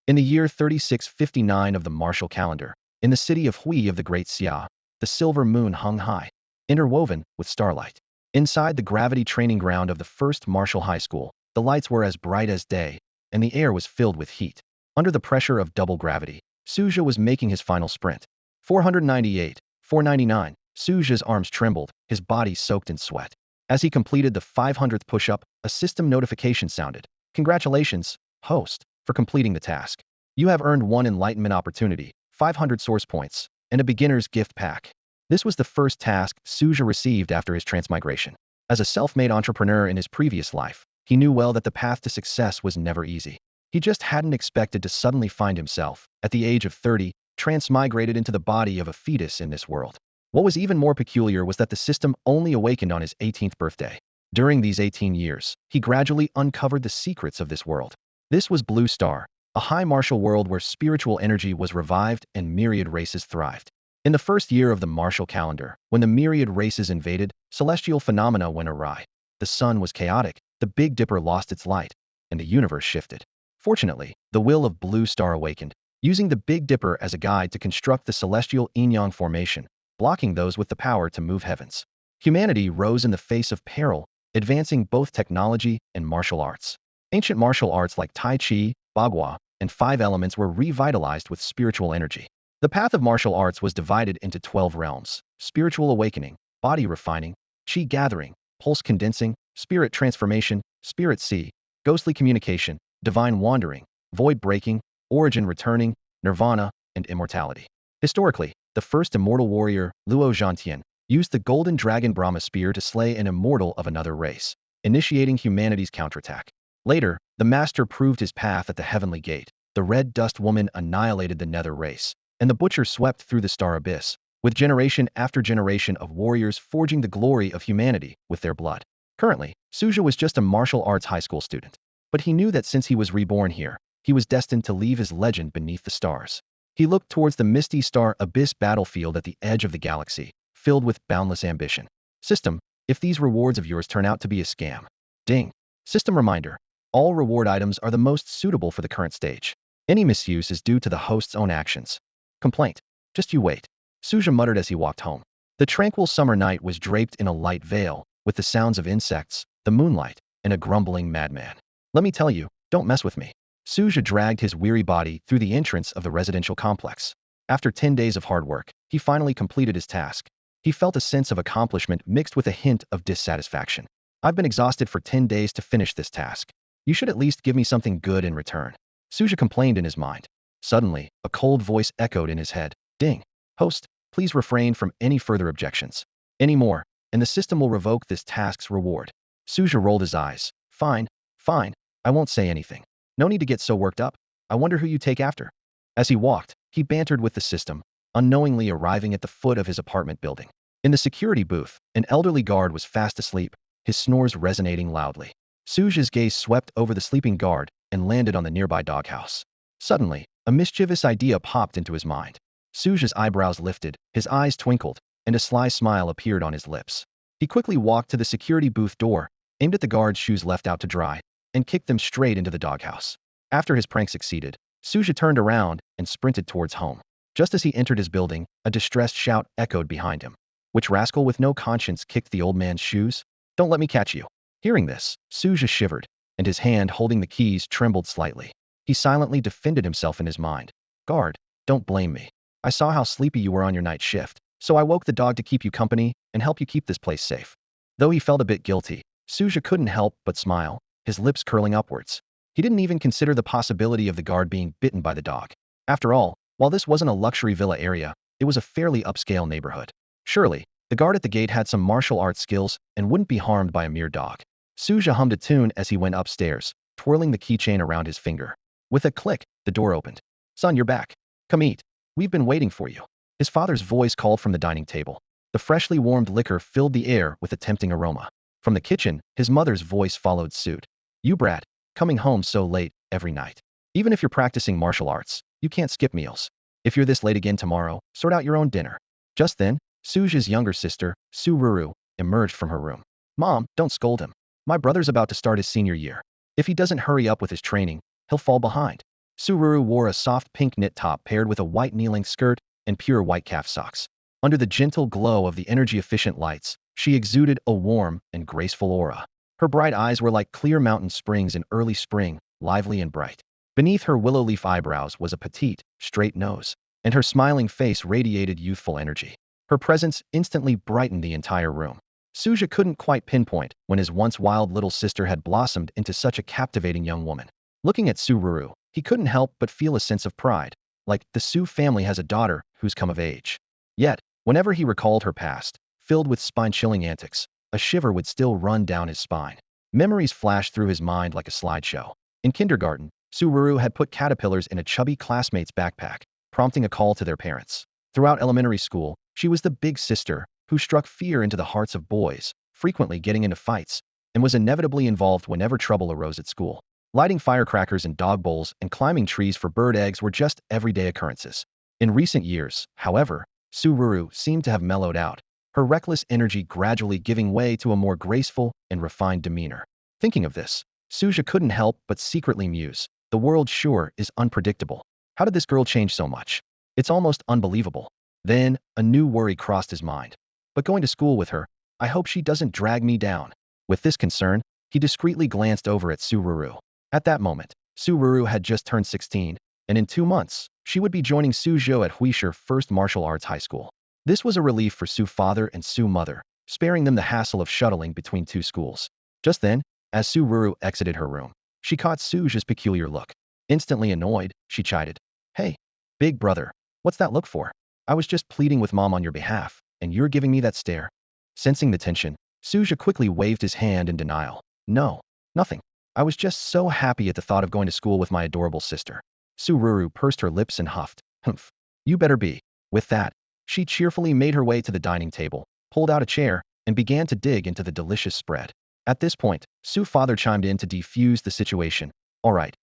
In the year 3659 of the martial calendar, in the city of Hui of the Great Xia, the silver moon hung high, interwoven with starlight. Inside the gravity training ground of the first martial high school, the lights were as bright as day, and the air was filled with heat. Under the pressure of double gravity, Su Zhe was making his final sprint. 498, 499, Su Zhe's arms trembled, his body soaked in sweat. As he completed the 500th push-up, a system notification sounded. Congratulations, host, for completing the task. You have earned 1 Enlightenment opportunity, 500 source points, and a beginner's gift pack. This was the first task Su Zhe received after his transmigration. As a self-made entrepreneur in his previous life, he knew well that the path to success was never easy. He just hadn't expected to suddenly find himself, at the age of 30, transmigrated into the body of a fetus in this world. What was even more peculiar was that the system only awakened on his 18th birthday. During these 18 years, he gradually uncovered the secrets of this world. This was Blue Star, a high martial world where spiritual energy was revived and myriad races thrived. In the first year of the martial calendar, when the myriad races invaded, celestial phenomena went awry. The sun was chaotic, the Big Dipper lost its light, and the universe shifted. Fortunately, the will of Blue Star awakened, using the Big Dipper as a guide to construct the celestial yin-yang formation, blocking those with the power to move heavens. Humanity rose in the face of peril, advancing both technology and martial arts. Ancient martial arts like Tai Chi, Bagua, and 5 elements were revitalized with spiritual energy. The path of martial arts was divided into 12 realms: spiritual awakening, body refining, chi gathering, pulse condensing, spirit transformation, spirit sea, ghostly communication, divine wandering, void breaking, origin returning, nirvana, and immortality. Historically, the first immortal warrior, Luo Zhantian, used the golden dragon Brahma spear to slay an immortal of another race, initiating humanity's counterattack. Later, the master proved his path at the heavenly gate. The red dust woman annihilated the nether race, and the butcher swept through the star abyss, with generation after generation of warriors forging the glory of humanity with their blood. Currently, Su Zhe was just a martial arts high school student, but he knew that since he was reborn here, he was destined to leave his legend beneath the stars. He looked towards the misty star abyss battlefield at the edge of the galaxy, filled with boundless ambition. System, if these rewards of yours turn out to be a scam. Ding. System reminder. All reward items are the most suitable for the current stage. Any misuse is due to the host's own actions. Complaint. Just you wait. Su Zhe muttered as he walked home. The tranquil summer night was draped in a light veil, with the sounds of insects, the moonlight, and a grumbling madman. Let me tell you, don't mess with me. Su Zhe dragged his weary body through the entrance of the residential complex. After 10 days of hard work, he finally completed his task. He felt a sense of accomplishment mixed with a hint of dissatisfaction. I've been exhausted for 10 days to finish this task. You should at least give me something good in return. Su Zhe complained in his mind. Suddenly, a cold voice echoed in his head. Ding. Host, please refrain from any further objections. Any more, and the system will revoke this task's reward. Su Zhe rolled his eyes. Fine, fine, I won't say anything. No need to get so worked up. I wonder who you take after. As he walked, he bantered with the system, unknowingly arriving at the foot of his apartment building. In the security booth, an elderly guard was fast asleep, his snores resonating loudly. Su Zhe's gaze swept over the sleeping guard and landed on the nearby doghouse. Suddenly, a mischievous idea popped into his mind. Su Zhe's eyebrows lifted, his eyes twinkled, and a sly smile appeared on his lips. He quickly walked to the security booth door, aimed at the guard's shoes left out to dry, and kicked them straight into the doghouse. After his prank succeeded, Su Zhe turned around and sprinted towards home. Just as he entered his building, a distressed shout echoed behind him. Which rascal with no conscience kicked the old man's shoes? Don't let me catch you. Hearing this, Su Zhe shivered, and his hand holding the keys trembled slightly. He silently defended himself in his mind. Guard, don't blame me. I saw how sleepy you were on your night shift, so I woke the dog to keep you company and help you keep this place safe. Though he felt a bit guilty, Su Zhe couldn't help but smile, his lips curling upwards. He didn't even consider the possibility of the guard being bitten by the dog. After all, while this wasn't a luxury villa area, it was a fairly upscale neighborhood. Surely, the guard at the gate had some martial arts skills and wouldn't be harmed by a mere dog. Su Zhe hummed a tune as he went upstairs, twirling the keychain around his finger. With a click, the door opened. Son, you're back. Come eat. We've been waiting for you. His father's voice called from the dining table. The freshly warmed liquor filled the air with a tempting aroma. From the kitchen, his mother's voice followed suit. You brat, coming home so late every night. Even if you're practicing martial arts, you can't skip meals. If you're this late again tomorrow, sort out your own dinner. Just then, Su Zhe's younger sister, Su Ruru, emerged from her room. Mom, don't scold him. My brother's about to start his senior year. If he doesn't hurry up with his training, he'll fall behind. Sururu wore a soft pink knit top paired with a white knee-length skirt and pure white calf socks. Under the gentle glow of the energy-efficient lights, she exuded a warm and graceful aura. Her bright eyes were like clear mountain springs in early spring, lively and bright. Beneath her willow leaf eyebrows was a petite, straight nose, and her smiling face radiated youthful energy. Her presence instantly brightened the entire room. Su Zhe couldn't quite pinpoint when his once wild little sister had blossomed into such a captivating young woman. Looking at Sururu, he couldn't help but feel a sense of pride, like the Su family has a daughter who's come of age. Yet, whenever he recalled her past, filled with spine-chilling antics, a shiver would still run down his spine. Memories flashed through his mind like a slideshow. In kindergarten, Sururu had put caterpillars in a chubby classmate's backpack, prompting a call to their parents. Throughout elementary school, she was the big sister who struck fear into the hearts of boys, frequently getting into fights, and was inevitably involved whenever trouble arose at school. Lighting firecrackers in dog bowls and climbing trees for bird eggs were just everyday occurrences. In recent years, however, Sururu seemed to have mellowed out, her reckless energy gradually giving way to a more graceful and refined demeanor. Thinking of this, Su Zhe couldn't help but secretly muse, the world sure is unpredictable. How did this girl change so much? It's almost unbelievable. Then, a new worry crossed his mind. But going to school with her, I hope she doesn't drag me down. With this concern, he discreetly glanced over at Sururu. At that moment, Sururu had just turned 16, and in 2 months, she would be joining Su Zhe at Huisher First Martial Arts High School. This was a relief for Su father and Su mother, sparing them the hassle of shuttling between two schools. Just then, as Sururu exited her room, she caught Su Zhe's peculiar look. Instantly annoyed, she chided. Hey, big brother, what's that look for? I was just pleading with mom on your behalf, and you're giving me that stare. Sensing the tension, Su Zhe quickly waved his hand in denial. No, nothing. I was just so happy at the thought of going to school with my adorable sister. Sururu pursed her lips and huffed. Humph. You better be. With that, she cheerfully made her way to the dining table, pulled out a chair, and began to dig into the delicious spread. At this point, Su's father chimed in to defuse the situation. All right,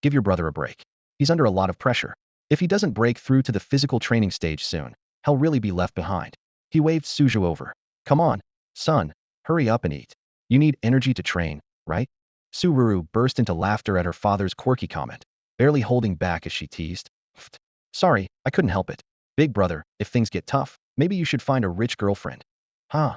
give your brother a break. He's under a lot of pressure. If he doesn't break through to the physical training stage soon, he'll really be left behind. He waved Su Zhe over. Come on, son, hurry up and eat. You need energy to train, right? Sururu burst into laughter at her father's quirky comment, barely holding back as she teased. Sorry, I couldn't help it. Big brother, if things get tough, maybe you should find a rich girlfriend. Huh?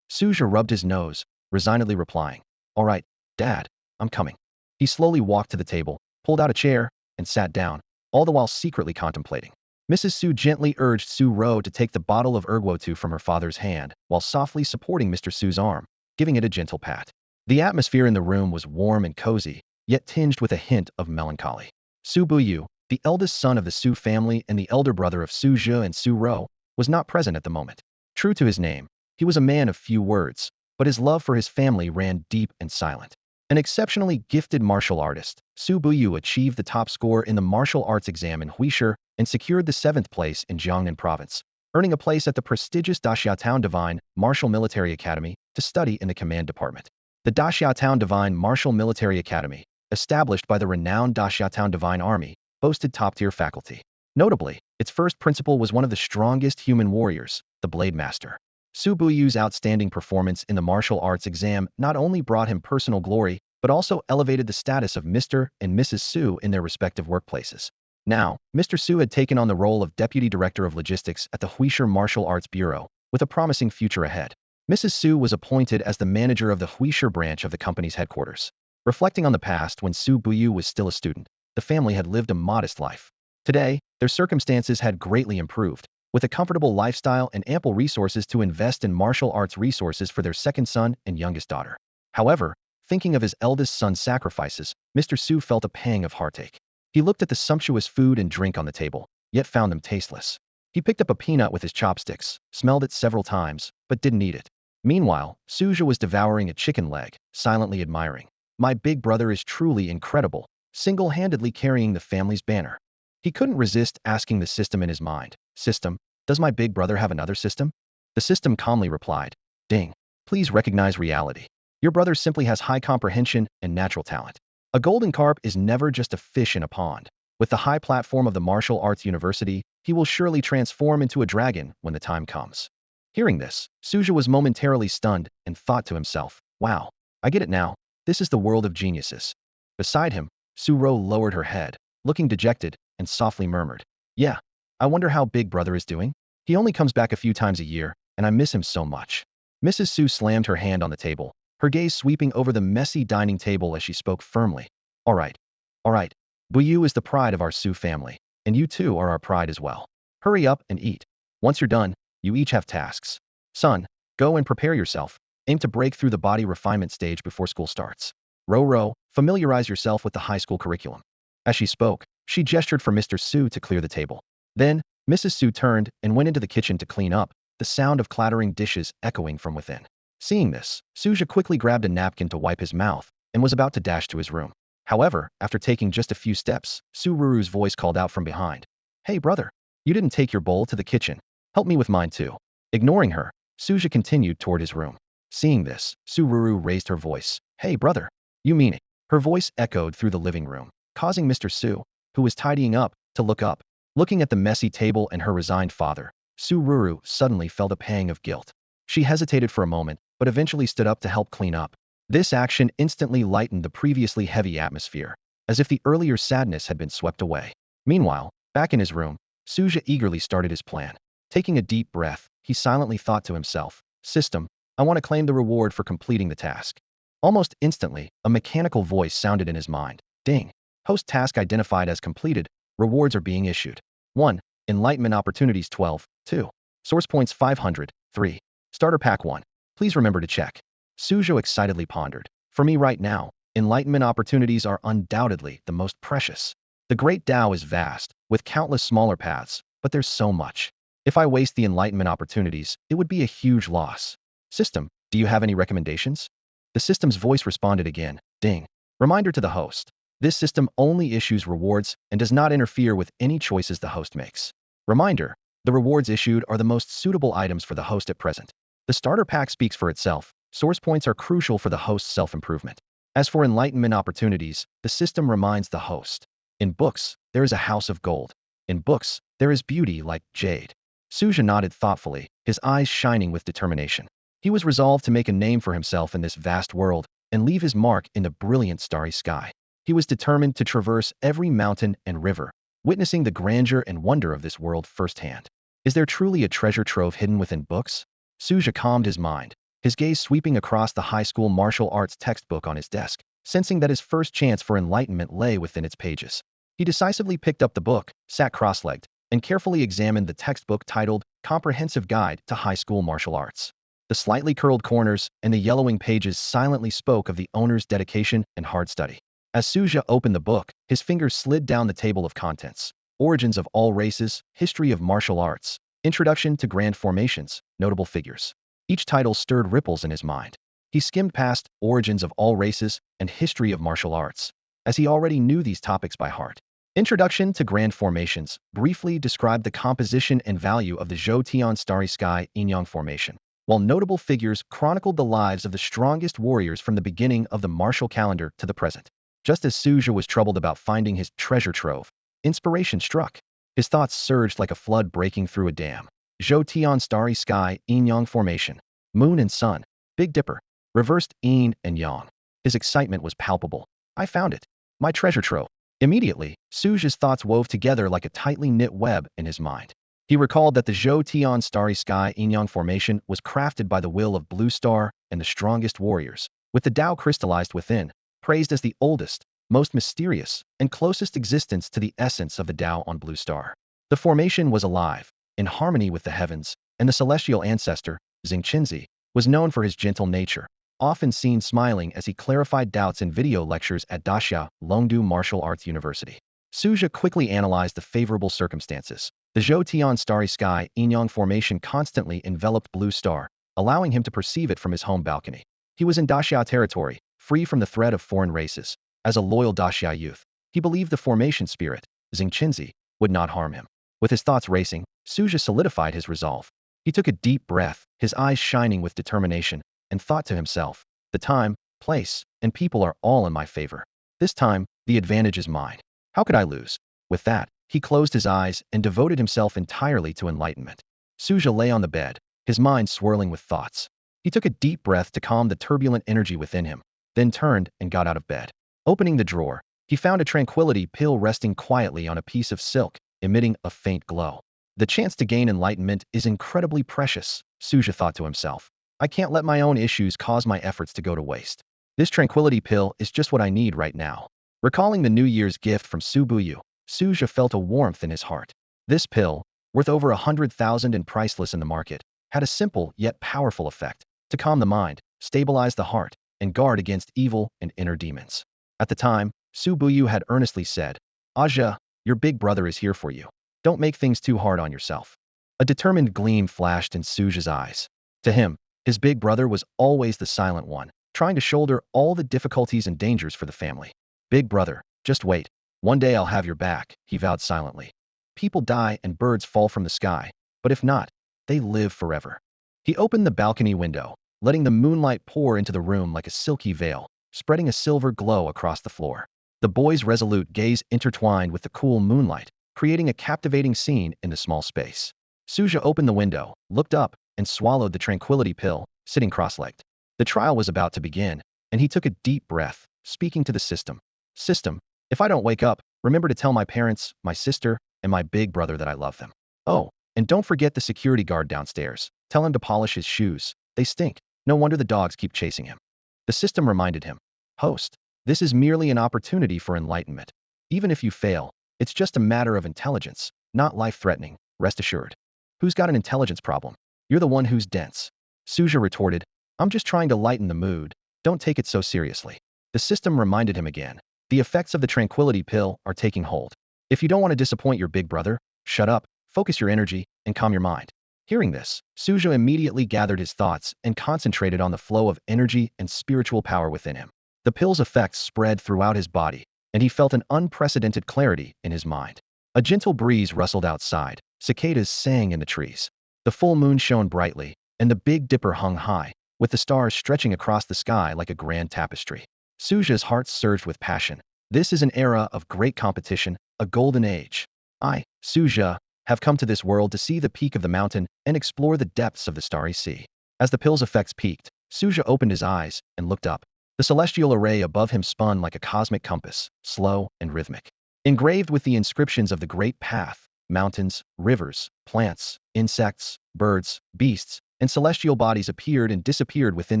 Su Zhe rubbed his nose, resignedly replying. All right, Dad, I'm coming. He slowly walked to the table, pulled out a chair, and sat down, all the while secretly contemplating. Mrs. Su gently urged Su Ro to take the bottle of erguotu from her father's hand, while softly supporting Mr. Su's arm, giving it a gentle pat. The atmosphere in the room was warm and cozy, yet tinged with a hint of melancholy. Su Buyu, the eldest son of the Su family and the elder brother of Su Zhe and Su Ro, was not present at the moment. True to his name, he was a man of few words, but his love for his family ran deep and silent. An exceptionally gifted martial artist, Su Buyu achieved the top score in the martial arts exam in Huisher and secured the 7th place in Jiangnan province, earning a place at the prestigious Daxiaotown Divine Martial Military Academy to study in the command department. The Daxiaotown Divine Martial Military Academy, established by the renowned Daxiaotown Divine Army, boasted top-tier faculty. Notably, its first principal was one of the strongest human warriors, the Blade Master. Su Buyu's outstanding performance in the martial arts exam not only brought him personal glory, but also elevated the status of Mr. and Mrs. Su in their respective workplaces. Now, Mr. Su had taken on the role of Deputy Director of Logistics at the Huisher Martial Arts Bureau, with a promising future ahead. Mrs. Su was appointed as the manager of the Huisher branch of the company's headquarters. Reflecting on the past when Su Buyu was still a student, the family had lived a modest life. Today, their circumstances had greatly improved, with a comfortable lifestyle and ample resources to invest in martial arts resources for their second son and youngest daughter. However, thinking of his eldest son's sacrifices, Mr. Su felt a pang of heartache. He looked at the sumptuous food and drink on the table, yet found them tasteless. He picked up a peanut with his chopsticks, smelled it several times, but didn't eat it. Meanwhile, Su Zhe was devouring a chicken leg, silently admiring. My big brother is truly incredible, single-handedly carrying the family's banner. He couldn't resist asking the system in his mind. System, does my big brother have another system? The system calmly replied, Ding, please recognize reality. Your brother simply has high comprehension and natural talent. A golden carp is never just a fish in a pond. With the high platform of the martial arts university, he will surely transform into a dragon when the time comes. Hearing this, Su Zhe was momentarily stunned and thought to himself, wow, I get it now. This is the world of geniuses. Beside him, Su Zhe lowered her head, looking dejected, and softly murmured, "Yeah, I wonder how Big Brother is doing? He only comes back a few times a year, and I miss him so much." Mrs. Su slammed her hand on the table, her gaze sweeping over the messy dining table as she spoke firmly. All right. All right. Buyu is the pride of our Su family, and you two are our pride as well. Hurry up and eat. Once you're done, you each have tasks. Son, go and prepare yourself. Aim to break through the body refinement stage before school starts. Ro, familiarize yourself with the high school curriculum. As she spoke, she gestured for Mr. Su to clear the table. Then, Mrs. Su turned and went into the kitchen to clean up, the sound of clattering dishes echoing from within. Seeing this, Su Zhe quickly grabbed a napkin to wipe his mouth and was about to dash to his room. However, after taking just a few steps, Su Ruru's voice called out from behind. Hey brother, you didn't take your bowl to the kitchen. Help me with mine too. Ignoring her, Su Zhe continued toward his room. Seeing this, Su Ruru raised her voice. Hey brother, you mean it? Her voice echoed through the living room, causing Mr. Su, who was tidying up, to look up. Looking at the messy table and her resigned father, Su Ruru suddenly felt a pang of guilt. She hesitated for a moment, but eventually stood up to help clean up. This action instantly lightened the previously heavy atmosphere, as if the earlier sadness had been swept away. Meanwhile, back in his room, Su Zhe eagerly started his plan. Taking a deep breath, he silently thought to himself, System, I want to claim the reward for completing the task. Almost instantly, a mechanical voice sounded in his mind. Ding. Host task identified as completed. Rewards are being issued. 1. Enlightenment opportunities 12. 2. Source points 500. 3. Starter pack 1. Please remember to check. Su Zhe excitedly pondered. For me right now, enlightenment opportunities are undoubtedly the most precious. The Great Tao is vast, with countless smaller paths, but there's so much. If I waste the enlightenment opportunities, it would be a huge loss. System, do you have any recommendations? The system's voice responded again. Ding. Reminder to the host. This system only issues rewards and does not interfere with any choices the host makes. Reminder, the rewards issued are the most suitable items for the host at present. The starter pack speaks for itself. Source points are crucial for the host's self-improvement. As for enlightenment opportunities, the system reminds the host. In books, there is a house of gold. In books, there is beauty like jade. Su Zhe nodded thoughtfully, his eyes shining with determination. He was resolved to make a name for himself in this vast world and leave his mark in the brilliant starry sky. He was determined to traverse every mountain and river, witnessing the grandeur and wonder of this world firsthand. Is there truly a treasure trove hidden within books? Su Zhe calmed his mind, his gaze sweeping across the high school martial arts textbook on his desk, sensing that his first chance for enlightenment lay within its pages. He decisively picked up the book, sat cross-legged, and carefully examined the textbook titled Comprehensive Guide to High School Martial Arts. The slightly curled corners and the yellowing pages silently spoke of the owner's dedication and hard study. As Su Zhe opened the book, his fingers slid down the table of contents. Origins of all races, history of martial arts, introduction to grand formations, notable figures. Each title stirred ripples in his mind. He skimmed past origins of all races and history of martial arts, as he already knew these topics by heart. Introduction to Grand Formations briefly described the composition and value of the Zhou Tian Starry Sky Yin Formation, while notable figures chronicled the lives of the strongest warriors from the beginning of the martial calendar to the present. Just as Su Zhe was troubled about finding his treasure trove, inspiration struck. His thoughts surged like a flood breaking through a dam. Zhou Tian Starry Sky Yin Formation, Moon and Sun, Big Dipper, reversed Yin and Yang. His excitement was palpable. I found it. My treasure trove. Immediately, Su Zhe's thoughts wove together like a tightly knit web in his mind. He recalled that the Zhou Tian Starry Sky Yin Formation was crafted by the will of Blue Star and the strongest warriors, with the Tao crystallized within, praised as the oldest, most mysterious, and closest existence to the essence of the Tao on Blue Star. The formation was alive, in harmony with the heavens, and the celestial ancestor, Xingqinzi, was known for his gentle nature, often seen smiling as he clarified doubts in video lectures at Daxia, Longdu Martial Arts University. Su Zhe quickly analyzed the favorable circumstances. The Zhou Tian Starry Sky Yin Formation constantly enveloped Blue Star, allowing him to perceive it from his home balcony. He was in Daxia territory, free from the threat of foreign races. As a loyal Daxia youth, he believed the formation spirit, Xingqinzi, would not harm him. With his thoughts racing, Su Zhe solidified his resolve. He took a deep breath, his eyes shining with determination, and thought to himself, the time, place, and people are all in my favor. This time, the advantage is mine. How could I lose? With that, he closed his eyes and devoted himself entirely to enlightenment. Su Zhe lay on the bed, his mind swirling with thoughts. He took a deep breath to calm the turbulent energy within him, then turned and got out of bed. Opening the drawer, He found a tranquility pill resting quietly on a piece of silk, emitting a faint glow. The chance to gain enlightenment is incredibly precious, Su Zhe thought to himself. I can't let my own issues cause my efforts to go to waste. This tranquility pill is just what I need right now. Recalling the New Year's gift from Su Buyu, Su Zhe felt a warmth in his heart. This pill, worth over 100,000 and priceless in the market, had a simple yet powerful effect to calm the mind, stabilize the heart, and guard against evil and inner demons. At the time, Su Buyu had earnestly said, Aja, your big brother is here for you. Don't make things too hard on yourself. A determined gleam flashed in Su Zhe's eyes. To him, his big brother was always the silent one, trying to shoulder all the difficulties and dangers for the family. Big brother, just wait. One day I'll have your back, he vowed silently. People die and birds fall from the sky, but if not, they live forever. He opened the balcony window, letting the moonlight pour into the room like a silky veil, spreading a silver glow across the floor. The boy's resolute gaze intertwined with the cool moonlight, creating a captivating scene in the small space. Su Zhe opened the window, looked up, and swallowed the tranquility pill, sitting cross-legged. The trial was about to begin, and he took a deep breath, speaking to the system. System, if I don't wake up, remember to tell my parents, my sister, and my big brother that I love them. Oh, and don't forget the security guard downstairs. Tell him to polish his shoes. They stink. No wonder the dogs keep chasing him. The system reminded him. Host, this is merely an opportunity for enlightenment. Even if you fail, it's just a matter of intelligence, not life-threatening, rest assured. Who's got an intelligence problem? You're the one who's dense. Su Zhe retorted, I'm just trying to lighten the mood. Don't take it so seriously. The system reminded him again. The effects of the tranquility pill are taking hold. If you don't want to disappoint your big brother, shut up, focus your energy, and calm your mind. Hearing this, Su Zhe immediately gathered his thoughts and concentrated on the flow of energy and spiritual power within him. The pill's effects spread throughout his body, and he felt an unprecedented clarity in his mind. A gentle breeze rustled outside, cicadas sang in the trees. The full moon shone brightly, and the Big Dipper hung high, with the stars stretching across the sky like a grand tapestry. Su Zhe's heart surged with passion. This is an era of great competition, a golden age. I, Su Zhe, have come to this world to see the peak of the mountain and explore the depths of the starry sea. As the pill's effects peaked, Su Zhe opened his eyes and looked up. The celestial array above him spun like a cosmic compass, slow and rhythmic. Engraved with the inscriptions of the great path, mountains, rivers, plants, insects, birds, beasts, and celestial bodies appeared and disappeared within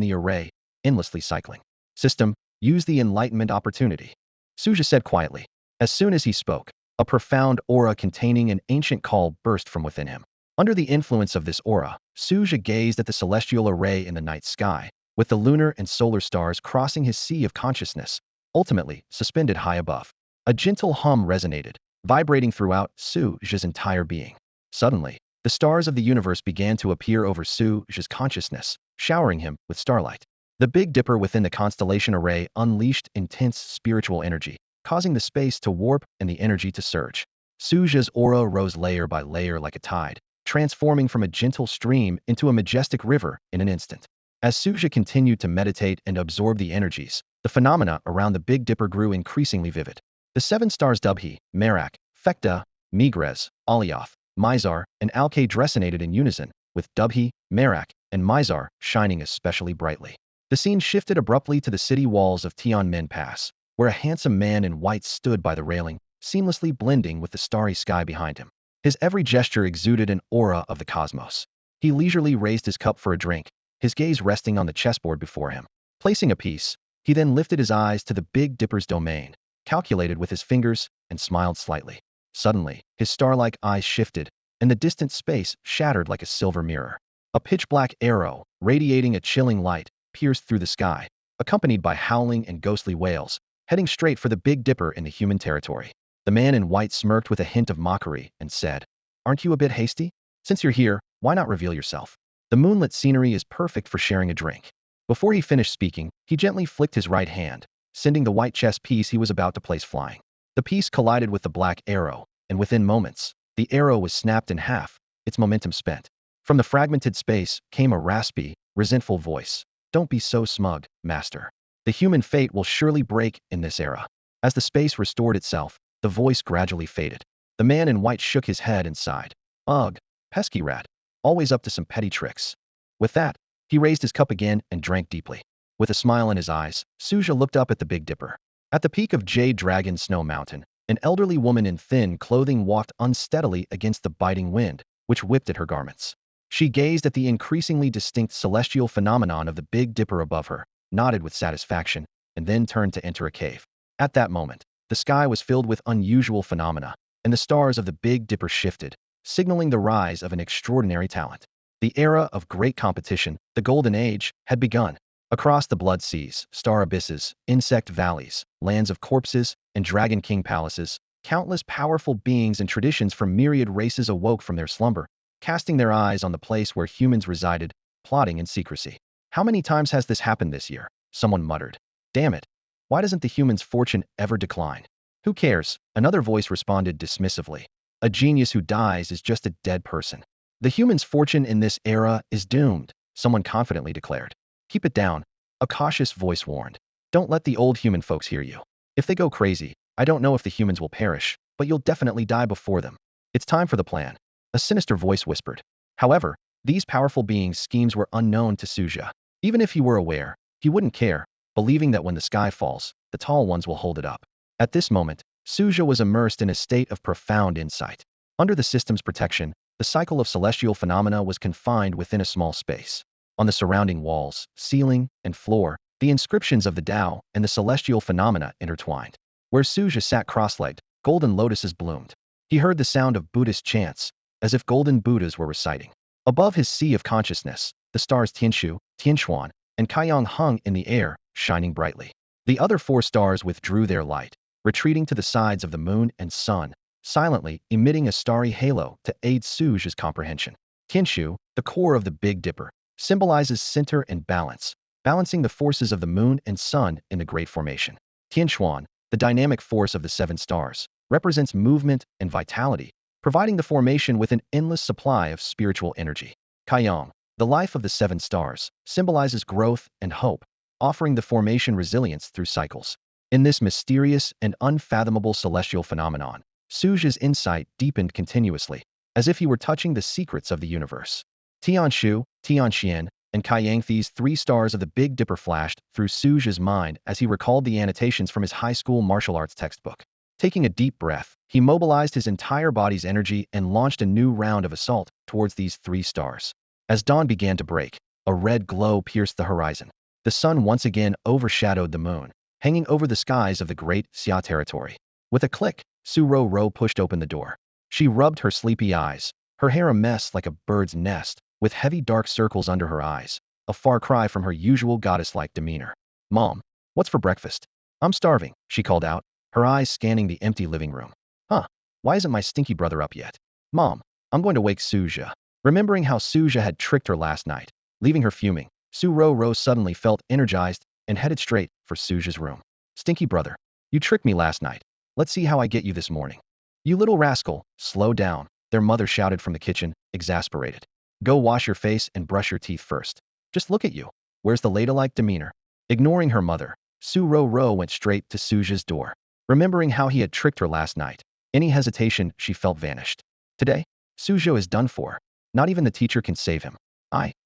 the array, endlessly cycling. System, use the enlightenment opportunity. Su Zhe said quietly. As soon as he spoke, a profound aura containing an ancient call burst from within him. Under the influence of this aura, Su Zhe gazed at the celestial array in the night sky, with the lunar and solar stars crossing his sea of consciousness, ultimately suspended high above. A gentle hum resonated, vibrating throughout Su Zhe's entire being. Suddenly, the stars of the universe began to appear over Su Zhe's consciousness, showering him with starlight. The Big Dipper within the constellation array unleashed intense spiritual energy, causing the space to warp and the energy to surge. Su Zhe's aura rose layer by layer like a tide, transforming from a gentle stream into a majestic river in an instant. As Su Zhe continued to meditate and absorb the energies, the phenomena around the Big Dipper grew increasingly vivid. The seven stars Dubhe, Merak, Fekta, Migres, Alioth, Mizar, and Alkay resonated in unison, with Dubhe, Merak, and Mizar shining especially brightly. The scene shifted abruptly to the city walls of Tianmen Pass, where a handsome man in white stood by the railing, seamlessly blending with the starry sky behind him. His every gesture exuded an aura of the cosmos. He leisurely raised his cup for a drink, his gaze resting on the chessboard before him. Placing a piece, he then lifted his eyes to the Big Dipper's domain, calculated with his fingers, and smiled slightly. Suddenly, his star-like eyes shifted, and the distant space shattered like a silver mirror. A pitch-black arrow, radiating a chilling light, pierced through the sky, accompanied by howling and ghostly wails, heading straight for the Big Dipper in the human territory. The man in white smirked with a hint of mockery and said, Aren't you a bit hasty? Since you're here, why not reveal yourself? The moonlit scenery is perfect for sharing a drink. Before he finished speaking, he gently flicked his right hand, sending the white chess piece he was about to place flying. The piece collided with the black arrow, and within moments, the arrow was snapped in half, its momentum spent. From the fragmented space came a raspy, resentful voice. Don't be so smug, master. The human fate will surely break in this era. As the space restored itself, the voice gradually faded. The man in white shook his head and sighed. Ugh, pesky rat. Always up to some petty tricks. With that, he raised his cup again and drank deeply. With a smile in his eyes, Su Zhe looked up at the Big Dipper. At the peak of Jade Dragon Snow Mountain, an elderly woman in thin clothing walked unsteadily against the biting wind, which whipped at her garments. She gazed at the increasingly distinct celestial phenomenon of the Big Dipper above her, nodded with satisfaction, and then turned to enter a cave. At that moment, the sky was filled with unusual phenomena, and the stars of the Big Dipper shifted, signaling the rise of an extraordinary talent. The era of great competition, the Golden Age, had begun. Across the blood seas, star abysses, insect valleys, lands of corpses, and dragon king palaces, countless powerful beings and traditions from myriad races awoke from their slumber, casting their eyes on the place where humans resided, plotting in secrecy. How many times has this happened this year? Someone muttered. Damn it. Why doesn't the human's fortune ever decline? Who cares? Another voice responded dismissively. A genius who dies is just a dead person. The human's fortune in this era is doomed, someone confidently declared. Keep it down, a cautious voice warned. Don't let the old human folks hear you. If they go crazy, I don't know if the humans will perish, but you'll definitely die before them. It's time for the plan, a sinister voice whispered. However, these powerful beings' schemes were unknown to Su Zhe. Even if he were aware, he wouldn't care, believing that when the sky falls, the tall ones will hold it up. At this moment, Su Zhe was immersed in a state of profound insight. Under the system's protection, the cycle of celestial phenomena was confined within a small space. On the surrounding walls, ceiling, and floor, the inscriptions of the Tao and the celestial phenomena intertwined. Where Su Zhe sat cross-legged, golden lotuses bloomed. He heard the sound of Buddhist chants, as if golden Buddhas were reciting. Above his sea of consciousness, the stars Tianshu, Tianxuan, and Kaiyang hung in the air, shining brightly. The other 4 stars withdrew their light, retreating to the sides of the moon and sun, silently emitting a starry halo to aid Su Zhe's comprehension. Tianshu, the core of the Big Dipper, symbolizes center and balance, balancing the forces of the moon and sun in the Great Formation. Tianxuan, the dynamic force of the 7 stars, represents movement and vitality, providing the formation with an endless supply of spiritual energy. Kaiyang, the life of the 7 stars, symbolizes growth and hope, offering the formation resilience through cycles. In this mysterious and unfathomable celestial phenomenon, Su Zhe's insight deepened continuously, as if he were touching the secrets of the universe. Tianshu, Tianxian, and Kaiyang, these 3 stars of the Big Dipper, flashed through Su Zhe's mind as he recalled the annotations from his high school martial arts textbook. Taking a deep breath, he mobilized his entire body's energy and launched a new round of assault towards these 3 stars. As dawn began to break, a red glow pierced the horizon. The sun once again overshadowed the moon, hanging over the skies of the Great Xia territory. With a click, Su Ro pushed open the door. She rubbed her sleepy eyes, her hair a mess like a bird's nest, with heavy dark circles under her eyes, a far cry from her usual goddess-like demeanor. Mom, what's for breakfast? I'm starving, she called out, her eyes scanning the empty living room. Huh, why isn't my stinky brother up yet? Mom, I'm going to wake Su Zhe. Remembering how Su Zhe had tricked her last night, leaving her fuming, Su Ro suddenly felt energized and headed straight for Su Zhe's room. Stinky brother, you tricked me last night. Let's see how I get you this morning. You little rascal, slow down, their mother shouted from the kitchen, exasperated. Go wash your face and brush your teeth first. Just look at you. Where's the ladylike demeanor? Ignoring her mother, Su Ro went straight to Su Zhe's door. Remembering how he had tricked her last night, any hesitation she felt vanished. Today, Su Zhe is done for. Not even the teacher can save him.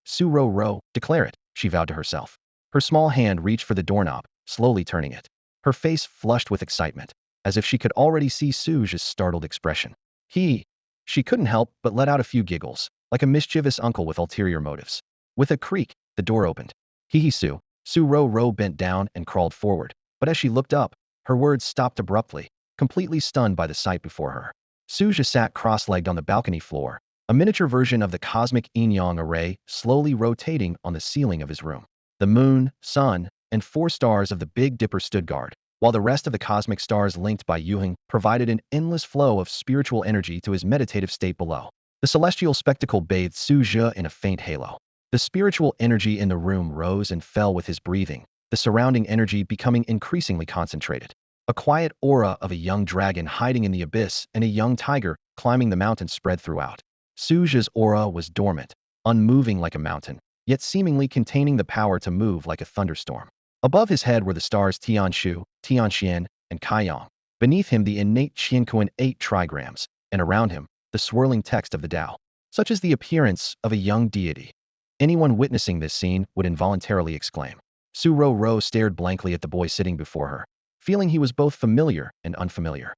Su Ro, declare it, she vowed to herself. Her small hand reached for the doorknob, slowly turning it. Her face flushed with excitement, as if she could already see Su Zhe's startled expression. She couldn't help but let out a few giggles, like a mischievous uncle with ulterior motives. With a creak, the door opened. Su Ro bent down and crawled forward, but as she looked up, her words stopped abruptly, completely stunned by the sight before her. Su Zhe sat cross-legged on the balcony floor, a miniature version of the cosmic yin-yang array slowly rotating on the ceiling of his room. The moon, sun, and 4 stars of the Big Dipper stood guard, while the rest of the cosmic stars linked by Yinhai provided an endless flow of spiritual energy to his meditative state below. The celestial spectacle bathed Su Zhe in a faint halo. The spiritual energy in the room rose and fell with his breathing, the surrounding energy becoming increasingly concentrated. A quiet aura of a young dragon hiding in the abyss and a young tiger climbing the mountain spread throughout. Su Zhe's aura was dormant, unmoving like a mountain, yet seemingly containing the power to move like a thunderstorm. Above his head were the stars Tianshu, Tianxian, and Kaiyang. Beneath him the innate Qianquan 8 trigrams, and around him, the swirling text of the Tao. Such is the appearance of a young deity. Anyone witnessing this scene would involuntarily exclaim. Su Ro stared blankly at the boy sitting before her. feeling he was both familiar and unfamiliar.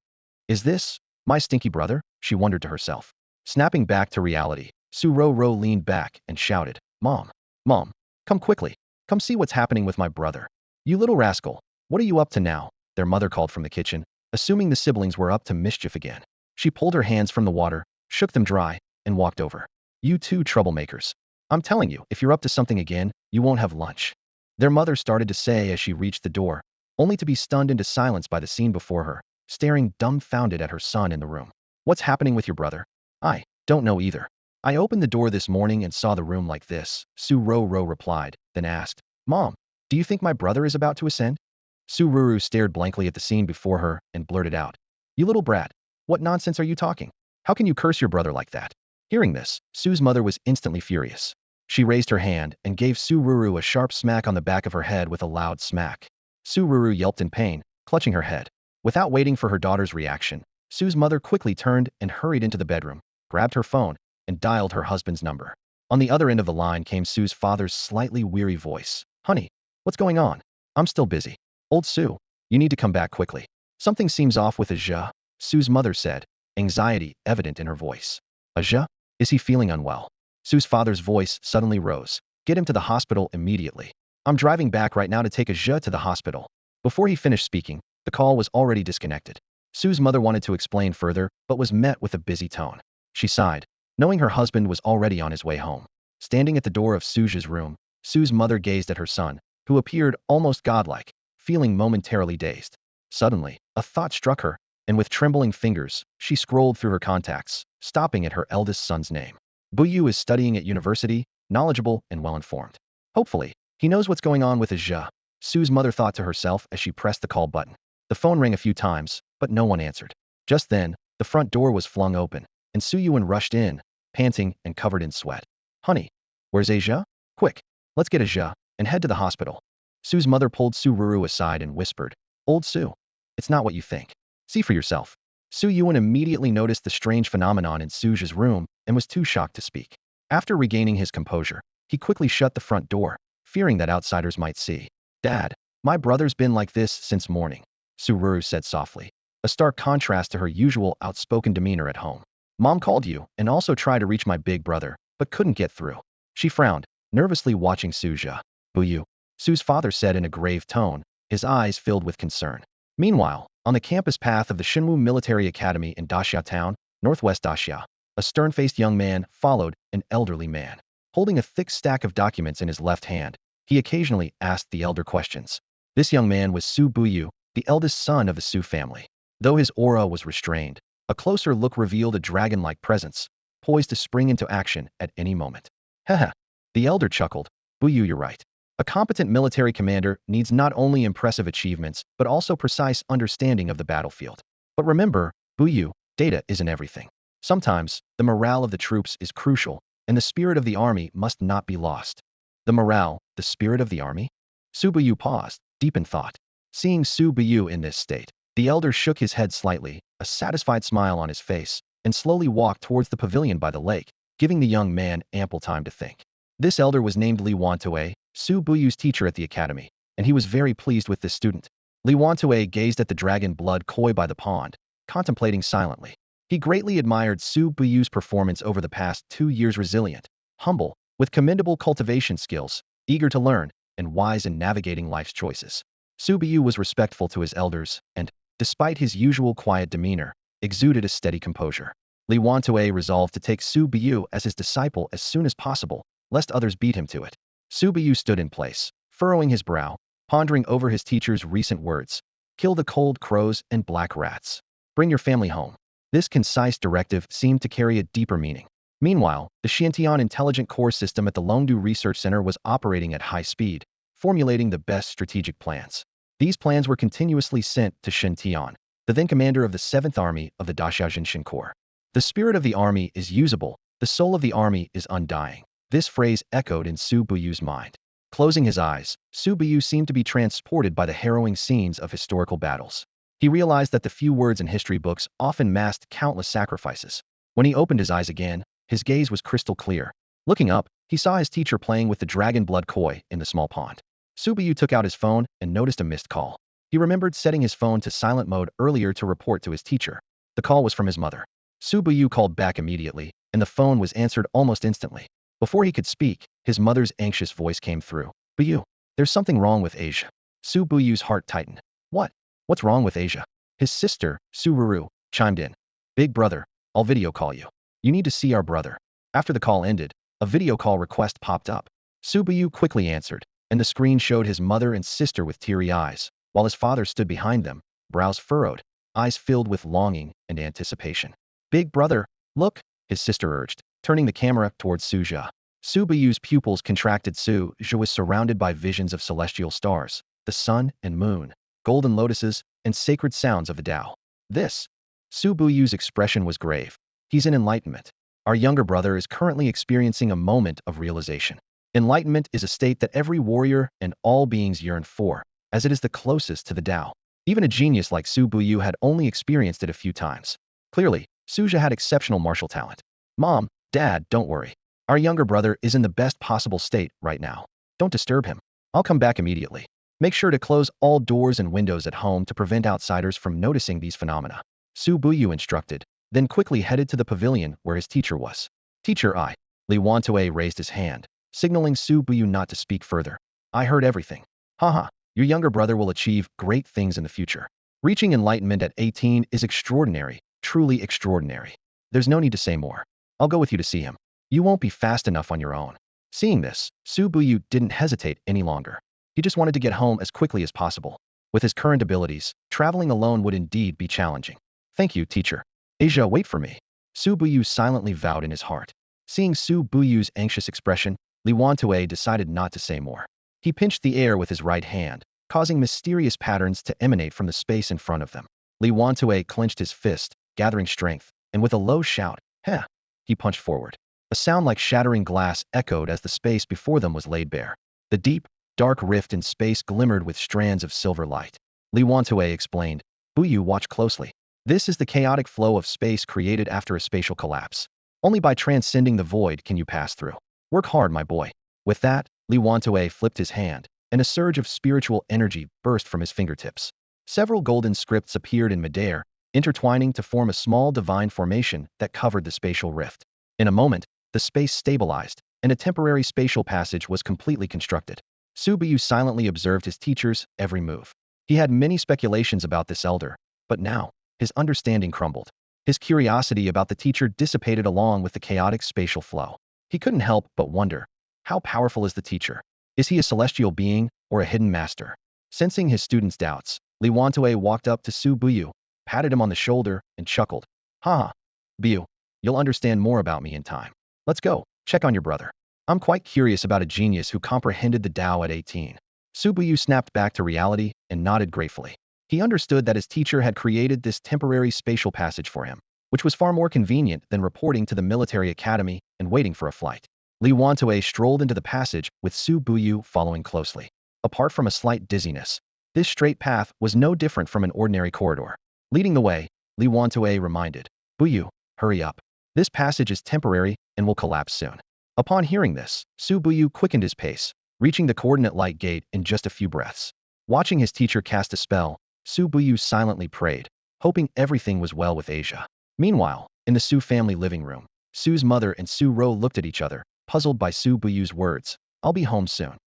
Is this my stinky brother? She wondered to herself. Snapping back to reality, Su Zhe leaned back and shouted, Mom! Mom! Come quickly! Come see what's happening with my brother. You little rascal! What are you up to now? Their mother called from the kitchen, assuming the siblings were up to mischief again. She pulled her hands from the water, shook them dry, and walked over. You two troublemakers. I'm telling you, if you're up to something again, you won't have lunch. Their mother started to say as she reached the door, only to be stunned into silence by the scene before her, staring dumbfounded at her son in the room. What's happening with your brother? I don't know either. I opened the door this morning and saw the room like this, Su Zhe replied, then asked, Mom, do you think my brother is about to ascend? Su Zhe stared blankly at the scene before her and blurted out, You little brat, what nonsense are you talking? How can you curse your brother like that? Hearing this, Su's mother was instantly furious. She raised her hand and gave Su Zhe a sharp smack on the back of her head with a loud smack. Su Zhe yelped in pain, clutching her head. Without waiting for her daughter's reaction, Su's mother quickly turned and hurried into the bedroom, grabbed her phone, and dialed her husband's number. On the other end of the line came Su's father's slightly weary voice. Honey, what's going on? I'm still busy. Old Su, you need to come back quickly. Something seems off with Zhe, Su's mother said, anxiety evident in her voice. Zhe? Is he feeling unwell? Su's father's voice suddenly rose. Get him to the hospital immediately. I'm driving back right now to take Zhe to the hospital. Before he finished speaking, the call was already disconnected. Su's mother wanted to explain further, but was met with a busy tone. She sighed, knowing her husband was already on his way home. Standing at the door of Su Zhe's room, Su's mother gazed at her son, who appeared almost godlike, feeling momentarily dazed. Suddenly, a thought struck her, and with trembling fingers, she scrolled through her contacts, stopping at her eldest son's name. Buyu is studying at university, knowledgeable and well-informed. Hopefully, he knows what's going on with Zhe, Su's mother thought to herself as she pressed the call button. The phone rang a few times, but no one answered. Just then, the front door was flung open, and Su Yuan rushed in, panting and covered in sweat. Honey, where's Zhe? Quick, let's get Zhe and head to the hospital. Su's mother pulled Su Zhe aside and whispered, Old Su, it's not what you think. See for yourself. Su Yuan immediately noticed the strange phenomenon in Su Zhe's room and was too shocked to speak. After regaining his composure, he quickly shut the front door, fearing that outsiders might see. Dad, my brother's been like this since morning, Su Zhe said softly, a stark contrast to her usual outspoken demeanor at home. Mom called you and also tried to reach my big brother, but couldn't get through. She frowned, nervously watching Su Zhe. Buyu, Su's father said in a grave tone, his eyes filled with concern. Meanwhile, on the campus path of the Shinwu Military Academy in Daxia Town, northwest Daxia, a stern-faced young man followed an elderly man. Holding a thick stack of documents in his left hand, he occasionally asked the elder questions. This young man was Su Buyu, the eldest son of the Su family. Though his aura was restrained, a closer look revealed a dragon-like presence, poised to spring into action at any moment. Haha, the elder chuckled. Buyu, you're right. A competent military commander needs not only impressive achievements, but also precise understanding of the battlefield. But remember, Buyu, data isn't everything. Sometimes, the morale of the troops is crucial, and the spirit of the army must not be lost. The morale, the spirit of the army? Su Buyu paused, deep in thought. Seeing Su Buyu in this state, the elder shook his head slightly, a satisfied smile on his face, and slowly walked towards the pavilion by the lake, giving the young man ample time to think. This elder was named Li Wantue, Su Buyu's teacher at the academy, and he was very pleased with this student. Li Wantue gazed at the dragon blood koi by the pond, contemplating silently. He greatly admired Su Buyu's performance over the past 2 years, resilient, humble, with commendable cultivation skills, eager to learn, and wise in navigating life's choices. Su Buyu was respectful to his elders and, despite his usual quiet demeanor, exuded a steady composure. Li Wantue resolved to take Su Buyu as his disciple as soon as possible, lest others beat him to it. Su Buyu stood in place, furrowing his brow, pondering over his teacher's recent words. Kill the cold crows and black rats. Bring your family home. This concise directive seemed to carry a deeper meaning. Meanwhile, the Xiantian Intelligent Core System at the Longdu Research Center was operating at high speed, formulating the best strategic plans. These plans were continuously sent to Shen Tian, the then commander of the 7th Army of the Daxia Jinshin Corps. The spirit of the army is usable, the soul of the army is undying. This phrase echoed in Su Buyu's mind. Closing his eyes, Su Buyu seemed to be transported by the harrowing scenes of historical battles. He realized that the few words in history books often masked countless sacrifices. When he opened his eyes again, his gaze was crystal clear. Looking up, he saw his teacher playing with the dragon blood koi in the small pond. Su Buyu took out his phone and noticed a missed call. He remembered setting his phone to silent mode earlier to report to his teacher. The call was from his mother. Su Buyu called back immediately, and the phone was answered almost instantly. Before he could speak, his mother's anxious voice came through. Buyu, there's something wrong with Asia. Su Buyu's heart tightened. What? What's wrong with Asia? His sister, Su Ruru, chimed in. Big brother, I'll video call you. You need to see our brother. After the call ended, a video call request popped up. Su Buyu quickly answered, and the screen showed his mother and sister with teary eyes, while his father stood behind them, brows furrowed, eyes filled with longing and anticipation. Big brother, look, his sister urged, turning the camera towards Su Zhe. Su Buyu's pupils contracted. Su Zhe was surrounded by visions of celestial stars, the sun and moon, golden lotuses, and sacred sounds of the Tao. This. Su Buyu's expression was grave. He's in enlightenment. Our younger brother is currently experiencing a moment of realization. Enlightenment is a state that every warrior and all beings yearn for, as it is the closest to the Tao. Even a genius like Su Buyu had only experienced it a few times. Clearly, Su Zhe had exceptional martial talent. Mom, Dad, don't worry. Our younger brother is in the best possible state right now. Don't disturb him. I'll come back immediately. Make sure to close all doors and windows at home to prevent outsiders from noticing these phenomena. Su Buyu instructed, then quickly headed to the pavilion where his teacher was. Teacher I. Li Wantue raised his hand, signaling Su Buyu not to speak further. I heard everything. Haha, your younger brother will achieve great things in the future. Reaching enlightenment at 18 is extraordinary, truly extraordinary. There's no need to say more. I'll go with you to see him. You won't be fast enough on your own. Seeing this, Su Buyu didn't hesitate any longer. He just wanted to get home as quickly as possible. With his current abilities, traveling alone would indeed be challenging. Thank you, teacher. Asia, wait for me. Su Buyu silently vowed in his heart. Seeing Su Buyu's anxious expression, Li Wantue decided not to say more. He pinched the air with his right hand, causing mysterious patterns to emanate from the space in front of them. Li Wantue clenched his fist, gathering strength, and with a low shout, "Heh!" he punched forward. A sound like shattering glass echoed as the space before them was laid bare. The deep, dark rift in space glimmered with strands of silver light. Li Wantue explained, Buyu, watch closely. This is the chaotic flow of space created after a spatial collapse. Only by transcending the void can you pass through. Work hard, my boy. With that, Li Wantue flipped his hand, and a surge of spiritual energy burst from his fingertips. Several golden scripts appeared in midair, intertwining to form a small divine formation that covered the spatial rift. In a moment, the space stabilized, and a temporary spatial passage was completely constructed. Su Buyu silently observed his teacher's every move. He had many speculations about this elder, but now, his understanding crumbled. His curiosity about the teacher dissipated along with the chaotic spatial flow. He couldn't help but wonder, how powerful is the teacher? Is he a celestial being or a hidden master? Sensing his student's doubts, Li Wantue walked up to Su Buyu, patted him on the shoulder, and chuckled. Ha! Buyu, you'll understand more about me in time. Let's go, check on your brother. I'm quite curious about a genius who comprehended the Tao at 18. Su Buyu snapped back to reality and nodded gratefully. He understood that his teacher had created this temporary spatial passage for him, which was far more convenient than reporting to the military academy and waiting for a flight. Li Wantue strolled into the passage with Su Buyu following closely. Apart from a slight dizziness, this straight path was no different from an ordinary corridor. Leading the way, Li Wantue reminded, Buyu, hurry up. This passage is temporary and will collapse soon. Upon hearing this, Su Buyu quickened his pace, reaching the coordinate light gate in just a few breaths. Watching his teacher cast a spell, Su Buyu silently prayed, hoping everything was well with Asia. Meanwhile, in the Su family living room, Su's mother and Su Ro looked at each other, puzzled by Su Buyu's words, I'll be home soon.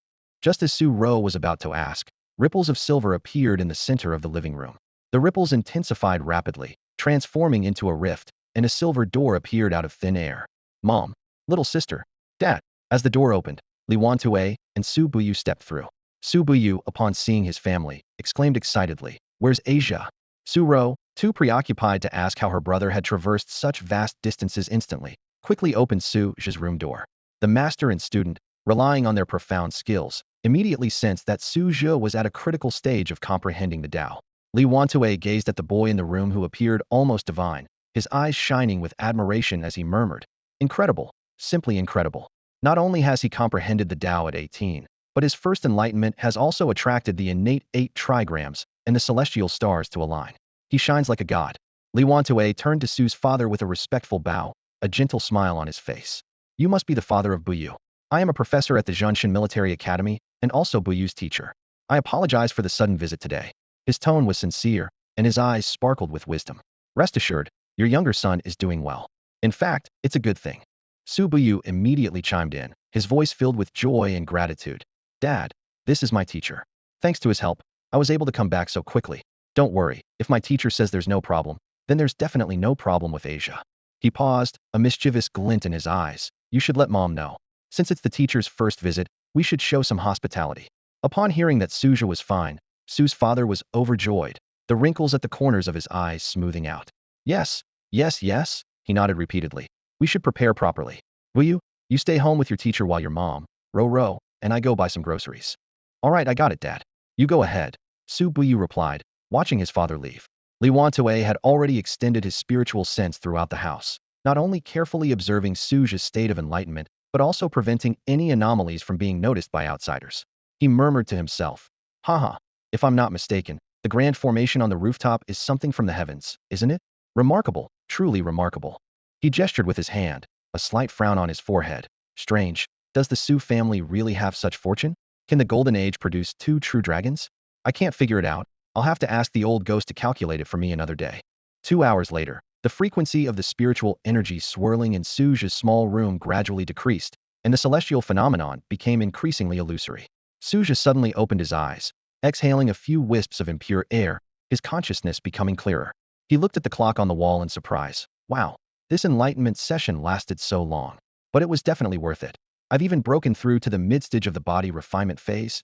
Just as Su Ro was about to ask, ripples of silver appeared in the center of the living room. The ripples intensified rapidly, transforming into a rift, and a silver door appeared out of thin air. Mom, little sister, Dad. As the door opened, Li Wantue and Su Buyu stepped through. Su Buyu, upon seeing his family, exclaimed excitedly, Where's Asia? Su Ro, too preoccupied to ask how her brother had traversed such vast distances instantly, quickly opened Su Zhe's room door. The master and student, relying on their profound skills, immediately sensed that Su Zhe was at a critical stage of comprehending the Tao. Li Wantue gazed at the boy in the room who appeared almost divine, his eyes shining with admiration as he murmured, Incredible, simply incredible. Not only has he comprehended the Tao at 18, but his first enlightenment has also attracted the innate 8 trigrams and the celestial stars to align. He shines like a god. Li Wantue turned to Su's father with a respectful bow, a gentle smile on his face. You must be the father of Buyu. I am a professor at the Zhenshin Military Academy and also Buyu's teacher. I apologize for the sudden visit today. His tone was sincere, and his eyes sparkled with wisdom. Rest assured, your younger son is doing well. In fact, it's a good thing. Su Zhe immediately chimed in, his voice filled with joy and gratitude. Dad, this is my teacher. Thanks to his help, I was able to come back so quickly. Don't worry, if my teacher says there's no problem, then there's definitely no problem with Asia. He paused, a mischievous glint in his eyes. You should let Mom know. Since it's the teacher's first visit, we should show some hospitality. Upon hearing that Su Zhe was fine, Su's father was overjoyed, the wrinkles at the corners of his eyes smoothing out. Yes, yes, yes, he nodded repeatedly. We should prepare properly. Will you? You stay home with your teacher while your mom, Ro, and I go buy some groceries. All right, I got it, Dad. You go ahead, Su Zhe replied, watching his father leave. Li Wantue had already extended his spiritual sense throughout the house, not only carefully observing Su Zhe's state of enlightenment, but also preventing any anomalies from being noticed by outsiders. He murmured to himself, haha, if I'm not mistaken, the grand formation on the rooftop is something from the heavens, isn't it? Remarkable, truly remarkable. He gestured with his hand, a slight frown on his forehead. Strange, does the Su family really have such fortune? Can the Golden Age produce 2 true dragons? I can't figure it out. I'll have to ask the old ghost to calculate it for me another day. 2 hours later, the frequency of the spiritual energy swirling in Su Zhe's small room gradually decreased, and the celestial phenomenon became increasingly illusory. Su Zhe suddenly opened his eyes, exhaling a few wisps of impure air, his consciousness becoming clearer. He looked at the clock on the wall in surprise. Wow, this enlightenment session lasted so long. But it was definitely worth it. I've even broken through to the mid-stage of the body refinement phase.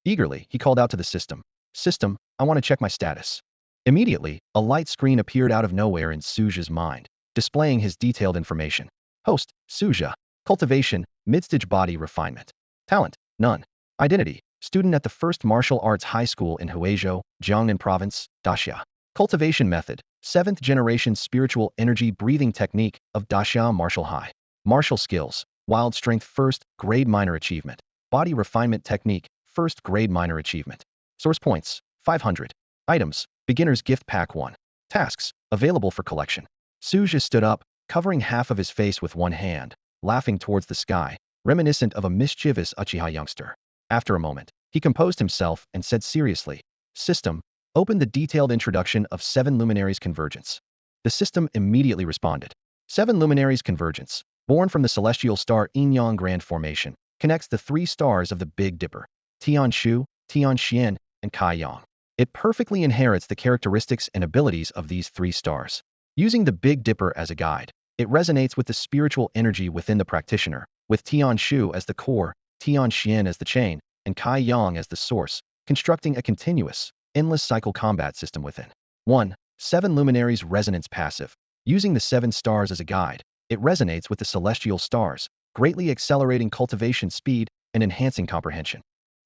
Eagerly, he called out to the system. System, I want to check my status. Immediately, a light screen appeared out of nowhere in Su Zhe's mind, displaying his detailed information. Host, Su Zhe. Cultivation, mid-stage body refinement. Talent, none. Identity, student at the First Martial Arts High School in Huizhou, Jiangnan Province, Daxia. Cultivation method, 7th generation spiritual energy breathing technique of Daxia Martial High. Martial skills, wild strength 1st grade minor achievement. Body refinement technique, 1st grade minor achievement. Source points, 500. Items, beginner's gift pack 1. Tasks, available for collection. Su Zhe stood up, covering half of his face with one hand, laughing towards the sky, reminiscent of a mischievous Uchiha youngster. After a moment, he composed himself and said seriously, System, open the detailed introduction of 7 luminaries convergence. The system immediately responded. 7 luminaries convergence, born from the celestial star Yin-Yang Grand Formation, connects the 3 stars of the Big Dipper, Tianshu, Tianxian, and Kaiyang. It perfectly inherits the characteristics and abilities of these 3 stars. Using the Big Dipper as a guide, it resonates with the spiritual energy within the practitioner, with Tianshu as the core, Tianxian as the chain, and Kaiyang as the source, constructing a continuous, endless cycle combat system within. 1. 7 luminaries resonance passive. Using the 7 stars as a guide, it resonates with the celestial stars, greatly accelerating cultivation speed and enhancing comprehension.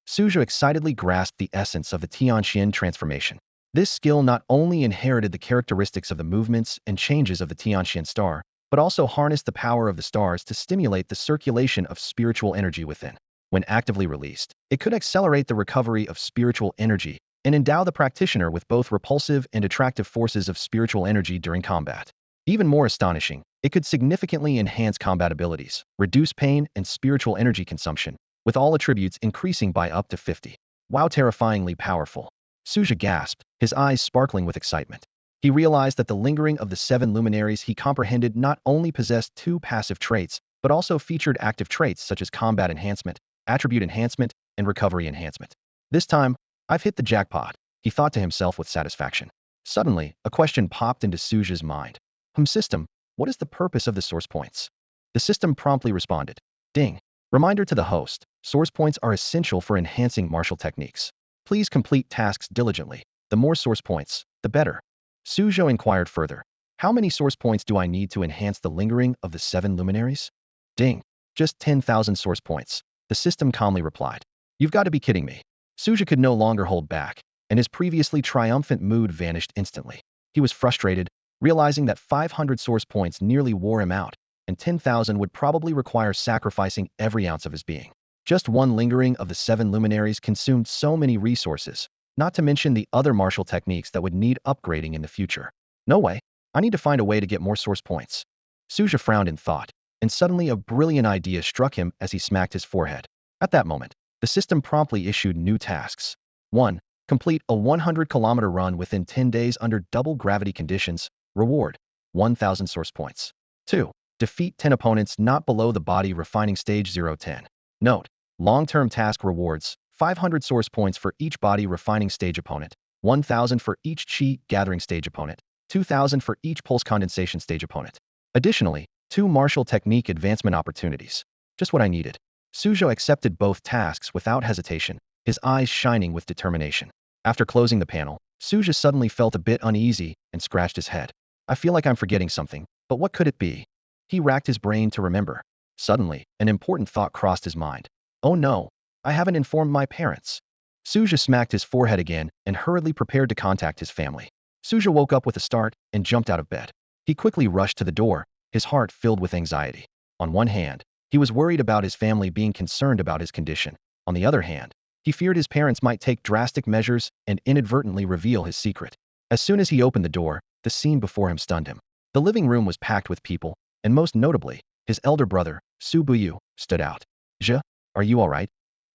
Su Zhe excitedly grasped the essence of the Tianxian transformation. This skill not only inherited the characteristics of the movements and changes of the Tianxian star, but also harnessed the power of the stars to stimulate the circulation of spiritual energy within. When actively released, it could accelerate the recovery of spiritual energy and endow the practitioner with both repulsive and attractive forces of spiritual energy during combat. Even more astonishing, it could significantly enhance combat abilities, reduce pain and spiritual energy consumption, with all attributes increasing by up to 50. Wow, terrifyingly powerful. Su Zhe gasped, his eyes sparkling with excitement. He realized that the lingering of the 7 luminaries he comprehended not only possessed 2 passive traits, but also featured active traits such as combat enhancement, attribute enhancement, and recovery enhancement. This time, I've hit the jackpot, he thought to himself with satisfaction. Suddenly, a question popped into Su Zhe's mind. System, what is the purpose of the source points? The system promptly responded. Ding. Reminder to the host, source points are essential for enhancing martial techniques. Please complete tasks diligently. The more source points, the better. Su Zhe inquired further. How many source points do I need to enhance the lingering of the 7 luminaries? Ding. Just 10,000 source points. The system calmly replied. You've got to be kidding me. Su Zhe could no longer hold back, and his previously triumphant mood vanished instantly. He was frustrated, realizing that 500 source points nearly wore him out, and 10,000 would probably require sacrificing every ounce of his being. Just one lingering of the 7 luminaries consumed so many resources, not to mention the other martial techniques that would need upgrading in the future. No way. I need to find a way to get more source points. Su Zhe frowned in thought, and suddenly a brilliant idea struck him as he smacked his forehead. At that moment, the system promptly issued new tasks. 1. Complete a 100-kilometer run within 10 days under double gravity conditions. Reward: 1,000 source points. 2. Defeat 10 opponents not below the body refining stage 010. Note: long-term task rewards: 500 source points for each body refining stage opponent, 1,000 for each chi gathering stage opponent, 2,000 for each pulse condensation stage opponent. Additionally, 2 martial technique advancement opportunities. Just what I needed. Su Zhe accepted both tasks without hesitation, his eyes shining with determination. After closing the panel, Su Zhe suddenly felt a bit uneasy and scratched his head. I feel like I'm forgetting something, but what could it be? He racked his brain to remember. Suddenly, an important thought crossed his mind. Oh no, I haven't informed my parents. Su Zhe smacked his forehead again and hurriedly prepared to contact his family. Su Zhe woke up with a start and jumped out of bed. He quickly rushed to the door, his heart filled with anxiety. On one hand, he was worried about his family being concerned about his condition. On the other hand, he feared his parents might take drastic measures and inadvertently reveal his secret. As soon as he opened the door, the scene before him stunned him. The living room was packed with people, and most notably, his elder brother, Su Zhe, stood out. Zhe, are you all right?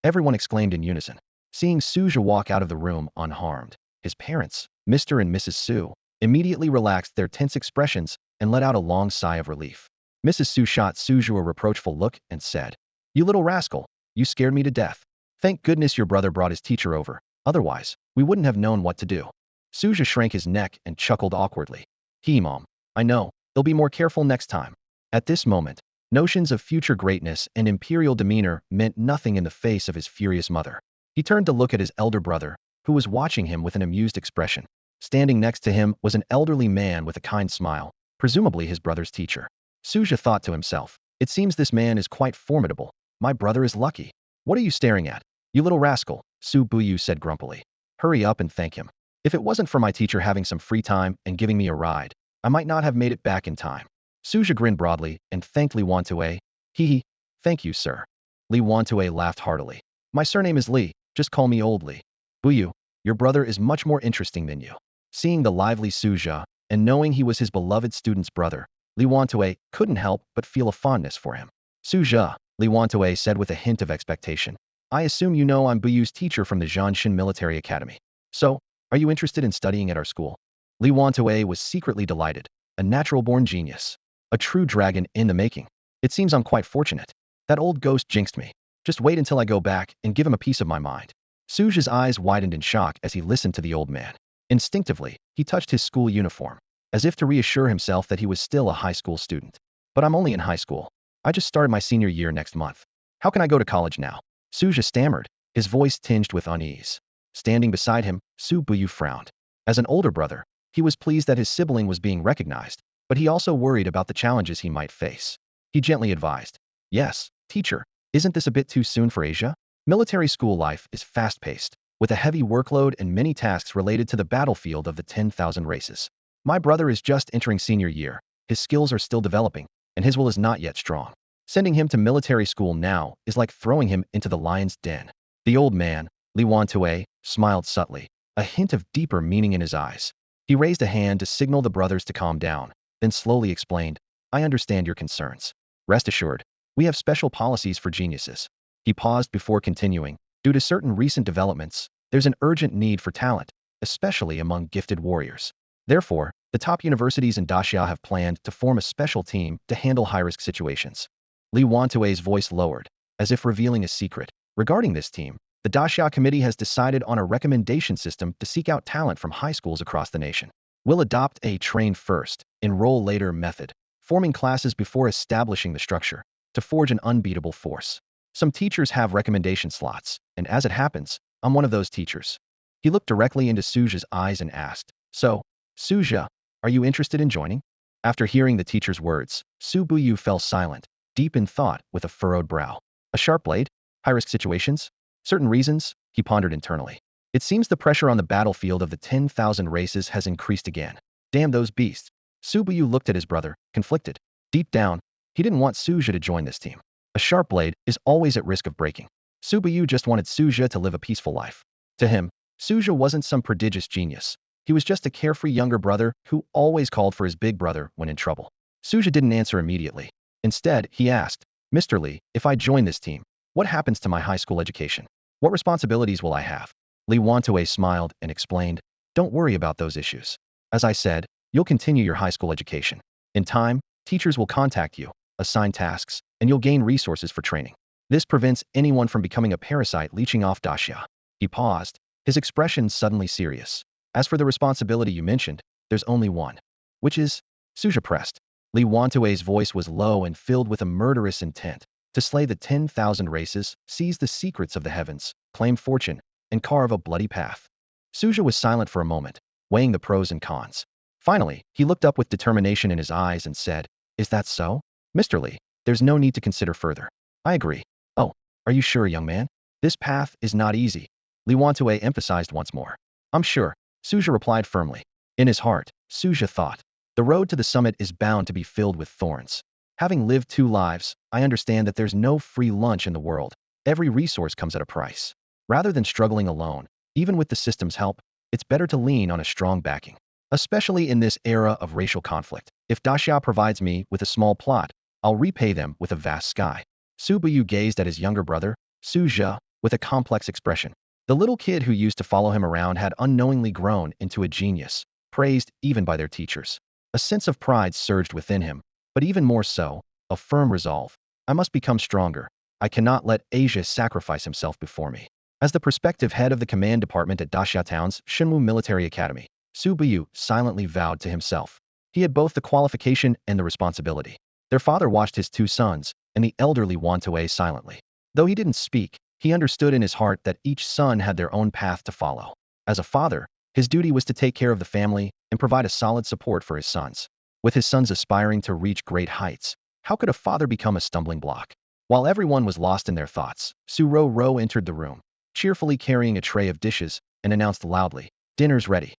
Everyone exclaimed in unison. Seeing Su Zhe walk out of the room unharmed, his parents, Mr. and Mrs. Su, immediately relaxed their tense expressions and let out a long sigh of relief. Mrs. Su shot Su Zhe a reproachful look and said, "You little rascal, you scared me to death. Thank goodness your brother brought his teacher over, otherwise, we wouldn't have known what to do." Su Zhe shrank his neck and chuckled awkwardly. Mom, I know, they'll be more careful next time." At this moment, notions of future greatness and imperial demeanor meant nothing in the face of his furious mother. He turned to look at his elder brother, who was watching him with an amused expression. Standing next to him was an elderly man with a kind smile, presumably his brother's teacher. Su Zhe thought to himself, "It seems this man is quite formidable. My brother is lucky." "What are you staring at, you little rascal?" Su Zhe said grumpily. "Hurry up and thank him. If it wasn't for my teacher having some free time and giving me a ride, I might not have made it back in time." Su Zhe grinned broadly and thanked Li Wantue. "Hee. Thank you, sir." Li Wantue laughed heartily. "My surname is Li, just call me Old Li." "Buyu, your brother is much more interesting than you." Seeing the lively Su Zhe, and knowing he was his beloved student's brother, Li Wantue couldn't help but feel a fondness for him. "Su Zhe," Li Wantue said with a hint of expectation, "I assume you know I'm Buyu's teacher from the Zhanshin Military Academy. So, are you interested in studying at our school?" Li Wantue was secretly delighted. A natural-born genius. A true dragon in the making. "It seems I'm quite fortunate. That old ghost jinxed me. Just wait until I go back and give him a piece of my mind." Su Zhe's eyes widened in shock as he listened to the old man. Instinctively, he touched his school uniform, as if to reassure himself that he was still a high school student. "But I'm only in high school. I just started my senior year next month. How can I go to college now?" Su Zhe stammered, his voice tinged with unease. Standing beside him, Su Zhe frowned. As an older brother, he was pleased that his sibling was being recognized, but he also worried about the challenges he might face. He gently advised, "Yes, teacher, isn't this a bit too soon for Asia? Military school life is fast-paced, with a heavy workload and many tasks related to the battlefield of the 10,000 races. My brother is just entering senior year, his skills are still developing, and his will is not yet strong. Sending him to military school now is like throwing him into the lion's den." The old man, Li Wantue, smiled subtly, a hint of deeper meaning in his eyes. He raised a hand to signal the brothers to calm down, then slowly explained, "I understand your concerns. Rest assured, we have special policies for geniuses." He paused before continuing, "Due to certain recent developments, there's an urgent need for talent, especially among gifted warriors. Therefore, the top universities in Daxia have planned to form a special team to handle high-risk situations." Li Wantue's voice lowered, as if revealing a secret. Regarding this team, the Daxia Committee has decided on a recommendation system to seek out talent from high schools across the nation. We'll adopt a train first, enroll later method, forming classes before establishing the structure, to forge an unbeatable force. Some teachers have recommendation slots, and as it happens, I'm one of those teachers." He looked directly into Su Zhe's eyes and asked, "So, Su Zhe, are you interested in joining?" After hearing the teacher's words, Su Zhe fell silent, deep in thought with a furrowed brow. A sharp blade? High-risk situations? Certain reasons? He pondered internally. It seems the pressure on the battlefield of the 10,000 races has increased again. Damn those beasts. Su Zhe looked at his brother, conflicted. Deep down, he didn't want Su Zhe to join this team. A sharp blade is always at risk of breaking. Su Zhe just wanted Su Zhe to live a peaceful life. To him, Su Zhe wasn't some prodigious genius. He was just a carefree younger brother who always called for his big brother when in trouble. Su Zhe didn't answer immediately. Instead, he asked, "Mr. Li, if I join this team, what happens to my high school education? What responsibilities will I have?" Li Wantue smiled and explained, don't worry about those issues. As I said, you'll continue your high school education. In time, teachers will contact you, assign tasks, and you'll gain resources for training. This prevents anyone from becoming a parasite leeching off Daxia. He paused, his expression suddenly serious. As for the responsibility you mentioned, there's only one. Which is? Su Zhe pressed. Li Wantue's voice was low and filled with a murderous intent. To slay the 10,000 races, seize the secrets of the heavens, claim fortune, and carve a bloody path. Su Zhe was silent for a moment, weighing the pros and cons. Finally, he looked up with determination in his eyes and said, is that so? Mr. Li, there's no need to consider further. I agree. Oh, are you sure, young man? This path is not easy. Li Wantue emphasized once more. I'm sure, Su Zhe replied firmly. In his heart, Su Zhe thought, the road to the summit is bound to be filled with thorns. Having lived 2 lives, I understand that there's no free lunch in the world. Every resource comes at a price. Rather than struggling alone, even with the system's help, it's better to lean on a strong backing. Especially in this era of racial conflict. If Daxia provides me with a small plot, I'll repay them with a vast sky. Su Buyu gazed at his younger brother, Su Zhe, with a complex expression. The little kid who used to follow him around had unknowingly grown into a genius, praised even by their teachers. A sense of pride surged within him, but even more so, a firm resolve. I must become stronger. I cannot let Asia sacrifice himself before me. As the prospective head of the command department at Daxia Town's Shinwu Military Academy, Su Buyu silently vowed to himself. He had both the qualification and the responsibility. Their father watched his 2 sons, and the elderly Wantue silently. Though he didn't speak, he understood in his heart that each son had their own path to follow. As a father, his duty was to take care of the family and provide a solid support for his sons. With his sons aspiring to reach great heights, how could a father become a stumbling block? While everyone was lost in their thoughts, Su Ro entered the room, cheerfully carrying a tray of dishes, and announced loudly, dinner's ready.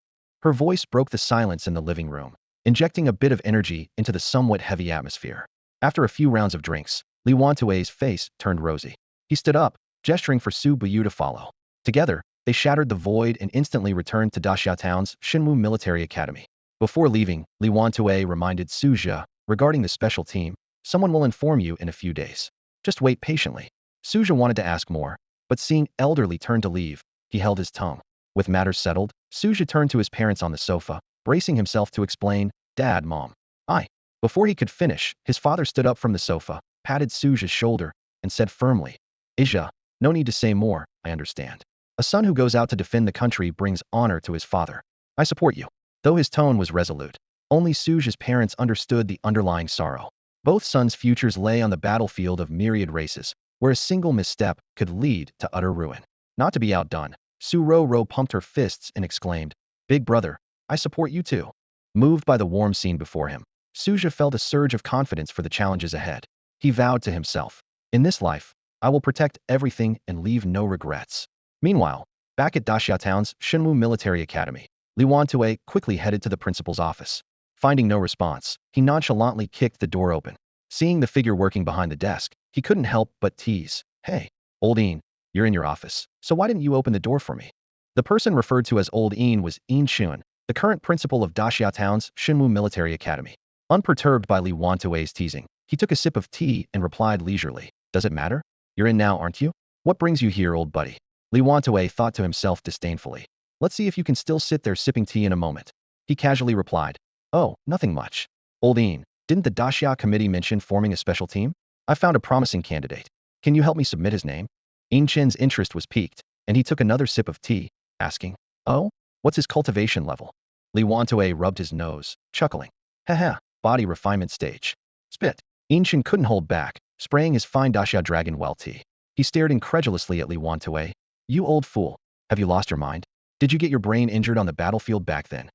Her voice broke the silence in the living room, injecting a bit of energy into the somewhat heavy atmosphere. After a few rounds of drinks, Li Wantue's face turned rosy. He stood up, gesturing for Su Buyu to follow. Together, they shattered the void and instantly returned to Daxia Town's Shinwu Military Academy. Before leaving, Li Wantue reminded Su Zhe, regarding the special team, someone will inform you in a few days. Just wait patiently. Su Zhe wanted to ask more, but seeing elderly turn to leave, he held his tongue. With matters settled, Su Zhe turned to his parents on the sofa, bracing himself to explain, Dad, Mom. I. Before he could finish, his father stood up from the sofa, patted Su Zhe's shoulder, and said firmly, Asia, no need to say more, I understand. A son who goes out to defend the country brings honor to his father. I support you. Though his tone was resolute, only Su Zhe's parents understood the underlying sorrow. Both sons' futures lay on the battlefield of myriad races, where a single misstep could lead to utter ruin. Not to be outdone, Su Ro pumped her fists and exclaimed, Big brother, I support you too. Moved by the warm scene before him, Su Zhe felt a surge of confidence for the challenges ahead. He vowed to himself, in this life, I will protect everything and leave no regrets. Meanwhile, back at Daxia Town's Shinwu Military Academy, Li Wantue quickly headed to the principal's office. Finding no response, he nonchalantly kicked the door open. Seeing the figure working behind the desk, he couldn't help but tease, Hey, old Yin, you're in your office, so why didn't you open the door for me? The person referred to as Old Yin was Yin Shun, the current principal of Daxia Town's Shinwu Military Academy. Unperturbed by Li Wantue's teasing, he took a sip of tea and replied leisurely, Does it matter? You're in now, aren't you? What brings you here, old buddy? Li Wantue thought to himself disdainfully. Let's see if you can still sit there sipping tea in a moment. He casually replied, Oh, nothing much. Old Yin, didn't the Daxia committee mention forming a special team? I found a promising candidate. Can you help me submit his name? Yin Chen's interest was piqued, and he took another sip of tea, asking, Oh, what's his cultivation level? Li Wantue rubbed his nose, chuckling. Haha, body refinement stage. Spit. Yin Chen couldn't hold back, spraying his fine Daxia Dragon Well tea. He stared incredulously at Li Wantue. You old fool. Have you lost your mind? Did you get your brain injured on the battlefield back then?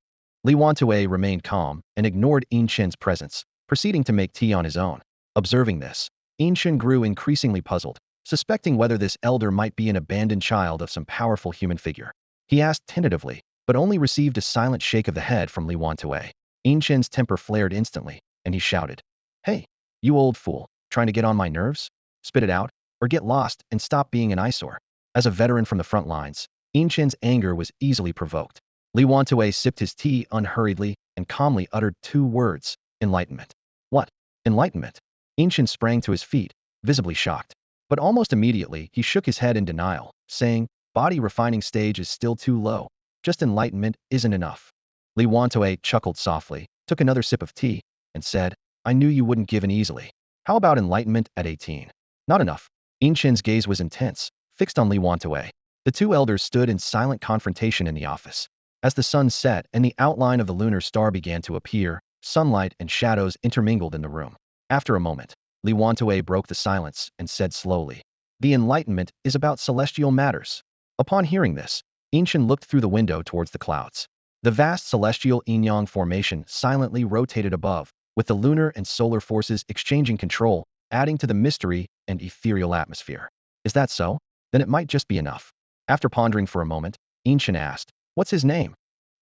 Li Wantue remained calm and ignored Yin Chen's presence, proceeding to make tea on his own. Observing this, Yin Chen grew increasingly puzzled, suspecting whether this elder might be an abandoned child of some powerful human figure. He asked tentatively, but only received a silent shake of the head from Li Wantue. Yin Chen's temper flared instantly, and he shouted, Hey, you old fool, trying to get on my nerves? Spit it out, or get lost and stop being an eyesore. As a veteran from the front lines, Yin Chen's anger was easily provoked. Li Wantue sipped his tea unhurriedly and calmly uttered 2 words, Enlightenment. What? Enlightenment? Yin Chen sprang to his feet, visibly shocked. But almost immediately he shook his head in denial, saying, Body refining stage is still too low. Just enlightenment isn't enough. Li Wantue chuckled softly, took another sip of tea, and said, I knew you wouldn't give in easily. How about enlightenment at 18? Not enough. Yinshin's gaze was intense, fixed on Li Wantue. The two elders stood in silent confrontation in the office. As the sun set and the outline of the lunar star began to appear, sunlight and shadows intermingled in the room. After a moment, Li Wantue broke the silence and said slowly, the Enlightenment is about celestial matters. Upon hearing this, Yinshin looked through the window towards the clouds. The vast celestial yin-yang formation silently rotated above, with the lunar and solar forces exchanging control, adding to the mystery and ethereal atmosphere. Is that so? Then it might just be enough. After pondering for a moment, Yinshin asked, what's his name?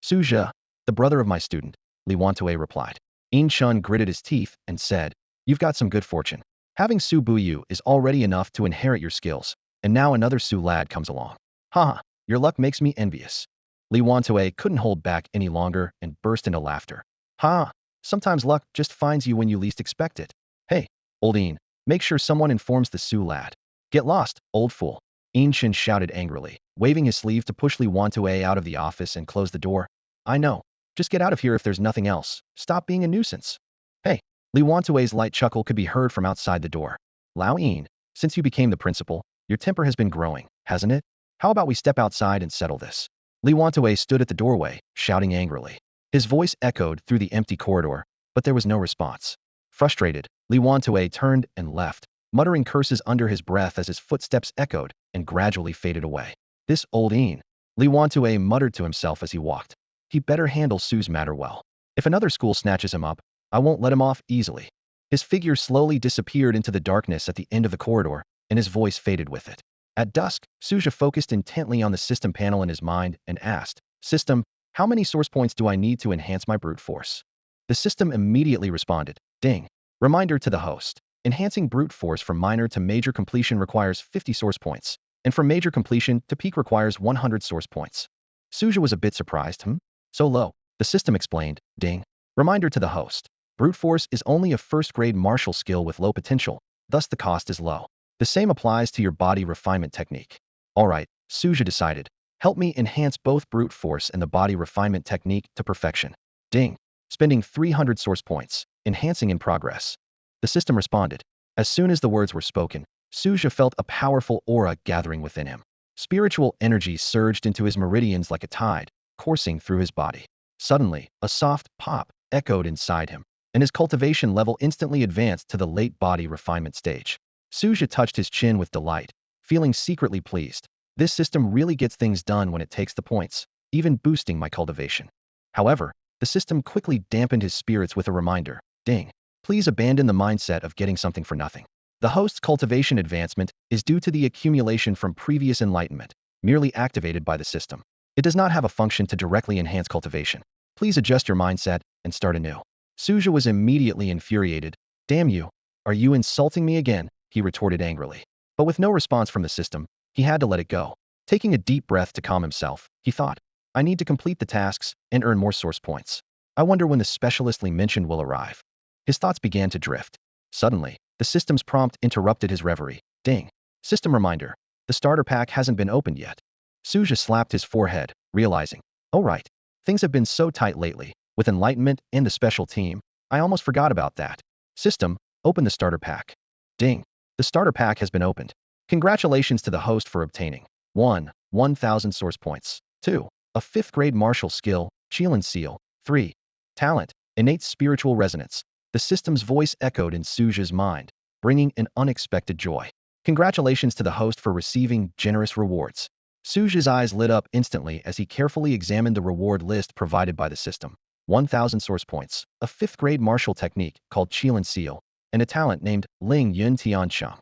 Su Zhe, the brother of my student, Li Wantue replied. Yinshin gritted his teeth and said, you've got some good fortune. Having Su Buyu is already enough to inherit your skills, and now another Su lad comes along. Haha, your luck makes me envious. Li Wantue couldn't hold back any longer and burst into laughter. Ha! Sometimes luck just finds you when you least expect it. Hey, old Yin, make sure someone informs the Su lad. Get lost, old fool. Yinshin shouted angrily, waving his sleeve to push Li Wantue out of the office and close the door. I know. Just get out of here if there's nothing else. Stop being a nuisance. Hey, Li Wantue's light chuckle could be heard from outside the door. Lao Yin, since you became the principal, your temper has been growing, hasn't it? How about we step outside and settle this? Li Wantue stood at the doorway, shouting angrily. His voice echoed through the empty corridor, but there was no response. Frustrated, Li Wantue turned and left, muttering curses under his breath as his footsteps echoed and gradually faded away. This old Yin, Li Wantue muttered to himself as he walked. He better handle Su's matter well. If another school snatches him up, I won't let him off easily. His figure slowly disappeared into the darkness at the end of the corridor, and his voice faded with it. At dusk, Su Zhe focused intently on the system panel in his mind and asked, System, how many source points do I need to enhance my brute force? The system immediately responded, Ding. Reminder to the host. Enhancing brute force from minor to major completion requires 50 source points, and from major completion to peak requires 100 source points. Su Zhe was a bit surprised. So low. The system explained, Ding. Reminder to the host. Brute force is only a first-grade martial skill with low potential, thus the cost is low. The same applies to your body refinement technique. Alright, Su Zhe decided. Help me enhance both brute force and the body refinement technique to perfection. Ding. Spending 300 source points. Enhancing in progress. The system responded. As soon as the words were spoken, Su Zhe felt a powerful aura gathering within him. Spiritual energy surged into his meridians like a tide, coursing through his body. Suddenly, a soft pop echoed inside him, and his cultivation level instantly advanced to the late body refinement stage. Su Zhe touched his chin with delight, feeling secretly pleased. This system really gets things done when it takes the points, even boosting my cultivation. However, the system quickly dampened his spirits with a reminder, Ding. Please abandon the mindset of getting something for nothing. The host's cultivation advancement is due to the accumulation from previous enlightenment, merely activated by the system. It does not have a function to directly enhance cultivation. Please adjust your mindset and start anew. Su Zhe was immediately infuriated. Damn you. Are you insulting me again? He retorted angrily. But with no response from the system, he had to let it go. Taking a deep breath to calm himself, he thought, I need to complete the tasks and earn more source points. I wonder when the specialist Li mentioned will arrive. His thoughts began to drift. Suddenly, the system's prompt interrupted his reverie. Ding. System reminder. The starter pack hasn't been opened yet. Su Zhe slapped his forehead, realizing, oh right, things have been so tight lately, with Enlightenment and the special team, I almost forgot about that. System, open the starter pack. Ding. The starter pack has been opened. Congratulations to the host for obtaining 1. 1,000 source points. 2. A 5th grade martial skill, Qilin Seal. 3. Talent, innate spiritual resonance. The system's voice echoed in Su Zhe's mind, bringing an unexpected joy. Congratulations to the host for receiving generous rewards. Su Zhe's eyes lit up instantly as he carefully examined the reward list provided by the system. 1,000 source points, a 5th grade martial technique called Qilin Seal, and a talent named Ling Yun Tianshang.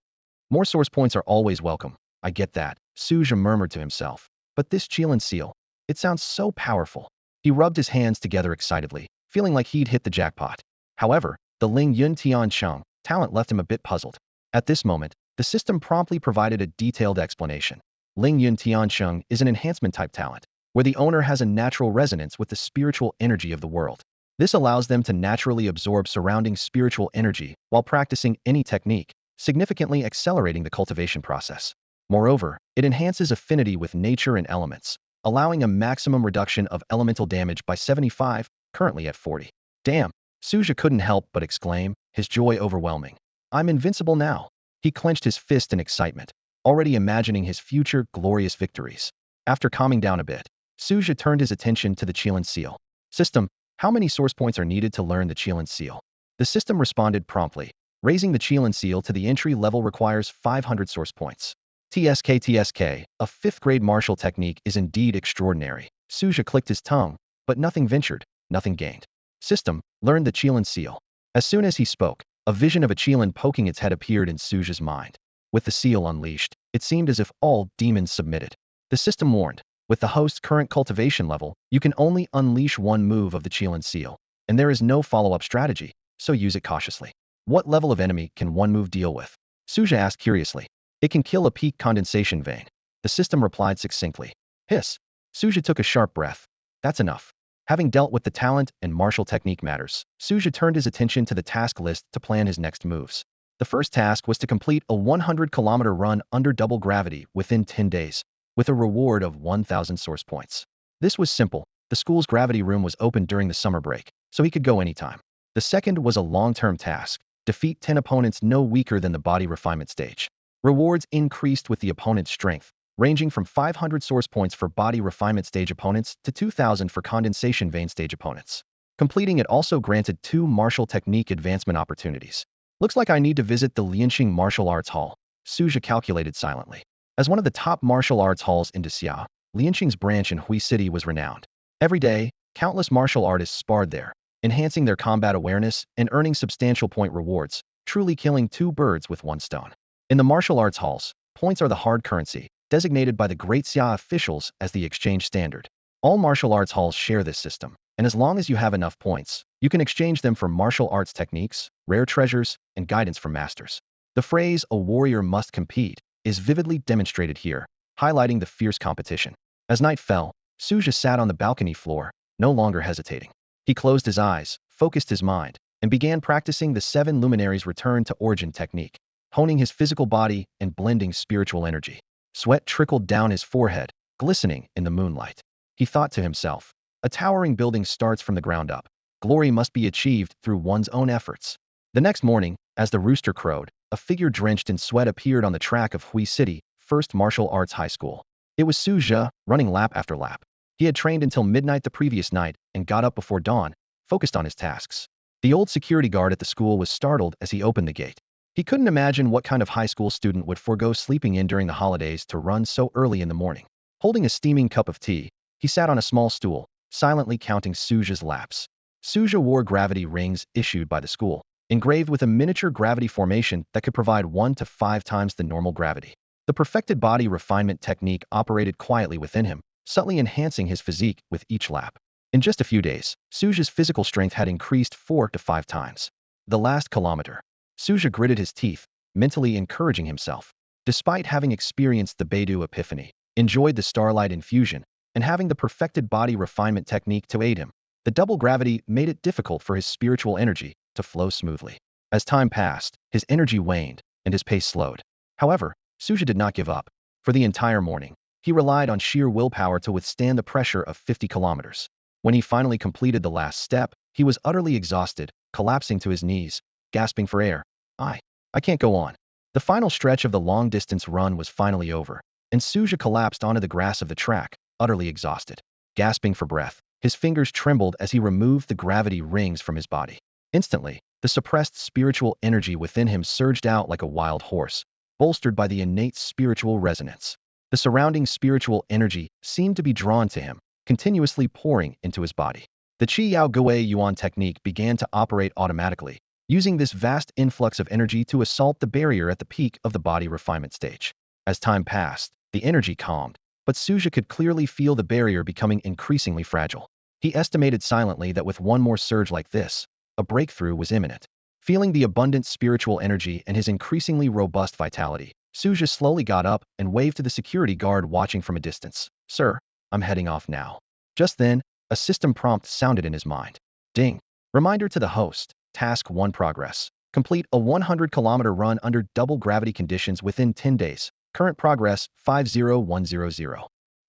More source points are always welcome. I get that, Su Zhe murmured to himself. But this Qilin Seal, it sounds so powerful. He rubbed his hands together excitedly, feeling like he'd hit the jackpot. However, the Ling Yun Tianshang talent left him a bit puzzled. At this moment, the system promptly provided a detailed explanation. Ling Yun Tiansheng is an enhancement-type talent, where the owner has a natural resonance with the spiritual energy of the world. This allows them to naturally absorb surrounding spiritual energy while practicing any technique, significantly accelerating the cultivation process. Moreover, it enhances affinity with nature and elements, allowing a maximum reduction of elemental damage by 75, currently at 40. Damn, Su Zhe couldn't help but exclaim, his joy overwhelming. I'm invincible now. He clenched his fist in excitement, already imagining his future glorious victories. After calming down a bit, Su Zhe turned his attention to the Qilin Seal. System, how many source points are needed to learn the Qilin Seal? The system responded promptly. Raising the Qilin Seal to the entry level requires 500 source points. TSK, a 5th grade martial technique is indeed extraordinary. Su Zhe clicked his tongue, but nothing ventured, nothing gained. System, learn the Qilin Seal. As soon as he spoke, a vision of a Qilin poking its head appeared in Su Zhe's mind. With the seal unleashed, it seemed as if all demons submitted. The system warned, with the host's current cultivation level, you can only unleash one move of the Qilin Seal, and there is no follow-up strategy, so use it cautiously. What level of enemy can one move deal with? Su Zhe asked curiously. It can kill a peak condensation vein. The system replied succinctly. Hiss. Su Zhe took a sharp breath. That's enough. Having dealt with the talent and martial technique matters, Su Zhe turned his attention to the task list to plan his next moves. The first task was to complete a 100-kilometer run under double gravity within 10 days, with a reward of 1,000 source points. This was simple. The school's gravity room was open during the summer break, so he could go anytime. The second was a long-term task. Defeat 10 opponents no weaker than the body refinement stage. Rewards increased with the opponent's strength, ranging from 500 source points for body refinement stage opponents to 2,000 for condensation vein stage opponents. Completing it also granted 2 martial technique advancement opportunities. Looks like I need to visit the Lianqing Martial Arts Hall, Su Zhe calculated silently. As one of the top martial arts halls in Xia, Lianqing's branch in Hui City was renowned. Every day, countless martial artists sparred there, enhancing their combat awareness and earning substantial point rewards, truly killing 2 birds with 1 stone. In the martial arts halls, points are the hard currency, designated by the Great Xia officials as the exchange standard. All martial arts halls share this system, and as long as you have enough points, you can exchange them for martial arts techniques, rare treasures, and guidance from masters. The phrase, a warrior must compete, is vividly demonstrated here, highlighting the fierce competition. As night fell, Su Zhe sat on the balcony floor, no longer hesitating. He closed his eyes, focused his mind, and began practicing the 7 luminaries return to origin technique, honing his physical body and blending spiritual energy. Sweat trickled down his forehead, glistening in the moonlight. He thought to himself, a towering building starts from the ground up. Glory must be achieved through one's own efforts. The next morning, as the rooster crowed, a figure drenched in sweat appeared on the track of Hui City, First Martial Arts High School. It was Su Zhe, running lap after lap. He had trained until midnight the previous night and got up before dawn, focused on his tasks. The old security guard at the school was startled as he opened the gate. He couldn't imagine what kind of high school student would forego sleeping in during the holidays to run so early in the morning. Holding a steaming cup of tea, he sat on a small stool, silently counting Su Zhe's laps. Su Zhe wore gravity rings issued by the school, engraved with a miniature gravity formation that could provide 1 to 5 times the normal gravity. The perfected body refinement technique operated quietly within him, subtly enhancing his physique with each lap. In just a few days, Su Zhe's physical strength had increased 4 to 5 times. The last kilometer. Su Zhe gritted his teeth, mentally encouraging himself. Despite having experienced the Beidou epiphany, enjoyed the starlight infusion, and having the perfected body refinement technique to aid him, the double gravity made it difficult for his spiritual energy to flow smoothly. As time passed, his energy waned, and his pace slowed. However, Su Zhe did not give up. For the entire morning, he relied on sheer willpower to withstand the pressure of 50 kilometers. When he finally completed the last step, he was utterly exhausted, collapsing to his knees, gasping for air. I can't go on. The final stretch of the long-distance run was finally over, and Su Zhe collapsed onto the grass of the track, utterly exhausted. Gasping for breath, his fingers trembled as he removed the gravity rings from his body. Instantly, the suppressed spiritual energy within him surged out like a wild horse, bolstered by the innate spiritual resonance. The surrounding spiritual energy seemed to be drawn to him, continuously pouring into his body. The Qi Yao Gui Yuan technique began to operate automatically, using this vast influx of energy to assault the barrier at the peak of the body refinement stage. As time passed, the energy calmed, but Su Zhe could clearly feel the barrier becoming increasingly fragile. He estimated silently that with one more surge like this, a breakthrough was imminent. Feeling the abundant spiritual energy and his increasingly robust vitality, Su Zhe slowly got up and waved to the security guard watching from a distance. Sir, I'm heading off now. Just then, a system prompt sounded in his mind. Ding. Reminder to the host. Task 1 progress. Complete a 100-kilometer run under double gravity conditions within 10 days. Current progress 50100.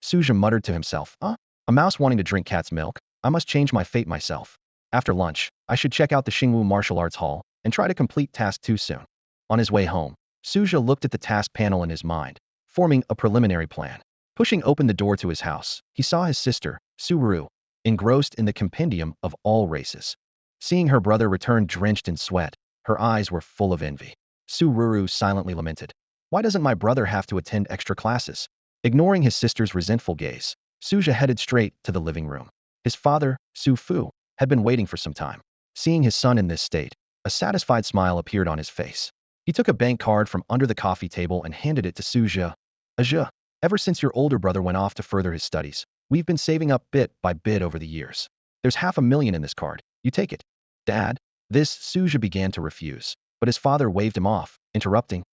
Su Zhe muttered to himself, A mouse wanting to drink cat's milk? I must change my fate myself. After lunch, I should check out the Xingwu Martial Arts Hall and try to complete task 2 soon. On his way home, Su Zhe looked at the task panel in his mind, forming a preliminary plan. Pushing open the door to his house, he saw his sister, Su Zhe, engrossed in the compendium of all races. Seeing her brother return drenched in sweat, her eyes were full of envy. Su Zhe silently lamented. Why doesn't my brother have to attend extra classes? Ignoring his sister's resentful gaze, Su Zhe headed straight to the living room. His father, Su Fu, had been waiting for some time. Seeing his son in this state, a satisfied smile appeared on his face. He took a bank card from under the coffee table and handed it to Su Zhe. Zhe, ever since your older brother went off to further his studies, we've been saving up bit by bit over the years. There's $500,000 in this card. You take it. Dad? This Su Zhe began to refuse, but his father waved him off, interrupting,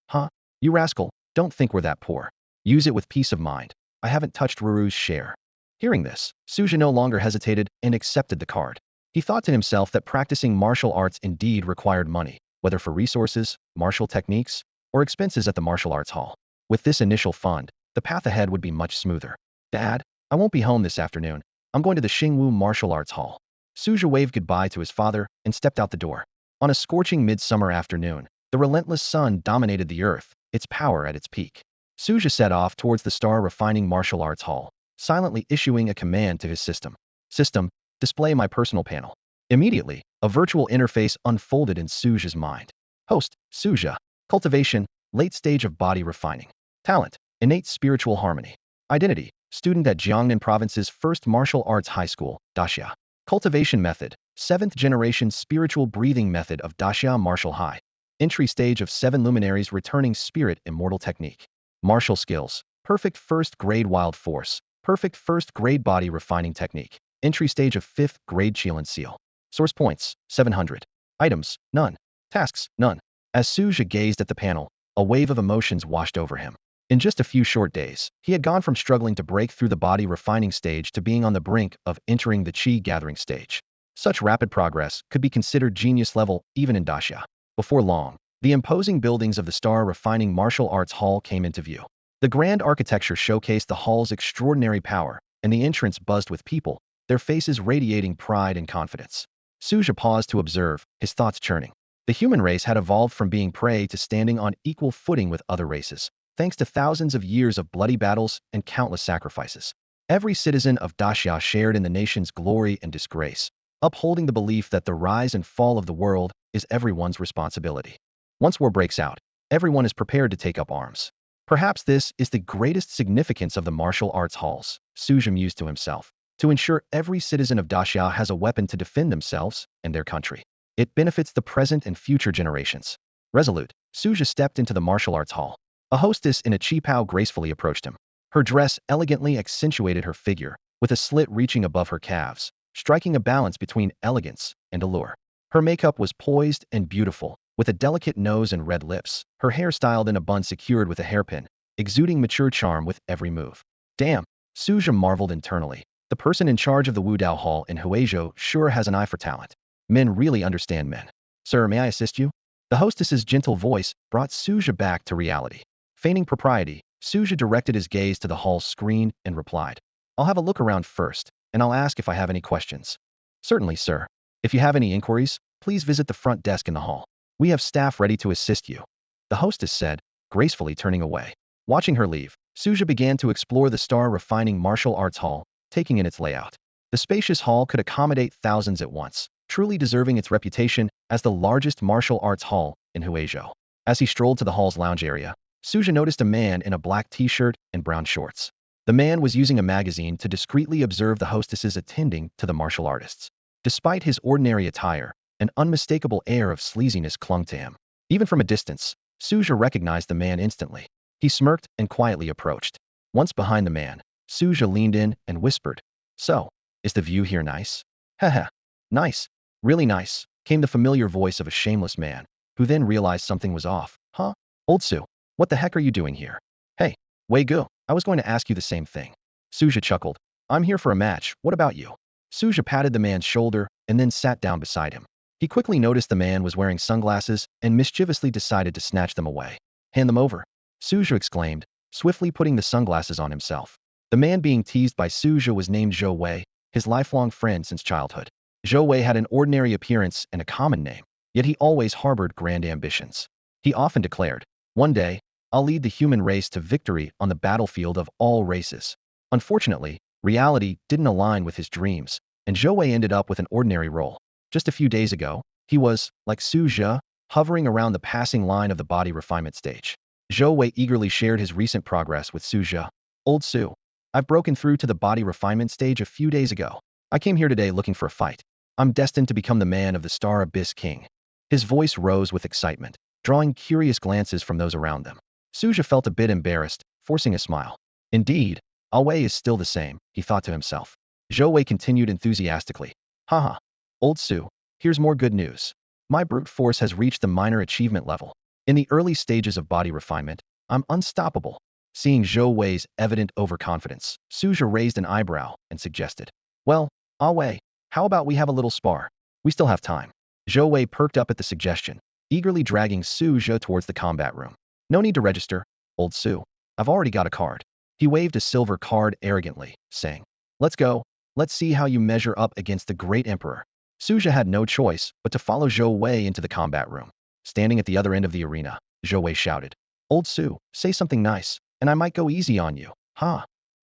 You rascal, don't think we're that poor. Use it with peace of mind. I haven't touched Ruru's share. Hearing this, Su Zhe no longer hesitated and accepted the card. He thought to himself that practicing martial arts indeed required money, whether for resources, martial techniques, or expenses at the martial arts hall. With this initial fund, the path ahead would be much smoother. Dad, I won't be home this afternoon. I'm going to the Xingwu Martial Arts Hall. Su Zhe waved goodbye to his father and stepped out the door. On a scorching midsummer afternoon, the relentless sun dominated the earth, its power at its peak. Su Zhe set off towards the Star Refining Martial Arts Hall, silently issuing a command to his system. System, display my personal panel. Immediately, a virtual interface unfolded in Su Zhe's mind. Host, Su Zhe. Cultivation, late stage of body refining. Talent, innate spiritual harmony. Identity, student at Jiangnan Province's first martial arts high school, Daxia. Cultivation method, 7th generation spiritual breathing method of Daxia Martial High. Entry stage of 7 luminaries returning spirit immortal technique. Martial skills, perfect 1st grade wild force, perfect 1st grade body refining technique. Entry stage of 5th grade Qilin Seal. Source points, 700. Items, none. Tasks, none. As Su Zhe gazed at the panel, a wave of emotions washed over him. In just a few short days, he had gone from struggling to break through the body refining stage to being on the brink of entering the Qi gathering stage. Such rapid progress could be considered genius level even in Daxia. Before long, the imposing buildings of the Star Refining Martial Arts Hall came into view. The grand architecture showcased the hall's extraordinary power, and the entrance buzzed with people, their faces radiating pride and confidence. Su Zhe paused to observe, his thoughts churning. The human race had evolved from being prey to standing on equal footing with other races, thanks to thousands of years of bloody battles and countless sacrifices. Every citizen of Daxia shared in the nation's glory and disgrace, upholding the belief that the rise and fall of the world is everyone's responsibility. Once war breaks out, everyone is prepared to take up arms. Perhaps this is the greatest significance of the martial arts halls, Su Zhe mused to himself, to ensure every citizen of Daxia has a weapon to defend themselves and their country. It benefits the present and future generations. Resolute, Su Zhe stepped into the martial arts hall. A hostess in a qipao gracefully approached him. Her dress elegantly accentuated her figure, with a slit reaching above her calves, striking a balance between elegance and allure. Her makeup was poised and beautiful, with a delicate nose and red lips, her hair styled in a bun secured with a hairpin, exuding mature charm with every move. Damn, Su Zhe marveled internally. The person in charge of the Wudao Hall in Huizhou sure has an eye for talent. Men really understand men. Sir, may I assist you? The hostess's gentle voice brought Su Zhe back to reality. Feigning propriety, Su Zhe directed his gaze to the hall's screen and replied, I'll have a look around first, and I'll ask if I have any questions. Certainly, sir. If you have any inquiries, please visit the front desk in the hall. We have staff ready to assist you. The hostess said, gracefully turning away. Watching her leave, Su Zhe began to explore the Star Refining Martial Arts Hall, taking in its layout. The spacious hall could accommodate thousands at once, truly deserving its reputation as the largest martial arts hall in Huizhou. As he strolled to the hall's lounge area, Su Zhe noticed a man in a black t-shirt and brown shorts. The man was using a magazine to discreetly observe the hostesses attending to the martial artists. Despite his ordinary attire, an unmistakable air of sleaziness clung to him. Even from a distance, Su Zhe recognized the man instantly. He smirked and quietly approached. Once behind the man, Su Zhe leaned in and whispered, So, is the view here nice? Haha. Nice. Really nice, came the familiar voice of a shameless man, who then realized something was off. Huh? Old Su, what the heck are you doing here? Hey, Wei Gu, I was going to ask you the same thing. Su Zhe chuckled. I'm here for a match, what about you? Su Zhe patted the man's shoulder and then sat down beside him. He quickly noticed the man was wearing sunglasses and mischievously decided to snatch them away. Hand them over. Su Zhe exclaimed, swiftly putting the sunglasses on himself. The man being teased by Su Zhe was named Zhou Wei, his lifelong friend since childhood. Zhou Wei had an ordinary appearance and a common name, yet he always harbored grand ambitions. He often declared, "One day, I'll lead the human race to victory on the battlefield of all races." Unfortunately, reality didn't align with his dreams, and Zhou Wei ended up with an ordinary role. Just a few days ago, he was, like Su Zhe, hovering around the passing line of the body refinement stage. Zhou Wei eagerly shared his recent progress with Su Zhe. "Old Su, I've broken through to the body refinement stage a few days ago. I came here today looking for a fight. I'm destined to become the man of the Star Abyss King." His voice rose with excitement, drawing curious glances from those around them. Su Zhe felt a bit embarrassed, forcing a smile. Indeed, Wei is still the same, he thought to himself. Zhou Wei continued enthusiastically. "Haha. Old Su, here's more good news. My brute force has reached the minor achievement level. In the early stages of body refinement, I'm unstoppable." Seeing Zhou Wei's evident overconfidence, Su Zhe raised an eyebrow and suggested, "Well, Wei, how about we have a little spar? We still have time." Zhou Wei perked up at the suggestion, eagerly dragging Su Zhe towards the combat room. "No need to register, Old Su. I've already got a card." He waved a silver card arrogantly, saying, "Let's go. Let's see how you measure up against the great emperor." Su Zhe had no choice but to follow Zhou Wei into the combat room. Standing at the other end of the arena, Zhou Wei shouted, "Old Su, say something nice, and I might go easy on you, huh?"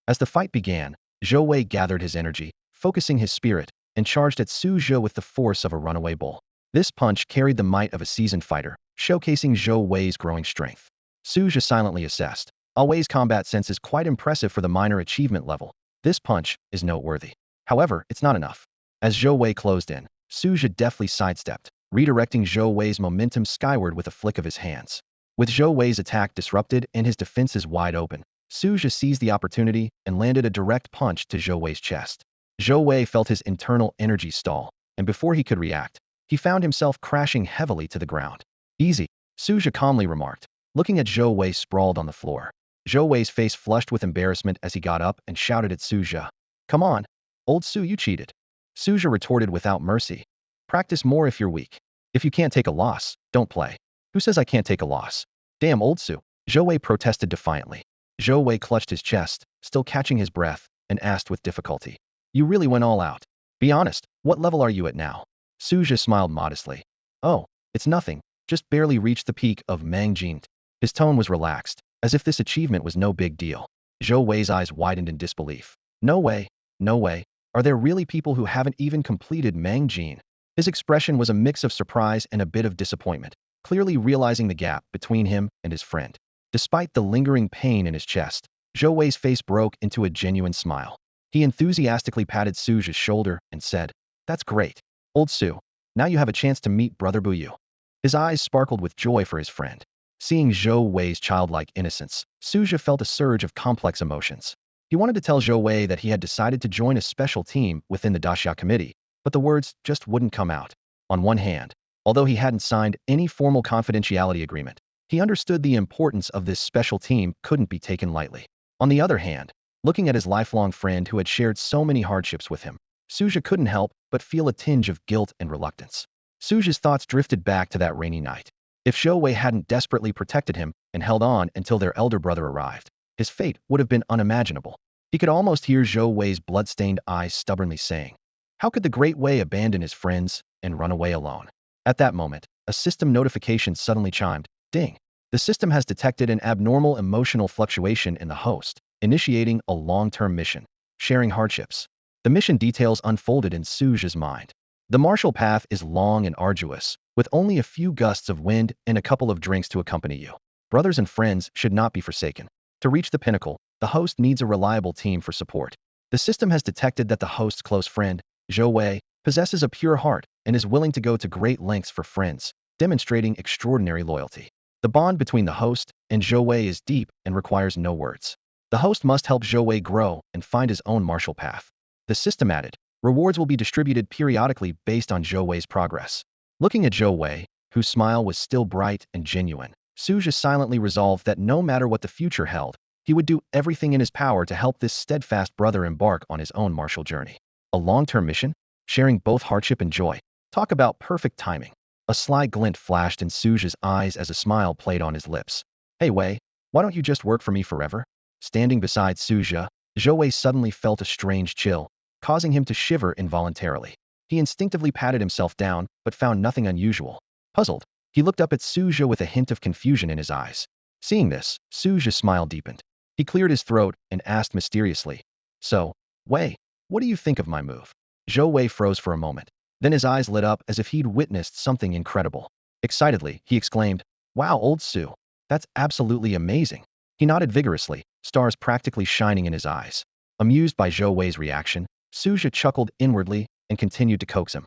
As the fight began, Zhou Wei gathered his energy, focusing his spirit, and charged at Su Zhe with the force of a runaway bull. This punch carried the might of a seasoned fighter, showcasing Zhou Wei's growing strength. Su Zhe silently assessed, Wei's combat sense is quite impressive for the minor achievement level. This punch is noteworthy. However, it's not enough. As Zhou Wei closed in, Su Zhe deftly sidestepped, redirecting Zhou Wei's momentum skyward with a flick of his hands. With Zhou Wei's attack disrupted and his defenses wide open, Su Zhe seized the opportunity and landed a direct punch to Zhou Wei's chest. Zhou Wei felt his internal energy stall, and before he could react, he found himself crashing heavily to the ground. "Easy," Su Zhe calmly remarked, looking at Zhou Wei sprawled on the floor. Zhou Wei's face flushed with embarrassment as he got up and shouted at Su Zhe, "Come on, Old Su, you cheated." Su Zhe retorted without mercy, "Practice more if you're weak. If you can't take a loss, don't play." "Who says I can't take a loss?" "Damn, Old Su," Zhou Wei protested defiantly. Zhou Wei clutched his chest, still catching his breath, and asked with difficulty, "You really went all out. Be honest, what level are you at now?" Su Zhe smiled modestly. "Oh, it's nothing, just barely reached the peak of Mangjing." His tone was relaxed, as if this achievement was no big deal. Zhou Wei's eyes widened in disbelief. "No way, no way. Are there really people who haven't even completed Mangjing?" His expression was a mix of surprise and a bit of disappointment, clearly realizing the gap between him and his friend. Despite the lingering pain in his chest, Zhou Wei's face broke into a genuine smile. He enthusiastically patted Su Zhe's shoulder and said, "That's great. Old Su, now you have a chance to meet Brother Buyu." His eyes sparkled with joy for his friend. Seeing Zhou Wei's childlike innocence, Su Zhe felt a surge of complex emotions. He wanted to tell Zhou Wei that he had decided to join a special team within the Daxia committee, but the words just wouldn't come out. On one hand, although he hadn't signed any formal confidentiality agreement, he understood the importance of this special team couldn't be taken lightly. On the other hand, looking at his lifelong friend who had shared so many hardships with him, Su Zhe couldn't help but feel a tinge of guilt and reluctance. Su Zhe's thoughts drifted back to that rainy night. If Zhou Wei hadn't desperately protected him and held on until their elder brother arrived, his fate would have been unimaginable. He could almost hear Zhou Wei's blood-stained eyes stubbornly saying, "How could the Great Wei abandon his friends and run away alone?" At that moment, a system notification suddenly chimed. Ding! The system has detected an abnormal emotional fluctuation in the host, initiating a long-term mission. Sharing hardships. The mission details unfolded in Su Zhe's mind. The martial path is long and arduous, with only a few gusts of wind and a couple of drinks to accompany you. Brothers and friends should not be forsaken. To reach the pinnacle, the host needs a reliable team for support. The system has detected that the host's close friend, Zhou Wei, possesses a pure heart and is willing to go to great lengths for friends, demonstrating extraordinary loyalty. The bond between the host and Zhou Wei is deep and requires no words. The host must help Zhou Wei grow and find his own martial path. The system added, rewards will be distributed periodically based on Zhou Wei's progress. Looking at Zhou Wei, whose smile was still bright and genuine, Su Zhe silently resolved that no matter what the future held, he would do everything in his power to help this steadfast brother embark on his own martial journey. A long-term mission? Sharing both hardship and joy. Talk about perfect timing. A sly glint flashed in Su Zhe's eyes as a smile played on his lips. "Hey Wei, Why don't you just work for me forever? Standing beside Su Zhe, Zhou suddenly felt a strange chill, causing him to shiver involuntarily. He instinctively patted himself down, but found nothing unusual. Puzzled, he looked up at Su Zhe with a hint of confusion in his eyes. Seeing this, Su Zhe's smile deepened. He cleared his throat and asked mysteriously, "So, Wei, what do you think of my move?" Zhou froze for a moment. Then his eyes lit up as if he'd witnessed something incredible. Excitedly, he exclaimed, "Wow, old Su, that's absolutely amazing." He nodded vigorously, stars practically shining in his eyes. Amused by Zhou reaction, Su Zhe chuckled inwardly and continued to coax him.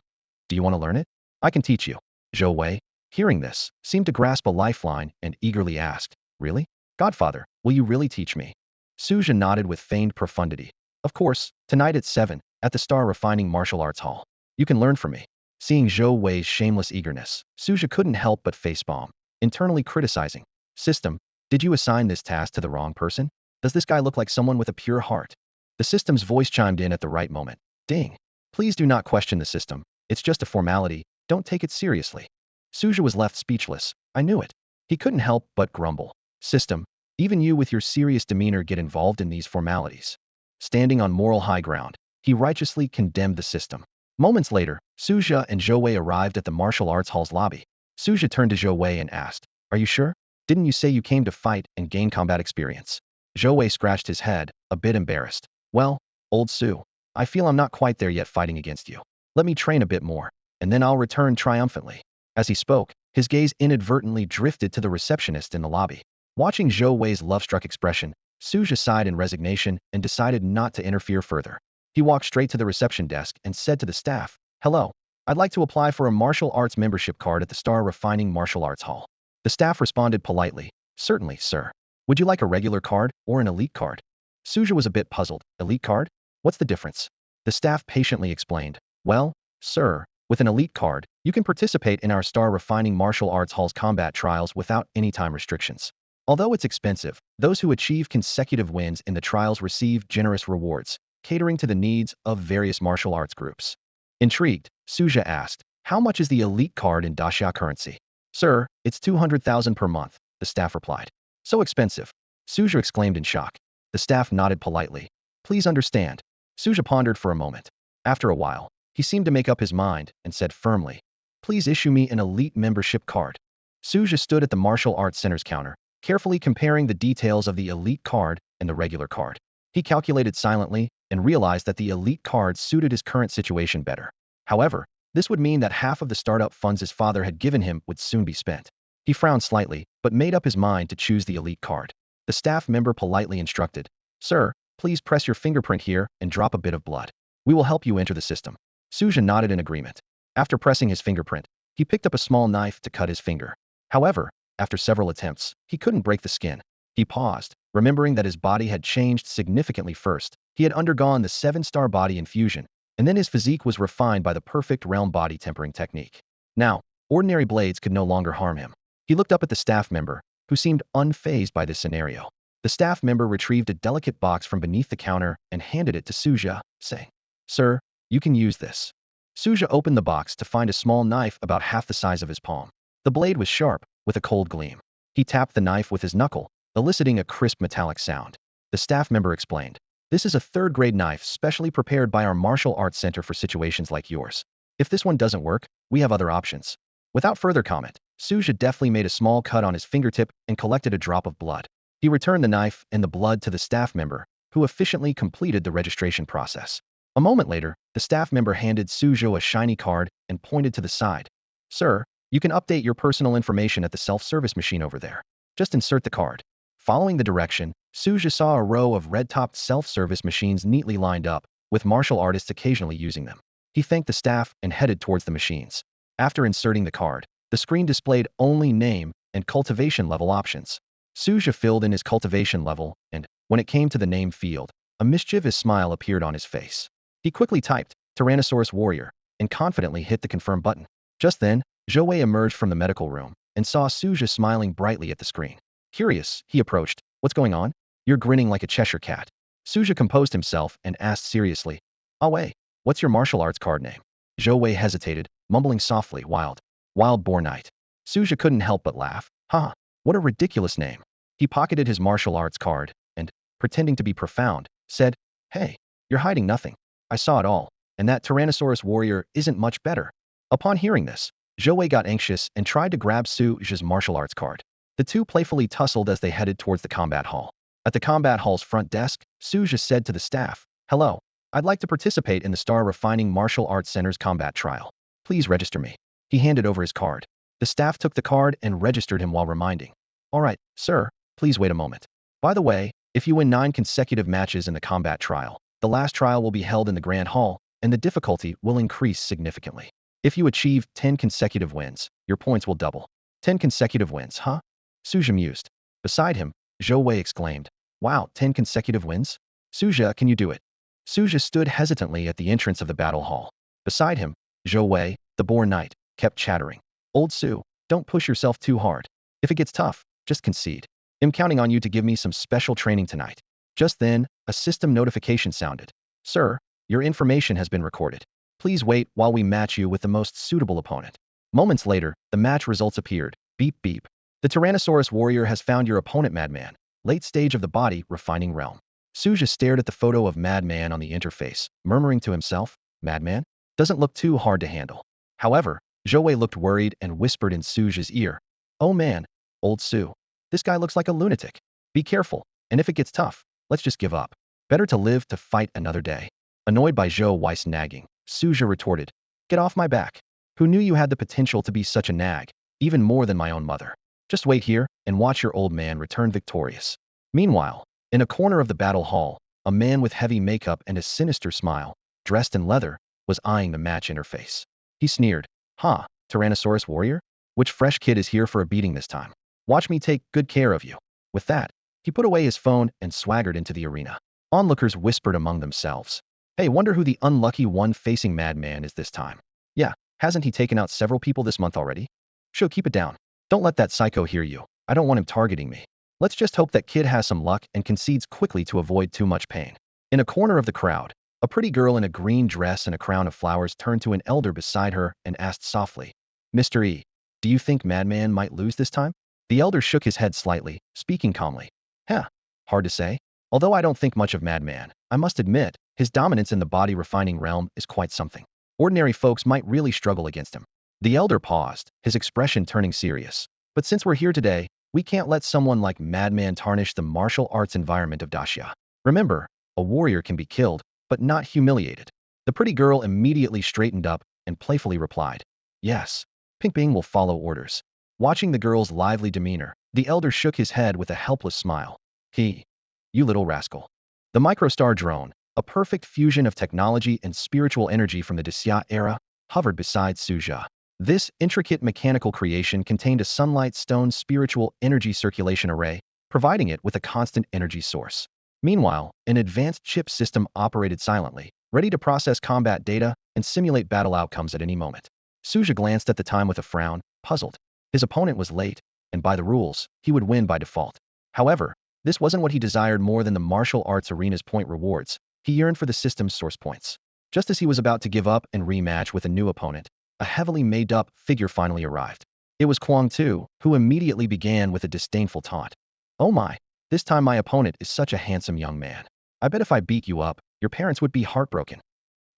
"Do you want to learn it? I can teach you." Zhou, hearing this, seemed to grasp a lifeline and eagerly asked, "Really? Godfather, will you really teach me?" Su Zhe nodded with feigned profundity. "Of course, tonight at 7, at the Star Refining Martial Arts Hall. You can learn from me." Seeing Zhou shameless eagerness, Su Zhe couldn't help but facepalm, internally criticizing. "System, did you assign this task to the wrong person? Does this guy look like someone with a pure heart?" The system's voice chimed in at the right moment. "Ding. Please do not question the system. It's just a formality. Don't take it seriously." Su Zhe was left speechless. I knew it. He couldn't help but grumble. "System, even you with your serious demeanor get involved in these formalities." Standing on moral high ground, he righteously condemned the system. Moments later, Su Zhe and Zhou arrived at the martial arts hall's lobby. Su Zhe turned to Zhou and asked, "Are you sure? Didn't you say you came to fight and gain combat experience?" Zhou scratched his head, a bit embarrassed. "Well, old Su, I feel I'm not quite there yet fighting against you. Let me train a bit more, and then I'll return triumphantly." As he spoke, his gaze inadvertently drifted to the receptionist in the lobby. Watching Zhou love-struck expression, Su Zhe sighed in resignation and decided not to interfere further. He walked straight to the reception desk and said to the staff, "Hello, I'd like to apply for a martial arts membership card at the Star Refining Martial Arts Hall." The staff responded politely, "Certainly, sir. Would you like a regular card or an elite card?" Su Zhe was a bit puzzled. "Elite card? What's the difference?" The staff patiently explained, "Well, sir, with an elite card, you can participate in our Star Refining Martial Arts Hall's combat trials without any time restrictions. Although it's expensive, those who achieve consecutive wins in the trials receive generous rewards, catering to the needs of various martial arts groups." Intrigued, Su Zhe asked, "How much is the elite card in Daxia currency?" "Sir, it's 200,000 per month," the staff replied. "So expensive?" Su Zhe exclaimed in shock. The staff nodded politely. "Please understand." Su Zhe pondered for a moment. After a while, he seemed to make up his mind and said firmly, "Please issue me an elite membership card." Su Zhe stood at the martial arts center's counter, carefully comparing the details of the elite card and the regular card. He calculated silently and realized that the elite card suited his current situation better. However, this would mean that half of the startup funds his father had given him would soon be spent. He frowned slightly, but made up his mind to choose the elite card. The staff member politely instructed, "Sir, please press your fingerprint here and drop a bit of blood. We will help you enter the system." Su Zhe nodded in agreement. After pressing his fingerprint, he picked up a small knife to cut his finger. However, after several attempts, he couldn't break the skin. He paused, remembering that his body had changed significantly first. He had undergone the 7-star body infusion, and then his physique was refined by the perfect realm body tempering technique. Now, ordinary blades could no longer harm him. He looked up at the staff member, who seemed unfazed by this scenario. The staff member retrieved a delicate box from beneath the counter and handed it to Su Zhe, saying, "Sir, you can use this." Su Zhe opened the box to find a small knife about half the size of his palm. The blade was sharp, with a cold gleam. He tapped the knife with his knuckle, eliciting a crisp metallic sound. The staff member explained, "This is a third-grade knife specially prepared by our martial arts center for situations like yours. If this one doesn't work, we have other options." Without further comment, Su Zhe deftly made a small cut on his fingertip and collected a drop of blood. He returned the knife and the blood to the staff member, who efficiently completed the registration process. A moment later, the staff member handed Su Zhe a shiny card and pointed to the side. "Sir, you can update your personal information at the self-service machine over there. Just insert the card." Following the direction, Su Zhe saw a row of red-topped self-service machines neatly lined up, with martial artists occasionally using them. He thanked the staff and headed towards the machines. After inserting the card, the screen displayed only name and cultivation level options. Su Zhe filled in his cultivation level, and, when it came to the name field, a mischievous smile appeared on his face. He quickly typed, "Tyrannosaurus Warrior," and confidently hit the confirm button. Just then, Zhou emerged from the medical room and saw Su Zhe smiling brightly at the screen. Curious, he approached. "What's going on? You're grinning like a Cheshire cat." Su Zhe composed himself and asked seriously, "Ah Wei, what's your martial arts card name?" Zhou hesitated, mumbling softly, Wild Boar Knight. Su Zhe couldn't help but laugh. "Huh, what a ridiculous name." He pocketed his martial arts card and, pretending to be profound, said, "Hey, you're hiding nothing. I saw it all, and that Tyrannosaurus warrior isn't much better." Upon hearing this, Zhou got anxious and tried to grab Su Zhe's martial arts card. The two playfully tussled as they headed towards the combat hall. At the combat hall's front desk, Su Zhe said to the staff, "Hello, I'd like to participate in the Star Refining Martial Arts Center's combat trial. Please register me." He handed over his card. The staff took the card and registered him while reminding, "All right, sir, please wait a moment. By the way, if you win 9 consecutive matches in the combat trial, the last trial will be held in the Grand Hall, and the difficulty will increase significantly. If you achieve 10 consecutive wins, your points will double." 10 consecutive wins, huh? Su Zhe mused. Beside him, Zhou Wei exclaimed, "Wow, 10 consecutive wins? Su Zhe, can you do it?" Su Zhe stood hesitantly at the entrance of the battle hall. Beside him, Zhou Wei, the Boar Knight, kept chattering, "Old Su, don't push yourself too hard. If it gets tough, just concede. I'm counting on you to give me some special training tonight." Just then, a system notification sounded. "Sir, your information has been recorded. Please wait while we match you with the most suitable opponent." Moments later, the match results appeared. Beep beep. "The Tyrannosaurus warrior has found your opponent, Madman. Late stage of the body, refining realm." Su Zhe stared at the photo of Madman on the interface, murmuring to himself, "Madman? Doesn't look too hard to handle." However, Zhou Wei looked worried and whispered in Su Zhe's ear, "Oh man, old Su. This guy looks like a lunatic. Be careful, and if it gets tough, let's just give up. Better to live to fight another day." Annoyed by Zhou Wei's nagging, Su Zhe retorted, "Get off my back. Who knew you had the potential to be such a nag, even more than my own mother? Just wait here and watch your old man return victorious." Meanwhile, in a corner of the battle hall, a man with heavy makeup and a sinister smile, dressed in leather, was eyeing the match interface. He sneered, "Huh, Tyrannosaurus warrior? Which fresh kid is here for a beating this time? Watch me take good care of you." With that, he put away his phone and swaggered into the arena. Onlookers whispered among themselves, "Hey, wonder who the unlucky one facing Madman is this time. Yeah, hasn't he taken out several people this month already? Sure, keep it down. Don't let that psycho hear you. I don't want him targeting me. Let's just hope that kid has some luck and concedes quickly to avoid too much pain." In a corner of the crowd, a pretty girl in a green dress and a crown of flowers turned to an elder beside her and asked softly, "Mr. E, do you think Madman might lose this time?" The elder shook his head slightly, speaking calmly. "Huh, hard to say. Although I don't think much of Madman, I must admit, his dominance in the body refining realm is quite something. Ordinary folks might really struggle against him." The elder paused, his expression turning serious. "But since we're here today, we can't let someone like Madman tarnish the martial arts environment of Daxia. Remember, a warrior can be killed, but not humiliated." The pretty girl immediately straightened up and playfully replied, "Yes, Pink Bing will follow orders." Watching the girl's lively demeanor, the elder shook his head with a helpless smile. You little rascal." The microstar drone, a perfect fusion of technology and spiritual energy from the Daxia era, hovered beside Su Zhe. This intricate mechanical creation contained a sunlight stone spiritual energy circulation array, providing it with a constant energy source. Meanwhile, an advanced chip system operated silently, ready to process combat data and simulate battle outcomes at any moment. Su Zhe glanced at the time with a frown, puzzled. His opponent was late, and by the rules, he would win by default. However, this wasn't what he desired more than the martial arts arena's point rewards. He yearned for the system's source points. Just as he was about to give up and rematch with a new opponent, a heavily made-up figure finally arrived. It was Quang Tu, who immediately began with a disdainful taunt. "Oh my, this time my opponent is such a handsome young man. I bet if I beat you up, your parents would be heartbroken."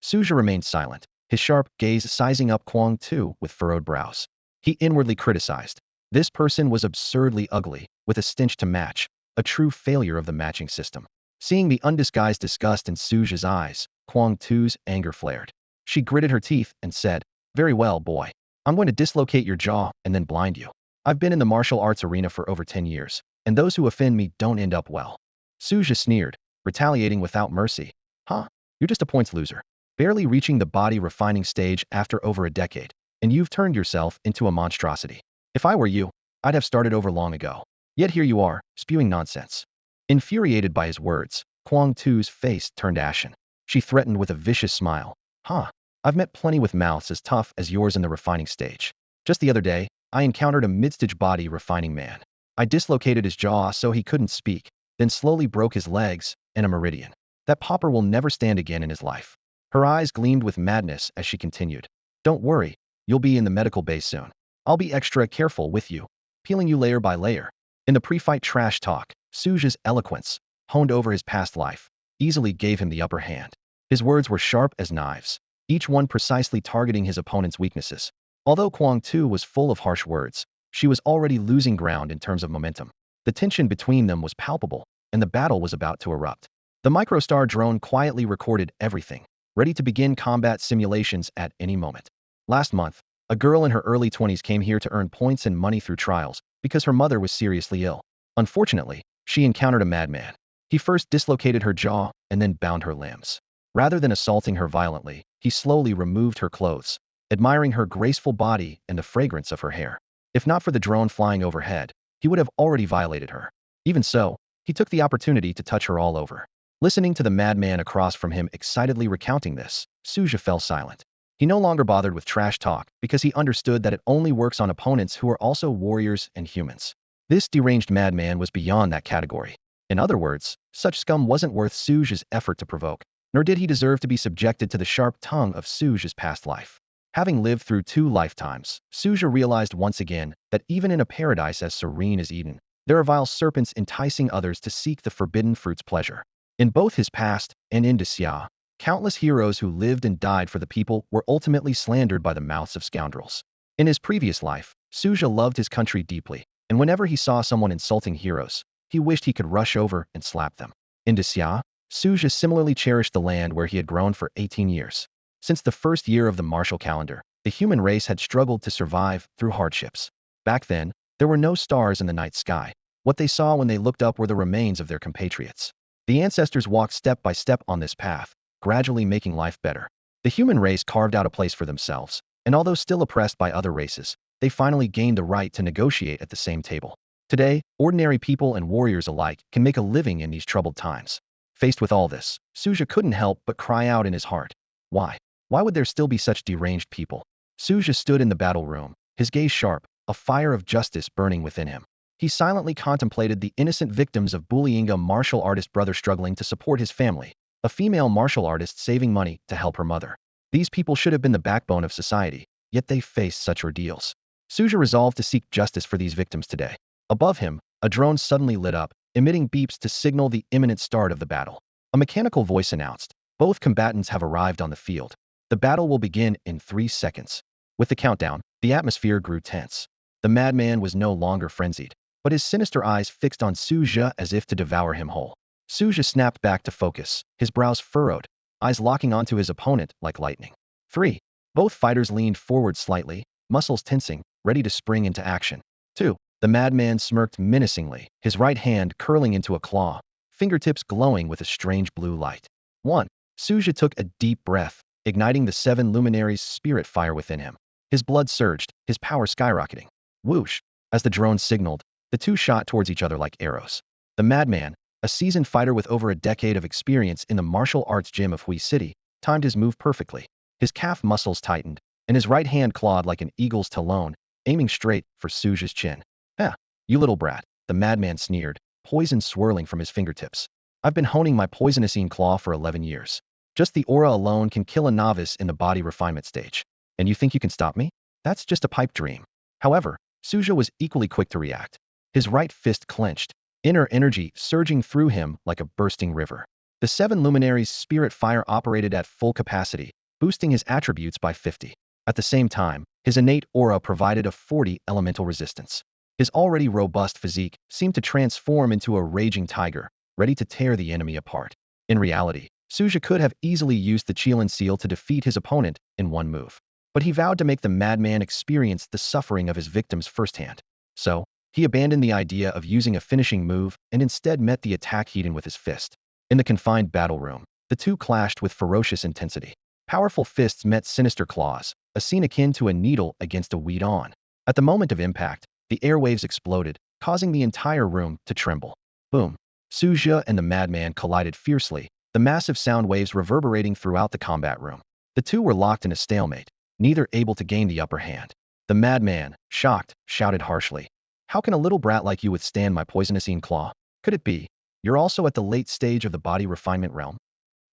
Su Zhe remained silent, his sharp gaze sizing up Quang Tu with furrowed brows. He inwardly criticized. This person was absurdly ugly, with a stench to match, a true failure of the matching system. Seeing the undisguised disgust in Su Zhe's eyes, Quang Tu's anger flared. She gritted her teeth and said, "Very well, boy. I'm going to dislocate your jaw and then blind you. I've been in the martial arts arena for over 10 years, and those who offend me don't end up well." Su Zhe sneered, retaliating without mercy. "Huh? You're just a points loser. Barely reaching the body refining stage after over a decade, and you've turned yourself into a monstrosity. If I were you, I'd have started over long ago. Yet here you are, spewing nonsense." Infuriated by his words, Quang Tu's face turned ashen. She threatened with a vicious smile. "Huh, I've met plenty with mouths as tough as yours in the refining stage. Just the other day, I encountered a mid-stage body refining man. I dislocated his jaw so he couldn't speak, then slowly broke his legs and a meridian. That pauper will never stand again in his life." Her eyes gleamed with madness as she continued. "Don't worry, you'll be in the medical bay soon. I'll be extra careful with you, peeling you layer by layer." In the pre-fight trash talk, Su Zhe's eloquence, honed over his past life, easily gave him the upper hand. His words were sharp as knives, each one precisely targeting his opponent's weaknesses. Although Kuang Tu was full of harsh words, she was already losing ground in terms of momentum. The tension between them was palpable, and the battle was about to erupt. The microstar drone quietly recorded everything, ready to begin combat simulations at any moment. Last month, a girl in her early 20s came here to earn points and money through trials because her mother was seriously ill. Unfortunately, she encountered a madman. He first dislocated her jaw and then bound her limbs. Rather than assaulting her violently, he slowly removed her clothes, admiring her graceful body and the fragrance of her hair. If not for the drone flying overhead, he would have already violated her. Even so, he took the opportunity to touch her all over. Listening to the madman across from him excitedly recounting this, Su Zhe fell silent. He no longer bothered with trash talk because he understood that it only works on opponents who are also warriors and humans. This deranged madman was beyond that category. In other words, such scum wasn't worth Su Zhe's effort to provoke, nor did he deserve to be subjected to the sharp tongue of Su Zhe's past life. Having lived through 2 lifetimes, Su Zhe realized once again that even in a paradise as serene as Eden, there are vile serpents enticing others to seek the forbidden fruit's pleasure. In both his past and in Xia, countless heroes who lived and died for the people were ultimately slandered by the mouths of scoundrels. In his previous life, Su Zhe loved his country deeply, and whenever he saw someone insulting heroes, he wished he could rush over and slap them. In Xia, Su Zhe similarly cherished the land where he had grown for 18 years. Since the first year of the martial calendar, the human race had struggled to survive through hardships. Back then, there were no stars in the night sky. What they saw when they looked up were the remains of their compatriots. The ancestors walked step by step on this path, gradually making life better. The human race carved out a place for themselves, and although still oppressed by other races, they finally gained the right to negotiate at the same table. Today, ordinary people and warriors alike can make a living in these troubled times. Faced with all this, Su Zhe couldn't help but cry out in his heart. Why? Why would there still be such deranged people? Su Zhe stood in the battle room, his gaze sharp, a fire of justice burning within him. He silently contemplated the innocent victims of bullying a martial artist brother struggling to support his family, a female martial artist saving money to help her mother. These people should have been the backbone of society, yet they faced such ordeals. Su Zhe resolved to seek justice for these victims today. Above him, a drone suddenly lit up, emitting beeps to signal the imminent start of the battle. A mechanical voice announced, "Both combatants have arrived on the field. The battle will begin in 3 seconds." With the countdown, the atmosphere grew tense. The madman was no longer frenzied, but his sinister eyes fixed on Su Zhe as if to devour him whole. Su Zhe snapped back to focus, his brows furrowed, eyes locking onto his opponent like lightning. 3. Both fighters leaned forward slightly, muscles tensing, ready to spring into action. 2. The madman smirked menacingly, his right hand curling into a claw, fingertips glowing with a strange blue light. 1. Su Zhe took a deep breath, igniting the 7 luminaries' spirit fire within him. His blood surged, his power skyrocketing. Whoosh! As the drone signaled, the two shot towards each other like arrows. The madman, a seasoned fighter with over a decade of experience in the martial arts gym of Hui City, timed his move perfectly. His calf muscles tightened, and his right hand clawed like an eagle's talon, aiming straight for Su Zhe's chin. "Ha! You little brat," the madman sneered, poison swirling from his fingertips. "I've been honing my poisonousine claw for 11 years. Just the aura alone can kill a novice in the body refinement stage. And you think you can stop me? That's just a pipe dream." However, Su Zhe was equally quick to react. His right fist clenched, inner energy surging through him like a bursting river. The 7 luminaries' spirit fire operated at full capacity, boosting his attributes by 50. At the same time, his innate aura provided a 40 elemental resistance. His already robust physique seemed to transform into a raging tiger, ready to tear the enemy apart. In reality, Su Zhe could have easily used the Qilin Seal to defeat his opponent in one move. But he vowed to make the madman experience the suffering of his victims firsthand. So, he abandoned the idea of using a finishing move and instead met the attack heat-in with his fist. In the confined battle room, the two clashed with ferocious intensity. Powerful fists met sinister claws, a scene akin to a needle against a weed-on. At the moment of impact, the airwaves exploded, causing the entire room to tremble. Boom! Su Zhe and the madman collided fiercely, the massive sound waves reverberating throughout the combat room. The two were locked in a stalemate, neither able to gain the upper hand. The madman, shocked, shouted harshly, "How can a little brat like you withstand my poisonousine claw? Could it be you're also at the late stage of the body refinement realm?"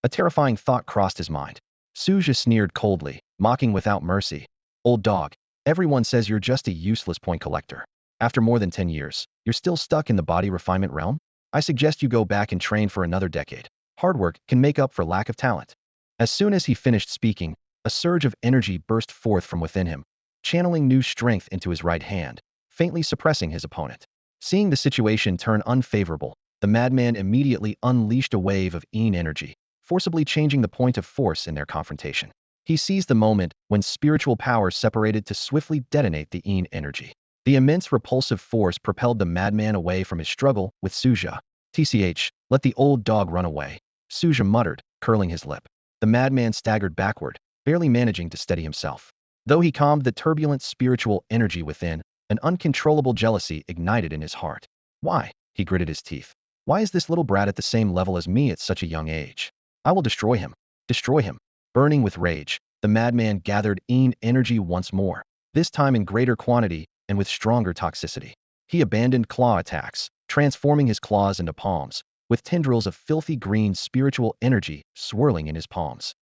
A terrifying thought crossed his mind. Su Zhe sneered coldly, mocking without mercy. "Old dog, everyone says you're just a useless point collector. After more than 10 years, you're still stuck in the body refinement realm? I suggest you go back and train for another decade. Hard work can make up for lack of talent. As soon as he finished speaking, a surge of energy burst forth from within him, channeling new strength into his right hand, faintly suppressing his opponent. Seeing the situation turn unfavorable, the madman immediately unleashed a wave of energy, forcibly changing the point of force in their confrontation. He seized the moment when spiritual power separated to swiftly detonate the energy. The immense repulsive force propelled the madman away from his struggle with Su Zhe. "TCH, let the old dog run away," Su Zhe muttered, curling his lip. The madman staggered backward, barely managing to steady himself. Though he calmed the turbulent spiritual energy within, an uncontrollable jealousy ignited in his heart. "Why?" he gritted his teeth. "Why is this little brat at the same level as me at such a young age? I will destroy him. Destroy him." Burning with rage, the madman gathered energy once more, this time in greater quantity and with stronger toxicity. He abandoned claw attacks, transforming his claws into palms, with tendrils of filthy green spiritual energy swirling in his palms.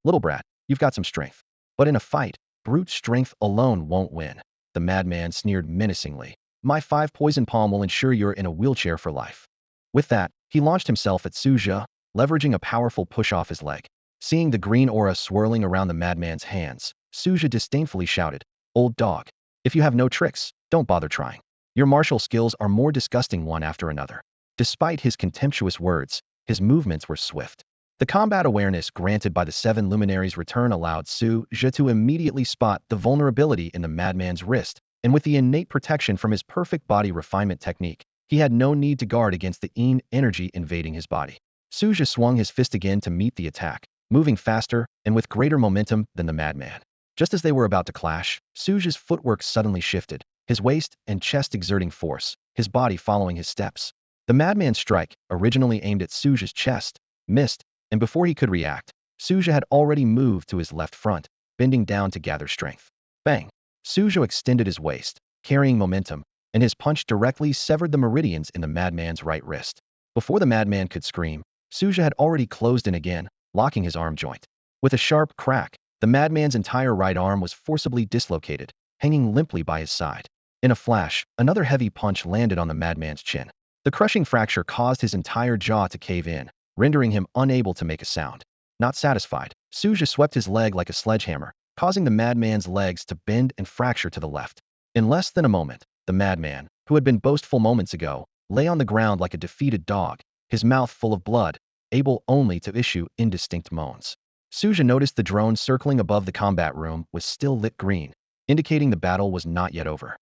Little brat, you've got some strength. But in a fight, brute strength alone won't win." The madman sneered menacingly. "My 5 poison palm will ensure you're in a wheelchair for life." With that, he launched himself at Su Zhe, leveraging a powerful push off his leg. Seeing the green aura swirling around the madman's hands, Su Zhe disdainfully shouted, "Old dog, if you have no tricks, don't bother trying. Your martial skills are more disgusting one after another." Despite his contemptuous words, his movements were swift. The combat awareness granted by the 7 luminaries' return allowed Su Zhe to immediately spot the vulnerability in the madman's wrist, and with the innate protection from his perfect body refinement technique, he had no need to guard against the energy invading his body. Su Zhe swung his fist again to meet the attack, moving faster and with greater momentum than the madman. Just as they were about to clash, Su Zhe's footwork suddenly shifted, his waist and chest exerting force, his body following his steps. The madman's strike, originally aimed at Su Zhe's chest, missed, and before he could react, Su Zhe had already moved to his left front, bending down to gather strength. Bang! Su Zhe extended his waist, carrying momentum, and his punch directly severed the meridians in the madman's right wrist. Before the madman could scream, Su Zhe had already closed in again, locking his arm joint. With a sharp crack, the madman's entire right arm was forcibly dislocated, hanging limply by his side. In a flash, another heavy punch landed on the madman's chin. The crushing fracture caused his entire jaw to cave in, rendering him unable to make a sound. Not satisfied, Su Zhe swept his leg like a sledgehammer, causing the madman's legs to bend and fracture to the left. In less than a moment, the madman, who had been boastful moments ago, lay on the ground like a defeated dog, his mouth full of blood, able only to issue indistinct moans. Su Zhe noticed the drone circling above the combat room was still lit green, indicating the battle was not yet over.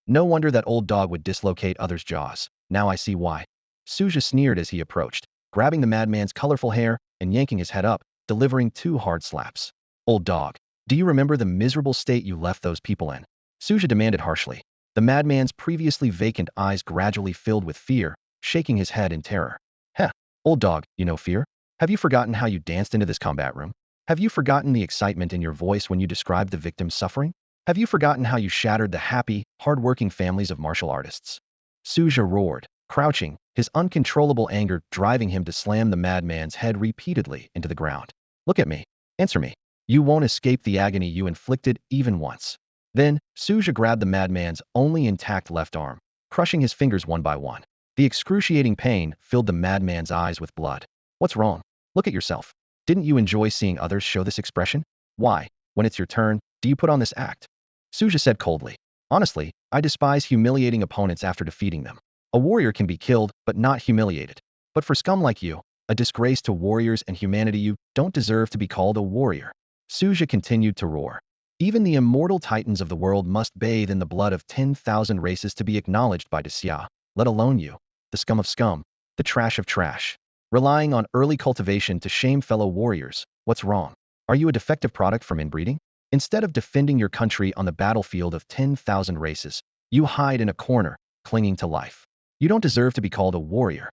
No wonder that old dog would dislocate others' jaws. Now I see why. Su Zhe sneered as he approached, grabbing the madman's colorful hair and yanking his head up, delivering 2 hard slaps. "Old dog, do you remember the miserable state you left those people in?" Su Zhe demanded harshly. The madman's previously vacant eyes gradually filled with fear, shaking his head in terror. Old dog, you know fear? Have you forgotten how you danced into this combat room? Have you forgotten the excitement in your voice when you described the victim's suffering? Have you forgotten how you shattered the happy, hard-working families of martial artists?" Su Zhe roared, crouching, his uncontrollable anger driving him to slam the madman's head repeatedly into the ground. "Look at me. Answer me. You won't escape the agony you inflicted even once." Then, Su Zhe grabbed the madman's only intact left arm, crushing his fingers one by one. The excruciating pain filled the madman's eyes with blood. "What's wrong? Look at yourself. Didn't you enjoy seeing others show this expression? Why, when it's your turn, do you put on this act?" Su Zhe said coldly. "Honestly, I despise humiliating opponents after defeating them. A warrior can be killed, but not humiliated. But for scum like you, a disgrace to warriors and humanity, you don't deserve to be called a warrior." Su Zhe continued to roar. "Even the immortal titans of the world must bathe in the blood of 10,000 races to be acknowledged by Xia, let alone you, the scum of scum, the trash of trash. Relying on early cultivation to shame fellow warriors, what's wrong? Are you a defective product from inbreeding? Instead of defending your country on the battlefield of 10,000 races, you hide in a corner, clinging to life. You don't deserve to be called a warrior.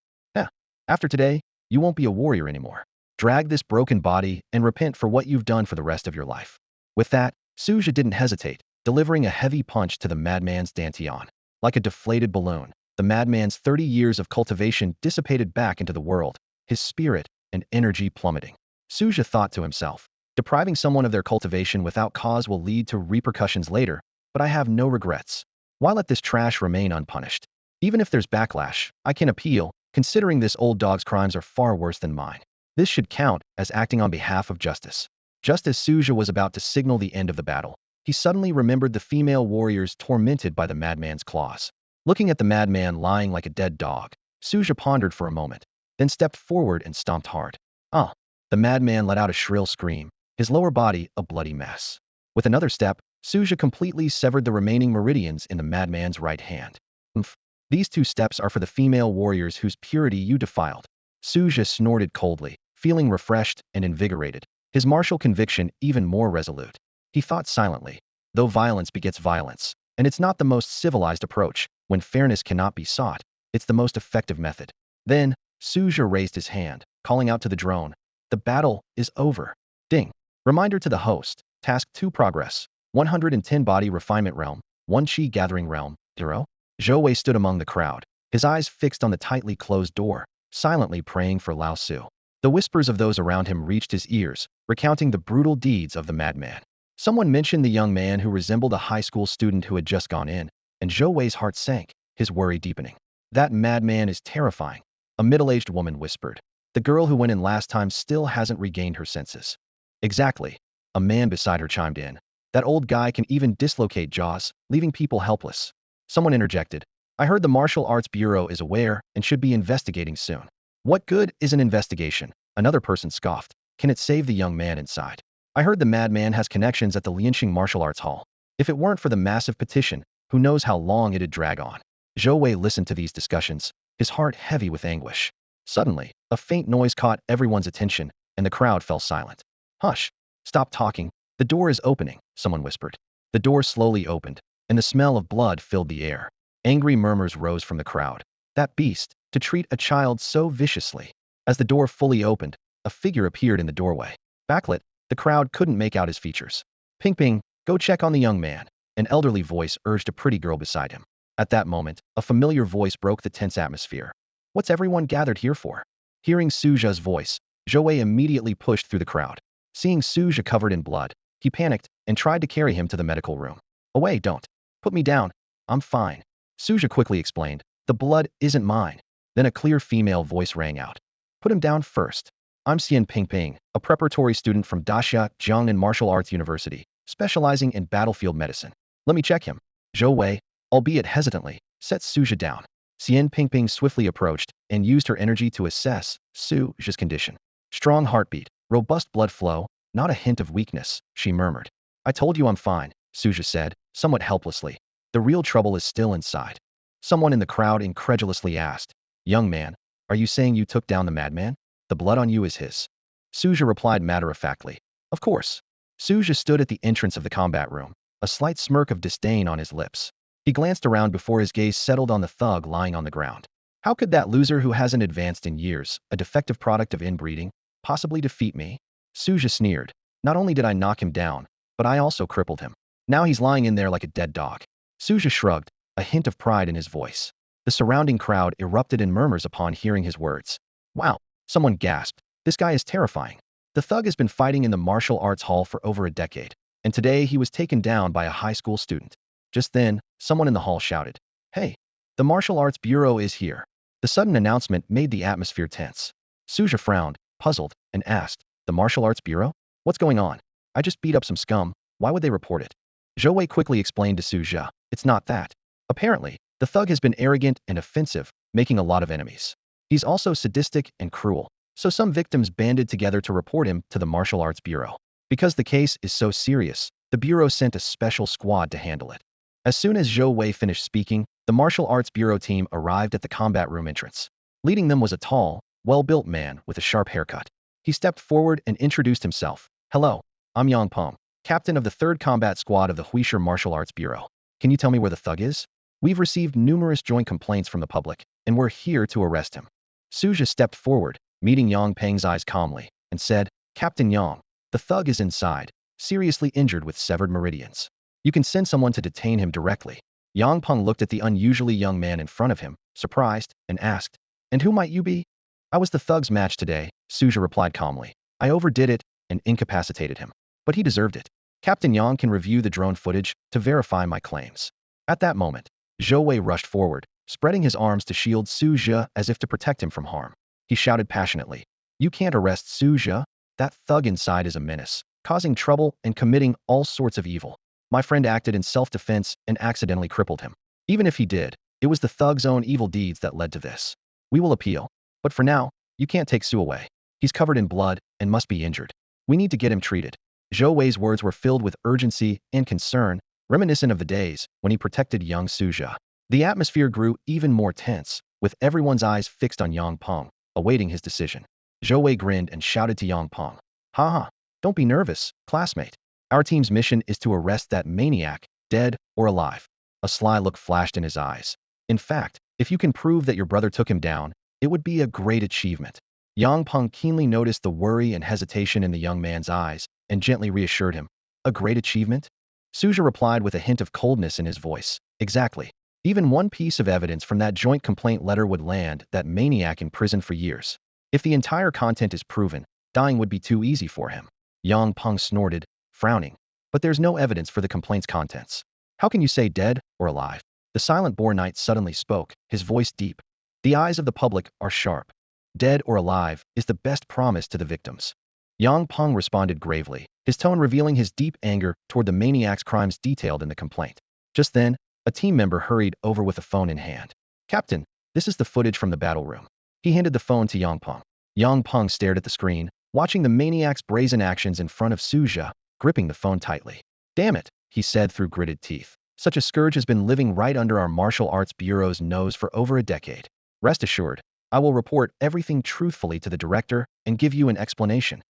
After today, you won't be a warrior anymore. Drag this broken body and repent for what you've done for the rest of your life." With that, Su Zhe didn't hesitate, delivering a heavy punch to the madman's dantian. Like a deflated balloon, the madman's 30 years of cultivation dissipated back into the world, his spirit and energy plummeting. Su Zhe thought to himself, depriving someone of their cultivation without cause will lead to repercussions later, but I have no regrets. Why let this trash remain unpunished? Even if there's backlash, I can appeal, considering this old dog's crimes are far worse than mine. This should count as acting on behalf of justice. Just as Su Zhe was about to signal the end of the battle, he suddenly remembered the female warriors tormented by the madman's claws. Looking at the madman lying like a dead dog, Su Zhe pondered for a moment, then stepped forward and stomped hard. Ah! The madman let out a shrill scream, his lower body a bloody mess. With another step, Su Zhe completely severed the remaining meridians in the madman's right hand. Oomph! These 2 steps are for the female warriors whose purity you defiled. Su Zhe snorted coldly, feeling refreshed and invigorated, his martial conviction even more resolute. He thought silently, though violence begets violence, and it's not the most civilized approach, when fairness cannot be sought, it's the most effective method. Then, Su Zhe raised his hand, calling out to the drone, "The battle is over." Ding! Reminder to the host, Task 2 progress, 110 Body Refinement Realm, 1 Qi Gathering Realm, 0. Zhou Wei stood among the crowd, his eyes fixed on the tightly closed door, silently praying for Lao Su. The whispers of those around him reached his ears, recounting the brutal deeds of the madman. Someone mentioned the young man who resembled a high school student who had just gone in, and Zhou Wei's heart sank, his worry deepening. "That madman is terrifying," a middle-aged woman whispered. "The girl who went in last time still hasn't regained her senses." "Exactly," a man beside her chimed in. "That old guy can even dislocate jaws, leaving people helpless." Someone interjected, "I heard the Martial Arts Bureau is aware and should be investigating soon." "What good is an investigation?" Another person scoffed. "Can it save the young man inside? I heard the madman has connections at the Lianxing Martial Arts Hall. If it weren't for the massive petition, who knows how long it'd drag on." Zhou Wei listened to these discussions, his heart heavy with anguish. Suddenly, a faint noise caught everyone's attention, and the crowd fell silent. "Hush! Stop talking. The door is opening," someone whispered. The door slowly opened, and the smell of blood filled the air. Angry murmurs rose from the crowd. "That beast, to treat a child so viciously." As the door fully opened, a figure appeared in the doorway. Backlit, the crowd couldn't make out his features. "Ping Ping, go check on the young man," an elderly voice urged a pretty girl beside him. At that moment, a familiar voice broke the tense atmosphere. "What's everyone gathered here for?" Hearing Su Zhe's voice, Zhou Wei immediately pushed through the crowd. Seeing Su Zhe covered in blood, he panicked and tried to carry him to the medical room. "Away, don't. Put me down. I'm fine," Su Zhe quickly explained. "The blood isn't mine." Then a clear female voice rang out. "Put him down first. I'm Xian Pingping, a preparatory student from Daxia Jiangnan Martial Arts University, specializing in battlefield medicine. Let me check him." Zhou Wei, albeit hesitantly, set Su Zhe down. Xian Pingping swiftly approached and used her energy to assess Su Zhe's condition. "Strong heartbeat, robust blood flow, not a hint of weakness," she murmured. "I told you I'm fine," Su Zhe said, somewhat helplessly. "The real trouble is still inside." Someone in the crowd incredulously asked, "Young man, are you saying you took down the madman? The blood on you is his." Su Zhe replied matter-of-factly, "Of course." Su Zhe stood at the entrance of the combat room, a slight smirk of disdain on his lips. He glanced around before his gaze settled on the thug lying on the ground. "How could that loser who hasn't advanced in years, a defective product of inbreeding, possibly defeat me?" Su Zhe sneered. "Not only did I knock him down, but I also crippled him. Now he's lying in there like a dead dog." Su Zhe shrugged, a hint of pride in his voice. The surrounding crowd erupted in murmurs upon hearing his words. "Wow," someone gasped. "This guy is terrifying." The thug has been fighting in the martial arts hall for over a decade, and today he was taken down by a high school student. Just then, someone in the hall shouted, "Hey, the Martial Arts Bureau is here." The sudden announcement made the atmosphere tense. Su Zhe frowned, puzzled, and asked, "The Martial Arts Bureau? What's going on? I just beat up some scum. Why would they report it?" Zhou Wei quickly explained to Su Zhe, "It's not that. Apparently, the thug has been arrogant and offensive, making a lot of enemies. He's also sadistic and cruel, so some victims banded together to report him to the Martial Arts Bureau. Because the case is so serious, the Bureau sent a special squad to handle it." As soon as Zhou Wei finished speaking, the Martial Arts Bureau team arrived at the combat room entrance. Leading them was a tall, well-built man with a sharp haircut. He stepped forward and introduced himself. "Hello, I'm Yang Peng, captain of the 3rd Combat Squad of the Huisher Martial Arts Bureau. Can you tell me where the thug is? We've received numerous joint complaints from the public, and we're here to arrest him." Su Zhe stepped forward, meeting Yang Peng's eyes calmly, and said, "Captain Yang, the thug is inside, seriously injured with severed meridians. You can send someone to detain him directly." Yang Peng looked at the unusually young man in front of him, surprised, and asked, "And who might you be?" "I was the thug's match today," Su Zhe replied calmly. "I overdid it and incapacitated him. But he deserved it. Captain Yang can review the drone footage to verify my claims." At that moment, Zhou Wei rushed forward, spreading his arms to shield Su Zhe as if to protect him from harm. He shouted passionately, "You can't arrest Su Zhe. That thug inside is a menace, causing trouble and committing all sorts of evil. My friend acted in self-defense and accidentally crippled him. Even if he did, it was the thug's own evil deeds that led to this. We will appeal. But for now, you can't take Su away. He's covered in blood and must be injured. We need to get him treated." Zhou Wei's words were filled with urgency and concern, reminiscent of the days when he protected young Su Zhe. The atmosphere grew even more tense, with everyone's eyes fixed on Yang Peng, awaiting his decision. Zhou Wei grinned and shouted to Yang Peng, "Haha, don't be nervous, classmate. Our team's mission is to arrest that maniac, dead or alive." A sly look flashed in his eyes. "In fact, if you can prove that your brother took him down, it would be a great achievement." Yang Peng keenly noticed the worry and hesitation in the young man's eyes and gently reassured him. "A great achievement?" Su Zhe replied with a hint of coldness in his voice. "Exactly. Even one piece of evidence from that joint complaint letter would land that maniac in prison for years. If the entire content is proven, dying would be too easy for him." Yang Peng snorted, frowning. "But there's no evidence for the complaint's contents. How can you say dead or alive?" The silent boar knight suddenly spoke, his voice deep. "The eyes of the public are sharp. Dead or alive is the best promise to the victims." Yang Peng responded gravely, his tone revealing his deep anger toward the maniac's crimes detailed in the complaint. Just then, a team member hurried over with a phone in hand. "Captain, this is the footage from the battle room." He handed the phone to Yang Peng. Yang Peng stared at the screen, watching the maniac's brazen actions in front of Su Zhe, gripping the phone tightly. "Damn it," he said through gritted teeth. "Such a scourge has been living right under our martial arts bureau's nose for over a decade. Rest assured, I will report everything truthfully to the director and give you an explanation."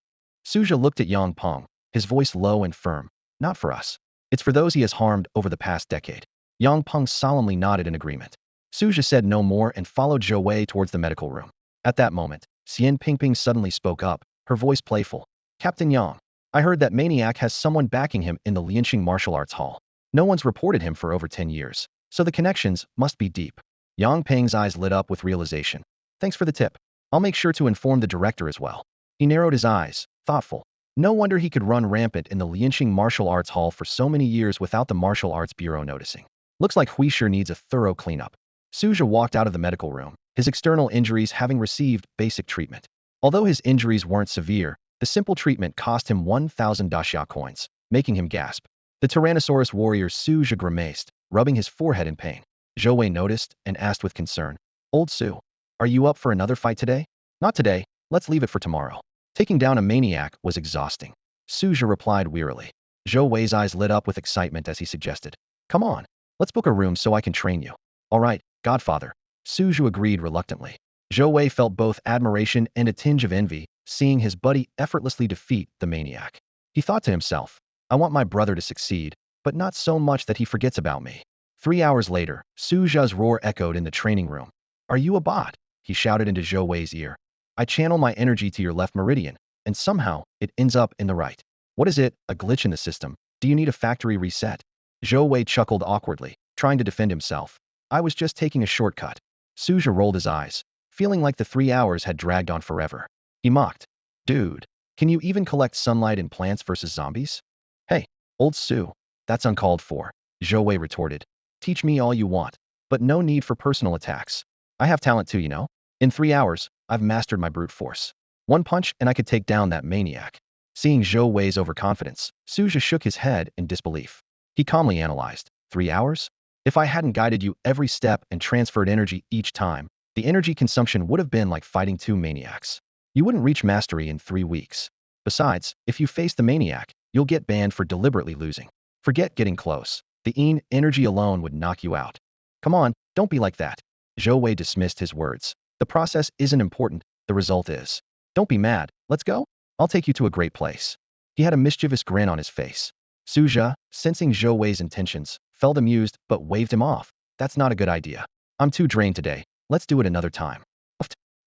Su Zhe looked at Yang Peng, his voice low and firm. "Not for us. It's for those he has harmed over the past decade." Yang Peng solemnly nodded in agreement. Su Zhe said no more and followed Zhou Wei towards the medical room. At that moment, Xian Pingping suddenly spoke up, her voice playful. "Captain Yang, I heard that maniac has someone backing him in the Lianxing Martial Arts Hall. No one's reported him for over 10 years, so the connections must be deep." Yang Peng's eyes lit up with realization. "Thanks for the tip. I'll make sure to inform the director as well." He narrowed his eyes, thoughtful. No wonder he could run rampant in the Lianxing Martial Arts Hall for so many years without the Martial Arts Bureau noticing. Looks like Hui sure needs a thorough cleanup. Su Zhe walked out of the medical room, his external injuries having received basic treatment. Although his injuries weren't severe, the simple treatment cost him 1,000 daxia coins, making him gasp. The Tyrannosaurus warrior Su Zhe grimaced, rubbing his forehead in pain. Zhou Wei noticed and asked with concern, "Old Su, are you up for another fight today?" "Not today, let's leave it for tomorrow." Taking down a maniac was exhausting. Su Zhe replied wearily. Zhou Wei's eyes lit up with excitement as he suggested, "Come on, let's book a room so I can train you." "All right, Godfather." Su Zhe agreed reluctantly. Zhou Wei felt both admiration and a tinge of envy, seeing his buddy effortlessly defeat the maniac. He thought to himself, "I want my brother to succeed, but not so much that he forgets about me." 3 hours later, Su Zhe's roar echoed in the training room. "Are you a bot?" he shouted into Zhou Wei's ear. "I channel my energy to your left meridian, and somehow it ends up in the right. What is it, a glitch in the system? Do you need a factory reset?" Zhou Wei chuckled awkwardly, trying to defend himself. "I was just taking a shortcut." Su Zhe rolled his eyes, feeling like the 3 hours had dragged on forever. He mocked, "Dude, can you even collect sunlight in Plants vs. Zombies?" "Hey, old Su, that's uncalled for," Zhou Wei retorted. "Teach me all you want, but no need for personal attacks. I have talent too, you know. In 3 hours, I've mastered my brute force. One punch and I could take down that maniac." Seeing Zhou Wei's overconfidence, Su Zhe shook his head in disbelief. He calmly analyzed, 3 hours? If I hadn't guided you every step and transferred energy each time, the energy consumption would have been like fighting two maniacs. You wouldn't reach mastery in 3 weeks. Besides, if you face the maniac, you'll get banned for deliberately losing. Forget getting close. The energy alone would knock you out. Come on, don't be like that. Zhou Wei dismissed his words. The process isn't important, the result is. Don't be mad, let's go? I'll take you to a great place. He had a mischievous grin on his face. Su Zhe, sensing Zhou Wei's intentions, felt amused but waved him off. That's not a good idea. I'm too drained today. Let's do it another time.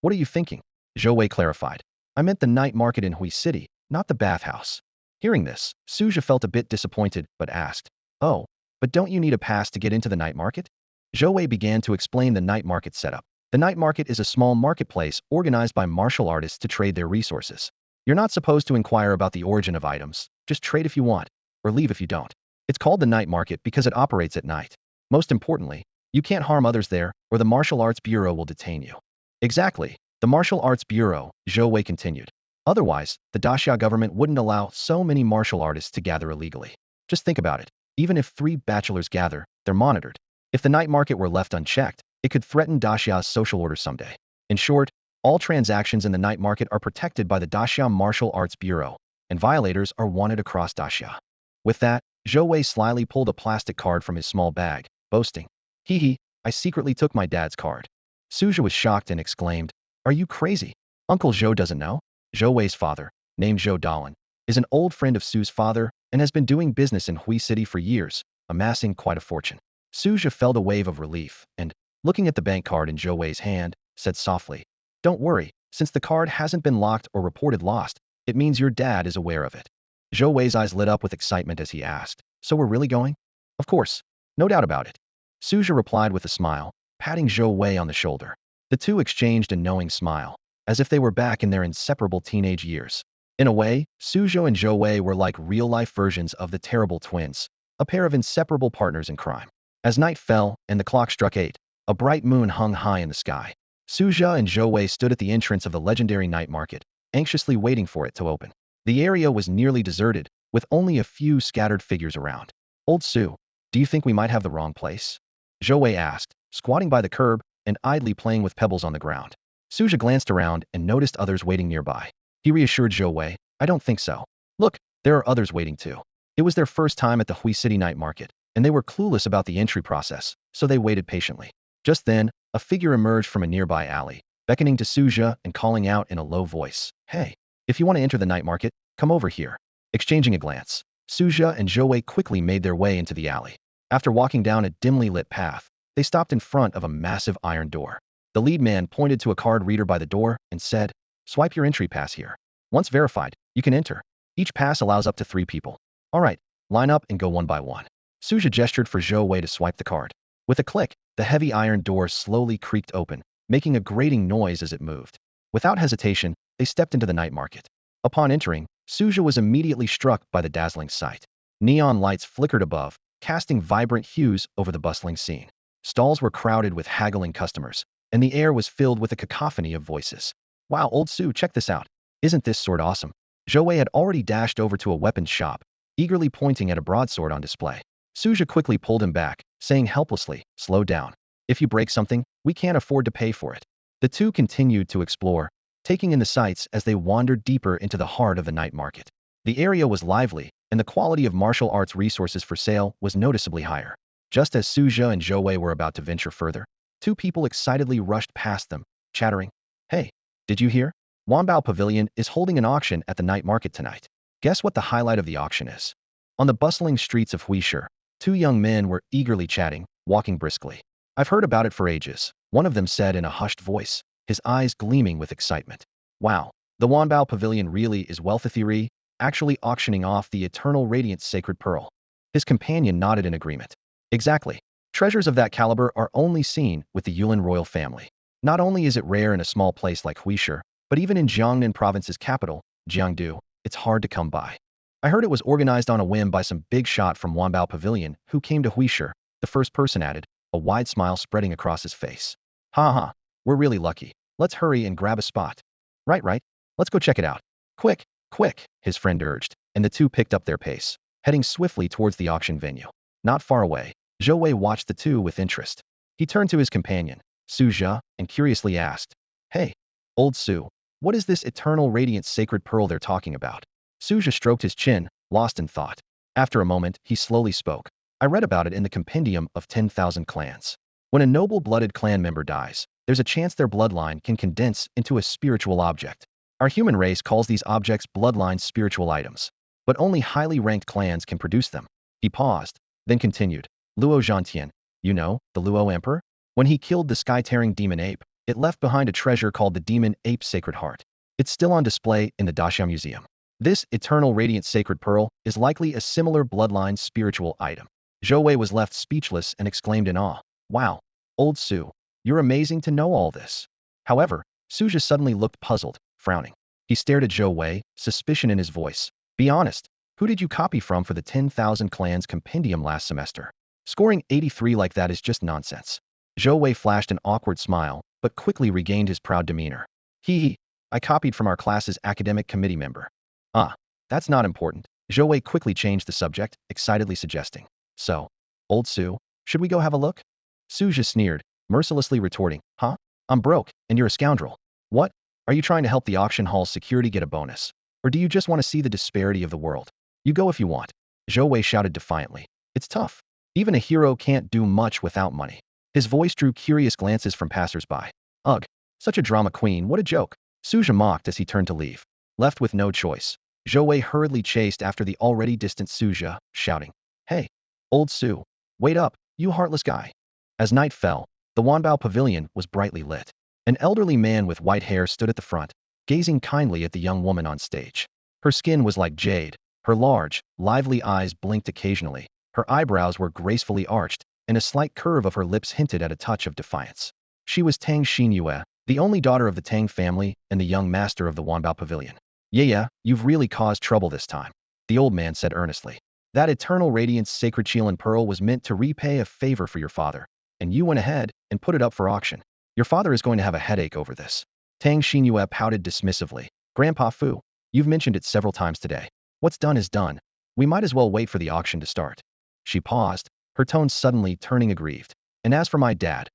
What are you thinking? Zhou Wei clarified. I meant the night market in Hui City, not the bathhouse. Hearing this, Su Zhe felt a bit disappointed but asked, "Oh, but don't you need a pass to get into the night market?" Zhou Wei began to explain the night market setup. The night market is a small marketplace organized by martial artists to trade their resources. You're not supposed to inquire about the origin of items, just trade if you want, or leave if you don't. It's called the night market because it operates at night. Most importantly, you can't harm others there, or the Martial Arts Bureau will detain you. Exactly. The Martial Arts Bureau, Zhou Wei continued. Otherwise, the Daxia government wouldn't allow so many martial artists to gather illegally. Just think about it. Even if 3 bachelors gather, they're monitored. If the night market were left unchecked, it could threaten Daxia's social order someday. In short, all transactions in the night market are protected by the Daxia Martial Arts Bureau, and violators are wanted across Daxia. With that, Zhou Wei slyly pulled a plastic card from his small bag, boasting, "Hee hee, I secretly took my dad's card." Su Zhe was shocked and exclaimed, "Are you crazy? Uncle Zhou doesn't know?" Zhou Wei's father, named Zhou Dalan, is an old friend of Su's father and has been doing business in Hui City for years, amassing quite a fortune. Su Zhe felt a wave of relief and, looking at the bank card in Zhou Wei's hand, said softly, "Don't worry, since the card hasn't been locked or reported lost, it means your dad is aware of it." Zhou Wei's eyes lit up with excitement as he asked, "So we're really going?" "Of course. No doubt about it." Su Zhe replied with a smile, patting Zhou Wei on the shoulder. The two exchanged a knowing smile, as if they were back in their inseparable teenage years. In a way, Su Zhe and Zhou Wei were like real-life versions of the terrible twins, a pair of inseparable partners in crime. As night fell and the clock struck 8, a bright moon hung high in the sky. Su Zhe and Zhou Wei stood at the entrance of the legendary night market, anxiously waiting for it to open. The area was nearly deserted, with only a few scattered figures around. "Old Su, do you think we might have the wrong place?" Zhou Wei asked, squatting by the curb and idly playing with pebbles on the ground. Su Zhe glanced around and noticed others waiting nearby. He reassured Zhou Wei, "I don't think so. Look, there are others waiting too." It was their first time at the Hui City night market, and they were clueless about the entry process, so they waited patiently. Just then, a figure emerged from a nearby alley, beckoning to Su Zhe and calling out in a low voice, "Hey, if you want to enter the night market, come over here." Exchanging a glance, Su Zhe and Zhou Wei quickly made their way into the alley. After walking down a dimly lit path, they stopped in front of a massive iron door. The lead man pointed to a card reader by the door and said, "Swipe your entry pass here. Once verified, you can enter. Each pass allows up to 3 people. All right, line up and go one by one." Su Zhe gestured for Zhou Wei to swipe the card. With a click, the heavy iron door slowly creaked open, making a grating noise as it moved. Without hesitation, they stepped into the night market. Upon entering, Su Zhe was immediately struck by the dazzling sight. Neon lights flickered above, casting vibrant hues over the bustling scene. Stalls were crowded with haggling customers, and the air was filled with a cacophony of voices. "Wow, old Su, check this out. Isn't this sword awesome?" Zhou Wei had already dashed over to a weapons shop, eagerly pointing at a broadsword on display. Su Zhe quickly pulled him back, saying helplessly, "Slow down. If you break something, we can't afford to pay for it." The two continued to explore, taking in the sights as they wandered deeper into the heart of the night market. The area was lively, and the quality of martial arts resources for sale was noticeably higher. Just as Su Zhe and Zhou Wei were about to venture further, 2 people excitedly rushed past them, chattering, "Hey, did you hear? Wanbao Pavilion is holding an auction at the night market tonight. Guess what the highlight of the auction is?" On the bustling streets of Huishi, 2 young men were eagerly chatting, walking briskly. "I've heard about it for ages," one of them said in a hushed voice, his eyes gleaming with excitement. "Wow, the Wanbao Pavilion really is wealthy, actually auctioning off the eternal radiant sacred pearl." His companion nodded in agreement. "Exactly. Treasures of that caliber are only seen with the Yulin royal family. Not only is it rare in a small place like Huishi, but even in Jiangnan province's capital, Jiangdu, it's hard to come by. I heard it was organized on a whim by some big shot from Wanbao Pavilion who came to Huishi," the first person added, a wide smile spreading across his face. "Ha ha, we're really lucky. Let's hurry and grab a spot." Right. Let's go check it out." "Quick, quick," his friend urged, and the two picked up their pace, heading swiftly towards the auction venue. Not far away, Zhou Wei watched the two with interest. He turned to his companion, Su Zhe, and curiously asked, "Hey, old Su, what is this eternal radiant sacred pearl they're talking about?" Su Zhe stroked his chin, lost in thought. After a moment, he slowly spoke. "I read about it in the Compendium of 10,000 Clans. When a noble-blooded clan member dies, there's a chance their bloodline can condense into a spiritual object. Our human race calls these objects bloodline spiritual items, but only highly ranked clans can produce them." He paused, then continued, "Luo Zhantian, you know, the Luo Emperor? When he killed the sky-tearing demon ape, it left behind a treasure called the demon ape sacred heart. It's still on display in the Daxia Museum. This eternal radiant sacred pearl is likely a similar bloodline spiritual item." Zhou Wei was left speechless and exclaimed in awe, "Wow, old Su, you're amazing to know all this." However, Su Zhe suddenly looked puzzled, frowning. He stared at Zhou Wei, suspicion in his voice. "Be honest, who did you copy from for the 10,000 Clans Compendium last semester?" Scoring 83 like that is just nonsense. Zhou Wei flashed an awkward smile, but quickly regained his proud demeanor. He, I copied from our class's academic committee member. Ah, that's not important. Zhou Wei quickly changed the subject, excitedly suggesting. So, old Su, should we go have a look? Su Zhe sneered, mercilessly retorting, huh? I'm broke, and you're a scoundrel. What? Are you trying to help the auction hall's security get a bonus? Or do you just want to see the disparity of the world? You go if you want. Zhou Wei shouted defiantly. It's tough. Even a hero can't do much without money. His voice drew curious glances from passers-by. Ugh, such a drama queen, what a joke. Su Zhe mocked as he turned to leave. Left with no choice, Zhou Wei hurriedly chased after the already distant Su Zhe, shouting, Hey, old Su, wait up, you heartless guy. As night fell, the Wanbao Pavilion was brightly lit. An elderly man with white hair stood at the front, gazing kindly at the young woman on stage. Her skin was like jade, her large, lively eyes blinked occasionally, her eyebrows were gracefully arched, and a slight curve of her lips hinted at a touch of defiance. She was Tang Shinua, the only daughter of the Tang family and the young master of the Wanbao Pavilion. Yeah, you've really caused trouble this time, the old man said earnestly. That eternal radiance sacred Qilin pearl was meant to repay a favor for your father, and you went ahead and put it up for auction. Your father is going to have a headache over this. Tang Shinua pouted dismissively. Grandpa Fu, you've mentioned it several times today. What's done is done. We might as well wait for the auction to start. She paused, her tone suddenly turning aggrieved. And as for my dad,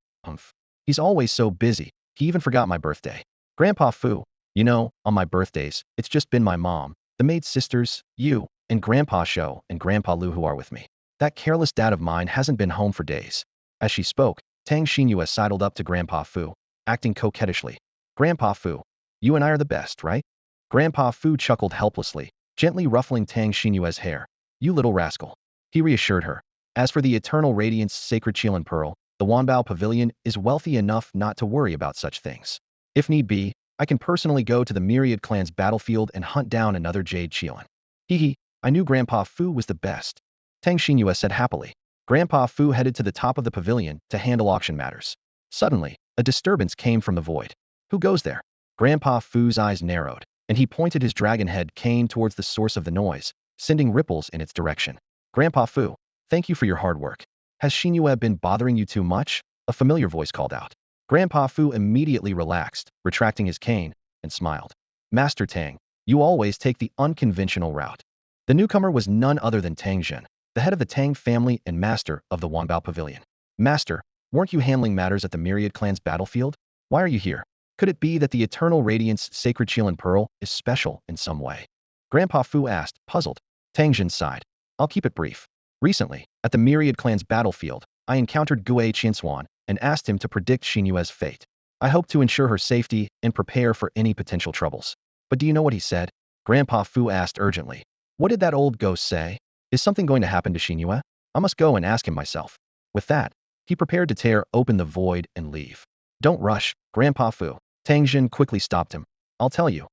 he's always so busy, he even forgot my birthday. Grandpa Fu, you know, on my birthdays, it's just been my mom, the maid sisters, you, and Grandpa Shou and Grandpa Lu who are with me. That careless dad of mine hasn't been home for days. As she spoke, Tang Shinua sidled up to Grandpa Fu, acting coquettishly. Grandpa Fu, you and I are the best, right? Grandpa Fu chuckled helplessly, gently ruffling Tang Shinua's hair. You little rascal. He reassured her. As for the eternal radiance sacred Qilin pearl, the Wanbao Pavilion is wealthy enough not to worry about such things. If need be, I can personally go to the Myriad Clan's battlefield and hunt down another Jade Qilin. I knew Grandpa Fu was the best. Tang Shinua said happily. Grandpa Fu headed to the top of the pavilion to handle auction matters. Suddenly, a disturbance came from the void. Who goes there? Grandpa Fu's eyes narrowed, and he pointed his dragon head cane towards the source of the noise, sending ripples in its direction. Grandpa Fu, thank you for your hard work. Has Shinua been bothering you too much? A familiar voice called out. Grandpa Fu immediately relaxed, retracting his cane, and smiled. Master Tang, you always take the unconventional route. The newcomer was none other than Tang Zhen, the head of the Tang family and master of the Wanbao Pavilion. Master, weren't you handling matters at the Myriad Clan's battlefield? Why are you here? Could it be that the Eternal Radiance Sacred Qilin Pearl is special in some way? Grandpa Fu asked, puzzled. Tang Zhen sighed. I'll keep it brief. Recently, at the Myriad Clan's battlefield, I encountered Gue Qinswan and asked him to predict Shinua's fate. I hope to ensure her safety and prepare for any potential troubles. But do you know what he said? Grandpa Fu asked urgently. What did that old ghost say? Is something going to happen to Shinua? I must go and ask him myself. With that, he prepared to tear open the void and leave. Don't rush, Grandpa Fu. Tang Zhen quickly stopped him. I'll tell you.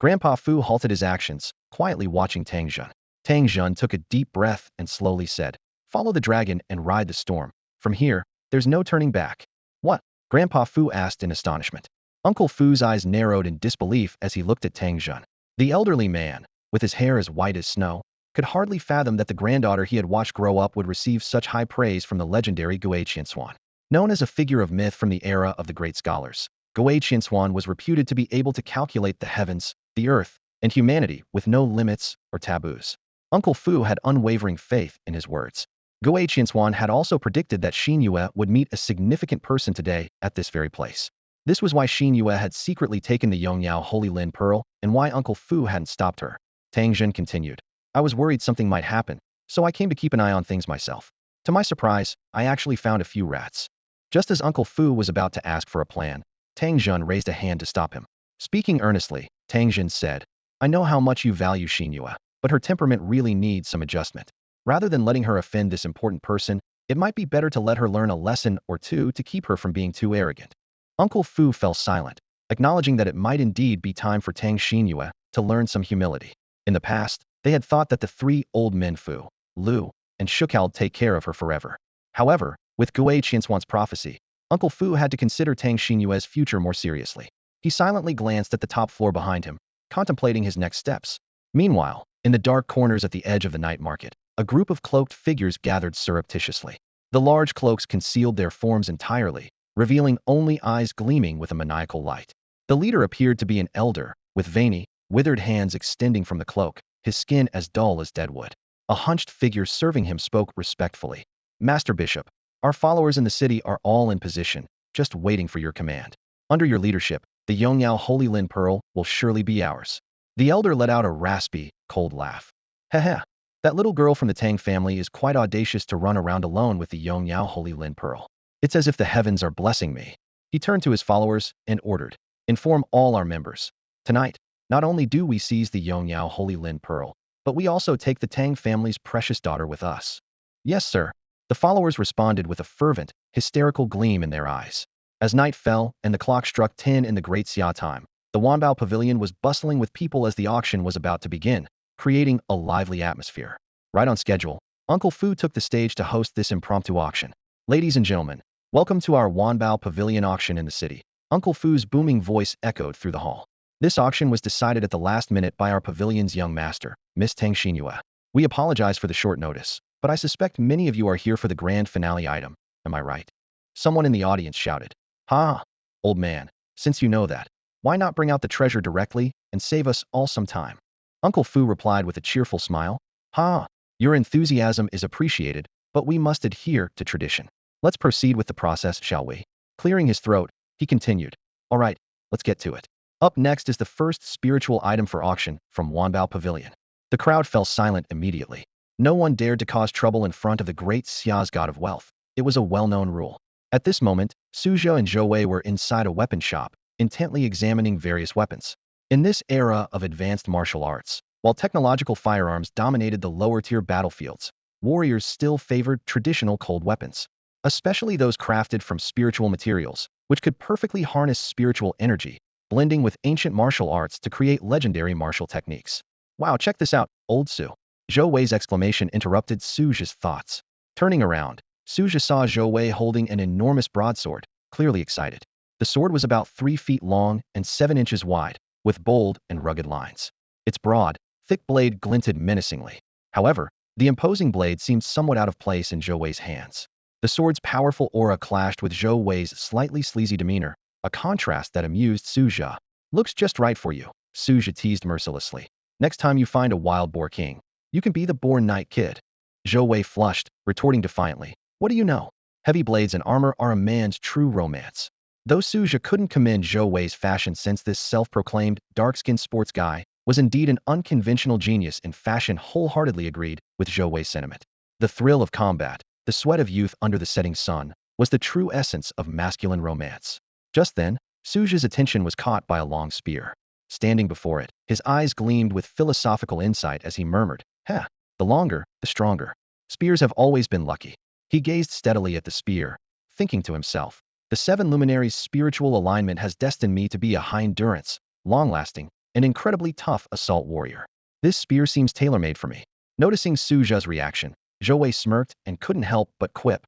Grandpa Fu halted his actions, quietly watching Tang Zhen. Tang Zhen took a deep breath and slowly said, Follow the dragon and ride the storm. From here, there's no turning back. What? Grandpa Fu asked in astonishment. Uncle Fu's eyes narrowed in disbelief as he looked at Tang Zhen. The elderly man, with his hair as white as snow, could hardly fathom that the granddaughter he had watched grow up would receive such high praise from the legendary Gue Qinswan. Known as a figure of myth from the era of the great scholars, Gue Qinswan was reputed to be able to calculate the heavens, the earth, and humanity with no limits or taboos. Uncle Fu had unwavering faith in his words. Gue Qinswan had also predicted that Shinua would meet a significant person today at this very place. This was why Shinua had secretly taken the Yongyao Holy Lin Pearl and why Uncle Fu hadn't stopped her. Tang Zhen continued. I was worried something might happen, so I came to keep an eye on things myself. To my surprise, I actually found a few rats. Just as Uncle Fu was about to ask for a plan, Tang Zhen raised a hand to stop him. Speaking earnestly, Tang Zhen said, I know how much you value Shinua, but her temperament really needs some adjustment. Rather than letting her offend this important person, it might be better to let her learn a lesson or two to keep her from being too arrogant. Uncle Fu fell silent, acknowledging that it might indeed be time for Tang Shinua to learn some humility. In the past, they had thought that the three old men Fu, Lu, and Shukal take care of her forever. However, with Gue Qinswan's prophecy, Uncle Fu had to consider Tang Shinua's future more seriously. He silently glanced at the top floor behind him, contemplating his next steps. Meanwhile, in the dark corners at the edge of the night market, a group of cloaked figures gathered surreptitiously. The large cloaks concealed their forms entirely, revealing only eyes gleaming with a maniacal light. The leader appeared to be an elder, with veiny, withered hands extending from the cloak, his skin as dull as dead wood. A hunched figure serving him spoke respectfully. Master Bishop, our followers in the city are all in position, just waiting for your command. Under your leadership, the Yongyao Holy Lin Pearl will surely be ours. The elder let out a raspy, cold laugh. Heh. That little girl from the Tang family is quite audacious to run around alone with the Yongyao Holy Lin Pearl. It's as if the heavens are blessing me. He turned to his followers and ordered, inform all our members. Tonight, not only do we seize the Yongyao Holy Lin Pearl, but we also take the Tang family's precious daughter with us. Yes, sir. The followers responded with a fervent, hysterical gleam in their eyes. As night fell and the clock struck 10 in the Great Xia time, the Wanbao Pavilion was bustling with people as the auction was about to begin, creating a lively atmosphere. Right on schedule, Uncle Fu took the stage to host this impromptu auction. Ladies and gentlemen, welcome to our Wanbao Pavilion auction in the city. Uncle Fu's booming voice echoed through the hall. This auction was decided at the last minute by our pavilion's young master, Miss Tang Shinua. We apologize for the short notice, but I suspect many of you are here for the grand finale item. Am I right? Someone in the audience shouted. Ha! Old man, since you know that, why not bring out the treasure directly and save us all some time? Uncle Fu replied with a cheerful smile. Ha! Your enthusiasm is appreciated, but we must adhere to tradition. Let's proceed with the process, shall we? Clearing his throat, he continued. All right, let's get to it. Up next is the first spiritual item for auction from Wanbao Pavilion. The crowd fell silent immediately. No one dared to cause trouble in front of the great Xia's god of wealth. It was a well-known rule. At this moment, Su Zhe and Zhou Wei were inside a weapon shop, intently examining various weapons. In this era of advanced martial arts, while technological firearms dominated the lower-tier battlefields, warriors still favored traditional cold weapons, especially those crafted from spiritual materials, which could perfectly harness spiritual energy, blending with ancient martial arts to create legendary martial techniques. Wow, check this out, old Su. Zhou Wei's exclamation interrupted Su Zhe's thoughts. Turning around, Su Zhe saw Zhou Wei holding an enormous broadsword, clearly excited. The sword was about 3 feet long and 7 inches wide, with bold and rugged lines. Its broad, thick blade glinted menacingly. However, the imposing blade seemed somewhat out of place in Zhou Wei's hands. The sword's powerful aura clashed with Zhou Wei's slightly sleazy demeanor, a contrast that amused Su Zhe. Looks just right for you, Su Zhe teased mercilessly. Next time you find a wild boar king, you can be the boar knight kid. Zhou Wei flushed, retorting defiantly. What do you know? Heavy blades and armor are a man's true romance. Though Su Zhe couldn't commend Zhou Wei's fashion since this self-proclaimed, dark-skinned sports guy was indeed an unconventional genius in fashion, wholeheartedly agreed with Zhou Wei's sentiment. The thrill of combat, the sweat of youth under the setting sun, was the true essence of masculine romance. Just then, Su Zhe's attention was caught by a long spear. Standing before it, his eyes gleamed with philosophical insight as he murmured, the longer, the stronger. Spears have always been lucky. He gazed steadily at the spear, thinking to himself, the 7 luminaries' spiritual alignment has destined me to be a high-endurance, long-lasting, and incredibly tough assault warrior. This spear seems tailor-made for me. Noticing Su Zhe's reaction, Zhou Wei smirked and couldn't help but quip.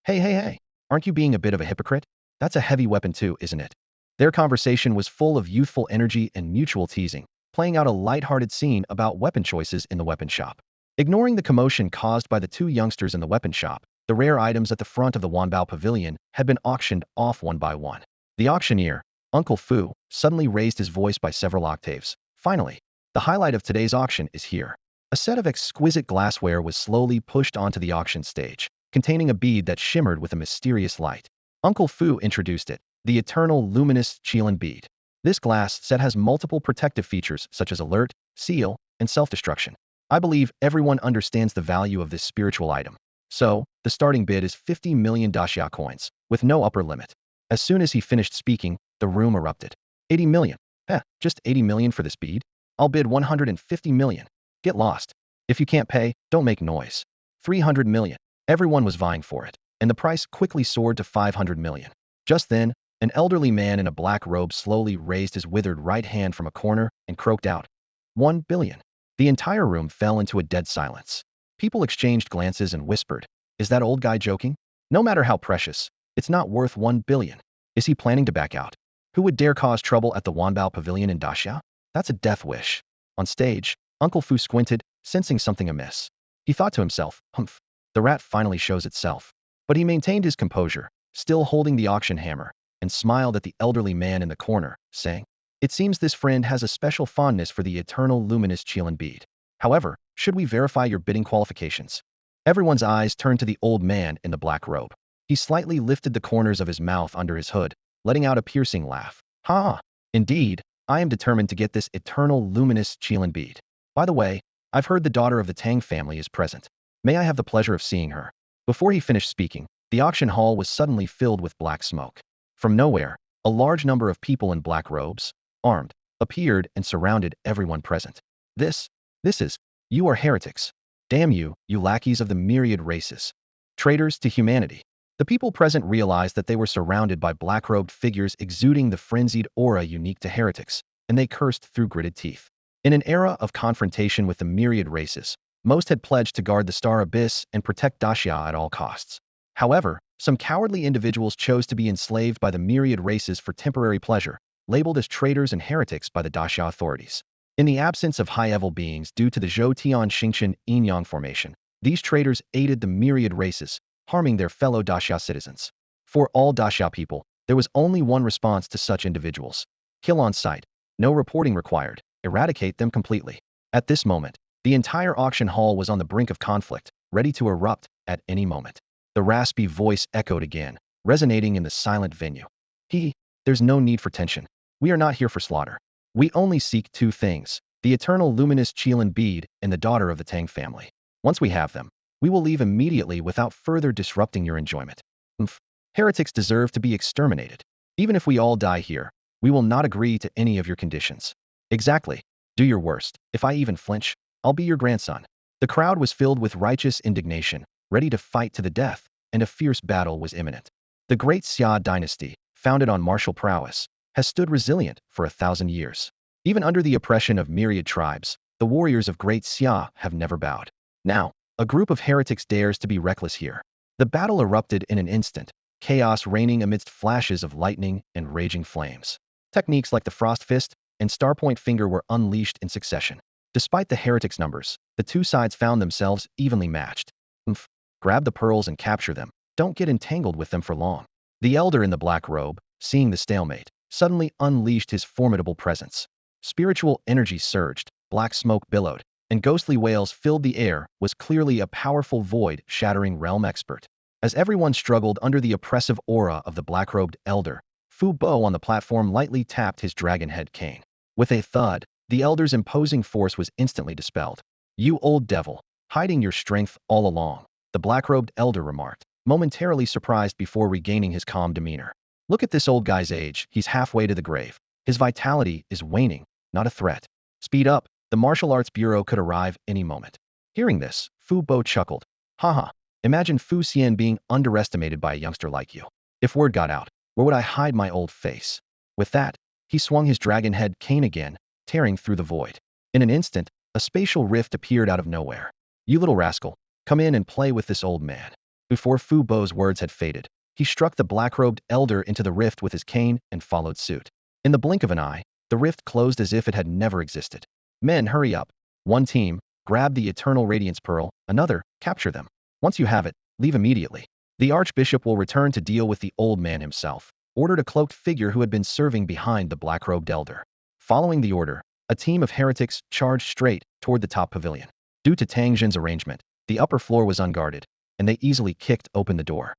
Hey, aren't you being a bit of a hypocrite? That's a heavy weapon too, isn't it? Their conversation was full of youthful energy and mutual teasing, playing out a light-hearted scene about weapon choices in the weapon shop. Ignoring the commotion caused by the 2 youngsters in the weapon shop, the rare items at the front of the Wanbao Pavilion had been auctioned off one by one. The auctioneer, Uncle Fu, suddenly raised his voice by several octaves. Finally, the highlight of today's auction is here. A set of exquisite glassware was slowly pushed onto the auction stage, containing a bead that shimmered with a mysterious light. Uncle Fu introduced it, the eternal luminous Qilin bead. This glass set has multiple protective features such as alert, seal, and self-destruction. I believe everyone understands the value of this spiritual item. So, the starting bid is 50 million daxia coins, with no upper limit. As soon as he finished speaking, the room erupted. 80 million. Just 80 million for this bead? I'll bid 150 million. Get lost. If you can't pay, don't make noise. 300 million. Everyone was vying for it, and the price quickly soared to 500 million. Just then, an elderly man in a black robe slowly raised his withered right hand from a corner and croaked out, 1 billion. The entire room fell into a dead silence. People exchanged glances and whispered, is that old guy joking? No matter how precious, it's not worth 1 billion. Is he planning to back out? Who would dare cause trouble at the Wanbao Pavilion in Daxia? That's a death wish. On stage, Uncle Fu squinted, sensing something amiss. He thought to himself, humph, the rat finally shows itself. But he maintained his composure, still holding the auction hammer, and smiled at the elderly man in the corner, saying, "It seems this friend has a special fondness for the eternal luminous Qilin bead. However, should we verify your bidding qualifications?" Everyone's eyes turned to the old man in the black robe. He slightly lifted the corners of his mouth under his hood, letting out a piercing laugh. "Ha! Indeed, I am determined to get this eternal luminous Qilin bead. By the way, I've heard the daughter of the Tang family is present. May I have the pleasure of seeing her?" Before he finished speaking, the auction hall was suddenly filled with black smoke. From nowhere, a large number of people in black robes, armed, appeared and surrounded everyone present. This is, you are heretics. Damn you, you lackeys of the myriad races. Traitors to humanity. The people present realized that they were surrounded by black-robed figures exuding the frenzied aura unique to heretics, and they cursed through gritted teeth. In an era of confrontation with the myriad races, most had pledged to guard the Star Abyss and protect Daxia at all costs. However, some cowardly individuals chose to be enslaved by the myriad races for temporary pleasure, labeled as traitors and heretics by the Daxia authorities. In the absence of high-level beings due to the Zhou Tian Xingqian Yin-Yang formation, these traitors aided the myriad races, harming their fellow Daxia citizens. For all Daxia people, there was only one response to such individuals: kill on sight. No reporting required. Eradicate them completely. At this moment, the entire auction hall was on the brink of conflict, ready to erupt at any moment. The raspy voice echoed again, resonating in the silent venue. There's no need for tension. We are not here for slaughter. We only seek two things: the eternal luminous Qilin bead and the daughter of the Tang family. Once we have them, we will leave immediately without further disrupting your enjoyment. Heretics deserve to be exterminated. Even if we all die here, we will not agree to any of your conditions. Exactly. Do your worst. If I even flinch, I'll be your grandson. The crowd was filled with righteous indignation, ready to fight to the death, and a fierce battle was imminent. The great Xia dynasty, founded on martial prowess, has stood resilient for 1,000 years. Even under the oppression of myriad tribes, the warriors of great Xia have never bowed. Now, a group of heretics dares to be reckless here. The battle erupted in an instant, chaos reigning amidst flashes of lightning and raging flames. Techniques like the Frost Fist and Starpoint Finger were unleashed in succession. Despite the heretics' numbers, the two sides found themselves evenly matched. Grab the pearls and capture them. Don't get entangled with them for long. The elder in the black robe, seeing the stalemate, suddenly unleashed his formidable presence. Spiritual energy surged, black smoke billowed, and ghostly wails filled the air. Was clearly a powerful void-shattering realm expert. As everyone struggled under the oppressive aura of the black-robed elder, Fu Bo on the platform lightly tapped his dragon-head cane. With a thud, the elder's imposing force was instantly dispelled. "You old devil, hiding your strength all along," the black-robed elder remarked, momentarily surprised before regaining his calm demeanor. "Look at this old guy's age. He's halfway to the grave. His vitality is waning, not a threat. Speed up. The Martial Arts Bureau could arrive any moment." Hearing this, Fu Bo chuckled. "Haha, imagine Fu Xian being underestimated by a youngster like you. If word got out, where would I hide my old face?" With that, he swung his dragon head cane again, tearing through the void. In an instant, a spatial rift appeared out of nowhere. "You little rascal, come in and play with this old man." Before Fu Bo's words had faded, he struck the black-robed elder into the rift with his cane and followed suit. In the blink of an eye, the rift closed as if it had never existed. "Men, hurry up. One team, grab the Eternal Radiance Pearl, another, capture them. Once you have it, leave immediately. The Archbishop will return to deal with the old man himself," ordered a cloaked figure who had been serving behind the black-robed elder. Following the order, a team of heretics charged straight toward the top pavilion. Due to Tang Jin's arrangement, the upper floor was unguarded, and they easily kicked open the door.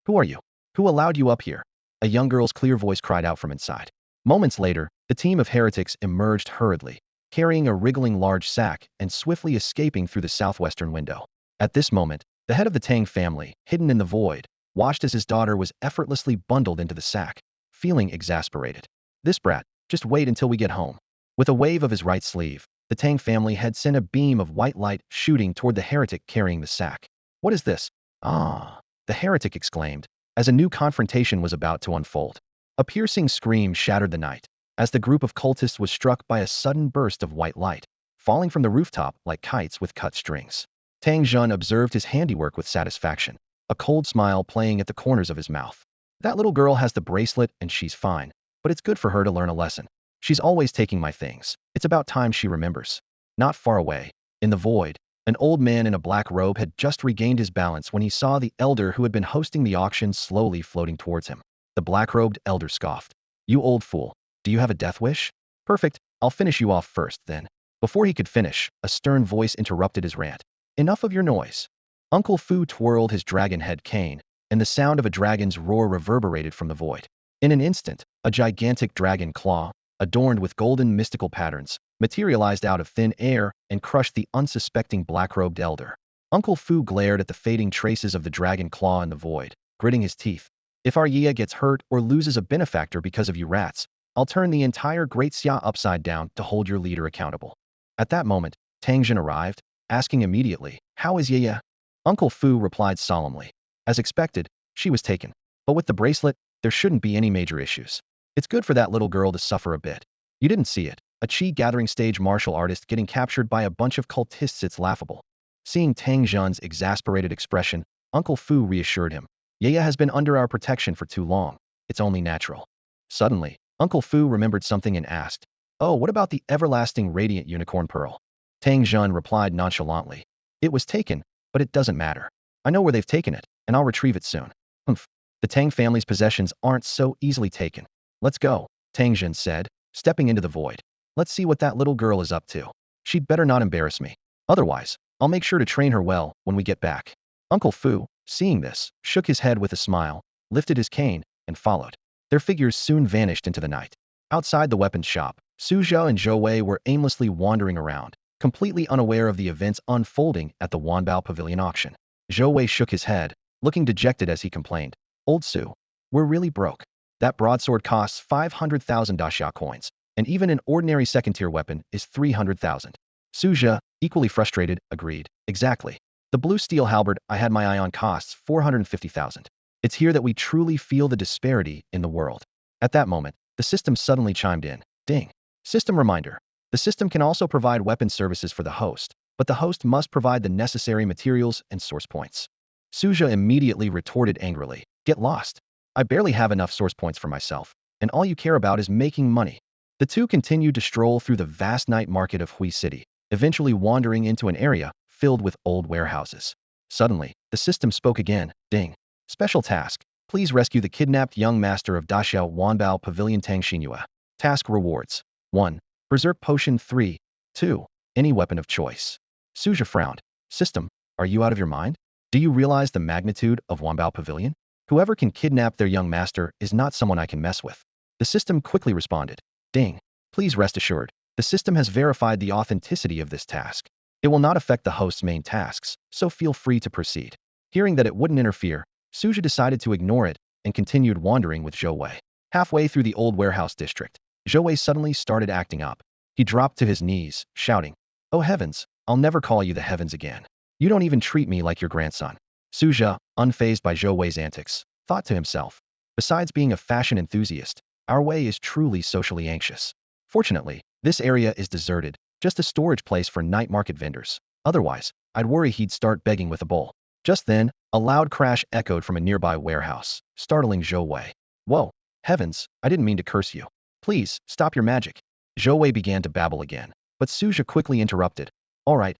Who are you? Who allowed you up here?" A young girl's clear voice cried out from inside. Moments later, the team of heretics emerged hurriedly, carrying a wriggling large sack and swiftly escaping through the southwestern window. At this moment, the head of the Tang family, hidden in the void, watched as his daughter was effortlessly bundled into the sack, feeling exasperated. "This brat, just wait until we get home." With a wave of his right sleeve, the Tang family had sent a beam of white light shooting toward the heretic carrying the sack. "What is this?" The heretic exclaimed, as a new confrontation was about to unfold. A piercing scream shattered the night, as the group of cultists was struck by a sudden burst of white light, falling from the rooftop like kites with cut strings. Tang Jun observed his handiwork with satisfaction, a cold smile playing at the corners of his mouth. "That little girl has the bracelet and she's fine, but it's good for her to learn a lesson. She's always taking my things. It's about time she remembers." Not far away, in the void, An old man in a black robe had just regained his balance when he saw the elder who had been hosting the auction slowly floating towards him. The black-robed elder scoffed. "You old fool. Do you have a death wish? Perfect, I'll finish you off first, then." Before he could finish, a stern voice interrupted his rant. "Enough of your noise." Uncle Fu twirled his dragon head cane, and the sound of a dragon's roar reverberated from the void. In an instant, a gigantic dragon claw, adorned with golden mystical patterns, materialized out of thin air and crushed the unsuspecting black-robed elder. Uncle Fu glared at the fading traces of the dragon claw in the void, gritting his teeth. "If our Yia gets hurt or loses a benefactor because of you rats, I'll turn the entire Great Xia upside down to hold your leader accountable." At that moment, Tang arrived, asking immediately, "How is Yia?" Uncle Fu replied solemnly. As expected, she was taken. But with the bracelet, there shouldn't be any major issues. It's good for that little girl to suffer a bit. You didn't see it. A Qi gathering stage martial artist getting captured by a bunch of cultists, it's laughable. Seeing Tang Zhen's exasperated expression, Uncle Fu reassured him. "Yaya has been under our protection for too long. It's only natural." Suddenly, Uncle Fu remembered something and asked, "Oh, what about the everlasting radiant unicorn pearl?" Tang Zhen replied nonchalantly, "It was taken, but it doesn't matter. I know where they've taken it, and I'll retrieve it soon." "Humph. The Tang family's possessions aren't so easily taken. Let's go," Tang Zhen said, stepping into the void. "Let's see what that little girl is up to. She'd better not embarrass me. Otherwise, I'll make sure to train her well when we get back." Uncle Fu, seeing this, shook his head with a smile, lifted his cane, and followed. Their figures soon vanished into the night. Outside the weapons shop, Su Zhe and Zhou Wei were aimlessly wandering around, completely unaware of the events unfolding at the Wanbao Pavilion auction. Zhou Wei shook his head, looking dejected as he complained, "Old Su, we're really broke. That broadsword costs 500,000 daxia coins, and even an ordinary second-tier weapon is 300,000. Su Zhe, equally frustrated, agreed. "Exactly. The blue steel halberd I had my eye on costs 450,000. It's here that we truly feel the disparity in the world." At that moment, the system suddenly chimed in. Ding. System reminder. The system can also provide weapon services for the host, but the host must provide the necessary materials and source points. Su Zhe immediately retorted angrily, "Get lost. I barely have enough source points for myself, and all you care about is making money." The two continued to stroll through the vast night market of Hui City, eventually wandering into an area filled with old warehouses. Suddenly, the system spoke again. Ding. Special task. Please rescue the kidnapped young master of Daxiao Wanbao Pavilion Tang Shinua. Task rewards. 1. Berserk Potion 3. 2. Any weapon of choice. Su Zhe frowned. "System, are you out of your mind? Do you realize the magnitude of Wanbao Pavilion? Whoever can kidnap their young master is not someone I can mess with." The system quickly responded. Ding. Please rest assured, the system has verified the authenticity of this task. It will not affect the host's main tasks, so feel free to proceed. Hearing that it wouldn't interfere, Su Zhe decided to ignore it and continued wandering with Zhou Wei. Halfway through the old warehouse district, Zhou Wei suddenly started acting up. He dropped to his knees, shouting, "Oh heavens, I'll never call you the heavens again. You don't even treat me like your grandson." Su Zhe, unfazed by Zhou Wei's antics, thought to himself, "Besides being a fashion enthusiast, our Wei is truly socially anxious. Fortunately, this area is deserted, just a storage place for night market vendors. Otherwise, I'd worry he'd start begging with a bowl." Just then, a loud crash echoed from a nearby warehouse, startling Zhou Wei. "Whoa, heavens, I didn't mean to curse you. Please, stop your magic." Zhou Wei began to babble again, but Su Zhe quickly interrupted. All right,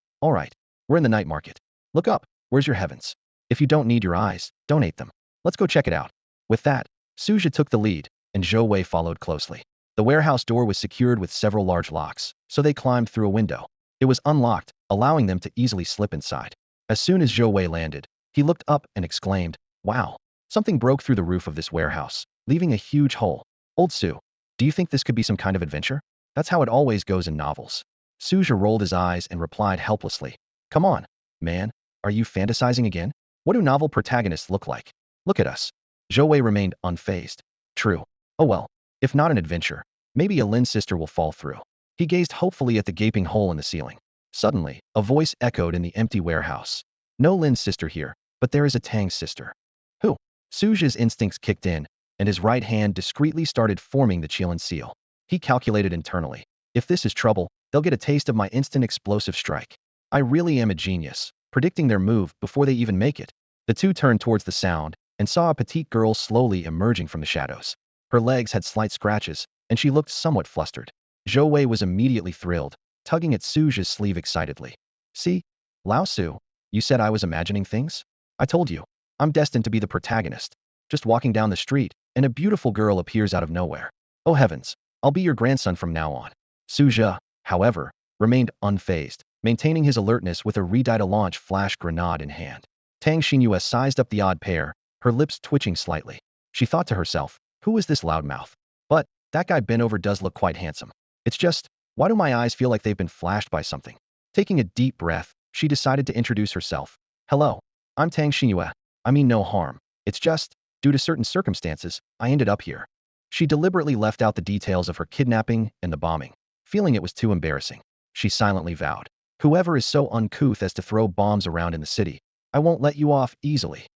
we're in the night market. Look up, where's your heavens? If you don't need your eyes, donate them. Let's go check it out." With that, Su Zhe took the lead, and Zhou Wei followed closely. The warehouse door was secured with several large locks, so they climbed through a window. It was unlocked, allowing them to easily slip inside. As soon as Zhou Wei landed, he looked up and exclaimed, "Wow, something broke through the roof of this warehouse, leaving a huge hole. Old Su, do you think this could be some kind of adventure? That's how it always goes in novels." Su Zhe rolled his eyes and replied helplessly, "Come on, man, are you fantasizing again? What do novel protagonists look like? Look at us." Zhou Wei remained unfazed. "True. Oh well, if not an adventure, maybe a Lin sister will fall through." He gazed hopefully at the gaping hole in the ceiling. Suddenly, a voice echoed in the empty warehouse. "No Lin sister here, but there is a Tang sister." "Who?" Su Zhe's instincts kicked in, and his right hand discreetly started forming the Qilin Seal. He calculated internally. "If this is trouble, they'll get a taste of my instant explosive strike. I really am a genius, predicting their move before they even make it." The two turned towards the sound and saw a petite girl slowly emerging from the shadows. Her legs had slight scratches, and she looked somewhat flustered. Zhou Wei was immediately thrilled, tugging at Su Zhe's sleeve excitedly. "See? Lao Su, you said I was imagining things? I told you, I'm destined to be the protagonist. Just walking down the street, and a beautiful girl appears out of nowhere. Oh heavens, I'll be your grandson from now on. Su Zhe, however, remained unfazed, maintaining his alertness with a ready-to-launch flash grenade in hand. Tang Shinua sized up the odd pair, her lips twitching slightly. She thought to herself, who is this loudmouth? But, that guy bent over does look quite handsome. It's just, why do my eyes feel like they've been flashed by something? Taking a deep breath, she decided to introduce herself. Hello, I'm Tang Shinua. I mean no harm. It's just, due to certain circumstances, I ended up here. She deliberately left out the details of her kidnapping and the bombing, feeling it was too embarrassing. She silently vowed, whoever is so uncouth as to throw bombs around in the city, I won't let you off easily.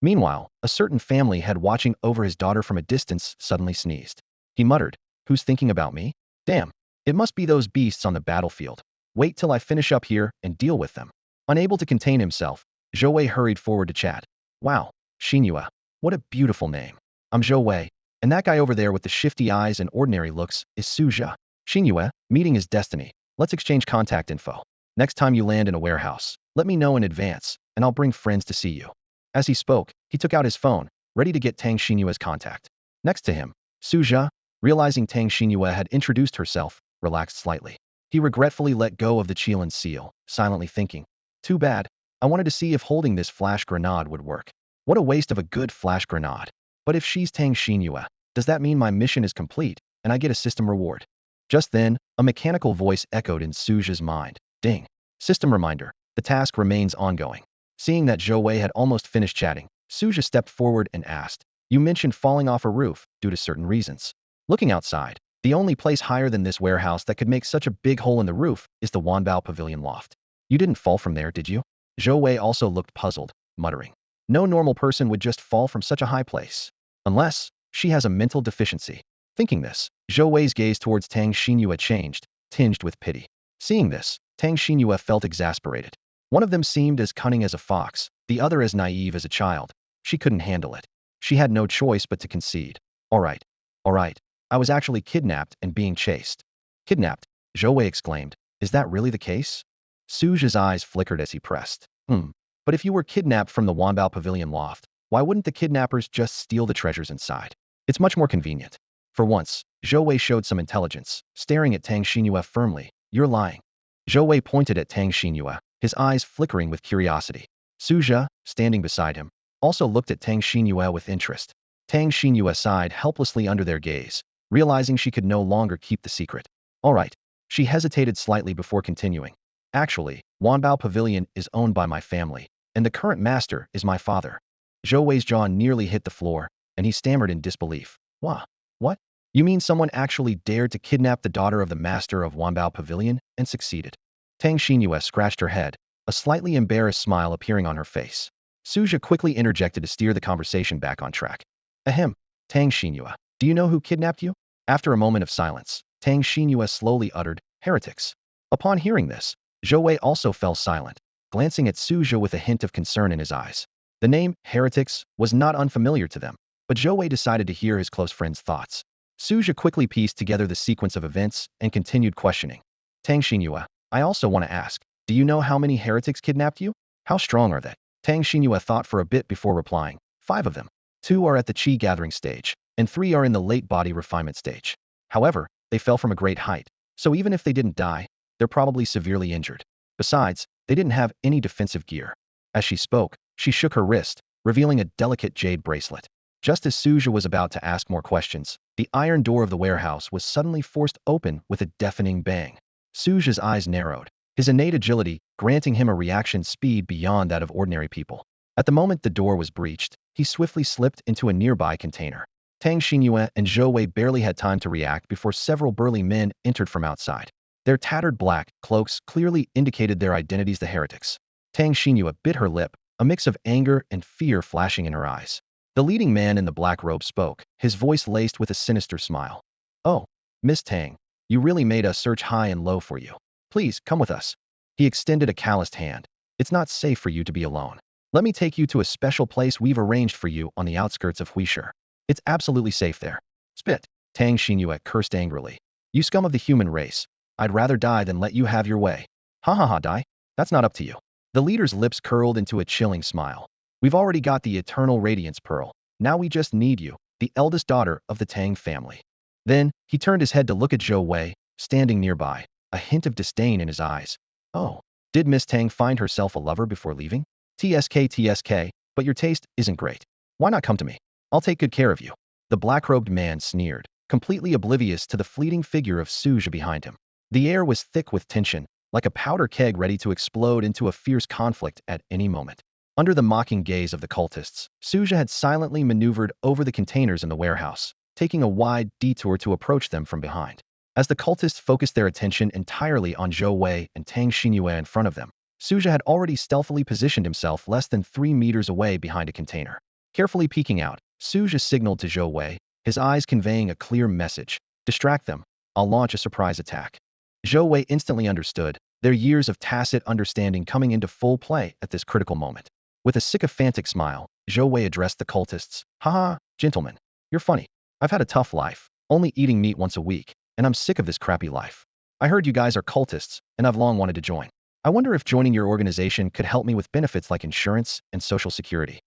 Meanwhile, a certain family head watching over his daughter from a distance suddenly sneezed. He muttered, who's thinking about me? Damn, it must be those beasts on the battlefield. Wait till I finish up here and deal with them. Unable to contain himself, Zhou Wei hurried forward to chat. Wow, Shinua, what a beautiful name. I'm Zhou Wei, and that guy over there with the shifty eyes and ordinary looks is Su Zhe. Shinua, meeting is destiny. Let's exchange contact info. Next time you land in a warehouse, let me know in advance, and I'll bring friends to see you. As he spoke, he took out his phone, ready to get Tang Shinua's contact. Next to him, Su Zhe, realizing Tang Shinua had introduced herself, relaxed slightly. He regretfully let go of the Qilin Seal, silently thinking, too bad, I wanted to see if holding this flash grenade would work. What a waste of a good flash grenade. But if she's Tang Shinua, does that mean my mission is complete, and I get a system reward? Just then, a mechanical voice echoed in Su Zhe's mind. Ding. System reminder. The task remains ongoing. Seeing that Zhou Wei had almost finished chatting, Su Zhe stepped forward and asked, you mentioned falling off a roof, due to certain reasons. Looking outside, the only place higher than this warehouse that could make such a big hole in the roof is the Wanbao Pavilion loft. You didn't fall from there, did you? Zhou Wei also looked puzzled, muttering. No normal person would just fall from such a high place. Unless, she has a mental deficiency. Thinking this, Zhou Wei's gaze towards Tang Shinua changed, tinged with pity. Seeing this, Tang Shinua felt exasperated. One of them seemed as cunning as a fox, the other as naive as a child. She couldn't handle it. She had no choice but to concede. All right. I was actually kidnapped and being chased. Kidnapped? Zhou Wei exclaimed. Is that really the case? Su Zhe's eyes flickered as he pressed. But if you were kidnapped from the Wanbao Pavilion loft, why wouldn't the kidnappers just steal the treasures inside? It's much more convenient. For once, Zhou Wei showed some intelligence, staring at Tang Shinua firmly. You're lying. Zhou Wei pointed at Tang Shinua, his eyes flickering with curiosity. Su Zhe, standing beside him, also looked at Tang Shinua with interest. Tang Shinua sighed helplessly under their gaze, realizing she could no longer keep the secret. All right. She hesitated slightly before continuing. Actually, Wanbao Pavilion is owned by my family, and the current master is my father. Zhou Wei's jaw nearly hit the floor, and he stammered in disbelief. What? You mean someone actually dared to kidnap the daughter of the master of Wanbao Pavilion and succeeded? Tang Shinua scratched her head, a slightly embarrassed smile appearing on her face. Su Zhe quickly interjected to steer the conversation back on track. Ahem, Tang Shinua, do you know who kidnapped you? After a moment of silence, Tang Shinua slowly uttered, heretics. Upon hearing this, Zhou Wei also fell silent, glancing at Su Zhe with a hint of concern in his eyes. The name, heretics, was not unfamiliar to them, but Zhou Wei decided to hear his close friend's thoughts. Su Zhe quickly pieced together the sequence of events and continued questioning. Tang Shinua, I also want to ask, do you know how many heretics kidnapped you? How strong are they? Tang Shinua thought for a bit before replying. 5 of them. 2 are at the chi gathering stage, and 3 are in the late body refinement stage. However, they fell from a great height, so even if they didn't die, they're probably severely injured. Besides, they didn't have any defensive gear. As she spoke, she shook her wrist, revealing a delicate jade bracelet. Just as Su Zhe was about to ask more questions, the iron door of the warehouse was suddenly forced open with a deafening bang. Su Zhe's eyes narrowed, his innate agility granting him a reaction speed beyond that of ordinary people. At the moment the door was breached, he swiftly slipped into a nearby container. Tang Shinua and Zhou Wei barely had time to react before several burly men entered from outside. Their tattered black cloaks clearly indicated their identities, the heretics. Tang Shinua bit her lip, a mix of anger and fear flashing in her eyes. The leading man in the black robe spoke, his voice laced with a sinister smile. Oh, Miss Tang, you really made us search high and low for you. Please, come with us. He extended a calloused hand. It's not safe for you to be alone. Let me take you to a special place we've arranged for you on the outskirts of Huishur. It's absolutely safe there. Spit. Tang Shinua cursed angrily. You scum of the human race. I'd rather die than let you have your way. Ha ha ha, die? That's not up to you. The leader's lips curled into a chilling smile. We've already got the eternal radiance pearl. Now we just need you, the eldest daughter of the Tang family. Then, he turned his head to look at Zhou Wei, standing nearby, a hint of disdain in his eyes. Oh, did Miss Tang find herself a lover before leaving? TSK, but your taste isn't great. Why not come to me? I'll take good care of you. The black-robed man sneered, completely oblivious to the fleeting figure of Su Zhe behind him. The air was thick with tension, like a powder keg ready to explode into a fierce conflict at any moment. Under the mocking gaze of the cultists, Su Zhe had silently maneuvered over the containers in the warehouse, taking a wide detour to approach them from behind. As the cultists focused their attention entirely on Zhou Wei and Tang Shinua in front of them, Su Zhe had already stealthily positioned himself less than 3 meters away behind a container. Carefully peeking out, Su Zhe signaled to Zhou Wei, his eyes conveying a clear message. Distract them. I'll launch a surprise attack. Zhou Wei instantly understood, their years of tacit understanding coming into full play at this critical moment. With a sycophantic smile, Zhou Wei addressed the cultists. Haha, gentlemen. You're funny. I've had a tough life, only eating meat once a week, and I'm sick of this crappy life. I heard you guys are cultists, and I've long wanted to join. I wonder if joining your organization could help me with benefits like insurance and social security.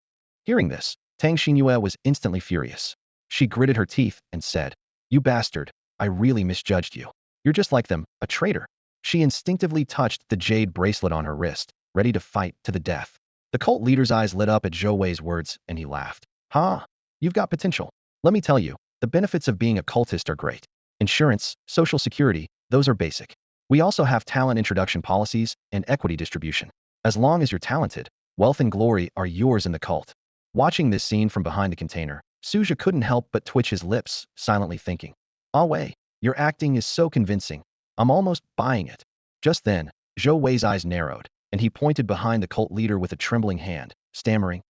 Hearing this, Tang Shinua was instantly furious. She gritted her teeth and said, You bastard, I really misjudged you. You're just like them, a traitor. She instinctively touched the jade bracelet on her wrist, ready to fight to the death. The cult leader's eyes lit up at Zhou Wei's words, and he laughed. Ha! You've got potential. Let me tell you, the benefits of being a cultist are great. Insurance, social security, those are basic. We also have talent introduction policies and equity distribution. As long as you're talented, wealth and glory are yours in the cult. Watching this scene from behind the container, Su Zhe couldn't help but twitch his lips, silently thinking, Ah Wei, your acting is so convincing. I'm almost buying it. Just then, Zhou Wei's eyes narrowed, and he pointed behind the cult leader with a trembling hand, stammering,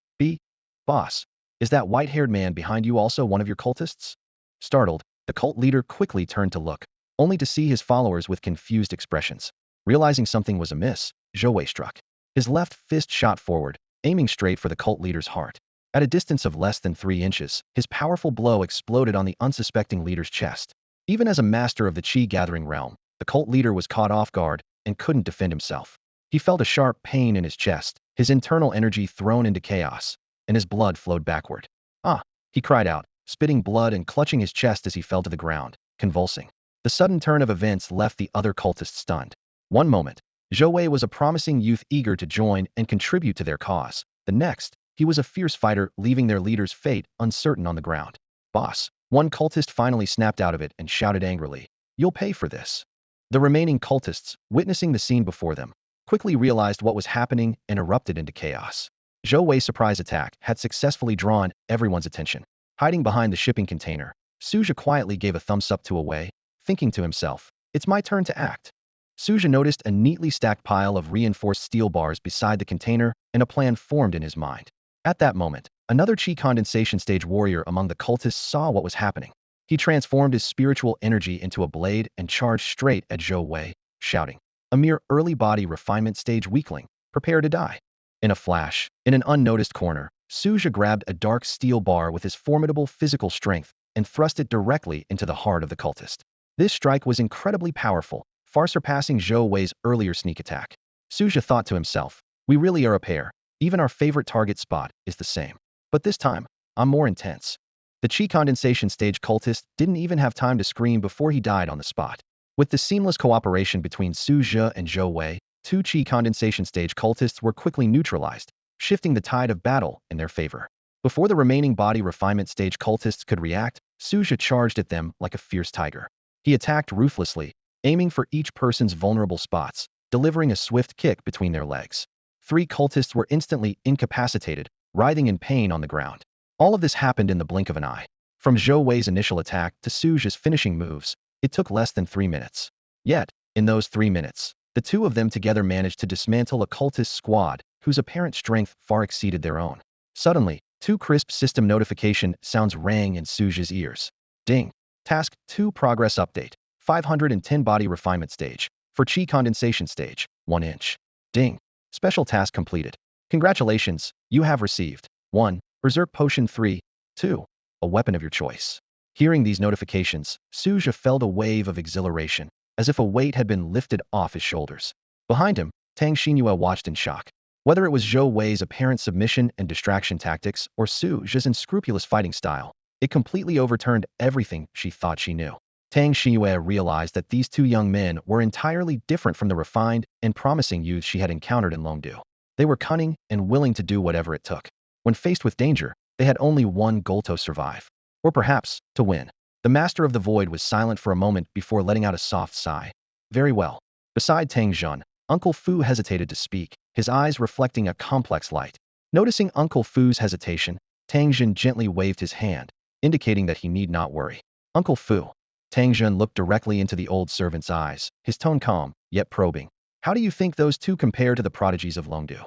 Boss, is that white-haired man behind you also one of your cultists? Startled, the cult leader quickly turned to look, only to see his followers with confused expressions. Realizing something was amiss, Zhou Wei struck. His left fist shot forward, aiming straight for the cult leader's heart. At a distance of less than 3 inches, his powerful blow exploded on the unsuspecting leader's chest. Even as a master of the Qi-gathering realm, the cult leader was caught off guard and couldn't defend himself. He felt a sharp pain in his chest, his internal energy thrown into chaos, and his blood flowed backward. Ah! He cried out, spitting blood and clutching his chest as he fell to the ground, convulsing. The sudden turn of events left the other cultists stunned. One moment, Zhou Wei was a promising youth eager to join and contribute to their cause. The next, he was a fierce fighter leaving their leader's fate uncertain on the ground. Boss, one cultist finally snapped out of it and shouted angrily, You'll pay for this. The remaining cultists, witnessing the scene before them, quickly realized what was happening and erupted into chaos. Zhou Wei's surprise attack had successfully drawn everyone's attention. Hiding behind the shipping container, Su Zhe quietly gave a thumbs up to Wei, thinking to himself, It's my turn to act. Su Zhe noticed a neatly stacked pile of reinforced steel bars beside the container, and a plan formed in his mind. At that moment, another Qi condensation stage warrior among the cultists saw what was happening. He transformed his spiritual energy into a blade and charged straight at Zhou Wei, shouting, A mere early body refinement stage weakling, prepare to die. In a flash, in an unnoticed corner, Su Zhe grabbed a dark steel bar with his formidable physical strength and thrust it directly into the heart of the cultist. This strike was incredibly powerful, far surpassing Zhou Wei's earlier sneak attack. Su Zhe thought to himself, We really are a pair. Even our favorite target spot is the same. But this time, I'm more intense. The Qi condensation stage cultist didn't even have time to scream before he died on the spot. With the seamless cooperation between Su Zhe and Zhou Wei, 2 Qi condensation stage cultists were quickly neutralized, shifting the tide of battle in their favor. Before the remaining body refinement stage cultists could react, Su Zhe charged at them like a fierce tiger. He attacked ruthlessly, aiming for each person's vulnerable spots, delivering a swift kick between their legs. 3 cultists were instantly incapacitated, writhing in pain on the ground. All of this happened in the blink of an eye. From Zhou Wei's initial attack to Su Zhe's finishing moves, it took less than 3 minutes. Yet, in those 3 minutes, the 2 of them together managed to dismantle a cultist squad whose apparent strength far exceeded their own. Suddenly, 2 crisp system notification sounds rang in Su Zhe's ears. Ding! Task 2 Progress Update. 510 Body Refinement Stage. For Qi Condensation Stage, 1 inch. Ding! Special task completed. Congratulations, you have received 1. Berserk Potion 3. 2. A weapon of your choice. Hearing these notifications, Su Zhe felt a wave of exhilaration, as if a weight had been lifted off his shoulders. Behind him, Tang Shinua watched in shock. Whether it was Zhou Wei's apparent submission and distraction tactics or Su Zhe's unscrupulous fighting style, it completely overturned everything she thought she knew. Tang Shinua realized that these two young men were entirely different from the refined and promising youths she had encountered in Longdu. They were cunning and willing to do whatever it took. When faced with danger, they had only one goal: to survive. Or perhaps, to win. The Master of the Void was silent for a moment before letting out a soft sigh. Very well. Beside Tang Zhun, Uncle Fu hesitated to speak, his eyes reflecting a complex light. Noticing Uncle Fu's hesitation, Tang Zhun gently waved his hand, indicating that he need not worry. Uncle Fu. Tang Zhun looked directly into the old servant's eyes, his tone calm, yet probing. How do you think those two compare to the prodigies of Longdu?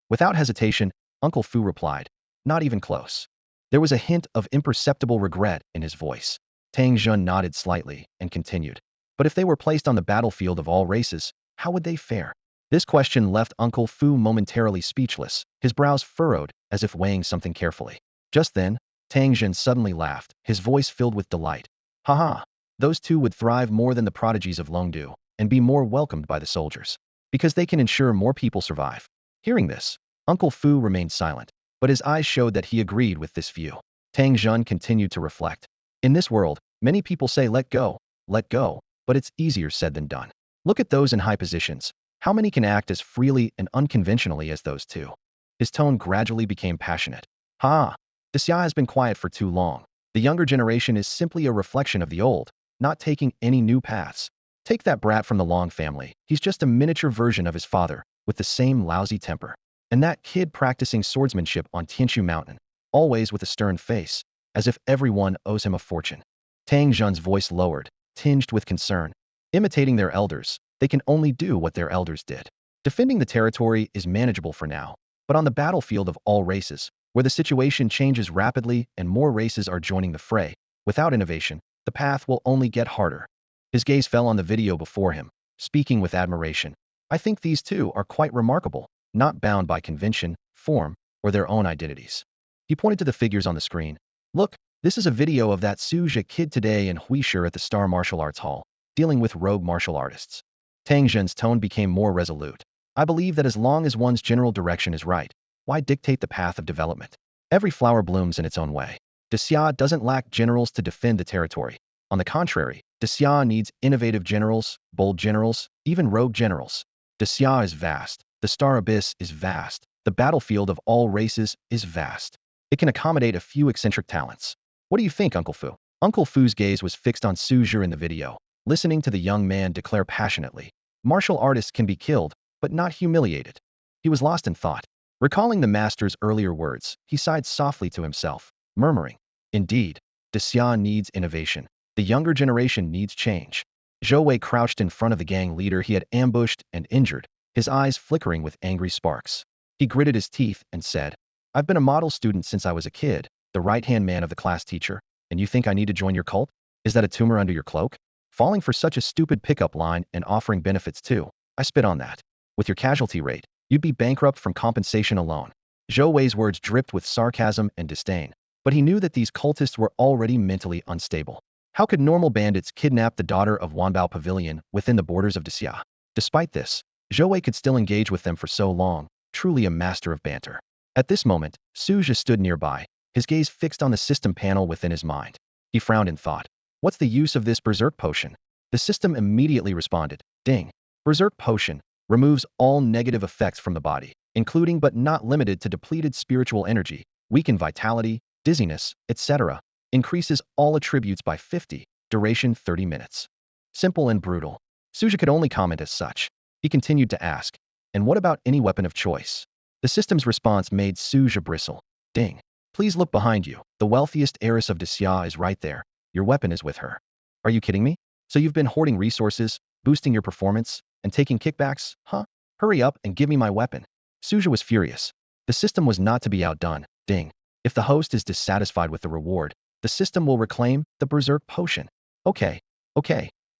Without hesitation, Uncle Fu replied, not even close. There was a hint of imperceptible regret in his voice. Tang Zhun nodded slightly and continued. But if they were placed on the battlefield of all races, how would they fare? This question left Uncle Fu momentarily speechless, his brows furrowed as if weighing something carefully. Just then, Tang Zhun suddenly laughed, his voice filled with delight. Haha! Those two would thrive more than the prodigies of Longdu and be more welcomed by the soldiers. Because they can ensure more people survive. Hearing this, Uncle Fu remained silent, but his eyes showed that he agreed with this view. Tang Zhun continued to reflect. In this world, many people say let go, but it's easier said than done. Look at those in high positions. How many can act as freely and unconventionally as those two? His tone gradually became passionate. Ha! Xia has been quiet for too long. The younger generation is simply a reflection of the old, not taking any new paths. Take that brat from the Long family. He's just a miniature version of his father, with the same lousy temper. And that kid practicing swordsmanship on Tianshu Mountain, always with a stern face, as if everyone owes him a fortune. Tang Zhun's voice lowered, tinged with concern. Imitating their elders, they can only do what their elders did. Defending the territory is manageable for now, but on the battlefield of all races, where the situation changes rapidly and more races are joining the fray, without innovation, the path will only get harder. His gaze fell on the video before him, speaking with admiration. I think these two are quite remarkable, not bound by convention, form, or their own identities. He pointed to the figures on the screen. Look, this is a video of that Su Zhe kid today in Huisher at the Star Martial Arts Hall, dealing with rogue martial artists. Tang Zhen's tone became more resolute. I believe that as long as one's general direction is right, why dictate the path of development? Every flower blooms in its own way. Xia doesn't lack generals to defend the territory. On the contrary, Xia needs innovative generals, bold generals, even rogue generals. Xia is vast. The Star Abyss is vast. The battlefield of all races is vast. It can accommodate a few eccentric talents. What do you think, Uncle Fu? Uncle Fu's gaze was fixed on Su Zhe in the video, listening to the young man declare passionately. Martial artists can be killed, but not humiliated. He was lost in thought. Recalling the master's earlier words, he sighed softly to himself, murmuring, indeed, Xia needs innovation. The younger generation needs change. Zhou Wei crouched in front of the gang leader he had ambushed and injured, his eyes flickering with angry sparks. He gritted his teeth and said, I've been a model student since I was a kid, the right-hand man of the class teacher, and you think I need to join your cult? Is that a tumor under your cloak? Falling for such a stupid pickup line and offering benefits too. I spit on that. With your casualty rate, you'd be bankrupt from compensation alone. Zhou Wei's words dripped with sarcasm and disdain, but he knew that these cultists were already mentally unstable. How could normal bandits kidnap the daughter of Wanbao Pavilion within the borders of Xia? Despite this, Zhou Wei could still engage with them for so long, truly a master of banter. At this moment, Su Zhe stood nearby, his gaze fixed on the system panel within his mind. He frowned in thought. What's the use of this berserk potion? The system immediately responded. Ding. Berserk potion removes all negative effects from the body, including but not limited to depleted spiritual energy, weakened vitality, dizziness, etc. Increases all attributes by 50, duration 30 minutes. Simple and brutal. Su Zhe could only comment as such. He continued to ask, and what about any weapon of choice? The system's response made Su Zhe bristle. Ding. Please look behind you. The wealthiest heiress of Xia is right there. Your weapon is with her. Are you kidding me? So you've been hoarding resources, boosting your performance, and taking kickbacks, huh? Hurry up and give me my weapon. Su Zhe was furious. The system was not to be outdone. Ding. If the host is dissatisfied with the reward, the system will reclaim the berserk potion. Okay.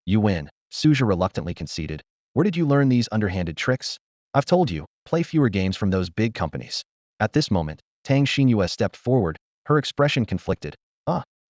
You win. Su Zhe reluctantly conceded. Where did you learn these underhanded tricks? I've told you, play fewer games from those big companies. At this moment, Tang Shinua stepped forward, her expression conflicted.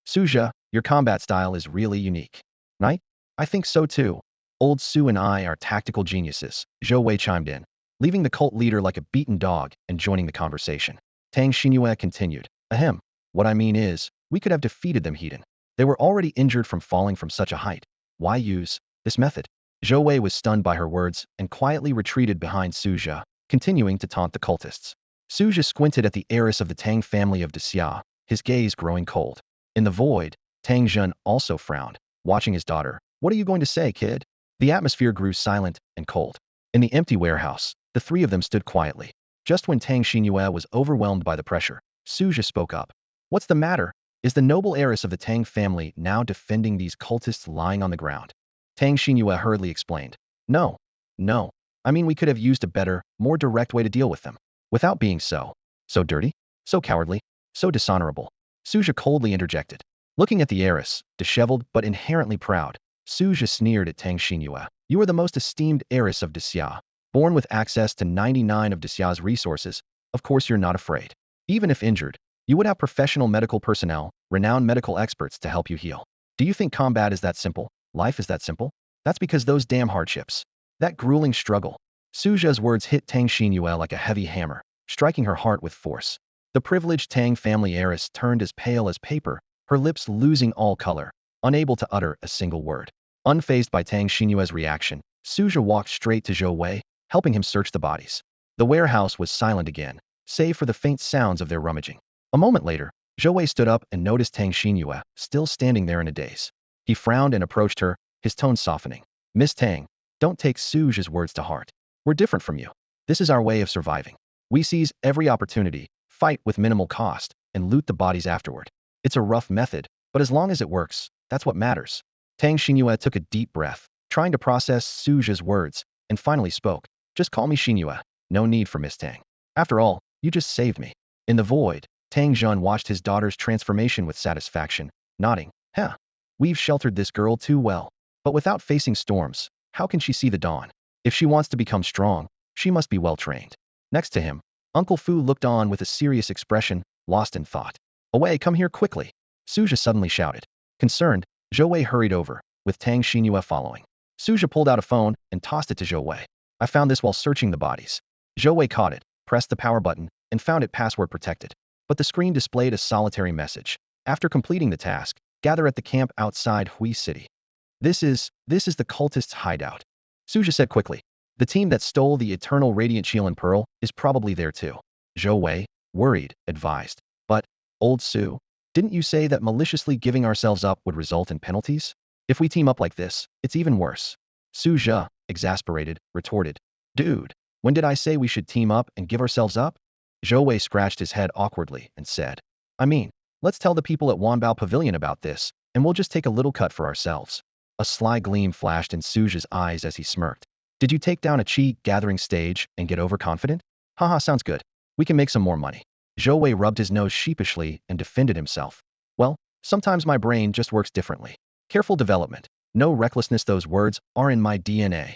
Su Zhe, your combat style is really unique. Right? I think so too. Old Su and I are tactical geniuses, Zhou Wei chimed in. leaving the cult leader like a beaten dog and joining the conversation. Tang Shinua continued, Ahem. What I mean is, we could have defeated them, Heaton. They were already injured from falling from such a height. Why use this method? Zhou Wei was stunned by her words and quietly retreated behind Su Zhe, continuing to taunt the cultists. Su Zhe squinted at the heiress of the Tang family of Xia, his gaze growing cold. In the void, Tang Zhen also frowned, watching his daughter. What are you going to say, kid? The atmosphere grew silent and cold. In the empty warehouse, the three of them stood quietly. Just when Tang Shinua was overwhelmed by the pressure, Su Zhe spoke up. What's the matter? Is the noble heiress of the Tang family now defending these cultists lying on the ground? Tang Shinua hurriedly explained. No. I mean, we could have used a better, more direct way to deal with them. Without being so dirty, so cowardly, so dishonorable. Su Zhe coldly interjected. Looking at the heiress, disheveled but inherently proud, Su Zhe sneered at Tang Shinua. You are the most esteemed heiress of Xia. Born with access to 99 of Xia's resources, of course you're not afraid. Even if injured, you would have professional medical personnel, renowned medical experts to help you heal. Do you think combat is that simple? Life is that simple? That's because those damn hardships. That grueling struggle. Su Zhe's words hit Tang Shinua like a heavy hammer, striking her heart with force. The privileged Tang family heiress turned as pale as paper, her lips losing all color, unable to utter a single word. Unfazed by Tang Shinua's reaction, Su Zhe walked straight to Zhou Wei, helping him search the bodies. The warehouse was silent again, save for the faint sounds of their rummaging. A moment later, Zhou Wei stood up and noticed Tang Shinua, still standing there in a daze. He frowned and approached her, his tone softening. Miss Tang, don't take Su Zhe's words to heart. We're different from you. This is our way of surviving. We seize every opportunity, fight with minimal cost, and loot the bodies afterward. It's a rough method, but as long as it works, that's what matters. Tang Shinua took a deep breath, trying to process Su Zhe's words, and finally spoke. Just call me Shinua. No need for Miss Tang. After all, you just saved me. In the void, Tang Zhen watched his daughter's transformation with satisfaction, nodding. We've sheltered this girl too well. But without facing storms, how can she see the dawn? If she wants to become strong, she must be well trained. Next to him, Uncle Fu looked on with a serious expression, lost in thought. Away, come here quickly. Su Zhe suddenly shouted. Concerned, Zhou Wei hurried over, with Tang Shinua following. Su Zhe pulled out a phone and tossed it to Zhou Wei. I found this while searching the bodies. Zhou Wei caught it, pressed the power button, and found it password protected. But the screen displayed a solitary message. After completing the task, gather at the camp outside Hui City. This is the cultists' hideout. Su Zhe said quickly. The team that stole the eternal radiant Qilin Pearl is probably there too. Zhou Wei, worried, advised. But, old Su, didn't you say that maliciously giving ourselves up would result in penalties? If we team up like this, it's even worse. Su Zhe, exasperated, retorted. Dude, when did I say we should team up and give ourselves up? Zhou Wei scratched his head awkwardly and said, I mean, let's tell the people at Wanbao Pavilion about this, and we'll just take a little cut for ourselves. A sly gleam flashed in Su Zhe's eyes as he smirked. Did you take down a chi gathering stage and get overconfident? Haha, sounds good. We can make some more money. Zhou Wei rubbed his nose sheepishly and defended himself. Well, sometimes my brain just works differently. Careful development. No recklessness. Those words are in my DNA.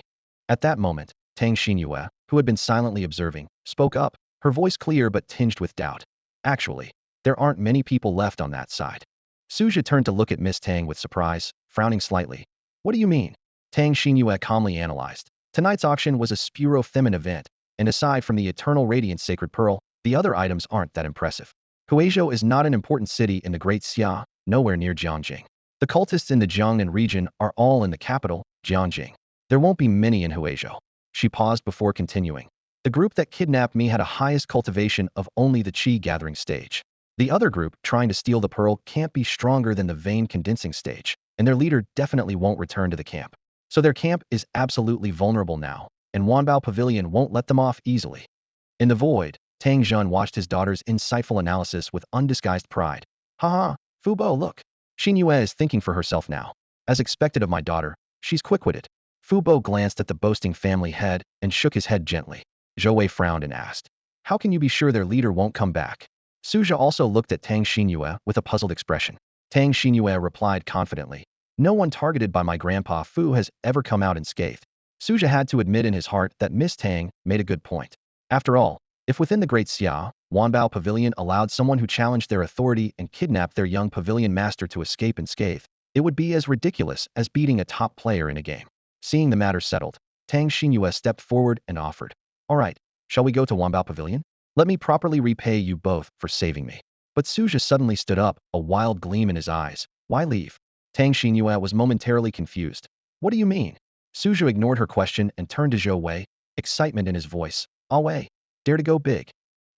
At that moment, Tang Shinua, who had been silently observing, spoke up, her voice clear but tinged with doubt. Actually, there aren't many people left on that side. Su Zhe turned to look at Miss Tang with surprise, frowning slightly. What do you mean? Tang Shinua calmly analyzed. Tonight's auction was a Spuro-Femin event, and aside from the Eternal Radiant Sacred Pearl, the other items aren't that impressive. Huizhou is not an important city in the Great Xia, nowhere near Jiangjing. The cultists in the Jiangnan region are all in the capital, Jiangjing. There won't be many in Huizhou. She paused before continuing. The group that kidnapped me had a highest cultivation of only the chi gathering stage. The other group, trying to steal the pearl, can't be stronger than the vein condensing stage, and their leader definitely won't return to the camp. So their camp is absolutely vulnerable now, and Wanbao Pavilion won't let them off easily. In the void, Tang Zhen watched his daughter's insightful analysis with undisguised pride. Haha, Fubo, look. Shinua is thinking for herself now. As expected of my daughter, she's quick-witted. Fubo glanced at the boasting family head and shook his head gently. Zhou Wei frowned and asked, how can you be sure their leader won't come back? Su Zhe also looked at Tang Shinua with a puzzled expression. Tang Shinua replied confidently, no one targeted by my grandpa Fu has ever come out unscathed. Su Zhe had to admit in his heart that Miss Tang made a good point. After all, if within the Great Xia, Wanbao Pavilion allowed someone who challenged their authority and kidnapped their young pavilion master to escape unscathed, it would be as ridiculous as beating a top player in a game. Seeing the matter settled, Tang Shinua stepped forward and offered. All right, shall we go to Wanbao Pavilion? Let me properly repay you both for saving me. But Su Zhe suddenly stood up, a wild gleam in his eyes. Why leave? Tang Shinua was momentarily confused. What do you mean? Su Zhe ignored her question and turned to Zhou Wei, excitement in his voice. Ah Wei, dare to go big.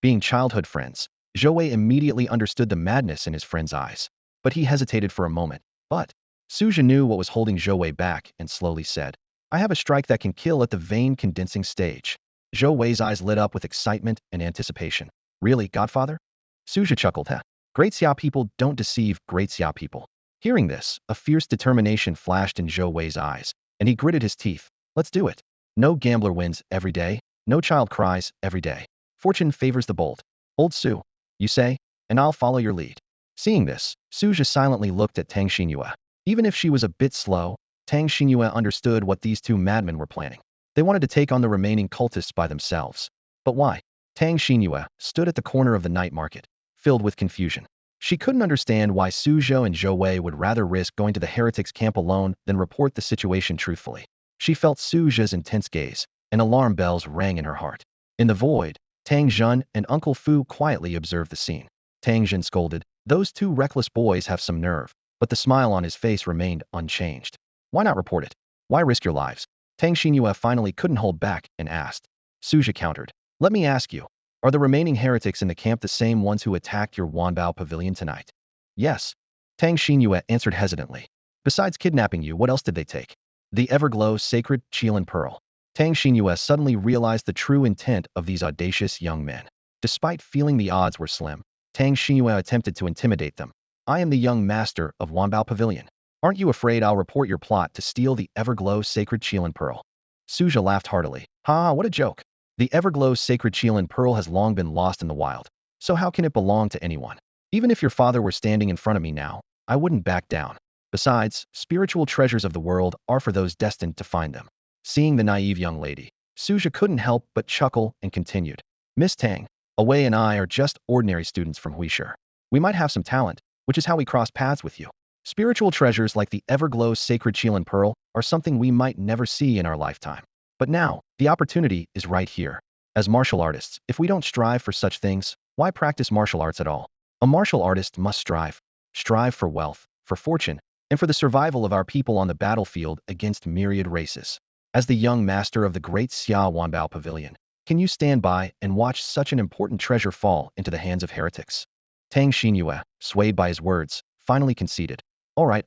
Being childhood friends, Zhou Wei immediately understood the madness in his friend's eyes. But he hesitated for a moment. But Su Zhe knew what was holding Zhou Wei back and slowly said, I have a strike that can kill at the vein condensing stage. Zhou Wei's eyes lit up with excitement and anticipation. Really, Godfather? Su Zhe chuckled. Huh. Great Xia people don't deceive great Xia people. Hearing this, a fierce determination flashed in Zhou Wei's eyes, and he gritted his teeth. Let's do it. No gambler wins every day. No child cries every day. Fortune favors the bold. Old Su, you say, and I'll follow your lead. Seeing this, Su Zhe silently looked at Tang Shinua. Even if she was a bit slow, Tang Shinua understood what these two madmen were planning. They wanted to take on the remaining cultists by themselves. But why? Tang Shinua stood at the corner of the night market, filled with confusion. She couldn't understand why Su Zhe and Zhou Wei would rather risk going to the heretics' camp alone than report the situation truthfully. She felt Su Zhe's intense gaze, and alarm bells rang in her heart. In the void, Tang Zhen and Uncle Fu quietly observed the scene. Tang Zhen scolded, those two reckless boys have some nerve, but the smile on his face remained unchanged. Why not report it? Why risk your lives? Tang Shinua finally couldn't hold back and asked. Su Zhe countered, let me ask you, are the remaining heretics in the camp the same ones who attacked your Wanbao pavilion tonight? Yes. Tang Shinua answered hesitantly. Besides kidnapping you, what else did they take? The Everglow sacred Qilin pearl. Tang Shinua suddenly realized the true intent of these audacious young men. Despite feeling the odds were slim, Tang Shinua attempted to intimidate them. I am the young master of Wanbao Pavilion. Aren't you afraid I'll report your plot to steal the Everglow sacred Qilin pearl? Su Zhe laughed heartily. Ha, what a joke. The Everglow sacred Qilin pearl has long been lost in the wild, so how can it belong to anyone? Even if your father were standing in front of me now, I wouldn't back down. Besides, spiritual treasures of the world are for those destined to find them. Seeing the naive young lady, Su Zhe couldn't help but chuckle and continued. Miss Tang, Wei and I are just ordinary students from Huisher. We might have some talent, which is how we crossed paths with you. Spiritual treasures like the Everglow sacred Qilin pearl are something we might never see in our lifetime. But now, the opportunity is right here. As martial artists, if we don't strive for such things, why practice martial arts at all? A martial artist must strive. Strive for wealth, for fortune, and for the survival of our people on the battlefield against myriad races. As the young master of the great Xia Wanbao Pavilion, can you stand by and watch such an important treasure fall into the hands of heretics? Tang Shinua, swayed by his words, finally conceded. All right.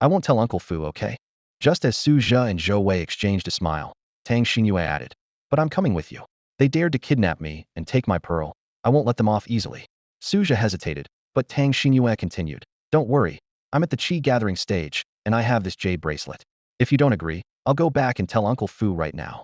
I won't tell Uncle Fu, okay? Just as Su Zhe and Zhou Wei exchanged a smile, Tang Shinua added, but I'm coming with you. They dared to kidnap me and take my pearl. I won't let them off easily. Su Zhe hesitated, but Tang Shinua continued. Don't worry. I'm at the Qi gathering stage, and I have this jade bracelet. If you don't agree, I'll go back and tell Uncle Fu right now.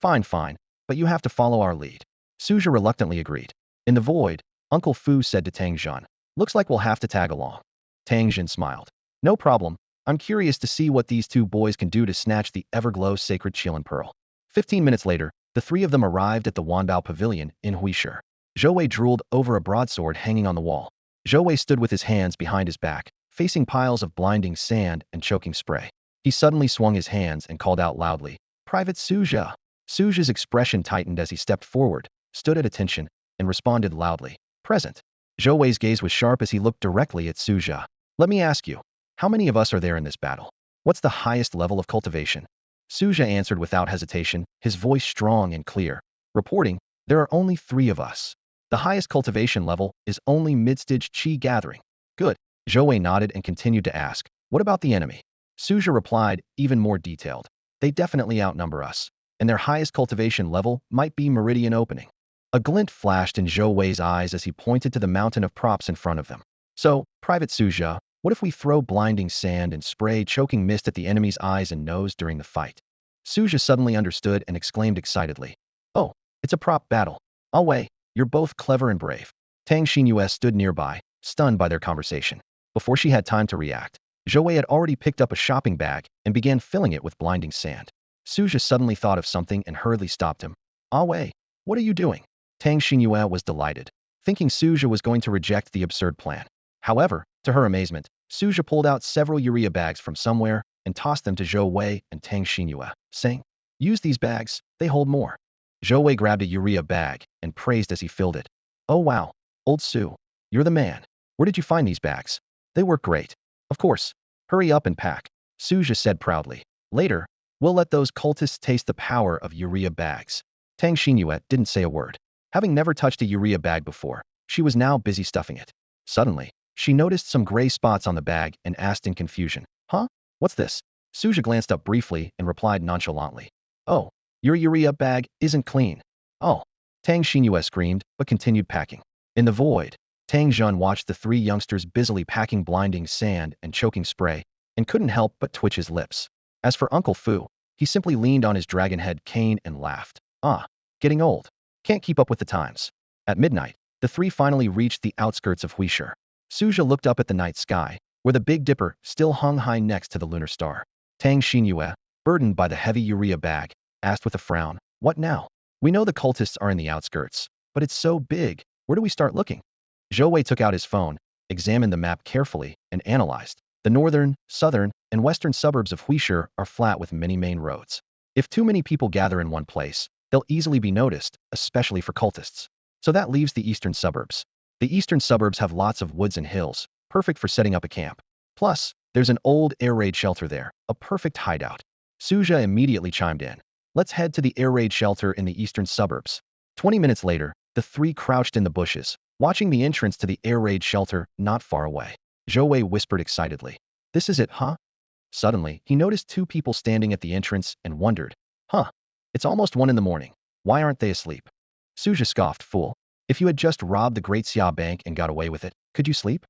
Fine, but you have to follow our lead. Su Zhe reluctantly agreed. In the void, Uncle Fu said to Tang Zhen, looks like we'll have to tag along. Tang Zhen smiled. No problem. I'm curious to see what these two boys can do to snatch the Everglow sacred Qilin pearl. 15 minutes later, the three of them arrived at the Wanbao Pavilion in Huisher. Zhou Wei drooled over a broadsword hanging on the wall. Zhou Wei stood with his hands behind his back, facing piles of blinding sand and choking spray. He suddenly swung his hands and called out loudly, Private Su Zhe. Su Zhe's expression tightened as he stepped forward, stood at attention, and responded loudly, Present. Zhou Wei's gaze was sharp as he looked directly at Su Zhe. Let me ask you, how many of us are there in this battle? What's the highest level of cultivation? Su Zhe answered without hesitation, his voice strong and clear. Reporting, there are only 3 of us. The highest cultivation level is only mid-stage Qi gathering. Good. Zhou Wei nodded and continued to ask, what about the enemy? Su Zhe replied, even more detailed. They definitely outnumber us, and their highest cultivation level might be meridian opening. A glint flashed in Zhou Wei's eyes as he pointed to the mountain of props in front of them. So, Private Su Zhe, what if we throw blinding sand and spray choking mist at the enemy's eyes and nose during the fight? Su Zhe suddenly understood and exclaimed excitedly. Oh, it's a prop battle. Wei, you're both clever and brave. Tang Shinua stood nearby, stunned by their conversation. Before she had time to react, Zhou Wei had already picked up a shopping bag and began filling it with blinding sand. Su Zhe suddenly thought of something and hurriedly stopped him. Wei, what are you doing? Tang Shinua was delighted, thinking Su Zhe was going to reject the absurd plan. However, to her amazement, Su Zhe pulled out several urea bags from somewhere and tossed them to Zhou Wei and Tang Shinua, saying, use these bags, they hold more. Zhou Wei grabbed a urea bag and praised as he filled it. Oh wow, old Su, you're the man. Where did you find these bags? They work great. Of course. Hurry up and pack, Su Zhe said proudly. Later, we'll let those cultists taste the power of urea bags. Tang Shinua didn't say a word. Having never touched a urea bag before, she was now busy stuffing it. Suddenly, she noticed some gray spots on the bag and asked in confusion, Huh? What's this? Su Zhe glanced up briefly and replied nonchalantly. Oh, your urea bag isn't clean. Oh, Tang Shinua screamed, but continued packing. In the void, Tang Zhun watched the three youngsters busily packing blinding sand and choking spray, and couldn't help but twitch his lips. As for Uncle Fu, he simply leaned on his dragon head cane and laughed. Ah, getting old. Can't keep up with the times. At midnight, the three finally reached the outskirts of Huisher. Su Zhe looked up at the night sky, where the Big Dipper still hung high next to the lunar star. Tang Shinua, burdened by the heavy urea bag, asked with a frown, What now? We know the cultists are in the outskirts, but it's so big, where do we start looking? Zhou Wei took out his phone, examined the map carefully, and analyzed. The northern, southern, and western suburbs of Huisher are flat with many main roads. If too many people gather in one place, they'll easily be noticed, especially for cultists. So that leaves the eastern suburbs. The eastern suburbs have lots of woods and hills, perfect for setting up a camp. Plus, there's an old air raid shelter there, a perfect hideout. Su Zhe immediately chimed in. Let's head to the air raid shelter in the eastern suburbs. 20 minutes later, the three crouched in the bushes, watching the entrance to the air raid shelter not far away. Zhou Wei whispered excitedly. This is it, huh? Suddenly, he noticed two people standing at the entrance and wondered, Huh, it's almost 1 in the morning. Why aren't they asleep? Su Zhe scoffed, Fool. If you had just robbed the Great Xia Bank and got away with it, could you sleep?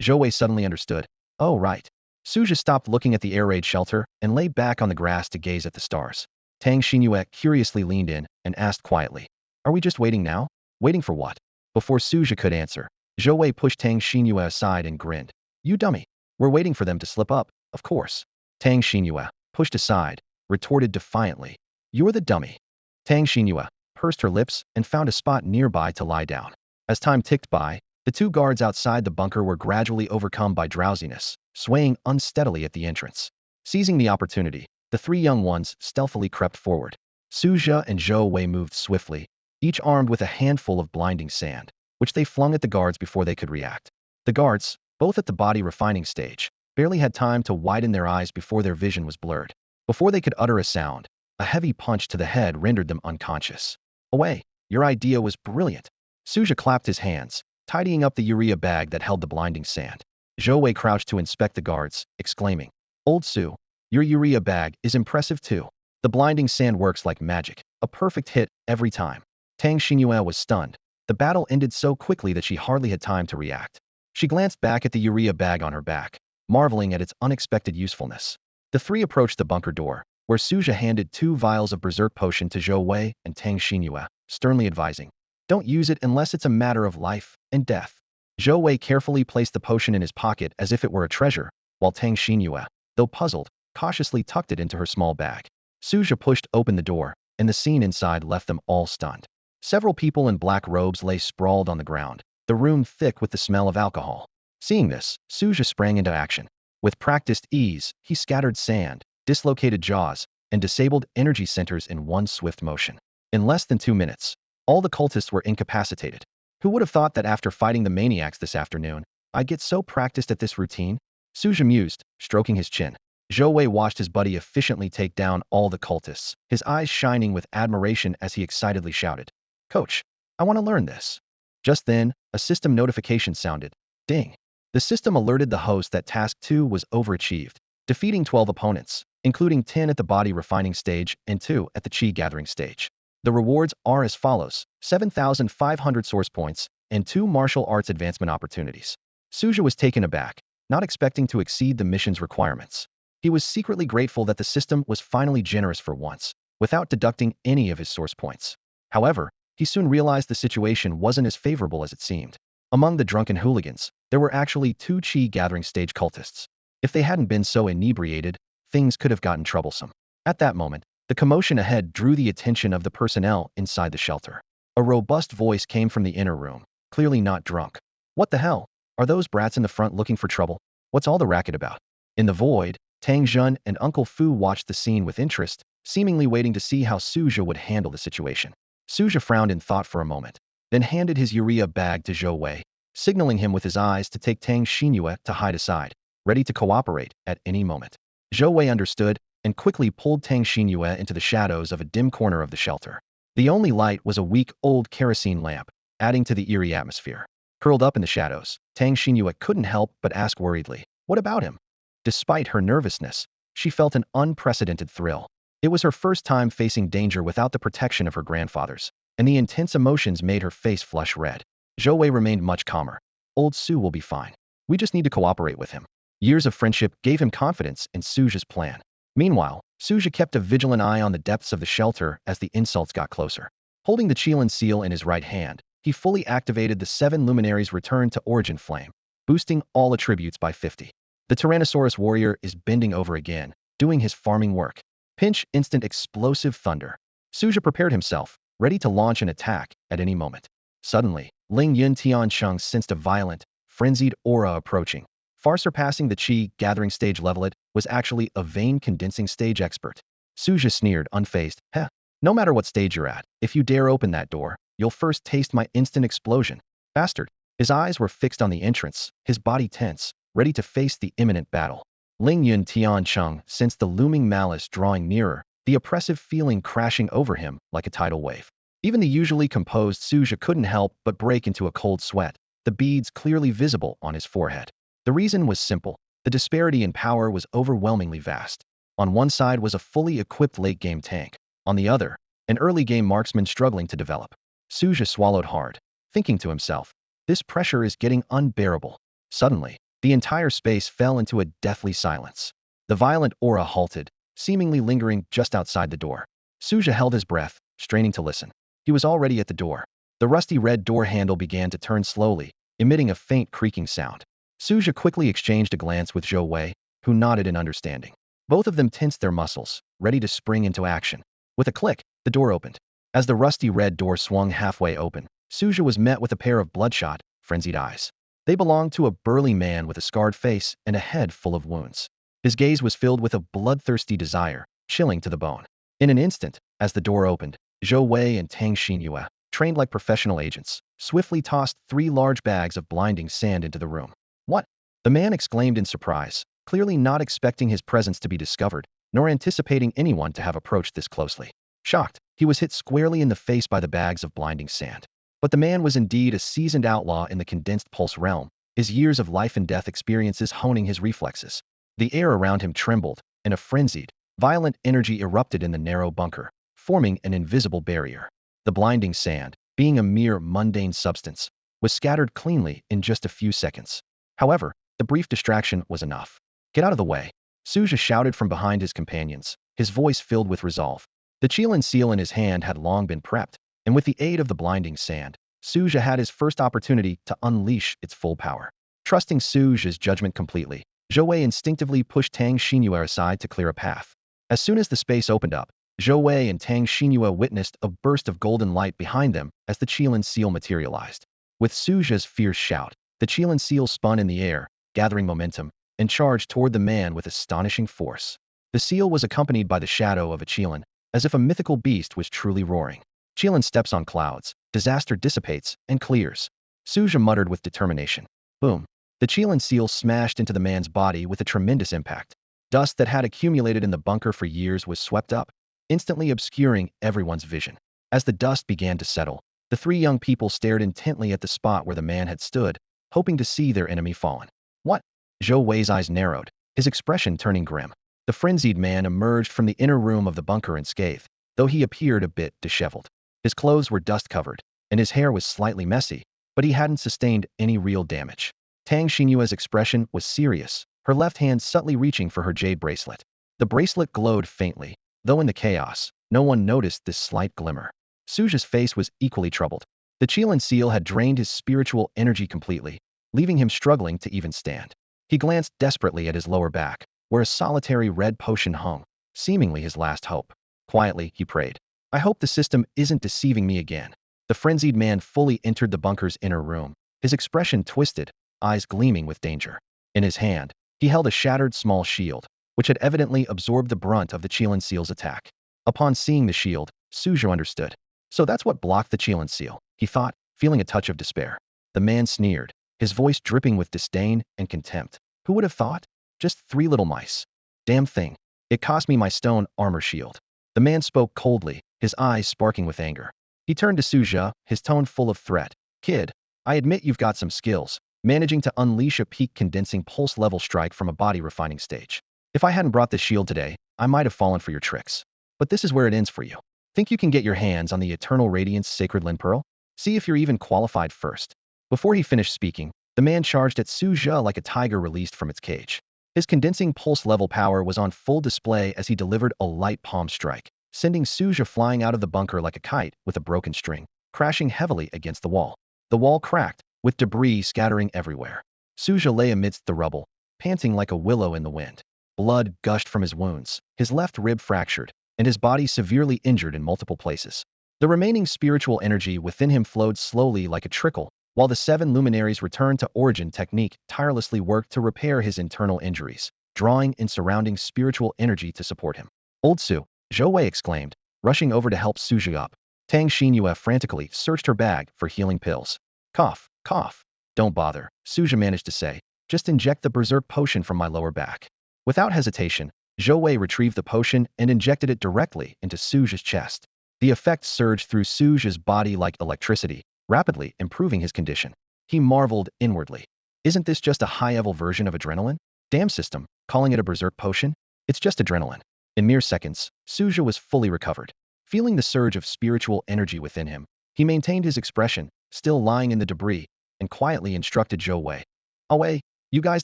Zhou Wei suddenly understood. Oh, right. Su Zhe stopped looking at the air raid shelter and lay back on the grass to gaze at the stars. Tang Shinua curiously leaned in and asked quietly, Are we just waiting now? Waiting for what? Before Su Zhe could answer, Zhou Wei pushed Tang Shinua aside and grinned. You dummy. We're waiting for them to slip up, of course. Tang Shinua, pushed aside, retorted defiantly. You're the dummy. Tang Shinua pursed her lips and found a spot nearby to lie down. As time ticked by, the two guards outside the bunker were gradually overcome by drowsiness, swaying unsteadily at the entrance. Seizing the opportunity, the three young ones stealthily crept forward. Su Zhe and Zhou Wei moved swiftly, each armed with a handful of blinding sand, which they flung at the guards before they could react. The guards, both at the body refining stage, barely had time to widen their eyes before their vision was blurred. Before they could utter a sound, a heavy punch to the head rendered them unconscious. Away, your idea was brilliant. Su Zhe clapped his hands, tidying up the urea bag that held the blinding sand. Zhou Wei crouched to inspect the guards, exclaiming, Old Su, your urea bag is impressive too. The blinding sand works like magic, a perfect hit every time. Tang Shinua was stunned. The battle ended so quickly that she hardly had time to react. She glanced back at the urea bag on her back, marveling at its unexpected usefulness. The three approached the bunker door, where Su Zhe handed 2 vials of berserk potion to Zhou Wei and Tang Shinua, sternly advising, Don't use it unless it's a matter of life and death. Zhou Wei carefully placed the potion in his pocket as if it were a treasure, while Tang Shinua, though puzzled, cautiously tucked it into her small bag. Su Zhe pushed open the door, and the scene inside left them all stunned. Several people in black robes lay sprawled on the ground, the room thick with the smell of alcohol. Seeing this, Su Zhe sprang into action. With practiced ease, he scattered sand, dislocated jaws, and disabled energy centers in one swift motion. In less than 2 minutes, all the cultists were incapacitated. Who would have thought that after fighting the maniacs this afternoon, I'd get so practiced at this routine? Su Zhe mused, stroking his chin. Zhou Wei watched his buddy efficiently take down all the cultists, his eyes shining with admiration as he excitedly shouted, Coach, I want to learn this. Just then, a system notification sounded. Ding. The system alerted the host that Task 2 was overachieved, defeating 12 opponents, including 10 at the body refining stage and 2 at the chi gathering stage. The rewards are as follows: 7,500 source points and 2 martial arts advancement opportunities. Su Zhe was taken aback, not expecting to exceed the mission's requirements. He was secretly grateful that the system was finally generous for once, without deducting any of his source points. However, he soon realized the situation wasn't as favorable as it seemed. Among the drunken hooligans, there were actually 2 chi gathering stage cultists. If they hadn't been so inebriated, things could have gotten troublesome. At that moment, the commotion ahead drew the attention of the personnel inside the shelter. A robust voice came from the inner room, clearly not drunk. What the hell? Are those brats in the front looking for trouble? What's all the racket about? In the void, Tang Zhun and Uncle Fu watched the scene with interest, seemingly waiting to see how Su Zhe would handle the situation. Su Zhe frowned in thought for a moment, then handed his urea bag to Zhou Wei, signaling him with his eyes to take Tang Xinhua to hide aside, ready to cooperate at any moment. Zhou Wei understood and quickly pulled Tang Xinhua into the shadows of a dim corner of the shelter. The only light was a weak, old kerosene lamp, adding to the eerie atmosphere. Curled up in the shadows, Tang Xinhua couldn't help but ask worriedly, "What about him?" Despite her nervousness, she felt an unprecedented thrill. It was her first time facing danger without the protection of her grandfathers, and the intense emotions made her face flush red. Zhou Wei remained much calmer. "Old Su will be fine. We just need to cooperate with him." Years of friendship gave him confidence in Su Zhe's plan. Meanwhile, Su Zhe kept a vigilant eye on the depths of the shelter as the insults got closer. Holding the Qilin Seal in his right hand, he fully activated the 7 luminaries' return to origin flame, boosting all attributes by 50. The Tyrannosaurus warrior is bending over again, doing his farming work. Pinch instant explosive thunder. Su Zhe prepared himself, ready to launch an attack at any moment. Suddenly, Ling Yun Tiancheng sensed a violent, frenzied aura approaching. Far surpassing the Qi gathering stage level, it was actually a vein condensing stage expert. Su Zhe sneered, unfazed. "Heh, no matter what stage you're at, if you dare open that door, you'll first taste my instant explosion." Bastard. His eyes were fixed on the entrance, his body tense, ready to face the imminent battle. Ling Yun Tiancheng sensed the looming malice drawing nearer, the oppressive feeling crashing over him like a tidal wave. Even the usually composed Su Zhe couldn't help but break into a cold sweat, the beads clearly visible on his forehead. The reason was simple. The disparity in power was overwhelmingly vast. On one side was a fully equipped late-game tank. On the other, an early-game marksman struggling to develop. Su Zhe swallowed hard, thinking to himself, "This pressure is getting unbearable." Suddenly, the entire space fell into a deathly silence. The violent aura halted, seemingly lingering just outside the door. Su Zhe held his breath, straining to listen. He was already at the door. The rusty red door handle began to turn slowly, emitting a faint creaking sound. Su Zhe quickly exchanged a glance with Zhou Wei, who nodded in understanding. Both of them tensed their muscles, ready to spring into action. With a click, the door opened. As the rusty red door swung halfway open, Su Zhe was met with a pair of bloodshot, frenzied eyes. They belonged to a burly man with a scarred face and a head full of wounds. His gaze was filled with a bloodthirsty desire, chilling to the bone. In an instant, as the door opened, Zhou Wei and Tang Xinhua, trained like professional agents, swiftly tossed 3 large bags of blinding sand into the room. "What?" the man exclaimed in surprise, clearly not expecting his presence to be discovered, nor anticipating anyone to have approached this closely. Shocked, he was hit squarely in the face by the bags of blinding sand. But the man was indeed a seasoned outlaw in the condensed pulse realm, his years of life and death experiences honing his reflexes. The air around him trembled, and a frenzied, violent energy erupted in the narrow bunker, forming an invisible barrier. The blinding sand, being a mere mundane substance, was scattered cleanly in just a few seconds. However, the brief distraction was enough. "Get out of the way!" Su Zhe shouted from behind his companions, his voice filled with resolve. The Qilin Seal in his hand had long been prepped, and with the aid of the blinding sand, Su Zhe had his first opportunity to unleash its full power. Trusting Su Zhe's judgment completely, Zhou Wei instinctively pushed Tang Xinhua aside to clear a path. As soon as the space opened up, Zhou Wei and Tang Xinhua witnessed a burst of golden light behind them as the Qilin Seal materialized. With Su Zhe's fierce shout, the Qilin Seal spun in the air, gathering momentum, and charged toward the man with astonishing force. The seal was accompanied by the shadow of a Qilin, as if a mythical beast was truly roaring. Qilin steps on clouds, disaster dissipates, and clears. Su Zhe muttered with determination. Boom. The Qilin Seal smashed into the man's body with a tremendous impact. Dust that had accumulated in the bunker for years was swept up, instantly obscuring everyone's vision. As the dust began to settle, the 3 young people stared intently at the spot where the man had stood, hoping to see their enemy fallen. "What?" Zhou Wei's eyes narrowed, his expression turning grim. The frenzied man emerged from the inner room of the bunker unscathed, though he appeared a bit disheveled. His clothes were dust-covered, and his hair was slightly messy, but he hadn't sustained any real damage. Tang Xinyua's expression was serious, her left hand subtly reaching for her jade bracelet. The bracelet glowed faintly, though in the chaos, no one noticed this slight glimmer. Su Zhe's face was equally troubled. The Qilin Seal had drained his spiritual energy completely, leaving him struggling to even stand. He glanced desperately at his lower back, where a solitary red potion hung, seemingly his last hope. Quietly, he prayed, "I hope the system isn't deceiving me again." The frenzied man fully entered the bunker's inner room, his expression twisted, eyes gleaming with danger. In his hand, he held a shattered small shield, which had evidently absorbed the brunt of the Qilin Seal's attack. Upon seeing the shield, Su Zhe understood. So that's what blocked the Qilin Seal, he thought, feeling a touch of despair. The man sneered, his voice dripping with disdain and contempt. Who would have thought? Just 3 little mice. Damn thing. It cost me my stone armor shield. The man spoke coldly, his eyes sparking with anger. He turned to Su Zhe, his tone full of threat. Kid, I admit you've got some skills, managing to unleash a peak condensing pulse level strike from a body refining stage. If I hadn't brought this shield today, I might have fallen for your tricks. But this is where it ends for you. Think you can get your hands on the Eternal Radiance Sacred Lin Pearl? See if you're even qualified first. Before he finished speaking, the man charged at Su Zhe like a tiger released from its cage. His condensing pulse level power was on full display as he delivered a light palm strike, sending Su Zhe flying out of the bunker like a kite with a broken string, crashing heavily against the wall. The wall cracked, with debris scattering everywhere. Su Zhe lay amidst the rubble, panting like a willow in the wind. Blood gushed from his wounds, his left rib fractured, and his body severely injured in multiple places. The remaining spiritual energy within him flowed slowly like a trickle, while the 7 luminaries returned to origin technique tirelessly worked to repair his internal injuries, drawing in surrounding spiritual energy to support him. Old Su, Zhou Wei exclaimed, rushing over to help Su Zhe up. Tang Shinua frantically searched her bag for healing pills. Cough, cough. Don't bother, Su Zhe managed to say. Just inject the berserk potion from my lower back. Without hesitation, Zhou Wei retrieved the potion and injected it directly into Su Zhe's chest. The effect surged through Su Zhe's body like electricity, rapidly improving his condition. He marveled inwardly. Isn't this just a high-level version of adrenaline? Damn system, calling it a berserk potion? It's just adrenaline. In mere seconds, Su Zhe was fully recovered. Feeling the surge of spiritual energy within him, he maintained his expression, still lying in the debris, and quietly instructed Zhou Wei. "Oh Wei, you guys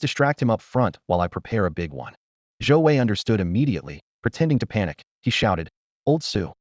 distract him up front while I prepare a big one." Zhou Wei understood immediately, pretending to panic. He shouted, Old Su,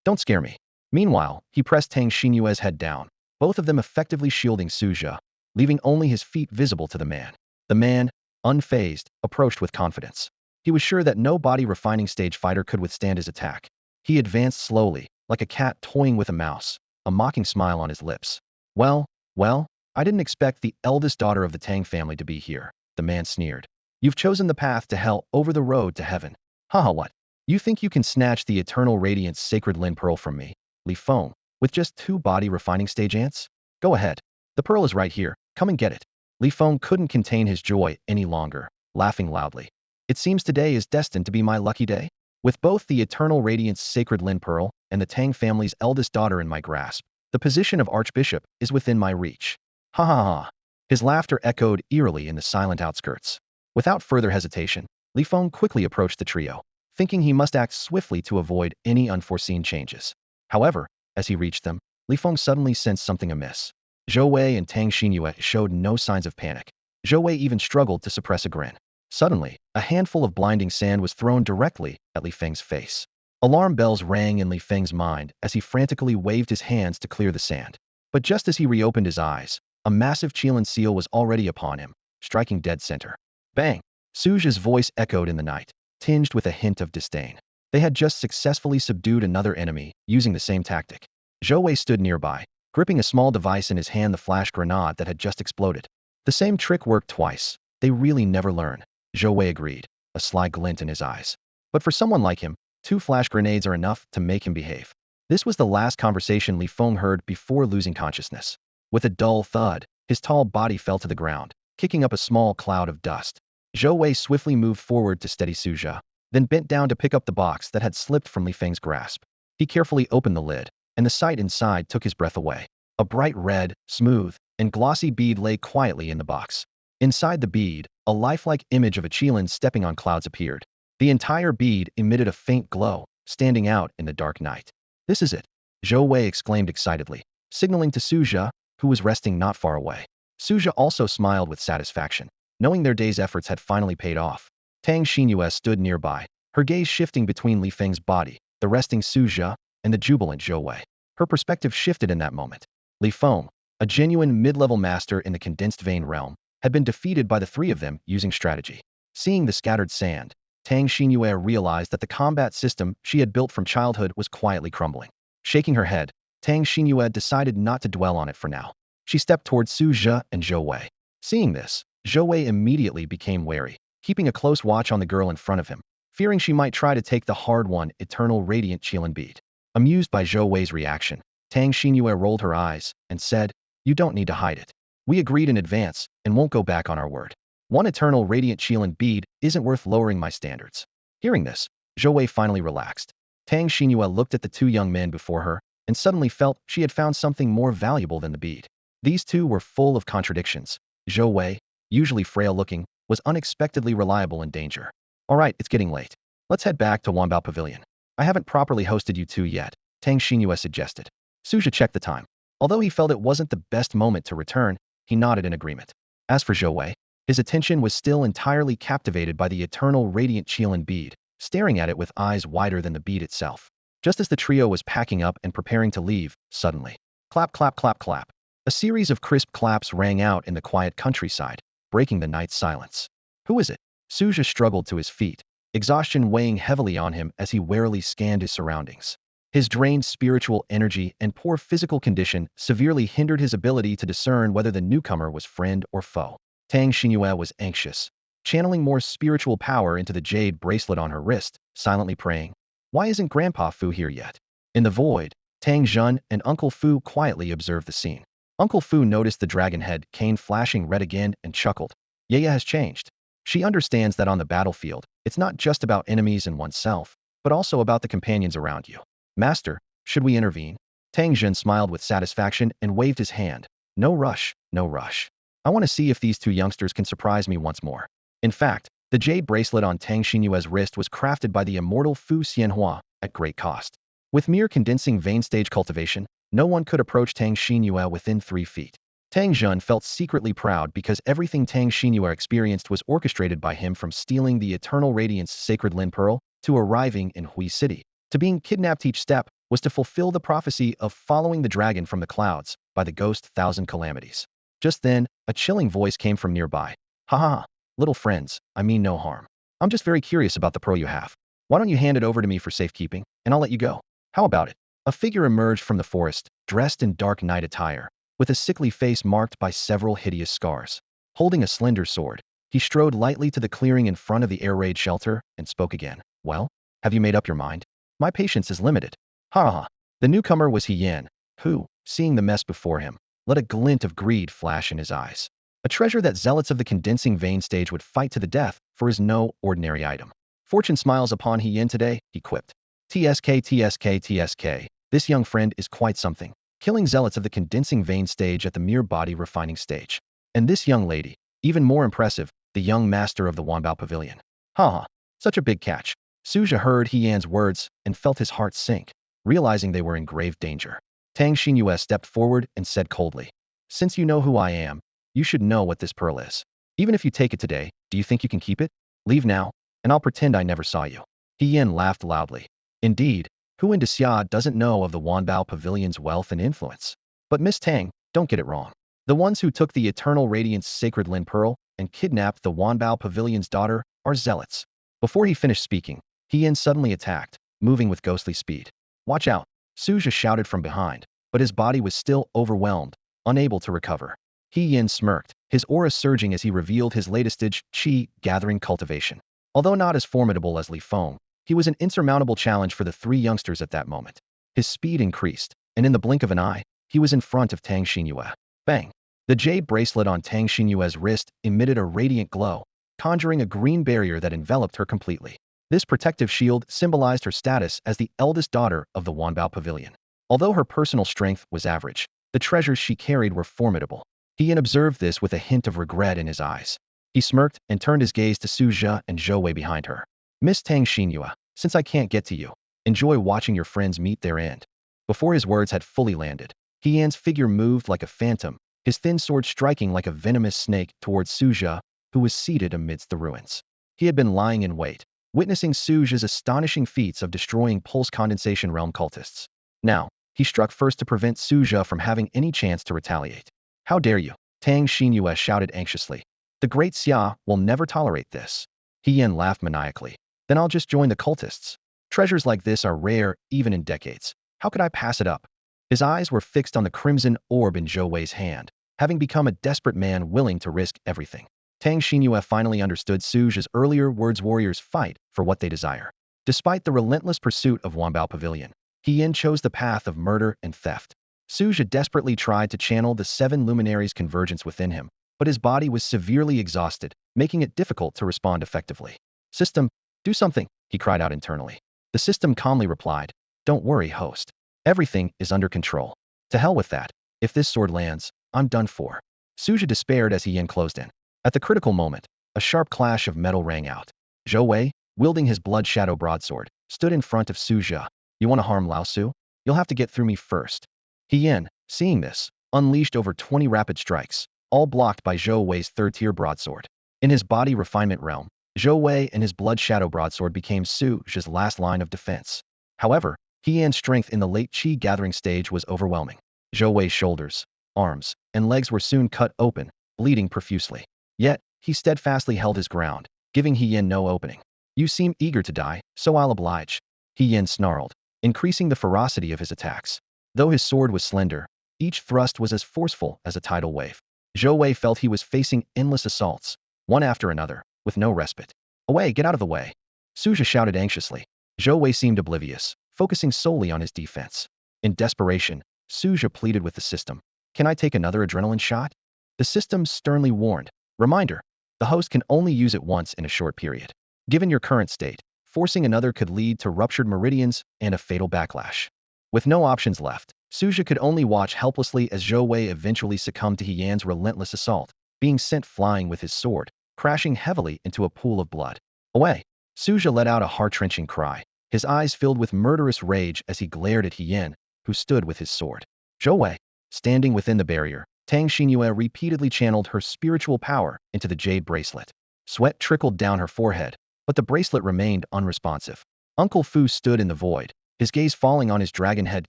don't scare me." Meanwhile, he pressed Tang Xinyue's head down, both of them effectively shielding Su Zhe, leaving only his feet visible to the man. The man, unfazed, approached with confidence. He was sure that no body refining stage fighter could withstand his attack. He advanced slowly, like a cat toying with a mouse, a mocking smile on his lips. Well, I didn't expect the eldest daughter of the Tang family to be here," the man sneered. "You've chosen the path to hell over the road to heaven. Haha, what? You think you can snatch the Eternal Radiance Sacred Lin Pearl from me, Li Feng, with just 2 body refining stage ants? Go ahead. The pearl is right here. Come and get it." Li Feng couldn't contain his joy any longer, laughing loudly. "It seems today is destined to be my lucky day. With both the Eternal Radiance Sacred Lin Pearl and the Tang family's eldest daughter in my grasp, the position of Archbishop is within my reach." Ha ha ha. His laughter echoed eerily in the silent outskirts. Without further hesitation, Li Feng quickly approached the trio, thinking he must act swiftly to avoid any unforeseen changes. However, as he reached them, Li Feng suddenly sensed something amiss. Zhou Wei and Tang Xinyu showed no signs of panic. Zhou Wei even struggled to suppress a grin. Suddenly, a handful of blinding sand was thrown directly at Li Feng's face. Alarm bells rang in Li Feng's mind as he frantically waved his hands to clear the sand. But just as he reopened his eyes, a massive Qilin Seal was already upon him, striking dead center. Bang! Su Zhe's voice echoed in the night, tinged with a hint of disdain. They had just successfully subdued another enemy, using the same tactic. Zhou Wei stood nearby, gripping a small device in his hand, the flash grenade that had just exploded. The same trick worked twice. They really never learn, Zhou Wei agreed, a sly glint in his eyes. But for someone like him, 2 flash grenades are enough to make him behave. This was the last conversation Li Feng heard before losing consciousness. With a dull thud, his tall body fell to the ground, kicking up a small cloud of dust. Zhou Wei swiftly moved forward to steady Su Zhe, then bent down to pick up the box that had slipped from Li Feng's grasp. He carefully opened the lid, and the sight inside took his breath away. A bright red, smooth, and glossy bead lay quietly in the box. Inside the bead, a lifelike image of a Qilin stepping on clouds appeared. The entire bead emitted a faint glow, standing out in the dark night. "This is it," Zhou Wei exclaimed excitedly, signaling to Su Zhe, who was resting not far away. Su Zhe also smiled with satisfaction, knowing their day's efforts had finally paid off. Tang Xinyu stood nearby, her gaze shifting between Li Feng's body, the resting Su Zhe, and the jubilant Zhou Wei. Her perspective shifted in that moment. Li Feng, a genuine mid-level master in the condensed vein realm, had been defeated by the 3 of them using strategy. Seeing the scattered sand, Tang Xinyu realized that the combat system she had built from childhood was quietly crumbling. Shaking her head, Tang Xinyu decided not to dwell on it for now. She stepped towards Su Zhe and Zhou Wei. Seeing this, Zhou Wei immediately became wary, keeping a close watch on the girl in front of him, fearing she might try to take the hard-won Eternal Radiant Qilin bead. Amused by Zhou Wei's reaction, Tang Shinua rolled her eyes and said, "You don't need to hide it. We agreed in advance and won't go back on our word. One eternal radiant Qilin bead isn't worth lowering my standards." Hearing this, Zhou Wei finally relaxed. Tang Shinua looked at the two young men before her and suddenly felt she had found something more valuable than the bead. These two were full of contradictions. Zhou Wei, usually frail-looking, was unexpectedly reliable in danger. "All right, it's getting late. Let's head back to Wanbao Pavilion. I haven't properly hosted you two yet," Tang Shinua suggested. Su Zhe checked the time. Although he felt it wasn't the best moment to return, he nodded in agreement. As for Zhou Wei, his attention was still entirely captivated by the eternal radiant Qilin bead, staring at it with eyes wider than the bead itself. Just as the trio was packing up and preparing to leave, suddenly, clap, clap, clap, clap. A series of crisp claps rang out in the quiet countryside, breaking the night's silence. Who is it? Su Zhe struggled to his feet, exhaustion weighing heavily on him as he warily scanned his surroundings. His drained spiritual energy and poor physical condition severely hindered his ability to discern whether the newcomer was friend or foe. Tang Shinua was anxious, channeling more spiritual power into the jade bracelet on her wrist, silently praying, "Why isn't Grandpa Fu here yet?" In the void, Tang Zhun and Uncle Fu quietly observed the scene. Uncle Fu noticed the dragon head cane flashing red again and chuckled. Yaya has changed. She understands that on the battlefield, it's not just about enemies and oneself, but also about the companions around you. "Master, should we intervene?" Tang Zhun smiled with satisfaction and waved his hand. "No rush, no rush. I want to see if these two youngsters can surprise me once more." In fact, the jade bracelet on Tang Xinyue's wrist was crafted by the immortal Fu Xianhua at great cost. With mere condensing vein stage cultivation, no one could approach Tang Xinyu within 3 feet. Tang Zhun felt secretly proud because everything Tang Xinyu experienced was orchestrated by him, from stealing the Eternal Radiance Sacred Lin Pearl to arriving in Hui City. To being kidnapped, each step was to fulfill the prophecy of following the dragon from the clouds by the ghost Thousand Calamities. Just then, a chilling voice came from nearby. "Ha ha ha, little friends, I mean no harm. I'm just very curious about the pearl you have. Why don't you hand it over to me for safekeeping, and I'll let you go? How about it?" A figure emerged from the forest, dressed in dark night attire, with a sickly face marked by several hideous scars. Holding a slender sword, he strode lightly to the clearing in front of the air raid shelter and spoke again. "Well, have you made up your mind? My patience is limited." Ha ha. The newcomer was Yan, who, seeing the mess before him, let a glint of greed flash in his eyes. A treasure that zealots of the condensing vein stage would fight to the death for is no ordinary item. "Fortune smiles upon Yan today," he quipped. "TSK, TSK, TSK. This young friend is quite something, killing zealots of the condensing vein stage at the mere body refining stage. And this young lady, even more impressive, the young master of the Wanbao Pavilion. Ha ha, such a big catch." Su Zhe heard Yan's words and felt his heart sink, realizing they were in grave danger. Tang Xinyu stepped forward and said coldly, "Since you know who I am, you should know what this pearl is. Even if you take it today, do you think you can keep it? Leave now, and I'll pretend I never saw you." Yan laughed loudly. Indeed, who in Xia doesn't know of the Wanbao Pavilion's wealth and influence? But Miss Tang, don't get it wrong. The ones who took the Eternal Radiance Sacred Lin Pearl and kidnapped the Wanbao Pavilion's daughter are zealots. Before he finished speaking, Yan suddenly attacked, moving with ghostly speed. "Watch out," Su Zhe shouted from behind, but his body was still overwhelmed, unable to recover. Yan smirked, his aura surging as he revealed his latest Qi gathering cultivation. Although not as formidable as Li Feng, he was an insurmountable challenge for the 3 youngsters at that moment. His speed increased, and in the blink of an eye, he was in front of Tang Xinyu. Bang! The jade bracelet on Tang Xinyue's wrist emitted a radiant glow, conjuring a green barrier that enveloped her completely. This protective shield symbolized her status as the eldest daughter of the Wanbao Pavilion. Although her personal strength was average, the treasures she carried were formidable. Yan observed this with a hint of regret in his eyes. He smirked and turned his gaze to Su Zhe and Zhou Wei behind her. "Miss Tang Xinyu, since I can't get to you, enjoy watching your friends meet their end." Before his words had fully landed, Yan's figure moved like a phantom, his thin sword striking like a venomous snake towards Su Zhe, who was seated amidst the ruins. He had been lying in wait, witnessing Su Zhe's astonishing feats of destroying pulse condensation realm cultists. Now, he struck first to prevent Su Zhe from having any chance to retaliate. "How dare you?" Tang Xinyu shouted anxiously. "The Great Xia will never tolerate this." Yan laughed maniacally. "Then I'll just join the cultists. Treasures like this are rare, even in decades. How could I pass it up?" His eyes were fixed on the crimson orb in Zhou Wei's hand, having become a desperate man willing to risk everything. Tang Xinyu finally understood Su Zhe's earlier words: warriors fight for what they desire. Despite the relentless pursuit of Wanbao Pavilion, Yin chose the path of murder and theft. Su Zhe desperately tried to channel the seven luminaries' convergence within him, but his body was severely exhausted, making it difficult to respond effectively. System, do something, he cried out internally. The system calmly replied, don't worry, host. Everything is under control. To hell with that. If this sword lands, I'm done for. Su Zhe despaired as Yin closed in. At the critical moment, a sharp clash of metal rang out. Zhou Wei, wielding his blood shadow broadsword, stood in front of Su Zhe. You want to harm Lao Su? You'll have to get through me first. Yin, seeing this, unleashed over 20 rapid strikes, all blocked by Zhou Wei's third-tier broadsword. In his body refinement realm, Zhou Wei and his blood shadow broadsword became Su Zhe's last line of defense. However, Yin's strength in the late Qi gathering stage was overwhelming. Zhou Wei's shoulders, arms, and legs were soon cut open, bleeding profusely. Yet, he steadfastly held his ground, giving Yin no opening. You seem eager to die, so I'll oblige. Yin snarled, increasing the ferocity of his attacks. Though his sword was slender, each thrust was as forceful as a tidal wave. Zhou Wei felt he was facing endless assaults, one after another, with no respite. Away, get out of the way. Su Zhe shouted anxiously. Zhou Wei seemed oblivious, focusing solely on his defense. In desperation, Su Zhe pleaded with the system. Can I take another adrenaline shot? The system sternly warned. Reminder, the host can only use it once in a short period. Given your current state, forcing another could lead to ruptured meridians and a fatal backlash. With no options left, Su Zhe could only watch helplessly as Zhou Wei eventually succumbed to Yin's relentless assault, being sent flying with his sword, crashing heavily into a pool of blood. Away! Su Zhe let out a heart-wrenching cry, his eyes filled with murderous rage as he glared at Yin, who stood with his sword. Zhou Wei, standing within the barrier, Tang Shinua repeatedly channeled her spiritual power into the jade bracelet. Sweat trickled down her forehead, but the bracelet remained unresponsive. Uncle Fu stood in the void, his gaze falling on his dragon head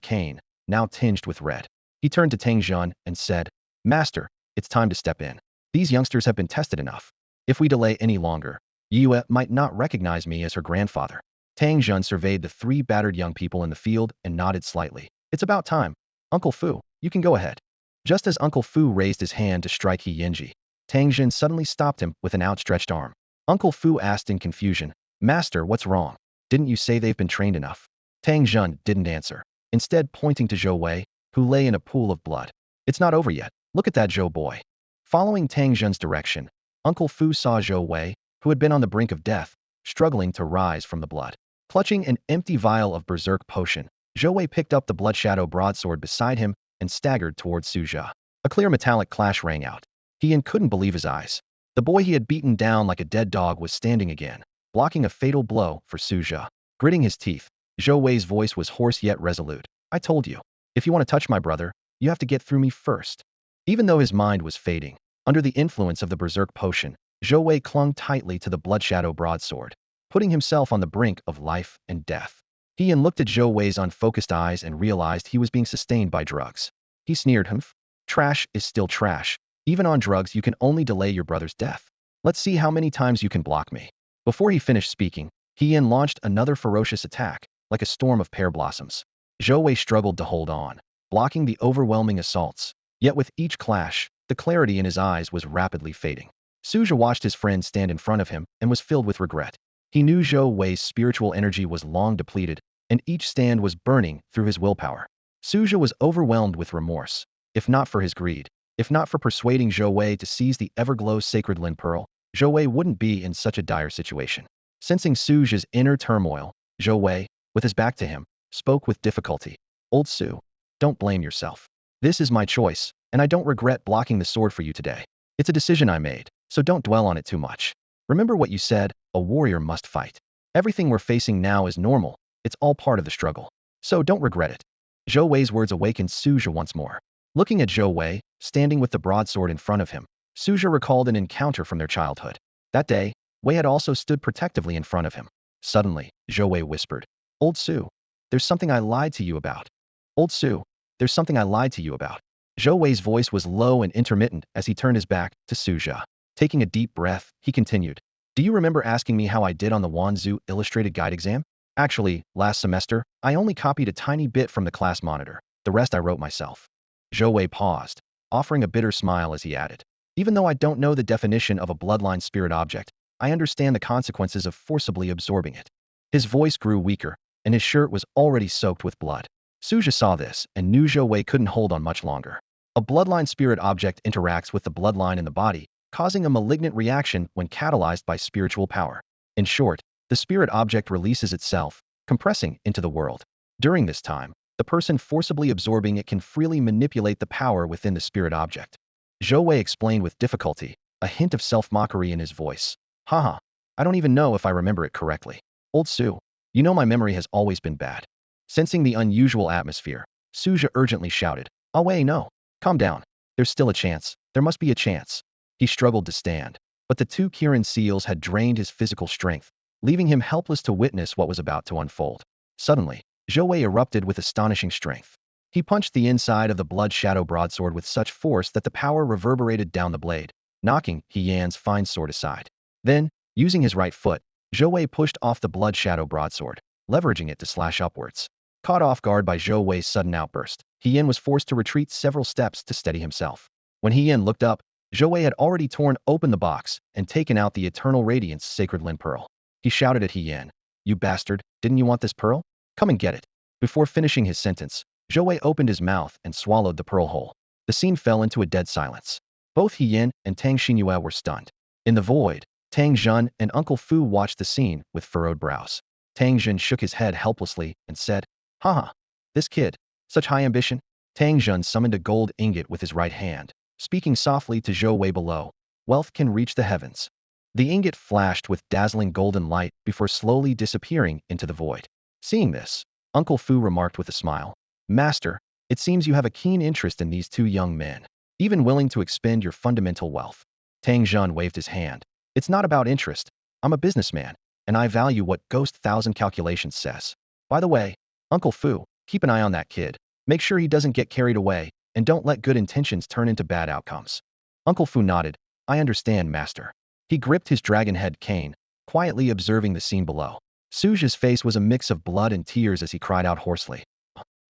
cane, now tinged with red. He turned to Tang Zhun and said, Master, it's time to step in. These youngsters have been tested enough. If we delay any longer, Yue might not recognize me as her grandfather. Tang Zhun surveyed the three battered young people in the field and nodded slightly. It's about time. Uncle Fu, you can go ahead. Just as Uncle Fu raised his hand to strike Yinji, Tang Zhun suddenly stopped him with an outstretched arm. Uncle Fu asked in confusion, Master, what's wrong? Didn't you say they've been trained enough? Tang Zhun didn't answer, instead pointing to Zhou Wei, who lay in a pool of blood. It's not over yet. Look at that Zhou boy. Following Tang Zhun's direction, Uncle Fu saw Zhou Wei, who had been on the brink of death, struggling to rise from the blood. Clutching an empty vial of berserk potion, Zhou Wei picked up the blood shadow broadsword beside him and staggered towards Su Zhe. A clear metallic clash rang out. Yin couldn't believe his eyes. The boy he had beaten down like a dead dog was standing again, blocking a fatal blow for Su Zhe. Gritting his teeth, Zhou Wei's voice was hoarse yet resolute. I told you, if you want to touch my brother, you have to get through me first. Even though his mind was fading, under the influence of the berserk potion, Zhou Wei clung tightly to the blood shadow broadsword, putting himself on the brink of life and death. Yin looked at Zhou Wei's unfocused eyes and realized he was being sustained by drugs. He sneered, Humph. Trash is still trash. Even on drugs you can only delay your brother's death. Let's see how many times you can block me. Before he finished speaking, Yin launched another ferocious attack, like a storm of pear blossoms. Zhou Wei struggled to hold on, blocking the overwhelming assaults. Yet with each clash, the clarity in his eyes was rapidly fading. Su Zhe watched his friend stand in front of him and was filled with regret. He knew Zhou Wei's spiritual energy was long depleted, and each stand was burning through his willpower. Su Zhe was overwhelmed with remorse, if not for his greed, if not for persuading Zhou Wei to seize the Everglow sacred Lin Pearl, Zhou Wei wouldn't be in such a dire situation. Sensing Su Zhe's inner turmoil, Zhou Wei, with his back to him, spoke with difficulty. Old Su, don't blame yourself. This is my choice, and I don't regret blocking the sword for you today. It's a decision I made, so don't dwell on it too much. Remember what you said, a warrior must fight. Everything we're facing now is normal, it's all part of the struggle. So don't regret it. Zhou Wei's words awakened Su Zhe once more. Looking at Zhou Wei, standing with the broadsword in front of him, Su Zhe recalled an encounter from their childhood. That day, Wei had also stood protectively in front of him. Suddenly, Zhou Wei whispered, Old Su, there's something I lied to you about. Old Su, there's something I lied to you about. Zhou Wei's voice was low and intermittent as he turned his back to Su Zhe. Taking a deep breath, he continued, Do you remember asking me how I did on the Wanzhou Illustrated Guide exam? Actually, last semester, I only copied a tiny bit from the class monitor. The rest I wrote myself. Zhou Wei paused, offering a bitter smile as he added, Even though I don't know the definition of a bloodline spirit object, I understand the consequences of forcibly absorbing it. His voice grew weaker, and his shirt was already soaked with blood. Su Zhe saw this and knew Zhou Wei couldn't hold on much longer. A bloodline spirit object interacts with the bloodline in the body, causing a malignant reaction when catalyzed by spiritual power. In short, the spirit object releases itself, compressing into the world. During this time, the person forcibly absorbing it can freely manipulate the power within the spirit object. Zhou Wei explained with difficulty, a hint of self-mockery in his voice. Haha, I don't even know if I remember it correctly. Old Su, you know my memory has always been bad. Sensing the unusual atmosphere, Su Zhe urgently shouted, "Oh wait, no. Calm down. There's still a chance. There must be a chance." He struggled to stand, but the two Qilin Seals had drained his physical strength, leaving him helpless to witness what was about to unfold. Suddenly, Zhou Wei erupted with astonishing strength. He punched the inside of the blood shadow broadsword with such force that the power reverberated down the blade, knocking He Yan's fine sword aside. Then, using his right foot, Zhou Wei pushed off the blood shadow broadsword, leveraging it to slash upwards. Caught off guard by Zhou Wei's sudden outburst, He Yan was forced to retreat several steps to steady himself. When He Yan looked up, Zhou Wei had already torn open the box and taken out the Eternal Radiance Sacred Lin Pearl. He shouted at He Yan, "You bastard, didn't you want this pearl? Come and get it." Before finishing his sentence, Zhou Wei opened his mouth and swallowed the pearl whole. The scene fell into a dead silence. Both He Yan and Tang Shinua were stunned. In the void, Tang Zhen and Uncle Fu watched the scene with furrowed brows. Tang Zhen shook his head helplessly and said, "Haha, this kid, such high ambition." Tang Zhen summoned a gold ingot with his right hand, speaking softly to Zhou Wei below. "Wealth can reach the heavens." The ingot flashed with dazzling golden light before slowly disappearing into the void. Seeing this, Uncle Fu remarked with a smile, "Master, it seems you have a keen interest in these two young men, even willing to expend your fundamental wealth." Tang Zhen waved his hand. "It's not about interest. I'm a businessman, and I value what Ghost Thousand Calculations says. By the way, Uncle Fu, keep an eye on that kid. Make sure he doesn't get carried away, and don't let good intentions turn into bad outcomes." Uncle Fu nodded. "I understand, Master." He gripped his dragon head cane, quietly observing the scene below. Su Zhe's face was a mix of blood and tears as he cried out hoarsely,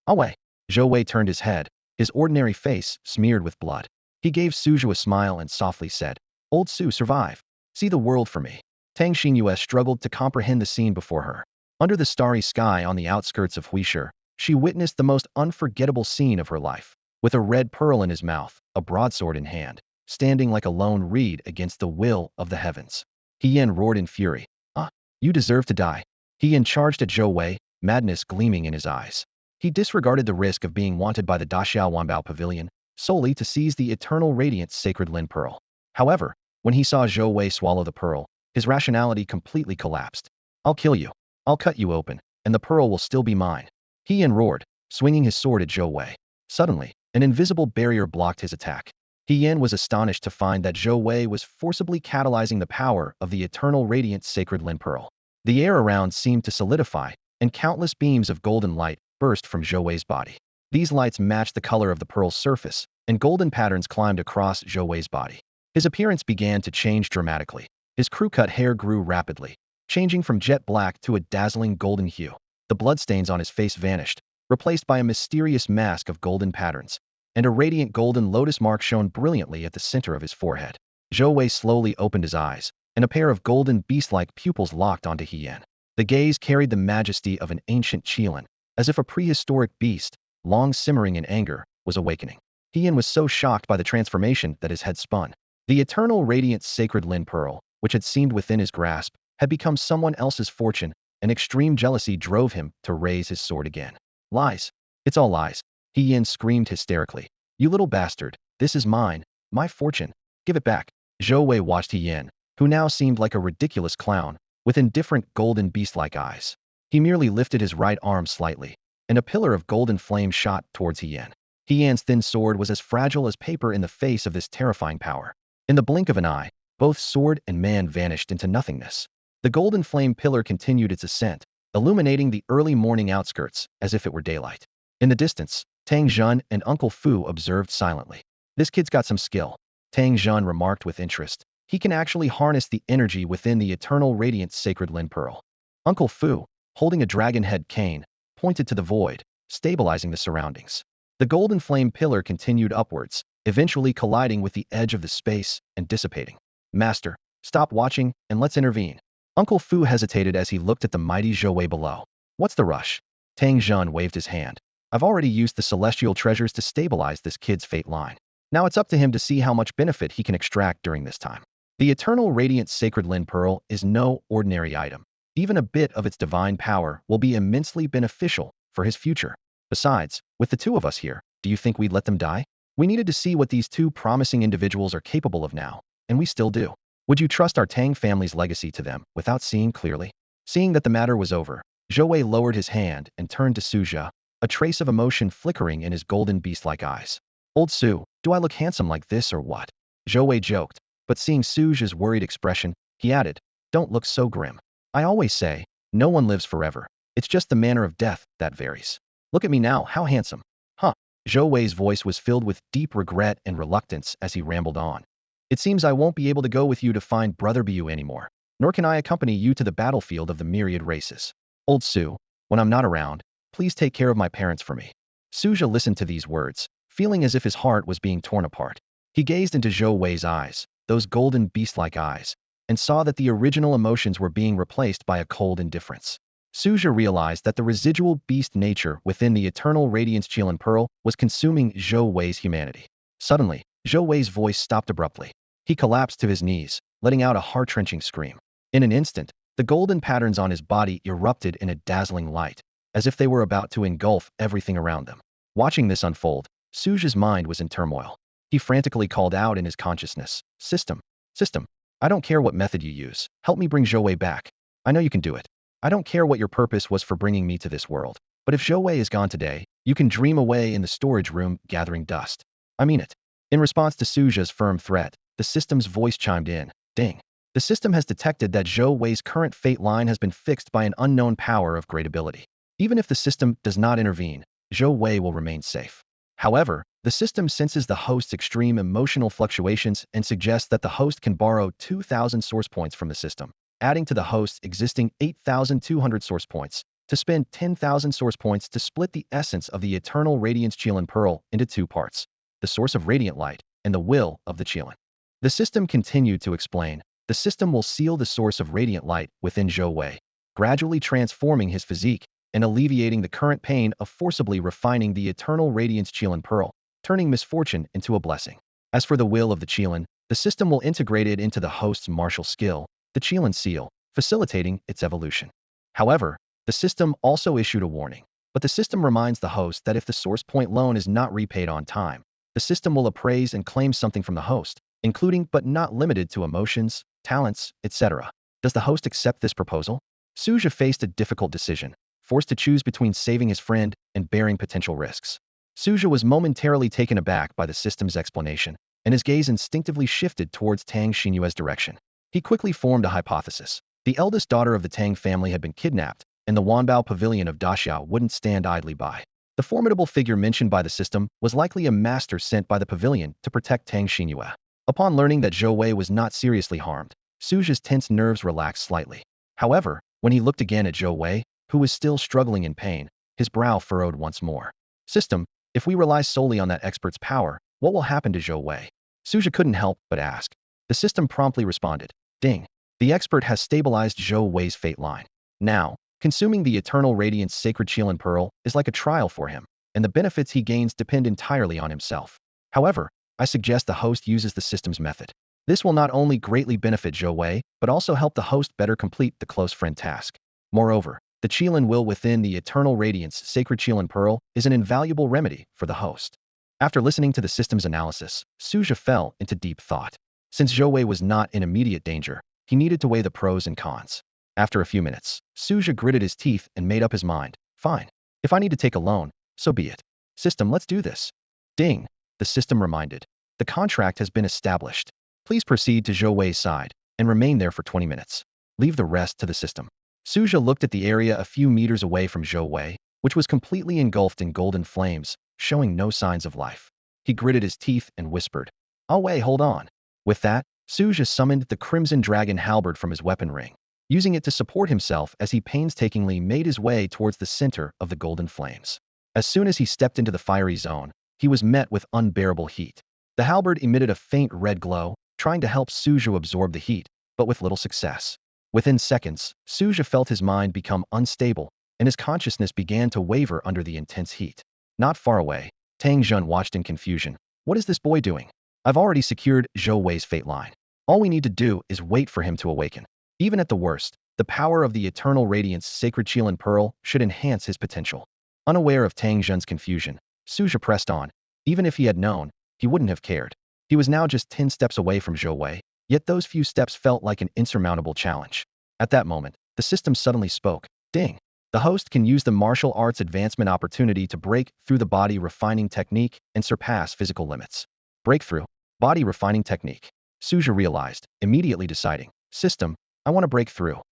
"Oh wait." Zhou Wei turned his head, his ordinary face smeared with blood. He gave Su Zhe a smile and softly said, "Old Su, survive. See the world for me." Tang Shinua struggled to comprehend the scene before her. Under the starry sky on the outskirts of Huishe, she witnessed the most unforgettable scene of her life. With a red pearl in his mouth, a broadsword in hand, standing like a lone reed against the will of the heavens, He Yan roared in fury, "Ah, you deserve to die." He Yan charged at Zhou Wei, madness gleaming in his eyes. He disregarded the risk of being wanted by the Daxiao Wanbao Pavilion, solely to seize the Eternal Radiance Sacred Lin Pearl. However, when he saw Zhou Wei swallow the pearl, his rationality completely collapsed. "I'll kill you. I'll cut you open, and the pearl will still be mine." He Yan roared, swinging his sword at Zhou Wei. Suddenly, an invisible barrier blocked his attack. He Yan was astonished to find that Zhou Wei was forcibly catalyzing the power of the Eternal Radiance Sacred Lin Pearl. The air around seemed to solidify, and countless beams of golden light burst from Zhou Wei's body. These lights matched the color of the pearl's surface, and golden patterns climbed across Zhou Wei's body. His appearance began to change dramatically. His crew-cut hair grew rapidly, changing from jet black to a dazzling golden hue. The bloodstains on his face vanished, replaced by a mysterious mask of golden patterns, and a radiant golden lotus mark shone brilliantly at the center of his forehead. Zhou Wei slowly opened his eyes, and a pair of golden beast-like pupils locked onto He Yan. The gaze carried the majesty of an ancient Qilin, as if a prehistoric beast, long simmering in anger, was awakening. He Yan was so shocked by the transformation that his head spun. The Eternal Radiance Sacred Lin Pearl, which had seemed within his grasp, had become someone else's fortune, and extreme jealousy drove him to raise his sword again. "Lies. It's all lies." He Yan screamed hysterically. "You little bastard, this is mine, my fortune. Give it back." Zhou Wei watched He Yan, who now seemed like a ridiculous clown, with indifferent golden beast-like eyes. He merely lifted his right arm slightly, and a pillar of golden flame shot towards He Yan. He Yan's thin sword was as fragile as paper in the face of this terrifying power. In the blink of an eye, both sword and man vanished into nothingness. The golden flame pillar continued its ascent, illuminating the early morning outskirts as if it were daylight. In the distance, Tang Zhen and Uncle Fu observed silently. "This kid's got some skill," Tang Zhen remarked with interest. "He can actually harness the energy within the Eternal Radiance Sacred Lin Pearl." Uncle Fu, holding a dragon head cane, pointed to the void, stabilizing the surroundings. The golden flame pillar continued upwards, eventually colliding with the edge of the space and dissipating. "Master, stop watching and let's intervene." Uncle Fu hesitated as he looked at the mighty Zhou Wei below. What's the rush? Tang Zhun waved his hand. I've already used the celestial treasures to stabilize this kid's fate line. Now it's up to him to see how much benefit he can extract during this time. The eternal radiant sacred Lin Pearl is no ordinary item. Even a bit of its divine power will be immensely beneficial for his future. Besides, with the two of us here, do you think we'd let them die? We needed to see what these two promising individuals are capable of now, and we still do. Would you trust our Tang family's legacy to them without seeing clearly? Seeing that the matter was over, Zhou Wei lowered his hand and turned to Su Zhe, a trace of emotion flickering in his golden beast-like eyes. Old Su, do I look handsome like this or what? Zhou Wei joked, but seeing Su Zhe's worried expression, he added, don't look so grim. I always say, no one lives forever. It's just the manner of death that varies. Look at me now, how handsome. Huh. Zhou Wei's voice was filled with deep regret and reluctance as he rambled on. It seems I won't be able to go with you to find Brother Bu anymore, nor can I accompany you to the battlefield of the myriad races. Old Su, when I'm not around, please take care of my parents for me. Su Zhe listened to these words, feeling as if his heart was being torn apart. He gazed into Zhou Wei's eyes, those golden beast-like eyes, and saw that the original emotions were being replaced by a cold indifference. Su Zhe realized that the residual beast nature within the eternal radiance Qilin Pearl was consuming Zhou Wei's humanity. Suddenly, Zhou Wei's voice stopped abruptly. He collapsed to his knees, letting out a heart-wrenching scream. In an instant, the golden patterns on his body erupted in a dazzling light, as if they were about to engulf everything around them. Watching this unfold, Su Zhe's mind was in turmoil. He frantically called out in his consciousness, System, System, I don't care what method you use, help me bring Zhou Wei back. I know you can do it. I don't care what your purpose was for bringing me to this world, but if Zhou Wei is gone today, you can dream away in the storage room gathering dust. I mean it. In response to Su Zhe's firm threat, the system's voice chimed in, ding. The system has detected that Zhou Wei's current fate line has been fixed by an unknown power of great ability. Even if the system does not intervene, Zhou Wei will remain safe. However, the system senses the host's extreme emotional fluctuations and suggests that the host can borrow 2,000 source points from the system, adding to the host's existing 8,200 source points, to spend 10,000 source points to split the essence of the eternal radiance Qilin Pearl into two parts, the source of radiant light and the will of the Qilin. The system continued to explain, the system will seal the source of radiant light within Zhou Wei, gradually transforming his physique and alleviating the current pain of forcibly refining the eternal radiance Qilin Pearl, turning misfortune into a blessing. As for the will of the Qilin, the system will integrate it into the host's martial skill, the Qilin Seal, facilitating its evolution. However, the system also issued a warning, but the system reminds the host that if the source point loan is not repaid on time, the system will appraise and claim something from the host, including but not limited to emotions, talents, etc. Does the host accept this proposal? Su Zhe faced a difficult decision, forced to choose between saving his friend and bearing potential risks. Su Zhe was momentarily taken aback by the system's explanation, and his gaze instinctively shifted towards Tang Xinyue's direction. He quickly formed a hypothesis. The eldest daughter of the Tang family had been kidnapped, and the Wanbao pavilion of Daxia wouldn't stand idly by. The formidable figure mentioned by the system was likely a master sent by the pavilion to protect Tang Xinyue. Upon learning that Zhou Wei was not seriously harmed, Su Zhe's tense nerves relaxed slightly. However, when he looked again at Zhou Wei, who was still struggling in pain, his brow furrowed once more. System, if we rely solely on that expert's power, what will happen to Zhou Wei? Su Zhe couldn't help but ask. The system promptly responded, ding. The expert has stabilized Zhou Wei's fate line. Now, consuming the eternal radiance sacred Qilin Pearl is like a trial for him, and the benefits he gains depend entirely on himself. However, I suggest the host uses the system's method. This will not only greatly benefit Zhou Wei, but also help the host better complete the close friend task. Moreover, the Qilin will within the eternal radiance sacred Qilin Pearl is an invaluable remedy for the host. After listening to the system's analysis, Su Zhe fell into deep thought. Since Zhou Wei was not in immediate danger, he needed to weigh the pros and cons. After a few minutes, Su Zhe gritted his teeth and made up his mind. Fine. If I need to take a loan, so be it. System, let's do this. Ding. The system reminded. The contract has been established. Please proceed to Zhou Wei's side and remain there for 20 minutes. Leave the rest to the system. Su Zhe looked at the area a few meters away from Zhou Wei, which was completely engulfed in golden flames, showing no signs of life. He gritted his teeth and whispered, "Oh wait, hold on." With that, Su Zhe summoned the Crimson Dragon halberd from his weapon ring, using it to support himself as he painstakingly made his way towards the center of the golden flames. As soon as he stepped into the fiery zone, he was met with unbearable heat. The halberd emitted a faint red glow, trying to help Su Zhe absorb the heat, but with little success. Within seconds, Su Zhe felt his mind become unstable, and his consciousness began to waver under the intense heat. Not far away, Tang Jun watched in confusion. What is this boy doing? I've already secured Zhou Wei's fate line. All we need to do is wait for him to awaken. Even at the worst, the power of the eternal radiance sacred Qilin Pearl should enhance his potential. Unaware of Tang Jun's confusion, Su Zhe pressed on. Even if he had known, he wouldn't have cared. He was now just 10 steps away from Zhou Wei, yet those few steps felt like an insurmountable challenge. At that moment, the system suddenly spoke. Ding! The host can use the martial arts advancement opportunity to break through the body refining technique and surpass physical limits. Breakthrough, body refining technique. Su Zhe realized, immediately deciding, system, I want to break through.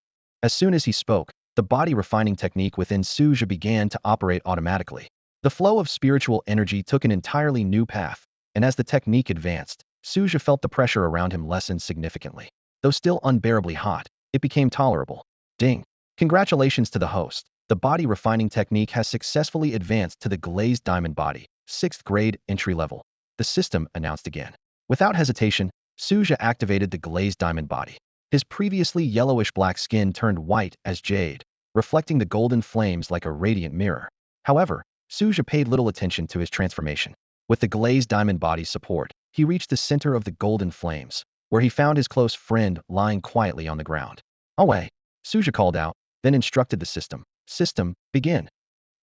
As soon as he spoke, the body refining technique within Su Zhe began to operate automatically. The flow of spiritual energy took an entirely new path, and as the technique advanced, Su Zhe felt the pressure around him lessen significantly. Though still unbearably hot, it became tolerable. Ding! Congratulations to the host. The body refining technique has successfully advanced to the glazed diamond body, 6th grade, entry level. The system announced again. Without hesitation, Su Zhe activated the glazed diamond body. His previously yellowish-black skin turned white as jade, reflecting the golden flames like a radiant mirror. However, Su Zhe paid little attention to his transformation. With the glazed diamond body's support, he reached the center of the golden flames, where he found his close friend lying quietly on the ground. Away! Su Zhe called out, then instructed the system. System, begin.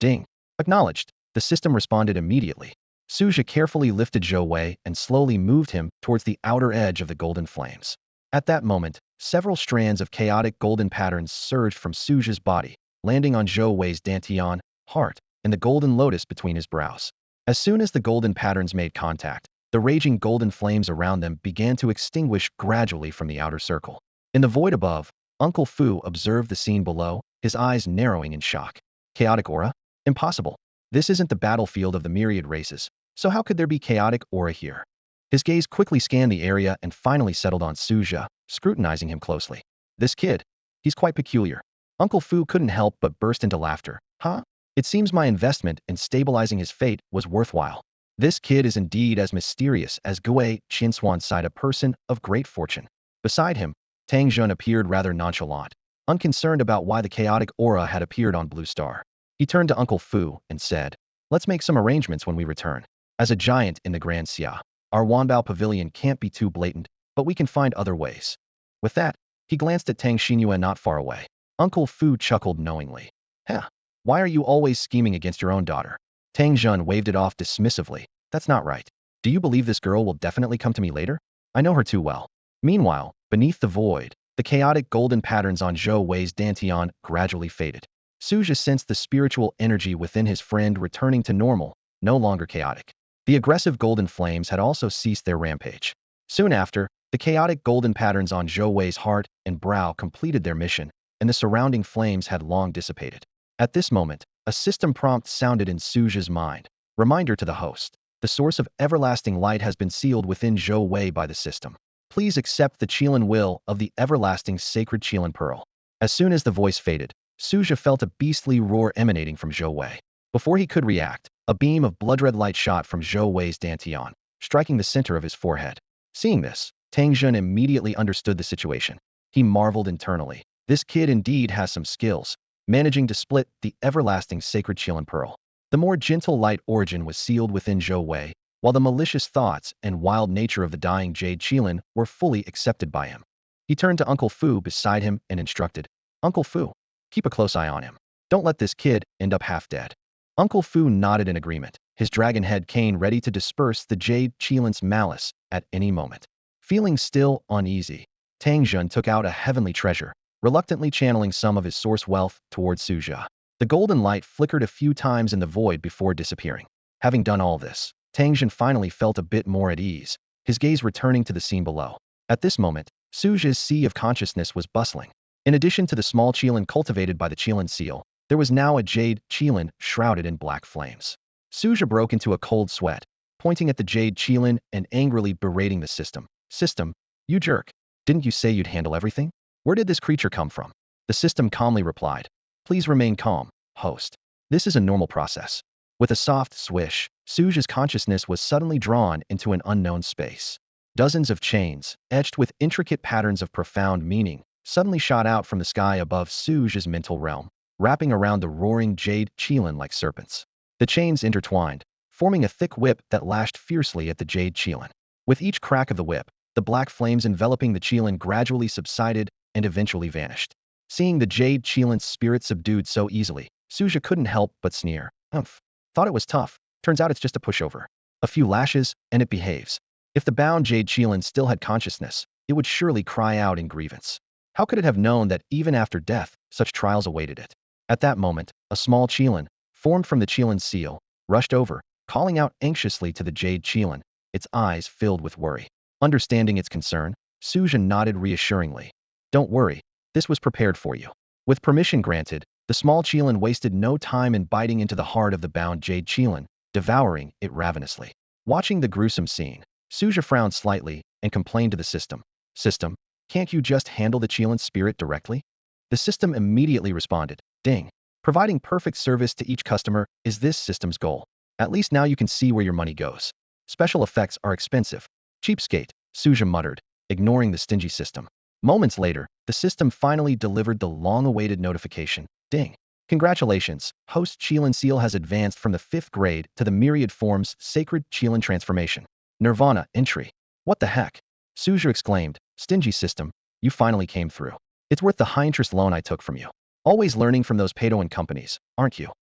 Ding! Acknowledged. The system responded immediately. Su Zhe carefully lifted Zhou Wei and slowly moved him towards the outer edge of the golden flames. At that moment, several strands of chaotic golden patterns surged from Su Zhe's body, landing on Zhou Wei's dantian, heart, and the golden lotus between his brows. As soon as the golden patterns made contact, the raging golden flames around them began to extinguish gradually from the outer circle. In the void above, Uncle Fu observed the scene below, his eyes narrowing in shock. Chaotic aura? Impossible. This isn't the battlefield of the myriad races, so how could there be chaotic aura here? His gaze quickly scanned the area and finally settled on Su Zhe, scrutinizing him closely. This kid, he's quite peculiar. Uncle Fu couldn't help but burst into laughter. Huh? It seems my investment in stabilizing his fate was worthwhile. This kid is indeed as mysterious as Gue Qinswanside, a person of great fortune. Beside him, Tang Jun appeared rather nonchalant, unconcerned about why the chaotic aura had appeared on Blue Star. He turned to Uncle Fu and said, let's make some arrangements when we return. As a giant in the Grand Xia, our Wanbao Pavilion can't be too blatant, but we can find other ways. With that, he glanced at Tang Shinua not far away. Uncle Fu chuckled knowingly. Huh, why are you always scheming against your own daughter? Tang Jun waved it off dismissively. That's not right. Do you believe this girl will definitely come to me later? I know her too well. Meanwhile, beneath the void, the chaotic golden patterns on Zhou Wei's dantian gradually faded. Su Zhe sensed the spiritual energy within his friend returning to normal, no longer chaotic. The aggressive golden flames had also ceased their rampage. Soon after, the chaotic golden patterns on Zhou Wei's heart and brow completed their mission, and the surrounding flames had long dissipated. At this moment, a system prompt sounded in Su Zhe's mind. Reminder to the host. The source of everlasting light has been sealed within Zhou Wei by the system. Please accept the Qilin will of the everlasting sacred Qilin Pearl. As soon as the voice faded, Su Zhe felt a beastly roar emanating from Zhou Wei. Before he could react, a beam of blood-red light shot from Zhou Wei's dantian, striking the center of his forehead. Seeing this, Tang Jun immediately understood the situation. He marveled internally. This kid indeed has some skills, managing to split the everlasting sacred Qilin Pearl. The more gentle light origin was sealed within Zhou Wei, while the malicious thoughts and wild nature of the dying Jade Qilin were fully accepted by him. He turned to Uncle Fu beside him and instructed, Uncle Fu, keep a close eye on him. Don't let this kid end up half dead. Uncle Fu nodded in agreement, his dragon head cane ready to disperse the Jade Qilin's malice at any moment. Feeling still uneasy, Tang Jun took out a heavenly treasure, reluctantly channeling some of his source wealth towards Su Zhe. The golden light flickered a few times in the void before disappearing. Having done all this, Tang Jun finally felt a bit more at ease, his gaze returning to the scene below. At this moment, Su Zhe's sea of consciousness was bustling. In addition to the small Qilin cultivated by the Qilin Seal, there was now a Jade Qilin shrouded in black flames. Su Zhe broke into a cold sweat, pointing at the Jade Qilin and angrily berating the system. System, you jerk. Didn't you say you'd handle everything? Where did this creature come from? The system calmly replied. Please remain calm, host. This is a normal process. With a soft swish, Su Zhe's consciousness was suddenly drawn into an unknown space. Dozens of chains, etched with intricate patterns of profound meaning, suddenly shot out from the sky above Su Zhe's mental realm. wrapping around the roaring jade Qilin like serpents. The chains intertwined, forming a thick whip that lashed fiercely at the jade Qilin. With each crack of the whip, the black flames enveloping the Qilin gradually subsided and eventually vanished. Seeing the jade Qilin's spirit subdued so easily, Su Zhe couldn't help but sneer. Humph. Thought it was tough. Turns out it's just a pushover. A few lashes, and it behaves. If the bound jade Qilin still had consciousness, it would surely cry out in grievance. How could it have known that even after death, such trials awaited it? At that moment, a small Qilin, formed from the Qilin Seal, rushed over, calling out anxiously to the jade Qilin, its eyes filled with worry. Understanding its concern, Su Zhe nodded reassuringly. Don't worry, this was prepared for you. With permission granted, the small Qilin wasted no time in biting into the heart of the bound jade Qilin, devouring it ravenously. Watching the gruesome scene, Su Zhe frowned slightly and complained to the system. System, can't you just handle the Qilin's spirit directly? The system immediately responded. Ding. Providing perfect service to each customer is this system's goal. At least now you can see where your money goes. Special effects are expensive. Cheapskate, Su Zhe muttered, ignoring the stingy system. Moments later, the system finally delivered the long-awaited notification. Ding. Congratulations, host Qilin Seal has advanced from the 5th grade to the myriad forms Sacred Qilin Transformation. Nirvana entry. What the heck? Su Zhe exclaimed. Stingy system, you finally came through. It's worth the high-interest loan I took from you. Always learning from those Padoan companies, aren't you?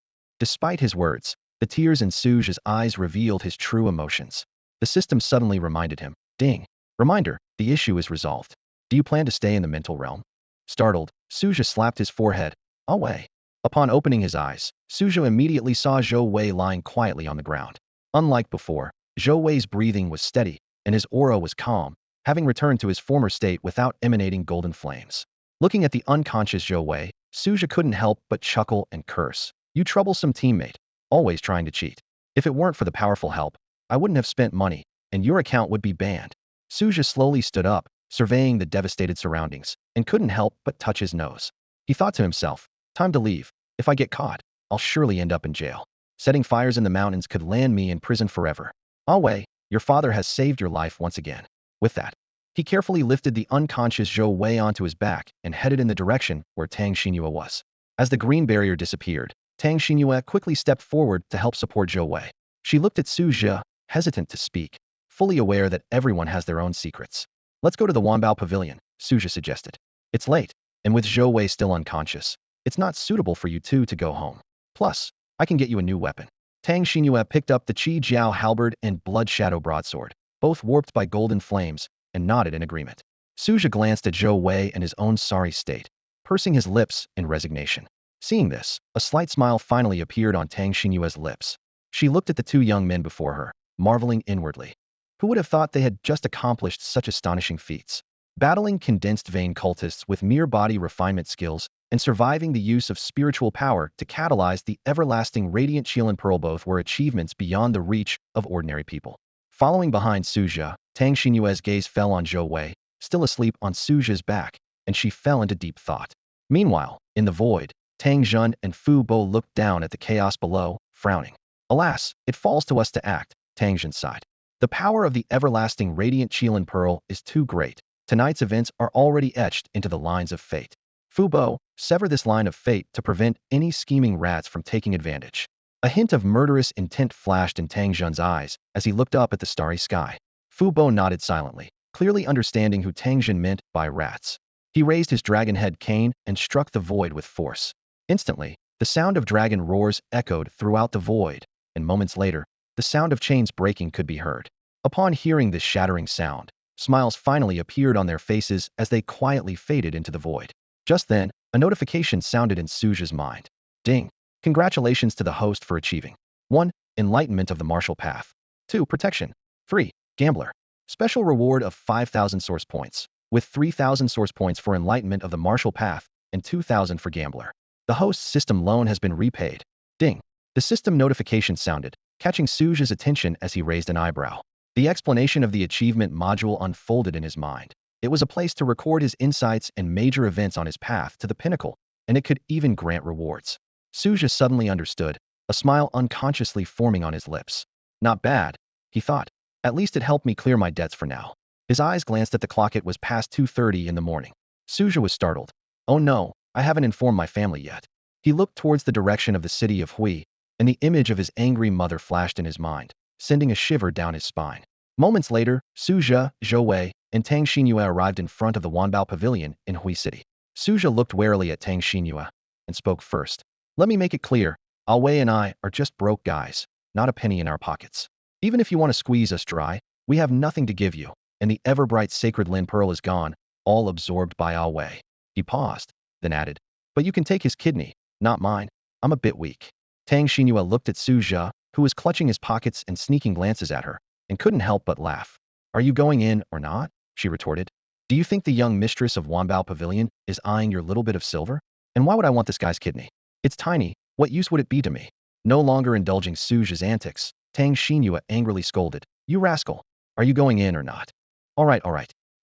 Despite his words, the tears in Su Zhe's eyes revealed his true emotions. The system suddenly reminded him. Ding. Reminder, the issue is resolved. Do you plan to stay in the mental realm? Startled, Su Zhe slapped his forehead. Away. Upon opening his eyes, Su Zhe immediately saw Zhou Wei lying quietly on the ground. Unlike before, Zhou Wei's breathing was steady, and his aura was calm, having returned to his former state without emanating golden flames. Looking at the unconscious Zhou Wei, Su Zhe couldn't help but chuckle and curse. You troublesome teammate, always trying to cheat. If it weren't for the powerful help, I wouldn't have spent money, and your account would be banned. Su Zhe slowly stood up, surveying the devastated surroundings, and couldn't help but touch his nose. He thought to himself, time to leave. If I get caught, I'll surely end up in jail. Setting fires in the mountains could land me in prison forever. Wei, your father has saved your life once again. With that, he carefully lifted the unconscious Zhou Wei onto his back and headed in the direction where Tang Shinua was. As the green barrier disappeared, Tang Shinua quickly stepped forward to help support Zhou Wei. She looked at Su Zhe, hesitant to speak, fully aware that everyone has their own secrets. Let's go to the Wanbao Pavilion, Su Zhe suggested. It's late, and with Zhou Wei still unconscious, it's not suitable for you two to go home. Plus, I can get you a new weapon. Tang Shinua picked up the Qi Jiao halberd and Blood Shadow broadsword, both warped by golden flames, and nodded in agreement. Su Zhe glanced at Zhou Wei and his own sorry state, pursing his lips in resignation. Seeing this, a slight smile finally appeared on Tang Shinua's lips. She looked at the two young men before her, marveling inwardly. Who would have thought they had just accomplished such astonishing feats? Battling condensed vein cultists with mere body refinement skills and surviving the use of spiritual power to catalyze the everlasting radiant Qilin Pearl both were achievements beyond the reach of ordinary people. Following behind Su Zhe, Tang Shinua's gaze fell on Zhou Wei, still asleep on Su Zhe's back, and she fell into deep thought. Meanwhile, in the void, Tang Zhun and Fu Bo looked down at the chaos below, frowning. Alas, it falls to us to act, Tang Zhun sighed. The power of the everlasting radiant Qilin Pearl is too great. Tonight's events are already etched into the lines of fate. Fu Bo, sever this line of fate to prevent any scheming rats from taking advantage. A hint of murderous intent flashed in Tang Zhun's eyes as he looked up at the starry sky. Fu Bo nodded silently, clearly understanding who Tang Zhun meant by rats. He raised his dragon head cane and struck the void with force. Instantly, the sound of dragon roars echoed throughout the void, and moments later, the sound of chains breaking could be heard. Upon hearing this shattering sound, smiles finally appeared on their faces as they quietly faded into the void. Just then, a notification sounded in Su Zhe's mind. Ding! Congratulations to the host for achieving 1. Enlightenment of the martial path. 2. Protection. 3. Gambler. Special reward of 5,000 source points, with 3,000 source points for enlightenment of the martial path and 2,000 for gambler. The host's system loan has been repaid. Ding! The system notification sounded, catching Su Zhe's attention as he raised an eyebrow. The explanation of the achievement module unfolded in his mind. It was a place to record his insights and major events on his path to the pinnacle, and it could even grant rewards. Su Zhe suddenly understood, a smile unconsciously forming on his lips. Not bad, he thought. At least it helped me clear my debts for now. His eyes glanced at the clock. It was past 2:30 in the morning. Su Zhe was startled. Oh no, I haven't informed my family yet. He looked towards the direction of the city of Hui, and the image of his angry mother flashed in his mind, sending a shiver down his spine. Moments later, Su Zhe, Zhou Wei, and Tang Xinhua arrived in front of the Wanbao Pavilion in Hui City. Su Zhe looked warily at Tang Xinhua and spoke first. Let me make it clear, Wei and I are just broke guys, not a penny in our pockets. Even if you want to squeeze us dry, we have nothing to give you, and the ever-bright sacred Lin Pearl is gone, all absorbed by Wei. He paused, then added, but you can take his kidney, not mine. I'm a bit weak. Tang Xinhua looked at Su Zhe, who was clutching his pockets and sneaking glances at her, and couldn't help but laugh. Are you going in or not? She retorted. Do you think the young mistress of Wanbao Pavilion is eyeing your little bit of silver? And why would I want this guy's kidney? It's tiny, what use would it be to me? No longer indulging Su Zhe's antics, Tang Xinhua angrily scolded. You rascal! Are you going in or not? All right.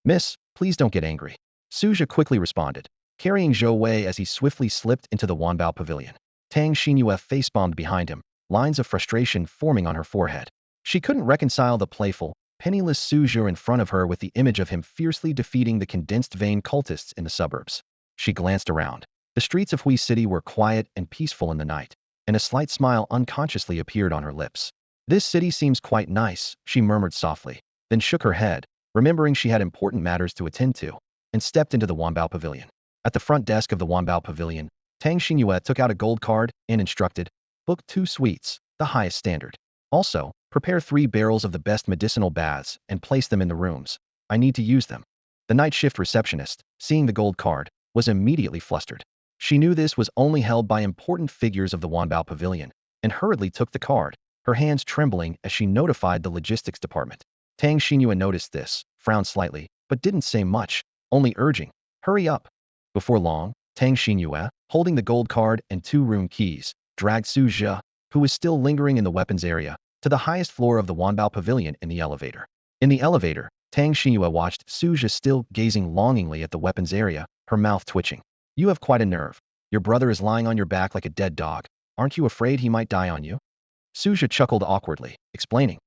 Miss, please don't get angry. Su Zhe quickly responded, carrying Zhou Wei as he swiftly slipped into the Wanbao Pavilion. Tang Xinhua face-bombed behind him, lines of frustration forming on her forehead. She couldn't reconcile the playful, penniless Su Zhe in front of her with the image of him fiercely defeating the condensed vein cultists in the suburbs. She glanced around. The streets of Hui City were quiet and peaceful in the night, and a slight smile unconsciously appeared on her lips. This city seems quite nice, she murmured softly, then shook her head, remembering she had important matters to attend to, and stepped into the Wanbao Pavilion. At the front desk of the Wanbao Pavilion, Tang Xinhua took out a gold card and instructed, book 2 suites, the highest standard. Also, prepare 3 barrels of the best medicinal baths and place them in the rooms. I need to use them. The night shift receptionist, seeing the gold card, was immediately flustered. She knew this was only held by important figures of the Wanbao Pavilion, and hurriedly took the card, her hands trembling as she notified the logistics department. Tang Xinhua noticed this, frowned slightly, but didn't say much, only urging, hurry up. Before long, Tang Xinhua, holding the gold card and 2 room keys, dragged Su Zhe, who was still lingering in the weapons area, to the highest floor of the Wanbao Pavilion in the elevator. In the elevator, Tang Xinhua watched Su Zhe still gazing longingly at the weapons area, her mouth twitching. You have quite a nerve. Your brother is lying on your back like a dead dog. Aren't you afraid he might die on you? Su Zhe chuckled awkwardly, explaining.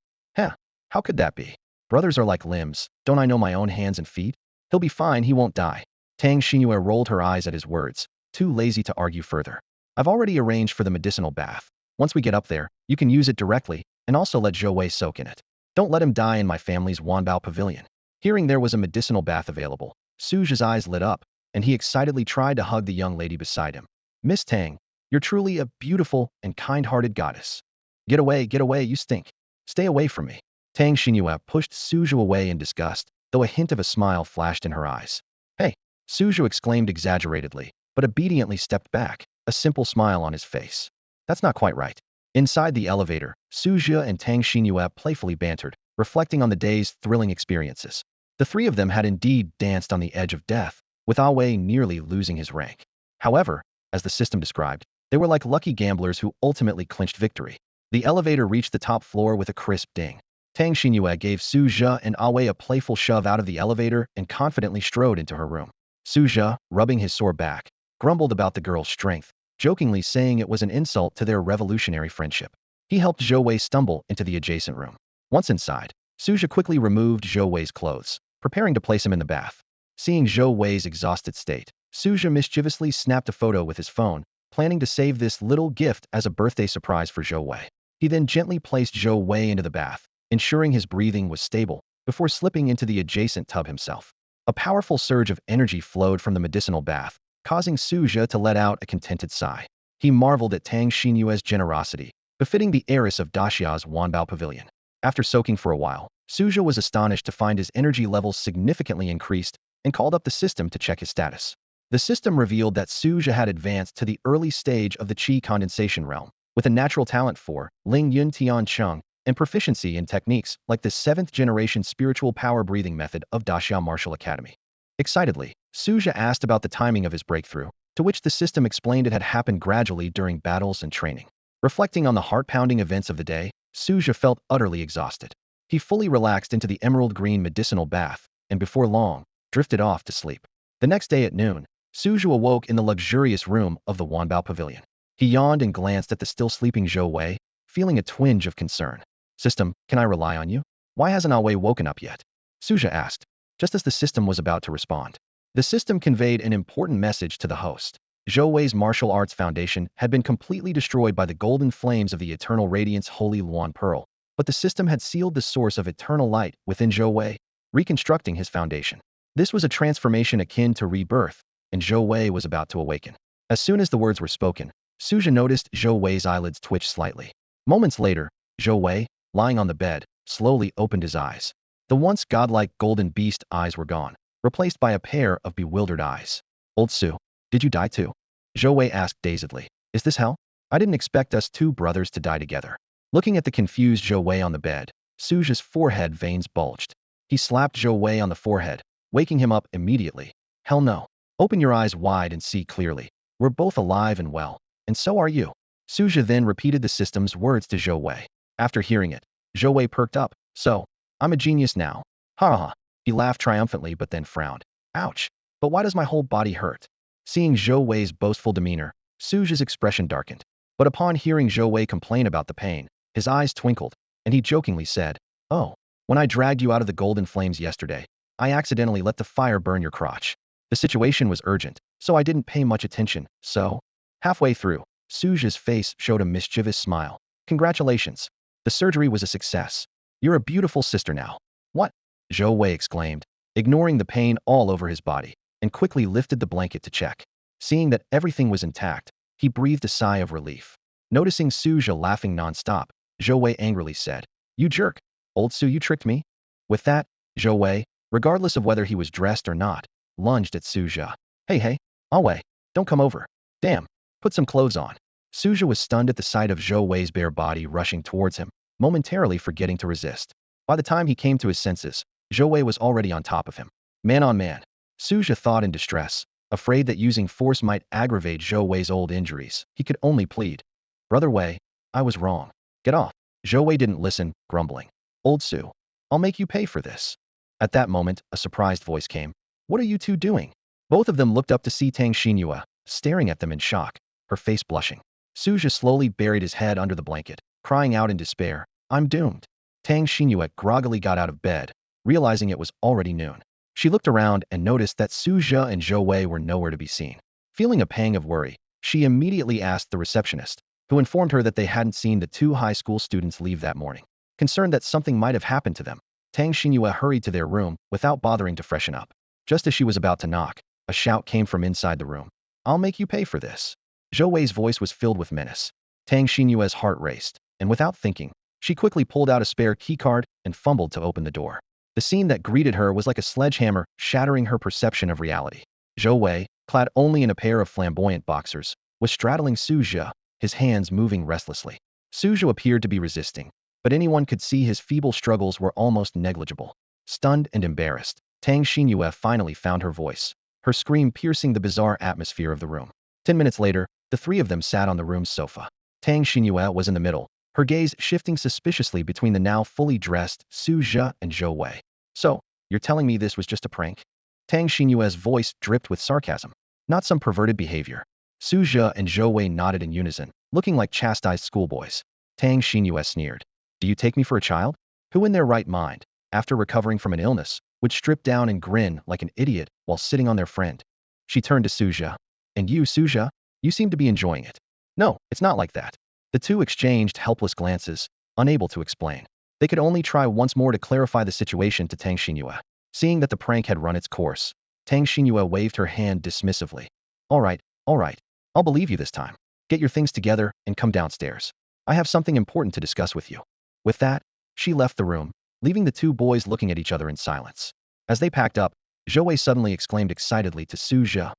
How could that be? Brothers are like limbs. Don't I know my own hands and feet? He'll be fine, he won't die. Tang Xinhua rolled her eyes at his words, too lazy to argue further. I've already arranged for the medicinal bath. Once we get up there, you can use it directly, and also let Zhou Wei soak in it. Don't let him die in my family's Wanbao Pavilion. Hearing there was a medicinal bath available, Su Zhe's eyes lit up, and he excitedly tried to hug the young lady beside him. Miss Tang, you're truly a beautiful and kind-hearted goddess. Get away, you stink. Stay away from me. Tang Xinhua pushed Su Zhe away in disgust, though a hint of a smile flashed in her eyes. Hey, Su Zhe exclaimed exaggeratedly, but obediently stepped back, a simple smile on his face. That's not quite right. Inside the elevator, Su Zhe and Tang Xinhua playfully bantered, reflecting on the day's thrilling experiences. The 3 of them had indeed danced on the edge of death, with Wei nearly losing his rank. However, as the system described, they were like lucky gamblers who ultimately clinched victory. The elevator reached the top floor with a crisp ding. Tang Xinhua gave Su Zhe and Wei a playful shove out of the elevator and confidently strode into her room. Su Zhe, rubbing his sore back, grumbled about the girl's strength, jokingly saying it was an insult to their revolutionary friendship. He helped Zhou Wei stumble into the adjacent room. Once inside, Su Zhe quickly removed Zhou Wei's clothes, preparing to place him in the bath. Seeing Zhou Wei's exhausted state, Su Zhe mischievously snapped a photo with his phone, planning to save this little gift as a birthday surprise for Zhou Wei. He then gently placed Zhou Wei into the bath, ensuring his breathing was stable, before slipping into the adjacent tub himself. A powerful surge of energy flowed from the medicinal bath, causing Su Zhe to let out a contented sigh. He marveled at Tang Xinhua's generosity, befitting the heiress of Daxia's Wanbao Pavilion. After soaking for a while, Su Zhe was astonished to find his energy levels significantly increased and called up the system to check his status. The system revealed that Su Zhe had advanced to the early stage of the Qi condensation realm, with a natural talent for Ling Yun Tian Cheng and proficiency in techniques like the 7th-generation spiritual power breathing method of Daxia Martial Academy. Excitedly, Su Zhe asked about the timing of his breakthrough, to which the system explained it had happened gradually during battles and training. Reflecting on the heart-pounding events of the day, Su Zhe felt utterly exhausted. He fully relaxed into the emerald green medicinal bath, and before long, drifted off to sleep. The next day at noon, Su Zhe awoke in the luxurious room of the Wanbao Pavilion. He yawned and glanced at the still sleeping Zhou Wei, feeling a twinge of concern. System, can I rely on you? Why hasn't Wei woken up yet? Su Zhe asked, just as the system was about to respond. The system conveyed an important message to the host. Zhou Wei's martial arts foundation had been completely destroyed by the golden flames of the eternal radiance Holy Luan Pearl, but the system had sealed the source of eternal light within Zhou Wei, reconstructing his foundation. This was a transformation akin to rebirth, and Zhou Wei was about to awaken. As soon as the words were spoken, Su Zhe noticed Zhou Wei's eyelids twitch slightly. Moments later, Zhou Wei, lying on the bed, slowly opened his eyes. The once godlike golden beast eyes were gone, replaced by a pair of bewildered eyes. Old Su, did you die too? Zhou Wei asked dazedly. Is this hell? I didn't expect us two brothers to die together. Looking at the confused Zhou Wei on the bed, Su Zhe's forehead veins bulged. He slapped Zhou Wei on the forehead, waking him up immediately. Hell no. Open your eyes wide and see clearly. We're both alive and well, and so are you. Su Zhe then repeated the system's words to Zhou Wei. After hearing it, Zhou Wei perked up. So, I'm a genius now. Ha ha. He laughed triumphantly but then frowned. Ouch. But why does my whole body hurt? Seeing Zhou Wei's boastful demeanor, Su Zhe's expression darkened. But upon hearing Zhou Wei complain about the pain, his eyes twinkled, and he jokingly said, Oh, when I dragged you out of the golden flames yesterday, I accidentally let the fire burn your crotch. The situation was urgent, so I didn't pay much attention, so… Halfway through, Su Zhe's face showed a mischievous smile. Congratulations. The surgery was a success. You're a beautiful sister now. What? Zhou Wei exclaimed, ignoring the pain all over his body, and quickly lifted the blanket to check. Seeing that everything was intact, he breathed a sigh of relief. Noticing Su Zhe laughing non-stop, Zhou Wei angrily said, You jerk. Old Su, you tricked me? With that, Zhou Wei, regardless of whether he was dressed or not, lunged at Su Zhe. Hey, I'll wait. Don't come over. Damn. Put some clothes on. Su Zhe was stunned at the sight of Zhou Wei's bare body rushing towards him, momentarily forgetting to resist. By the time he came to his senses, Zhou Wei was already on top of him. Man on man. Su Zhe thought in distress, afraid that using force might aggravate Zhou Wei's old injuries. He could only plead. Brother Wei, I was wrong. Get off. Zhou Wei didn't listen, grumbling. Old Su, I'll make you pay for this. At that moment, a surprised voice came. What are you two doing? Both of them looked up to see Tang Shinua, staring at them in shock, her face blushing. Su Zhe slowly buried his head under the blanket, crying out in despair, I'm doomed. Tang Shinua groggily got out of bed, realizing it was already noon. She looked around and noticed that Su Zhe and Zhou Wei were nowhere to be seen. Feeling a pang of worry, she immediately asked the receptionist, who informed her that they hadn't seen the two high school students leave that morning. Concerned that something might have happened to them, Tang Shinua hurried to their room without bothering to freshen up. Just as she was about to knock, a shout came from inside the room. I'll make you pay for this. Zhou Wei's voice was filled with menace. Tang Xinyue's heart raced, and without thinking, she quickly pulled out a spare keycard and fumbled to open the door. The scene that greeted her was like a sledgehammer, shattering her perception of reality. Zhou Wei, clad only in a pair of flamboyant boxers, was straddling Su Zhe, his hands moving restlessly. Su Zhe appeared to be resisting, but anyone could see his feeble struggles were almost negligible. Stunned and embarrassed, Tang Xinyu finally found her voice, her scream piercing the bizarre atmosphere of the room. 10 minutes later, the three of them sat on the room's sofa. Tang Xinyu was in the middle, her gaze shifting suspiciously between the now fully dressed Su Zhe and Zhou Wei. So, you're telling me this was just a prank? Tang Xinyue's voice dripped with sarcasm. Not some perverted behavior. Su Zhe and Zhou Wei nodded in unison, looking like chastised schoolboys. Tang Xinyu sneered. Do you take me for a child? Who in their right mind, after recovering from an illness, would strip down and grin like an idiot while sitting on their friend? She turned to Su Zhe. And you, Su Zhe? You seem to be enjoying it. No, it's not like that. The two exchanged helpless glances, unable to explain. They could only try once more to clarify the situation to Tang Xinyu. Seeing that the prank had run its course, Tang Xinyu waved her hand dismissively. All right. I'll believe you this time. Get your things together and come downstairs. I have something important to discuss with you. With that, she left the room, leaving the two boys looking at each other in silence. As they packed up, Zhou Wei suddenly exclaimed excitedly to Su Zhe.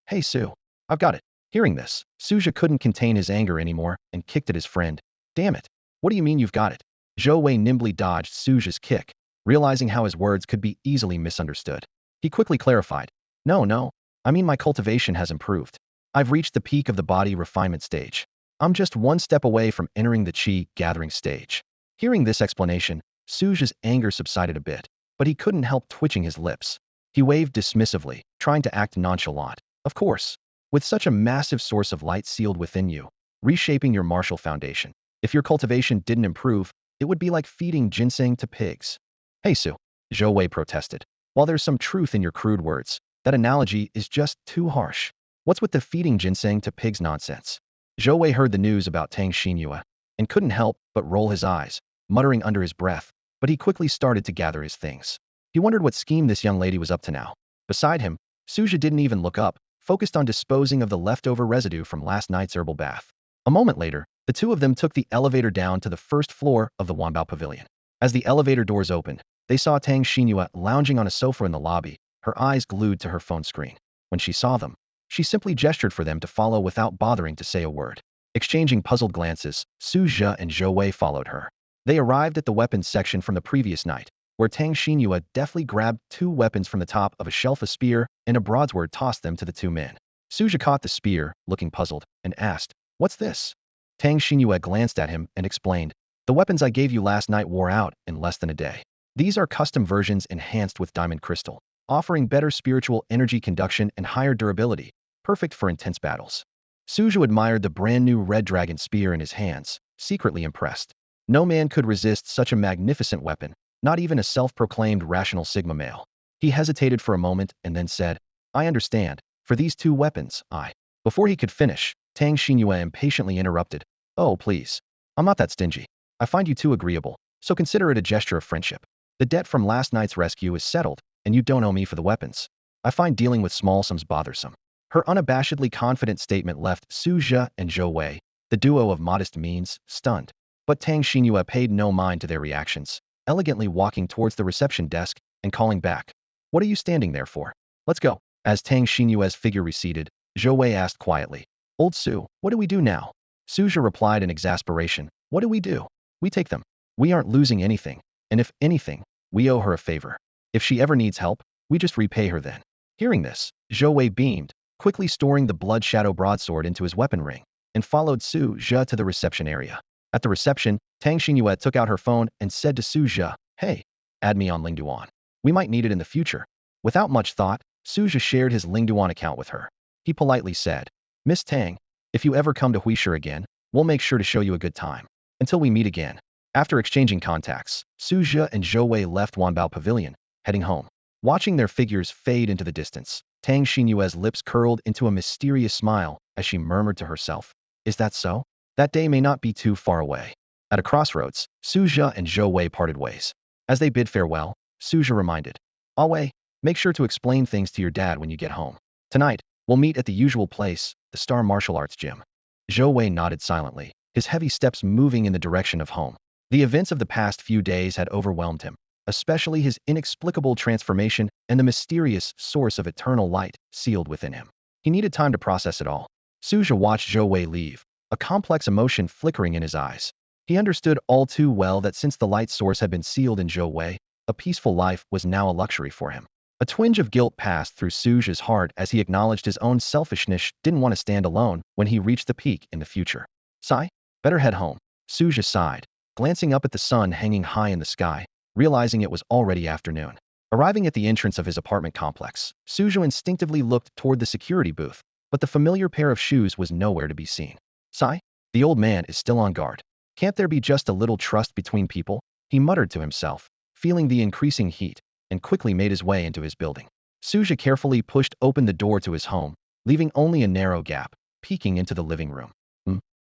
Hey Su, I've got it. Hearing this, Su Zhe couldn't contain his anger anymore and kicked at his friend. Damn it. What do you mean you've got it? Zhou Wei nimbly dodged Su Zhe's kick, realizing how his words could be easily misunderstood. He quickly clarified. No, I mean my cultivation has improved. I've reached the peak of the body refinement stage. I'm just one step away from entering the qi gathering stage. Hearing this explanation, Su Zhe's anger subsided a bit, but he couldn't help twitching his lips. He waved dismissively, trying to act nonchalant. Of course. With such a massive source of light sealed within you, reshaping your martial foundation. If your cultivation didn't improve, it would be like feeding ginseng to pigs. Hey Su, Zhou Wei protested. While there's some truth in your crude words, that analogy is just too harsh. What's with the feeding ginseng to pigs nonsense? Zhou Wei heard the news about Tang Shinua and couldn't help but roll his eyes, muttering under his breath, but he quickly started to gather his things. He wondered what scheme this young lady was up to now. Beside him, Su Zhe didn't even look up, focused on disposing of the leftover residue from last night's herbal bath. A moment later, the two of them took the elevator down to the first floor of the Wanbao Pavilion. As the elevator doors opened, they saw Tang Shinua lounging on a sofa in the lobby, her eyes glued to her phone screen. When she saw them, she simply gestured for them to follow without bothering to say a word. Exchanging puzzled glances, Su Zhe and Zhou Wei followed her. They arrived at the weapons section from the previous night, where Tang Shinua deftly grabbed two weapons from the top of a shelf, a spear and a broadsword, tossed them to the two men. Su Zhe caught the spear, looking puzzled, and asked, "What's this?" Tang Shinua glanced at him and explained, "The weapons I gave you last night wore out in less than a day. These are custom versions enhanced with diamond crystal, offering better spiritual energy conduction and higher durability, perfect for intense battles." Su Zhe admired the brand new red dragon spear in his hands, secretly impressed. No man could resist such a magnificent weapon, not even a self-proclaimed rational Sigma male. He hesitated for a moment and then said, "I understand. For these two weapons, I—" Before he could finish, Tang Shinua impatiently interrupted, "Oh, please. I'm not that stingy. I find you too agreeable, so consider it a gesture of friendship. The debt from last night's rescue is settled, and you don't owe me for the weapons. I find dealing with small sums bothersome." Her unabashedly confident statement left Su Zhe and Zhou Wei, the duo of modest means, stunned. But Tang Shinua paid no mind to their reactions, elegantly walking towards the reception desk and calling back, "What are you standing there for? Let's go." As Tang Shinua's figure receded, Zhou Wei asked quietly, "Old Su, what do we do now?" Su Zhe replied in exasperation, "What do we do? We take them. We aren't losing anything, and if anything, we owe her a favor. If she ever needs help, we just repay her then." Hearing this, Zhou Wei beamed, quickly storing the blood shadow broadsword into his weapon ring, and followed Su Zhe to the reception area. At the reception, Tang Shinua took out her phone and said to Su Zhe, "Hey, add me on Lingduan. We might need it in the future." Without much thought, Su Zhe shared his Lingduan account with her. He politely said, "Miss Tang, if you ever come to Huishur again, we'll make sure to show you a good time. Until we meet again." After exchanging contacts, Su Zhe and Zhou Wei left Wanbao Pavilion, heading home. Watching their figures fade into the distance, Tang Shinua's lips curled into a mysterious smile as she murmured to herself, "Is that so? That day may not be too far away." At a crossroads, Su Zhe and Zhou Wei parted ways. As they bid farewell, Su Zhe reminded, "Ah Wei, make sure to explain things to your dad when you get home. Tonight, we'll meet at the usual place, the Star Martial Arts Gym." Zhou Wei nodded silently, his heavy steps moving in the direction of home. The events of the past few days had overwhelmed him, especially his inexplicable transformation and the mysterious source of eternal light sealed within him. He needed time to process it all. Su Zhe watched Zhou Wei leave, a complex emotion flickering in his eyes. He understood all too well that since the light source had been sealed in Zhou Wei, a peaceful life was now a luxury for him. A twinge of guilt passed through Su Zhe's heart as he acknowledged his own selfishness, didn't want to stand alone when he reached the peak in the future. Sigh? Better head home. Su Zhe sighed, glancing up at the sun hanging high in the sky, realizing it was already afternoon. Arriving at the entrance of his apartment complex, Su Zhe instinctively looked toward the security booth, but the familiar pair of shoes was nowhere to be seen. Sigh? The old man is still on guard. Can't there be just a little trust between people? He muttered to himself, feeling the increasing heat, and quickly made his way into his building. Su Zhe carefully pushed open the door to his home, leaving only a narrow gap, peeking into the living room.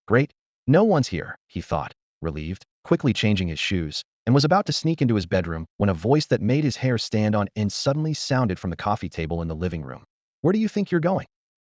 Great. No one's here, he thought, relieved, quickly changing his shoes, and was about to sneak into his bedroom when a voice that made his hair stand on end suddenly sounded from the coffee table in the living room. "Where do you think you're going?"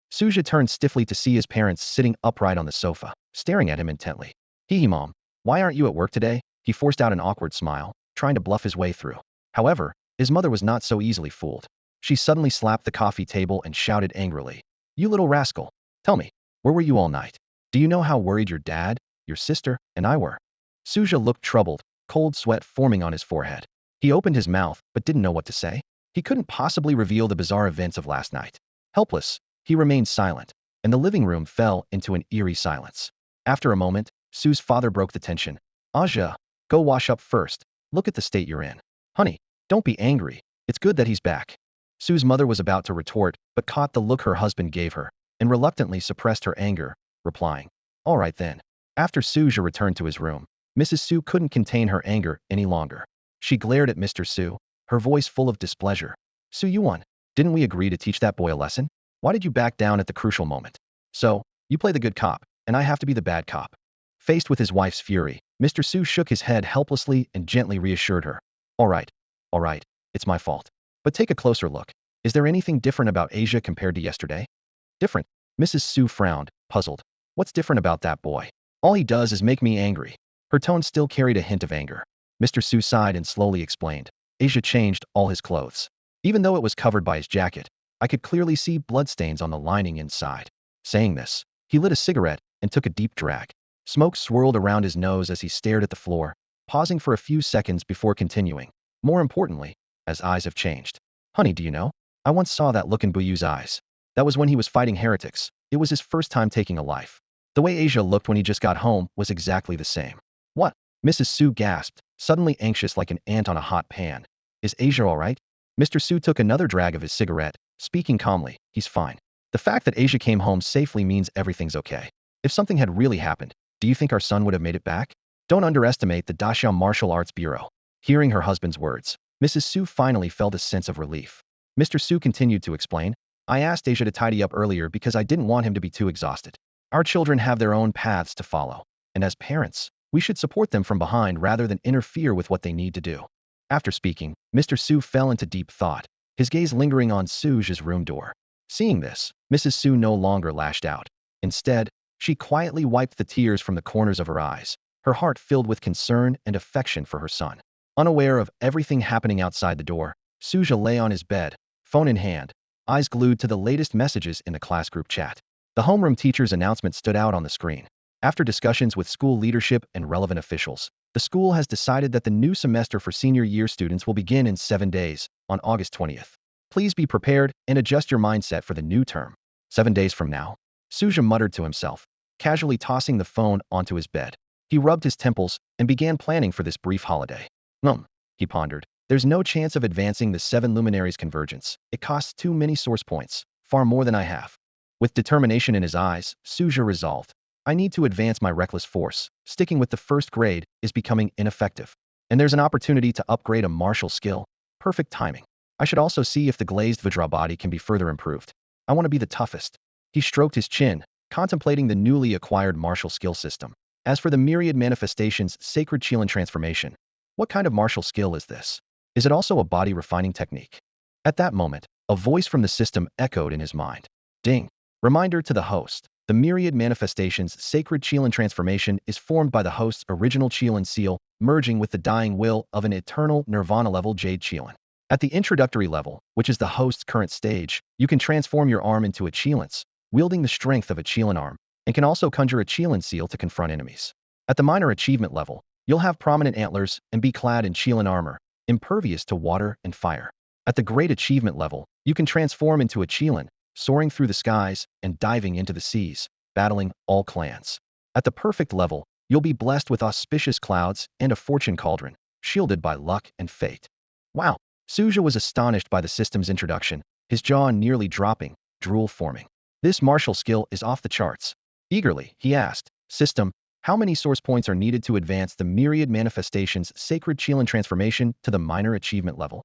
Su Zhe turned stiffly to see his parents sitting upright on the sofa, staring at him intently. "Hee Mom, why aren't you at work today?" He forced out an awkward smile, trying to bluff his way through. However, his mother was not so easily fooled. She suddenly slapped the coffee table and shouted angrily, "You little rascal! Tell me, where were you all night? Do you know how worried your dad, your sister, and I were?" Su Zhe looked troubled, cold sweat forming on his forehead. He opened his mouth but didn't know what to say. He couldn't possibly reveal the bizarre events of last night. Helpless, he remained silent, and the living room fell into an eerie silence. After a moment, Su's father broke the tension. "Aja, go wash up first. Look at the state you're in. Honey, don't be angry. It's good that he's back." Su's mother was about to retort, but caught the look her husband gave her, and reluctantly suppressed her anger, replying, "All right then." After Su Zhe returned to his room, Mrs. Su couldn't contain her anger any longer. She glared at Mr. Su, her voice full of displeasure. "Su Yuan, didn't we agree to teach that boy a lesson? Why did you back down at the crucial moment? So, you play the good cop, and I have to be the bad cop. Faced with his wife's fury, Mr. Su shook his head helplessly and gently reassured her. All right, it's my fault. But take a closer look. Is there anything different about Asia compared to yesterday? Different? Mrs. Su frowned, puzzled. What's different about that boy? All he does is make me angry. Her tone still carried a hint of anger. Mr. Su sighed and slowly explained. Asia changed all his clothes. Even though it was covered by his jacket, I could clearly see bloodstains on the lining inside. Saying this, he lit a cigarette and took a deep drag. Smoke swirled around his nose as he stared at the floor, pausing for a few seconds before continuing. More importantly, as eyes have changed. Honey, do you know? I once saw that look in Buyu's eyes. That was when he was fighting heretics. It was his first time taking a life. The way Asia looked when he just got home was exactly the same. What? Mrs. Su gasped, suddenly anxious like an ant on a hot pan. Is Asia all right? Mr. Su took another drag of his cigarette, speaking calmly. He's fine. The fact that Asia came home safely means everything's okay. If something had really happened, do you think our son would have made it back? Don't underestimate the Daxiao Martial Arts Bureau. Hearing her husband's words, Mrs. Su finally felt a sense of relief. Mr. Su continued to explain. I asked Asia to tidy up earlier because I didn't want him to be too exhausted. Our children have their own paths to follow, and as parents, we should support them from behind rather than interfere with what they need to do. After speaking, Mr. Su fell into deep thought, his gaze lingering on Su Zhe's room door. Seeing this, Mrs. Su no longer lashed out. Instead, she quietly wiped the tears from the corners of her eyes, her heart filled with concern and affection for her son. Unaware of everything happening outside the door, Su Zhe lay on his bed, phone in hand, eyes glued to the latest messages in the class group chat. The homeroom teacher's announcement stood out on the screen. After discussions with school leadership and relevant officials, the school has decided that the new semester for senior year students will begin in 7 days, on August 20th. Please be prepared and adjust your mindset for the new term. 7 days from now, Su Zhe muttered to himself, casually tossing the phone onto his bed. He rubbed his temples and began planning for this brief holiday. He pondered. There's no chance of advancing the 7 luminaries convergence. It costs too many source points, far more than I have. With determination in his eyes, Su Zhe resolved. I need to advance my reckless force. Sticking with the first grade is becoming ineffective. And there's an opportunity to upgrade a martial skill. Perfect timing. I should also see if the glazed Vajra body can be further improved. I want to be the toughest. He stroked his chin, contemplating the newly acquired martial skill system. As for the myriad manifestations sacred Qilin transformation, what kind of martial skill is this? Is it also a body refining technique? At that moment, a voice from the system echoed in his mind. Ding. Reminder to the host. The myriad manifestations sacred Qilin transformation is formed by the host's original Qilin Seal, merging with the dying will of an eternal nirvana level Jade Qilin. At the introductory level, which is the host's current stage, you can transform your arm into a Qilin, wielding the strength of a Qilin arm, and can also conjure a Qilin Seal to confront enemies. At the minor achievement level, you'll have prominent antlers and be clad in Qilin armor, impervious to water and fire. At the great achievement level, you can transform into a Qilin, soaring through the skies and diving into the seas, battling all clans. At the perfect level, you'll be blessed with auspicious clouds and a fortune cauldron, shielded by luck and fate. Wow! Su Zhe was astonished by the system's introduction, his jaw nearly dropping, drool forming. This martial skill is off the charts. Eagerly, he asked, System, how many source points are needed to advance the myriad manifestations sacred Qilin transformation to the minor achievement level?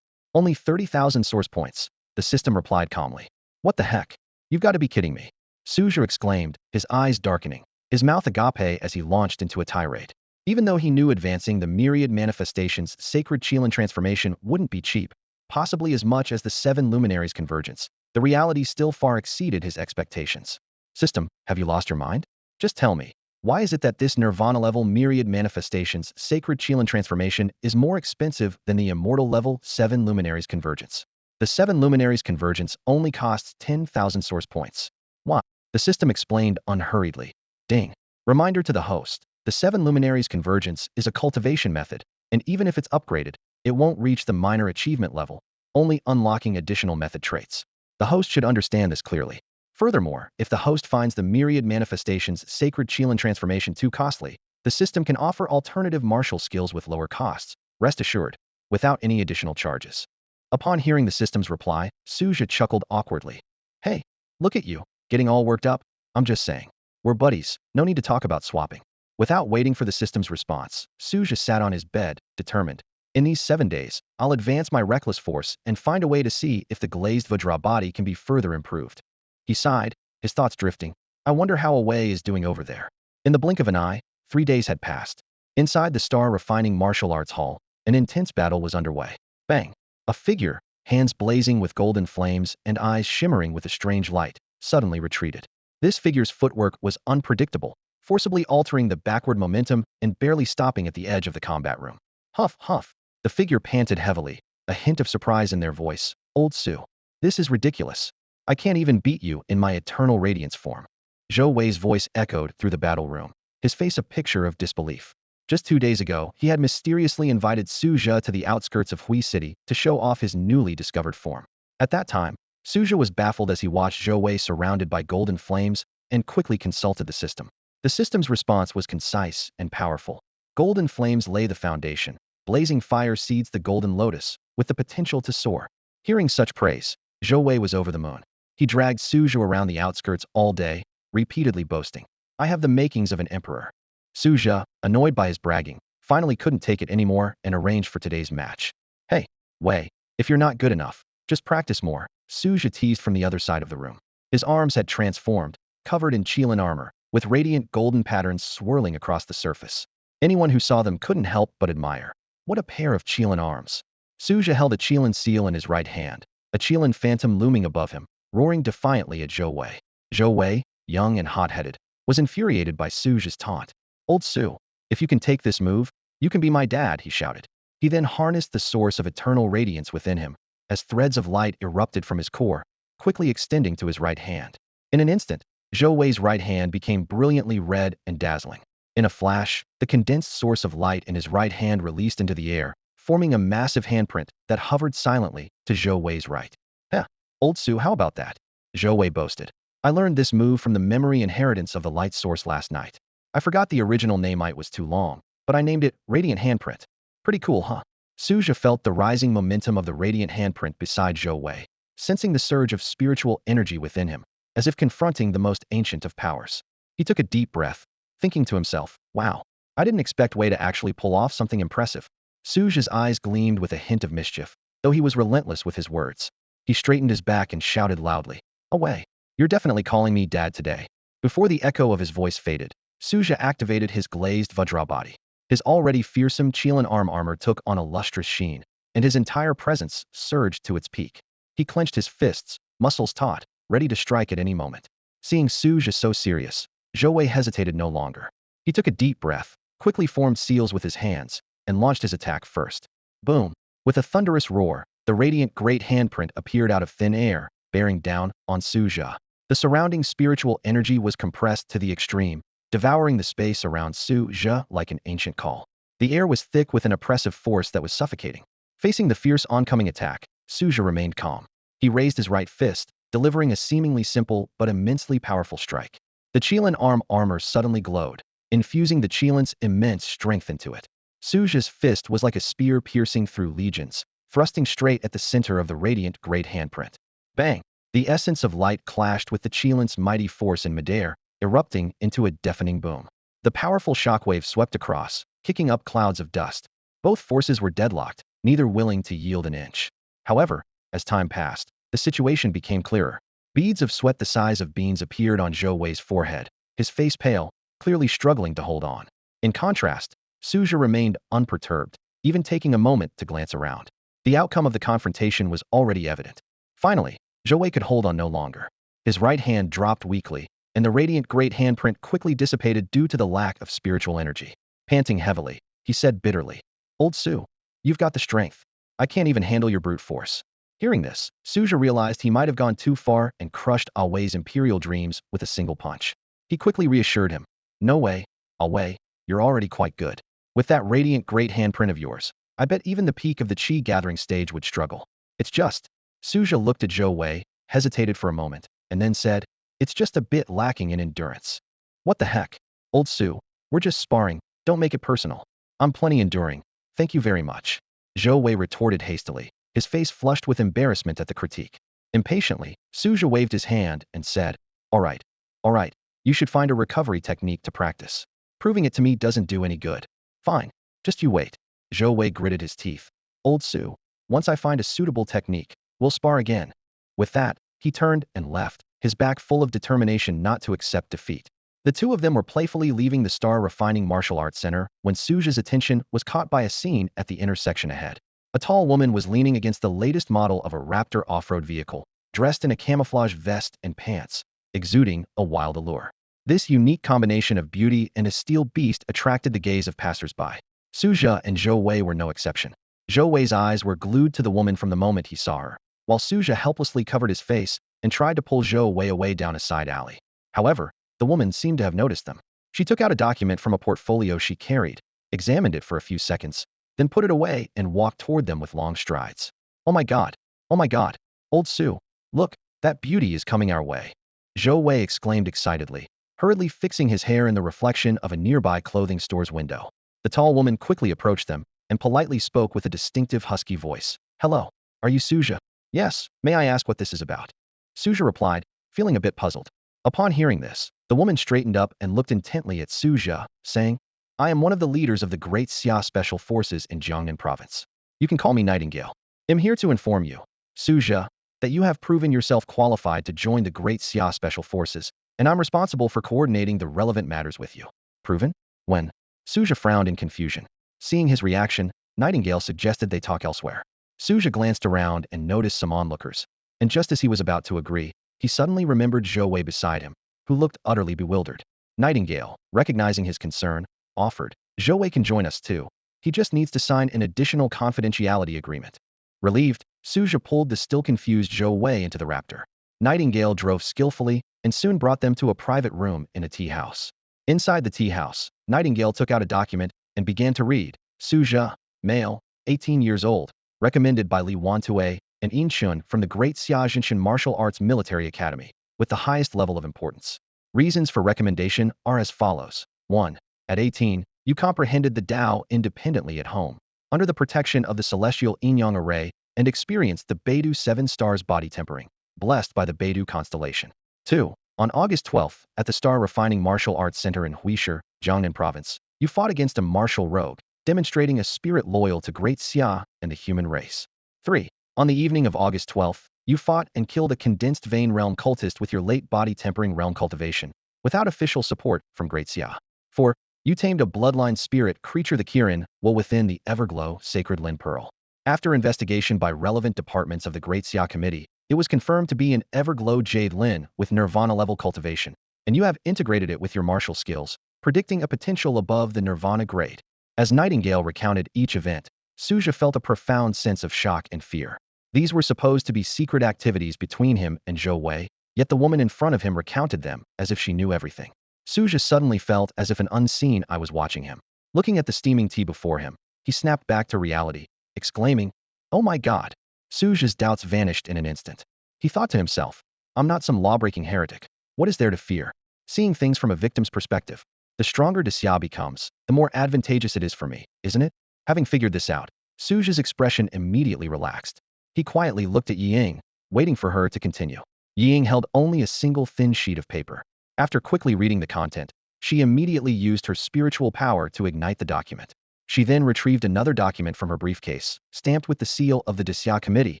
Only 30,000 source points, the system replied calmly. What the heck? You've got to be kidding me. Su Zhe exclaimed, his eyes darkening, his mouth agape as he launched into a tirade. Even though he knew advancing the myriad manifestations sacred Qilin transformation wouldn't be cheap, possibly as much as the 7 luminaries convergence, the reality still far exceeded his expectations. System, have you lost your mind? Just tell me, why is it that this nirvana-level myriad manifestations sacred Qilin transformation is more expensive than the immortal level 7 luminaries convergence? The 7 luminaries convergence only costs 10,000 source points. Why? The system explained unhurriedly. Ding. Reminder to the host. The 7 luminaries convergence is a cultivation method, and even if it's upgraded, it won't reach the minor achievement level, only unlocking additional method traits. The host should understand this clearly. Furthermore, if the host finds the myriad manifestations sacred Qilin transformation too costly, the system can offer alternative martial skills with lower costs, rest assured, without any additional charges. Upon hearing the system's reply, Su Zhe chuckled awkwardly. Hey, look at you, getting all worked up? I'm just saying. We're buddies, no need to talk about swapping. Without waiting for the system's response, Su Zhe sat on his bed, determined. In these 7 days, I'll advance my reckless force and find a way to see if the glazed Vajra body can be further improved. He sighed, his thoughts drifting. I wonder how Wei is doing over there. In the blink of an eye, 3 days had passed. Inside the Star Refining Martial Arts Hall, an intense battle was underway. Bang! A figure, hands blazing with golden flames and eyes shimmering with a strange light, suddenly retreated. This figure's footwork was unpredictable, forcibly altering the backward momentum and barely stopping at the edge of the combat room. Huff, huff. The figure panted heavily, a hint of surprise in their voice. Old Su. This is ridiculous. I can't even beat you in my eternal radiance form. Zhou Wei's voice echoed through the battle room, his face a picture of disbelief. Just 2 days ago, he had mysteriously invited Su Zhe to the outskirts of Hui City to show off his newly discovered form. At that time, Su Zhe was baffled as he watched Zhou Wei surrounded by golden flames and quickly consulted the system. The system's response was concise and powerful. Golden flames lay the foundation. Blazing fire seeds the golden lotus, with the potential to soar. Hearing such praise, Zhou Wei was over the moon. He dragged Su Zhe around the outskirts all day, repeatedly boasting, I have the makings of an emperor. Su Zhe, annoyed by his bragging, finally couldn't take it anymore and arranged for today's match. Hey, Wei, if you're not good enough, just practice more, Su Zhe teased from the other side of the room. His arms had transformed, covered in Qilin armor, with radiant golden patterns swirling across the surface. Anyone who saw them couldn't help but admire. What a pair of Qilin arms. Su Zhe held a Qilin Seal in his right hand, a Qilin phantom looming above him, roaring defiantly at Zhou Wei. Zhou Wei, young and hot-headed, was infuriated by Su Zhe's taunt. Old Su, if you can take this move, you can be my dad, he shouted. He then harnessed the source of eternal radiance within him, as threads of light erupted from his core, quickly extending to his right hand. In an instant, Zhou Wei's right hand became brilliantly red and dazzling. In a flash, the condensed source of light in his right hand released into the air, forming a massive handprint that hovered silently to Zhou Wei's right. Heh, Old Su, how about that? Zhou Wei boasted. I learned this move from the memory inheritance of the light source last night. I forgot the original name, it was too long, but I named it Radiant Handprint. Pretty cool, huh? Su Zhe felt the rising momentum of the radiant handprint beside Zhou Wei, sensing the surge of spiritual energy within him, as if confronting the most ancient of powers. He took a deep breath, thinking to himself, wow, I didn't expect Wei to actually pull off something impressive. Su Zhe's eyes gleamed with a hint of mischief, though he was relentless with his words. He straightened his back and shouted loudly, Wei, you're definitely calling me dad today. Before the echo of his voice faded, Su Zhe activated his glazed Vajra body. His already fearsome Qilin armor took on a lustrous sheen, and his entire presence surged to its peak. He clenched his fists, muscles taut, ready to strike at any moment. Seeing Su Zhe so serious, Zhou Wei hesitated no longer. He took a deep breath, quickly formed seals with his hands, and launched his attack first. Boom! With a thunderous roar, the radiant great handprint appeared out of thin air, bearing down on Su Zhe. The surrounding spiritual energy was compressed to the extreme, devouring the space around Su Zhe like an ancient call. The air was thick with an oppressive force that was suffocating. Facing the fierce oncoming attack, Su Zhe remained calm. He raised his right fist, delivering a seemingly simple but immensely powerful strike. The Qilin armor suddenly glowed, infusing the Qilin's immense strength into it. Su Zhe's fist was like a spear piercing through legions, thrusting straight at the center of the radiant great handprint. Bang! The essence of light clashed with the Qilin's mighty force in midair, erupting into a deafening boom. The powerful shockwave swept across, kicking up clouds of dust. Both forces were deadlocked, neither willing to yield an inch. However, as time passed, the situation became clearer. Beads of sweat the size of beans appeared on Zhou Wei's forehead, his face pale, clearly struggling to hold on. In contrast, Su Zhe remained unperturbed, even taking a moment to glance around. The outcome of the confrontation was already evident. Finally, Zhou Wei could hold on no longer. His right hand dropped weakly, and the radiant great handprint quickly dissipated due to the lack of spiritual energy. Panting heavily, he said bitterly, Old Su, you've got the strength. I can't even handle your brute force. Hearing this, Su Zhe realized he might have gone too far and crushed Wei's imperial dreams with a single punch. He quickly reassured him, No way, Wei, you're already quite good. With that radiant great handprint of yours, I bet even the peak of the Qi gathering stage would struggle. It's just, Su Zhe looked at Zhou Wei, hesitated for a moment, and then said, It's just a bit lacking in endurance. What the heck? Old Su, we're just sparring, don't make it personal. I'm plenty enduring, thank you very much. Zhou Wei retorted hastily, his face flushed with embarrassment at the critique. Impatiently, Su Zhe waved his hand and said, all right, you should find a recovery technique to practice. Proving it to me doesn't do any good. Fine, just you wait. Zhou Wei gritted his teeth. Old Su, once I find a suitable technique, we'll spar again. With that, he turned and left, his back full of determination not to accept defeat. The two of them were playfully leaving the Star Refining Martial Arts Center when Su Zhe's attention was caught by a scene at the intersection ahead. A tall woman was leaning against the latest model of a Raptor off-road vehicle, dressed in a camouflage vest and pants, exuding a wild allure. This unique combination of beauty and a steel beast attracted the gaze of passers-by. Su Zhe and Zhou Wei were no exception. Zhou Wei's eyes were glued to the woman from the moment he saw her, while Su Zhe helplessly covered his face and tried to pull Zhou Wei away down a side alley. However, the woman seemed to have noticed them. She took out a document from a portfolio she carried, examined it for a few seconds, then put it away and walked toward them with long strides. Oh my god! Oh my god! Old Su! Look, that beauty is coming our way! Zhou Wei exclaimed excitedly, hurriedly fixing his hair in the reflection of a nearby clothing store's window. The tall woman quickly approached them and politely spoke with a distinctive husky voice. Hello, are you Su Zhe? Yes, may I ask what this is about? Su Zhe replied, feeling a bit puzzled. Upon hearing this, the woman straightened up and looked intently at Su Zhe, saying, I am one of the leaders of the Great Xia Special Forces in Jiangnan Province. You can call me Nightingale. I'm here to inform you, Su Zhe, that you have proven yourself qualified to join the Great Xia Special Forces, and I'm responsible for coordinating the relevant matters with you. Proven? When? Su Zhe frowned in confusion. Seeing his reaction, Nightingale suggested they talk elsewhere. Su Zhe glanced around and noticed some onlookers, and just as he was about to agree, he suddenly remembered Zhou Wei beside him, who looked utterly bewildered. Nightingale, recognizing his concern, offered, Zhou Wei can join us too. He just needs to sign an additional confidentiality agreement. Relieved, Su Zhe pulled the still confused Zhou Wei into the Raptor. Nightingale drove skillfully and soon brought them to a private room in a tea house. Inside the tea house, Nightingale took out a document and began to read. Su Zhe, male, 18 years old, recommended by Li Wantue and Yin Chun from the Great Xia Jinshan Martial Arts Military Academy, with the highest level of importance. Reasons for recommendation are as follows. 1. At 18, you comprehended the Tao independently at home, under the protection of the celestial Yin-Yang array, and experienced the Beidou 7 stars body tempering, blessed by the Beidou constellation. 2. On August 12th, at the Star Refining Martial Arts Center in Huishe, Jiangnan Province, you fought against a martial rogue, demonstrating a spirit loyal to Great Xia and the human race. 3. On the evening of August 12th, you fought and killed a condensed vein realm cultist with your late body tempering realm cultivation, without official support from Great Xia. 4. You tamed a bloodline spirit creature the Qilin while within the Everglow Sacred Lin Pearl. After investigation by relevant departments of the Great Xia Committee, it was confirmed to be an Everglow Jade Lin with Nirvana-level cultivation, and you have integrated it with your martial skills, predicting a potential above the Nirvana grade. As Nightingale recounted each event, Su Zhe felt a profound sense of shock and fear. These were supposed to be secret activities between him and Zhou Wei, yet the woman in front of him recounted them as if she knew everything. Su Zhe suddenly felt as if an unseen eye was watching him. Looking at the steaming tea before him, he snapped back to reality, exclaiming, Oh my god! Su Zhe's doubts vanished in an instant. He thought to himself, I'm not some law-breaking heretic. What is there to fear? Seeing things from a victim's perspective, the stronger Xia becomes, the more advantageous it is for me, isn't it? Having figured this out, Su Zhe's expression immediately relaxed. He quietly looked at Ying, waiting for her to continue. Ying held only a single thin sheet of paper. After quickly reading the content, she immediately used her spiritual power to ignite the document. She then retrieved another document from her briefcase, stamped with the seal of the Xia Committee,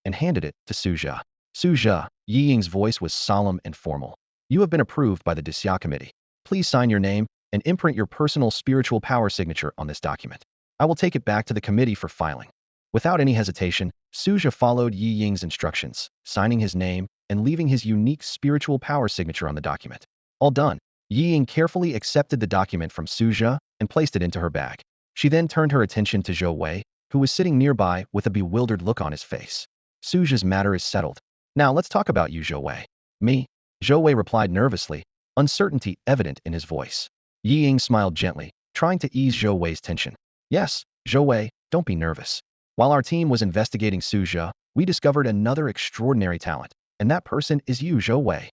and handed it to Su Zhe. Su Zhe, Ying's voice was solemn and formal. You have been approved by the Xia Committee. Please sign your name and imprint your personal spiritual power signature on this document. I will take it back to the committee for filing. Without any hesitation, Su Zhe followed Yi Ying's instructions, signing his name and leaving his unique spiritual power signature on the document. All done, Yi Ying carefully accepted the document from Su Zhe and placed it into her bag. She then turned her attention to Zhou Wei, who was sitting nearby with a bewildered look on his face. Su Zhe's matter is settled. Now let's talk about you, Zhou Wei. Me? Zhou Wei replied nervously, uncertainty evident in his voice. Yi Ying smiled gently, trying to ease Zhou Wei's tension. Yes, Zhou Wei, don't be nervous. While our team was investigating Su Zhe, we discovered another extraordinary talent, and that person is you, Zhou Wei.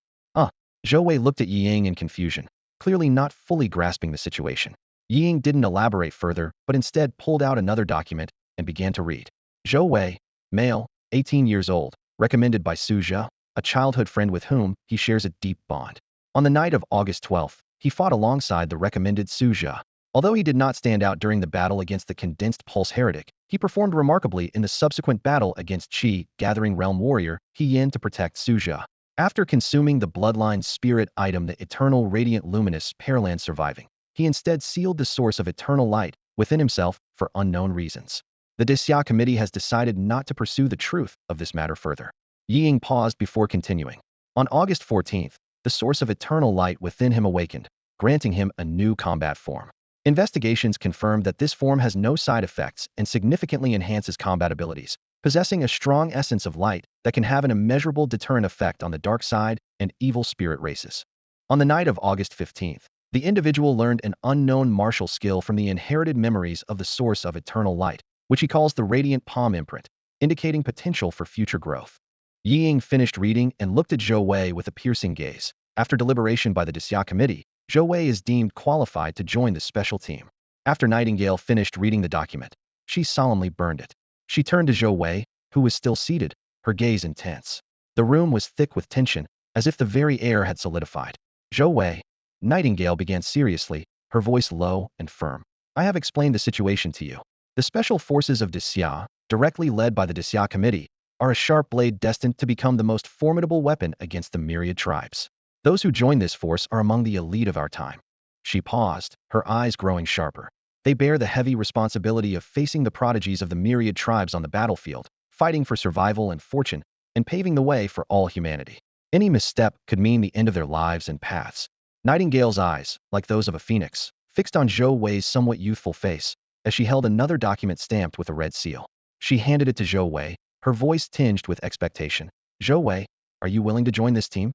Zhou Wei looked at Yi Ying in confusion, clearly not fully grasping the situation. Yi Ying didn't elaborate further, but instead pulled out another document and began to read. Zhou Wei, male, 18 years old, recommended by Su Zhe, a childhood friend with whom he shares a deep bond. On the night of August 12th, he fought alongside the recommended Su Zhe. Although he did not stand out during the battle against the Condensed Pulse Heretic, he performed remarkably in the subsequent battle against Qi, Gathering Realm Warrior, He Yin to protect Su Zhe. After consuming the bloodline spirit item, the eternal radiant luminous Pearland surviving, he instead sealed the source of eternal light within himself for unknown reasons. The Xia committee has decided not to pursue the truth of this matter further. Ying paused before continuing. On August 14th, the source of eternal light within him awakened, granting him a new combat form. Investigations confirmed that this form has no side effects and significantly enhances combat abilities, possessing a strong essence of light that can have an immeasurable deterrent effect on the dark side and evil spirit races. On the night of August 15th, the individual learned an unknown martial skill from the inherited memories of the source of eternal light, which he calls the Radiant Palm Imprint, indicating potential for future growth. Ying finished reading and looked at Zhou Wei with a piercing gaze. After deliberation by the Xia committee, Zhou Wei is deemed qualified to join the special team. After Nightingale finished reading the document, she solemnly burned it. She turned to Zhou Wei, who was still seated, her gaze intense. The room was thick with tension, as if the very air had solidified. Zhou Wei, Nightingale began seriously, her voice low and firm. I have explained the situation to you. The special forces of Xia, directly led by the Xia committee, are a sharp blade destined to become the most formidable weapon against the myriad tribes. Those who join this force are among the elite of our time. She paused, her eyes growing sharper. They bear the heavy responsibility of facing the prodigies of the myriad tribes on the battlefield, fighting for survival and fortune, and paving the way for all humanity. Any misstep could mean the end of their lives and paths. Nightingale's eyes, like those of a phoenix, fixed on Zhou Wei's somewhat youthful face, as she held another document stamped with a red seal. She handed it to Zhou Wei, her voice tinged with expectation. Zhou Wei, are you willing to join this team?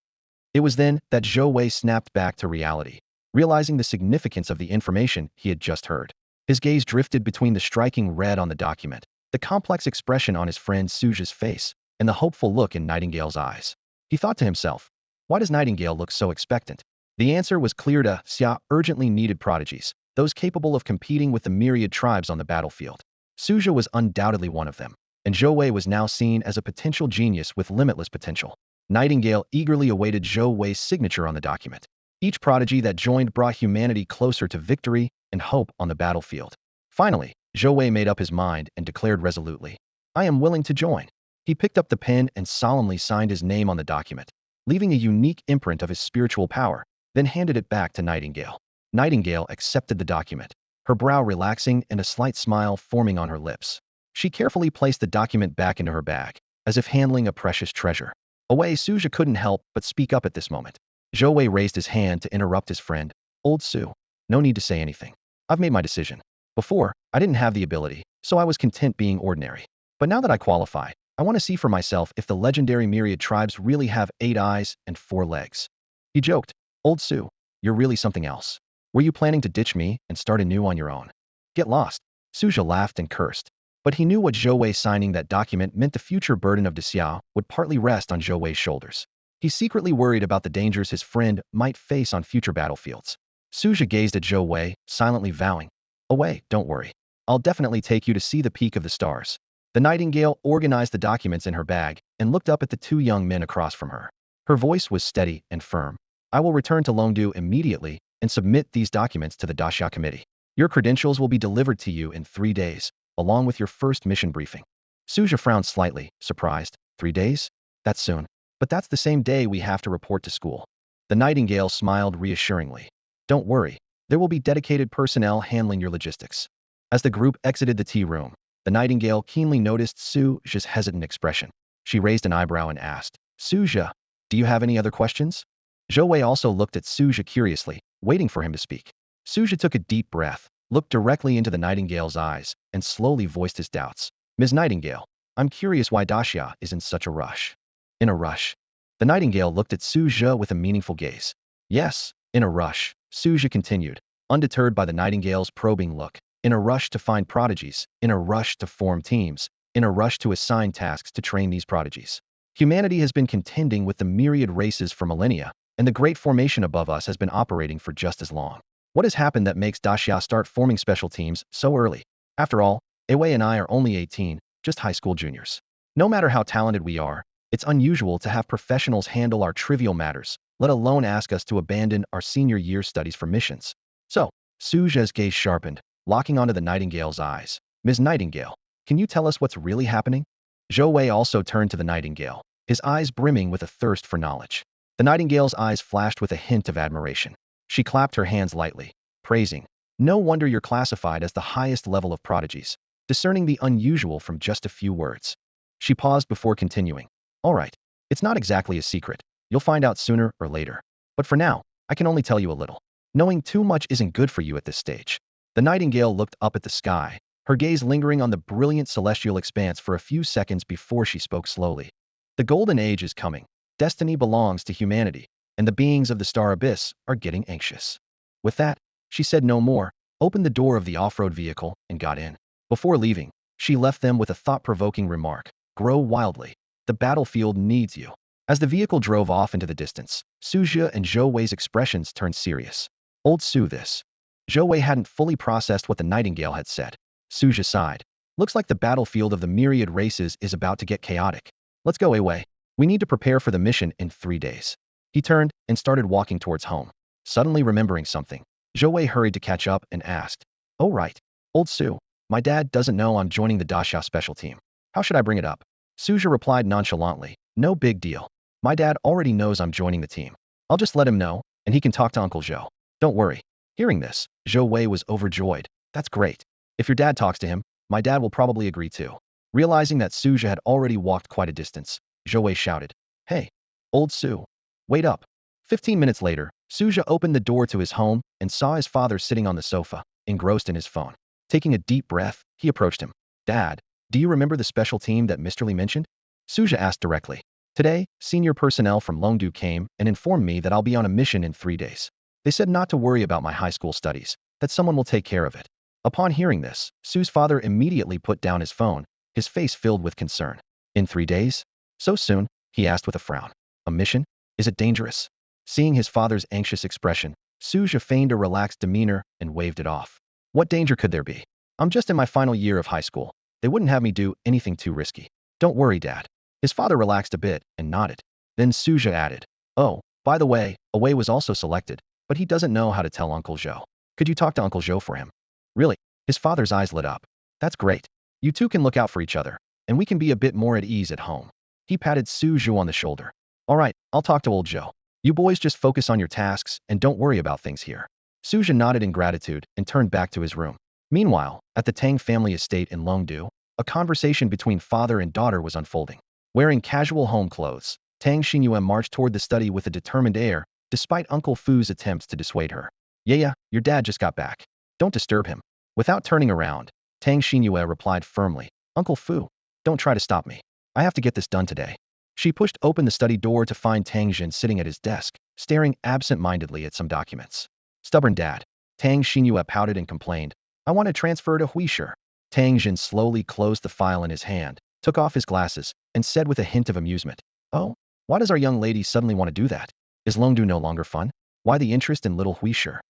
It was then that Zhou Wei snapped back to reality, realizing the significance of the information he had just heard. His gaze drifted between the striking red on the document, the complex expression on his friend Su Zhe's face, and the hopeful look in Nightingale's eyes. He thought to himself, why does Nightingale look so expectant? The answer was clear to Xia urgently needed prodigies, those capable of competing with the myriad tribes on the battlefield. Su Zhe was undoubtedly one of them, and Zhou Wei was now seen as a potential genius with limitless potential. Nightingale eagerly awaited Zhou Wei's signature on the document. Each prodigy that joined brought humanity closer to victory and hope on the battlefield. Finally, Zhou Wei made up his mind and declared resolutely, I am willing to join. He picked up the pen and solemnly signed his name on the document, leaving a unique imprint of his spiritual power, then handed it back to Nightingale. Nightingale accepted the document, her brow relaxing and a slight smile forming on her lips. She carefully placed the document back into her bag, as if handling a precious treasure. Away, Su Zhe couldn't help but speak up at this moment. Zhou Wei raised his hand to interrupt his friend. Old Su, no need to say anything. I've made my decision. Before, I didn't have the ability, so I was content being ordinary. But now that I qualify, I want to see for myself if the legendary myriad tribes really have 8 eyes and 4 legs. He joked, Old Su, you're really something else. Were you planning to ditch me and start anew on your own? Get lost. Su Zhe laughed and cursed. But he knew what Zhou Wei signing that document meant. The future burden of Xia would partly rest on Zhou Wei's shoulders. He secretly worried about the dangers his friend might face on future battlefields. Su Zhe gazed at Zhou Wei, silently vowing, Away, don't worry. I'll definitely take you to see the peak of the stars. The Nightingale organized the documents in her bag and looked up at the 2 young men across from her. Her voice was steady and firm. I will return to Longdu immediately and submit these documents to the Xia committee. Your credentials will be delivered to you in 3 days, along with your first mission briefing. Su Zhe frowned slightly, surprised. 3 days? That's soon. But that's the same day we have to report to school. The Nightingale smiled reassuringly. Don't worry, there will be dedicated personnel handling your logistics. As the group exited the tea room, the Nightingale keenly noticed Su Zhe's hesitant expression. She raised an eyebrow and asked, Su Zhe, do you have any other questions? Zhou Wei also looked at Su Zhe curiously, waiting for him to speak. Su Zhe took a deep breath, looked directly into the Nightingale's eyes, and slowly voiced his doubts. Ms. Nightingale, I'm curious why Xia is in such a rush. In a rush? The Nightingale looked at Su Zhe with a meaningful gaze. Yes, in a rush, Su Zhe continued, undeterred by the Nightingale's probing look. In a rush to find prodigies, in a rush to form teams, in a rush to assign tasks to train these prodigies. Humanity has been contending with the myriad races for millennia, and the great formation above us has been operating for just as long. What has happened that makes Xia start forming special teams so early? After all, Wei and I are only 18, just high school juniors. No matter how talented we are, it's unusual to have professionals handle our trivial matters, let alone ask us to abandon our senior year studies for missions. So, Su Zhe's gaze sharpened, locking onto the Nightingale's eyes. Ms. Nightingale, can you tell us what's really happening? Zhou Wei also turned to the Nightingale. his eyes brimming with a thirst for knowledge. The nightingale's eyes flashed with a hint of admiration. She clapped her hands lightly, praising. No wonder you're classified as the highest level of prodigies, discerning the unusual from just a few words. She paused before continuing. All right, it's not exactly a secret. You'll find out sooner or later. But for now, I can only tell you a little. Knowing too much isn't good for you at this stage. The nightingale looked up at the sky, her gaze lingering on the brilliant celestial expanse for a few seconds before she spoke slowly. The golden age is coming. Destiny belongs to humanity, and the beings of the star abyss are getting anxious. With that, she said no more, opened the door of the off-road vehicle, and got in. Before leaving, she left them with a thought-provoking remark. Grow wildly. The battlefield needs you. As the vehicle drove off into the distance, Su Zhe and Zhou Wei's expressions turned serious. Old Su this. Zhou Wei hadn't fully processed what the nightingale had said. Su Zhe sighed. Looks like the battlefield of the myriad races is about to get chaotic. Let's go, Wei. We need to prepare for the mission in 3 days. He turned and started walking towards home. Suddenly remembering something, Zhou Wei hurried to catch up and asked, Oh right, old Su, my dad doesn't know I'm joining the Daxia special team. How should I bring it up? Su Zhe replied nonchalantly, no big deal. My dad already knows I'm joining the team. I'll just let him know, and he can talk to Uncle Zhou. Don't worry. Hearing this, Zhou Wei was overjoyed. That's great. If your dad talks to him, my dad will probably agree too. Realizing that Su Zhe had already walked quite a distance, Zhou Wei shouted, Hey, old Su, wait up. 15 minutes later, Su Zhe opened the door to his home and saw his father sitting on the sofa, engrossed in his phone. Taking a deep breath, he approached him. Dad, do you remember the special team that Mr. Li mentioned? Su Zhe asked directly. Today, senior personnel from Longdu came and informed me that I'll be on a mission in 3 days. They said not to worry about my high school studies, that someone will take care of it. Upon hearing this, Su's father immediately put down his phone, his face filled with concern. In 3 days? So soon? He asked with a frown. A mission? Is it dangerous? Seeing his father's anxious expression, Su Zhe feigned a relaxed demeanor and waved it off. What danger could there be? I'm just in my final year of high school. They wouldn't have me do anything too risky. Don't worry, Dad. His father relaxed a bit and nodded. Then Su Zhe added, Oh, by the way, Wei was also selected, but he doesn't know how to tell Uncle Zhou. Could you talk to Uncle Zhou for him? Really? His father's eyes lit up. That's great. You two can look out for each other, and we can be a bit more at ease at home. He patted Su Zhe on the shoulder. All right, I'll talk to old Zhou. You boys just focus on your tasks and don't worry about things here. Su Zhe nodded in gratitude and turned back to his room. Meanwhile, at the Tang family estate in Longdu, a conversation between father and daughter was unfolding. Wearing casual home clothes, Tang Shinua marched toward the study with a determined air, despite Uncle Fu's attempts to dissuade her. Yeah, your dad just got back. Don't disturb him. Without turning around, Tang Shinua replied firmly, Uncle Fu, don't try to stop me. I have to get this done today. She pushed open the study door to find Tang Jin sitting at his desk, staring absent-mindedly at some documents. Stubborn dad. Tang Shinua pouted and complained, I want to transfer to Huisher. Tang Jin slowly closed the file in his hand, took off his glasses, and said with a hint of amusement, Oh, why does our young lady suddenly want to do that? Is Longdu no longer fun? Why the interest in little Huisher?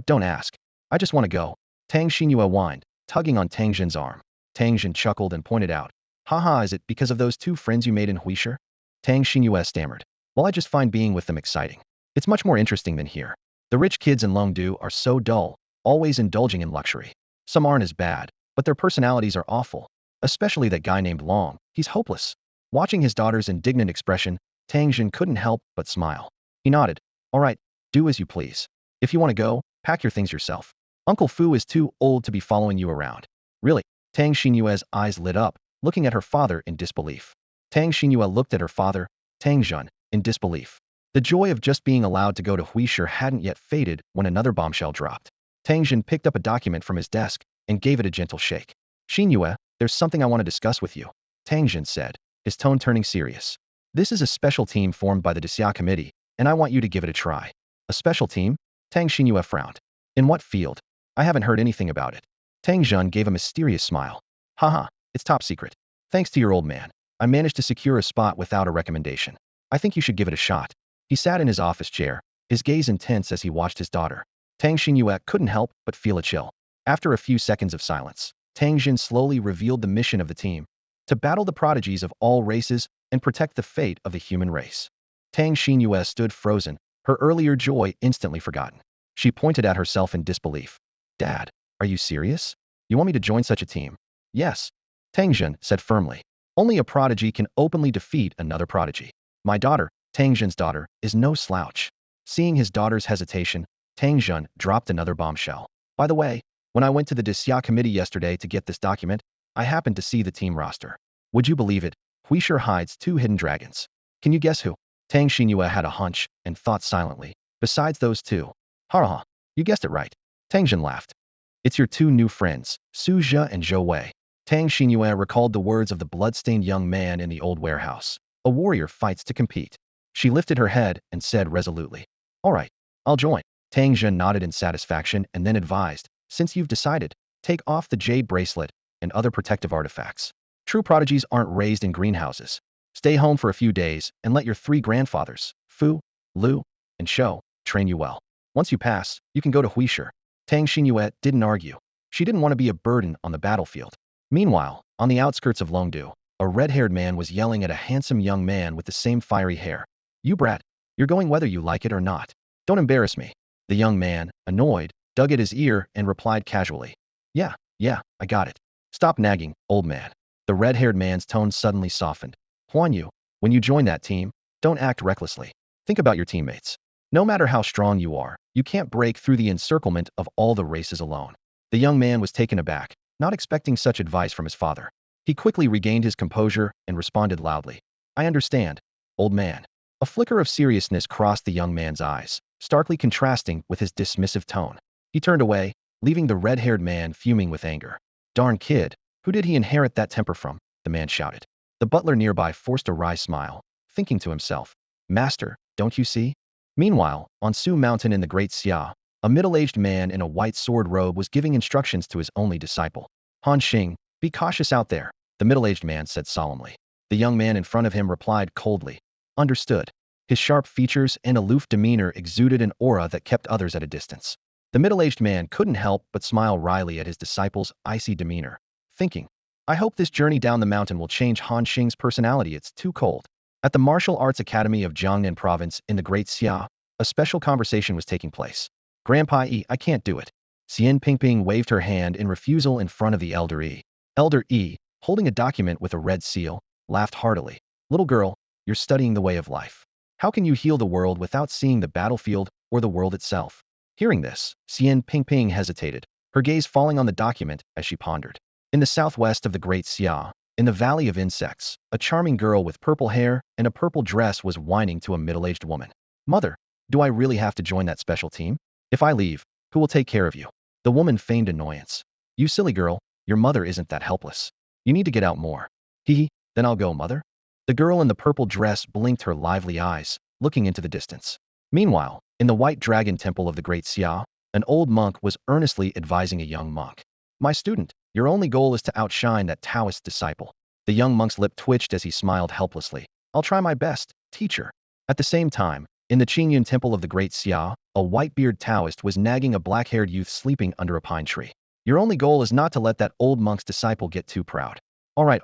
Don't ask. I just want to go. Tang Shinua whined, tugging on Tang Jin's arm. Tang Jin chuckled and pointed out, Haha, is it because of those 2 friends you made in Huisher? Tang Shinua stammered. Well, I just find being with them exciting. It's much more interesting than here. The rich kids in Longdu are so dull, always indulging in luxury. Some aren't as bad, but their personalities are awful. Especially that guy named Long. He's hopeless. Watching his daughter's indignant expression, Tang Jin couldn't help but smile. He nodded. All right, do as you please. If you want to go, pack your things yourself. Uncle Fu is too old to be following you around. Really? Tang Xinyue's eyes lit up, looking at her father in disbelief. Tang Xinyu looked at her father, Tang Jun, in disbelief. The joy of just being allowed to go to Huisher hadn't yet faded when another bombshell dropped. Tang Jun picked up a document from his desk and gave it a gentle shake. Xinyu, there's something I want to discuss with you, Tang Jun said, his tone turning serious. This is a special team formed by the Daxia committee, and I want you to give it a try. A special team? Tang Xinyu frowned. In what field? I haven't heard anything about it. Tang Jun gave a mysterious smile. Haha, it's top secret. Thanks to your old man, I managed to secure a spot without a recommendation. I think you should give it a shot. He sat in his office chair, his gaze intense as he watched his daughter. Tang Xinyu couldn't help but feel a chill. After a few seconds of silence, Tang Jin slowly revealed the mission of the team: to battle the prodigies of all races and protect the fate of the human race. Tang Xinyu stood frozen, her earlier joy instantly forgotten. She pointed at herself in disbelief. Dad, are you serious? You want me to join such a team? Yes, Tang Jin said firmly. Only a prodigy can openly defeat another prodigy. My daughter, Tang Zhen's daughter, is no slouch. Seeing his daughter's hesitation, Tang Zhen dropped another bombshell. By the way, when I went to the Disya committee yesterday to get this document, I happened to see the team roster. Would you believe it? Huisher hides 2 hidden dragons. Can you guess who? Tang Shinua had a hunch and thought silently. Besides those 2. Ha, you guessed it right. Tang Zhen laughed. It's your 2 new friends, Su Zhe and Zhou Wei. Tang Shinua recalled the words of the blood-stained young man in the old warehouse. A warrior fights to compete. She lifted her head and said resolutely, all right, I'll join. Tang Zhen nodded in satisfaction and then advised, since you've decided, take off the jade bracelet and other protective artifacts. True prodigies aren't raised in greenhouses. Stay home for a few days and let your 3 grandfathers, Fu, Lu, and Shou, train you well. Once you pass, you can go to Huisher. Tang Xinhua didn't argue. She didn't want to be a burden on the battlefield. Meanwhile, on the outskirts of Longdu, a red-haired man was yelling at a handsome young man with the same fiery hair. You brat, you're going whether you like it or not. Don't embarrass me. The young man, annoyed, dug at his ear and replied casually. Yeah, I got it. Stop nagging, old man. The red-haired man's tone suddenly softened. Huan Yu, when you join that team, don't act recklessly. Think about your teammates. No matter how strong you are, you can't break through the encirclement of all the races alone. The young man was taken aback, not expecting such advice from his father. He quickly regained his composure and responded loudly. I understand, old man. A flicker of seriousness crossed the young man's eyes, starkly contrasting with his dismissive tone. He turned away, leaving the red-haired man fuming with anger. Darn kid, who did he inherit that temper from? The man shouted. The butler nearby forced a wry smile, thinking to himself, Master, don't you see? Meanwhile, on Su Mountain in the Great Xia, a middle-aged man in a white sword robe was giving instructions to his only disciple. Han Xing, be cautious out there, the middle-aged man said solemnly. The young man in front of him replied coldly. Understood. His sharp features and aloof demeanor exuded an aura that kept others at a distance. The middle-aged man couldn't help but smile wryly at his disciple's icy demeanor, thinking, I hope this journey down the mountain will change Han Xing's personality. It's too cold. At the Martial Arts Academy of Jiangnan Province in the Great Xia, a special conversation was taking place. Grandpa E, I can't do it. Xian Pingping waved her hand in refusal in front of the Elder E. Elder E, holding a document with a red seal, laughed heartily. Little girl, you're studying the way of life. How can you heal the world without seeing the battlefield or the world itself? Hearing this, Xian Pingping hesitated, her gaze falling on the document as she pondered. In the southwest of the Great Xia, in the Valley of Insects, a charming girl with purple hair and a purple dress was whining to a middle-aged woman. Mother, do I really have to join that special team? If I leave, who will take care of you? The woman feigned annoyance. You silly girl, your mother isn't that helpless. You need to get out more. Hee, then I'll go, mother. The girl in the purple dress blinked her lively eyes, looking into the distance. Meanwhile, in the White Dragon Temple of the Great Xia, an old monk was earnestly advising a young monk. My student, your only goal is to outshine that Taoist disciple. The young monk's lip twitched as he smiled helplessly. I'll try my best, teacher. At the same time, in the Qingyun Temple of the Great Xia, a white-bearded Taoist was nagging a black-haired youth sleeping under a pine tree. Your only goal is not to let that old monk's disciple get too proud. All right.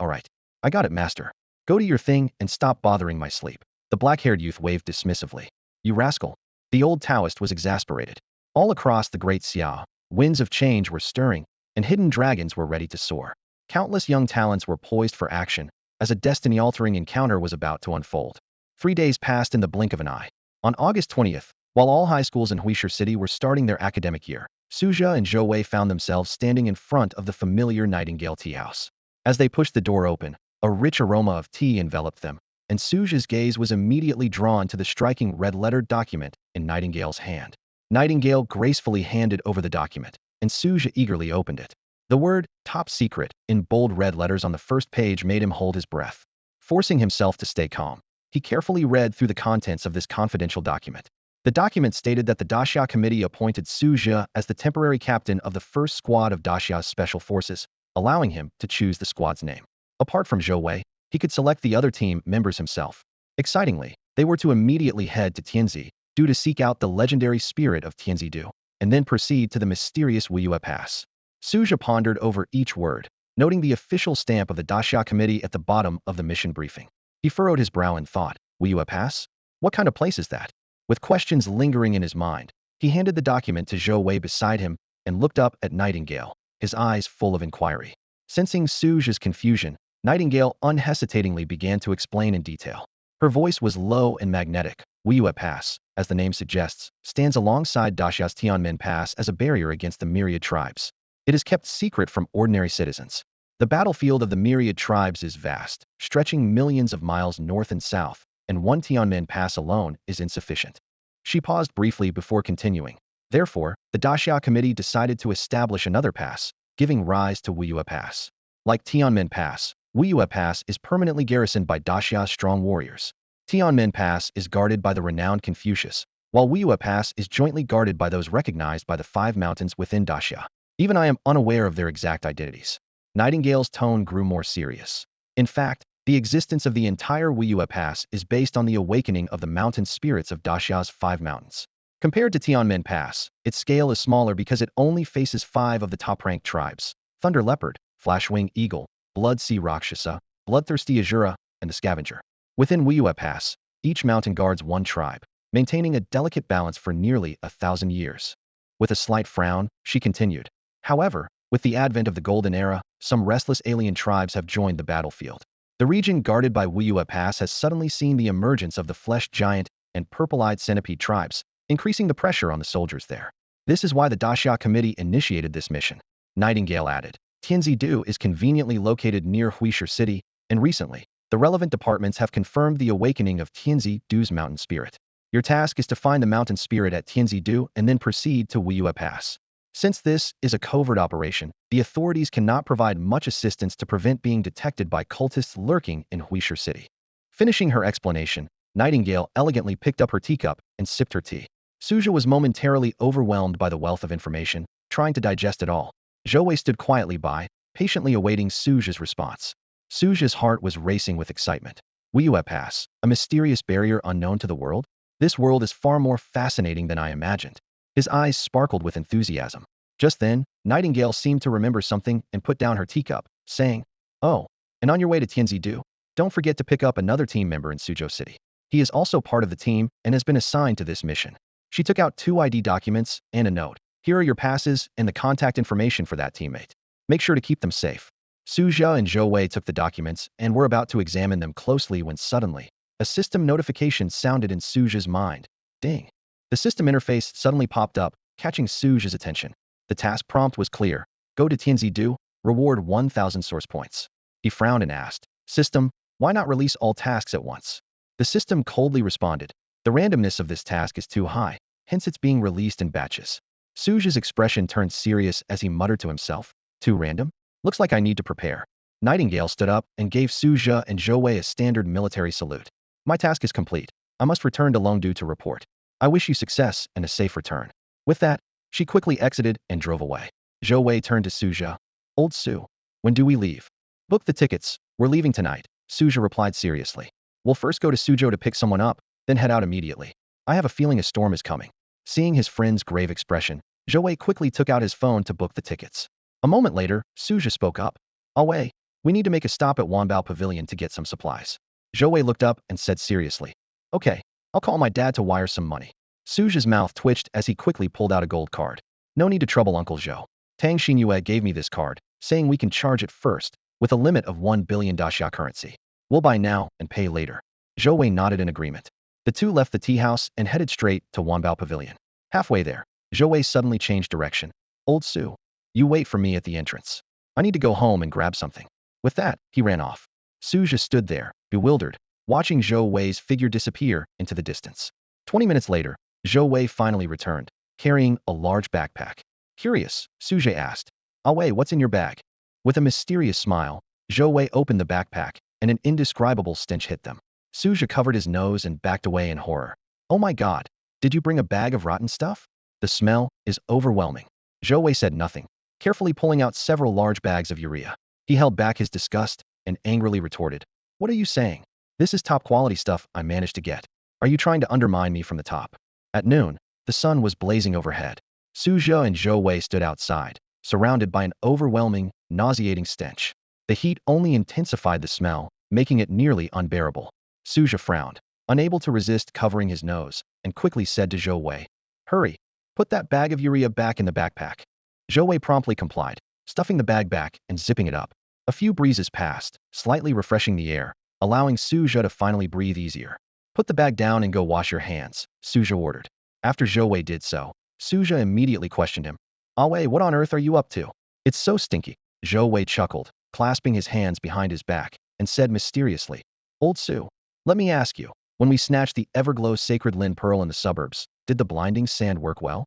I got it, master. Go to your thing and stop bothering my sleep. The black-haired youth waved dismissively. You rascal. The old Taoist was exasperated. All across the Great Xia, winds of change were stirring, and hidden dragons were ready to soar. Countless young talents were poised for action, as a destiny-altering encounter was about to unfold. 3 days passed in the blink of an eye. On August 20th, while all high schools in Huisher City were starting their academic year, Su Zhe and Zhou Wei found themselves standing in front of the familiar Nightingale tea house. As they pushed the door open, a rich aroma of tea enveloped them, and Su Zhe's gaze was immediately drawn to the striking red-lettered document in Nightingale's hand. Nightingale gracefully handed over the document, and Su Zhe eagerly opened it. The word, top secret, in bold red letters on the first page made him hold his breath. Forcing himself to stay calm, he carefully read through the contents of this confidential document. The document stated that the Daxia Committee appointed Su Zhe as the temporary captain of the first squad of Daxia's special forces, allowing him to choose the squad's name. Apart from Zhou Wei, he could select the other team members himself. Excitingly, they were to immediately head to Tianzi, to seek out the legendary spirit of Tianzi, and then proceed to the mysterious Wua Pass. Su Zhe pondered over each word, noting the official stamp of the Daxia Committee at the bottom of the mission briefing. He furrowed his brow in thought. Wua Pass? What kind of place is that? With questions lingering in his mind, he handed the document to Zhou Wei beside him and looked up at Nightingale, his eyes full of inquiry. Sensing Su Zhe's confusion, Nightingale unhesitatingly began to explain in detail. Her voice was low and magnetic. Wua Pass, as the name suggests, stands alongside Daxia's Tianmen Pass as a barrier against the myriad tribes. It is kept secret from ordinary citizens. The battlefield of the myriad tribes is vast, stretching millions of miles north and south, and one Tianmen Pass alone is insufficient. She paused briefly before continuing. Therefore, the Daxia Committee decided to establish another pass, giving rise to Wua Pass. Like Tianmen Pass, Wua Pass is permanently garrisoned by Daxia's strong warriors. Tianmen Pass is guarded by the renowned Confucius, while Wua Pass is jointly guarded by those recognized by the 5 mountains within Daxia. Even I am unaware of their exact identities. Nightingale's tone grew more serious. In fact, the existence of the entire Wua Pass is based on the awakening of the mountain spirits of Daxia's 5 mountains. Compared to Tianmen Pass, its scale is smaller because it only faces 5 of the top-ranked tribes: Thunder Leopard, Flashwing Eagle, Blood Sea Rakshasa, Bloodthirsty Azura, and the Scavenger. Within Wua Pass, each mountain guards one tribe, maintaining a delicate balance for nearly 1,000 years. With a slight frown, she continued. However, with the advent of the Golden Era, some restless alien tribes have joined the battlefield. The region guarded by Wua Pass has suddenly seen the emergence of the Flesh Giant and Purple-Eyed Centipede tribes, increasing the pressure on the soldiers there. This is why the Daxia Committee initiated this mission. Nightingale added. Tianzi-do is conveniently located near Huisher City, and recently, the relevant departments have confirmed the awakening of Tianzi-do's mountain spirit. Your task is to find the mountain spirit at Tianzi-do and then proceed to Wua Pass. Since this is a covert operation, the authorities cannot provide much assistance to prevent being detected by cultists lurking in Huisher City. Finishing her explanation, Nightingale elegantly picked up her teacup and sipped her tea. Su Zhe was momentarily overwhelmed by the wealth of information, trying to digest it all. Zhou stood quietly by, patiently awaiting Su Zhe's response. Su Zhe's heart was racing with excitement. Wua Pass, a mysterious barrier unknown to the world? This world is far more fascinating than I imagined. His eyes sparkled with enthusiasm. Just then, Nightingale seemed to remember something and put down her teacup, saying, "Oh, and on your way to Tianzi-do, don't forget to pick up another team member in Suzhou City. He is also part of the team and has been assigned to this mission." She took out 2 ID documents and a note. "Here are your passes and the contact information for that teammate. Make sure to keep them safe." Su Zhe and Zhou took the documents and were about to examine them closely when suddenly, a system notification sounded in Su Zhe's mind. Ding. The system interface suddenly popped up, catching Su Zhe's attention. The task prompt was clear. Go to Tianzi-do, reward 1,000 source points. He frowned and asked, "System, why not release all tasks at once?" The system coldly responded, "The randomness of this task is too high, hence it's being released in batches." Su Zhe's expression turned serious as he muttered to himself, "Too random? Looks like I need to prepare." Nightingale stood up and gave Su Zhe and Zhou a standard military salute. "My task is complete. I must return to Longdu to report. I wish you success and a safe return." With that, she quickly exited and drove away. Zhou turned to Su Zhe. "Old Su, when do we leave?" "Book the tickets. We're leaving tonight," Su Zhe replied seriously. "We'll first go to Suzhou to pick someone up, then head out immediately. I have a feeling a storm is coming." Seeing his friend's grave expression, Zhou quickly took out his phone to book the tickets. A moment later, Su Zhe spoke up. "Away, we need to make a stop at Wanbao Pavilion to get some supplies." Zhou looked up and said seriously, "Okay, I'll call my dad to wire some money." Su Zhe's mouth twitched as he quickly pulled out a gold card. "No need to trouble Uncle Zhou. Tang Shinua gave me this card, saying we can charge it first, with a limit of 1 billion Daxia currency. We'll buy now and pay later." Zhou nodded in agreement. The two left the tea house and headed straight to Wanbao Pavilion. Halfway there, Zhou suddenly changed direction. "Old Su, you wait for me at the entrance. I need to go home and grab something." With that, he ran off. Su Zhe stood there, bewildered, watching Zhou Wei's figure disappear into the distance. 20 minutes later, Zhou Wei finally returned, carrying a large backpack. Curious, Su Zhe asked, "Wei, what's in your bag?" With a mysterious smile, Zhou Wei opened the backpack, and an indescribable stench hit them. Su Zhe covered his nose and backed away in horror. "Oh my god, did you bring a bag of rotten stuff? The smell is overwhelming." Zhou Wei said nothing, carefully pulling out several large bags of urea. He held back his disgust and angrily retorted, "What are you saying? This is top quality stuff I managed to get. Are you trying to undermine me from the top?" At noon, the sun was blazing overhead. Su Zhe and Zhou Wei stood outside, surrounded by an overwhelming, nauseating stench. The heat only intensified the smell, making it nearly unbearable. Su Zhe frowned, unable to resist covering his nose, and quickly said to Zhou Wei, "Hurry, put that bag of urea back in the backpack." Zhou Wei promptly complied, stuffing the bag back and zipping it up. A few breezes passed, slightly refreshing the air, allowing Su Zhe to finally breathe easier. Put the bag down and go wash your hands, Su Zhe ordered. After Zhou Wei did so, Su Zhe immediately questioned him. Ah Wei, what on earth are you up to? It's so stinky. Zhou Wei chuckled, clasping his hands behind his back, and said mysteriously, Old Su, let me ask you, when we snatched the Everglow Sacred Lin Pearl in the suburbs, did the blinding sand work well?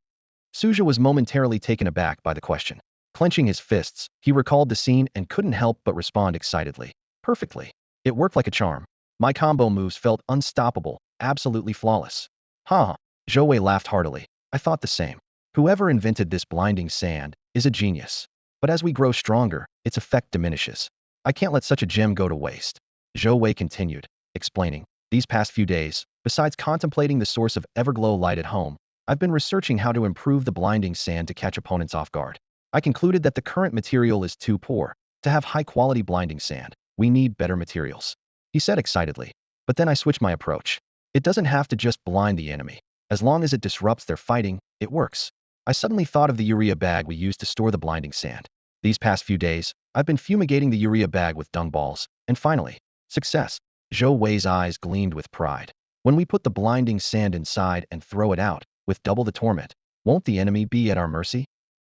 Su Zhe was momentarily taken aback by the question. Clenching his fists, he recalled the scene and couldn't help but respond excitedly. Perfectly. It worked like a charm. My combo moves felt unstoppable, absolutely flawless. Huh. Zhou Wei laughed heartily. I thought the same. Whoever invented this blinding sand is a genius. But as we grow stronger, its effect diminishes. I can't let such a gem go to waste. Zhou Wei continued, explaining, these past few days, besides contemplating the source of Everglow light at home, I've been researching how to improve the blinding sand to catch opponents off guard. I concluded that the current material is too poor. To have high-quality blinding sand, we need better materials. He said excitedly. But then I switched my approach. It doesn't have to just blind the enemy. As long as it disrupts their fighting, it works. I suddenly thought of the urea bag we used to store the blinding sand. These past few days, I've been fumigating the urea bag with dung balls, and finally, success. Zhou Wei's eyes gleamed with pride. When we put the blinding sand inside and throw it out, with double the torment, won't the enemy be at our mercy?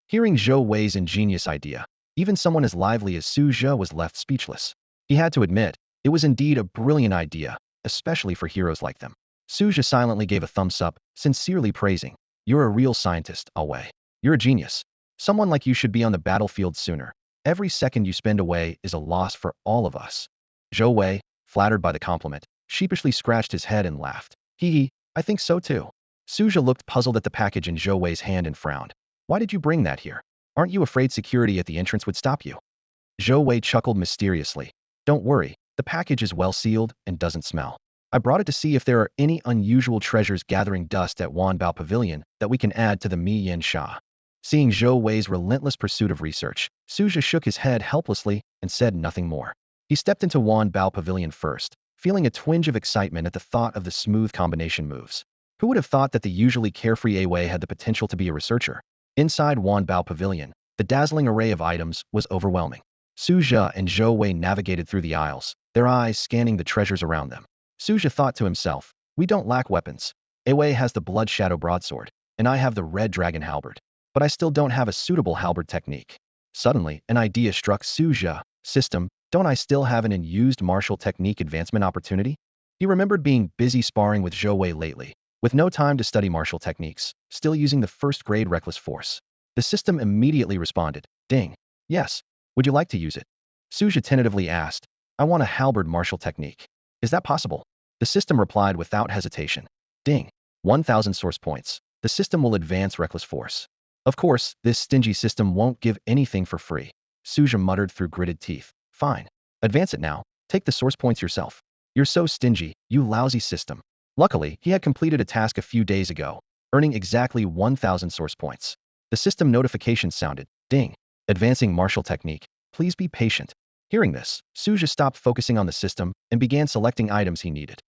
Hearing Zhou Wei's ingenious idea, even someone as lively as Su Zhe was left speechless. He had to admit, it was indeed a brilliant idea, especially for heroes like them. Su Zhe silently gave a thumbs up, sincerely praising. You're a real scientist, Wei. You're a genius. Someone like you should be on the battlefield sooner. Every second you spend away is a loss for all of us. Zhou Wei, flattered by the compliment, sheepishly scratched his head and laughed. Hee hee, I think so too. Su Zhe looked puzzled at the package in Zhou Wei's hand and frowned. Why did you bring that here? Aren't you afraid security at the entrance would stop you? Zhou Wei chuckled mysteriously. Don't worry, the package is well sealed and doesn't smell. I brought it to see if there are any unusual treasures gathering dust at Wanbao Pavilion that we can add to the Mi Yin Sha. Seeing Zhou Wei's relentless pursuit of research, Su Zhe shook his head helplessly and said nothing more. He stepped into Wanbao Pavilion first, feeling a twinge of excitement at the thought of the smooth combination moves. Who would have thought that the usually carefree Wei had the potential to be a researcher? Inside Wanbao Pavilion, the dazzling array of items was overwhelming. Su Zhe and Zhou Wei navigated through the aisles, their eyes scanning the treasures around them. Su Zhe thought to himself, we don't lack weapons. Wei has the Blood Shadow broadsword, and I have the Red Dragon halberd. But I still don't have a suitable halberd technique. Suddenly, an idea struck Su Zhe. System, don't I still have an unused martial technique advancement opportunity? He remembered being busy sparring with Zhou Wei lately, with no time to study martial techniques, still using the first-grade reckless force. The system immediately responded, ding. Yes. Would you like to use it? Su Zhe tentatively asked, I want a halberd martial technique. Is that possible? The system replied without hesitation. Ding. 1,000 source points. The system will advance reckless force. Of course, this stingy system won't give anything for free. Su Zhe muttered through gritted teeth. Fine. Advance it now. Take the source points yourself. You're so stingy, you lousy system. Luckily, he had completed a task a few days ago, earning exactly 1,000 source points. The system notification sounded. Ding. Advancing martial technique. Please be patient. Hearing this, Su Zhe stopped focusing on the system and began selecting items he needed.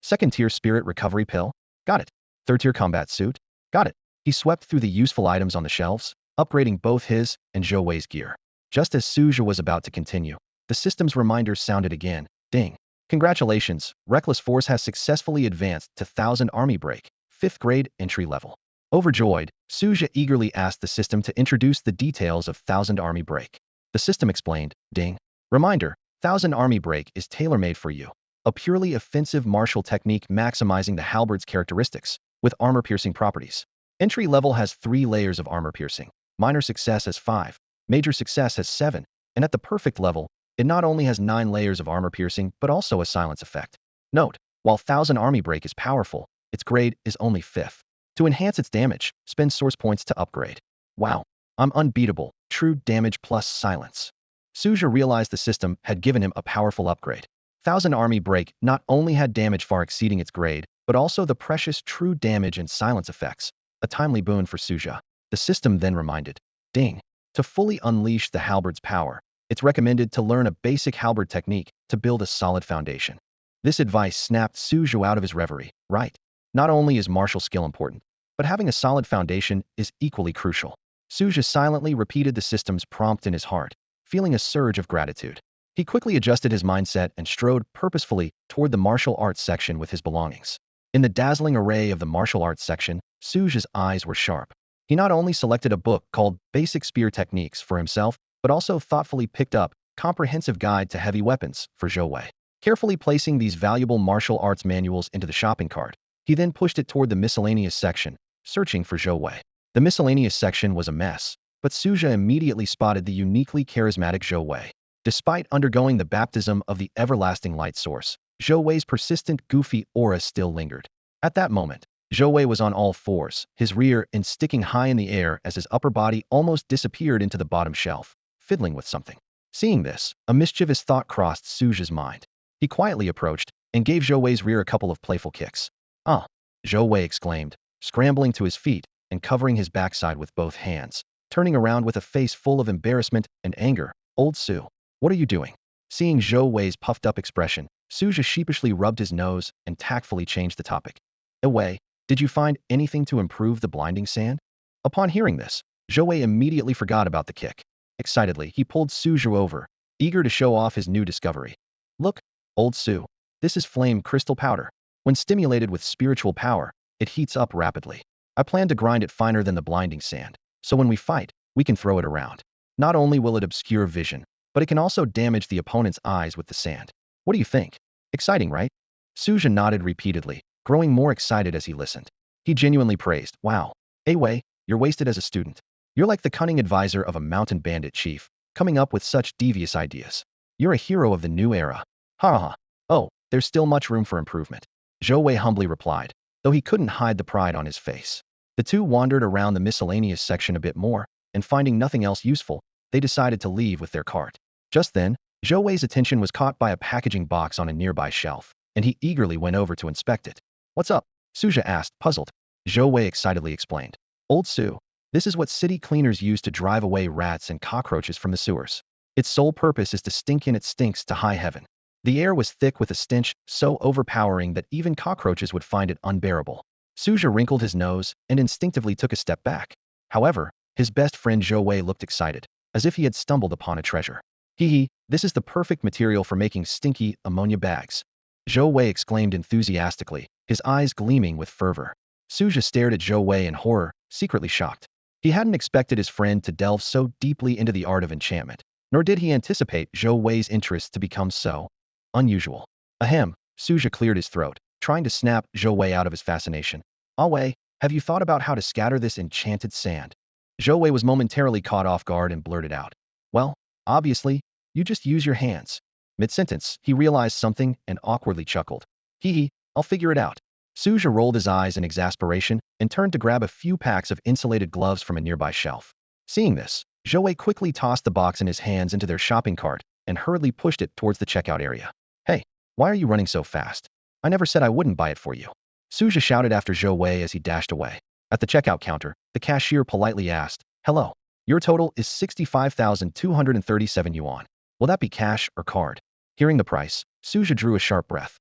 Second-tier spirit recovery pill? Got it. Third-tier combat suit? Got it. He swept through the useful items on the shelves, upgrading both his and Zhou Wei's gear. Just as Su Zhe was about to continue, the system's reminder sounded again. Ding. Congratulations, Reckless Force has successfully advanced to 1000 Army Break, 5th grade entry level. Overjoyed, Su Zhe eagerly asked the system to introduce the details of 1000 Army Break. The system explained, ding. Reminder, 1000 Army Break is tailor-made for you. A purely offensive martial technique maximizing the halberd's characteristics, with armor-piercing properties. Entry level has 3 layers of armor piercing. Minor success has 5, major success has 7, and at the perfect level, it not only has 9 layers of armor piercing but also a silence effect. Note, while 1000 Army Break is powerful, its grade is only 5th. To enhance its damage, spend source points to upgrade. Wow, I'm unbeatable, true damage plus silence. Su Zhe realized the system had given him a powerful upgrade. 1000 Army Break not only had damage far exceeding its grade, but also the precious true damage and silence effects, a timely boon for Su Zhe. The system then reminded, ding. To fully unleash the halberd's power, it's recommended to learn a basic halberd technique to build a solid foundation. This advice snapped Su Zhe out of his reverie. Right. Not only is martial skill important, but having a solid foundation is equally crucial. Su Zhe silently repeated the system's prompt in his heart. feeling a surge of gratitude. He quickly adjusted his mindset and strode purposefully toward the martial arts section with his belongings. In the dazzling array of the martial arts section, Su Zhe's eyes were sharp. He not only selected a book called Basic Spear Techniques for himself, but also thoughtfully picked up Comprehensive Guide to Heavy Weapons for Zhou Wei. Carefully placing these valuable martial arts manuals into the shopping cart, he then pushed it toward the miscellaneous section, searching for Zhou Wei. The miscellaneous section was a mess, but Su Zhe immediately spotted the uniquely charismatic Zhou Wei. Despite undergoing the baptism of the everlasting light source, Zhou Wei's persistent goofy aura still lingered. At that moment, Zhou Wei was on all fours, his rear end sticking high in the air as his upper body almost disappeared into the bottom shelf, fiddling with something. Seeing this, a mischievous thought crossed Su Zhe's mind. He quietly approached and gave Zhou Wei's rear a couple of playful kicks. "Ah!" Zhou Wei exclaimed, scrambling to his feet and covering his backside with both hands, turning around with a face full of embarrassment and anger. "Old Su, what are you doing?" Seeing Zhou Wei's puffed-up expression, Su Zhe sheepishly rubbed his nose and tactfully changed the topic. "Wei, did you find anything to improve the blinding sand?" Upon hearing this, Zhou Wei immediately forgot about the kick. Excitedly, he pulled Su Zhe over, eager to show off his new discovery. "Look, Old Su, this is flame crystal powder. When stimulated with spiritual power, it heats up rapidly. I plan to grind it finer than the blinding sand, so when we fight, we can throw it around. Not only will it obscure vision, but it can also damage the opponent's eyes with the sand. What do you think? Exciting, right?" Su Zhe nodded repeatedly, growing more excited as he listened. He genuinely praised, "Wow, Wei, you're wasted as a student. You're like the cunning advisor of a mountain bandit chief, coming up with such devious ideas. You're a hero of the new era. Ha ha. Oh, there's still much room for improvement," Zhou Wei humbly replied, though he couldn't hide the pride on his face. The two wandered around the miscellaneous section a bit more, and finding nothing else useful, they decided to leave with their cart. Just then, Zhou Wei's attention was caught by a packaging box on a nearby shelf, and he eagerly went over to inspect it. "What's up?" Su Zhe asked, puzzled. Zhou Wei excitedly explained. "Old Su, this is what city cleaners use to drive away rats and cockroaches from the sewers. Its sole purpose is to stink in its stinks to high heaven." The air was thick with a stench so overpowering that even cockroaches would find it unbearable. Su Zhe wrinkled his nose and instinctively took a step back. However, his best friend Zhou Wei looked excited, as if he had stumbled upon a treasure. "Hee, this is the perfect material for making stinky ammonia bags," Zhou Wei exclaimed enthusiastically, his eyes gleaming with fervor. Su Zhe stared at Zhou Wei in horror, secretly shocked. He hadn't expected his friend to delve so deeply into the art of enchantment, nor did he anticipate Zhou Wei's interest to become so unusual. Ahem, Su Zhe cleared his throat, trying to snap Zhou Wei out of his fascination. "Ah Wei, have you thought about how to scatter this enchanted sand?" Zhou Wei was momentarily caught off guard and blurted out. "Well, obviously, you just use your hands." Mid-sentence, he realized something and awkwardly chuckled. "Hee, I'll figure it out." Su Zhe rolled his eyes in exasperation and turned to grab a few packs of insulated gloves from a nearby shelf. Seeing this, Zhou Wei quickly tossed the box in his hands into their shopping cart and hurriedly pushed it towards the checkout area. "Hey, why are you running so fast? I never said I wouldn't buy it for you," Su Zhe shouted after Zhou Wei as he dashed away. At the checkout counter, the cashier politely asked, "Hello, your total is 65,237 yuan. Will that be cash or card?" Hearing the price, Su Zhe drew a sharp breath.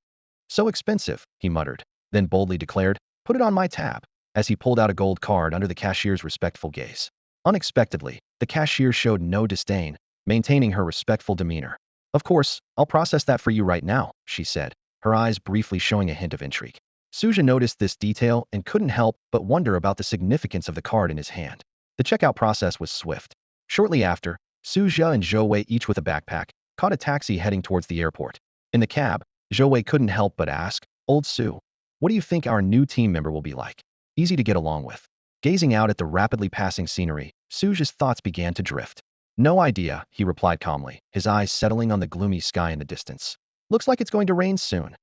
"So expensive," he muttered, then boldly declared, "Put it on my tab," as he pulled out a gold card under the cashier's respectful gaze. Unexpectedly, the cashier showed no disdain, maintaining her respectful demeanor. "Of course, I'll process that for you right now," she said, her eyes briefly showing a hint of intrigue. Su Zhe noticed this detail and couldn't help but wonder about the significance of the card in his hand. The checkout process was swift. Shortly after, Su Zhe and Zhou Wei, each with a backpack, caught a taxi heading towards the airport. In the cab, Zhou Wei couldn't help but ask, "Old Su, what do you think our new team member will be like? Easy to get along with?" Gazing out at the rapidly passing scenery, Su Zhe's thoughts began to drift. "No idea," he replied calmly, his eyes settling on the gloomy sky in the distance. "Looks like it's going to rain soon."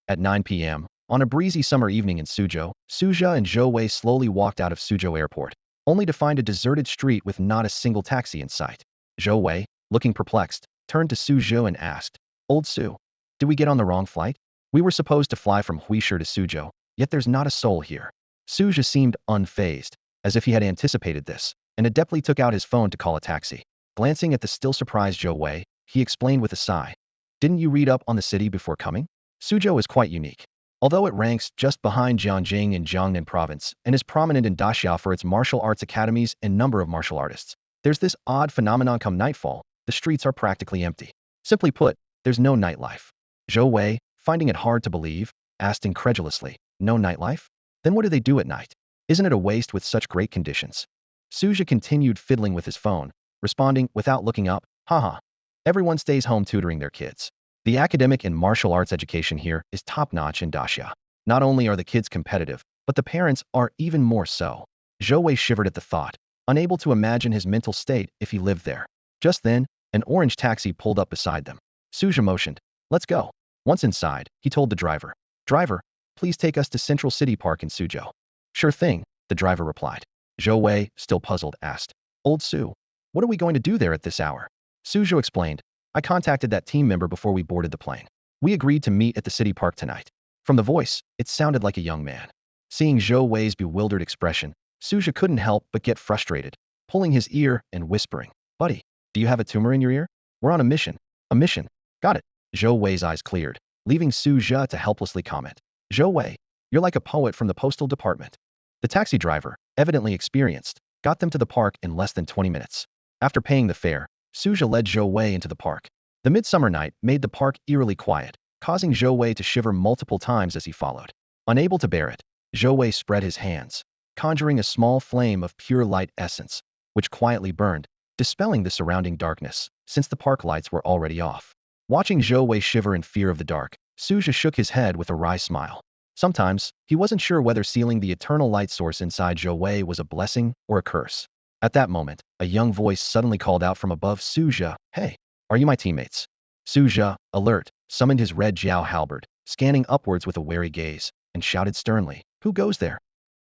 At 9 p.m., on a breezy summer evening in Suzhou, Su Zhe and Zhou Wei slowly walked out of Suzhou Airport, only to find a deserted street with not a single taxi in sight. Zhou Wei, looking perplexed, turned to Su Zhe and asked, "Old Su, did we get on the wrong flight? We were supposed to fly from Huisher to Suzhou, yet there's not a soul here." Su Zhe seemed unfazed, as if he had anticipated this, and adeptly took out his phone to call a taxi. Glancing at the still surprised Zhou Wei, he explained with a sigh, "Didn't you read up on the city before coming? Suzhou is quite unique. Although it ranks just behind Jianjing in Jiangnan province and is prominent in Daxia for its martial arts academies and number of martial artists, there's this odd phenomenon come nightfall the streets are practically empty. Simply put, there's no nightlife. Zhou Wei, finding it hard to believe, asked incredulously, no nightlife? Then what do they do at night? Isn't it a waste with such great conditions? Su Zhe continued fiddling with his phone, responding without looking up, haha. Everyone stays home tutoring their kids. The academic and martial arts education here is top-notch in Daxia. Not only are the kids competitive, but the parents are even more so. Zhou Wei shivered at the thought, unable to imagine his mental state if he lived there. Just then, an orange taxi pulled up beside them. Su Zhe motioned, let's go. Once inside, he told the driver, driver, please take us to Central City Park in Suzhou. Sure thing, the driver replied. Zhou Wei, still puzzled, asked, Old Su, what are we going to do there at this hour? Su Zhe explained, I contacted that team member before we boarded the plane. We agreed to meet at the city park tonight. From the voice, it sounded like a young man. Seeing Zhou Wei's bewildered expression, Su Zhe couldn't help but get frustrated, pulling his ear and whispering, buddy, do you have a tumor in your ear? We're on a mission. A mission. Got it. Zhou Wei's eyes cleared, leaving Su Zhe to helplessly comment. Zhou Wei, you're like a poet from the postal department. The taxi driver, evidently experienced, got them to the park in less than 20 minutes. After paying the fare, Su Zhe led Zhou Wei into the park. The midsummer night made the park eerily quiet, causing Zhou Wei to shiver multiple times as he followed. Unable to bear it, Zhou Wei spread his hands, conjuring a small flame of pure light essence, which quietly burned, dispelling the surrounding darkness, since the park lights were already off. Watching Zhou Wei shiver in fear of the dark, Su Zhe shook his head with a wry smile. Sometimes, he wasn't sure whether sealing the eternal light source inside Zhou Wei was a blessing or a curse. At that moment, a young voice suddenly called out from above Su Zhe, hey, are you my teammates? Su Zhe, alert, summoned his red jiao halberd, scanning upwards with a wary gaze, and shouted sternly, who goes there?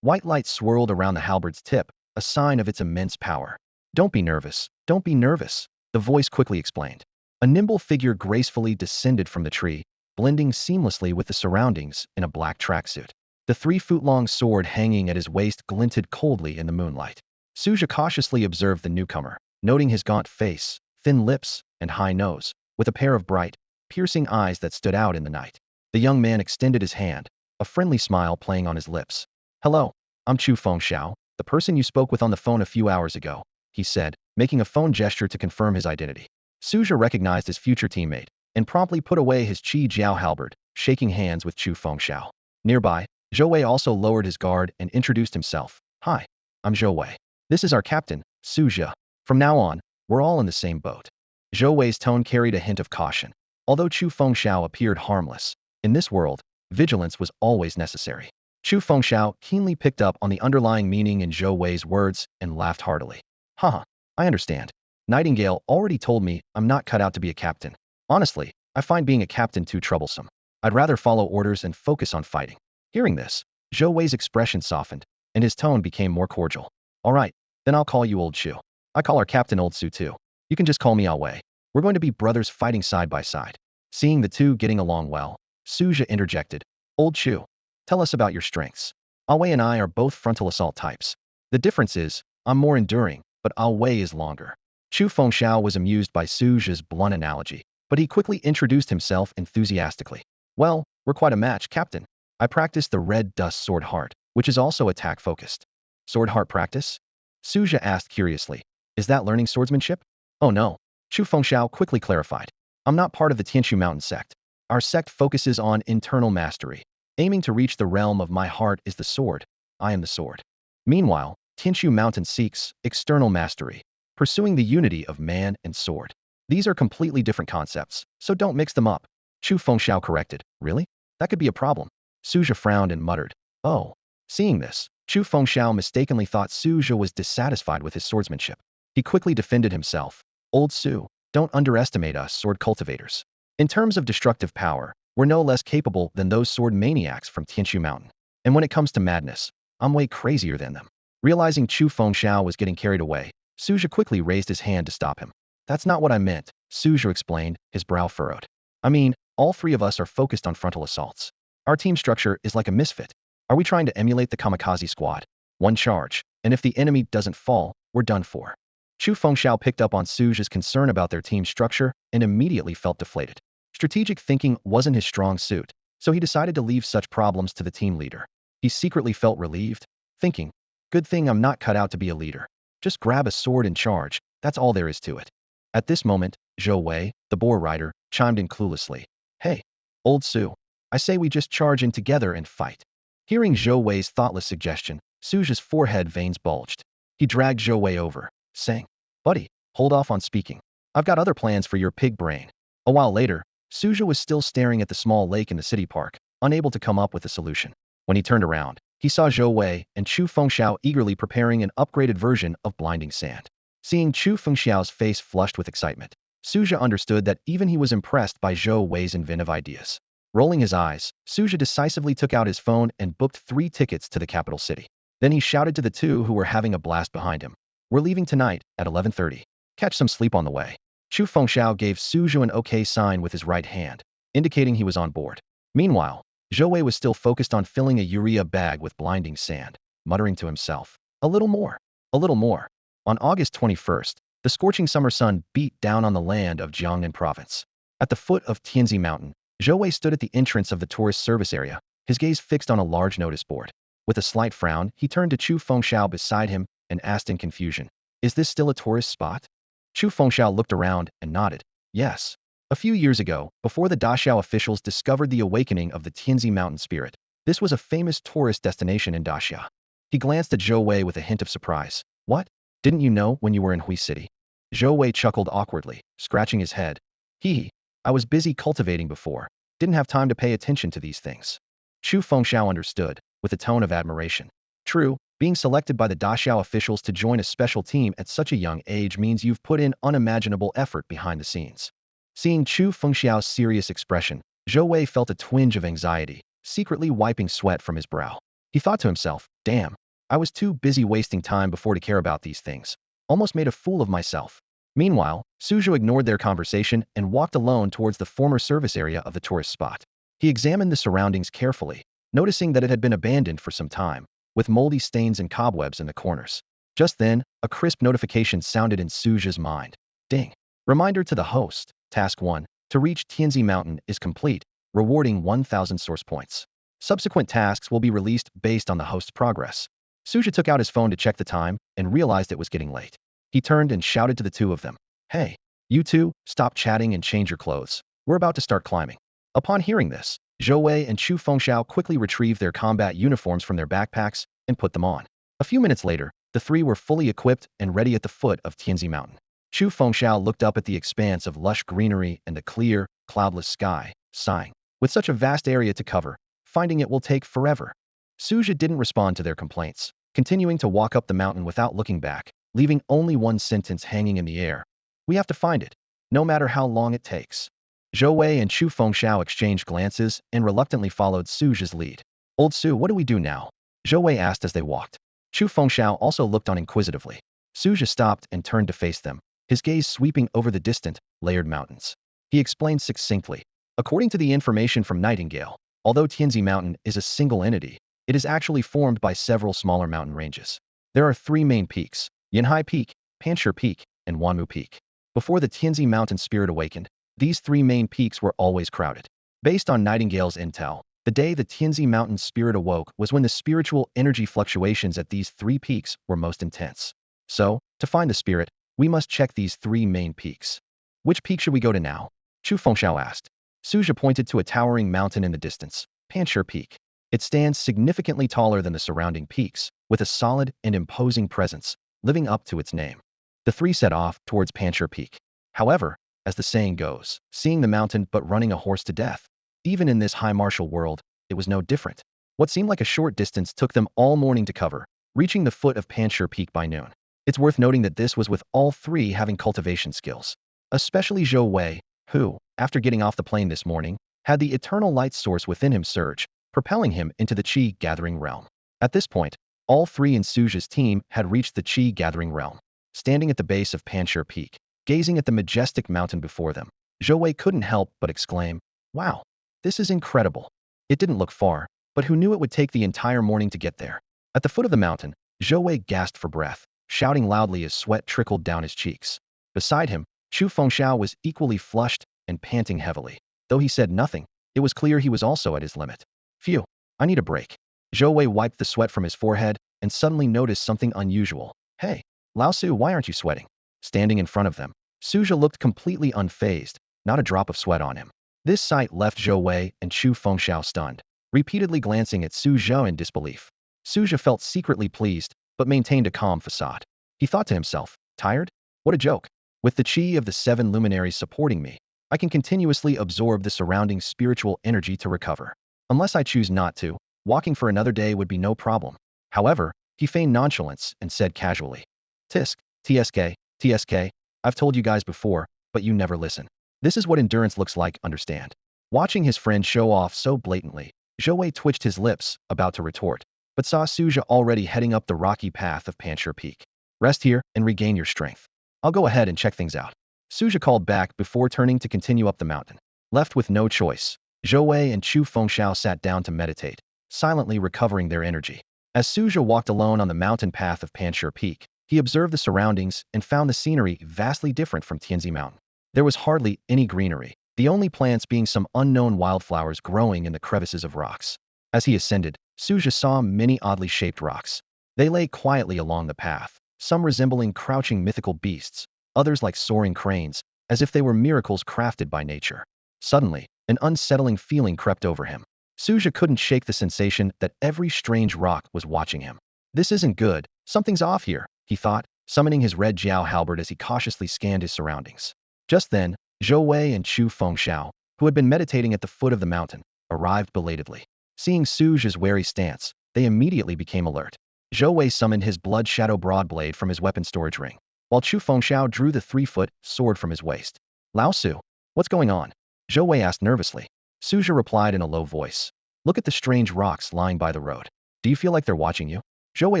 White light swirled around the halberd's tip, a sign of its immense power. Don't be nervous, don't be nervous, the voice quickly explained. A nimble figure gracefully descended from the tree, blending seamlessly with the surroundings in a black tracksuit. The 3-foot-long sword hanging at his waist glinted coldly in the moonlight. Su Zhe cautiously observed the newcomer, noting his gaunt face, thin lips, and high nose, with a pair of bright, piercing eyes that stood out in the night. The young man extended his hand, a friendly smile playing on his lips. Hello, I'm Chu Fengxiao, the person you spoke with on the phone a few hours ago, he said, making a phone gesture to confirm his identity. Su Zhe recognized his future teammate, and promptly put away his Qi Jiao halberd, shaking hands with Chu Fengxiao. Nearby, Zhou Wei also lowered his guard and introduced himself. Hi, I'm Zhou Wei. This is our captain, Su Zhe. From now on, we're all in the same boat. Zhou Wei's tone carried a hint of caution. Although Chu Fengxiao appeared harmless, in this world, vigilance was always necessary. Chu Fengxiao keenly picked up on the underlying meaning in Zhou Wei's words and laughed heartily. Haha, I understand. Nightingale already told me I'm not cut out to be a captain. Honestly, I find being a captain too troublesome. I'd rather follow orders and focus on fighting. Hearing this, Zhou Wei's expression softened, and his tone became more cordial. All right, then I'll call you Old Chu. I call our captain Old Su too. You can just call me Ao Wei. We're going to be brothers fighting side by side. Seeing the two getting along well, Su Zhe interjected. Old Chu, tell us about your strengths. Ao Wei and I are both frontal assault types. The difference is, I'm more enduring, but Ao Wei is longer. Chu Fengxiao was amused by Su Zhe's blunt analogy, but he quickly introduced himself enthusiastically. Well, we're quite a match, Captain. I practice the Red Dust Sword Heart, which is also attack-focused. Sword Heart practice? Su Zhe asked curiously. Is that learning swordsmanship? Oh no. Chu Fengxiao quickly clarified. I'm not part of the Tianshu Mountain sect. Our sect focuses on internal mastery. Aiming to reach the realm of my heart is the sword. I am the sword. Meanwhile, Tianshu Mountain seeks external mastery, pursuing the unity of man and sword. These are completely different concepts, so don't mix them up. Chu Fengxiao corrected. Really? That could be a problem. Su Zhe frowned and muttered. Oh. Seeing this, Chu Fengxiao mistakenly thought Su Zhe was dissatisfied with his swordsmanship. He quickly defended himself. Old Su, don't underestimate us sword cultivators. In terms of destructive power, we're no less capable than those sword maniacs from Tianshu Mountain. And when it comes to madness, I'm way crazier than them. Realizing Chu Fengxiao was getting carried away, Su Zhe quickly raised his hand to stop him. That's not what I meant, Su Zhe explained, his brow furrowed. I mean, all three of us are focused on frontal assaults. Our team structure is like a misfit. Are we trying to emulate the kamikaze squad? One charge, and if the enemy doesn't fall, we're done for. Chu Fengxiao picked up on Su Zhe's concern about their team structure and immediately felt deflated. Strategic thinking wasn't his strong suit, so he decided to leave such problems to the team leader. He secretly felt relieved, thinking, good thing I'm not cut out to be a leader. Just grab a sword and charge, that's all there is to it. At this moment, Zhou Wei, the boar rider, chimed in cluelessly. Hey, old Su. I say we just charge in together and fight. Hearing Zhou Wei's thoughtless suggestion, Su Zhe's forehead veins bulged. He dragged Zhou Wei over, saying, Buddy, hold off on speaking. I've got other plans for your pig brain. A while later, Su Zhe was still staring at the small lake in the city park, unable to come up with a solution. When he turned around, he saw Zhou Wei and Chu Fengxiao eagerly preparing an upgraded version of blinding sand. Seeing Chu Fengxiao's face flushed with excitement, Su Zhe understood that even he was impressed by Zhou Wei's inventive ideas. Rolling his eyes, Su Zhe decisively took out his phone and booked 3 tickets to the capital city. Then he shouted to the two who were having a blast behind him. We're leaving tonight at 11:30. Catch some sleep on the way. Chu Fengxiao gave Su Zhe an okay sign with his right hand, indicating he was on board. Meanwhile, Zhou Wei was still focused on filling a urea bag with blinding sand, muttering to himself, a little more, a little more. On August 21st, the scorching summer sun beat down on the land of Jiangnan province. At the foot of Tianzi Mountain, Zhou Wei stood at the entrance of the tourist service area, his gaze fixed on a large notice board. With a slight frown, he turned to Chu Fengxiao beside him and asked in confusion, Is this still a tourist spot? Chu Fengxiao looked around and nodded. Yes. A few years ago, before the Daxiao officials discovered the awakening of the Tianzi mountain spirit, this was a famous tourist destination in Daxia. He glanced at Zhou Wei with a hint of surprise. What? Didn't you know when you were in Hui City? Zhou Wei chuckled awkwardly, scratching his head. Hee. I was busy cultivating before. Didn't have time to pay attention to these things. Chu Fengxiao understood, with a tone of admiration. True, being selected by the Daxiao officials to join a special team at such a young age means you've put in unimaginable effort behind the scenes. Seeing Chu Fengxiao's serious expression, Zhou Wei felt a twinge of anxiety, secretly wiping sweat from his brow. He thought to himself, damn, I was too busy wasting time before to care about these things. Almost made a fool of myself. Meanwhile, Su Zhe ignored their conversation and walked alone towards the former service area of the tourist spot. He examined the surroundings carefully, noticing that it had been abandoned for some time, with moldy stains and cobwebs in the corners. Just then, a crisp notification sounded in Su Zhe's mind. Ding. Reminder to the host, Task 1, to reach Tianzi Mountain is complete, rewarding 1,000 source points. Subsequent tasks will be released based on the host's progress. Su Zhe took out his phone to check the time and realized it was getting late. He turned and shouted to the two of them. Hey, you two, stop chatting and change your clothes. We're about to start climbing. Upon hearing this, Zhou Wei and Chu Fengxiao quickly retrieved their combat uniforms from their backpacks and put them on. A few minutes later, the three were fully equipped and ready at the foot of Tianzi Mountain. Chu Fengxiao looked up at the expanse of lush greenery and the clear, cloudless sky, sighing. With such a vast area to cover, finding it will take forever. Su Zhe didn't respond to their complaints, continuing to walk up the mountain without looking back, leaving only one sentence hanging in the air. We have to find it, no matter how long it takes. Zhou Wei and Chu Fengxiao exchanged glances and reluctantly followed Su Zhe's lead. Old Su, what do we do now? Zhou Wei asked as they walked. Chu Fengxiao also looked on inquisitively. Su Zhe stopped and turned to face them, his gaze sweeping over the distant, layered mountains. He explained succinctly. According to the information from Nightingale, although Tianzi Mountain is a single entity, it is actually formed by several smaller mountain ranges. There are 3 main peaks, Yinhai Peak, Pansure Peak, and Wanmu Peak. Before the Tianzi Mountain spirit awakened, these 3 main peaks were always crowded. Based on Nightingale's intel, the day the Tianzi Mountain spirit awoke was when the spiritual energy fluctuations at these 3 peaks were most intense. So, to find the spirit, we must check these 3 main peaks. Which peak should we go to now? Chu Fengxiao asked. Su Zhe pointed to a towering mountain in the distance, Pansure Peak. It stands significantly taller than the surrounding peaks, with a solid and imposing presence, living up to its name. The 3 set off towards Pansure Peak. However, as the saying goes, seeing the mountain but running a horse to death. Even in this high martial world, it was no different. What seemed like a short distance took them all morning to cover, reaching the foot of Pansure Peak by noon. It's worth noting that this was with all 3 having cultivation skills. Especially Zhou Wei, who, after getting off the plane this morning, had the eternal light source within him surge, propelling him into the Qi gathering realm. At this point, all 3 in Su Zhe's team had reached the Qi gathering realm. Standing at the base of Pansure Peak, gazing at the majestic mountain before them, Zhou Wei couldn't help but exclaim, wow, this is incredible. It didn't look far, but who knew it would take the entire morning to get there? At the foot of the mountain, Zhou Wei gasped for breath, shouting loudly as sweat trickled down his cheeks. Beside him, Chu Fengxiao was equally flushed and panting heavily. Though he said nothing, it was clear he was also at his limit. Phew, I need a break. Zhou Wei wiped the sweat from his forehead and suddenly noticed something unusual. Hey, Lao Su, why aren't you sweating? Standing in front of them, Su Zhe looked completely unfazed, not a drop of sweat on him. This sight left Zhou Wei and Chu Fengxiao stunned, repeatedly glancing at Su Zhe in disbelief. Su Zhe felt secretly pleased, but maintained a calm facade. He thought to himself, tired? What a joke. With the chi of the 7 luminaries supporting me, I can continuously absorb the surrounding spiritual energy to recover. Unless I choose not to, walking for another day would be no problem. However, he feigned nonchalance and said casually, Tisk, TSK, TSK, I've told you guys before, but you never listen. This is what endurance looks like, understand? Watching his friend show off so blatantly, Zhou Wei twitched his lips, about to retort, but saw Su Zhe already heading up the rocky path of Pansure Peak. Rest here and regain your strength. I'll go ahead and check things out. Su Zhe called back before turning to continue up the mountain. Left with no choice, Zhou Wei and Chu Fengxiao sat down to meditate, silently recovering their energy. As Su Zhe walked alone on the mountain path of Pansure Peak, he observed the surroundings and found the scenery vastly different from Tianzi Mountain. There was hardly any greenery, the only plants being some unknown wildflowers growing in the crevices of rocks. As he ascended, Su Zhe saw many oddly shaped rocks. They lay quietly along the path, some resembling crouching mythical beasts, others like soaring cranes, as if they were miracles crafted by nature. Suddenly, an unsettling feeling crept over him. Su Zhe couldn't shake the sensation that every strange rock was watching him. This isn't good, something's off here, he thought, summoning his red jiao halberd as he cautiously scanned his surroundings. Just then, Zhou Wei and Chu Fengxiao, who had been meditating at the foot of the mountain, arrived belatedly. Seeing Su Zhe's wary stance, they immediately became alert. Zhou Wei summoned his blood shadow broadblade from his weapon storage ring, while Chu Fengxiao drew the 3-foot sword from his waist. Lao Su, what's going on? Zhou Wei asked nervously. Su Zhe replied in a low voice. Look at the strange rocks lying by the road. Do you feel like they're watching you? Zhou Wei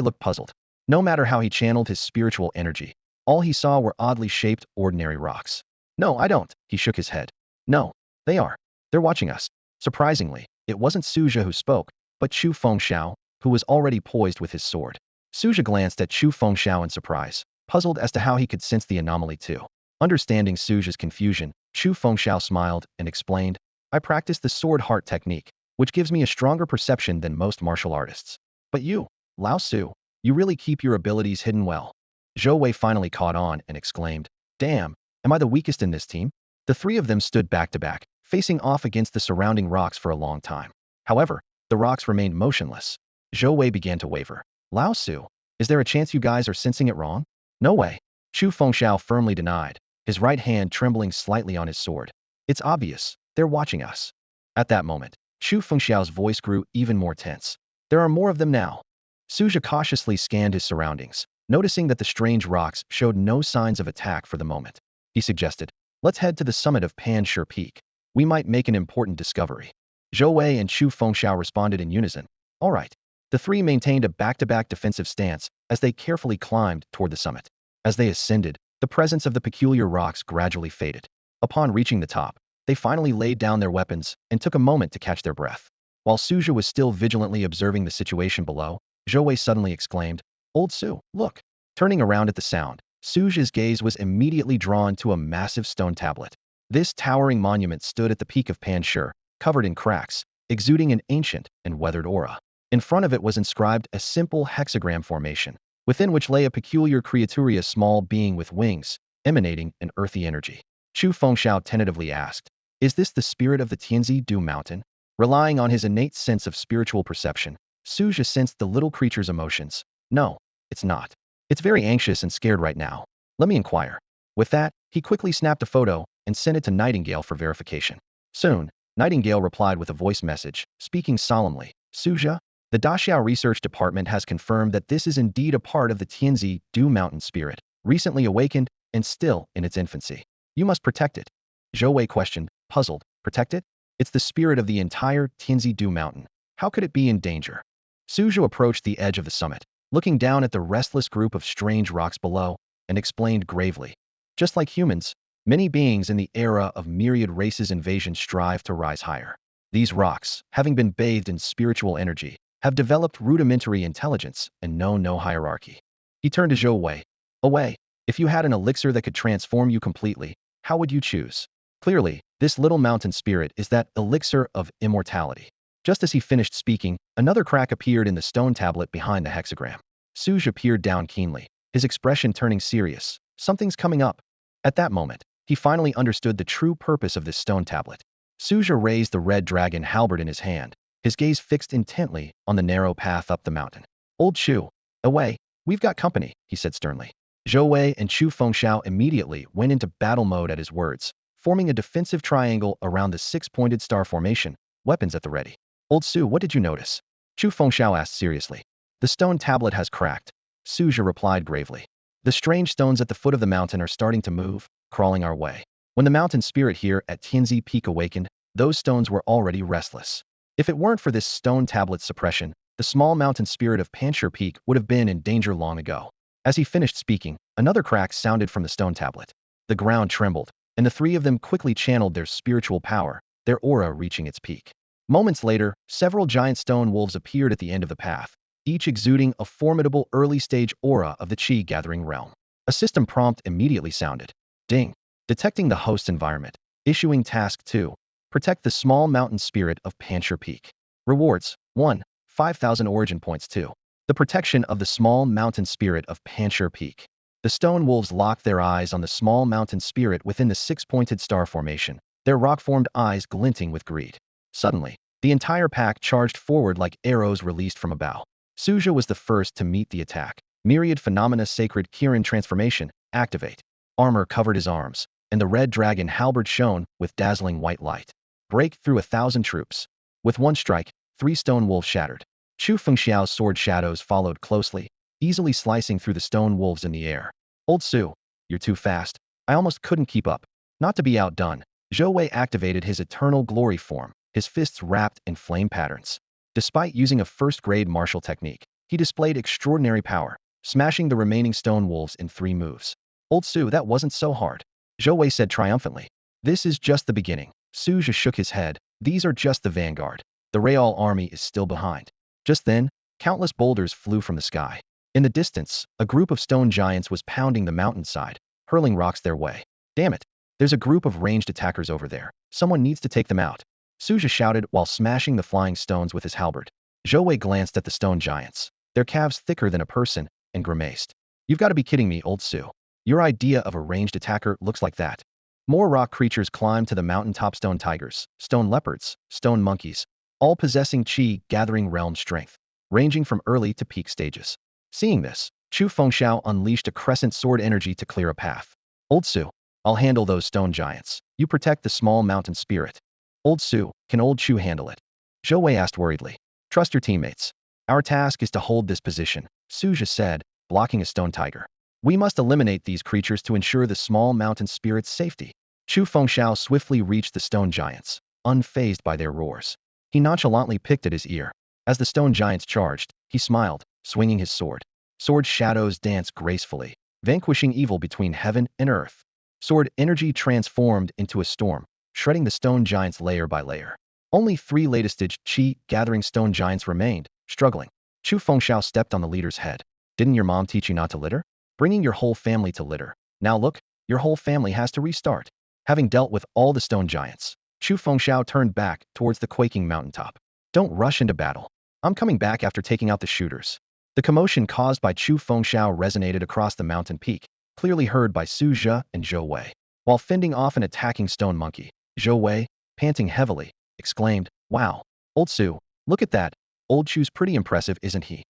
looked puzzled. No matter how he channeled his spiritual energy, all he saw were oddly shaped, ordinary rocks. No, I don't, he shook his head. No, they are. They're watching us. Surprisingly, it wasn't Su Zhe who spoke, but Chu Fengxiao, who was already poised with his sword. Su Zhe glanced at Chu Fengxiao in surprise, puzzled as to how he could sense the anomaly too. Understanding Su Zhe's confusion, Chu Fengxiao smiled and explained, I practice the sword heart technique, which gives me a stronger perception than most martial artists. But you, Lao Su, you really keep your abilities hidden well. Zhou Wei finally caught on and exclaimed, Damn, am I the weakest in this team? The 3 of them stood back to back, facing off against the surrounding rocks for a long time. However, the rocks remained motionless. Zhou Wei began to waver. Lao Su, is there a chance you guys are sensing it wrong? No way. Chu Fengxiao firmly denied, his right hand trembling slightly on his sword. It's obvious, they're watching us. At that moment, Chu Fengxiao's voice grew even more tense. There are more of them now. Su Zhe cautiously scanned his surroundings, noticing that the strange rocks showed no signs of attack for the moment. He suggested, let's head to the summit of Pansure Peak. We might make an important discovery. Zhou Wei and Chu Fengxiao responded in unison. All right. The 3 maintained a back-to-back defensive stance as they carefully climbed toward the summit. As they ascended, the presence of the peculiar rocks gradually faded. Upon reaching the top, they finally laid down their weapons and took a moment to catch their breath. While Su Zhe was still vigilantly observing the situation below, Zhou Wei suddenly exclaimed, Old Su, look. Turning around at the sound, Su Zhe's gaze was immediately drawn to a massive stone tablet. This towering monument stood at the peak of Pansure, covered in cracks, exuding an ancient and weathered aura. In front of it was inscribed a simple hexagram formation, within which lay a peculiar creature, a small being with wings, emanating an earthy energy. Chu Fengxiao tentatively asked, Is this the spirit of the Tianzi Du Mountain? Relying on his innate sense of spiritual perception, Su Zhe sensed the little creature's emotions. No, it's not. It's very anxious and scared right now. Let me inquire. With that, he quickly snapped a photo and sent it to Nightingale for verification. Soon, Nightingale replied with a voice message, speaking solemnly, Su Zhe, the Daxiao Research Department has confirmed that this is indeed a part of the Tianzi Du Mountain spirit, recently awakened and still in its infancy. You must protect it. Zhou Wei questioned, puzzled, protect it? It's the spirit of the entire Tianzi Du Mountain. How could it be in danger? Su Zhe approached the edge of the summit, looking down at the restless group of strange rocks below, and explained gravely. Just like humans, many beings in the era of myriad races invasion strive to rise higher. These rocks, having been bathed in spiritual energy, have developed rudimentary intelligence and know no hierarchy. He turned to Zhou Wei. Away, if you had an elixir that could transform you completely, how would you choose? Clearly, this little mountain spirit is that elixir of immortality. Just as he finished speaking, another crack appeared in the stone tablet behind the hexagram. Su Zhe peered down keenly, his expression turning serious. Something's coming up. At that moment, he finally understood the true purpose of this stone tablet. Su Zhe raised the red dragon halberd in his hand, his gaze fixed intently on the narrow path up the mountain. Old Chu, away, we've got company, he said sternly. Zhou Wei and Chu Fengxiao immediately went into battle mode at his words, forming a defensive triangle around the six-pointed star formation, weapons at the ready. Old Su, what did you notice? Chu Fengxiao asked seriously. The stone tablet has cracked, Su Zhe replied gravely. The strange stones at the foot of the mountain are starting to move, crawling our way. When the mountain spirit here at Tianzi Peak awakened, those stones were already restless. If it weren't for this stone tablet's suppression, the small mountain spirit of Pansure Peak would have been in danger long ago. As he finished speaking, another crack sounded from the stone tablet. The ground trembled, and the three of them quickly channeled their spiritual power, their aura reaching its peak. Moments later, several giant stone wolves appeared at the end of the path, each exuding a formidable early-stage aura of the Qi gathering realm. A system prompt immediately sounded. Ding. Detecting the host environment. Issuing Task 2. Protect the small mountain spirit of Pansure Peak. Rewards. 1. 5,000 origin points. 2. The protection of the small mountain spirit of Pansure Peak. The stone wolves locked their eyes on the small mountain spirit within the six-pointed star formation, their rock-formed eyes glinting with greed. Suddenly, the entire pack charged forward like arrows released from a bow. Su Zhe was the first to meet the attack. Myriad Phenomena Sacred Qilin Transformation, activate. Armor covered his arms, and the red dragon halberd shone with dazzling white light. Break through 1,000 troops. With one strike, 3 stone wolves shattered. Chu Fengxiao's sword shadows followed closely, easily slicing through the stone wolves in the air. Old Su, you're too fast. I almost couldn't keep up. Not to be outdone, Zhou Wei activated his eternal glory form, his fists wrapped in flame patterns. Despite using a first-grade martial technique, he displayed extraordinary power, smashing the remaining stone wolves in 3 moves. Old Su, that wasn't so hard, Zhou Wei said triumphantly. This is just the beginning. Su Zhe shook his head. These are just the vanguard. The Real army is still behind. Just then, countless boulders flew from the sky. In the distance, a group of stone giants was pounding the mountainside, hurling rocks their way. Damn it! There's a group of ranged attackers over there. Someone needs to take them out. Su Zhe shouted while smashing the flying stones with his halberd. Zhou Wei glanced at the stone giants, their calves thicker than a person, and grimaced. You've got to be kidding me, Old Su. Your idea of a ranged attacker looks like that. More rock creatures climbed to the mountaintop: stone tigers, stone leopards, stone monkeys, all possessing Qi gathering realm strength, ranging from early to peak stages. Seeing this, Chu Fengxiao unleashed a crescent sword energy to clear a path. Old Su, I'll handle those stone giants. You protect the small mountain spirit. Old Su, can Old Chu handle it? Zhou Wei asked worriedly. Trust your teammates. Our task is to hold this position, Su Zhe said, blocking a stone tiger. We must eliminate these creatures to ensure the small mountain spirit's safety. Chu Fengxiao swiftly reached the stone giants, unfazed by their roars. He nonchalantly picked at his ear. As the stone giants charged, he smiled, swinging his sword. Sword shadows danced gracefully, vanquishing evil between heaven and earth. Sword energy transformed into a storm, shredding the stone giants layer by layer. Only 3 latest-stage Qi gathering stone giants remained, struggling. Chu Fengxiao stepped on the leader's head. Didn't your mom teach you not to litter? Bringing your whole family to litter. Now look, your whole family has to restart. Having dealt with all the stone giants, Chu Fengxiao turned back towards the quaking mountaintop. Don't rush into battle. I'm coming back after taking out the shooters. The commotion caused by Chu Fengxiao resonated across the mountain peak, clearly heard by Su Zhe and Zhou Wei. While fending off an attacking stone monkey, Zhou Wei, panting heavily, exclaimed, Wow, Old Su, look at that. Old Chu's pretty impressive, isn't he?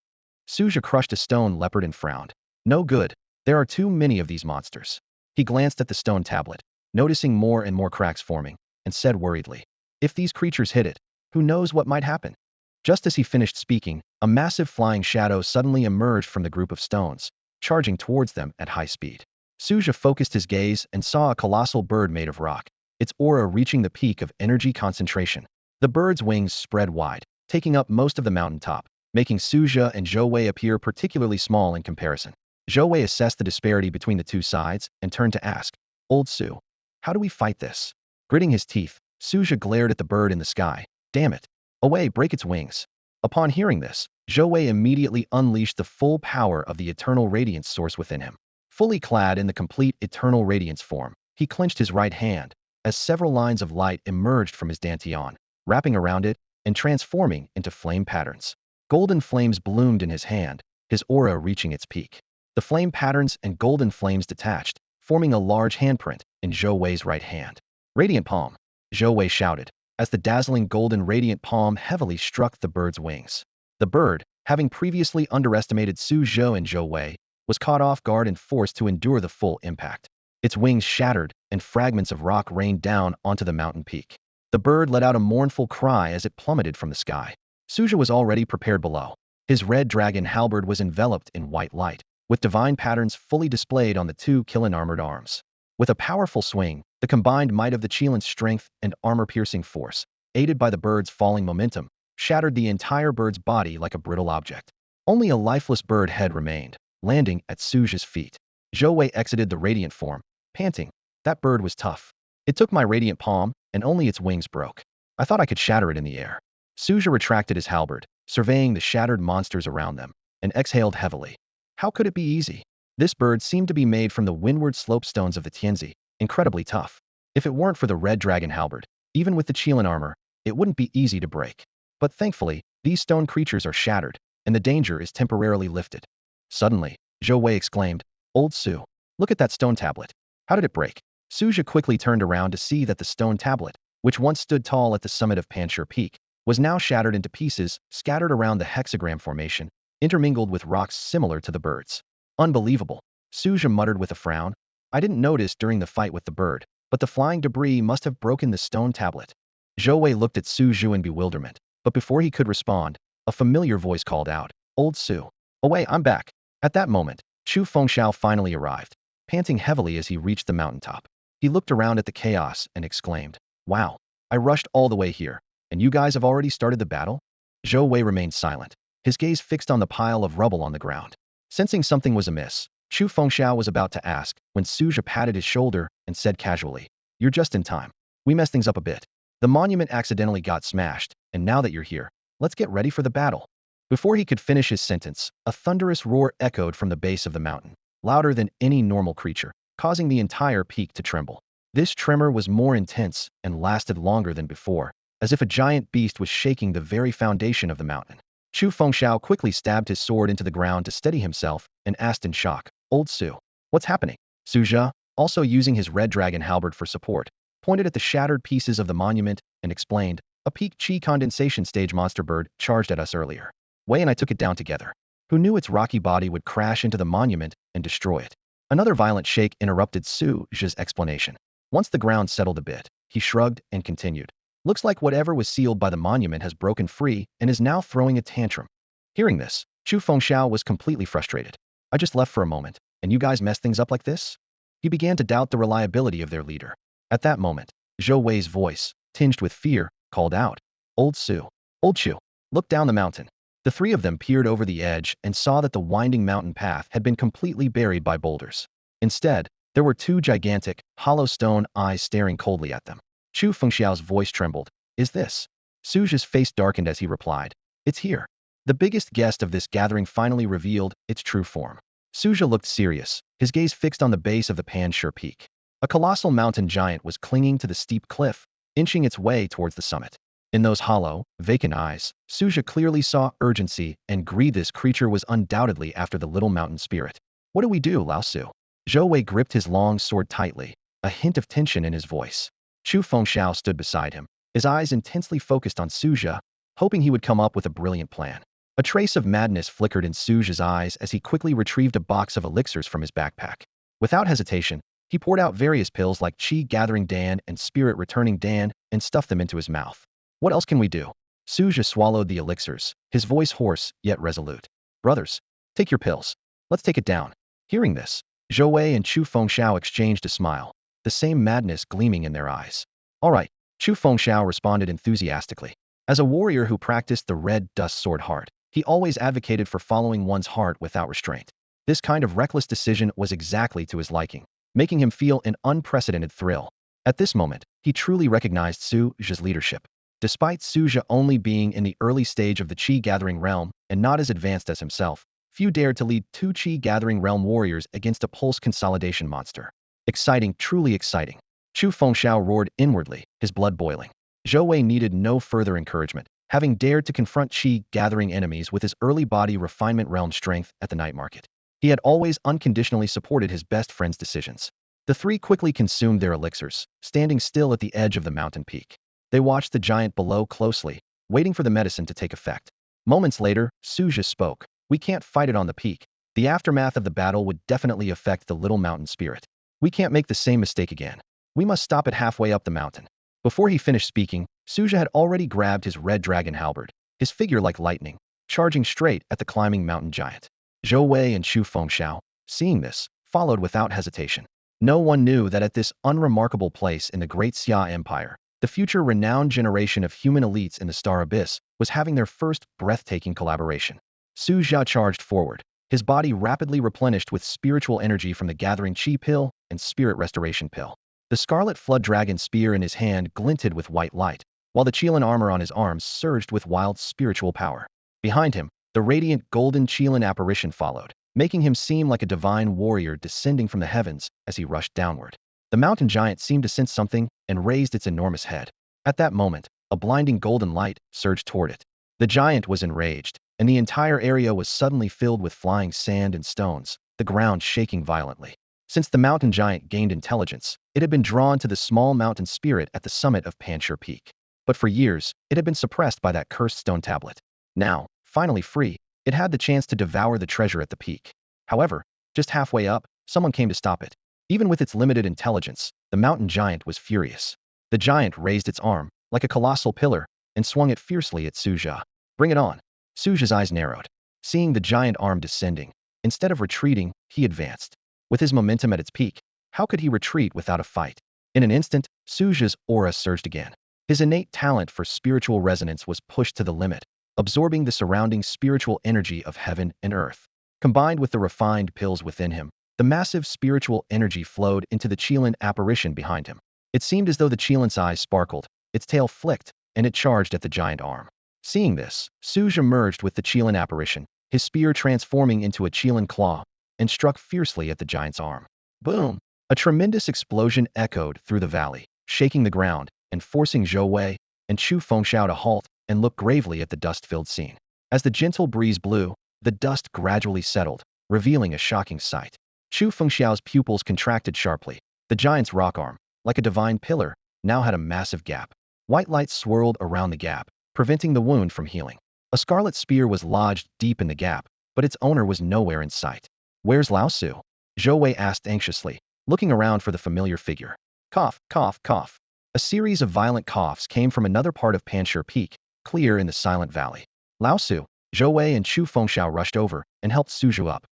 Su Zhe crushed a stone leopard and frowned. No good. There are too many of these monsters. He glanced at the stone tablet, noticing more and more cracks forming, and said worriedly, If these creatures hit it, who knows what might happen? Just as he finished speaking, a massive flying shadow suddenly emerged from the group of stones, charging towards them at high speed. Su Zhe focused his gaze and saw a colossal bird made of rock, its aura reaching the peak of energy concentration. The bird's wings spread wide, taking up most of the mountaintop, making Su Zhe and Zhou Wei appear particularly small in comparison. Zhou Wei assessed the disparity between the two sides and turned to ask, Old Su, how do we fight this? Gritting his teeth, Su Zhe glared at the bird in the sky. Damn it. Away, break its wings. Upon hearing this, Zhou Wei immediately unleashed the full power of the eternal radiance source within him. Fully clad in the complete eternal radiance form, he clenched his right hand, as several lines of light emerged from his dantian, wrapping around it and transforming into flame patterns. Golden flames bloomed in his hand, his aura reaching its peak. The flame patterns and golden flames detached, forming a large handprint in Zhou Wei's right hand. Radiant palm, Zhou Wei shouted, as the dazzling golden radiant palm heavily struck the bird's wings. The bird, having previously underestimated Su Zhe and Zhou Wei, was caught off guard and forced to endure the full impact. Its wings shattered, and fragments of rock rained down onto the mountain peak. The bird let out a mournful cry as it plummeted from the sky. Su Zhe was already prepared below. His red dragon halberd was enveloped in white light, with divine patterns fully displayed on the two Qilin armored arms. With a powerful swing, the combined might of the Qilin's strength and armor-piercing force, aided by the bird's falling momentum, shattered the entire bird's body like a brittle object. Only a lifeless bird head remained, landing at Su Zhe's feet. Zhou Wei exited the radiant form, panting. That bird was tough. It took my radiant palm, and only its wings broke. I thought I could shatter it in the air. Su Zhe retracted his halberd, surveying the shattered monsters around them, and exhaled heavily. How could it be easy? This bird seemed to be made from the windward slopestones of the Tianzi, incredibly tough. If it weren't for the red dragon halberd, even with the Qilin armor, it wouldn't be easy to break. But thankfully, these stone creatures are shattered, and the danger is temporarily lifted. Suddenly, Zhou Wei exclaimed, "Old Su, look at that stone tablet. How did it break?" Su Zhe quickly turned around to see that the stone tablet, which once stood tall at the summit of Pansure Peak, was now shattered into pieces, scattered around the hexagram formation, intermingled with rocks similar to the bird's. Unbelievable, Su Zhe muttered with a frown. I didn't notice during the fight with the bird, but the flying debris must have broken the stone tablet. Zhou Wei looked at Su Zhe in bewilderment, but before he could respond, a familiar voice called out, "Old Su. Oh wait, I'm back." At that moment, Chu Fengxiao finally arrived, panting heavily as he reached the mountaintop. He looked around at the chaos and exclaimed, "Wow, I rushed all the way here, and you guys have already started the battle?" Zhou Wei remained silent, his gaze fixed on the pile of rubble on the ground. Sensing something was amiss, Chu Fengxiao was about to ask when Su Zhe patted his shoulder and said casually, "You're just in time. We messed things up a bit. The monument accidentally got smashed, and now that you're here, let's get ready for the battle." Before he could finish his sentence, a thunderous roar echoed from the base of the mountain, louder than any normal creature, causing the entire peak to tremble. This tremor was more intense and lasted longer than before, as if a giant beast was shaking the very foundation of the mountain. Chu Fengxiao quickly stabbed his sword into the ground to steady himself and asked in shock, "Old Su, what's happening?" Su Zhe, also using his red dragon halberd for support, pointed at the shattered pieces of the monument and explained, "A peak chi condensation stage monster bird charged at us earlier. Wei and I took it down together. Who knew its rocky body would crash into the monument and destroy it?" Another violent shake interrupted Su Zhe's explanation. Once the ground settled a bit, he shrugged and continued, "Looks like whatever was sealed by the monument has broken free and is now throwing a tantrum." Hearing this, Chu Fengxiao was completely frustrated. "I just left for a moment, and you guys messed things up like this?" He began to doubt the reliability of their leader. At that moment, Zhou Wei's voice, tinged with fear, called out, "Old Su, Old Chu, look down the mountain." The three of them peered over the edge and saw that the winding mountain path had been completely buried by boulders. Instead, there were two gigantic, hollow stone eyes staring coldly at them. Chu Fengxiao's voice trembled. "Is this?" Su Zhe's face darkened as he replied, "It's here." The biggest guest of this gathering finally revealed its true form. Su Zhe looked serious, his gaze fixed on the base of the Pansure Peak. A colossal mountain giant was clinging to the steep cliff, inching its way towards the summit. In those hollow, vacant eyes, Su Zhe clearly saw urgency and greed. This creature was undoubtedly after the little mountain spirit. "What do we do, Lao Su?" Zhou Wei gripped his long sword tightly, a hint of tension in his voice. Chu Fengxiao stood beside him, his eyes intensely focused on Su Zhe, hoping he would come up with a brilliant plan. A trace of madness flickered in Su Zhe's eyes as he quickly retrieved a box of elixirs from his backpack. Without hesitation, he poured out various pills like Qi Gathering Dan and Spirit Returning Dan and stuffed them into his mouth. "What else can we do?" Su Zhe swallowed the elixirs, his voice hoarse yet resolute. "Brothers, take your pills. Let's take it down." Hearing this, Zhou Wei and Chu Fengxiao exchanged a smile, the same madness gleaming in their eyes. "All right," Chu Fengxiao responded enthusiastically. As a warrior who practiced the red dust sword hard, he always advocated for following one's heart without restraint. This kind of reckless decision was exactly to his liking, making him feel an unprecedented thrill. At this moment, he truly recognized Su Zhe's leadership. Despite Su Zhe only being in the early stage of the Qi Gathering realm and not as advanced as himself, few dared to lead two Qi Gathering realm warriors against a pulse consolidation monster. Exciting, truly exciting. Chu Fengxiao roared inwardly, his blood boiling. Zhou Wei needed no further encouragement, having dared to confront Qi Gathering enemies with his early body refinement realm strength at the night market. He had always unconditionally supported his best friend's decisions. The three quickly consumed their elixirs, standing still at the edge of the mountain peak. They watched the giant below closely, waiting for the medicine to take effect. Moments later, Su Zhe spoke. We can't fight it on the peak. The aftermath of the battle would definitely affect the little mountain spirit. We can't make the same mistake again. We must stop it halfway up the mountain. Before he finished speaking, Su Zhe had already grabbed his red dragon halberd, his figure like lightning, charging straight at the climbing mountain giant. Zhou Wei and Chu Fengxiao, seeing this, followed without hesitation. No one knew that at this unremarkable place in the Great Xia Empire, the future renowned generation of human elites in the Star Abyss was having their first breathtaking collaboration. Su Zhe charged forward, his body rapidly replenished with spiritual energy from the gathering Qi pill and spirit restoration pill. The scarlet flood dragon spear in his hand glinted with white light, while the Qilin armor on his arms surged with wild spiritual power. Behind him, the radiant golden Qilin apparition followed, making him seem like a divine warrior descending from the heavens as he rushed downward. The mountain giant seemed to sense something and raised its enormous head. At that moment, a blinding golden light surged toward it. The giant was enraged, and the entire area was suddenly filled with flying sand and stones, the ground shaking violently. Since the mountain giant gained intelligence, it had been drawn to the small mountain spirit at the summit of Pansure Peak. But for years, it had been suppressed by that cursed stone tablet. Now, finally free, it had the chance to devour the treasure at the peak. However, just halfway up, someone came to stop it. Even with its limited intelligence, the mountain giant was furious. The giant raised its arm, like a colossal pillar, and swung it fiercely at Su Zhe. Bring it on. Su Zhe's eyes narrowed. Seeing the giant arm descending, instead of retreating, he advanced. With his momentum at its peak, how could he retreat without a fight? In an instant, Su Zhe's aura surged again. His innate talent for spiritual resonance was pushed to the limit, absorbing the surrounding spiritual energy of heaven and earth. Combined with the refined pills within him, the massive spiritual energy flowed into the Qilin apparition behind him. It seemed as though the Qilin's eyes sparkled, its tail flicked, and it charged at the giant arm. Seeing this, Su Zhe merged with the Qilin apparition, his spear transforming into a Qilin claw, and struck fiercely at the giant's arm. Boom! A tremendous explosion echoed through the valley, shaking the ground and forcing Zhou Wei and Chu Fengxiao to halt and look gravely at the dust-filled scene. As the gentle breeze blew, the dust gradually settled, revealing a shocking sight. Chu Fengxiao's pupils contracted sharply. The giant's rock arm, like a divine pillar, now had a massive gap. White light swirled around the gap, preventing the wound from healing. A scarlet spear was lodged deep in the gap, but its owner was nowhere in sight. Where's Lao Su? Zhou Wei asked anxiously, looking around for the familiar figure. Cough, cough, cough. A series of violent coughs came from another part of Pansure Peak, clear in the silent valley. Lao Su, Zhou Wei and Chu Fengxiao rushed over and helped Su Zhe up.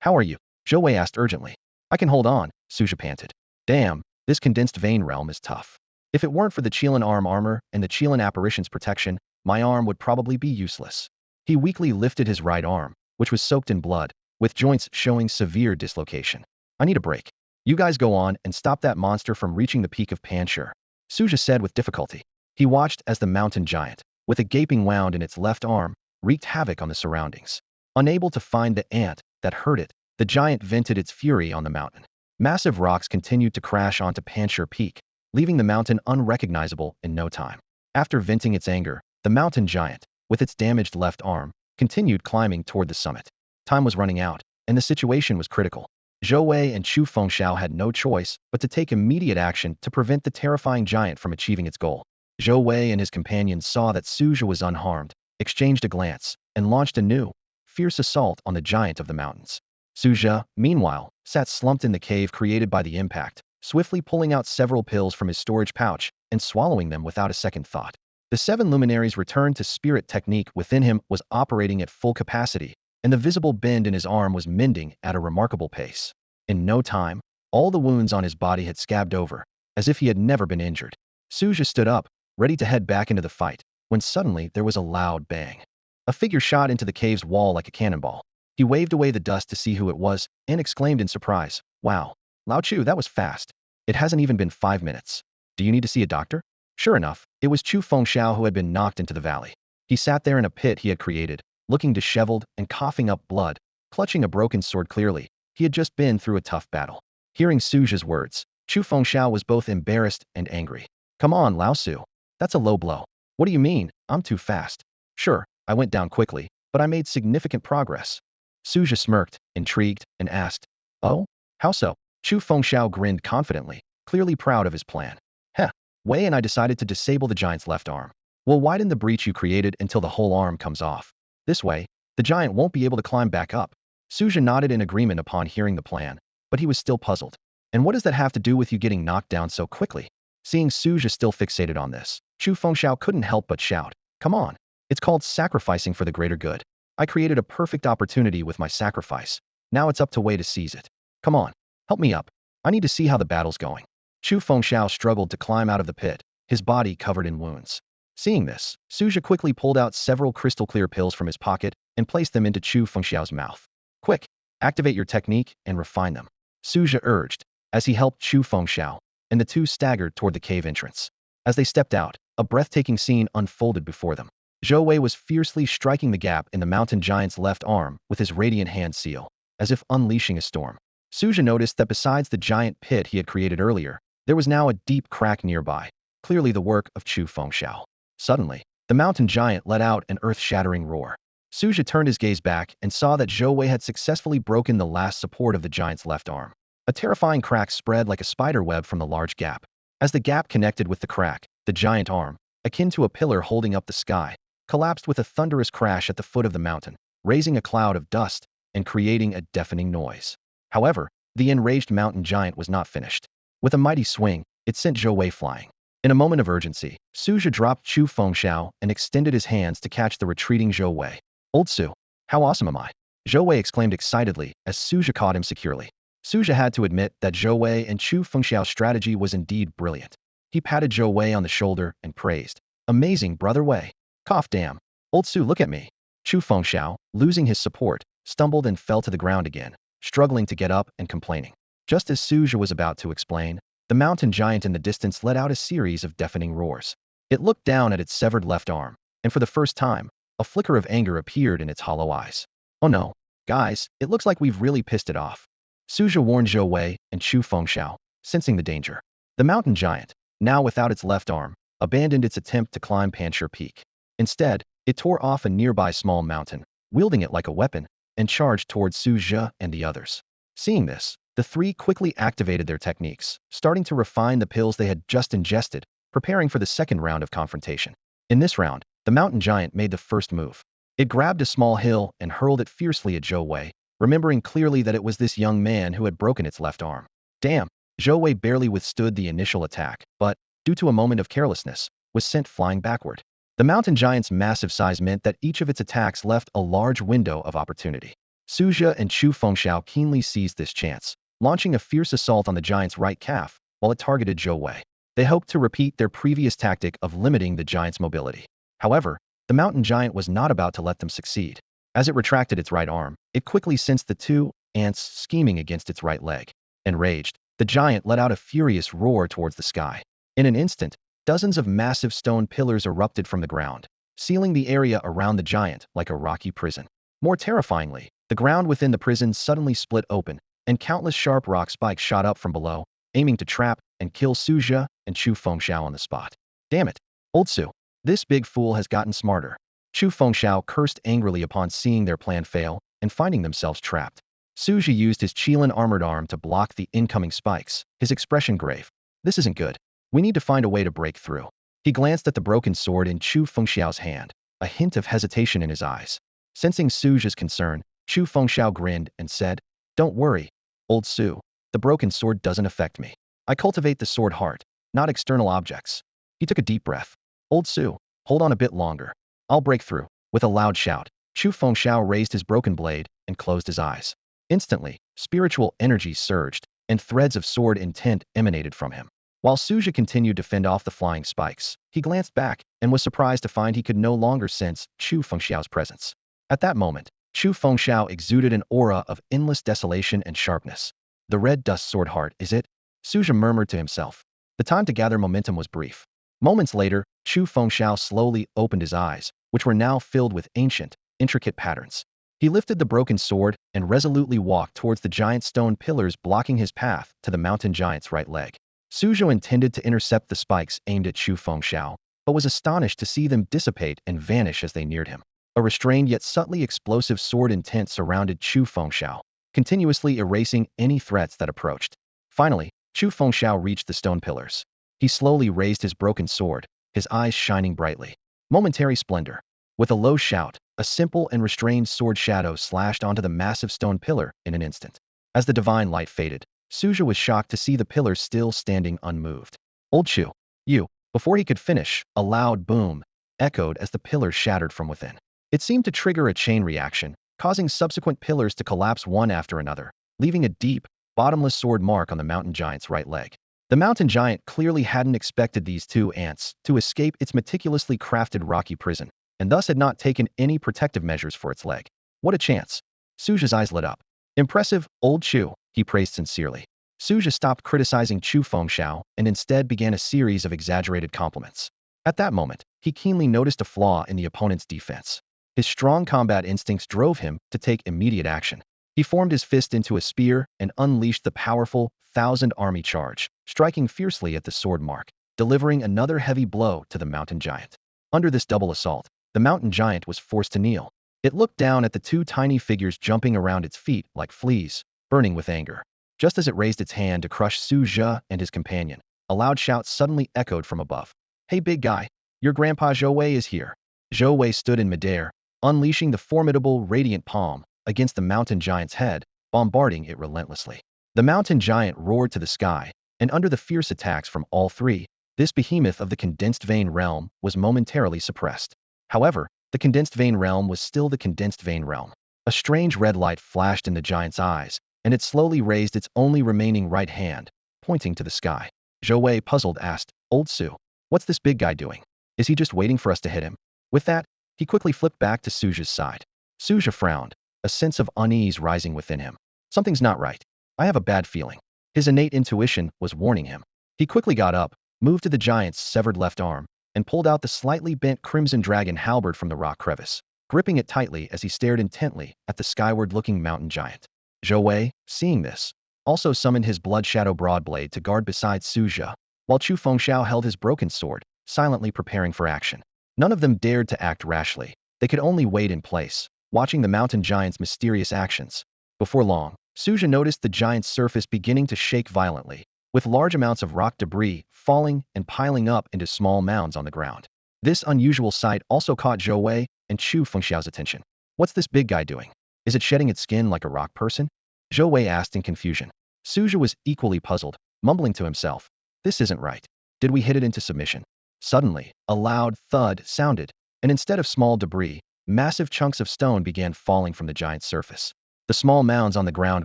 How are you? Zhou Wei asked urgently. I can hold on, Su Zhe panted. Damn, this condensed vein realm is tough. If it weren't for the Qilin armor and the Qilin apparition's protection, my arm would probably be useless. He weakly lifted his right arm, which was soaked in blood, with joints showing severe dislocation. I need a break. You guys go on and stop that monster from reaching the peak of Pansure, Su Zhe said with difficulty. He watched as the mountain giant, with a gaping wound in its left arm, wreaked havoc on the surroundings. Unable to find the ant that hurt it, the giant vented its fury on the mountain. Massive rocks continued to crash onto Pansure Peak, leaving the mountain unrecognizable in no time. After venting its anger, the mountain giant, with its damaged left arm, continued climbing toward the summit. Time was running out, and the situation was critical. Zhou Wei and Chu Fengxiao had no choice but to take immediate action to prevent the terrifying giant from achieving its goal. Zhou Wei and his companions saw that Su Zhe was unharmed, exchanged a glance, and launched a new, fierce assault on the giant of the mountains. Su Zhe, meanwhile, sat slumped in the cave created by the impact, swiftly pulling out several pills from his storage pouch and swallowing them without a second thought. The seven luminaries' return to spirit technique within him was operating at full capacity, and the visible bend in his arm was mending at a remarkable pace. In no time, all the wounds on his body had scabbed over, as if he had never been injured. Su Zhe stood up, ready to head back into the fight, when suddenly there was a loud bang. A figure shot into the cave's wall like a cannonball. He waved away the dust to see who it was, and exclaimed in surprise, "Wow, Lao Chu, that was fast. It hasn't even been 5 minutes. Do you need to see a doctor?" Sure enough, it was Chu Fengxiao who had been knocked into the valley. He sat there in a pit he had created, looking disheveled and coughing up blood, clutching a broken sword clearly. He had just been through a tough battle. Hearing Su Zhe's words, Chu Fengxiao was both embarrassed and angry. Come on, Lao Su. That's a low blow. What do you mean, I'm too fast? Sure, I went down quickly, but I made significant progress. Su Zhe smirked, intrigued, and asked, Oh? How so? Chu Fengxiao grinned confidently, clearly proud of his plan. Heh, Wei and I decided to disable the giant's left arm. We'll widen the breach you created until the whole arm comes off. This way, the giant won't be able to climb back up. Su Zhe nodded in agreement upon hearing the plan, but he was still puzzled. And what does that have to do with you getting knocked down so quickly? Seeing Su Zhe still fixated on this, Chu Fengxiao couldn't help but shout, "Come on! It's called sacrificing for the greater good. I created a perfect opportunity with my sacrifice. Now it's up to Wei to seize it. Come on, help me up. I need to see how the battle's going." Chu Fengxiao struggled to climb out of the pit, his body covered in wounds. Seeing this, Su Zhe quickly pulled out several crystal-clear pills from his pocket and placed them into Chu Fengxiao's mouth. "Quick, activate your technique and refine them," Su Zhe urged, as he helped Chu Fengxiao, and the two staggered toward the cave entrance. As they stepped out, a breathtaking scene unfolded before them. Zhou Wei was fiercely striking the gap in the mountain giant's left arm with his radiant hand seal, as if unleashing a storm. Su Zhe noticed that besides the giant pit he had created earlier, there was now a deep crack nearby, clearly the work of Chu Fengxiao. Suddenly, the mountain giant let out an earth-shattering roar. Su Zhe turned his gaze back and saw that Zhou Wei had successfully broken the last support of the giant's left arm. A terrifying crack spread like a spider web from the large gap. As the gap connected with the crack, the giant arm, akin to a pillar holding up the sky, collapsed with a thunderous crash at the foot of the mountain, raising a cloud of dust and creating a deafening noise. However, the enraged mountain giant was not finished. With a mighty swing, it sent Zhou Wei flying. In a moment of urgency, Su Zhe dropped Chu Fengxiao and extended his hands to catch the retreating Zhou Wei. "Old Su, how awesome am I?" Zhou Wei exclaimed excitedly as Su Zhe caught him securely. Su Zhe had to admit that Zhou Wei and Chu Fengxiao's strategy was indeed brilliant. He patted Zhou Wei on the shoulder and praised, "Amazing, brother Wei. Cough damn. Old Su, look at me." Chu Fengxiao, losing his support, stumbled and fell to the ground again, struggling to get up and complaining. Just as Su Zhe was about to explain, the mountain giant in the distance let out a series of deafening roars. It looked down at its severed left arm, and for the first time, a flicker of anger appeared in its hollow eyes. "Oh no, guys, it looks like we've really pissed it off," Su Zhe warned Zhou Wei and Chu Fengxiao, sensing the danger. The mountain giant, now without its left arm, abandoned its attempt to climb Pansure Peak. Instead, it tore off a nearby small mountain, wielding it like a weapon, and charged towards Su Zhe and the others. Seeing this, the three quickly activated their techniques, starting to refine the pills they had just ingested, preparing for the second round of confrontation. In this round, the mountain giant made the first move. It grabbed a small hill and hurled it fiercely at Zhou Wei, remembering clearly that it was this young man who had broken its left arm. Damn, Zhou Wei barely withstood the initial attack, but, due to a moment of carelessness, was sent flying backward. The mountain giant's massive size meant that each of its attacks left a large window of opportunity. Su Zhe and Chu Fengxiao keenly seized this chance, launching a fierce assault on the giant's right calf while it targeted Zhou Wei. They hoped to repeat their previous tactic of limiting the giant's mobility. However, the mountain giant was not about to let them succeed. As it retracted its right arm, it quickly sensed the two ants scheming against its right leg. Enraged, the giant let out a furious roar towards the sky. In an instant, dozens of massive stone pillars erupted from the ground, sealing the area around the giant like a rocky prison. More terrifyingly, the ground within the prison suddenly split open, and countless sharp rock spikes shot up from below, aiming to trap and kill Su Zhe and Chu Fengxiao on the spot. "Damn it, old Su, this big fool has gotten smarter." Chu Fengxiao cursed angrily upon seeing their plan fail and finding themselves trapped. Su Zhe used his Qilin armored arm to block the incoming spikes, his expression grave. "This isn't good. We need to find a way to break through." He glanced at the broken sword in Chu Fengxiao's hand, a hint of hesitation in his eyes. Sensing Su Zhe's concern, Chu Fengxiao grinned and said, "Don't worry, old Su. The broken sword doesn't affect me. I cultivate the sword heart, not external objects." He took a deep breath. "Old Su, hold on a bit longer. I'll break through." With a loud shout, Chu Fengxiao raised his broken blade and closed his eyes. Instantly, spiritual energy surged, and threads of sword intent emanated from him. While Su Zhe continued to fend off the flying spikes, he glanced back and was surprised to find he could no longer sense Chu Fengxiao's presence. At that moment, Chu Fengxiao exuded an aura of endless desolation and sharpness. "The red dust sword heart, is it?" Su Zhe murmured to himself. The time to gather momentum was brief. Moments later, Chu Fengxiao slowly opened his eyes, which were now filled with ancient, intricate patterns. He lifted the broken sword and resolutely walked towards the giant stone pillars blocking his path to the mountain giant's right leg. Su Zhe intended to intercept the spikes aimed at Chu Fengxiao, but was astonished to see them dissipate and vanish as they neared him. A restrained yet subtly explosive sword intent surrounded Chu Fengxiao, continuously erasing any threats that approached. Finally, Chu Fengxiao reached the stone pillars. He slowly raised his broken sword, his eyes shining brightly. Momentary splendor. With a low shout, a simple and restrained sword shadow slashed onto the massive stone pillar in an instant. As the divine light faded, Su Zhe was shocked to see the pillar still standing unmoved. Old Chu, you. Before he could finish, a loud boom echoed as the pillar shattered from within. It seemed to trigger a chain reaction, causing subsequent pillars to collapse one after another, leaving a deep, bottomless sword mark on the mountain giant's right leg. The mountain giant clearly hadn't expected these two ants to escape its meticulously crafted rocky prison, and thus had not taken any protective measures for its leg. What a chance! Su Zhe's eyes lit up. Impressive, old Chu, he praised sincerely. Su Zhe stopped criticizing Chu Fengxiao and instead began a series of exaggerated compliments. At that moment, he keenly noticed a flaw in the opponent's defense. His strong combat instincts drove him to take immediate action. He formed his fist into a spear and unleashed the powerful 1,000-army charge, striking fiercely at the sword mark, delivering another heavy blow to the mountain giant. Under this double assault, the mountain giant was forced to kneel. It looked down at the two tiny figures jumping around its feet like fleas, burning with anger. Just as it raised its hand to crush Su Zhe and his companion, a loud shout suddenly echoed from above. "Hey big guy, your grandpa Zhou Wei is here." Zhou Wei stood in midair, unleashing the formidable radiant palm against the mountain giant's head, bombarding it relentlessly. The mountain giant roared to the sky, and under the fierce attacks from all three, this behemoth of the condensed vein realm was momentarily suppressed. However, the condensed vein realm was still the condensed vein realm. A strange red light flashed in the giant's eyes, and it slowly raised its only remaining right hand, pointing to the sky. Zhou Wei, puzzled, asked, "Old Su, what's this big guy doing? Is he just waiting for us to hit him?" With that, he quickly flipped back to Su Zhe's side. Su Zhe frowned, a sense of unease rising within him. Something's not right. I have a bad feeling. His innate intuition was warning him. He quickly got up, moved to the giant's severed left arm, and pulled out the slightly bent crimson dragon halberd from the rock crevice, gripping it tightly as he stared intently at the skyward-looking mountain giant. Zhou Wei, seeing this, also summoned his blood shadow broadblade to guard beside Su Zhe, while Chu Fengxiao held his broken sword, silently preparing for action. None of them dared to act rashly. They could only wait in place, watching the mountain giant's mysterious actions. Before long, Su Zhe noticed the giant's surface beginning to shake violently, with large amounts of rock debris falling and piling up into small mounds on the ground. This unusual sight also caught Zhou Wei and Chu Fengxiao's attention. "What's this big guy doing? Is it shedding its skin like a rock person?" Zhou Wei asked in confusion. Su Zhe was equally puzzled, mumbling to himself, "This isn't right. Did we hit it into submission?" Suddenly, a loud thud sounded, and instead of small debris, massive chunks of stone began falling from the giant's surface. The small mounds on the ground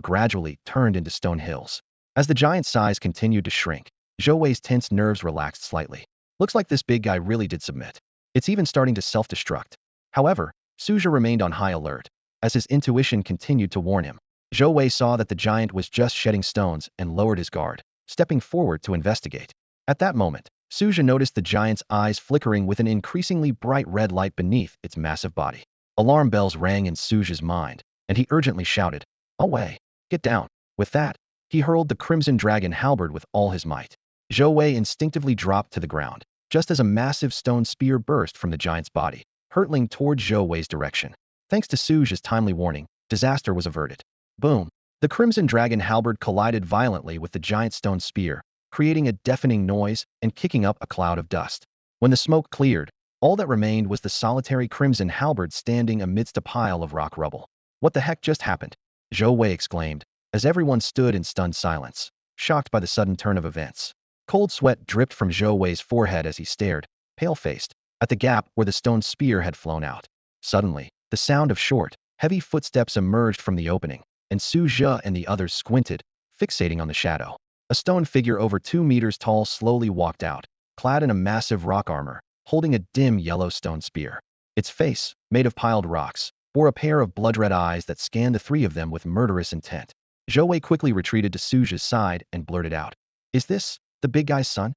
gradually turned into stone hills. As the giant's size continued to shrink, Zhou Wei's tense nerves relaxed slightly. Looks like this big guy really did submit. It's even starting to self-destruct. However, Su Zhe remained on high alert, as his intuition continued to warn him. Zhou Wei saw that the giant was just shedding stones and lowered his guard, stepping forward to investigate. At that moment, Su Zhe noticed the giant's eyes flickering with an increasingly bright red light beneath its massive body. Alarm bells rang in Su Zhe's mind, and he urgently shouted, "Oh Wei, get down." With that, he hurled the crimson dragon halberd with all his might. Zhou Wei instinctively dropped to the ground, just as a massive stone spear burst from the giant's body, hurtling toward Zhou Wei's direction. Thanks to Su Zhe's timely warning, disaster was averted. Boom! The crimson dragon halberd collided violently with the giant stone spear, creating a deafening noise and kicking up a cloud of dust. When the smoke cleared, all that remained was the solitary crimson halberd standing amidst a pile of rock rubble. "What the heck just happened?" Zhou Wei exclaimed, as everyone stood in stunned silence, shocked by the sudden turn of events. Cold sweat dripped from Zhou Wei's forehead as he stared, pale-faced, at the gap where the stone spear had flown out. Suddenly, the sound of short, heavy footsteps emerged from the opening, and Su Zhe and the others squinted, fixating on the shadow. A stone figure over 2 meters tall slowly walked out, clad in a massive rock armor, holding a dim yellow stone spear. Its face, made of piled rocks, bore a pair of blood-red eyes that scanned the three of them with murderous intent. Zhou Wei quickly retreated to Su Zhe's side and blurted out, "Is this the big guy's son?"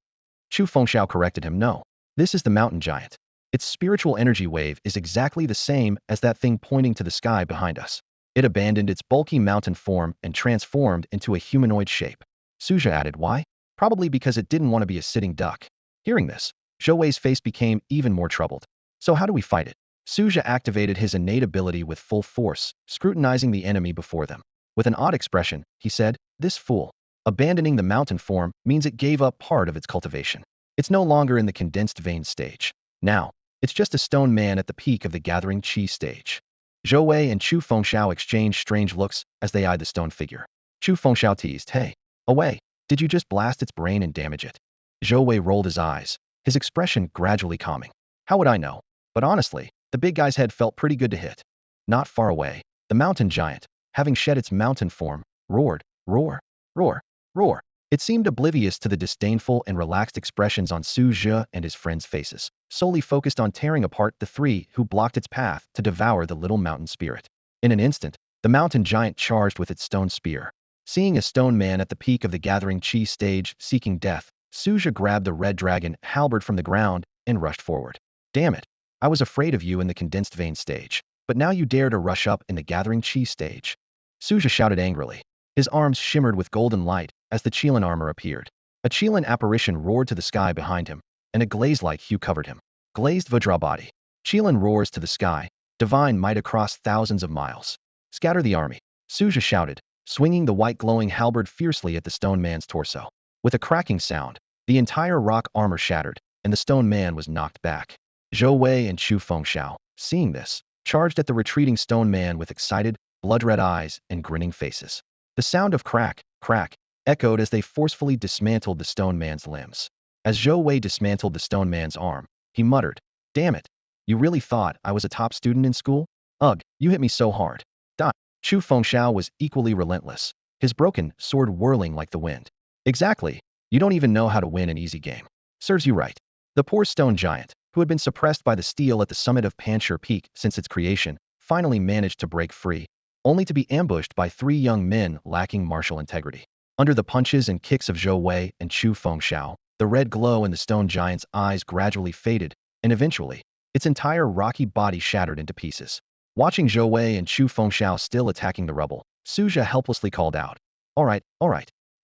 Chu Fengxiao corrected him, "No. This is the mountain giant. Its spiritual energy wave is exactly the same as that thing pointing to the sky behind us. It abandoned its bulky mountain form and transformed into a humanoid shape." Su Zhe added, "Why? Probably because it didn't want to be a sitting duck." Hearing this, Zhou Wei's face became even more troubled. "So how do we fight it?" Su Zhe activated his innate ability with full force, scrutinizing the enemy before them. With an odd expression, he said, "This fool. Abandoning the mountain form means it gave up part of its cultivation. It's no longer in the condensed vein stage. Now, it's just a stone man at the peak of the gathering chi stage. Zhou Wei and Chu Fengxiao exchanged strange looks as they eyed the stone figure. Chu Fengxiao teased, "Hey, away, did you just blast its brain and damage it?" Zhou Wei rolled his eyes, his expression gradually calming. "How would I know? But honestly, the big guy's head felt pretty good to hit." Not far away, the mountain giant, having shed its mountain form, roared, "Roar, roar, roar." It seemed oblivious to the disdainful and relaxed expressions on Su Zhe and his friends' faces, solely focused on tearing apart the three who blocked its path to devour the little mountain spirit. In an instant, the mountain giant charged with its stone spear. Seeing a stone man at the peak of the gathering chi stage seeking death, Su Zhe grabbed the red dragon halberd from the ground and rushed forward. "Damn it! I was afraid of you in the condensed vein stage, but now you dare to rush up in the gathering chi stage." Su Zhe shouted angrily. His arms shimmered with golden light as the Qilin armor appeared. A Qilin apparition roared to the sky behind him, and a glaze-like hue covered him. Glazed Vajra body. Qilin roars to the sky, divine might across thousands of miles. "Scatter the army," Su Zhe shouted, swinging the white glowing halberd fiercely at the stone man's torso. With a cracking sound, the entire rock armor shattered, and the stone man was knocked back. Zhou Wei and Chu Fengxiao, seeing this, charged at the retreating stone man with excited, blood-red eyes and grinning faces. The sound of crack, crack, echoed as they forcefully dismantled the stone man's limbs. As Zhou Wei dismantled the stone man's arm, he muttered, "Damn it! You really thought I was a top student in school? Ugh, you hit me so hard." Die. Chu Fengxiao was equally relentless, his broken sword whirling like the wind. "Exactly. You don't even know how to win an easy game. Serves you right." The poor stone giant, who had been suppressed by the steel at the summit of Pansure Peak since its creation, finally managed to break free, only to be ambushed by three young men lacking martial integrity. Under the punches and kicks of Zhou Wei and Chu Fengxiao, the red glow in the stone giant's eyes gradually faded, and eventually, its entire rocky body shattered into pieces. Watching Zhou Wei and Chu Fengxiao still attacking the rubble, Su Zhe helplessly called out, all right.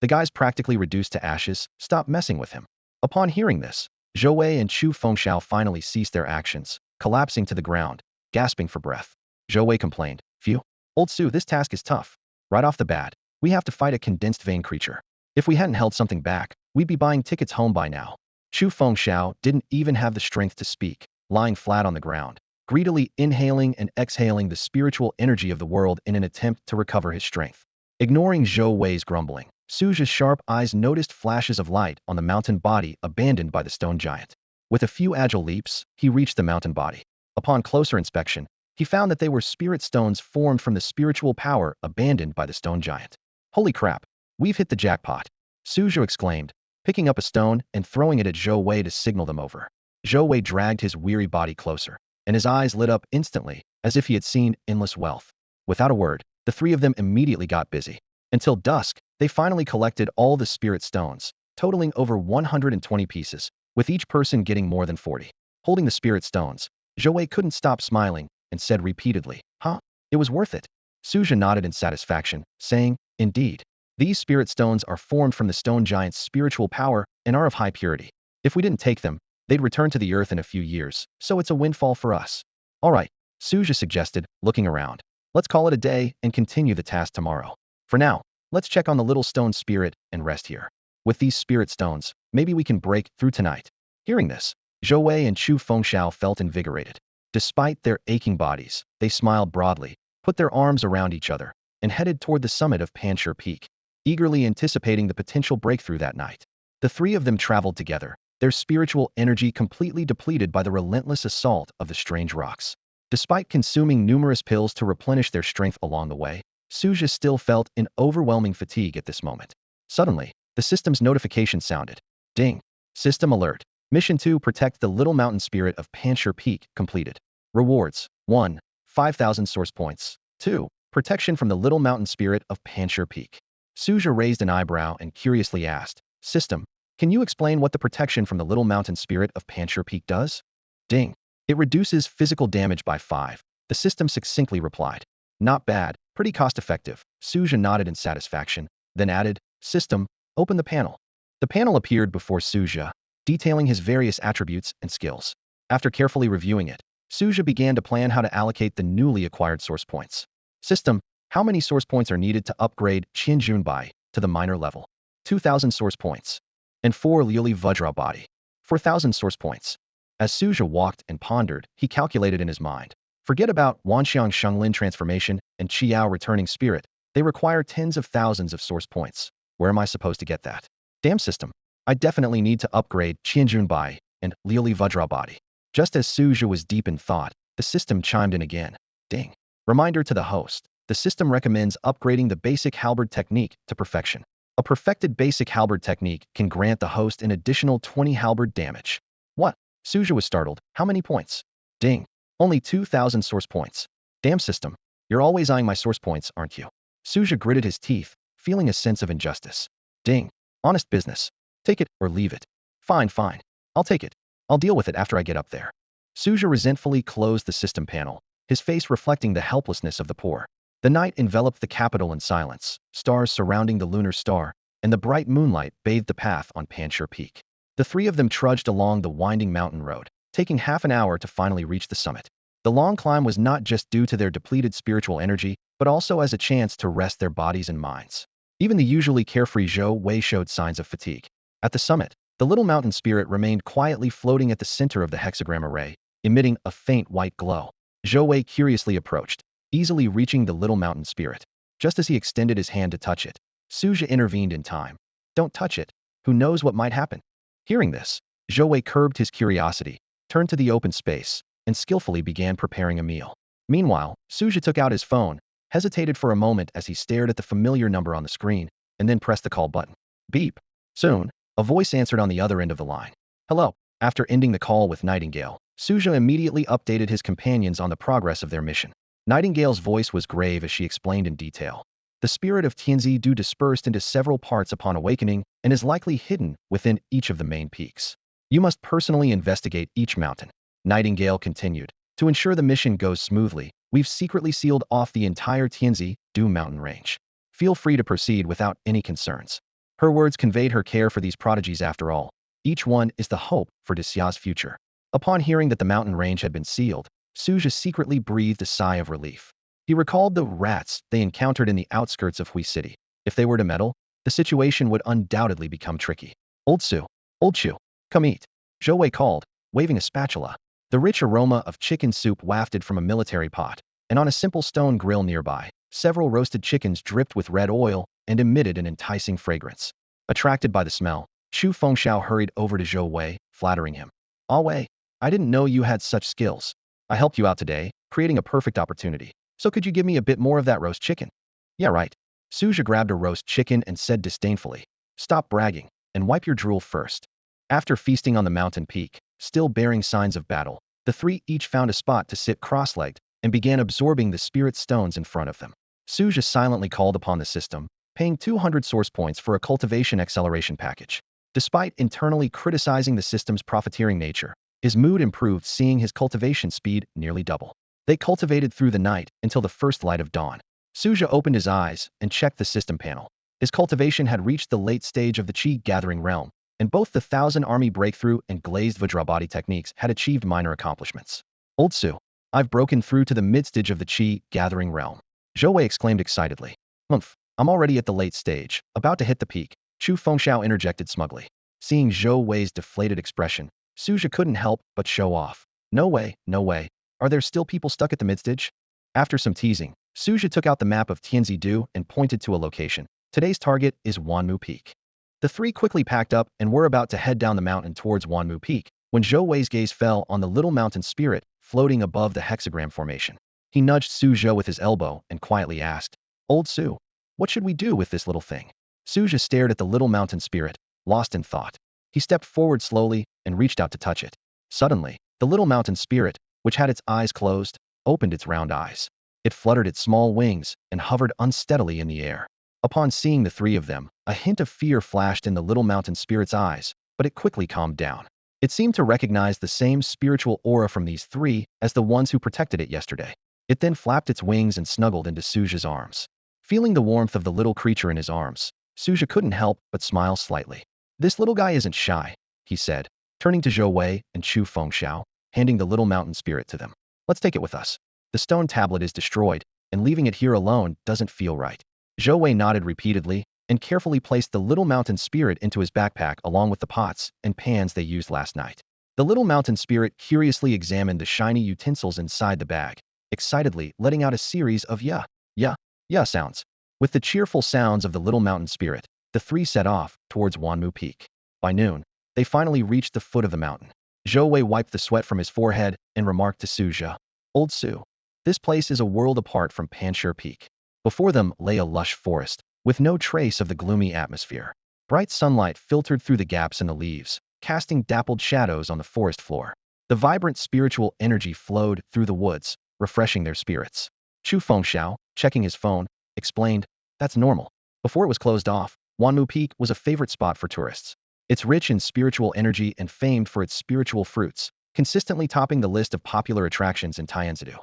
The guy's practically reduced to ashes, stop messing with him." Upon hearing this, Zhou Wei and Chu Fengxiao finally ceased their actions, collapsing to the ground, gasping for breath. Zhou Wei complained, "Phew. Old Su, this task is tough. Right off the bat, we have to fight a condensed vein creature. If we hadn't held something back, we'd be buying tickets home by now." Chu Fengxiao didn't even have the strength to speak, lying flat on the ground, greedily inhaling and exhaling the spiritual energy of the world in an attempt to recover his strength. Ignoring Zhou Wei's grumbling, Su Zhe's sharp eyes noticed flashes of light on the mountain body abandoned by the stone giant. With a few agile leaps, he reached the mountain body. Upon closer inspection, he found that they were spirit stones formed from the spiritual power abandoned by the stone giant. "Holy crap, we've hit the jackpot," Su Zhe exclaimed, picking up a stone and throwing it at Zhou Wei to signal them over. Zhou Wei dragged his weary body closer, and his eyes lit up instantly, as if he had seen endless wealth. Without a word, the three of them immediately got busy. Until dusk, they finally collected all the spirit stones, totaling over 120 pieces, with each person getting more than 40. Holding the spirit stones, Zhou Wei couldn't stop smiling and said repeatedly, "Huh? It was worth it." Su Zhe nodded in satisfaction, saying, "Indeed. These spirit stones are formed from the stone giant's spiritual power and are of high purity. If we didn't take them, they'd return to the earth in a few years, so it's a windfall for us." "All right," Su Zhe suggested, looking around. "Let's call it a day and continue the task tomorrow. For now, let's check on the little stone spirit and rest here. With these spirit stones, maybe we can break through tonight." Hearing this, Zhou Wei and Chu Fengxiao felt invigorated. Despite their aching bodies, they smiled broadly, put their arms around each other, and headed toward the summit of Pansure Peak, eagerly anticipating the potential breakthrough that night. The three of them traveled together, their spiritual energy completely depleted by the relentless assault of the strange rocks. Despite consuming numerous pills to replenish their strength along the way, Su Zhe still felt an overwhelming fatigue at this moment. Suddenly, the system's notification sounded. Ding! System alert. Mission 2: Protect the Little Mountain Spirit of Pansure Peak completed. Rewards: 1. 5,000 source points. 2. Protection from the Little Mountain Spirit of Pansure Peak. Su Zhe raised an eyebrow and curiously asked, "System, can you explain what the protection from the Little Mountain Spirit of Pansure Peak does?" Ding! It reduces physical damage by 5. The system succinctly replied. "Not bad, pretty cost-effective." Su Zhe nodded in satisfaction, then added, "System, open the panel." The panel appeared before Su Zhe, detailing his various attributes and skills. After carefully reviewing it, Su Zhe began to plan how to allocate the newly acquired source points. System, how many source points are needed to upgrade Qianjun Bai to the minor level? 2,000 source points. And 4 Liuli Vajra body. 4,000 source points. As Su Zhe walked and pondered, he calculated in his mind. Forget about Wanxiang Shenglin transformation and Qiao returning spirit. They require tens of thousands of source points. Where am I supposed to get that? Damn system. I definitely need to upgrade Qianjun Bai and Liuli Vajra body. Just as Su Zhe was deep in thought, the system chimed in again. Ding. Reminder to the host. The system recommends upgrading the basic halberd technique to perfection. A perfected basic halberd technique can grant the host an additional 20 halberd damage. What? Su Zhe was startled. How many points? Ding. Only 2,000 source points. Damn system. You're always eyeing my source points, aren't you? Su Zhe gritted his teeth, feeling a sense of injustice. Ding. Honest business. Take it or leave it. Fine, fine. I'll take it. I'll deal with it after I get up there. Su Zhe resentfully closed the system panel, his face reflecting the helplessness of the poor. The night enveloped the capital in silence, stars surrounding the lunar star, and the bright moonlight bathed the path on Pansure Peak. The three of them trudged along the winding mountain road, taking half an hour to finally reach the summit. The long climb was not just due to their depleted spiritual energy, but also as a chance to rest their bodies and minds. Even the usually carefree Zhou Wei showed signs of fatigue. At the summit, the little mountain spirit remained quietly floating at the center of the hexagram array, emitting a faint white glow. Zhou Wei curiously approached, easily reaching the little mountain spirit. Just as he extended his hand to touch it, Su Zhe intervened in time. Don't touch it. Who knows what might happen? Hearing this, Zhou Wei curbed his curiosity, turned to the open space, and skillfully began preparing a meal. Meanwhile, Su Zhe took out his phone, hesitated for a moment as he stared at the familiar number on the screen, and then pressed the call button. Beep. Soon, a voice answered on the other end of the line. Hello. After ending the call with Nightingale, Su Zhe immediately updated his companions on the progress of their mission. Nightingale's voice was grave as she explained in detail. The spirit of Tianzi Du dispersed into several parts upon awakening and is likely hidden within each of the main peaks. You must personally investigate each mountain. Nightingale continued. To ensure the mission goes smoothly, we've secretly sealed off the entire Tianzi Du mountain range. Feel free to proceed without any concerns. Her words conveyed her care for these prodigies after all. Each one is the hope for Dixia's future. Upon hearing that the mountain range had been sealed, Su Zhe secretly breathed a sigh of relief. He recalled the rats they encountered in the outskirts of Hui City. If they were to meddle, the situation would undoubtedly become tricky. Old Chu, come eat. Zhou Wei called, waving a spatula. The rich aroma of chicken soup wafted from a military pot, and on a simple stone grill nearby, several roasted chickens dripped with red oil and emitted an enticing fragrance. Attracted by the smell, Chu Fengxiao hurried over to Zhou Wei, flattering him. Ah Wei, I didn't know you had such skills. I helped you out today, creating a perfect opportunity. So could you give me a bit more of that roast chicken? Yeah, right. Su Zhe grabbed a roast chicken and said disdainfully, stop bragging, and wipe your drool first. After feasting on the mountain peak, still bearing signs of battle, the three each found a spot to sit cross-legged and began absorbing the spirit stones in front of them. Su Zhe silently called upon the system, paying 200 source points for a cultivation acceleration package. Despite internally criticizing the system's profiteering nature, his mood improved seeing his cultivation speed nearly double. They cultivated through the night until the first light of dawn. Su Zhe opened his eyes and checked the system panel. His cultivation had reached the late stage of the Qi gathering realm, and both the 1,000 army breakthrough and glazed Vajrabadi techniques had achieved minor accomplishments. Old Su, I've broken through to the mid-stage of the Qi gathering realm. Zhou Wei exclaimed excitedly. I'm already at the late stage, about to hit the peak. Chu Fengxiao interjected smugly. Seeing Zhou Wei's deflated expression, Su Zhe couldn't help but show off. No way, no way. Are there still people stuck at the mid-stage? After some teasing, Su Zhe took out the map of Tianzi Du and pointed to a location. Today's target is Wanmu Peak. The three quickly packed up and were about to head down the mountain towards Wanmu Peak, when Zhou Wei's gaze fell on the little mountain spirit floating above the hexagram formation. He nudged Su Zhe with his elbow and quietly asked, Old Su, what should we do with this little thing? Su Zhe stared at the little mountain spirit, lost in thought. He stepped forward slowly and reached out to touch it. Suddenly, the little mountain spirit, which had its eyes closed, opened its round eyes. It fluttered its small wings and hovered unsteadily in the air. Upon seeing the three of them, a hint of fear flashed in the little mountain spirit's eyes, but it quickly calmed down. It seemed to recognize the same spiritual aura from these three as the ones who protected it yesterday. It then flapped its wings and snuggled into Su Zhe's arms. Feeling the warmth of the little creature in his arms, Su Zhe couldn't help but smile slightly. This little guy isn't shy, he said, turning to Zhou Wei and Chu Fengxiao, handing the little mountain spirit to them. Let's take it with us. The stone tablet is destroyed, and leaving it here alone doesn't feel right. Zhou Wei nodded repeatedly, and carefully placed the little mountain spirit into his backpack along with the pots and pans they used last night. The little mountain spirit curiously examined the shiny utensils inside the bag, excitedly letting out a series of yeah, yeah sounds. With the cheerful sounds of the little mountain spirit, the three set off towards Wanmu Peak. By noon, they finally reached the foot of the mountain. Zhou Wei wiped the sweat from his forehead and remarked to Su Zhe, "Old Su, this place is a world apart from Pansure Peak." Before them lay a lush forest, with no trace of the gloomy atmosphere. Bright sunlight filtered through the gaps in the leaves, casting dappled shadows on the forest floor. The vibrant spiritual energy flowed through the woods, refreshing their spirits. Chu Fengxiao, checking his phone, explained, "That's normal." Before it was closed off, Wanmu Peak was a favorite spot for tourists. It's rich in spiritual energy and famed for its spiritual fruits, consistently topping the list of popular attractions in Tianzidu.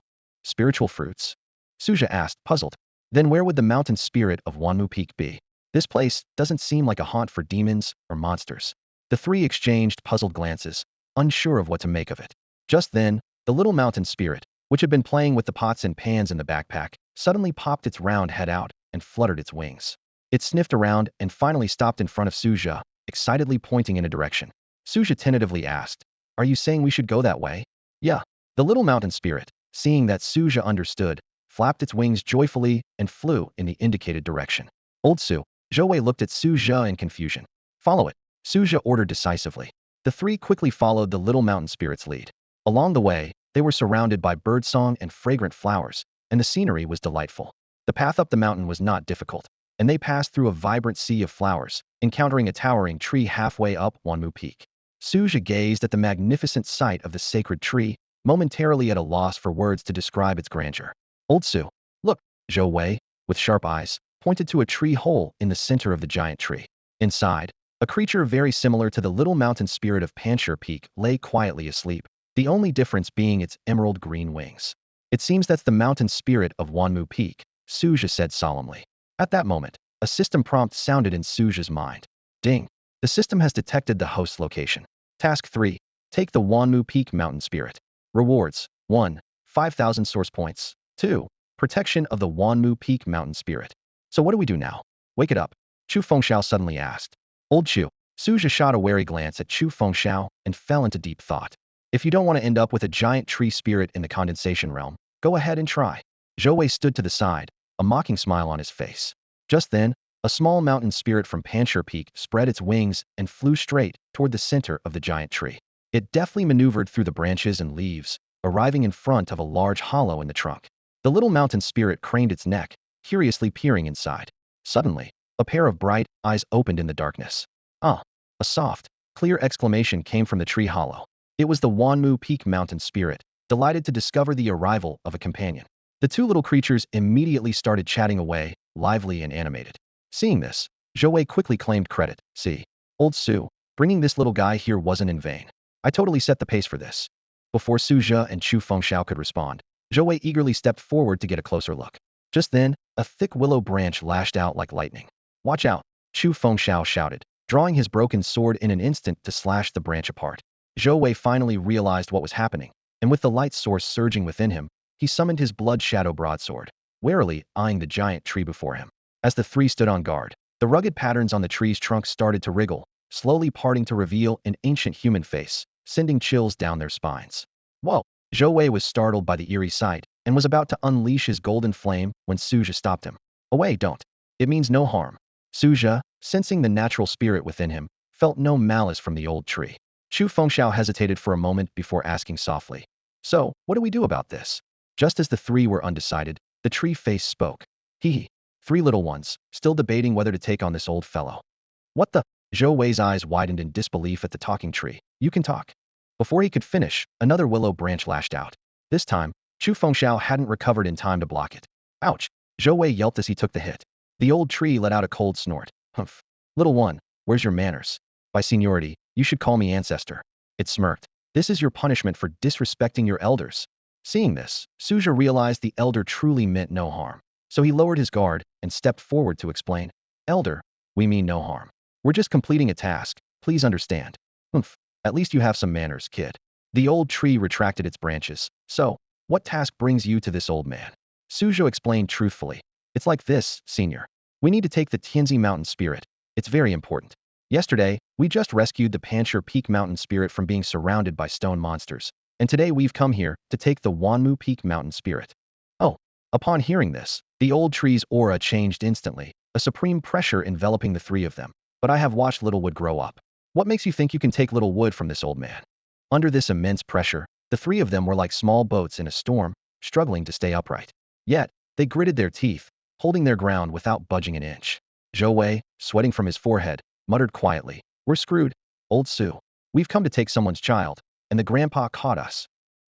Spiritual fruits? Su Zhe asked, puzzled. Then where would the mountain spirit of Wanmu Peak be? This place doesn't seem like a haunt for demons or monsters. The three exchanged puzzled glances, unsure of what to make of it. Just then, the little mountain spirit, which had been playing with the pots and pans in the backpack, suddenly popped its round head out and fluttered its wings. It sniffed around and finally stopped in front of Su Zhe, excitedly pointing in a direction. Su Zhe tentatively asked, "Are you saying we should go that way?" "Yeah." The little mountain spirit, seeing that Su Zhe understood, flapped its wings joyfully and flew in the indicated direction. "Old Su." Zhou Wei looked at Su Zhe in confusion. "Follow it," Su Zhe ordered decisively. The three quickly followed the little mountain spirit's lead. Along the way, they were surrounded by birdsong and fragrant flowers, and the scenery was delightful. The path up the mountain was not difficult, and they passed through a vibrant sea of flowers, encountering a towering tree halfway up Wanmu Peak. Su Zhe gazed at the magnificent sight of the sacred tree, momentarily at a loss for words to describe its grandeur. "Old Su, look," Zhou Wei, with sharp eyes, pointed to a tree hole in the center of the giant tree. Inside, a creature very similar to the little mountain spirit of Pansure Peak lay quietly asleep, the only difference being its emerald green wings. "It seems that's the mountain spirit of Wanmu Peak," Su Zhe said solemnly. At that moment, a system prompt sounded in Su Zhe's mind. Ding! The system has detected the host's location. Task 3. Take the Wanmu Peak mountain spirit. Rewards: 1. 5,000 source points. 2. Protection of the Wanmu Peak mountain spirit. "So what do we do now?" "Wake it up," Chu Fengxiao suddenly asked. "Old Chu." Su Zhe shot a wary glance at Chu Fengxiao and fell into deep thought. "If you don't want to end up with a giant tree spirit in the condensation realm, go ahead and try." Zhou Wei stood to the side, a mocking smile on his face. Just then, a small mountain spirit from Pansure Peak spread its wings and flew straight toward the center of the giant tree. It deftly maneuvered through the branches and leaves, arriving in front of a large hollow in the trunk. The little mountain spirit craned its neck, curiously peering inside. Suddenly, a pair of bright eyes opened in the darkness. "Ah!" A soft, clear exclamation came from the tree hollow. It was the Wanmu Peak mountain spirit, delighted to discover the arrival of a companion. The two little creatures immediately started chatting away, lively and animated. Seeing this, Zhou Wei quickly claimed credit. "See, Old Su, bringing this little guy here wasn't in vain. I totally set the pace for this." Before Su Zhe and Chu Fengxiao could respond, Zhou Wei eagerly stepped forward to get a closer look. Just then, a thick willow branch lashed out like lightning. "Watch out!" Chu Fengxiao shouted, drawing his broken sword in an instant to slash the branch apart. Zhou Wei finally realized what was happening, and with the light source surging within him, he summoned his blood shadow broadsword, warily eyeing the giant tree before him. As the three stood on guard, the rugged patterns on the tree's trunk started to wriggle, slowly parting to reveal an ancient human face, sending chills down their spines. "Whoa!" Zhou Wei was startled by the eerie sight, and was about to unleash his golden flame when Su Zhe stopped him. "Away, don't. It means no harm." Su Zhe, sensing the natural spirit within him, felt no malice from the old tree. Chu Fengxiao hesitated for a moment before asking softly, "So, what do we do about this?" Just as the three were undecided, the tree face spoke. "Hee. Three little ones, still debating whether to take on this old fellow." "What the?" Zhou Wei's eyes widened in disbelief at the talking tree. "You can talk." Before he could finish, another willow branch lashed out. This time, Chu Fengxiao hadn't recovered in time to block it. "Ouch!" Zhou Wei yelped as he took the hit. The old tree let out a cold snort. "Humph. Little one, where's your manners? By seniority, you should call me ancestor." It smirked. "This is your punishment for disrespecting your elders." Seeing this, Su Zhe realized the elder truly meant no harm. So he lowered his guard and stepped forward to explain. "Elder, we mean no harm. We're just completing a task, please understand." "Humph. At least you have some manners, kid." The old tree retracted its branches. "So, what task brings you to this old man?" Su Zhe explained truthfully. "It's like this, senior. We need to take the Tianzi Mountain Spirit. It's very important. Yesterday, we just rescued the Pansure Peak Mountain Spirit from being surrounded by stone monsters. And today we've come here to take the Wanmu Peak Mountain Spirit. Oh, upon hearing this, the old tree's aura changed instantly, a supreme pressure enveloping the three of them. But I have watched Littlewood grow up. What makes you think you can take Littlewood from this old man? Under this immense pressure, the three of them were like small boats in a storm, struggling to stay upright. Yet, they gritted their teeth, holding their ground without budging an inch. Zhou Wei, sweating from his forehead, muttered quietly, "We're screwed, old Su. We've come to take someone's child, and the grandpa caught us."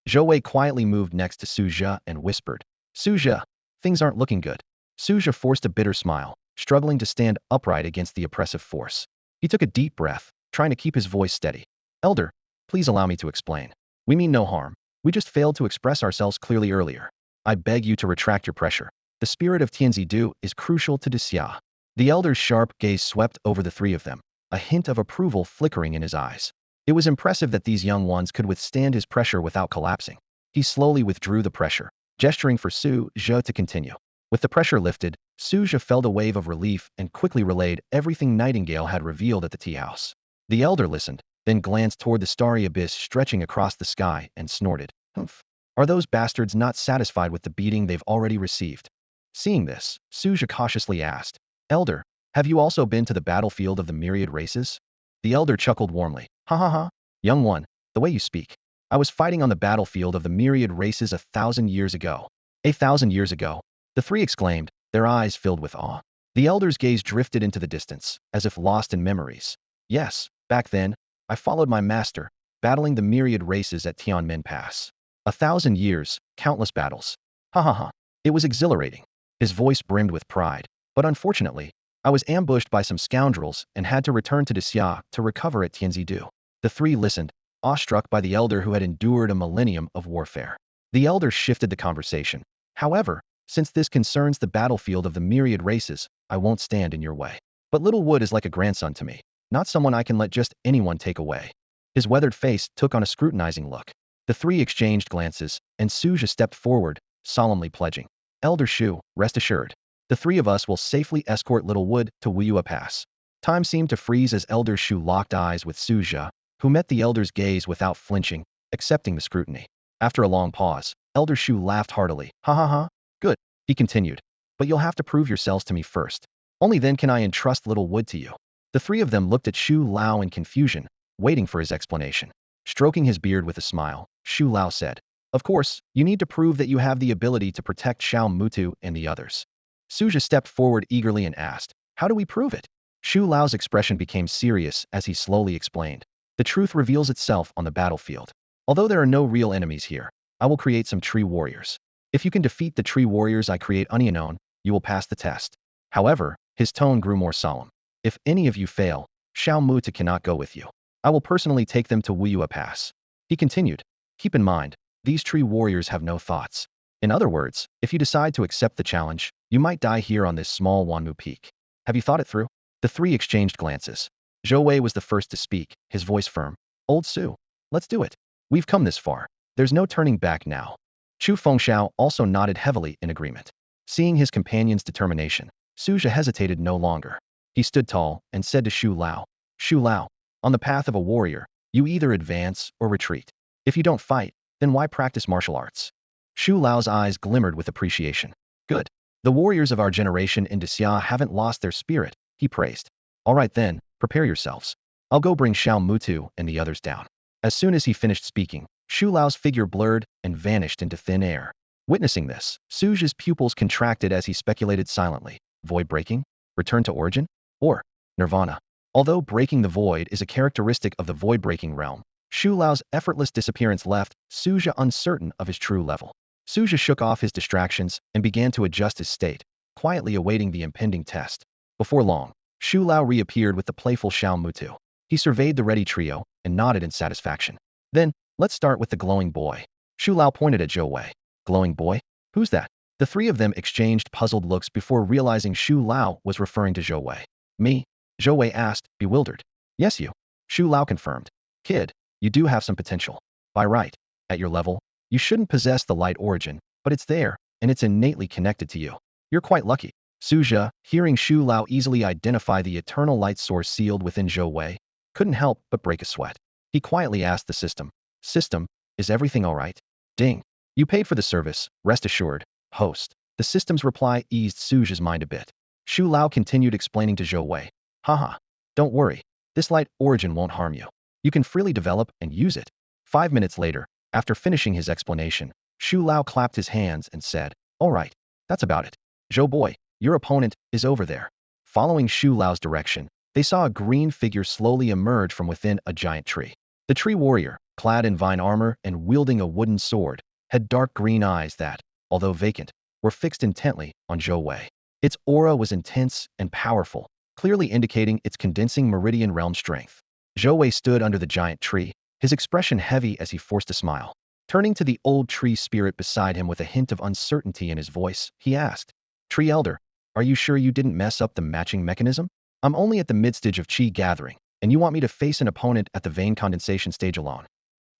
Zhou Wei quietly moved next to Su Zhe and whispered, "Su Zhe, things aren't looking good." Su Zhe forced a bitter smile, struggling to stand upright against the oppressive force. He took a deep breath, trying to keep his voice steady. "Elder, please allow me to explain. We mean no harm. We just failed to express ourselves clearly earlier. I beg you to retract your pressure. The spirit of Tianzi Du is crucial to Xia." The elder's sharp gaze swept over the three of them, a hint of approval flickering in his eyes. It was impressive that these young ones could withstand his pressure without collapsing. He slowly withdrew the pressure, gesturing for Su Zhe to continue. With the pressure lifted, Su Zhe felt a wave of relief and quickly relayed everything Nightingale had revealed at the tea house. The elder listened, then glanced toward the starry abyss stretching across the sky and snorted, "Humph. Are those bastards not satisfied with the beating they've already received?" Seeing this, Su Zhe cautiously asked, "Elder, have you also been to the battlefield of the myriad races?" The elder chuckled warmly, "Ha ha ha. Young one, the way you speak. I was fighting on the battlefield of the myriad races 1,000 years ago." "A 1,000 years ago?" the three exclaimed, their eyes filled with awe. The elder's gaze drifted into the distance, as if lost in memories. "Yes, back then, I followed my master, battling the myriad races at Tianmen Pass. 1,000 years, countless battles. Ha ha ha. It was exhilarating." His voice brimmed with pride. "But unfortunately, I was ambushed by some scoundrels and had to return to Xia to recover at Tianzi Du." The three listened, awestruck by the elder who had endured a millennium of warfare. The elder shifted the conversation. "However, since this concerns the battlefield of the myriad races, I won't stand in your way. But Littlewood is like a grandson to me, not someone I can let just anyone take away." His weathered face took on a scrutinizing look. The three exchanged glances, and Su Zhe stepped forward, solemnly pledging, "Elder Shu, rest assured. The three of us will safely escort Littlewood to Wua Pass." Time seemed to freeze as Elder Shu locked eyes with Su Zhe, who met the elder's gaze without flinching, accepting the scrutiny. After a long pause, Elder Shu laughed heartily. "Ha ha ha. Good," he continued. "But you'll have to prove yourselves to me first. Only then can I entrust Littlewood to you." The three of them looked at Shu Lao in confusion, waiting for his explanation. Stroking his beard with a smile, Shu Lao said, "Of course, you need to prove that you have the ability to protect Xiao Mutu and the others." Su Zhe stepped forward eagerly and asked, "How do we prove it?" Shu Lao's expression became serious as he slowly explained, "The truth reveals itself on the battlefield. Although there are no real enemies here, I will create some tree warriors. If you can defeat the tree warriors I create unknown, you will pass the test." However, his tone grew more solemn. "If any of you fail, Xiao Mutu cannot go with you. I will personally take them to Wua Pass." He continued, "Keep in mind, these tree warriors have no thoughts. In other words, if you decide to accept the challenge, you might die here on this small Wanmu peak. Have you thought it through?" The three exchanged glances. Zhou Wei was the first to speak, his voice firm. "Old Su, let's do it. We've come this far. There's no turning back now." Chu Fengxiao also nodded heavily in agreement. Seeing his companion's determination, Su Zhe hesitated no longer. He stood tall and said to Shu Lao, "Shu Lao, on the path of a warrior, you either advance or retreat. If you don't fight, then why practice martial arts?" Shu Lao's eyes glimmered with appreciation. "Good. The warriors of our generation in Xia haven't lost their spirit," he praised. "All right then, prepare yourselves. I'll go bring Xiao Mutu and the others down." As soon as he finished speaking, Shu Lao's figure blurred and vanished into thin air. Witnessing this, Su Zhe's pupils contracted as he speculated silently. Void breaking? Return to origin? Or nirvana? Although breaking the void is a characteristic of the void-breaking realm, Shu Lao's effortless disappearance left Su Zhe uncertain of his true level. Su Zhe shook off his distractions and began to adjust his state, quietly awaiting the impending test. Before long, Shu Lao reappeared with the playful Xiao Mutu. He surveyed the ready trio and nodded in satisfaction. "Then, let's start with the glowing boy." Shu Lao pointed at Zhou Wei. "Glowing boy? Who's that?" The three of them exchanged puzzled looks before realizing Shu Lao was referring to Zhou Wei. "Me?" Zhou Wei asked, bewildered. "Yes, you." Shu Lao confirmed. "Kid, you do have some potential. By right, at your level, you shouldn't possess the light origin, but it's there, and it's innately connected to you. You're quite lucky." Su Zhe, hearing Shu Lao easily identify the eternal light source sealed within Zhou Wei, couldn't help but break a sweat. He quietly asked the system, "System, is everything all right?" Ding. "You paid for the service, rest assured, host." The system's reply eased Su Zhe's mind a bit. Shu Lao continued explaining to Zhou Wei, "Haha, don't worry, this light origin won't harm you. You can freely develop and use it." 5 minutes later, after finishing his explanation, Shu Lao clapped his hands and said, "All right, that's about it. Zhou Boy, your opponent is over there." Following Shu Lao's direction, they saw a green figure slowly emerge from within a giant tree. The tree warrior, clad in vine armor and wielding a wooden sword, had dark green eyes that, although vacant, were fixed intently on Zhou Wei. Its aura was intense and powerful, clearly indicating its condensing meridian realm strength. Zhou Wei stood under the giant tree, his expression heavy as he forced a smile. Turning to the old tree spirit beside him with a hint of uncertainty in his voice, he asked, "Tree Elder, are you sure you didn't mess up the matching mechanism? I'm only at the mid-stage of Qi gathering, and you want me to face an opponent at the vein condensation stage alone."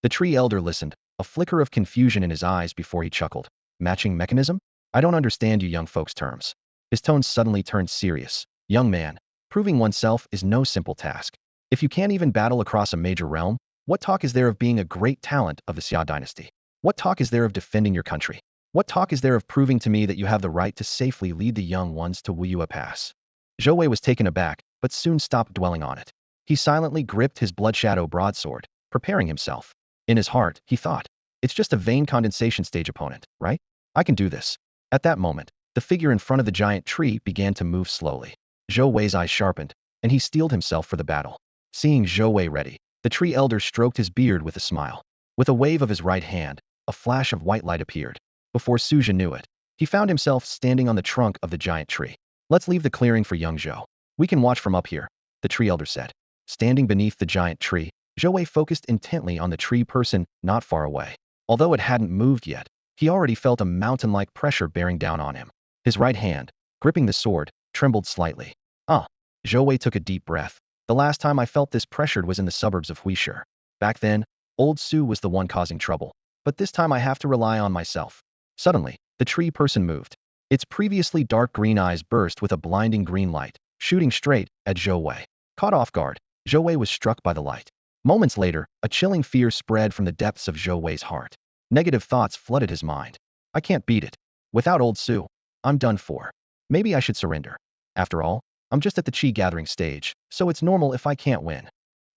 The tree elder listened, a flicker of confusion in his eyes before he chuckled. "Matching mechanism? I don't understand you young folks' terms." His tone suddenly turned serious. "Young man, proving oneself is no simple task. If you can't even battle across a major realm, what talk is there of being a great talent of the Xia dynasty? What talk is there of defending your country? What talk is there of proving to me that you have the right to safely lead the young ones to Wua Pass?" Zhou Wei was taken aback, but soon stopped dwelling on it. He silently gripped his blood shadow broadsword, preparing himself. In his heart, he thought, "It's just a vein condensation stage opponent, right? I can do this." At that moment, the figure in front of the giant tree began to move slowly. Zhou Wei's eyes sharpened, and he steeled himself for the battle. Seeing Zhou Wei ready, the tree elder stroked his beard with a smile. With a wave of his right hand, a flash of white light appeared. Before Su Zhe knew it, he found himself standing on the trunk of the giant tree. "Let's leave the clearing for young Zhou. We can watch from up here," the tree elder said. Standing beneath the giant tree, Zhou Wei focused intently on the tree person not far away. Although it hadn't moved yet, he already felt a mountain-like pressure bearing down on him. His right hand, gripping the sword, trembled slightly. "Ah." Zhou Wei took a deep breath. "The last time I felt this pressure was in the suburbs of Huishur. Back then, old Su was the one causing trouble. But this time I have to rely on myself." Suddenly, the tree person moved. Its previously dark green eyes burst with a blinding green light, shooting straight at Zhou Wei. Caught off guard, Zhou Wei was struck by the light. Moments later, a chilling fear spread from the depths of Zhou Wei's heart. Negative thoughts flooded his mind. "I can't beat it. Without old Su, I'm done for. Maybe I should surrender. After all, I'm just at the Qi gathering stage, so it's normal if I can't win."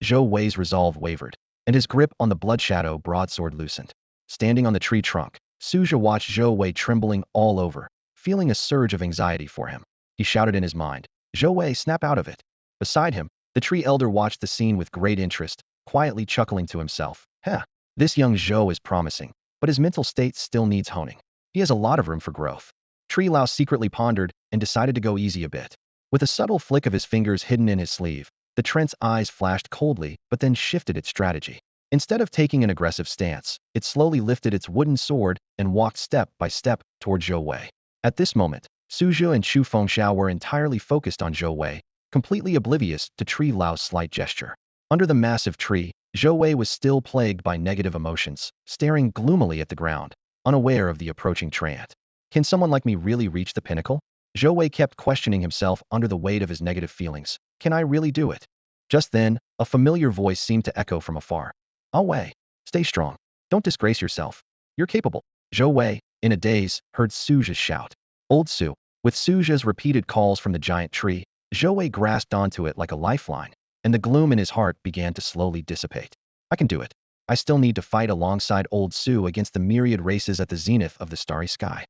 Zhou Wei's resolve wavered, and his grip on the blood shadow broadsword loosened. Standing on the tree trunk, Su Zhe watched Zhou Wei trembling all over, feeling a surge of anxiety for him. He shouted in his mind, "Zhou Wei, snap out of it." Beside him, the tree elder watched the scene with great interest, quietly chuckling to himself. "Heh, this young Zhou is promising, but his mental state still needs honing. He has a lot of room for growth." Tree Lao secretly pondered and decided to go easy a bit. With a subtle flick of his fingers hidden in his sleeve, the Trent's eyes flashed coldly but then shifted its strategy. Instead of taking an aggressive stance, it slowly lifted its wooden sword and walked step by step toward Zhou Wei. At this moment, Su Zhe and Chu Fengxiao were entirely focused on Zhou Wei, completely oblivious to Tree Lao's slight gesture. Under the massive tree, Zhou Wei was still plagued by negative emotions, staring gloomily at the ground, unaware of the approaching Triumphant. "Can someone like me really reach the pinnacle?" Zhou Wei kept questioning himself under the weight of his negative feelings. "Can I really do it?" Just then, a familiar voice seemed to echo from afar. "Ah Wei, stay strong. Don't disgrace yourself. You're capable." Zhou Wei, in a daze, heard Su Zhe's shout. "Old Su." With Su Zhe's repeated calls from the giant tree, Zhou Wei grasped onto it like a lifeline, and the gloom in his heart began to slowly dissipate. "I can do it. I still need to fight alongside old Su against the myriad races at the zenith of the starry sky."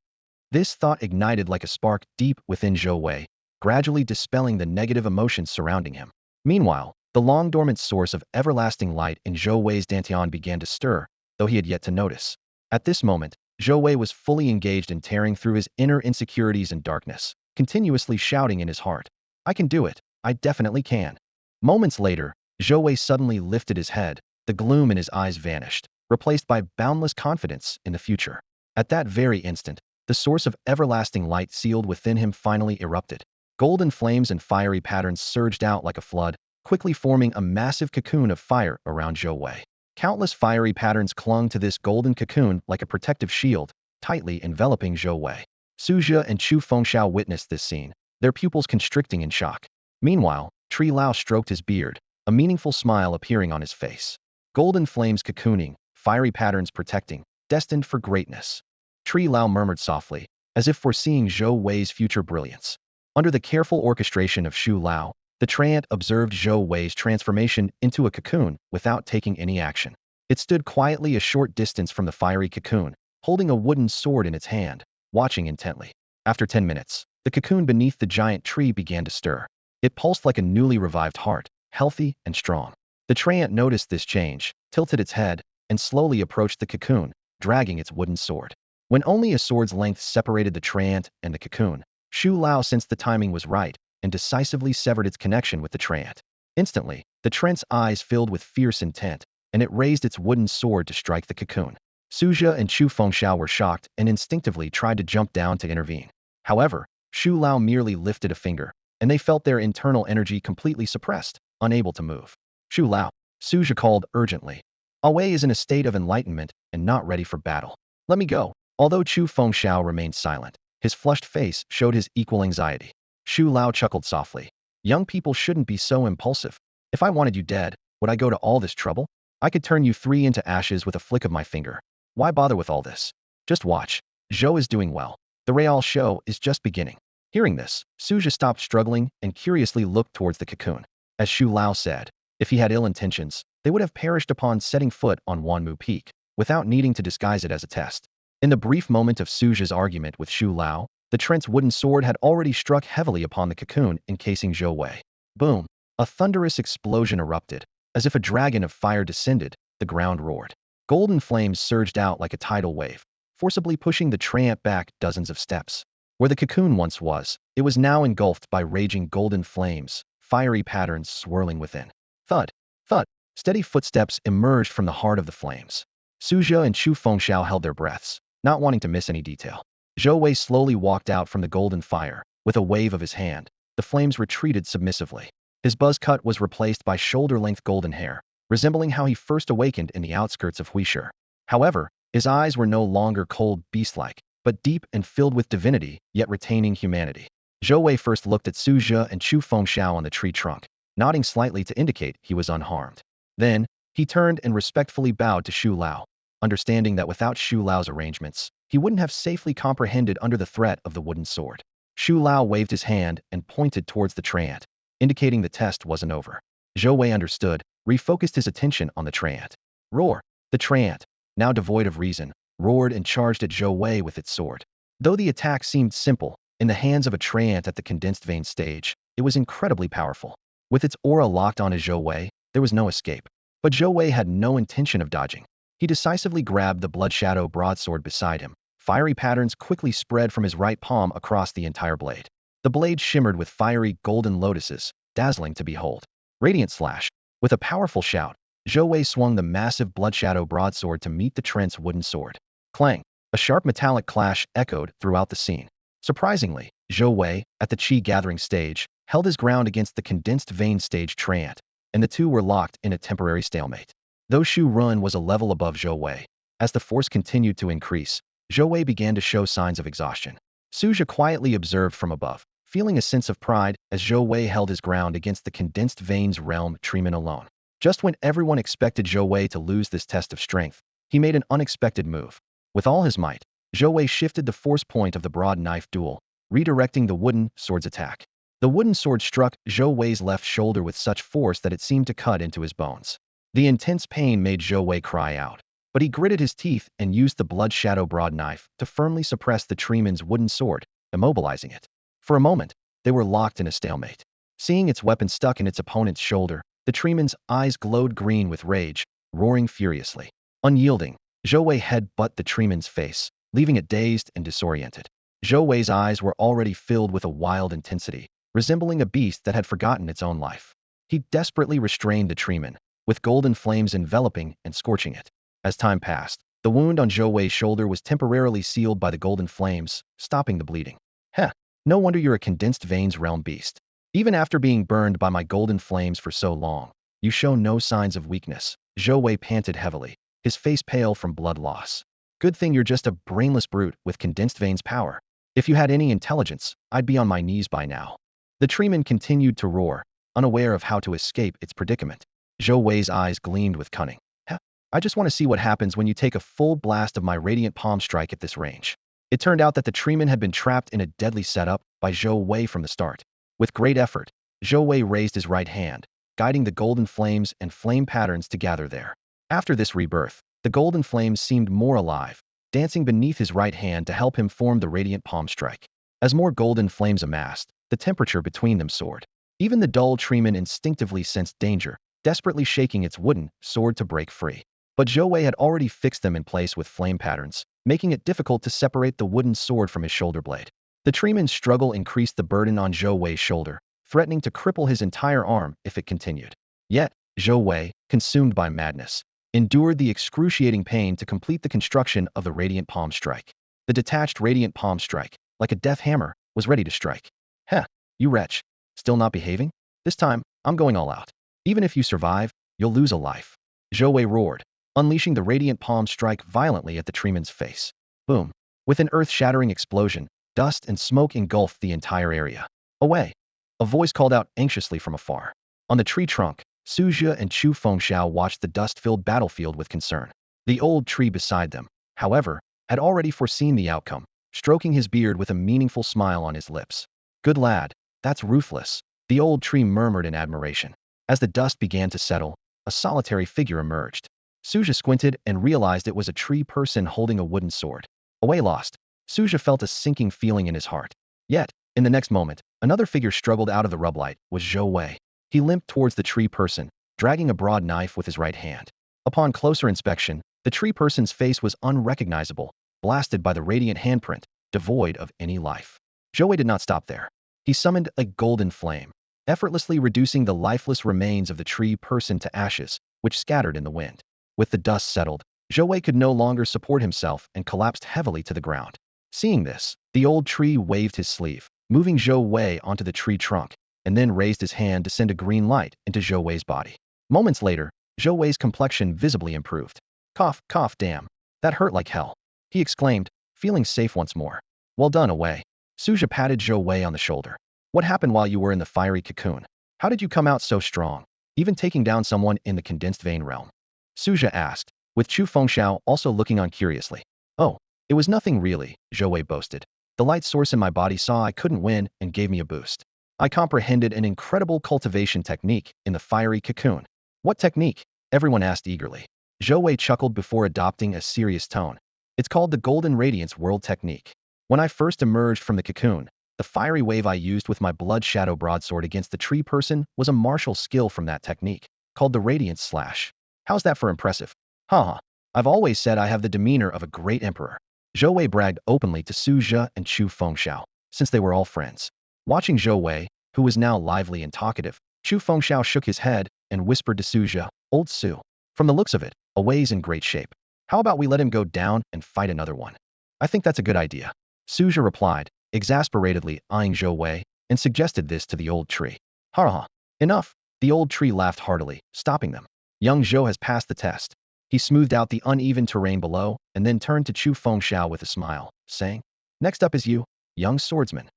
This thought ignited like a spark deep within Zhou Wei, gradually dispelling the negative emotions surrounding him. Meanwhile, the long-dormant source of everlasting light in Zhou Wei's dantian began to stir, though he had yet to notice. At this moment, Zhou Wei was fully engaged in tearing through his inner insecurities and darkness, continuously shouting in his heart, "I can do it. I definitely can." Moments later, Zhou Wei suddenly lifted his head, the gloom in his eyes vanished, replaced by boundless confidence in the future. At that very instant, the source of everlasting light sealed within him finally erupted. Golden flames and fiery patterns surged out like a flood, quickly forming a massive cocoon of fire around Zhou Wei. Countless fiery patterns clung to this golden cocoon like a protective shield, tightly enveloping Zhou Wei. Su Zhe and Chu Fengxiao witnessed this scene, their pupils constricting in shock. Meanwhile, Tri Lao stroked his beard, a meaningful smile appearing on his face. Golden flames cocooning, fiery patterns protecting, destined for greatness. Tri Lao murmured softly, as if foreseeing Zhou Wei's future brilliance. Under the careful orchestration of Shu Lao, the Triumphant observed Zhou Wei's transformation into a cocoon without taking any action. It stood quietly a short distance from the fiery cocoon, holding a wooden sword in its hand, watching intently. After 10 minutes, the cocoon beneath the giant tree began to stir. It pulsed like a newly revived heart, healthy and strong. The Triumphant noticed this change, tilted its head, and slowly approached the cocoon, dragging its wooden sword. When only a sword's length separated the Triumphant and the cocoon, Shu Lao sensed the timing was right and decisively severed its connection with the Triumphant. Instantly, the Triumphant's eyes filled with fierce intent, and it raised its wooden sword to strike the cocoon. Su Zhe and Chu Fengxiao were shocked and instinctively tried to jump down to intervene. However, Shu Lao merely lifted a finger, and they felt their internal energy completely suppressed, unable to move. Shu Lao, Su Zhe called urgently. Wei is in a state of enlightenment and not ready for battle. Let me go. Although Chu Fengxiao remained silent, his flushed face showed his equal anxiety. Shu Lao chuckled softly. Young people shouldn't be so impulsive. If I wanted you dead, would I go to all this trouble? I could turn you three into ashes with a flick of my finger. Why bother with all this? Just watch. Zhou is doing well. The real show is just beginning. Hearing this, Su Zhe stopped struggling and curiously looked towards the cocoon. As Shu Lao said, if he had ill intentions, they would have perished upon setting foot on Wanmu Peak, without needing to disguise it as a test. In the brief moment of Su Zhe's argument with Shu Lao, the Trent's wooden sword had already struck heavily upon the cocoon, encasing Zhou Wei. Boom! A thunderous explosion erupted. As if a dragon of fire descended, the ground roared. Golden flames surged out like a tidal wave, forcibly pushing the Triumphant back dozens of steps. Where the cocoon once was, it was now engulfed by raging golden flames, fiery patterns swirling within. Thud! Thud! Steady footsteps emerged from the heart of the flames. Su Zhe and Chu Fengxiao held their breaths, not wanting to miss any detail. Zhou Wei slowly walked out from the golden fire. With a wave of his hand, the flames retreated submissively. His buzz cut was replaced by shoulder-length golden hair, resembling how he first awakened in the outskirts of Huishe. However, his eyes were no longer cold beast-like, but deep and filled with divinity, yet retaining humanity. Zhou Wei first looked at Su Zhe and Chu Fengxiao on the tree trunk, nodding slightly to indicate he was unharmed. Then, he turned and respectfully bowed to Shu Lao, understanding that without Shu Lao's arrangements, he wouldn't have safely comprehended under the threat of the wooden sword. Shu Lao waved his hand and pointed towards the Triumphant, indicating the test wasn't over. Zhou Wei understood, refocused his attention on the Triumphant. Roar! The Triumphant, now devoid of reason, roared and charged at Zhou Wei with its sword. Though the attack seemed simple, in the hands of a Triumphant at the condensed vein stage, it was incredibly powerful. With its aura locked onto Zhou Wei, there was no escape. But Zhou Wei had no intention of dodging. He decisively grabbed the blood shadow broadsword beside him. Fiery patterns quickly spread from his right palm across the entire blade. The blade shimmered with fiery golden lotuses, dazzling to behold. Radiant slash. With a powerful shout, Zhou Wei swung the massive blood shadow broadsword to meet the Trent's wooden sword. Clang! A sharp metallic clash echoed throughout the scene. Surprisingly, Zhou Wei, at the Qi gathering stage, held his ground against the condensed vein stage Triumphant, and the two were locked in a temporary stalemate. Though Shu Run was a level above Zhou Wei, as the force continued to increase, Zhou Wei began to show signs of exhaustion. Su Zhe quietly observed from above, feeling a sense of pride as Zhou Wei held his ground against the condensed veins realm Treeman alone. Just when everyone expected Zhou Wei to lose this test of strength, he made an unexpected move. With all his might, Zhou Wei shifted the force point of the broad knife duel, redirecting the wooden sword's attack. The wooden sword struck Zhou Wei's left shoulder with such force that it seemed to cut into his bones. The intense pain made Zhou Wei cry out, but he gritted his teeth and used the blood shadow broad knife to firmly suppress the Treeman's wooden sword, immobilizing it. For a moment, they were locked in a stalemate. Seeing its weapon stuck in its opponent's shoulder, the Treeman's eyes glowed green with rage, roaring furiously. Unyielding, Zhou Wei head-butt the Treeman's face, leaving it dazed and disoriented. Zhou Wei's eyes were already filled with a wild intensity, resembling a beast that had forgotten its own life. He desperately restrained the Treeman, with golden flames enveloping and scorching it. As time passed, the wound on Zhou Wei's shoulder was temporarily sealed by the golden flames, stopping the bleeding. Heh, no wonder you're a condensed veins realm beast. Even after being burned by my golden flames for so long, you show no signs of weakness. Zhou Wei panted heavily, his face pale from blood loss. Good thing you're just a brainless brute with condensed veins power. If you had any intelligence, I'd be on my knees by now. The treeman continued to roar, unaware of how to escape its predicament. Zhou Wei's eyes gleamed with cunning. Heh, I just want to see what happens when you take a full blast of my radiant palm strike at this range. It turned out that the treeman had been trapped in a deadly setup by Zhou Wei from the start. With great effort, Zhou Wei raised his right hand, guiding the golden flames and flame patterns to gather there. After this rebirth, the golden flames seemed more alive, dancing beneath his right hand to help him form the radiant palm strike. As more golden flames amassed, the temperature between them soared. Even the dull treeman instinctively sensed danger, desperately shaking its wooden sword to break free. But Zhou Wei had already fixed them in place with flame patterns, making it difficult to separate the wooden sword from his shoulder blade. The treeman's struggle increased the burden on Zhou Wei's shoulder, threatening to cripple his entire arm if it continued. Yet, Zhou Wei, consumed by madness, endured the excruciating pain to complete the construction of the radiant palm strike. The detached radiant palm strike, like a death hammer, was ready to strike. Heh, you wretch. Still not behaving? This time, I'm going all out. Even if you survive, you'll lose a life. Zhou Wei roared, unleashing the radiant palm strike violently at the treeman's face. Boom. With an earth-shattering explosion, dust and smoke engulfed the entire area. Away! A voice called out anxiously from afar. On the tree trunk, Su Zhe and Chu Fengxiao watched the dust-filled battlefield with concern. The old tree beside them, however, had already foreseen the outcome, stroking his beard with a meaningful smile on his lips. Good lad, that's ruthless, the old tree murmured in admiration. As the dust began to settle, a solitary figure emerged. Su Zhe squinted and realized it was a tree person holding a wooden sword. Away lost, Su Zhe felt a sinking feeling in his heart. Yet, in the next moment, another figure struggled out of the rublight, was Zhou Wei. He limped towards the tree person, dragging a broad knife with his right hand. Upon closer inspection, the tree person's face was unrecognizable, blasted by the radiant handprint, devoid of any life. Zhou Wei did not stop there. He summoned a golden flame, effortlessly reducing the lifeless remains of the tree person to ashes, which scattered in the wind. With the dust settled, Zhou Wei could no longer support himself and collapsed heavily to the ground. Seeing this, the old tree waved his sleeve, moving Zhou Wei onto the tree trunk, and then raised his hand to send a green light into Zhou Wei's body. Moments later, Zhou Wei's complexion visibly improved. Cough, cough, damn. That hurt like hell, he exclaimed, feeling safe once more. Well done, Away. Su Zhe patted Zhou Wei on the shoulder. What happened while you were in the fiery cocoon? How did you come out so strong, even taking down someone in the condensed vein realm? Su Zhe asked, with Chu Fengxiao also looking on curiously. Oh, it was nothing really, Zhou Wei boasted. The light source in my body saw I couldn't win and gave me a boost. I comprehended an incredible cultivation technique in the fiery cocoon. What technique? Everyone asked eagerly. Zhou Wei chuckled before adopting a serious tone. It's called the Golden Radiance World Technique. When I first emerged from the cocoon, the fiery wave I used with my blood shadow broadsword against the tree person was a martial skill from that technique, called the Radiance Slash. How's that for impressive? Haha, I've always said I have the demeanor of a great emperor. Zhou Wei bragged openly to Su Zhe and Chu Fengxiao, since they were all friends. Watching Zhou Wei, who was now lively and talkative, Chu Fengxiao shook his head and whispered to Su Zhe, Old Su. From the looks of it, Away's in great shape. How about we let him go down and fight another one? I think that's a good idea. Su Zhe replied, exasperatedly eyeing Zhou Wei, and suggested this to the old tree. Ha ha. Enough. The old tree laughed heartily, stopping them. Young Zhou has passed the test. He smoothed out the uneven terrain below, and then turned to Chu Fengxiao with a smile, saying, Next up is you, young swordsman.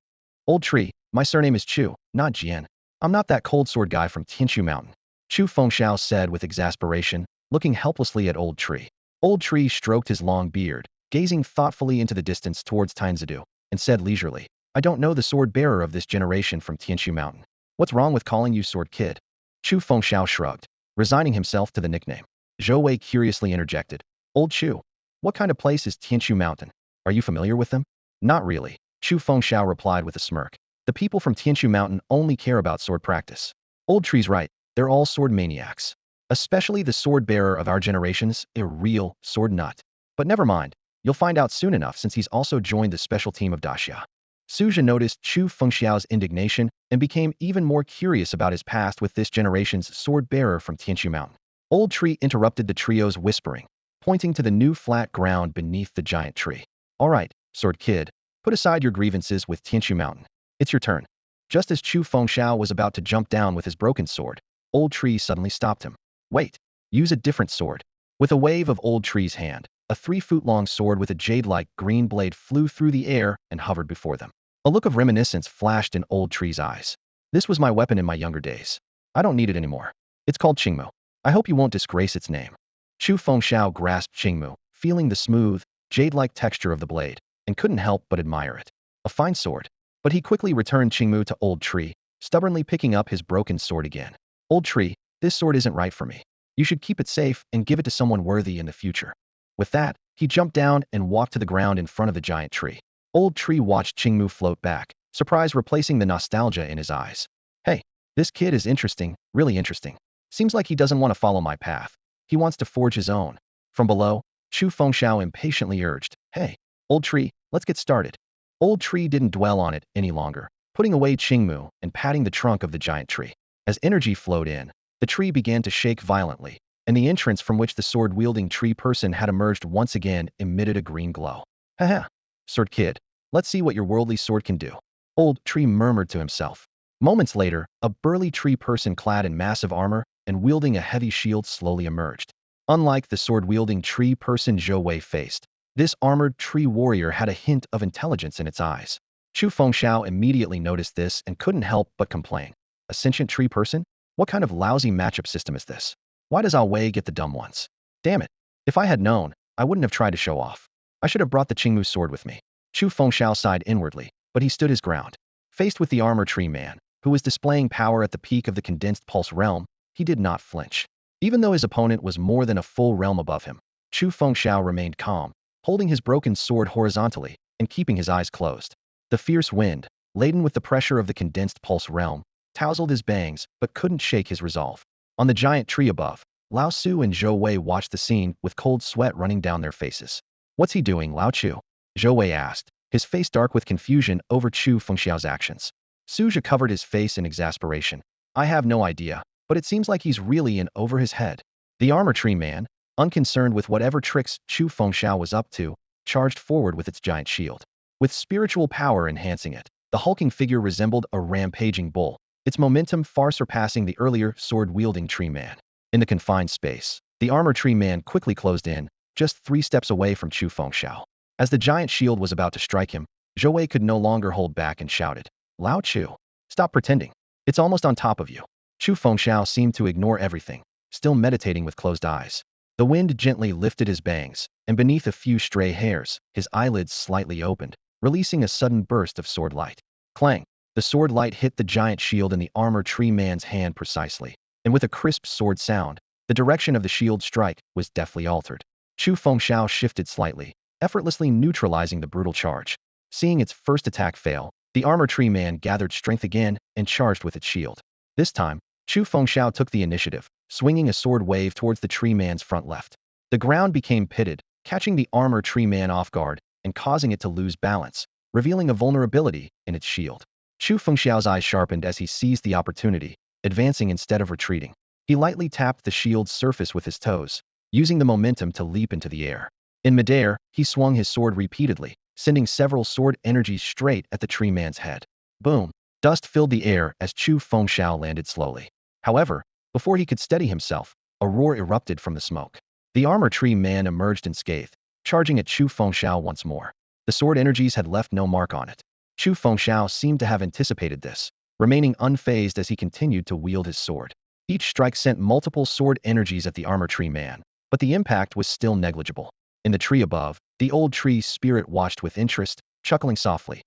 Old tree, my surname is Chu, not Jian. I'm not that cold sword guy from Tianshu Mountain. Chu Fengxiao said with exasperation, looking helplessly at Old Tree. Old Tree stroked his long beard, gazing thoughtfully into the distance towards Tainzadu, and said leisurely, I don't know the sword bearer of this generation from Tianshu Mountain. What's wrong with calling you Sword Kid? Chu Fengxiao shrugged, resigning himself to the nickname. Zhou Wei curiously interjected, Old Chu, what kind of place is Tianshu Mountain? Are you familiar with them? Not really, Chu Fengxiao replied with a smirk. The people from Tianshu Mountain only care about sword practice. Old Tree's right, they're all sword maniacs. Especially the sword bearer of our generation's a real sword nut. But never mind, you'll find out soon enough since he's also joined the special team of Daxia. Su Zhe noticed Chu Fengxiao's indignation and became even more curious about his past with this generation's sword bearer from Tianshu Mountain. Old Tree interrupted the trio's whispering, pointing to the new flat ground beneath the giant tree. All right, Sword Kid, put aside your grievances with Tianshu Mountain. It's your turn. Just as Chu Fengxiao was about to jump down with his broken sword, Old Tree suddenly stopped him. Wait, use a different sword. With a wave of Old Tree's hand, A 3-foot-long sword with a jade-like green blade flew through the air and hovered before them. A look of reminiscence flashed in Old Tree's eyes. This was my weapon in my younger days. I don't need it anymore. It's called Qingmu. I hope you won't disgrace its name. Chu Fengxiao grasped Qingmu, feeling the smooth, jade-like texture of the blade, and couldn't help but admire it. A fine sword. But he quickly returned Qingmu to Old Tree, stubbornly picking up his broken sword again. Old Tree, this sword isn't right for me. You should keep it safe and give it to someone worthy in the future. With that, he jumped down and walked to the ground in front of the giant tree. Old Tree watched Qingmu float back, surprise replacing the nostalgia in his eyes. Hey, this kid is interesting, really interesting. Seems like he doesn't want to follow my path. He wants to forge his own. From below, Chu Fengxiao impatiently urged, Hey, Old Tree, let's get started. Old Tree didn't dwell on it any longer, putting away Qingmu and patting the trunk of the giant tree. As energy flowed in, the tree began to shake violently, and the entrance from which the sword-wielding tree person had emerged once again emitted a green glow. Haha, sword kid, let's see what your worldly sword can do. Old Tree murmured to himself. Moments later, a burly tree person clad in massive armor and wielding a heavy shield slowly emerged. Unlike the sword-wielding tree person Zhou Wei faced, this armored tree warrior had a hint of intelligence in its eyes. Chu Fengxiao immediately noticed this and couldn't help but complain. A sentient tree person? What kind of lousy matchup system is this? Why does Wei get the dumb ones? Damn it. If I had known, I wouldn't have tried to show off. I should have brought the Qingmu sword with me. Chu Fengxiao sighed inwardly, but he stood his ground. Faced with the armor tree man, who was displaying power at the peak of the condensed pulse realm, he did not flinch. Even though his opponent was more than a full realm above him, Chu Fengxiao remained calm, holding his broken sword horizontally and keeping his eyes closed. The fierce wind, laden with the pressure of the condensed pulse realm, tousled his bangs but couldn't shake his resolve. On the giant tree above, Lao Su and Zhou Wei watched the scene with cold sweat running down their faces. What's he doing, Lao Chu? Zhou Wei asked, his face dark with confusion over Chu Fengxiao's actions. Su Zhe covered his face in exasperation. I have no idea, but it seems like he's really in over his head. The armor tree man, unconcerned with whatever tricks Chu Fengxiao was up to, charged forward with its giant shield. With spiritual power enhancing it, the hulking figure resembled a rampaging bull, its momentum far surpassing the earlier sword-wielding tree man. In the confined space, the armor tree man quickly closed in, just 3 steps away from Chu Fengxiao. As the giant shield was about to strike him, Zhou Wei could no longer hold back and shouted, Lao Chu, stop pretending. It's almost on top of you. Chu Fengxiao seemed to ignore everything, still meditating with closed eyes. The wind gently lifted his bangs, and beneath a few stray hairs, his eyelids slightly opened, releasing a sudden burst of sword light. Clang! The sword light hit the giant shield in the armor tree man's hand precisely, and with a crisp sword sound, the direction of the shield strike was deftly altered. Chu Fengxiao shifted slightly, effortlessly neutralizing the brutal charge. Seeing its first attack fail, the armor tree man gathered strength again and charged with its shield. This time, Chu Fengxiao took the initiative, swinging a sword wave towards the tree man's front left. The ground became pitted, catching the armor tree man off guard and causing it to lose balance, revealing a vulnerability in its shield. Chu Fengxiao's eyes sharpened as he seized the opportunity, advancing instead of retreating. He lightly tapped the shield's surface with his toes, using the momentum to leap into the air. In midair, he swung his sword repeatedly, sending several sword energies straight at the tree man's head. Boom! Dust filled the air as Chu Fengxiao landed slowly. However, before he could steady himself, a roar erupted from the smoke. The armor tree man emerged unscathed, charging at Chu Fengxiao once more. The sword energies had left no mark on it. Chu Fengxiao seemed to have anticipated this, remaining unfazed as he continued to wield his sword. Each strike sent multiple sword energies at the armor tree man, but the impact was still negligible. In the tree above, the old tree spirit watched with interest, chuckling softly.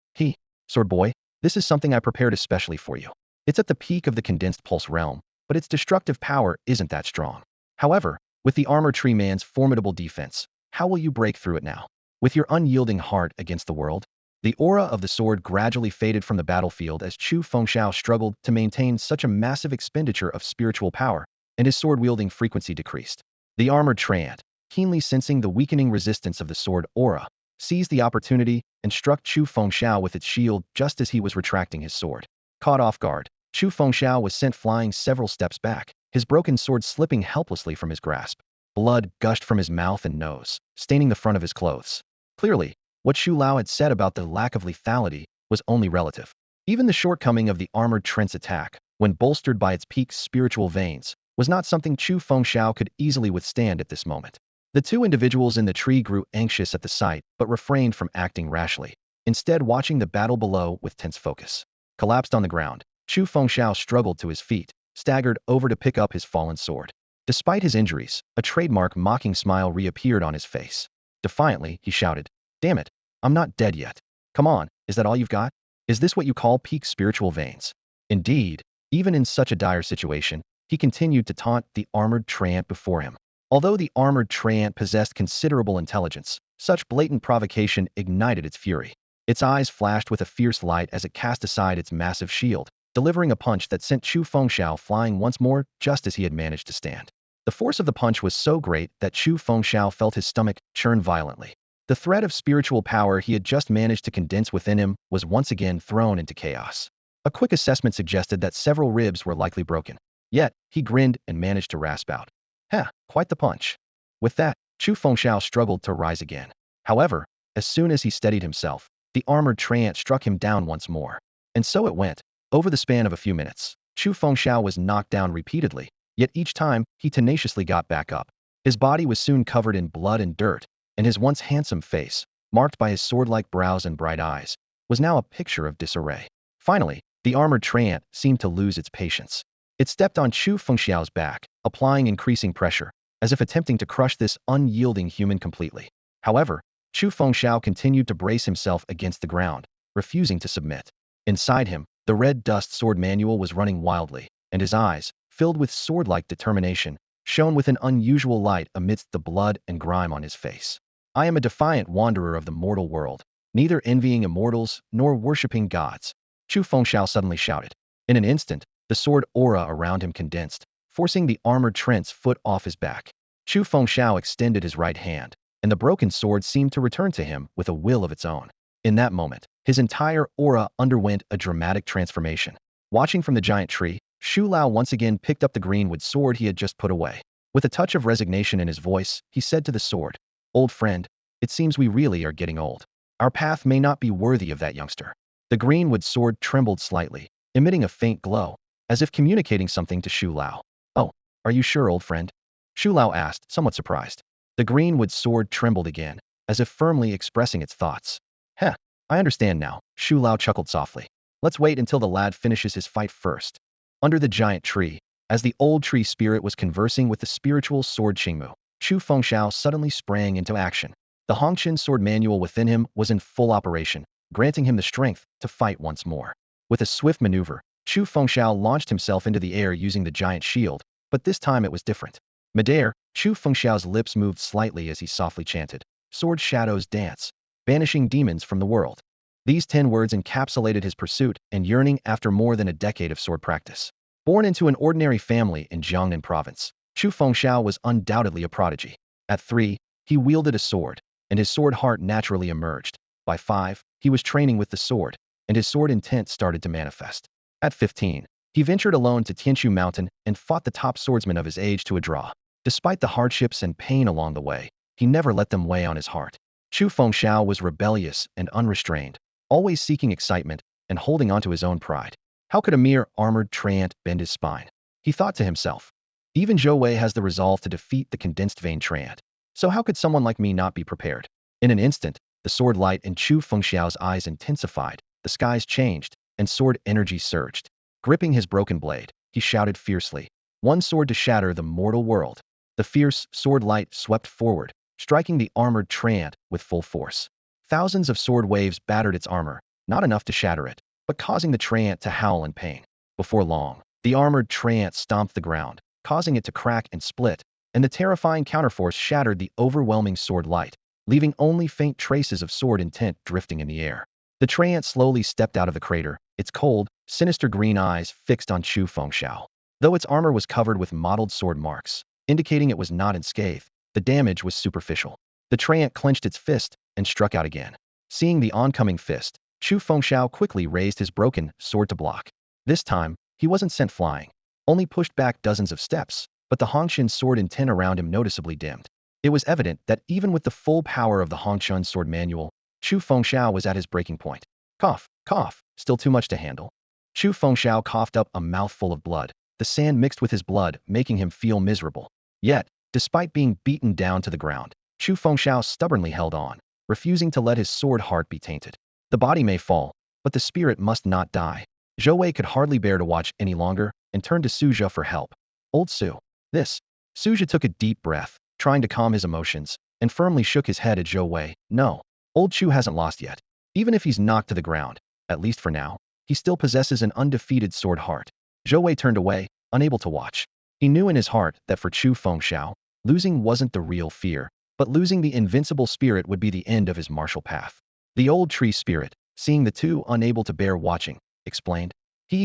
Sword boy, this is something I prepared especially for you. It's at the peak of the condensed pulse realm, but its destructive power isn't that strong. However, with the armor tree man's formidable defense, how will you break through it now? With your unyielding heart against the world? The aura of the sword gradually faded from the battlefield as Chu Fengxiao struggled to maintain such a massive expenditure of spiritual power, and his sword-wielding frequency decreased. The armored treant, keenly sensing the weakening resistance of the sword aura, seized the opportunity and struck Chu Fengxiao with its shield just as he was retracting his sword. Caught off guard, Chu Fengxiao was sent flying several steps back, his broken sword slipping helplessly from his grasp. Blood gushed from his mouth and nose, staining the front of his clothes. Clearly, what Xu Lao had said about the lack of lethality was only relative. Even the shortcoming of the armored treant's attack, when bolstered by its peak spiritual veins, was not something Chu Fengxiao could easily withstand at this moment. The two individuals in the tree grew anxious at the sight, but refrained from acting rashly, instead watching the battle below with tense focus. Collapsed on the ground, Chu Fengxiao struggled to his feet, staggered over to pick up his fallen sword. Despite his injuries, a trademark mocking smile reappeared on his face. Defiantly, he shouted, "Damn it, I'm not dead yet. Come on, is that all you've got? Is this what you call peak spiritual veins?" Indeed, even in such a dire situation, he continued to taunt the armored treant before him. Although the armored treant possessed considerable intelligence, such blatant provocation ignited its fury. Its eyes flashed with a fierce light as it cast aside its massive shield, delivering a punch that sent Chu Fengxiao flying once more just as he had managed to stand. The force of the punch was so great that Chu Fengxiao felt his stomach churn violently. The thread of spiritual power he had just managed to condense within him was once again thrown into chaos. A quick assessment suggested that several ribs were likely broken. Yet, he grinned and managed to rasp out, "Heh, quite the punch." With that, Chu Fengxiao struggled to rise again. However, as soon as he steadied himself, the armored treant struck him down once more. And so it went. Over the span of a few minutes, Chu Fengxiao was knocked down repeatedly, yet each time, he tenaciously got back up. His body was soon covered in blood and dirt, and his once handsome face, marked by his sword-like brows and bright eyes, was now a picture of disarray. Finally, the armored treant seemed to lose its patience. It stepped on Chu Fengxiao's back, applying increasing pressure, as if attempting to crush this unyielding human completely. However, Chu Fengxiao continued to brace himself against the ground, refusing to submit. Inside him, the red dust sword manual was running wildly, and his eyes, filled with sword-like determination, shone with an unusual light amidst the blood and grime on his face. "I am a defiant wanderer of the mortal world, neither envying immortals nor worshipping gods," Chu Fengxiao suddenly shouted. In an instant, the sword aura around him condensed, forcing the armored treant's foot off his back. Chu Fengxiao extended his right hand, and the broken sword seemed to return to him with a will of its own. In that moment, his entire aura underwent a dramatic transformation. Watching from the giant tree, Shu Lao once again picked up the greenwood sword he had just put away. With a touch of resignation in his voice, he said to the sword, "Old friend, it seems we really are getting old. Our path may not be worthy of that youngster." The greenwood sword trembled slightly, emitting a faint glow, as if communicating something to Shu Lao. "Oh, are you sure, old friend?" Shu Lao asked, somewhat surprised. The greenwood sword trembled again, as if firmly expressing its thoughts. "Heh, I understand now," Shu Lao chuckled softly. "Let's wait until the lad finishes his fight first." Under the giant tree, as the old tree spirit was conversing with the spiritual sword Qingmu, Chu Fengxiao suddenly sprang into action. The Hongqian sword manual within him was in full operation, granting him the strength to fight once more. With a swift maneuver, Chu Fengxiao launched himself into the air using the giant shield, but this time it was different. Midair, Chu Fengxiao's lips moved slightly as he softly chanted, "Sword shadows dance, banishing demons from the world." These 10 words encapsulated his pursuit and yearning after more than a decade of sword practice. Born into an ordinary family in Jiangnan province, Chu Fengxiao was undoubtedly a prodigy. At 3, he wielded a sword, and his sword heart naturally emerged. By 5, he was training with the sword, and his sword intent started to manifest. At 15, he ventured alone to Tianshu Mountain and fought the top swordsman of his age to a draw. Despite the hardships and pain along the way, he never let them weigh on his heart. Chu Fengxiao was rebellious and unrestrained, always seeking excitement and holding onto his own pride. How could a mere armored treant bend his spine? He thought to himself. Even Zhou Wei has the resolve to defeat the condensed vein treant. So how could someone like me not be prepared? In an instant, the sword light in Chu Fengxiao's eyes intensified, the skies changed, and sword energy surged. Gripping his broken blade, he shouted fiercely, "One sword to shatter the mortal world." The fierce sword light swept forward, striking the armored treant with full force. Thousands of sword waves battered its armor, not enough to shatter it, but causing the treant to howl in pain. Before long, the armored treant stomped the ground, causing it to crack and split, and the terrifying counterforce shattered the overwhelming sword light, leaving only faint traces of sword intent drifting in the air. The treant slowly stepped out of the crater, its cold, sinister green eyes fixed on Chu Fengxiao. Though its armor was covered with mottled sword marks, indicating it was not unscathed, the damage was superficial. The treant clenched its fist and struck out again. Seeing the oncoming fist, Chu Fengxiao quickly raised his broken sword to block. This time, he wasn't sent flying, only pushed back dozens of steps, but the Hongqian sword intent around him noticeably dimmed. It was evident that even with the full power of the Hongqian sword manual, Chu Fengxiao was at his breaking point. Cough, cough, still too much to handle. Chu Fengxiao coughed up a mouthful of blood, the sand mixed with his blood, making him feel miserable. Yet, Despite being beaten down to the ground, Chu Fengxiao stubbornly held on, refusing to let his sword heart be tainted. The body may fall, but the spirit must not die. Zhou Wei could hardly bear to watch any longer and turned to Su Zhe for help. Old Su. This. Su Zhe took a deep breath, trying to calm his emotions, and firmly shook his head at Zhou Wei. No, old Chu hasn't lost yet. Even if he's knocked to the ground, at least for now, he still possesses an undefeated sword heart. Zhou Wei turned away, unable to watch. He knew in his heart that for Chu Fengxiao, losing wasn't the real fear, but losing the invincible spirit would be the end of his martial path. The old tree spirit, seeing the two unable to bear watching, explained,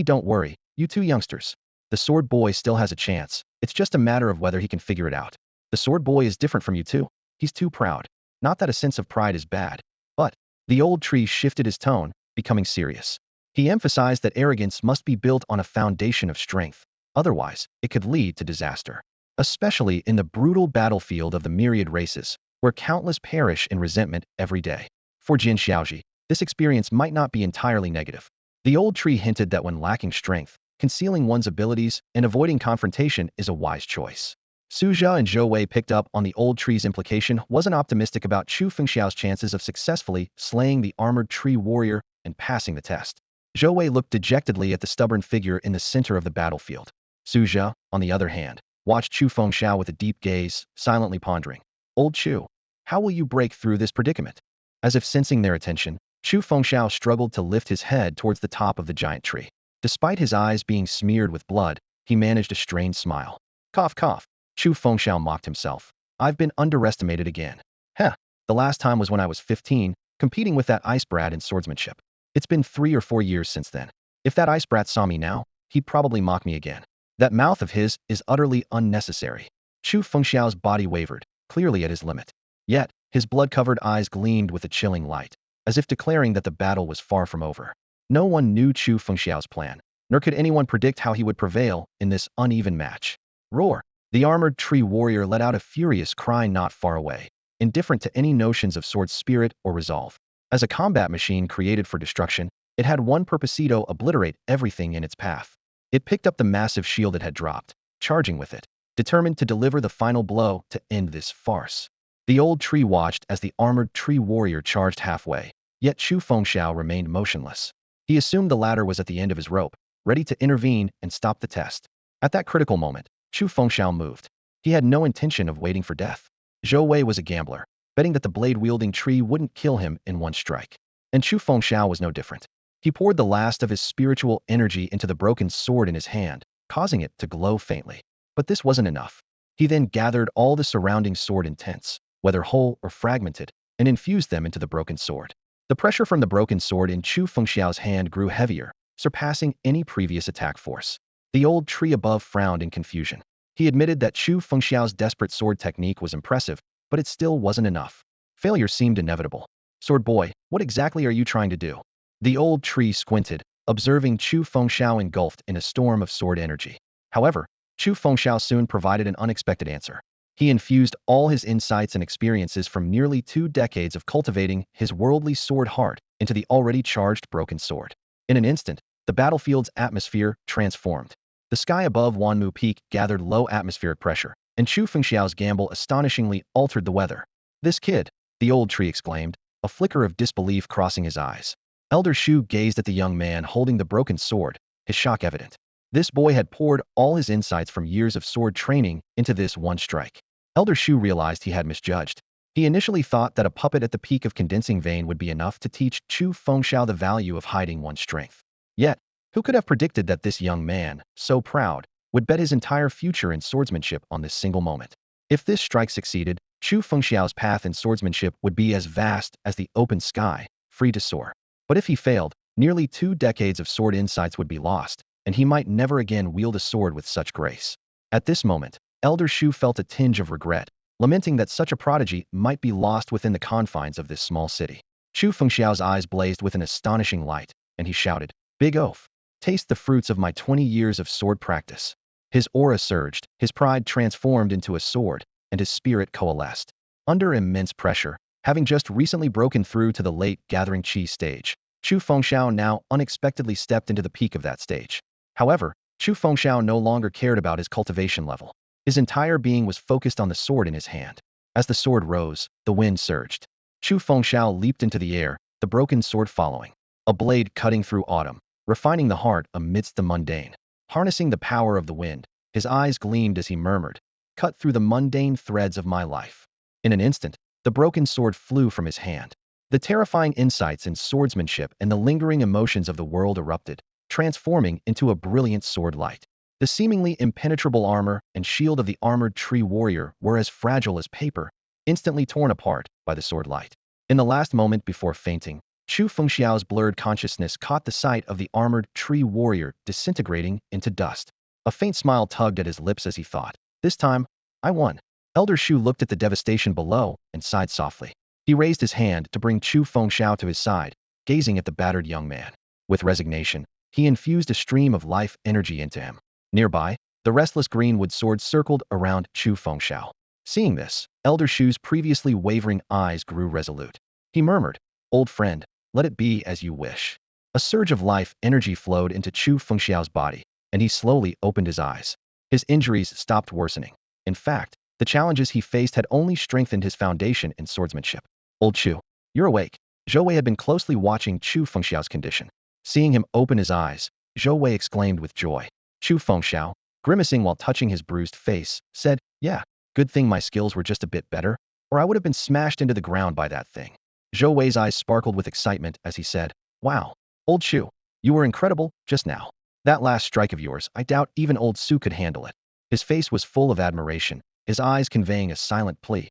Don't worry, you two youngsters. The sword boy still has a chance. It's just a matter of whether he can figure it out. The sword boy is different from you two. He's too proud. Not that a sense of pride is bad, but the old tree shifted his tone, becoming serious. He emphasized that arrogance must be built on a foundation of strength. Otherwise, it could lead to disaster. Especially in the brutal battlefield of the myriad races, where countless perish in resentment every day. For Jin Xiaoji, this experience might not be entirely negative. The old tree hinted that when lacking strength, concealing one's abilities and avoiding confrontation is a wise choice. Su Zhe and Zhou Wei picked up on the old tree's implication, wasn't optimistic about Chu Fengxiao's chances of successfully slaying the armored tree warrior and passing the test. Zhou Wei looked dejectedly at the stubborn figure in the center of the battlefield. Su Zhe, on the other hand, watched Chu Fengxiao with a deep gaze, silently pondering. Old Chu, how will you break through this predicament? As if sensing their attention, Chu Fengxiao struggled to lift his head towards the top of the giant tree. Despite his eyes being smeared with blood, he managed a strained smile. Cough, cough. Chu Fengxiao mocked himself. I've been underestimated again. Heh, the last time was when I was 15, competing with that ice brat in swordsmanship. It's been 3 or 4 years since then. If that ice brat saw me now, he'd probably mock me again. That mouth of his is utterly unnecessary. Chu Fengxiao's body wavered, clearly at his limit. Yet, his blood-covered eyes gleamed with a chilling light, as if declaring that the battle was far from over. No one knew Chu Fengxiao's plan, nor could anyone predict how he would prevail in this uneven match. Roar! The armored tree warrior let out a furious cry not far away, indifferent to any notions of sword spirit or resolve. As a combat machine created for destruction, it had one purposito: obliterate everything in its path. It picked up the massive shield it had dropped, charging with it, determined to deliver the final blow to end this farce. The old tree watched as the armored tree warrior charged halfway, yet Chu Fengxiao remained motionless. He assumed the latter was at the end of his rope, ready to intervene and stop the test. At that critical moment, Chu Fengxiao moved. He had no intention of waiting for death. Zhou Wei was a gambler, betting that the blade-wielding tree wouldn't kill him in one strike. And Chu Fengxiao was no different. He poured the last of his spiritual energy into the broken sword in his hand, causing it to glow faintly. But this wasn't enough. He then gathered all the surrounding sword intents, whether whole or fragmented, and infused them into the broken sword. The pressure from the broken sword in Chu Fengxiao's hand grew heavier, surpassing any previous attack force. The old tree above frowned in confusion. He admitted that Chu Fengxiao's desperate sword technique was impressive, but it still wasn't enough. Failure seemed inevitable. Sword boy, what exactly are you trying to do? The old tree squinted, observing Chu Fengxiao engulfed in a storm of sword energy. However, Chu Fengxiao soon provided an unexpected answer. He infused all his insights and experiences from nearly 2 decades of cultivating his worldly sword heart into the already charged broken sword. In an instant, the battlefield's atmosphere transformed. The sky above Wanmu Peak gathered low atmospheric pressure, and Chu Fengxiao's gamble astonishingly altered the weather. This kid, the old tree exclaimed, a flicker of disbelief crossing his eyes. Elder Shu gazed at the young man holding the broken sword, his shock evident. This boy had poured all his insights from years of sword training into this one strike. Elder Shu realized he had misjudged. He initially thought that a puppet at the peak of condensing vein would be enough to teach Chu Fengxiao the value of hiding one's strength. Yet, who could have predicted that this young man, so proud, would bet his entire future in swordsmanship on this single moment? If this strike succeeded, Chu Fengxiao's path in swordsmanship would be as vast as the open sky, free to soar. But if he failed, nearly 2 decades of sword insights would be lost, and he might never again wield a sword with such grace. At this moment, Elder Shu felt a tinge of regret, lamenting that such a prodigy might be lost within the confines of this small city. Chu Fengxiao's eyes blazed with an astonishing light, and he shouted, Big oaf! Taste the fruits of my 20 years of sword practice. His aura surged, his pride transformed into a sword, and his spirit coalesced. Under immense pressure, having just recently broken through to the late gathering chi stage, Chu Fengxiao now unexpectedly stepped into the peak of that stage. However, Chu Fengxiao no longer cared about his cultivation level. His entire being was focused on the sword in his hand. As the sword rose, the wind surged. Chu Fengxiao leaped into the air, the broken sword following. A blade cutting through autumn, refining the heart amidst the mundane. Harnessing the power of the wind, his eyes gleamed as he murmured, "Cut through the mundane threads of my life." In an instant, the broken sword flew from his hand. The terrifying insights in swordsmanship and the lingering emotions of the world erupted, transforming into a brilliant sword light. The seemingly impenetrable armor and shield of the armored tree warrior were as fragile as paper, instantly torn apart by the sword light. In the last moment before fainting, Chu Fengxiao's blurred consciousness caught the sight of the armored tree warrior disintegrating into dust. A faint smile tugged at his lips as he thought, "This time, I won." Elder Shu looked at the devastation below and sighed softly. He raised his hand to bring Chu Fengxiao to his side, gazing at the battered young man. With resignation, he infused a stream of life energy into him. Nearby, the restless greenwood sword circled around Chu Fengxiao. Seeing this, Elder Shu's previously wavering eyes grew resolute. He murmured, "Old friend, let it be as you wish." A surge of life energy flowed into Chu Fengxiao's body, and he slowly opened his eyes. His injuries stopped worsening. In fact, the challenges he faced had only strengthened his foundation in swordsmanship. "Old Chu, you're awake." Zhou Wei had been closely watching Chu Fengxiao's condition. Seeing him open his eyes, Zhou Wei exclaimed with joy. Chu Fengxiao, grimacing while touching his bruised face, said, "Yeah, good thing my skills were just a bit better, or I would have been smashed into the ground by that thing." Zhou Wei's eyes sparkled with excitement as he said, "Wow, Old Chu, you were incredible just now. That last strike of yours, I doubt even Old Su could handle it." His face was full of admiration, his eyes conveying a silent plea.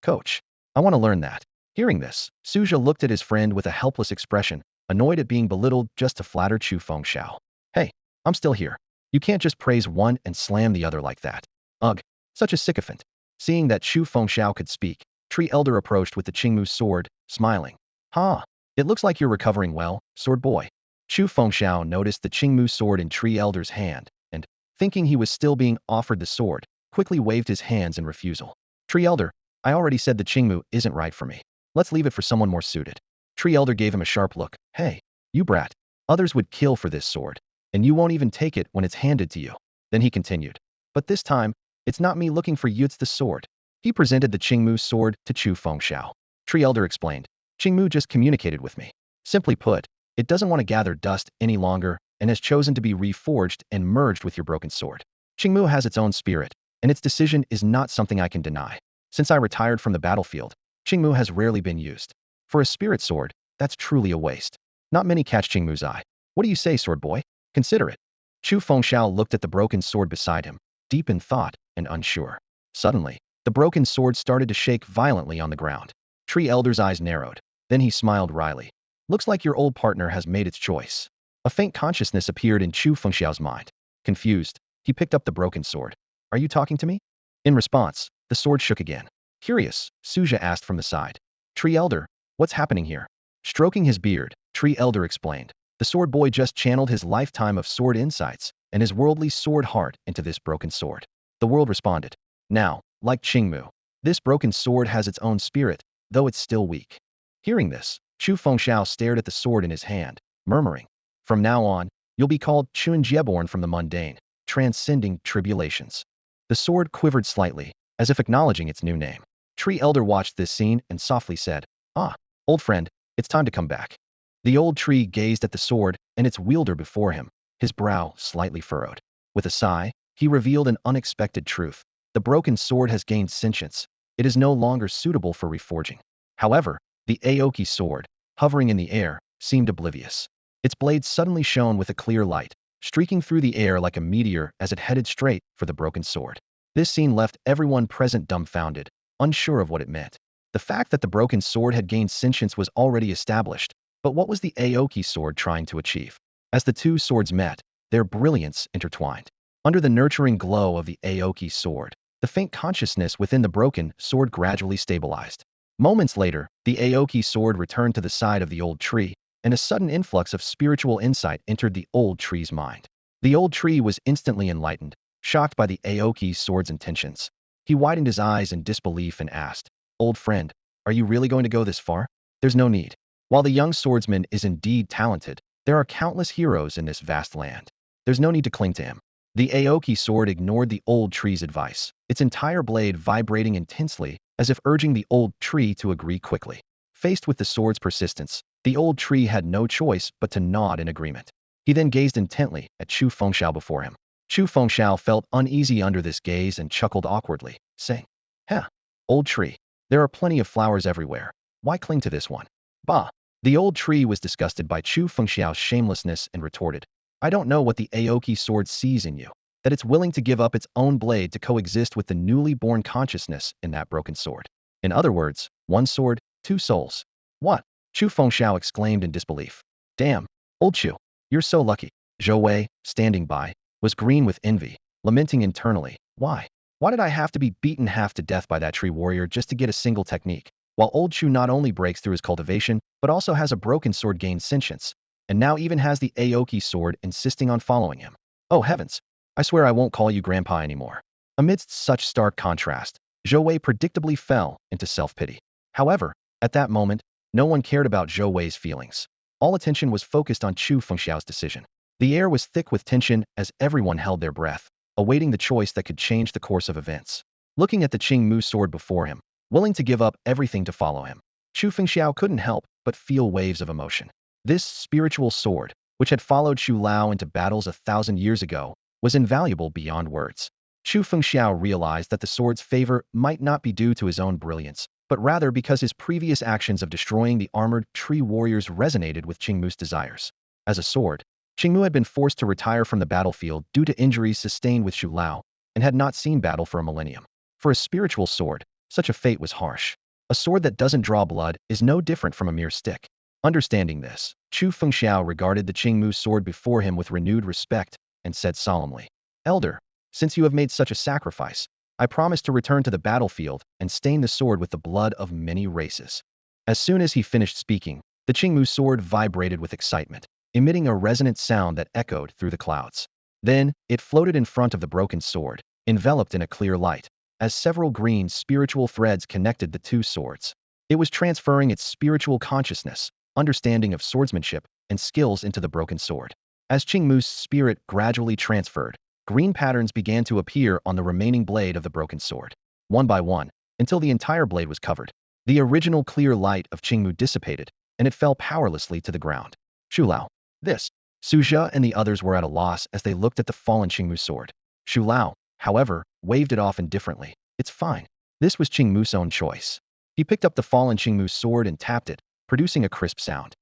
"Coach, I want to learn that." Hearing this, Su Zhe looked at his friend with a helpless expression, annoyed at being belittled just to flatter Chu Fengxiao. "Hey, I'm still here. You can't just praise one and slam the other like that." Ugh, such a sycophant. Seeing that Chu Fengxiao could speak, Tree Elder approached with the Qingmu sword, smiling. "Ha, it looks like you're recovering well, sword boy." Chu Fengxiao noticed the Qingmu sword in Tree Elder's hand, and, thinking he was still being offered the sword, quickly waved his hands in refusal. "Tree Elder, I already said the Qingmu isn't right for me. Let's leave it for someone more suited." Tree Elder gave him a sharp look. "Hey, you brat. Others would kill for this sword, and you won't even take it when it's handed to you." Then he continued, "But this time, it's not me looking for you, it's the sword." He presented the Qingmu sword to Chu Fengxiao. Tree Elder explained, "Qingmu just communicated with me. Simply put, it doesn't want to gather dust any longer and has chosen to be reforged and merged with your broken sword. Qingmu has its own spirit, and its decision is not something I can deny. Since I retired from the battlefield, Qingmu has rarely been used. For a spirit sword, that's truly a waste. Not many catch Qingmu's eye. What do you say, sword boy? Consider it." Chu Fengxiao looked at the broken sword beside him, deep in thought and unsure. Suddenly, the broken sword started to shake violently on the ground. Tree Elder's eyes narrowed. Then he smiled wryly. "Looks like your old partner has made its choice." A faint consciousness appeared in Chu Fengxiao's mind. Confused, he picked up the broken sword. "Are you talking to me?" In response, the sword shook again. Curious, Su Zhe asked from the side. "Tree Elder, what's happening here?" Stroking his beard, Tree Elder explained. The sword boy just channeled his lifetime of sword insights and his worldly sword heart into this broken sword. The world responded. Now, like Qingmu, this broken sword has its own spirit, though it's still weak. Hearing this, Chu Fengxiao stared at the sword in his hand, murmuring, "From now on, you'll be called Chuanjieborn from the mundane, transcending tribulations." The sword quivered slightly, as if acknowledging its new name. Tree Elder watched this scene and softly said, "Ah, old friend, it's time to come back." The old tree gazed at the sword and its wielder before him, his brow slightly furrowed. With a sigh, he revealed an unexpected truth. The broken sword has gained sentience. It is no longer suitable for reforging. However, the Aoki sword, hovering in the air, seemed oblivious. Its blade suddenly shone with a clear light, streaking through the air like a meteor as it headed straight for the broken sword. This scene left everyone present dumbfounded, unsure of what it meant. The fact that the broken sword had gained sentience was already established, but what was the Aoki sword trying to achieve? As the two swords met, their brilliance intertwined. Under the nurturing glow of the Aoki sword, the faint consciousness within the broken sword gradually stabilized. Moments later, the Aoki sword returned to the side of the old tree, and a sudden influx of spiritual insight entered the old tree's mind. The old tree was instantly enlightened, shocked by the Aoki sword's intentions. He widened his eyes in disbelief and asked, "Old friend, are you really going to go this far?" "There's no need. While the young swordsman is indeed talented, there are countless heroes in this vast land. There's no need to cling to him." The Aoki sword ignored the old tree's advice, its entire blade vibrating intensely as if urging the old tree to agree quickly. Faced with the sword's persistence, the old tree had no choice but to nod in agreement. He then gazed intently at Chu Fengxiao before him. Chu Fengxiao felt uneasy under this gaze and chuckled awkwardly, saying, "Heh, old tree, there are plenty of flowers everywhere. Why cling to this one?" Bah! The old tree was disgusted by Chu Fengxiao's shamelessness and retorted, "I don't know what the Aoki sword sees in you, that it's willing to give up its own blade to coexist with the newly born consciousness in that broken sword. In other words, one sword, two souls." "What?" Chu Fengxiao exclaimed in disbelief. "Damn, old Chu, you're so lucky." Zhou Wei, standing by, was green with envy, lamenting internally, "Why? Why did I have to be beaten half to death by that tree warrior just to get a single technique? While old Chu not only breaks through his cultivation, but also has a broken sword gain sentience, and now even has the Aoki sword insisting on following him. Oh heavens, I swear I won't call you grandpa anymore." Amidst such stark contrast, Zhou Wei predictably fell into self-pity. However, at that moment, no one cared about Zhou Wei's feelings. All attention was focused on Chu Fengxiao's decision. The air was thick with tension as everyone held their breath, awaiting the choice that could change the course of events. Looking at the Qingmu sword before him, willing to give up everything to follow him, Chu Fengxiao couldn't help but feel waves of emotion. This spiritual sword, which had followed Xu Lao into battles 1,000 years ago, was invaluable beyond words. Chu Fengxiao realized that the sword's favor might not be due to his own brilliance, but rather because his previous actions of destroying the armored tree warriors resonated with Qingmu's desires. As a sword, Qingmu had been forced to retire from the battlefield due to injuries sustained with Xu Lao, and had not seen battle for a millennium. For a spiritual sword, such a fate was harsh. A sword that doesn't draw blood is no different from a mere stick. Understanding this, Chu Fengxiao regarded the Qingmu sword before him with renewed respect and said solemnly, "Elder, since you have made such a sacrifice, I promise to return to the battlefield and stain the sword with the blood of many races." As soon as he finished speaking, the Qingmu sword vibrated with excitement, emitting a resonant sound that echoed through the clouds. Then, it floated in front of the broken sword, enveloped in a clear light, as several green spiritual threads connected the two swords. It was transferring its spiritual consciousness, understanding of swordsmanship, and skills into the broken sword. As Qingmu's spirit gradually transferred, green patterns began to appear on the remaining blade of the broken sword, one by one, until the entire blade was covered. The original clear light of Qingmu dissipated, and it fell powerlessly to the ground. "Xu Lao, this." Su Zhe and the others were at a loss as they looked at the fallen Qingmu sword. Xu Lao, however, waved it off indifferently. "It's fine." This was Qingmu's own choice. He picked up the fallen Qingmu sword and tapped it, producing a crisp sound.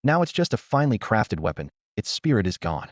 "Now it's just a finely crafted weapon. Its spirit is gone."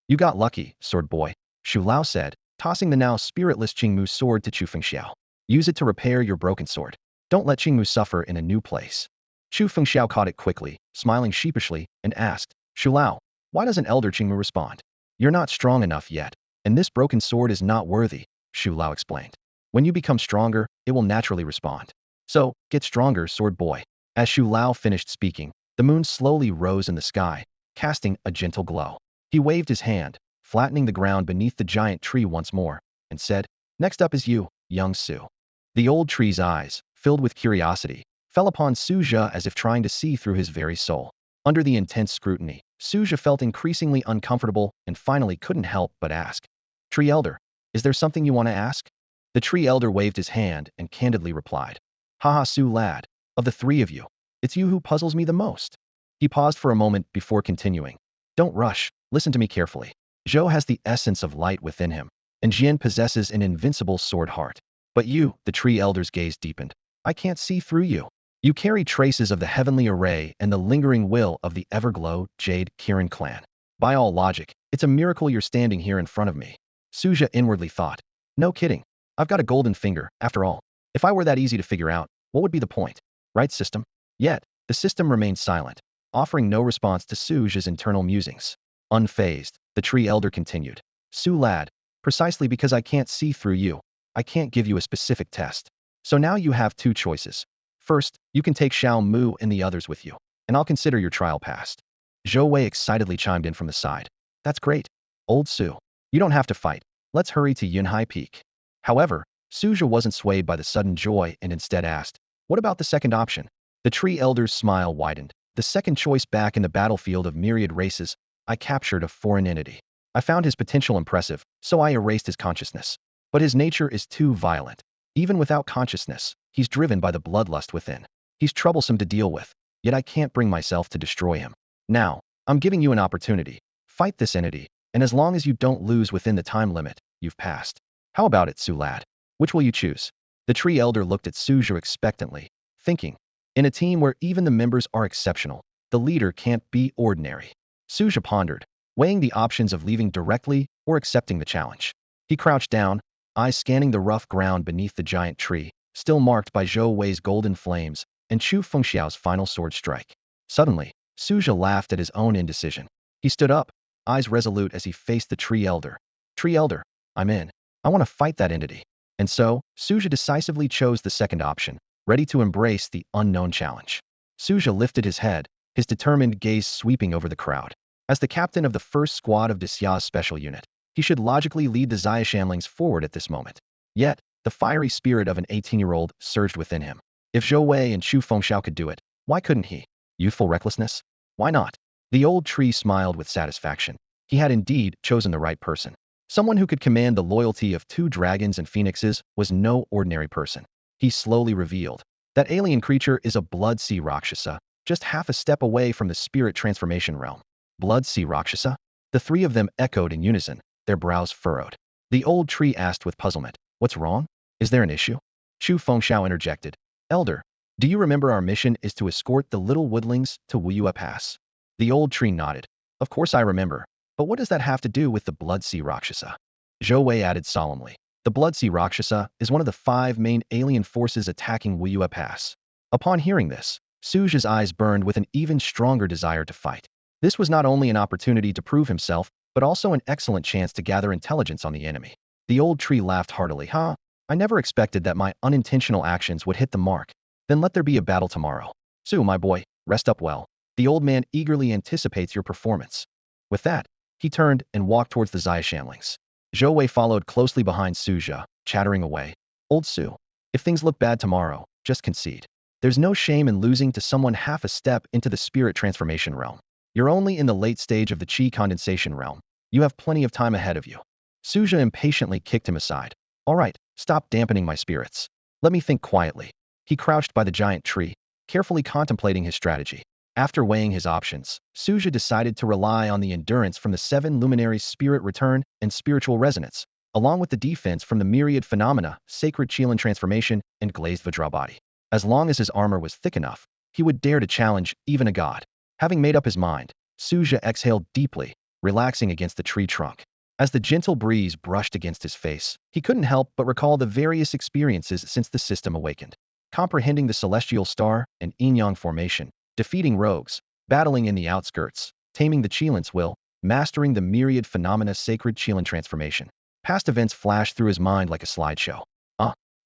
You got lucky, sword boy," Xu Lao said, tossing the now spiritless Qingmu sword to Chu Fengxiao. "Use it to repair your broken sword. Don't let Qingmu suffer in a new place." Chu Fengxiao caught it quickly, smiling sheepishly, and asked, "Xu Lao, why doesn't Elder Qingmu respond?" "You're not strong enough yet, and this broken sword is not worthy," Xu Lao explained. "When you become stronger, it will naturally respond. So, get stronger, sword boy." As Xu Lao finished speaking, the moon slowly rose in the sky, casting a gentle glow. He waved his hand, flattening the ground beneath the giant tree once more, and said, "Next up is you, young Su." The old tree's eyes, filled with curiosity, fell upon Su Zhe as if trying to see through his very soul. Under the intense scrutiny, Su Zhe felt increasingly uncomfortable and finally couldn't help but ask, "Tree Elder, is there something you want to ask?" The tree elder waved his hand and candidly replied, "Haha, Su lad, of the three of you, it's you who puzzles me the most." He paused for a moment before continuing, "Don't rush, listen to me carefully. Zhou has the essence of light within him, and Jian possesses an invincible sword heart. But you," the tree elder's gaze deepened, "I can't see through you. You carry traces of the heavenly array and the lingering will of the Everglow Jade Kirin clan. By all logic, it's a miracle you're standing here in front of me." Su Zhe inwardly thought, "No kidding. I've got a golden finger, after all. If I were that easy to figure out, what would be the point? Right, system?" Yet, the system remained silent, offering no response to Su Zhe's internal musings. Unfazed, the tree elder continued, "Su lad, precisely because I can't see through you, I can't give you a specific test. So now you have two choices. First, you can take Xiao Mu and the others with you, and I'll consider your trial passed." Zhou Wei excitedly chimed in from the side. "That's great. Old Su. You don't have to fight. Let's hurry to Yinhai Peak." However, Su Zhe wasn't swayed by the sudden joy and instead asked, "What about the second option?" The tree elder's smile widened. "The second choice back in the battlefield of myriad races, I captured a foreign entity. I found his potential impressive, so I erased his consciousness. But his nature is too violent. Even without consciousness, he's driven by the bloodlust within. He's troublesome to deal with, yet I can't bring myself to destroy him. Now, I'm giving you an opportunity. Fight this entity, and as long as you don't lose within the time limit, you've passed. How about it, Su lad? Which will you choose? The tree elder looked at Su Zhe expectantly, thinking, in a team where even the members are exceptional, the leader can't be ordinary. Su Zhe pondered, weighing the options of leaving directly or accepting the challenge. He crouched down, eyes scanning the rough ground beneath the giant tree, still marked by Zhou Wei's golden flames and Chu Fengxiao's final sword strike. Suddenly, Su Zhe laughed at his own indecision. He stood up, eyes resolute as he faced the tree elder. Tree elder, I'm in. I want to fight that entity. And so, Su Zhe decisively chose the second option, ready to embrace the unknown challenge. Su Zhe lifted his head, his determined gaze sweeping over the crowd. As the captain of the first squad of Xia's special unit, he should logically lead the Xiaoshanlings forward at this moment. Yet, the fiery spirit of an 18-year-old surged within him. If Zhou Wei and Chu Fengxiao could do it, why couldn't he? Youthful recklessness? Why not? The old tree smiled with satisfaction. He had indeed chosen the right person. Someone who could command the loyalty of 2 dragons and phoenixes was no ordinary person. He slowly revealed. That alien creature is a Blood Sea Rakshasa, just half a step away from the spirit transformation realm. Blood Sea Rakshasa? The 3 of them echoed in unison, their brows furrowed. The old tree asked with puzzlement, what's wrong? Is there an issue? Chu Fengxiao interjected. Elder, do you remember our mission is to escort the little woodlings to Wua Pass? The old tree nodded. Of course I remember, but what does that have to do with the Blood Sea Rakshasa? Zhou Wei added solemnly. The Blood Sea Rakshasa is one of the 5 main alien forces attacking Wua Pass. Upon hearing this, Su Zhe's eyes burned with an even stronger desire to fight. This was not only an opportunity to prove himself, but also an excellent chance to gather intelligence on the enemy. The old tree laughed heartily. I never expected that my unintentional actions would hit the mark. Then let there be a battle tomorrow. Su, my boy, rest up well. The old man eagerly anticipates your performance. With that, he turned and walked towards the Xiaoshanlings. Zhou Wei followed closely behind Su Zhe, chattering away. Old Su, if things look bad tomorrow, just concede. There's no shame in losing to someone half a step into the spirit transformation realm. You're only in the late stage of the Qi condensation realm. You have plenty of time ahead of you. Su Zhe impatiently kicked him aside. All right, stop dampening my spirits. Let me think quietly. He crouched by the giant tree, carefully contemplating his strategy. After weighing his options, Su Zhe decided to rely on the endurance from the 7 luminaries' spirit return and spiritual resonance, along with the defense from the myriad phenomena, sacred Qilin transformation, and glazed Vajra body. As long as his armor was thick enough, he would dare to challenge even a god. Having made up his mind, Su Zhe exhaled deeply, relaxing against the tree trunk. As the gentle breeze brushed against his face, he couldn't help but recall the various experiences since the system awakened. Comprehending the celestial star and yin-yang formation, defeating rogues, battling in the outskirts, taming the Qilin's will, mastering the myriad phenomena sacred Qilin transformation. Past events flashed through his mind like a slideshow.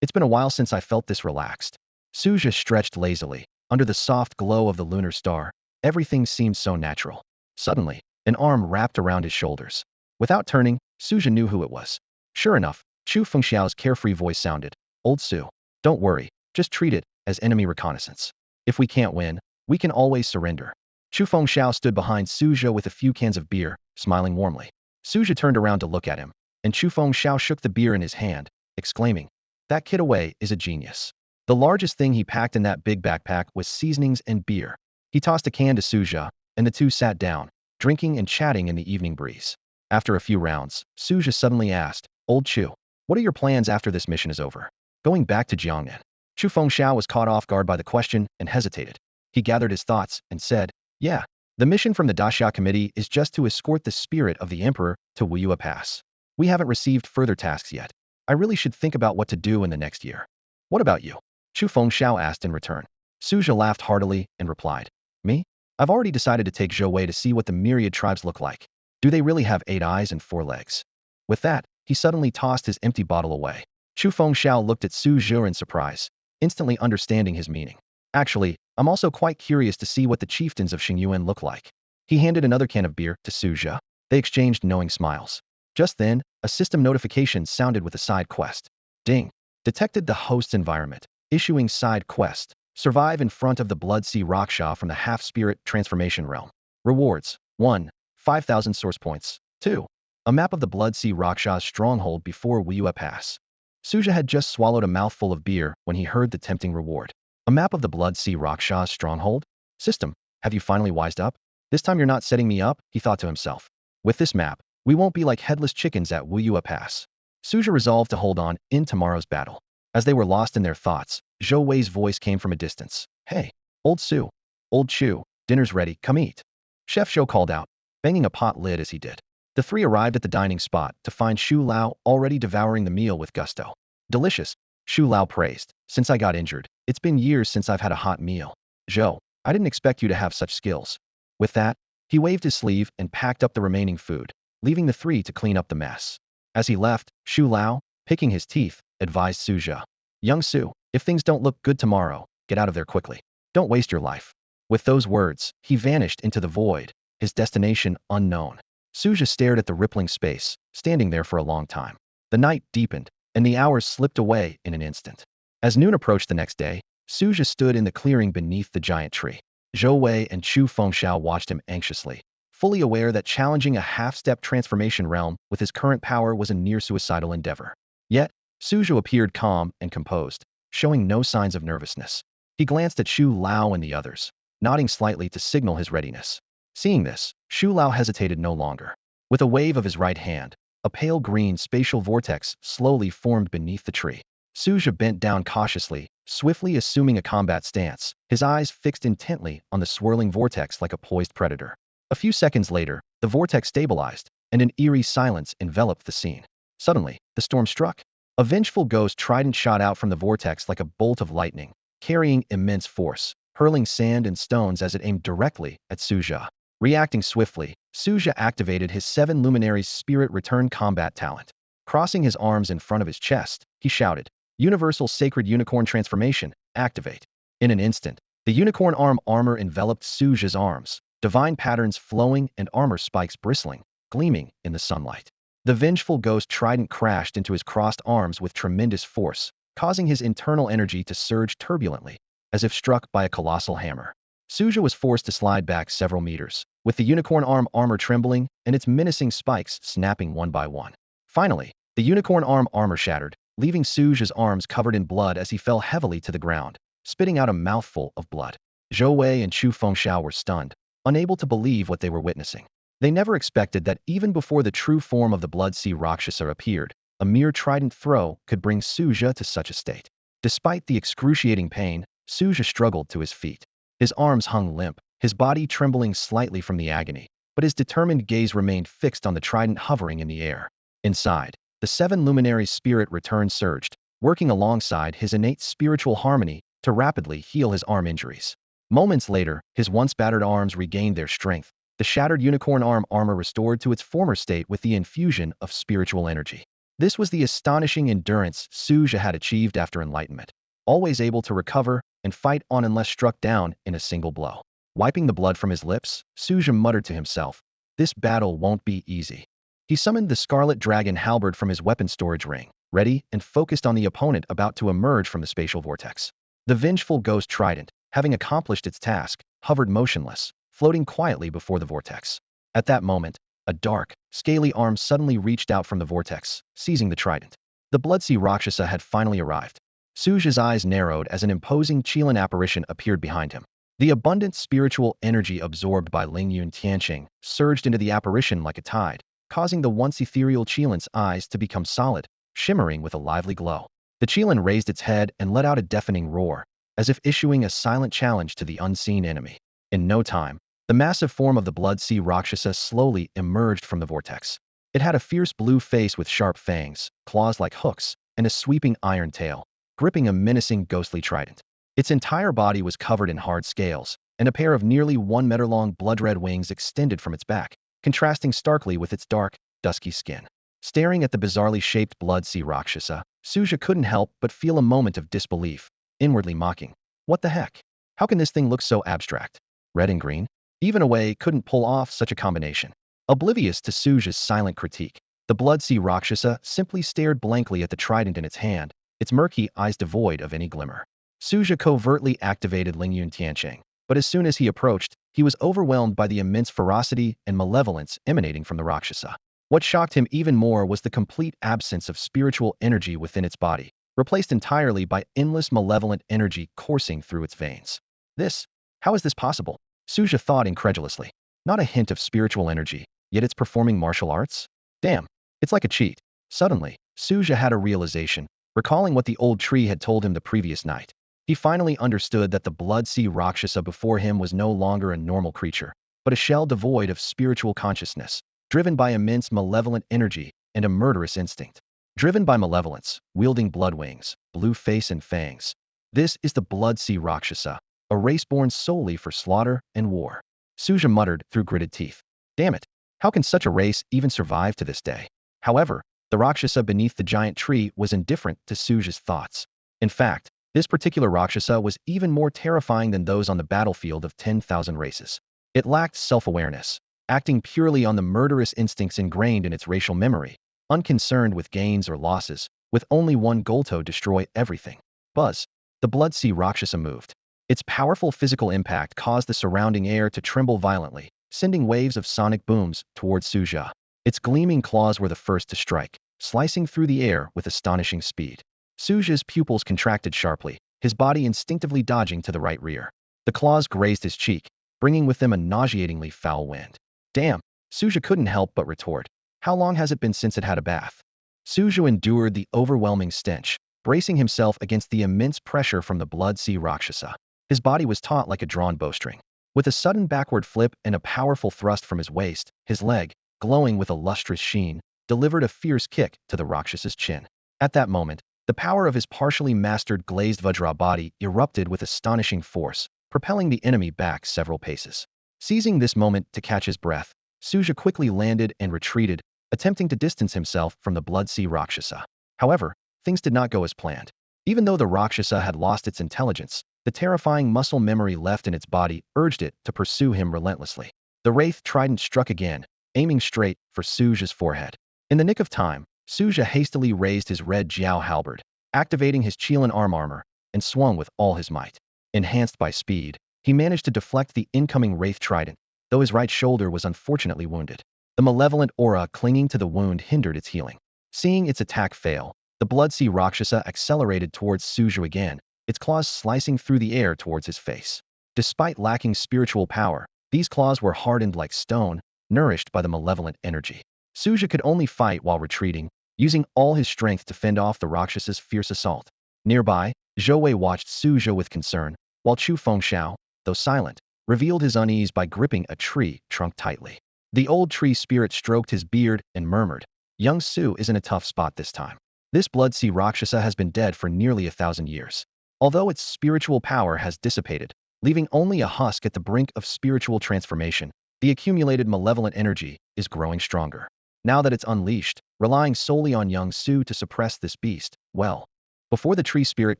It's been a while since I felt this relaxed. Su Zhe stretched lazily. Under the soft glow of the lunar star, everything seemed so natural. Suddenly, an arm wrapped around his shoulders. Without turning, Su Zhe knew who it was. Sure enough, Chu Fengxiao's carefree voice sounded. Old Su, don't worry, just treat it as enemy reconnaissance. If we can't win, we can always surrender. Chu Fengxiao stood behind Su Zhe with a few cans of beer, smiling warmly. Su Zhe turned around to look at him, and Chu Fengxiao shook the beer in his hand, exclaiming, that kid away is a genius. The largest thing he packed in that big backpack was seasonings and beer. He tossed a can to Su Zhe, and the two sat down, drinking and chatting in the evening breeze. After a few rounds, Su Zhe suddenly asked, Old Chu, what are your plans after this mission is over? Going back to Jiangnan. Chu Fengxiao was caught off guard by the question and hesitated. He gathered his thoughts and said, yeah, the mission from the Daxia Committee is just to escort the spirit of the Emperor to Wua Pass. We haven't received further tasks yet. I really should think about what to do in the next year. What about you? Chu Fengxiao asked in return. Su Zhe laughed heartily and replied, me? I've already decided to take Zhou Wei to see what the myriad tribes look like. Do they really have 8 eyes and 4 legs? With that, he suddenly tossed his empty bottle away. Chu Fengxiao looked at Su Zhe in surprise, instantly understanding his meaning. Actually, I'm also quite curious to see what the chieftains of Xingyuan look like. He handed another can of beer to Su Zhe. They exchanged knowing smiles. Just then, a system notification sounded with a side quest. Ding. Detected the host's environment. Issuing side quest. Survive in front of the Blood Sea Rakshasa from the half-spirit transformation realm. Rewards. 1. 5,000 source points. 2. a map of the Blood Sea Raksha's stronghold before Wua Pass. Su Zhe had just swallowed a mouthful of beer when he heard the tempting reward. A map of the Blood Sea Raksha's stronghold? System, have you finally wised up? This time you're not setting me up, he thought to himself. With this map, we won't be like headless chickens at Wua Pass. Su Zhe resolved to hold on in tomorrow's battle. As they were lost in their thoughts, Zhou Wei's voice came from a distance. Hey, old Su, old Chu, dinner's ready, come eat. Chef Zhou called out, banging a pot lid as he did. The three arrived at the dining spot to find Shu Lao already devouring the meal with gusto. Delicious, Shu Lao praised. Since I got injured, it's been years since I've had a hot meal. Zhou, I didn't expect you to have such skills. With that, he waved his sleeve and packed up the remaining food, leaving the three to clean up the mess. As he left, Shu Lao, picking his teeth, advised Su Zhe. Young Su, if things don't look good tomorrow, get out of there quickly. Don't waste your life. With those words, he vanished into the void, his destination unknown. Su Zhe stared at the rippling space, standing there for a long time. The night deepened, and the hours slipped away in an instant. As noon approached the next day, Su Zhe stood in the clearing beneath the giant tree. Zhou Wei and Chu Fengxiao watched him anxiously, fully aware that challenging a half-step transformation realm with his current power was a near-suicidal endeavor. Yet, Su Zhe appeared calm and composed, showing no signs of nervousness. He glanced at Shu Lao and the others, nodding slightly to signal his readiness. Seeing this, Shu Lao hesitated no longer. With a wave of his right hand, a pale green spatial vortex slowly formed beneath the tree. Su Zhe bent down cautiously, swiftly assuming a combat stance, his eyes fixed intently on the swirling vortex like a poised predator. A few seconds later, the vortex stabilized, and an eerie silence enveloped the scene. Suddenly, the storm struck. A vengeful ghost trident shot out from the vortex like a bolt of lightning, carrying immense force, hurling sand and stones as it aimed directly at Su Zhe. Reacting swiftly, Su Zhe activated his 7 Luminaries Spirit Return combat talent. Crossing his arms in front of his chest, he shouted, Universal Sacred Unicorn Transformation, activate. In an instant, the unicorn arm armor enveloped Su Zhe's arms, divine patterns flowing and armor spikes bristling, gleaming in the sunlight. The vengeful ghost trident crashed into his crossed arms with tremendous force, causing his internal energy to surge turbulently, as if struck by a colossal hammer. Su Zhe was forced to slide back several meters, with the unicorn arm armor trembling and its menacing spikes snapping one by one. Finally, the unicorn arm armor shattered, leaving Su Zhe's arms covered in blood as he fell heavily to the ground, spitting out a mouthful of blood. Zhou Wei and Chu Fengxiao were stunned, unable to believe what they were witnessing. They never expected that even before the true form of the Blood Sea Rakshasa appeared, a mere trident throw could bring Su Zhe to such a state. Despite the excruciating pain, Su Zhe struggled to his feet. His arms hung limp, his body trembling slightly from the agony, but his determined gaze remained fixed on the trident hovering in the air. Inside, the 7 Luminaries Spirit Return surged, working alongside his innate spiritual harmony to rapidly heal his arm injuries. Moments later, his once battered arms regained their strength, the shattered unicorn arm armor restored to its former state with the infusion of spiritual energy. This was the astonishing endurance Su Zhe had achieved after Enlightenment, always able to recover and fight on unless struck down in a single blow. Wiping the blood from his lips, Su Zhe muttered to himself, this battle won't be easy. He summoned the Scarlet Dragon halberd from his weapon storage ring, ready and focused on the opponent about to emerge from the spatial vortex. The vengeful ghost trident, having accomplished its task, hovered motionless, floating quietly before the vortex. At that moment, a dark, scaly arm suddenly reached out from the vortex, seizing the trident. The Blood Sea Rakshasa had finally arrived. Su Zhe's eyes narrowed as an imposing Qilin apparition appeared behind him. The abundant spiritual energy absorbed by Lingyun Tianqing surged into the apparition like a tide, causing the once ethereal Qilin's eyes to become solid, shimmering with a lively glow. The Qilin raised its head and let out a deafening roar, as if issuing a silent challenge to the unseen enemy. In no time, the massive form of the Blood Sea Rakshasa slowly emerged from the vortex. It had a fierce blue face with sharp fangs, claws like hooks, and a sweeping iron tail, gripping a menacing ghostly trident. Its entire body was covered in hard scales, and a pair of nearly 1 meter long blood-red wings extended from its back, contrasting starkly with its dark, dusky skin. Staring at the bizarrely shaped Blood Sea Rakshasa, Su Zhe couldn't help but feel a moment of disbelief, inwardly mocking. What the heck? How can this thing look so abstract? Red and green? Even a Wei couldn't pull off such a combination. Oblivious to Su Zhe's silent critique, the Blood Sea Rakshasa simply stared blankly at the trident in its hand, its murky eyes devoid of any glimmer. Su Zhe covertly activated Lingyun Tianqing, but as soon as he approached, he was overwhelmed by the immense ferocity and malevolence emanating from the Rakshasa. What shocked him even more was the complete absence of spiritual energy within its body, replaced entirely by endless malevolent energy coursing through its veins. This, how is this possible? Su Zhe thought incredulously. Not a hint of spiritual energy, yet it's performing martial arts? Damn, it's like a cheat. Suddenly, Su Zhe had a realization, recalling what the old tree had told him the previous night. He finally understood that the blood sea Rakshasa before him was no longer a normal creature, but a shell devoid of spiritual consciousness, driven by immense malevolent energy and a murderous instinct. Driven by malevolence, wielding blood wings, blue face and fangs. This is the blood sea Rakshasa, a race born solely for slaughter and war. Su Zhe muttered through gritted teeth. Damn it, how can such a race even survive to this day? However, the Rakshasa beneath the giant tree was indifferent to Su Zhe's thoughts. In fact, this particular Rakshasa was even more terrifying than those on the battlefield of 10,000 races. It lacked self-awareness, acting purely on the murderous instincts ingrained in its racial memory, unconcerned with gains or losses, with only one goal: to destroy everything. Buzz. The blood sea Rakshasa moved. Its powerful physical impact caused the surrounding air to tremble violently, sending waves of sonic booms towards Su Zhe. Its gleaming claws were the first to strike, slicing through the air with astonishing speed. Su Zhe's pupils contracted sharply, his body instinctively dodging to the right rear. The claws grazed his cheek, bringing with them a nauseatingly foul wind. Damn, Su Zhe couldn't help but retort. How long has it been since it had a bath? Su Zhe endured the overwhelming stench, bracing himself against the immense pressure from the blood sea Rakshasa. His body was taut like a drawn bowstring. With a sudden backward flip and a powerful thrust from his waist, his leg, glowing with a lustrous sheen, delivered a fierce kick to the Rakshas's chin. At that moment, the power of his partially mastered glazed Vajra body erupted with astonishing force, propelling the enemy back several paces. Seizing this moment to catch his breath, Su Zhe quickly landed and retreated, attempting to distance himself from the blood sea Rakshasa. However, things did not go as planned. Even though the Rakshasa had lost its intelligence, the terrifying muscle memory left in its body urged it to pursue him relentlessly. The wraith trident struck again, aiming straight for Su Zhe's forehead. In the nick of time, Su Zhe hastily raised his red Jiao halberd, activating his Qilin armor, and swung with all his might. Enhanced by speed, he managed to deflect the incoming wraith trident, though his right shoulder was unfortunately wounded. The malevolent aura clinging to the wound hindered its healing. Seeing its attack fail, the blood sea Rakshasa accelerated towards Su Zhe again, its claws slicing through the air towards his face. Despite lacking spiritual power, these claws were hardened like stone, nourished by the malevolent energy. Su Zhe could only fight while retreating, using all his strength to fend off the Rakshas's fierce assault. Nearby, Zhou Wei watched Su Zhe with concern, while Chu Fengxiao, though silent, revealed his unease by gripping a tree trunk tightly. The old tree spirit stroked his beard and murmured, "Young Su is in a tough spot this time. This blood sea Rakshasa has been dead for nearly 1,000 years. Although its spiritual power has dissipated, leaving only a husk at the brink of spiritual transformation, the accumulated malevolent energy is growing stronger. Now that it's unleashed, relying solely on young Su to suppress this beast, well." Before the tree spirit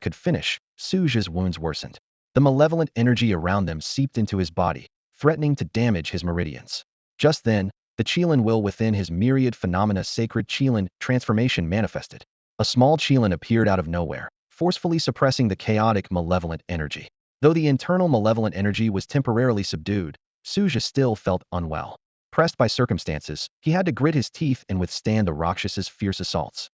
could finish, Su Zhe's wounds worsened. The malevolent energy around them seeped into his body, threatening to damage his meridians. Just then, the Qilin will within his myriad phenomena sacred Qilin transformation manifested. A small Qilin appeared out of nowhere, forcefully suppressing the chaotic malevolent energy. Though the internal malevolent energy was temporarily subdued, Su Zhe still felt unwell. Pressed by circumstances, he had to grit his teeth and withstand the Rakshas's fierce assaults.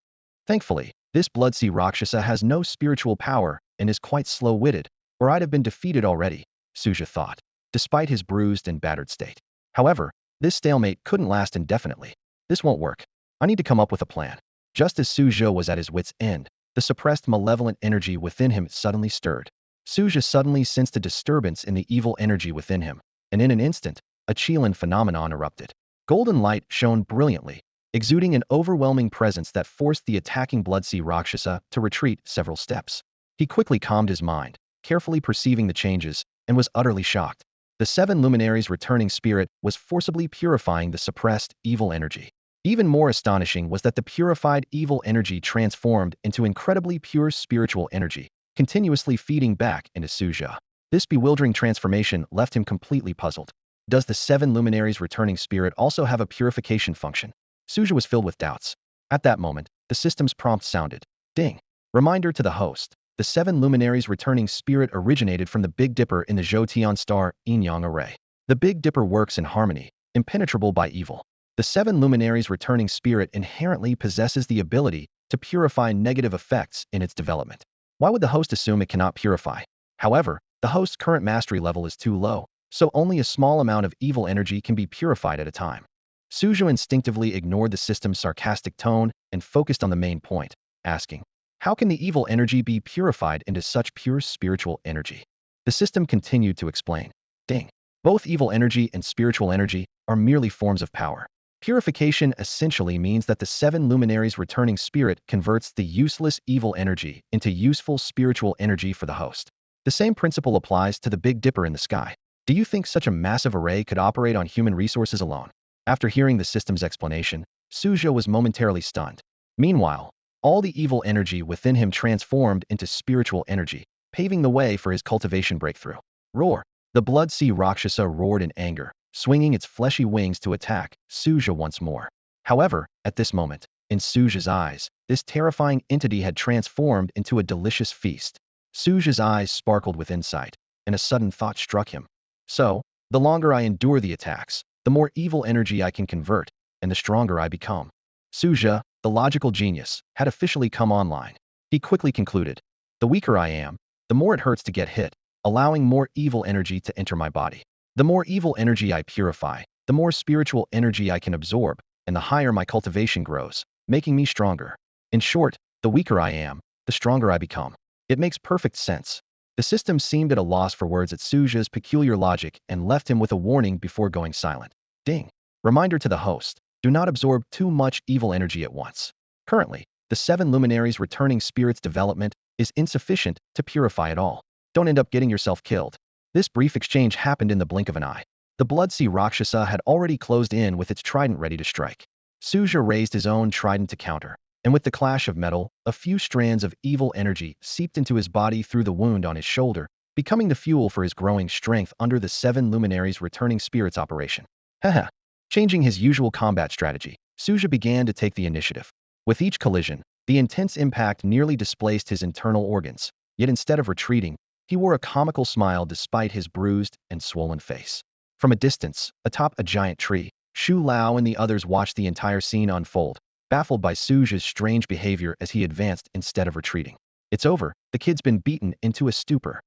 Thankfully, this blood sea Rakshasa has no spiritual power and is quite slow-witted, or I'd have been defeated already, Su Zhe thought, despite his bruised and battered state. However, this stalemate couldn't last indefinitely. This won't work. I need to come up with a plan. Just as Su Zhe was at his wit's end, the suppressed malevolent energy within him suddenly stirred. Su Zhe suddenly sensed a disturbance in the evil energy within him, and in an instant, a Qilin phenomenon erupted. Golden light shone brilliantly, exuding an overwhelming presence that forced the attacking blood sea Rakshasa to retreat several steps. He quickly calmed his mind, carefully perceiving the changes, and was utterly shocked. The seven luminaries' returning spirit was forcibly purifying the suppressed evil energy. Even more astonishing was that the purified evil energy transformed into incredibly pure spiritual energy, continuously feeding back into Su Zhe. This bewildering transformation left him completely puzzled. Does the seven luminaries' returning spirit also have a purification function? Su Zhe was filled with doubts. At that moment, the system's prompt sounded. Ding. Reminder to the host. The seven luminaries' returning spirit originated from the Big Dipper in the Zhou Tian star Yin-Yang array. The Big Dipper works in harmony, impenetrable by evil. The seven luminaries returning spirit inherently possesses the ability to purify negative effects in its development. Why would the host assume it cannot purify? However, the host's current mastery level is too low, so only a small amount of evil energy can be purified at a time. Su Zhe instinctively ignored the system's sarcastic tone and focused on the main point, asking, how can the evil energy be purified into such pure spiritual energy? The system continued to explain. Ding. Both evil energy and spiritual energy are merely forms of power. Purification essentially means that the seven luminaries returning spirit converts the useless evil energy into useful spiritual energy for the host. The same principle applies to the Big Dipper in the sky. Do you think such a massive array could operate on human resources alone? After hearing the system's explanation, Su Zhe was momentarily stunned. Meanwhile, all the evil energy within him transformed into spiritual energy, paving the way for his cultivation breakthrough. Roar! The Blood Sea Rakshasa roared in anger, swinging its fleshy wings to attack Su Zhe once more. However, at this moment, in Su Zhe's eyes, this terrifying entity had transformed into a delicious feast. Su Zhe's eyes sparkled with insight, and a sudden thought struck him. So, the longer I endure the attacks, the more evil energy I can convert, and the stronger I become. Su Zhe, the logical genius, had officially come online. He quickly concluded, the weaker I am, the more it hurts to get hit, allowing more evil energy to enter my body. The more evil energy I purify, the more spiritual energy I can absorb, and the higher my cultivation grows, making me stronger. In short, the weaker I am, the stronger I become. It makes perfect sense. The system seemed at a loss for words at Su Zhe's peculiar logic and left him with a warning before going silent. Ding. Reminder to the host, do not absorb too much evil energy at once. Currently, the seven luminaries returning spirit's development is insufficient to purify it all. Don't end up getting yourself killed. This brief exchange happened in the blink of an eye. The Blood Sea Rakshasa had already closed in with its trident ready to strike. Su Zhe raised his own trident to counter, and with the clash of metal, a few strands of evil energy seeped into his body through the wound on his shoulder, becoming the fuel for his growing strength under the seven luminaries returning spirits operation. Haha. Changing his usual combat strategy, Su Zhe began to take the initiative. With each collision, the intense impact nearly displaced his internal organs, yet instead of retreating, he wore a comical smile despite his bruised and swollen face. From a distance, atop a giant tree, Shu Lao and the others watched the entire scene unfold, baffled by Su Zhe's strange behavior as he advanced instead of retreating. It's over, the kid's been beaten into a stupor.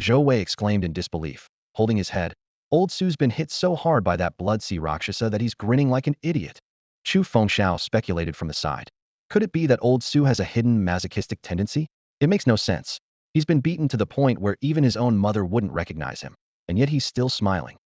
Zhou Wei exclaimed in disbelief, holding his head. Old Su's been hit so hard by that Blood Sea Rakshasa that he's grinning like an idiot. Chu Fengxiao speculated from the side. Could it be that old Su has a hidden masochistic tendency? It makes no sense. He's been beaten to the point where even his own mother wouldn't recognize him, and yet he's still smiling.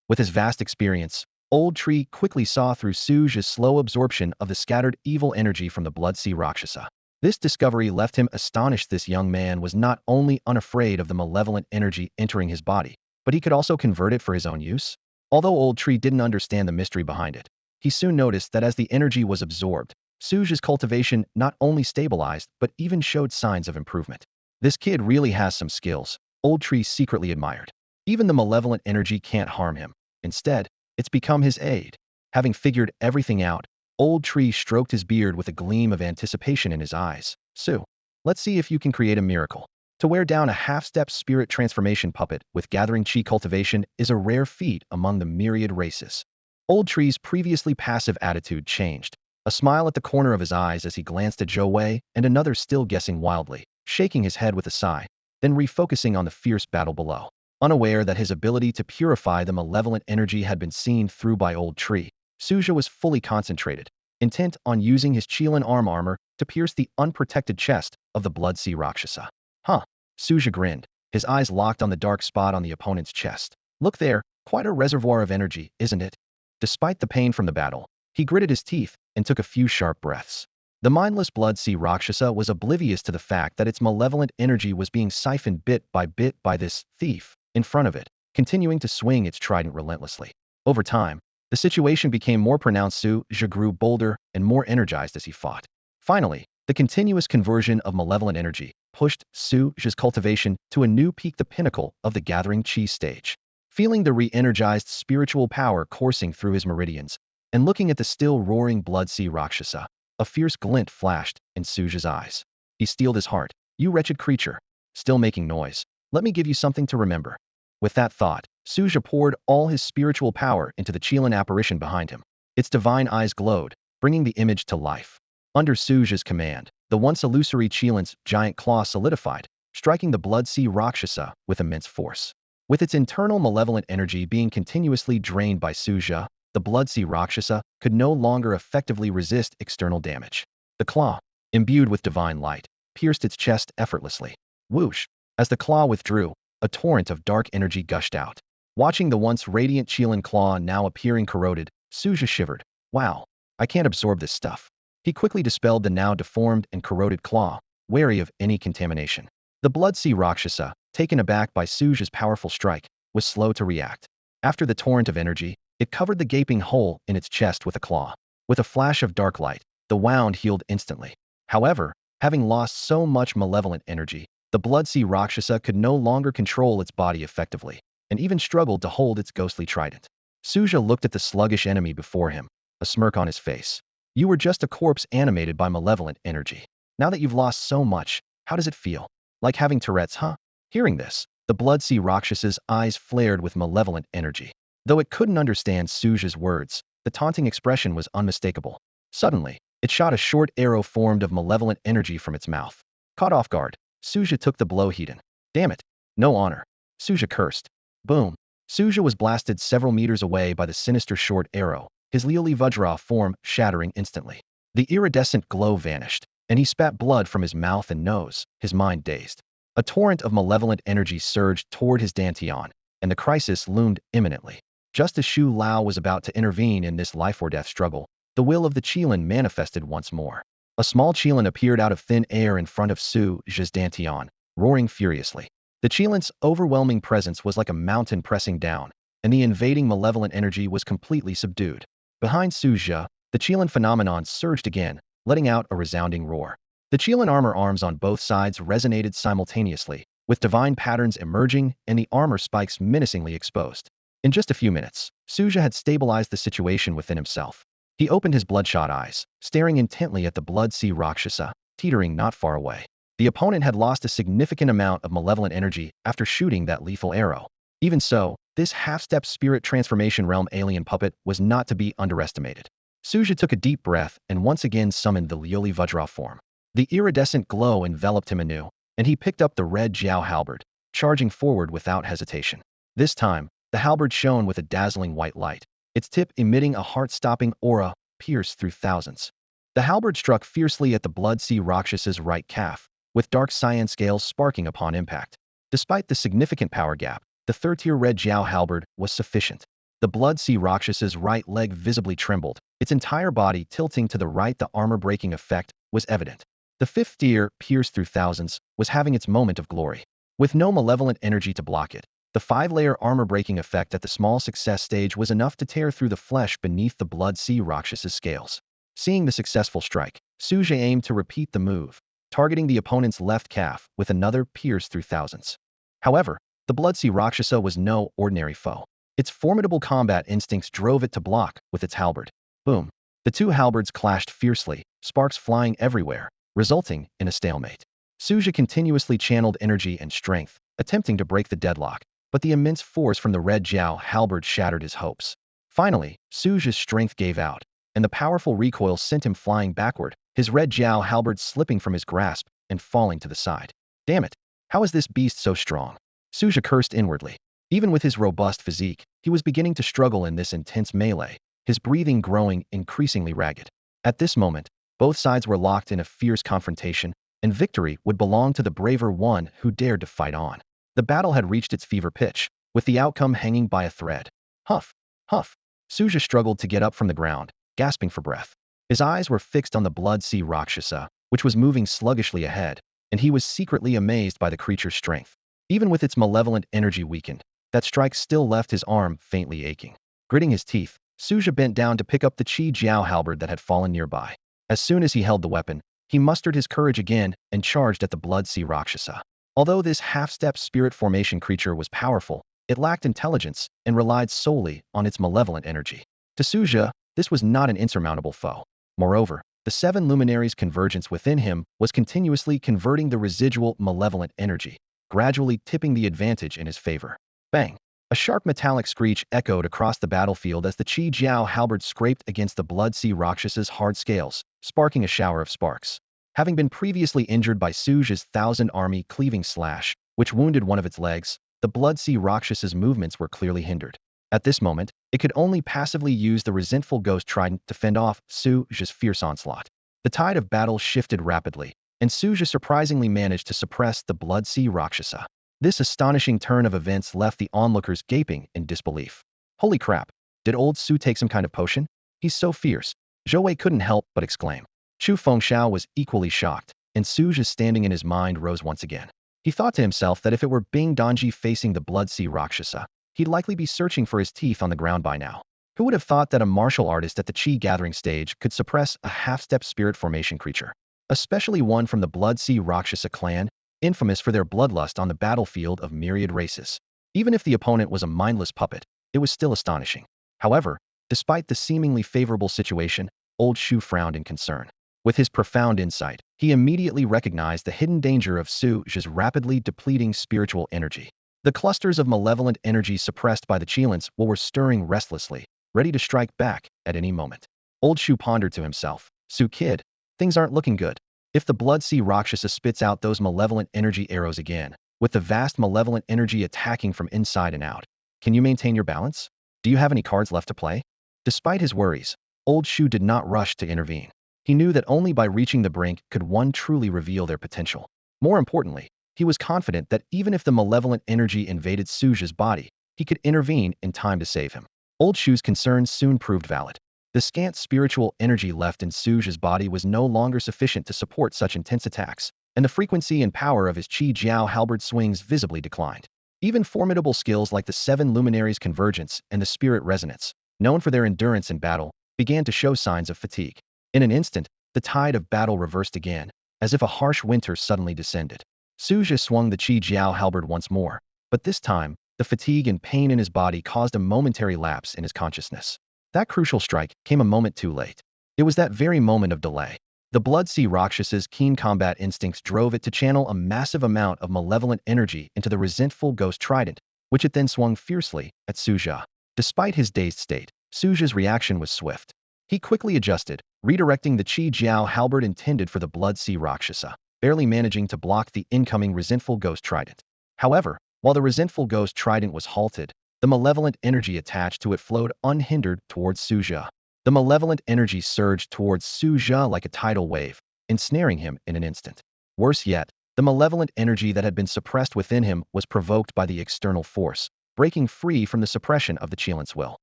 With his vast experience, Old Tree quickly saw through Su Zhe's slow absorption of the scattered evil energy from the Blood Sea Rakshasa. This discovery left him astonished. This young man was not only unafraid of the malevolent energy entering his body, but he could also convert it for his own use. Although Old Tree didn't understand the mystery behind it, he soon noticed that as the energy was absorbed, Su Zhe's cultivation not only stabilized but even showed signs of improvement. This kid really has some skills, Old Tree secretly admired. Even the malevolent energy can't harm him. Instead, it's become his aid. Having figured everything out, Old Tree stroked his beard with a gleam of anticipation in his eyes. Su, let's see if you can create a miracle. To wear down a half-step spirit transformation puppet with gathering chi cultivation is a rare feat among the myriad races. Old Tree's previously passive attitude changed. A smile at the corner of his eyes as he glanced at Zhou Wei and another still guessing wildly, shaking his head with a sigh, then refocusing on the fierce battle below. Unaware that his ability to purify the malevolent energy had been seen through by Old Tree, Su Zhe was fully concentrated, intent on using his Qilin armor to pierce the unprotected chest of the Blood Sea Rakshasa. Huh. Su Zhe grinned, his eyes locked on the dark spot on the opponent's chest. Look there, quite a reservoir of energy, isn't it? Despite the pain from the battle, he gritted his teeth and took a few sharp breaths. The mindless Blood Sea Rakshasa was oblivious to the fact that its malevolent energy was being siphoned bit by this thief in front of it, continuing to swing its trident relentlessly. Over time, the situation became more pronounced. Su Zhe grew bolder and more energized as he fought. Finally, the continuous conversion of malevolent energy pushed Su Zhe's cultivation to a new peak, the pinnacle of the gathering chi stage. Feeling the re-energized spiritual power coursing through his meridians, and looking at the still roaring Blood Sea Rakshasa, a fierce glint flashed in Su Zhe's eyes. He steeled his heart. You wretched creature, still making noise. Let me give you something to remember. With that thought, Su Zhe poured all his spiritual power into the Qilin apparition behind him. Its divine eyes glowed, bringing the image to life. Under Su Zhe's command, the once illusory Qilin's giant claw solidified, striking the Blood Sea Rakshasa with immense force. With its internal malevolent energy being continuously drained by Su Zhe, the Blood Sea Rakshasa could no longer effectively resist external damage. The claw, imbued with divine light, pierced its chest effortlessly. Whoosh! As the claw withdrew, a torrent of dark energy gushed out. Watching the once radiant Qilin claw now appearing corroded, Su Zhe shivered. Wow, I can't absorb this stuff. He quickly dispelled the now deformed and corroded claw, wary of any contamination. The Blood Sea Rakshasa, taken aback by Su Zhe's powerful strike, was slow to react. After the torrent of energy, it covered the gaping hole in its chest with a claw. With a flash of dark light, the wound healed instantly. However, having lost so much malevolent energy, the Blood Sea Rakshasa could no longer control its body effectively, and even struggled to hold its ghostly trident. Su Zhe looked at the sluggish enemy before him, a smirk on his face. You were just a corpse animated by malevolent energy. Now that you've lost so much, how does it feel? Like having Tourette's, huh? Hearing this, the Blood Sea Rakshasa's eyes flared with malevolent energy. Though it couldn't understand Su Zhe's words, the taunting expression was unmistakable. Suddenly, it shot a short arrow formed of malevolent energy from its mouth. Caught off guard, Su Zhe took the blow heeded. Damn it! No honor. Su Zhe cursed. Boom! Su Zhe was blasted several meters away by the sinister short arrow, his Lili Vajra form shattering instantly. The iridescent glow vanished, and he spat blood from his mouth and nose, his mind dazed. A torrent of malevolent energy surged toward his dantian, and the crisis loomed imminently. Just as Shu Lao was about to intervene in this life-or-death struggle, the will of the Qilin manifested once more. A small Qilin appeared out of thin air in front of Su Zhe's dantian, roaring furiously. The Qilin's overwhelming presence was like a mountain pressing down, and the invading malevolent energy was completely subdued. Behind Su Zhe, the Qilin phenomenon surged again, letting out a resounding roar. The Qilin armor arms on both sides resonated simultaneously, with divine patterns emerging and the armor spikes menacingly exposed. In just a few minutes, Su Zhe had stabilized the situation within himself. He opened his bloodshot eyes, staring intently at the Blood Sea Rakshasa, teetering not far away. The opponent had lost a significant amount of malevolent energy after shooting that lethal arrow. Even so, this half-step spirit transformation realm alien puppet was not to be underestimated. Su Zhe took a deep breath and once again summoned the Lili Vajra form. The iridescent glow enveloped him anew, and he picked up the red Jiao halberd, charging forward without hesitation. This time, the halberd shone with a dazzling white light, its tip emitting a heart-stopping aura pierced through thousands. The halberd struck fiercely at the Blood Sea Rakshasa's right calf, with dark cyan scales sparking upon impact. Despite the significant power gap, the third-tier red Jiao halberd was sufficient. The Blood Sea Rakshasa's right leg visibly trembled, its entire body tilting to the right. The armor-breaking effect was evident. The fifth tier, pierced through thousands, was having its moment of glory. With no malevolent energy to block it, the 5-layer armor-breaking effect at the small success stage was enough to tear through the flesh beneath the Blood Sea Rakshasa's scales. Seeing the successful strike, Su Zhe aimed to repeat the move, targeting the opponent's left calf with another pierce through thousands. However, the Blood Sea Rakshasa was no ordinary foe. Its formidable combat instincts drove it to block with its halberd. Boom! The two halberds clashed fiercely, sparks flying everywhere, resulting in a stalemate. Su Zhe continuously channeled energy and strength, attempting to break the deadlock, but the immense force from the red Jiao halberd shattered his hopes. Finally, Su Zhe's strength gave out, and the powerful recoil sent him flying backward, his red Jiao halberd slipping from his grasp and falling to the side. Damn it! How is this beast so strong? Su Zhe cursed inwardly. Even with his robust physique, he was beginning to struggle in this intense melee, his breathing growing increasingly ragged. At this moment, both sides were locked in a fierce confrontation, and victory would belong to the braver one who dared to fight on. The battle had reached its fever pitch, with the outcome hanging by a thread. Huff! Huff! Su Zhe struggled to get up from the ground, gasping for breath. His eyes were fixed on the Blood Sea Rakshasa, which was moving sluggishly ahead, and he was secretly amazed by the creature's strength. Even with its malevolent energy weakened, that strike still left his arm faintly aching. Gritting his teeth, Su Zhe bent down to pick up the Qi Jiao halberd that had fallen nearby. As soon as he held the weapon, he mustered his courage again and charged at the Blood Sea Rakshasa. Although this half-step spirit formation creature was powerful, it lacked intelligence and relied solely on its malevolent energy. To Su Zhe, this was not an insurmountable foe. Moreover, the 7 luminaries' convergence within him was continuously converting the residual malevolent energy, gradually tipping the advantage in his favor. Bang! A sharp metallic screech echoed across the battlefield as the Qi Jiao halberd scraped against the Blood Sea Rakshasa's hard scales, sparking a shower of sparks. Having been previously injured by Su Zhe's 1,000-army cleaving slash, which wounded one of its legs, the Blood Sea Rakshasa's movements were clearly hindered. At this moment, it could only passively use the resentful ghost trident to fend off Su Zhe's fierce onslaught. The tide of battle shifted rapidly, and Su Zhe surprisingly managed to suppress the Blood Sea Rakshasa. This astonishing turn of events left the onlookers gaping in disbelief. Holy crap, did old Su take some kind of potion? He's so fierce. Zhou Wei couldn't help but exclaim. Chu Fengxiao was equally shocked, and Su Zhe's standing in his mind rose once again. He thought to himself that if it were Bing Donji facing the Blood Sea Rakshasa, he'd likely be searching for his teeth on the ground by now. Who would have thought that a martial artist at the Qi gathering stage could suppress a half-step spirit formation creature? Especially one from the Blood Sea Rakshasa clan, infamous for their bloodlust on the battlefield of myriad races. Even if the opponent was a mindless puppet, it was still astonishing. However, despite the seemingly favorable situation, old Shu frowned in concern. With his profound insight, he immediately recognized the hidden danger of Su Zhe's rapidly depleting spiritual energy. The clusters of malevolent energy suppressed by the Qilins were stirring restlessly, ready to strike back at any moment. Old Shu pondered to himself, Su kid, things aren't looking good. If the Blood Sea Rakshasa spits out those malevolent energy arrows again, with the vast malevolent energy attacking from inside and out, can you maintain your balance? Do you have any cards left to play? Despite his worries, old Shu did not rush to intervene. He knew that only by reaching the brink could one truly reveal their potential. More importantly, he was confident that even if the malevolent energy invaded Su Zhe's body, he could intervene in time to save him. Old Shu's concerns soon proved valid. The scant spiritual energy left in Su Zhe's body was no longer sufficient to support such intense attacks, and the frequency and power of his Qi Jiao halberd swings visibly declined. Even formidable skills like the Seven Luminaries Convergence and the Spirit Resonance, known for their endurance in battle, began to show signs of fatigue. In an instant, the tide of battle reversed again, as if a harsh winter suddenly descended. Su Zhe swung the Qi Jiao halberd once more, but this time, the fatigue and pain in his body caused a momentary lapse in his consciousness. That crucial strike came a moment too late. It was that very moment of delay. The Blood Sea Rakshasa's keen combat instincts drove it to channel a massive amount of malevolent energy into the resentful ghost trident, which it then swung fiercely at Su Zhe. Despite his dazed state, Su Zhe's reaction was swift. He quickly adjusted, redirecting the Qi Jiao halberd intended for the Blood Sea Rakshasa, barely managing to block the incoming resentful ghost trident. However, while the resentful ghost trident was halted, the malevolent energy attached to it flowed unhindered towards Su Zhe. The malevolent energy surged towards Su Zhe like a tidal wave, ensnaring him in an instant. Worse yet, the malevolent energy that had been suppressed within him was provoked by the external force, breaking free from the suppression of the Qilin's will.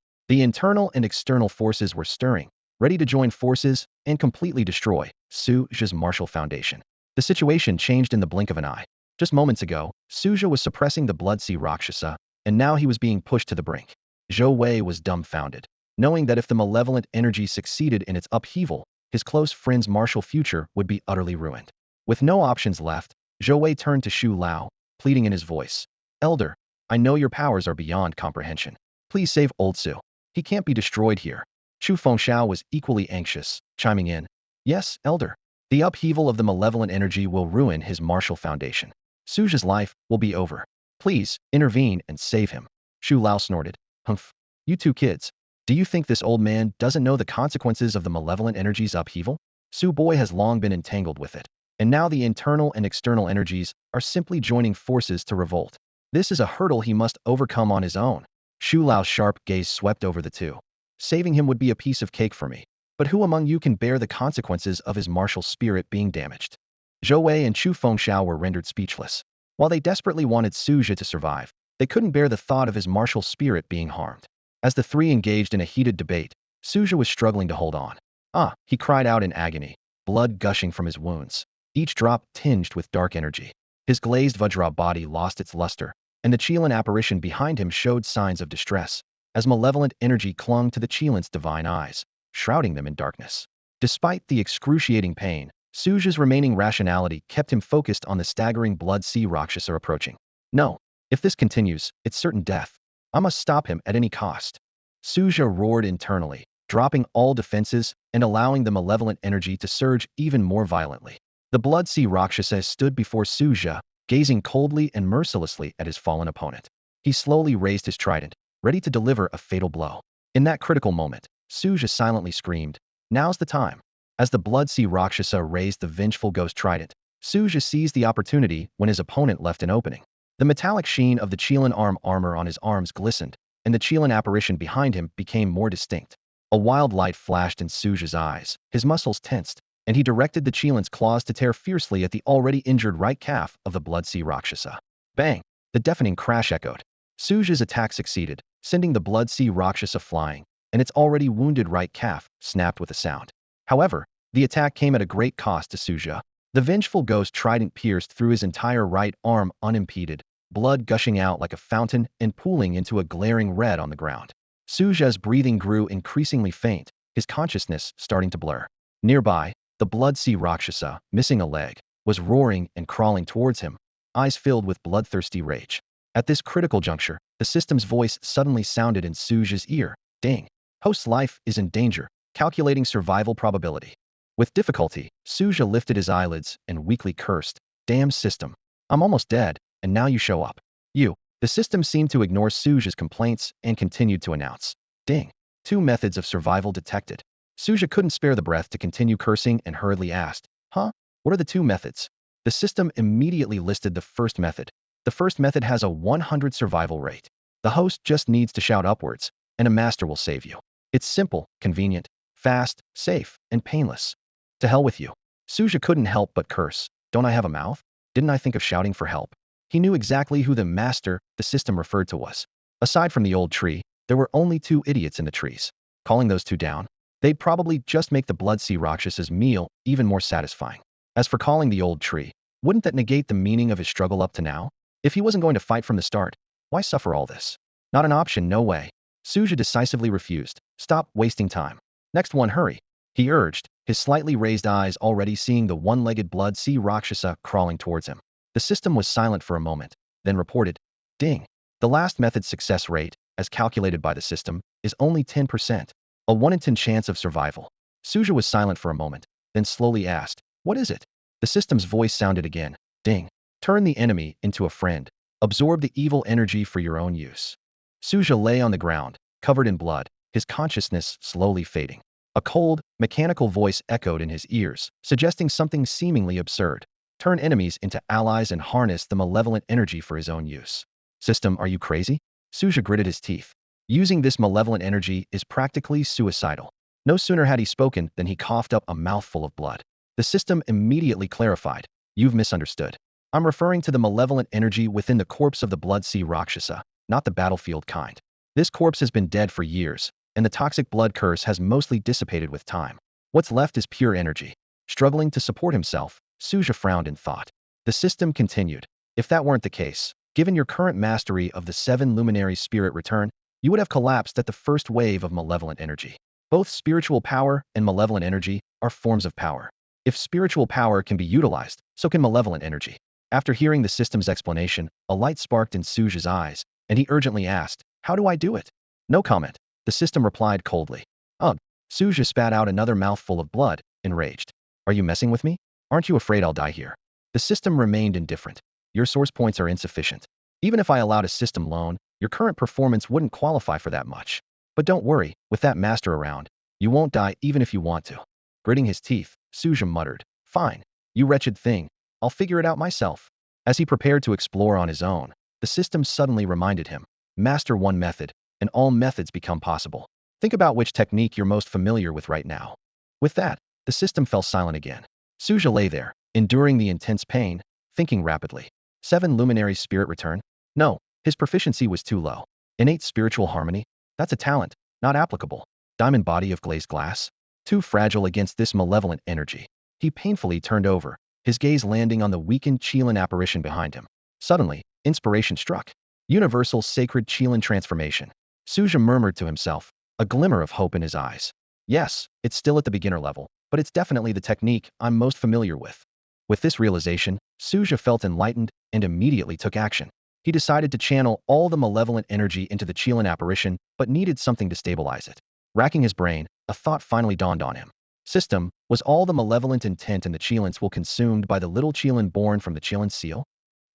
The internal and external forces were stirring, ready to join forces and completely destroy Su Zhe's martial foundation. The situation changed in the blink of an eye. Just moments ago, Su Zhe was suppressing the Blood Sea Rakshasa, and now he was being pushed to the brink. Zhou Wei was dumbfounded, knowing that if the malevolent energy succeeded in its upheaval, his close friend's martial future would be utterly ruined. With no options left, Zhou Wei turned to Xu Lao, pleading in his voice, "Elder, I know your powers are beyond comprehension. Please save old Su. He can't be destroyed here." Chu Fengxiao was equally anxious, chiming in, "Yes, Elder. The upheaval of the malevolent energy will ruin his martial foundation. Su Zhe's life will be over. Please, intervene and save him." Xu Lao snorted, "Humph. You two kids. Do you think this old man doesn't know the consequences of the malevolent energy's upheaval? Su Boy has long been entangled with it, and now the internal and external energies are simply joining forces to revolt. This is a hurdle he must overcome on his own." Xu Lao's sharp gaze swept over the two. "Saving him would be a piece of cake for me, but who among you can bear the consequences of his martial spirit being damaged?" Zhou Wei and Chu Fengxiao were rendered speechless. While they desperately wanted Su Zhe to survive, they couldn't bear the thought of his martial spirit being harmed. As the three engaged in a heated debate, Su Zhe was struggling to hold on. "Ah!" he cried out in agony, blood gushing from his wounds, each drop tinged with dark energy. His glazed Vajra body lost its luster, and the Qilin apparition behind him showed signs of distress, as malevolent energy clung to the Qilin's divine eyes, shrouding them in darkness. Despite the excruciating pain, Su Zhe's remaining rationality kept him focused on the staggering Blood Sea Rakshasa approaching. "No, if this continues, it's certain death. I must stop him at any cost." Su Zhe roared internally, dropping all defenses and allowing the malevolent energy to surge even more violently. The Blood Sea Rakshasa stood before Su Zhe, gazing coldly and mercilessly at his fallen opponent. He slowly raised his trident, ready to deliver a fatal blow. In that critical moment, Su Zhe silently screamed, "Now's the time." As the Blood Sea Rakshasa raised the vengeful ghost trident, Su Zhe seized the opportunity when his opponent left an opening. The metallic sheen of the Qilin armor on his arms glistened, and the Qilin apparition behind him became more distinct. A wild light flashed in Su Zhe's eyes, his muscles tensed, and he directed the Qilin's claws to tear fiercely at the already injured right calf of the Blood Sea Rakshasa. Bang! The deafening crash echoed. Su Zhe's attack succeeded, sending the Blood Sea Rakshasa flying, and its already wounded right calf snapped with a sound. However, the attack came at a great cost to Su Zhe. The vengeful ghost trident pierced through his entire right arm unimpeded, blood gushing out like a fountain and pooling into a glaring red on the ground. Su Zhe's breathing grew increasingly faint, his consciousness starting to blur. Nearby, the Blood Sea Rakshasa, missing a leg, was roaring and crawling towards him, eyes filled with bloodthirsty rage. At this critical juncture, the system's voice suddenly sounded in Su Zhe's ear. Ding! Host's life is in danger, calculating survival probability. With difficulty, Su Zhe lifted his eyelids and weakly cursed, "Damn system. I'm almost dead, and now you show up." The system seemed to ignore Su Zhe's complaints and continued to announce, "Ding. 2 methods of survival detected." Su Zhe couldn't spare the breath to continue cursing and hurriedly asked, "Huh? What are the 2 methods?" The system immediately listed the first method. The first method has a 100 survival rate. The host just needs to shout upwards, and a master will save you. It's simple, convenient, fast, safe, and painless. To hell with you. Su Zhe couldn't help but curse. Don't I have a mouth? Didn't I think of shouting for help? He knew exactly who the master the system referred to was. Aside from the old tree, there were only 2 idiots in the trees. Calling those 2 down, they'd probably just make the Blood Sea Rakshasa's meal even more satisfying. As for calling the old tree, wouldn't that negate the meaning of his struggle up to now? If he wasn't going to fight from the start, why suffer all this? Not an option, no way. Su Zhe decisively refused. Stop wasting time. Next one, hurry, he urged, his slightly raised eyes already seeing the one-legged Blood Sea Rakshasa crawling towards him. The system was silent for a moment, then reported, "Ding. The last method's success rate, as calculated by the system, is only 10%. A 1 in 10 chance of survival." Su Zhe was silent for a moment, then slowly asked, "What is it?" The system's voice sounded again. "Ding. Turn the enemy into a friend. Absorb the evil energy for your own use." Su Zhe lay on the ground, covered in blood, his consciousness slowly fading. A cold, mechanical voice echoed in his ears, suggesting something seemingly absurd. Turn enemies into allies and harness the malevolent energy for his own use. System, are you crazy? Su Zhe gritted his teeth. Using this malevolent energy is practically suicidal. No sooner had he spoken than he coughed up a mouthful of blood. The system immediately clarified, "You've misunderstood. I'm referring to the malevolent energy within the corpse of the Blood Sea Rakshasa, not the battlefield kind. This corpse has been dead for years, and the toxic blood curse has mostly dissipated with time. What's left is pure energy." Struggling to support himself, Su Zhe frowned in thought. The system continued, "If that weren't the case, given your current mastery of the 7 luminary spirit return, you would have collapsed at the first wave of malevolent energy. Both spiritual power and malevolent energy are forms of power. If spiritual power can be utilized, so can malevolent energy." After hearing the system's explanation, a light sparked in Su Zhe's eyes, and he urgently asked, "How do I do it?" "No comment," the system replied coldly. "Ugh." Su Zhe spat out another mouthful of blood, enraged. "Are you messing with me? Aren't you afraid I'll die here?" The system remained indifferent. "Your source points are insufficient. Even if I allowed a system loan, your current performance wouldn't qualify for that much. But don't worry, with that master around, you won't die even if you want to." Gritting his teeth, Su Zhe muttered, "Fine, you wretched thing. I'll figure it out myself." As he prepared to explore on his own, the system suddenly reminded him, "Master one method, and all methods become possible. Think about which technique you're most familiar with right now." With that, the system fell silent again. Su Zhe lay there, enduring the intense pain, thinking rapidly. 7 luminary spirit return? No, his proficiency was too low. Innate spiritual harmony? That's a talent, not applicable. Diamond body of glazed glass? Too fragile against this malevolent energy. He painfully turned over, his gaze landing on the weakened Qilin apparition behind him. Suddenly, inspiration struck. Universal sacred Qilin transformation. Su Zhe murmured to himself, a glimmer of hope in his eyes. Yes, it's still at the beginner level, but it's definitely the technique I'm most familiar with. With this realization, Su Zhe felt enlightened and immediately took action. He decided to channel all the malevolent energy into the Qilin apparition, but needed something to stabilize it. Racking his brain, a thought finally dawned on him. System, was all the malevolent intent in the Qilin Seal consumed by the little Qilin born from the Qilin Seal?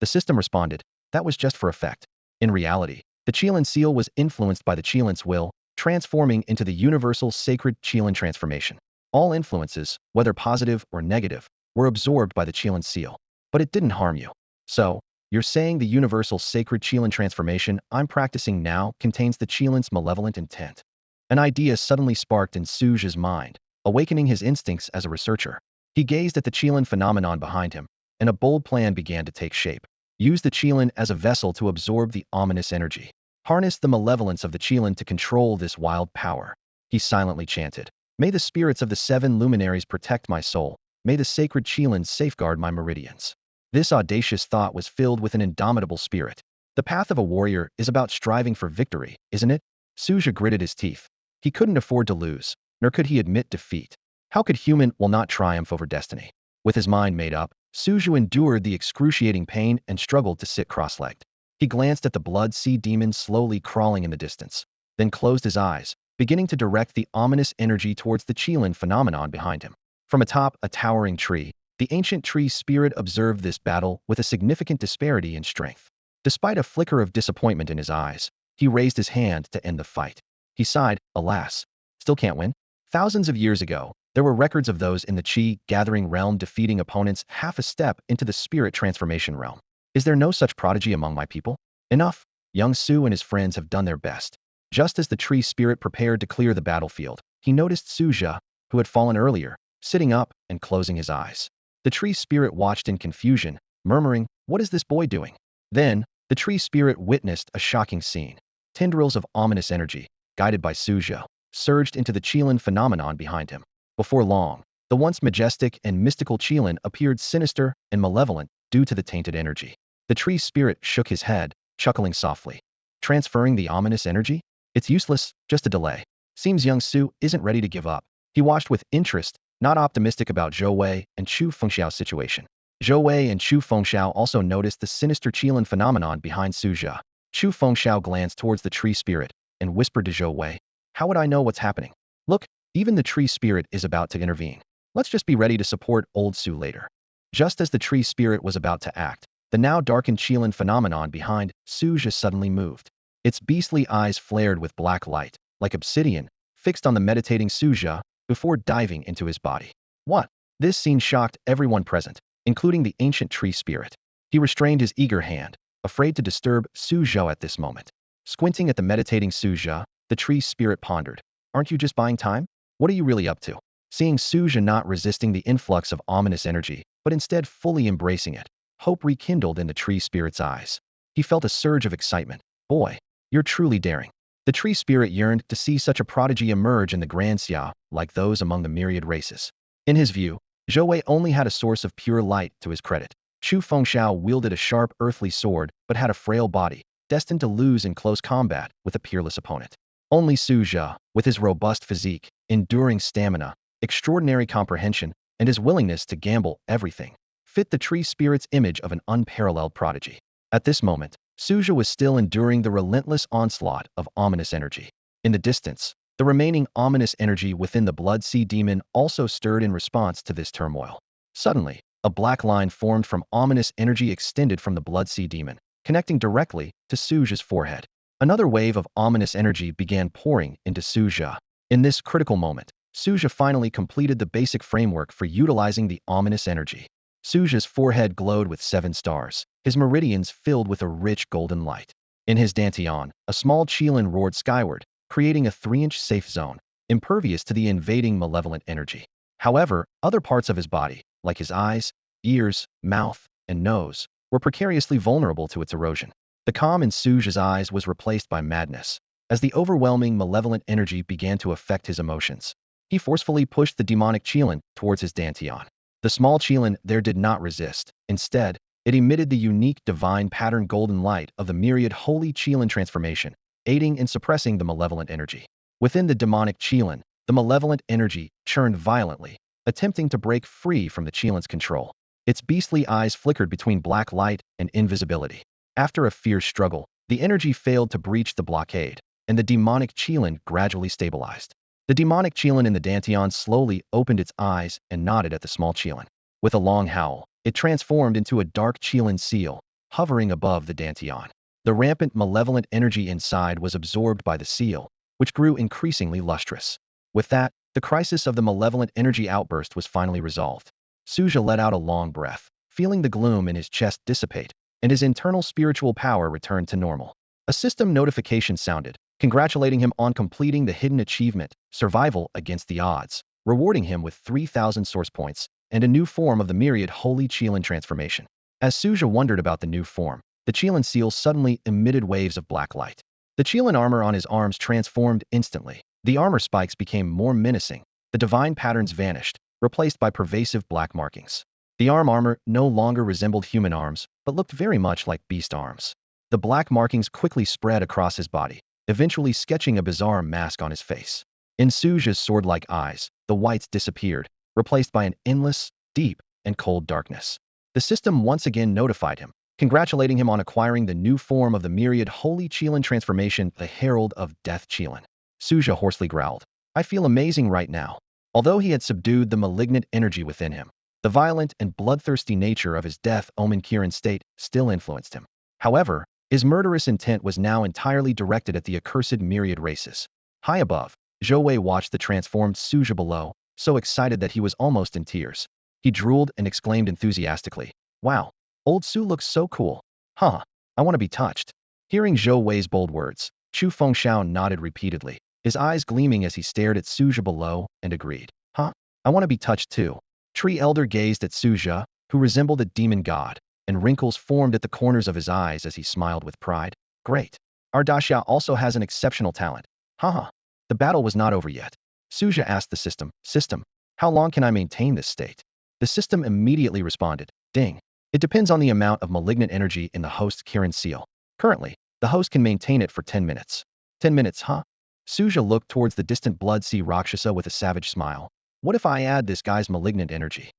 The system responded, "That was just for effect. In reality, the Qilin Seal was influenced by the Qilin's will, transforming into the universal sacred Qilin transformation. All influences, whether positive or negative, were absorbed by the Qilin Seal. But it didn't harm you. So, you're saying the universal sacred Qilin transformation I'm practicing now contains the Qilin's malevolent intent? An idea suddenly sparked in Su Zhe's mind, awakening his instincts as a researcher. He gazed at the Qilin phenomenon behind him, and a bold plan began to take shape. Use the Qilin as a vessel to absorb the ominous energy. Harness the malevolence of the Qilin to control this wild power. He silently chanted, "May the spirits of the 7 luminaries protect my soul. May the sacred Qilin safeguard my meridians." This audacious thought was filled with an indomitable spirit. The path of a warrior is about striving for victory, isn't it? Su Zhe gritted his teeth. He couldn't afford to lose, nor could he admit defeat. How could human will not triumph over destiny? With his mind made up, Su Zhe endured the excruciating pain and struggled to sit cross-legged. He glanced at the blood sea demon slowly crawling in the distance, then closed his eyes, beginning to direct the ominous energy towards the Qilin phenomenon behind him. From atop a towering tree, the ancient tree spirit observed this battle with a significant disparity in strength. Despite a flicker of disappointment in his eyes, he raised his hand to end the fight. He sighed, "Alas, still can't win?" Thousands of years ago, there were records of those in the Qi gathering realm defeating opponents half a step into the spirit transformation realm. Is there no such prodigy among my people? Enough. Young Su and his friends have done their best. Just as the tree spirit prepared to clear the battlefield, he noticed Su Zhe, who had fallen earlier, sitting up and closing his eyes. The tree spirit watched in confusion, murmuring, "What is this boy doing?" Then, the tree spirit witnessed a shocking scene. Tendrils of ominous energy, guided by Su Zhe, surged into the Qilin phenomenon behind him. Before long, the once majestic and mystical Qilin appeared sinister and malevolent due to the tainted energy. The tree spirit shook his head, chuckling softly. Transferring the ominous energy? It's useless, just a delay. Seems young Su isn't ready to give up. He watched with interest, not optimistic about Zhou Wei and Chu Fengxiao's situation. Zhou Wei and Chu Fengxiao also noticed the sinister Qilin phenomenon behind Su Zhe. Chu Fengxiao glanced towards the tree spirit and whispered to Zhou Wei, "How would I know what's happening? Look, even the tree spirit is about to intervene. Let's just be ready to support old Su later." Just as the tree spirit was about to act, the now darkened Qilin phenomenon behind Su Zhe suddenly moved. Its beastly eyes flared with black light, like obsidian, fixed on the meditating Su Zhe before diving into his body. What? This scene shocked everyone present, including the ancient tree spirit. He restrained his eager hand, afraid to disturb Su Zhe at this moment. Squinting at the meditating Su Zhe, the tree spirit pondered, "Aren't you just buying time? What are you really up to?" Seeing Su Zhe not resisting the influx of ominous energy, but instead fully embracing it, hope rekindled in the tree spirit's eyes. He felt a surge of excitement. "Boy, you're truly daring." The tree spirit yearned to see such a prodigy emerge in the Grand Xia, like those among the myriad races. In his view, Zhou Wei only had a source of pure light to his credit. Chu Fengxiao wielded a sharp earthly sword, but had a frail body, destined to lose in close combat with a peerless opponent. Only Su Zhe, with his robust physique, enduring stamina, extraordinary comprehension, and his willingness to gamble everything, fit the tree spirit's image of an unparalleled prodigy. At this moment, Su Zhe was still enduring the relentless onslaught of ominous energy. In the distance, the remaining ominous energy within the blood sea demon also stirred in response to this turmoil. Suddenly, a black line formed from ominous energy extended from the blood sea demon, connecting directly to Su Zhe's forehead. Another wave of ominous energy began pouring into Su Zhe. In this critical moment, Su Zhe finally completed the basic framework for utilizing the ominous energy. Su Zhe's forehead glowed with 7 stars, his meridians filled with a rich golden light. In his dantian, a small Qilin roared skyward, creating a 3-inch safe zone, impervious to the invading malevolent energy. However, other parts of his body, like his eyes, ears, mouth, and nose, were precariously vulnerable to its erosion. The calm in Su Zhe's eyes was replaced by madness, as the overwhelming malevolent energy began to affect his emotions. He forcefully pushed the demonic Qilin towards his dantian. The small Qilin there did not resist. Instead, it emitted the unique divine pattern golden light of the myriad holy Qilin transformation, aiding in suppressing the malevolent energy. Within the demonic Qilin, the malevolent energy churned violently, attempting to break free from the Qilin's control. Its beastly eyes flickered between black light and invisibility. After a fierce struggle, the energy failed to breach the blockade, and the demonic Qilin gradually stabilized. The demonic Qilin in the dantian slowly opened its eyes and nodded at the small Qilin. With a long howl, it transformed into a dark Qilin Seal, hovering above the dantian. The rampant malevolent energy inside was absorbed by the seal, which grew increasingly lustrous. With that, the crisis of the malevolent energy outburst was finally resolved. Su Zhe let out a long breath, feeling the gloom in his chest dissipate, and his internal spiritual power returned to normal. A system notification sounded, congratulating him on completing the hidden achievement, Survival Against the Odds, rewarding him with 3,000 source points and a new form of the myriad holy Qilin transformation. As Su Zhe wondered about the new form, the Qilin Seal suddenly emitted waves of black light. The Qilin armor on his arms transformed instantly. The armor spikes became more menacing. The divine patterns vanished, replaced by pervasive black markings. The armor no longer resembled human arms, but looked very much like beast arms. The black markings quickly spread across his body, eventually sketching a bizarre mask on his face. In Su Zhe's sword-like eyes, the whites disappeared, replaced by an endless, deep, and cold darkness. The system once again notified him, congratulating him on acquiring the new form of the myriad holy Qilin transformation, the Herald of Death Qilin. Su Zhe hoarsely growled, "I feel amazing right now." Although he had subdued the malignant energy within him, the violent and bloodthirsty nature of his death-omen Qilin state still influenced him. However, his murderous intent was now entirely directed at the accursed myriad races. High above, Zhou watched the transformed Su Zhe below, so excited that he was almost in tears. He drooled and exclaimed enthusiastically, "Wow, old Su looks so cool. Huh, I want to be touched." Hearing Zhou bold words, Chu Fengxiao nodded repeatedly, his eyes gleaming as he stared at Su Zhe below, and agreed. "Huh, I want to be touched too." Tree Elder gazed at Su Zhe, who resembled a demon god, and wrinkles formed at the corners of his eyes as he smiled with pride. "Great. Our Daxia also has an exceptional talent." Haha. The battle was not over yet. Su Zhe asked the system, "System, how long can I maintain this state?" The system immediately responded, "Ding. It depends on the amount of malignant energy in the host's Qilin Seal. Currently, the host can maintain it for 10 minutes. 10 minutes, huh?" Su Zhe looked towards the distant Blood Sea Rakshasa with a savage smile. "What if I add this guy's malignant energy?"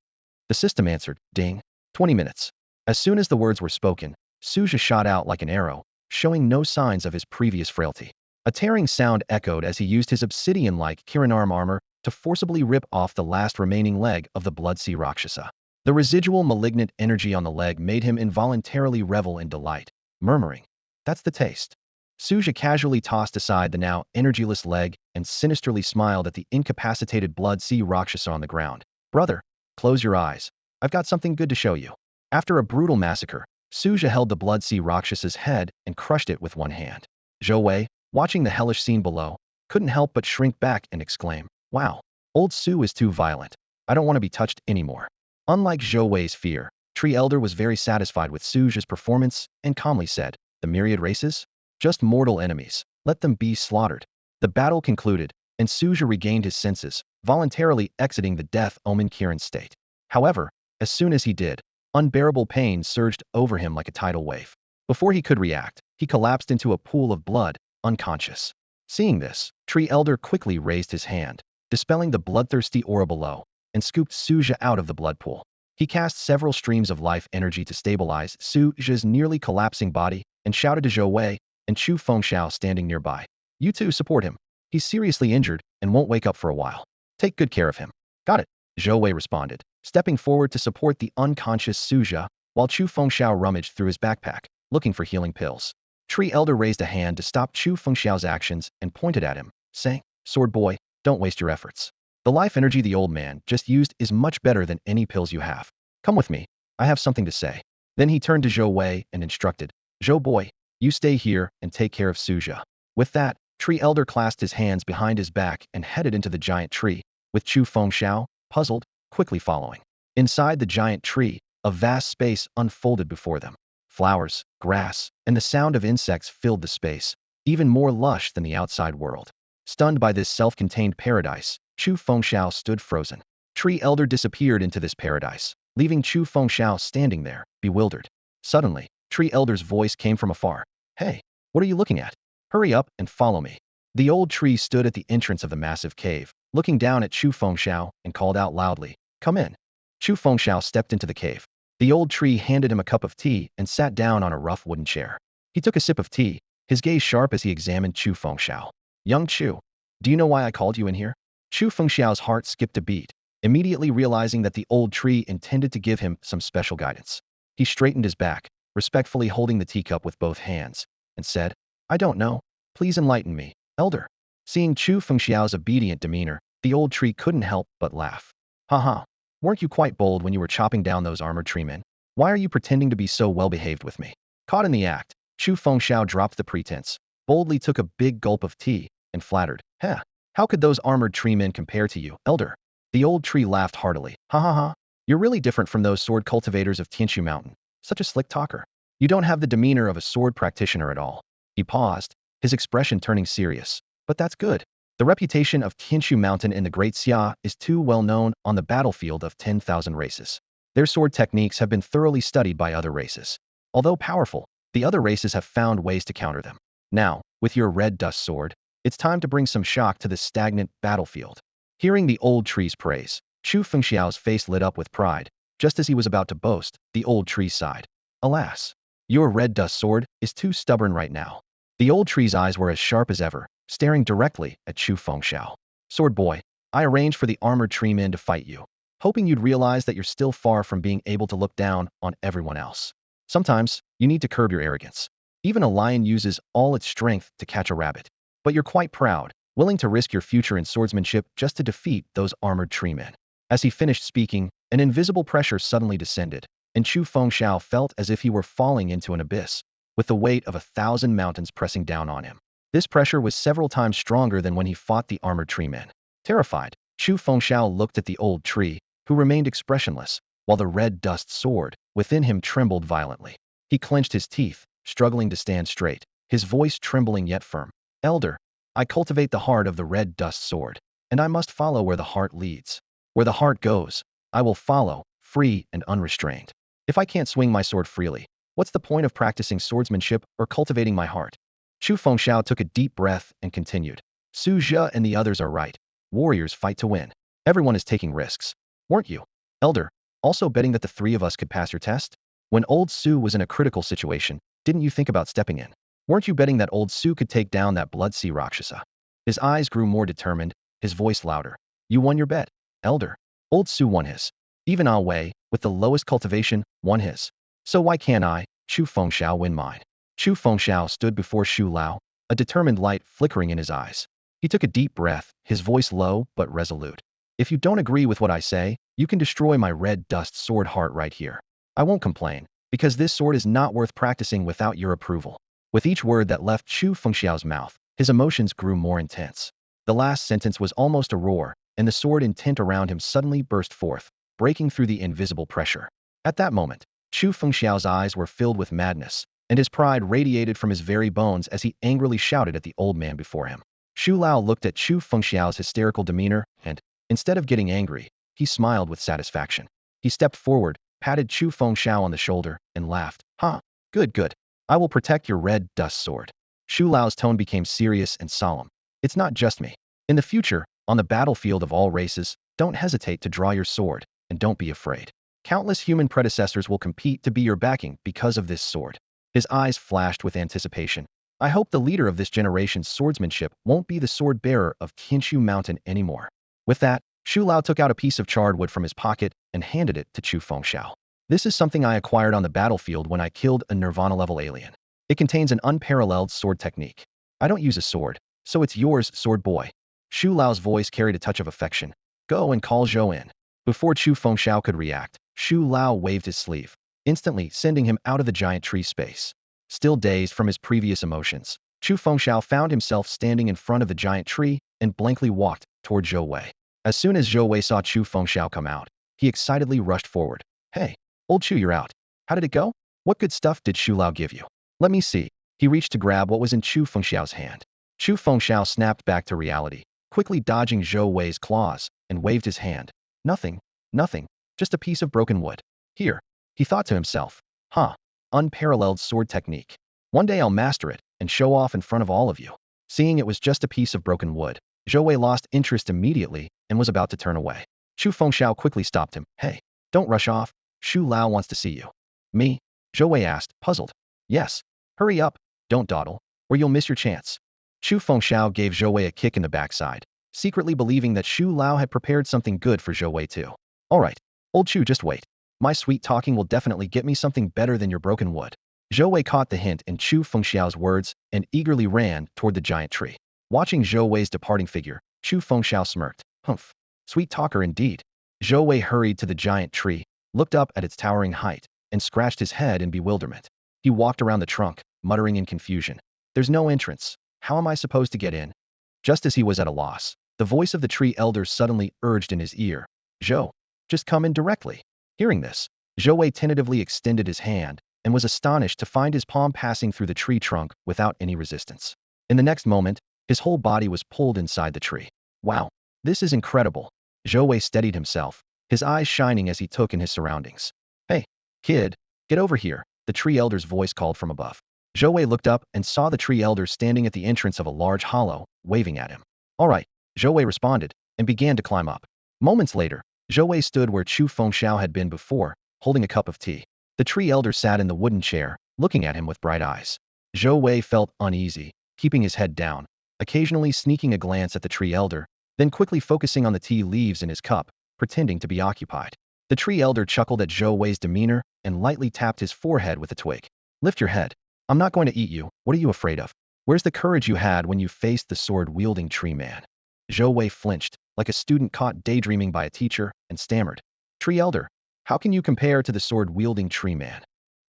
The system answered, "Ding. 20 minutes. As soon as the words were spoken, Su Zhe shot out like an arrow, showing no signs of his previous frailty. A tearing sound echoed as he used his obsidian-like Qilin armor to forcibly rip off the last remaining leg of the Blood Sea Rakshasa. The residual malignant energy on the leg made him involuntarily revel in delight, murmuring, "That's the taste." Su Zhe casually tossed aside the now energyless leg and sinisterly smiled at the incapacitated Blood Sea Rakshasa on the ground. "Brother, close your eyes. I've got something good to show you." After a brutal massacre, Su Zhe held the Blood Sea Rakshasa's head and crushed it with one hand. Zhou, watching the hellish scene below, couldn't help but shrink back and exclaim, "Wow, old Su is too violent. I don't want to be touched anymore." Unlike Zhou fear, Tree Elder was very satisfied with Su Zhe's performance and calmly said, "The myriad races? Just mortal enemies. Let them be slaughtered." The battle concluded, and Su Zhe regained his senses, voluntarily exiting the death-omen Qilin state. However, as soon as he did, unbearable pain surged over him like a tidal wave. Before he could react, he collapsed into a pool of blood, unconscious. Seeing this, Tree Elder quickly raised his hand, dispelling the bloodthirsty aura below, and scooped Su Zhe out of the blood pool. He cast several streams of life energy to stabilize Su Zhe's nearly collapsing body and shouted to Zhou and Chu Fengxiao standing nearby, "You two support him. He's seriously injured and won't wake up for a while. Take good care of him." "Got it," Zhou responded, stepping forward to support the unconscious Su Zhe, while Chu Fengxiao rummaged through his backpack, looking for healing pills. Tree Elder raised a hand to stop Chu Fengxiao's actions and pointed at him, saying, "Sword boy, don't waste your efforts. The life energy the old man just used is much better than any pills you have. Come with me. I have something to say." Then he turned to Zhou and instructed, "Zhou boy, you stay here and take care of Su Zhe." With that, Tree Elder clasped his hands behind his back and headed into the giant tree, with Chu Fengxiao, puzzled, quickly following. Inside the giant tree, a vast space unfolded before them. Flowers, grass, and the sound of insects filled the space, even more lush than the outside world. Stunned by this self-contained paradise, Chu Fengxiao stood frozen. Tree Elder disappeared into this paradise, leaving Chu Fengxiao standing there, bewildered. Suddenly, Tree Elder's voice came from afar. "Hey, what are you looking at? Hurry up and follow me." The old tree stood at the entrance of the massive cave, looking down at Chu Fengxiao and called out loudly, "Come in." Chu Fengxiao stepped into the cave. The old tree handed him a cup of tea and sat down on a rough wooden chair. He took a sip of tea, his gaze sharp as he examined Chu Fengxiao. "Young Chu, do you know why I called you in here?" Chu Fengxiao's heart skipped a beat, immediately realizing that the old tree intended to give him some special guidance. He straightened his back, respectfully holding the teacup with both hands, and said, I don't know. Please enlighten me, elder. Seeing Chu Fengxiao's obedient demeanor, the old tree couldn't help but laugh. Haha. Weren't you quite bold when you were chopping down those armored treemen? Why are you pretending to be so well-behaved with me? Caught in the act, Chu Fengxiao dropped the pretense, boldly took a big gulp of tea, and flattered, Heh, how could those armored treemen compare to you, elder? The old tree laughed heartily. Ha ha ha. You're really different from those sword cultivators of Tianshu Mountain. Such a slick talker. You don't have the demeanor of a sword practitioner at all. He paused, his expression turning serious. But that's good. The reputation of Tianshu Mountain in the Great Xia is too well known on the battlefield of 10,000 races. Their sword techniques have been thoroughly studied by other races. Although powerful, the other races have found ways to counter them. Now, with your red dust sword, it's time to bring some shock to this stagnant battlefield. Hearing the old tree's praise, Chu Fengxiao's face lit up with pride. Just as he was about to boast, the old tree sighed. Alas, your red dust sword is too stubborn right now. The old tree's eyes were as sharp as ever, staring directly at Chu Fengxiao. Sword boy, I arranged for the armored tree men to fight you, hoping you'd realize that you're still far from being able to look down on everyone else. Sometimes, you need to curb your arrogance. Even a lion uses all its strength to catch a rabbit. But you're quite proud, willing to risk your future in swordsmanship just to defeat those armored tree men. As he finished speaking, an invisible pressure suddenly descended, and Chu Fengxiao felt as if he were falling into an abyss, with the weight of 1,000 mountains pressing down on him. This pressure was several times stronger than when he fought the armored tree men. Terrified, Chu Fengxiao looked at the old tree, who remained expressionless, while the red dust sword within him trembled violently. He clenched his teeth, struggling to stand straight, his voice trembling yet firm. Elder, I cultivate the heart of the red dust sword, and I must follow where the heart leads. Where the heart goes, I will follow, free and unrestrained. If I can't swing my sword freely, what's the point of practicing swordsmanship or cultivating my heart? Chu Fengxiao took a deep breath and continued. Su Zhe and the others are right. Warriors fight to win. Everyone is taking risks. Weren't you, elder, also betting that the three of us could pass your test? When old Su was in a critical situation, didn't you think about stepping in? Weren't you betting that old Su could take down that blood sea Rakshasa? His eyes grew more determined, his voice louder. You won your bet, elder. Old Su won his. Even Ah Wei, with the lowest cultivation, won his. So why can't I, Chu Fengxiao, win mine? Chu Fengxiao stood before Shu Lao, a determined light flickering in his eyes. He took a deep breath, his voice low but resolute. If you don't agree with what I say, you can destroy my red dust sword heart right here. I won't complain, because this sword is not worth practicing without your approval. With each word that left Chu Fengxiao's mouth, his emotions grew more intense. The last sentence was almost a roar, and the sword intent around him suddenly burst forth, breaking through the invisible pressure. At that moment, Chu Fengxiao's eyes were filled with madness, and his pride radiated from his very bones as he angrily shouted at the old man before him. Shu Lao looked at Chu Fengxiao's hysterical demeanor, and, instead of getting angry, he smiled with satisfaction. He stepped forward, patted Chu Fengxiao on the shoulder, and laughed. Ha! Good, good. I will protect your red dust sword. Shu Lao's tone became serious and solemn. It's not just me. In the future, on the battlefield of all races, don't hesitate to draw your sword, and don't be afraid. Countless human predecessors will compete to be your backing because of this sword. His eyes flashed with anticipation. I hope the leader of this generation's swordsmanship won't be the sword bearer of Tianshu Mountain anymore. With that, Shu Lao took out a piece of charred wood from his pocket and handed it to Chu Fengxiao. This is something I acquired on the battlefield when I killed a Nirvana-level alien. It contains an unparalleled sword technique. I don't use a sword, so it's yours, sword boy. Shu Lao's voice carried a touch of affection. Go and call Zhou in. Before Chu Fengxiao could react, Shu Lao waved his sleeve, instantly sending him out of the giant tree space. Still dazed from his previous emotions, Chu Fengxiao found himself standing in front of the giant tree and blankly walked toward Zhou Wei. As soon as Zhou Wei saw Chu Fengxiao come out, he excitedly rushed forward. Hey, old Chu, you're out. How did it go? What good stuff did Shu Lao give you? Let me see. He reached to grab what was in Chu Fengxiao's hand. Chu Fengxiao snapped back to reality, quickly dodging Zhou Wei's claws, and waved his hand. Nothing, nothing, just a piece of broken wood. Here, he thought to himself. Huh, unparalleled sword technique. One day I'll master it and show off in front of all of you. Seeing it was just a piece of broken wood, Zhou Wei lost interest immediately and was about to turn away. Chu Fengxiao quickly stopped him. Hey, don't rush off. Shu Lao wants to see you. Me? Zhou Wei asked, puzzled. Yes. Hurry up, don't dawdle, or you'll miss your chance. Chu Fengxiao gave Zhou Wei a kick in the backside, secretly believing that Shu Lao had prepared something good for Zhou Wei too. All right, old Chu, just wait. My sweet talking will definitely get me something better than your broken wood. Zhou Wei caught the hint in Chu Fengxiao's words and eagerly ran toward the giant tree. Watching Zhou Wei's departing figure, Chu Fengxiao smirked. Humph. Sweet talker indeed. Zhou Wei hurried to the giant tree, looked up at its towering height, and scratched his head in bewilderment. He walked around the trunk, muttering in confusion. There's no entrance. How am I supposed to get in? Just as he was at a loss, the voice of the tree elder suddenly urged in his ear. Zhou, just come in directly. Hearing this, Zhou Wei tentatively extended his hand and was astonished to find his palm passing through the tree trunk without any resistance. In the next moment, his whole body was pulled inside the tree. Wow, this is incredible. Zhou Wei steadied himself, his eyes shining as he took in his surroundings. Hey, kid, get over here, the tree elder's voice called from above. Zhou Wei looked up and saw the tree elder standing at the entrance of a large hollow, waving at him. All right, Zhou Wei responded, and began to climb up. Moments later, Zhou Wei stood where Chu Fengxiao had been before, holding a cup of tea. The tree elder sat in the wooden chair, looking at him with bright eyes. Zhou Wei felt uneasy, keeping his head down, occasionally sneaking a glance at the tree elder, then quickly focusing on the tea leaves in his cup, pretending to be occupied. The tree elder chuckled at Zhou Wei's demeanor and lightly tapped his forehead with a twig. Lift your head. I'm not going to eat you. What are you afraid of? Where's the courage you had when you faced the sword-wielding tree man? Zhou Wei flinched, like a student caught daydreaming by a teacher, and stammered. Tree elder, how can you compare to the sword-wielding tree man?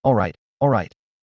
All right.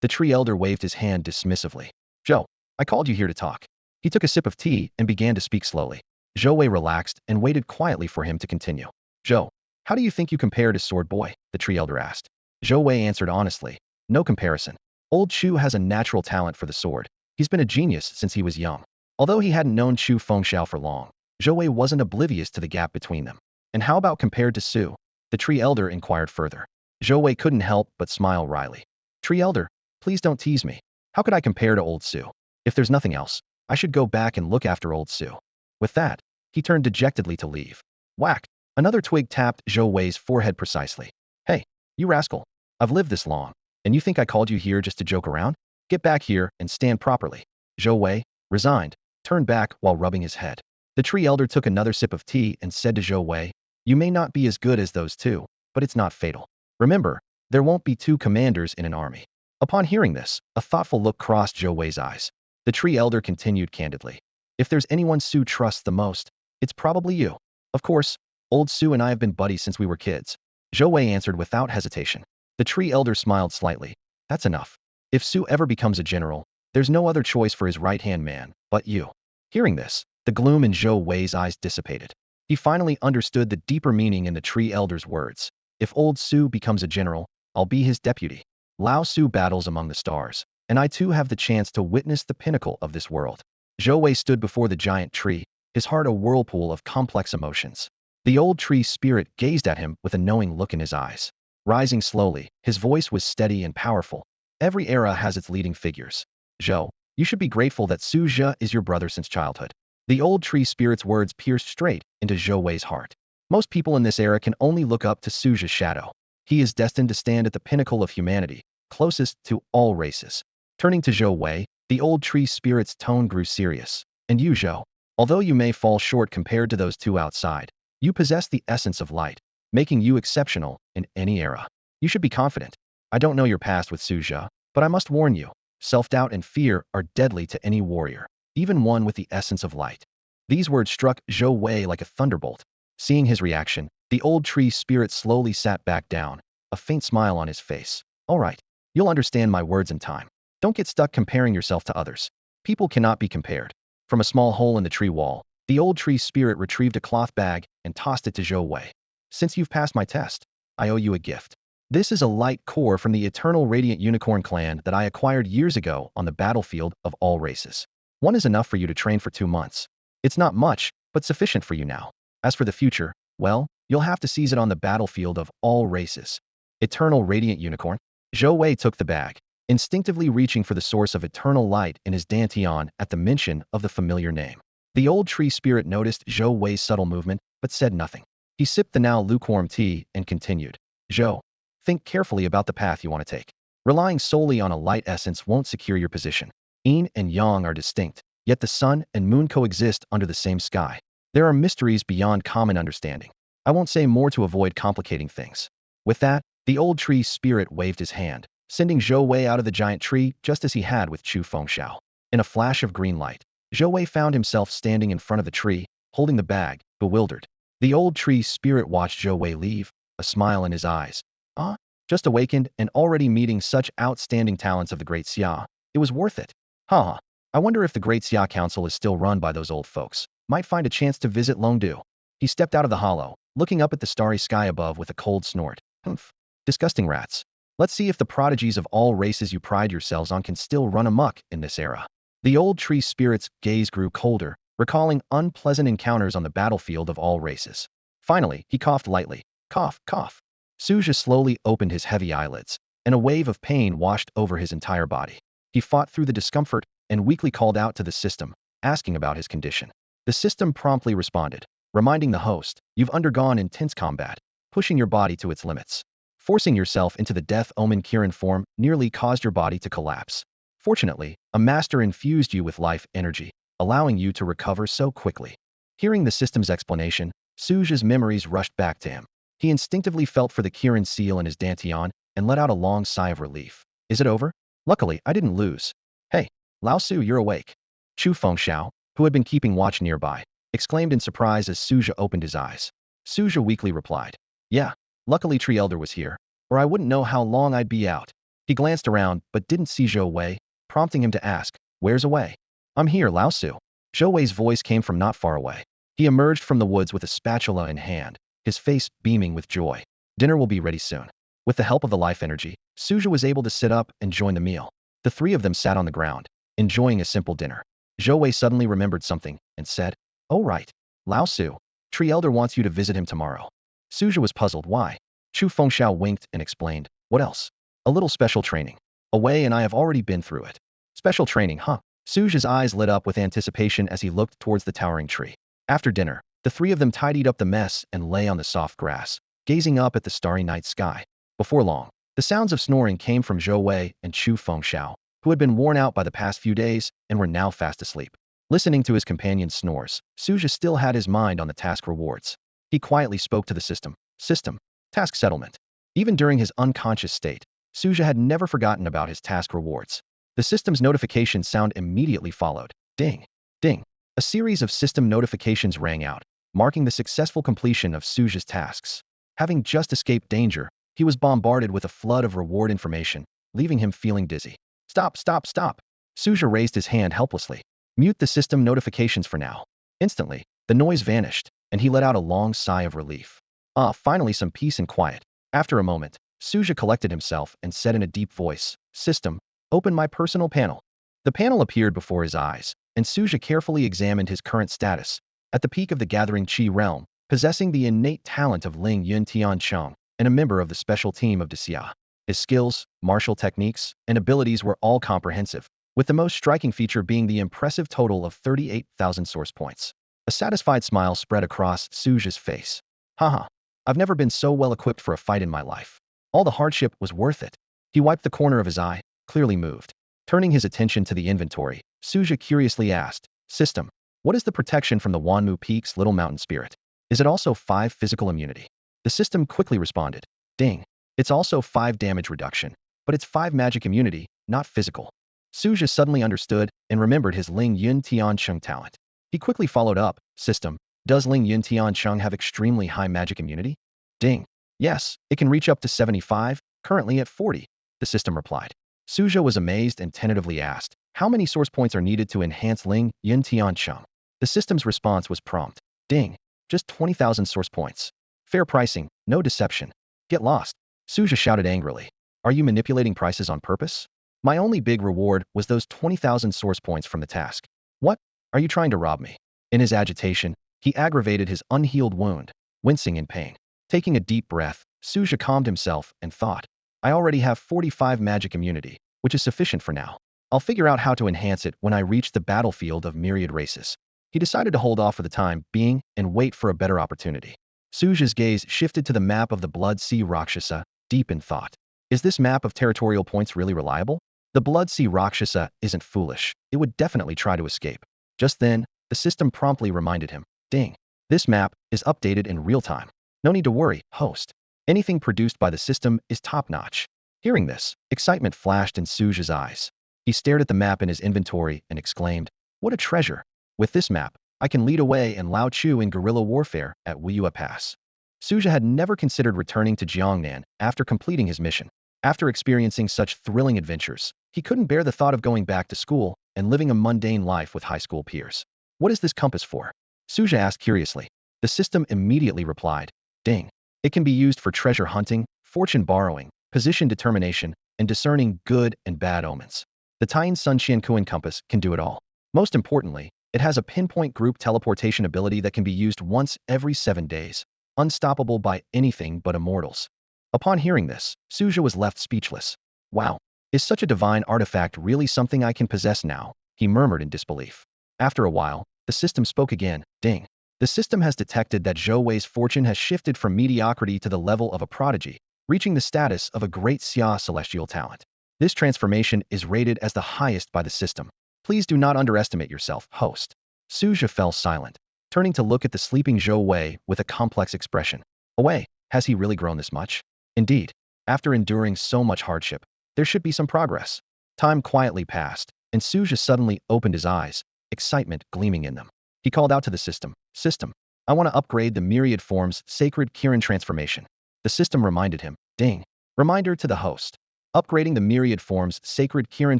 The tree elder waved his hand dismissively. Zhou, I called you here to talk. He took a sip of tea and began to speak slowly. Zhou Wei relaxed and waited quietly for him to continue. Zhou, how do you think you compare to Sword Boy? The tree elder asked. Zhou Wei answered honestly. No comparison. Old Chu has a natural talent for the sword. He's been a genius since he was young. Although he hadn't known Chu Fengxiao for long, Zhou Wei wasn't oblivious to the gap between them. And how about compared to Su? The tree elder inquired further. Zhou Wei couldn't help but smile wryly. Tree elder, please don't tease me. How could I compare to old Su? If there's nothing else, I should go back and look after old Su. With that, he turned dejectedly to leave. Whack! Another twig tapped Zhou Wei's forehead precisely. Hey, you rascal. I've lived this long, and you think I called you here just to joke around? Get back here and stand properly. Zhou Wei, resigned, turned back while rubbing his head. The tree elder took another sip of tea and said to Zhou Wei, you may not be as good as those two, but it's not fatal. Remember, there won't be two commanders in an army. Upon hearing this, a thoughtful look crossed Zhou Wei's eyes. The tree elder continued candidly. If there's anyone Su trusts the most, it's probably you. Of course, old Su and I have been buddies since we were kids. Zhou Wei answered without hesitation. The tree elder smiled slightly. That's enough. If Su ever becomes a general, there's no other choice for his right-hand man, but you. Hearing this, the gloom in Zhou Wei's eyes dissipated. He finally understood the deeper meaning in the tree elder's words. If old Su becomes a general, I'll be his deputy. Lao Su battles among the stars, and I too have the chance to witness the pinnacle of this world. Zhou Wei stood before the giant tree, his heart a whirlpool of complex emotions. The old tree spirit gazed at him with a knowing look in his eyes. Rising slowly, his voice was steady and powerful. Every era has its leading figures. Zhou, you should be grateful that Su Zhe is your brother since childhood. The old tree spirit's words pierced straight into Zhou Wei's heart. Most people in this era can only look up to Su Zhe's shadow. He is destined to stand at the pinnacle of humanity, closest to all races. Turning to Zhou Wei, the old tree spirit's tone grew serious. And you, Zhou, although you may fall short compared to those two outside, you possess the essence of light, making you exceptional in any era. You should be confident. I don't know your past with Su Zhe, but I must warn you, self-doubt and fear are deadly to any warrior, even one with the essence of light. These words struck Zhou Wei like a thunderbolt. Seeing his reaction, the old tree spirit slowly sat back down, a faint smile on his face. All right, you'll understand my words in time. Don't get stuck comparing yourself to others. People cannot be compared. From a small hole in the tree wall, the old tree spirit retrieved a cloth bag and tossed it to Zhou Wei. Since you've passed my test, I owe you a gift. This is a light core from the eternal radiant unicorn clan that I acquired years ago on the battlefield of all races. One is enough for you to train for 2 months. It's not much, but sufficient for you now. As for the future, well, you'll have to seize it on the battlefield of all races. Eternal radiant unicorn? Zhou Wei took the bag, instinctively reaching for the source of eternal light in his dantian at the mention of the familiar name. The old tree spirit noticed Zhou Wei's subtle movement, but said nothing. He sipped the now lukewarm tea and continued. Zhou, think carefully about the path you want to take. Relying solely on a light essence won't secure your position. Yin and Yang are distinct, yet the sun and moon coexist under the same sky. There are mysteries beyond common understanding. I won't say more to avoid complicating things. With that, the old tree spirit waved his hand, sending Zhou Wei out of the giant tree just as he had with Chu Fengxiao. In a flash of green light, Zhou Wei found himself standing in front of the tree, holding the bag, bewildered. The old tree spirit watched Zhou Wei leave, a smile in his eyes. Ah, just awakened and already meeting such outstanding talents of the Great Xia. It was worth it. Haha. I wonder if the Great Xia Council is still run by those old folks. Might find a chance to visit Longdu. He stepped out of the hollow, looking up at the starry sky above with a cold snort. Humph. Disgusting rats. Let's see if the prodigies of all races you pride yourselves on can still run amok in this era. The old tree spirit's gaze grew colder, recalling unpleasant encounters on the battlefield of all races. Finally, he coughed lightly. Cough, cough. Su Zhe slowly opened his heavy eyelids, and a wave of pain washed over his entire body. He fought through the discomfort and weakly called out to the system, asking about his condition. The system promptly responded, reminding the host, you've undergone intense combat, pushing your body to its limits. Forcing yourself into the death omen Qilin form nearly caused your body to collapse. Fortunately, a master infused you with life energy, allowing you to recover so quickly. Hearing the system's explanation, Su Zhe's memories rushed back to him. He instinctively felt for the Qilin Seal in his dantian and let out a long sigh of relief. Is it over? Luckily, I didn't lose. Hey, Lao Su, you're awake. Chu Fengxiao, who had been keeping watch nearby, exclaimed in surprise as Su Zhe opened his eyes. Su Zhe weakly replied, yeah, luckily Tree Elder was here, or I wouldn't know how long I'd be out. He glanced around but didn't see Zhou Wei, prompting him to ask, where's Wei? I'm here, Lao Su. Zhou Wei's voice came from not far away. He emerged from the woods with a spatula in hand, his face beaming with joy. Dinner will be ready soon. With the help of the life energy, Su Zhe was able to sit up and join the meal. The three of them sat on the ground, enjoying a simple dinner. Zhou Wei suddenly remembered something and said, oh right, Lao Su, Tree Elder wants you to visit him tomorrow. Su Zhe was puzzled why. Chu Fengxiao winked and explained, what else? A little special training. Wei and I have already been through it. Special training, huh? Su Zhe's eyes lit up with anticipation as he looked towards the towering tree. After dinner, the three of them tidied up the mess and lay on the soft grass, gazing up at the starry night sky. Before long, the sounds of snoring came from Zhou Wei and Chu Fengxiao, who had been worn out by the past few days and were now fast asleep. Listening to his companion's snores, Su Zhe still had his mind on the task rewards. He quietly spoke to the system. System. Task settlement. Even during his unconscious state, Su Zhe had never forgotten about his task rewards. The system's notification sound immediately followed. Ding. Ding. A series of system notifications rang out, marking the successful completion of Su Zhe's tasks. Having just escaped danger, he was bombarded with a flood of reward information, leaving him feeling dizzy. Stop, stop, stop. Su Zhe raised his hand helplessly. Mute the system notifications for now. Instantly, the noise vanished, and he let out a long sigh of relief. Ah, finally some peace and quiet. After a moment, Su Zhe collected himself and said in a deep voice, System, open my personal panel. The panel appeared before his eyes, and Su Zhe carefully examined his current status. At the peak of the gathering Qi realm, possessing the innate talent of Ling Yun Tiancheng, and a member of the special team of Xia. His skills, martial techniques, and abilities were all comprehensive, with the most striking feature being the impressive total of 38,000 source points. A satisfied smile spread across Su Zhe's face. Haha, I've never been so well equipped for a fight in my life. All the hardship was worth it. He wiped the corner of his eye, clearly moved. Turning his attention to the inventory, Su Zhe curiously asked, System, what is the protection from the Wanmu Peak's Little Mountain Spirit? Is it also 5 physical immunity? The system quickly responded, Ding. It's also 5 damage reduction, but it's 5 magic immunity, not physical. Su Zhe suddenly understood and remembered his Ling Yun Tiancheng talent. He quickly followed up, System, does Ling Yun Tiancheng have extremely high magic immunity? Ding. Yes, it can reach up to 75, currently at 40, the system replied. Su Zhe was amazed and tentatively asked, how many source points are needed to enhance Ling Yun Tiancheng? The system's response was prompt. Ding. Just 20,000 source points. Fair pricing, no deception. Get lost. Su Zhe shouted angrily. Are you manipulating prices on purpose? My only big reward was those 20,000 source points from the task. What? Are you trying to rob me? In his agitation, he aggravated his unhealed wound, wincing in pain. Taking a deep breath, Su Zhe calmed himself and thought, I already have 45 magic immunity, which is sufficient for now. I'll figure out how to enhance it when I reach the battlefield of myriad races. He decided to hold off for the time being and wait for a better opportunity. Su Zhe's gaze shifted to the map of the Blood Sea Rakshasa, deep in thought. Is this map of territorial points really reliable? The Blood Sea Rakshasa isn't foolish. It would definitely try to escape. Just then, the system promptly reminded him, Ding. This map is updated in real time. No need to worry, host. Anything produced by the system is top-notch. Hearing this, excitement flashed in Su Zhe's eyes. He stared at the map in his inventory and exclaimed, "What a treasure! With this map, I can lead away and Lao Chu in guerrilla warfare at Wua Pass." Su Zhe had never considered returning to Jiangnan after completing his mission. After experiencing such thrilling adventures, he couldn't bear the thought of going back to school and living a mundane life with high school peers. "What is this compass for?" Su Zhe asked curiously. The system immediately replied, "Ding. It can be used for treasure hunting, fortune borrowing, position determination, and discerning good and bad omens. The Tang Sunqian Kuan compass can do it all. Most importantly, it has a pinpoint group teleportation ability that can be used once every 7 days, unstoppable by anything but immortals." Upon hearing this, Su Zhe was left speechless. "Wow, is such a divine artifact really something I can possess now?" he murmured in disbelief. After a while, the system spoke again, "Ding. The system has detected that Zhou Wei's fortune has shifted from mediocrity to the level of a prodigy, reaching the status of a great Xia celestial talent. This transformation is rated as the highest by the system. Please do not underestimate yourself, host." Su Zhe fell silent, turning to look at the sleeping Zhou Wei with a complex expression. "Away, has he really grown this much?" Indeed, after enduring so much hardship, there should be some progress. Time quietly passed, and Su Zhe suddenly opened his eyes, excitement gleaming in them. He called out to the system, "System, I want to upgrade the myriad forms sacred Qilin transformation." The system reminded him, "Ding. Reminder to the host. Upgrading the myriad forms sacred Qilin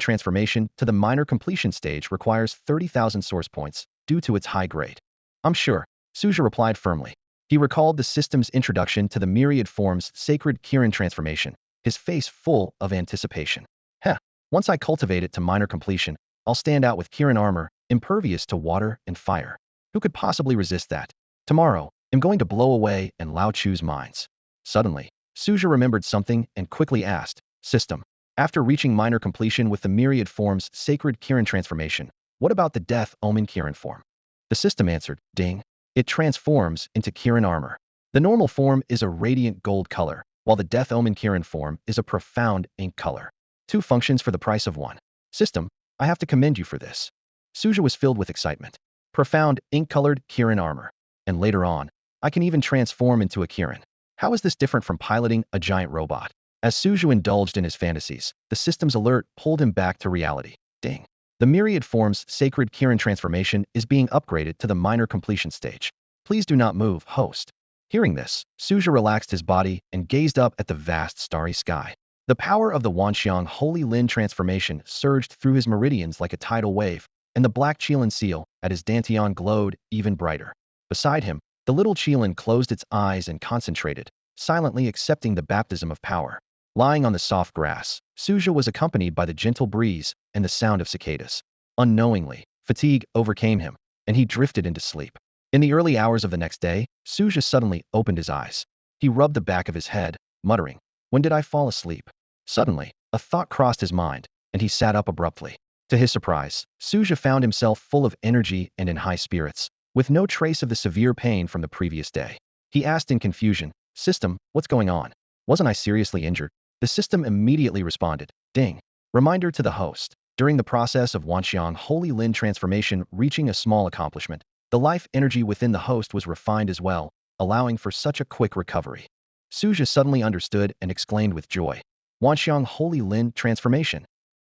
transformation to the minor completion stage requires 30,000 source points due to its high grade." "I'm sure," Su Zhe replied firmly. He recalled the system's introduction to the myriad forms sacred Qilin transformation, his face full of anticipation. "Heh, once I cultivate it to minor completion, I'll stand out with Qilin armor, impervious to water and fire. Who could possibly resist that? Tomorrow, I'm going to blow away and Lao Chu's minds." Suddenly, Su Zhe remembered something and quickly asked, "System, after reaching minor completion with the myriad forms sacred Qilin transformation, what about the death omen Qilin form?" The system answered, "Ding. It transforms into Qilin armor. The normal form is a radiant gold color, while the death omen Qilin form is a profound ink color. 2 functions for the price of 1. System, I have to commend you for this." Su Zhe was filled with excitement. Profound ink-colored Qilin armor. And later on, I can even transform into a Qilin. How is this different from piloting a giant robot? As Su Zhe indulged in his fantasies, the system's alert pulled him back to reality. Ding. The myriad forms sacred Qilin transformation is being upgraded to the minor completion stage. Please do not move, host." Hearing this, Su Zhe relaxed his body and gazed up at the vast starry sky. The power of the Wanxiang Holy Lin transformation surged through his meridians like a tidal wave, and the black Qilin Seal at his dantian glowed even brighter. Beside him, the little Qilin closed its eyes and concentrated, silently accepting the baptism of power. Lying on the soft grass, Su Zhe was accompanied by the gentle breeze and the sound of cicadas. Unknowingly, fatigue overcame him, and he drifted into sleep. In the early hours of the next day, Su Zhe suddenly opened his eyes. He rubbed the back of his head, muttering, "When did I fall asleep?" Suddenly, a thought crossed his mind, and he sat up abruptly. To his surprise, Su Zhe found himself full of energy and in high spirits, with no trace of the severe pain from the previous day. He asked in confusion, "System, what's going on? Wasn't I seriously injured?" The system immediately responded, "Ding. Reminder to the host. During the process of Wanxiang Holy Lin transformation reaching a small accomplishment, the life energy within the host was refined as well, allowing for such a quick recovery." Su Zhe suddenly understood and exclaimed with joy, "Wanxiang Holy Lin transformation.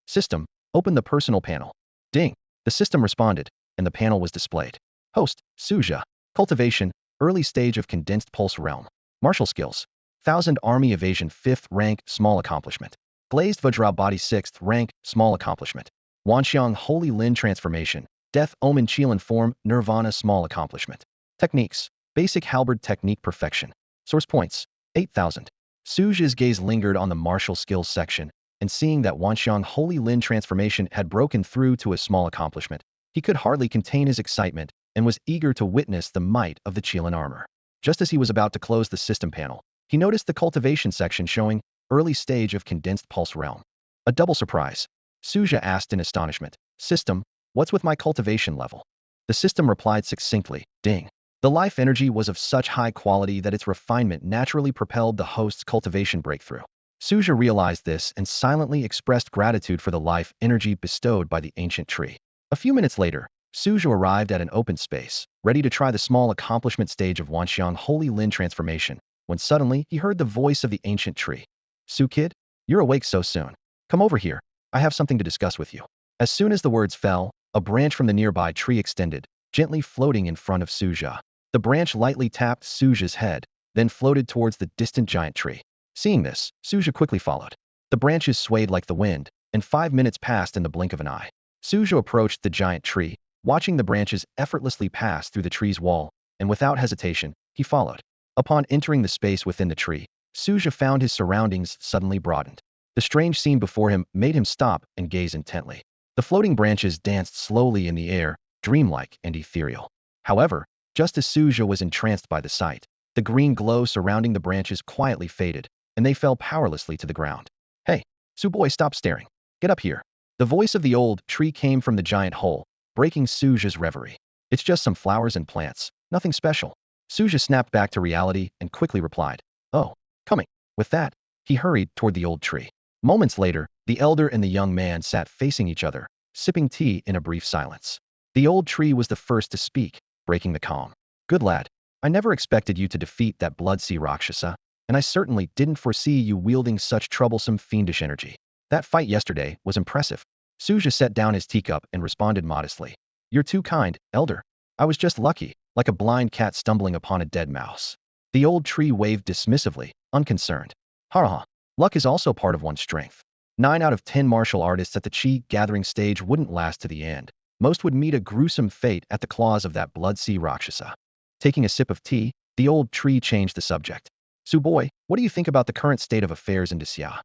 System, open the personal panel." Ding. The system responded, and the panel was displayed. Host, Su Zhe. Cultivation, early stage of condensed pulse realm. Martial skills. 1000 Army Evasion 5th rank, small accomplishment. Glazed Vajra Body 6th rank, small accomplishment. Wanxiang Holy Lin transformation. Death Omen Qilin form, Nirvana, small accomplishment. Techniques. Basic halberd technique perfection. Source points, 8000. Su Zhe's gaze lingered on the martial skills section, and seeing that Wanxiang Holy Lin transformation had broken through to a small accomplishment, he could hardly contain his excitement and was eager to witness the might of the Qilin armor. Just as he was about to close the system panel, he noticed the cultivation section showing early stage of condensed pulse realm. A double surprise. Su Zhe asked in astonishment, "System, what's with my cultivation level?" The system replied succinctly, "Ding. The life energy was of such high quality that its refinement naturally propelled the host's cultivation breakthrough." Su Zhe realized this and silently expressed gratitude for the life energy bestowed by the ancient tree. A few minutes later, Su Zhe arrived at an open space, ready to try the small accomplishment stage of Wanxiang Holy Lin transformation, when suddenly he heard the voice of the ancient tree. "Su Kid, You're awake so soon. Come over here. I have something to discuss with you. As soon as the words fell, a branch from the nearby tree extended, gently floating in front of Su Zhe. The branch lightly tapped Su Zhe's head, then floated towards the distant giant tree. Seeing this, Su Zhe quickly followed. The branches swayed like the wind, and 5 minutes passed in the blink of an eye. Su Zhe approached the giant tree, watching the branches effortlessly pass through the tree's wall, and without hesitation, he followed. Upon entering the space within the tree, Su Zhe found his surroundings suddenly broadened. The strange scene before him made him stop and gaze intently. The floating branches danced slowly in the air, dreamlike and ethereal. However, just as Su Zhe was entranced by the sight, the green glow surrounding the branches quietly faded, and they fell powerlessly to the ground. Hey, Su boy, stop staring. Get up here. The voice of the old tree came from the giant hole, breaking Su Zhe's reverie. It's just some flowers and plants, nothing special. Su Zhe snapped back to reality and quickly replied, "Oh, coming." With that, he hurried toward the old tree. Moments later, the elder and the young man sat facing each other, sipping tea in a brief silence. The old tree was the first to speak, breaking the calm. "Good lad. I never expected you to defeat that blood sea Rakshasa, and I certainly didn't foresee you wielding such troublesome fiendish energy. That fight yesterday was impressive." Su Zhe set down his teacup and responded modestly, "You're too kind, elder. I was just lucky, like a blind cat stumbling upon a dead mouse." The old tree waved dismissively, unconcerned. "Ha. Luck is also part of one's strength. 9 out of 10 martial artists at the Qi gathering stage wouldn't last to the end. Most would meet a gruesome fate at the claws of that blood sea Rakshasa." Taking a sip of tea, the old tree changed the subject. "Su boy, what do you think about the current state of affairs in Xia?"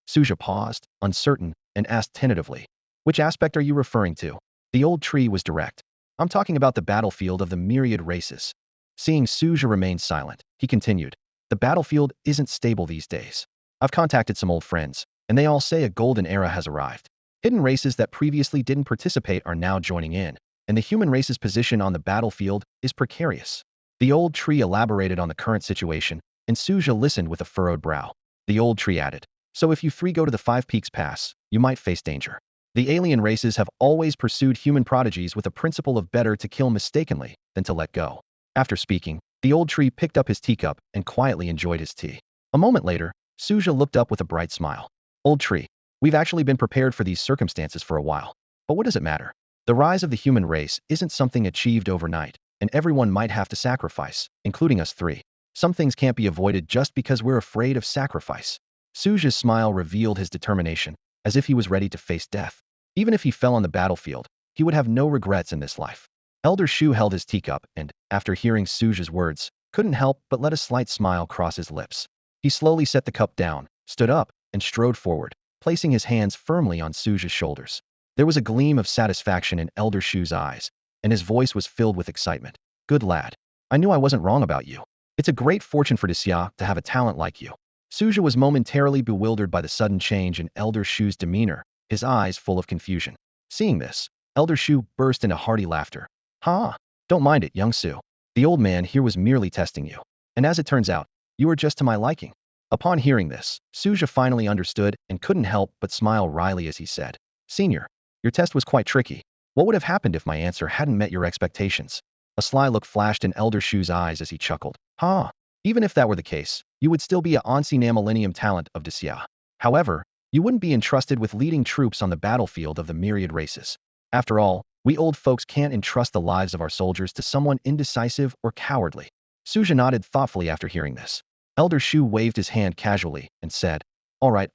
Su Zhe paused, uncertain, and asked tentatively, "Which aspect are you referring to?" The old tree was direct. "I'm talking about the battlefield of the myriad races." Seeing Su Zhe remain silent, he continued, "The battlefield isn't stable these days. I've contacted some old friends, and they all say a golden era has arrived. Hidden races that previously didn't participate are now joining in, and the human race's position on the battlefield is precarious." The old tree elaborated on the current situation, and Su Zhe listened with a furrowed brow. The old tree added, "So if you three go to the Five Peaks Pass, you might face danger. The alien races have always pursued human prodigies with a principle of better to kill mistakenly than to let go." After speaking, the old tree picked up his teacup and quietly enjoyed his tea. A moment later, Su Zhe looked up with a bright smile. "Old tree, we've actually been prepared for these circumstances for a while. But what does it matter? The rise of the human race isn't something achieved overnight, and everyone might have to sacrifice, including us three. Some things can't be avoided just because we're afraid of sacrifice." Su Zhe's smile revealed his determination, as if he was ready to face death. Even if he fell on the battlefield, he would have no regrets in this life. Elder Shu held his teacup and, after hearing Su Zhe's words, couldn't help but let a slight smile cross his lips. He slowly set the cup down, stood up, and strode forward, placing his hands firmly on Su Zhe's shoulders. There was a gleam of satisfaction in Elder Shu's eyes, and his voice was filled with excitement. "Good lad. I knew I wasn't wrong about you. It's a great fortune for Xia to have a talent like you." Su Zhe was momentarily bewildered by the sudden change in Elder Shu's demeanor, his eyes full of confusion. Seeing this, Elder Shu burst into hearty laughter. "Ha! Don't mind it, young Su. The old man here was merely testing you. And as it turns out, you are just to my liking." Upon hearing this, Su Zhe finally understood and couldn't help but smile wryly as he said, "Senior, your test was quite tricky. What would have happened if my answer hadn't met your expectations?" A sly look flashed in Elder Shu's eyes as he chuckled. "Ha! Even if that were the case, you would still be a Ancient Millennium talent of Xia. However, you wouldn't be entrusted with leading troops on the battlefield of the myriad races. After all, we old folks can't entrust the lives of our soldiers to someone indecisive or cowardly." Su Zhe nodded thoughtfully after hearing this. Elder Shu waved his hand casually and said, All right.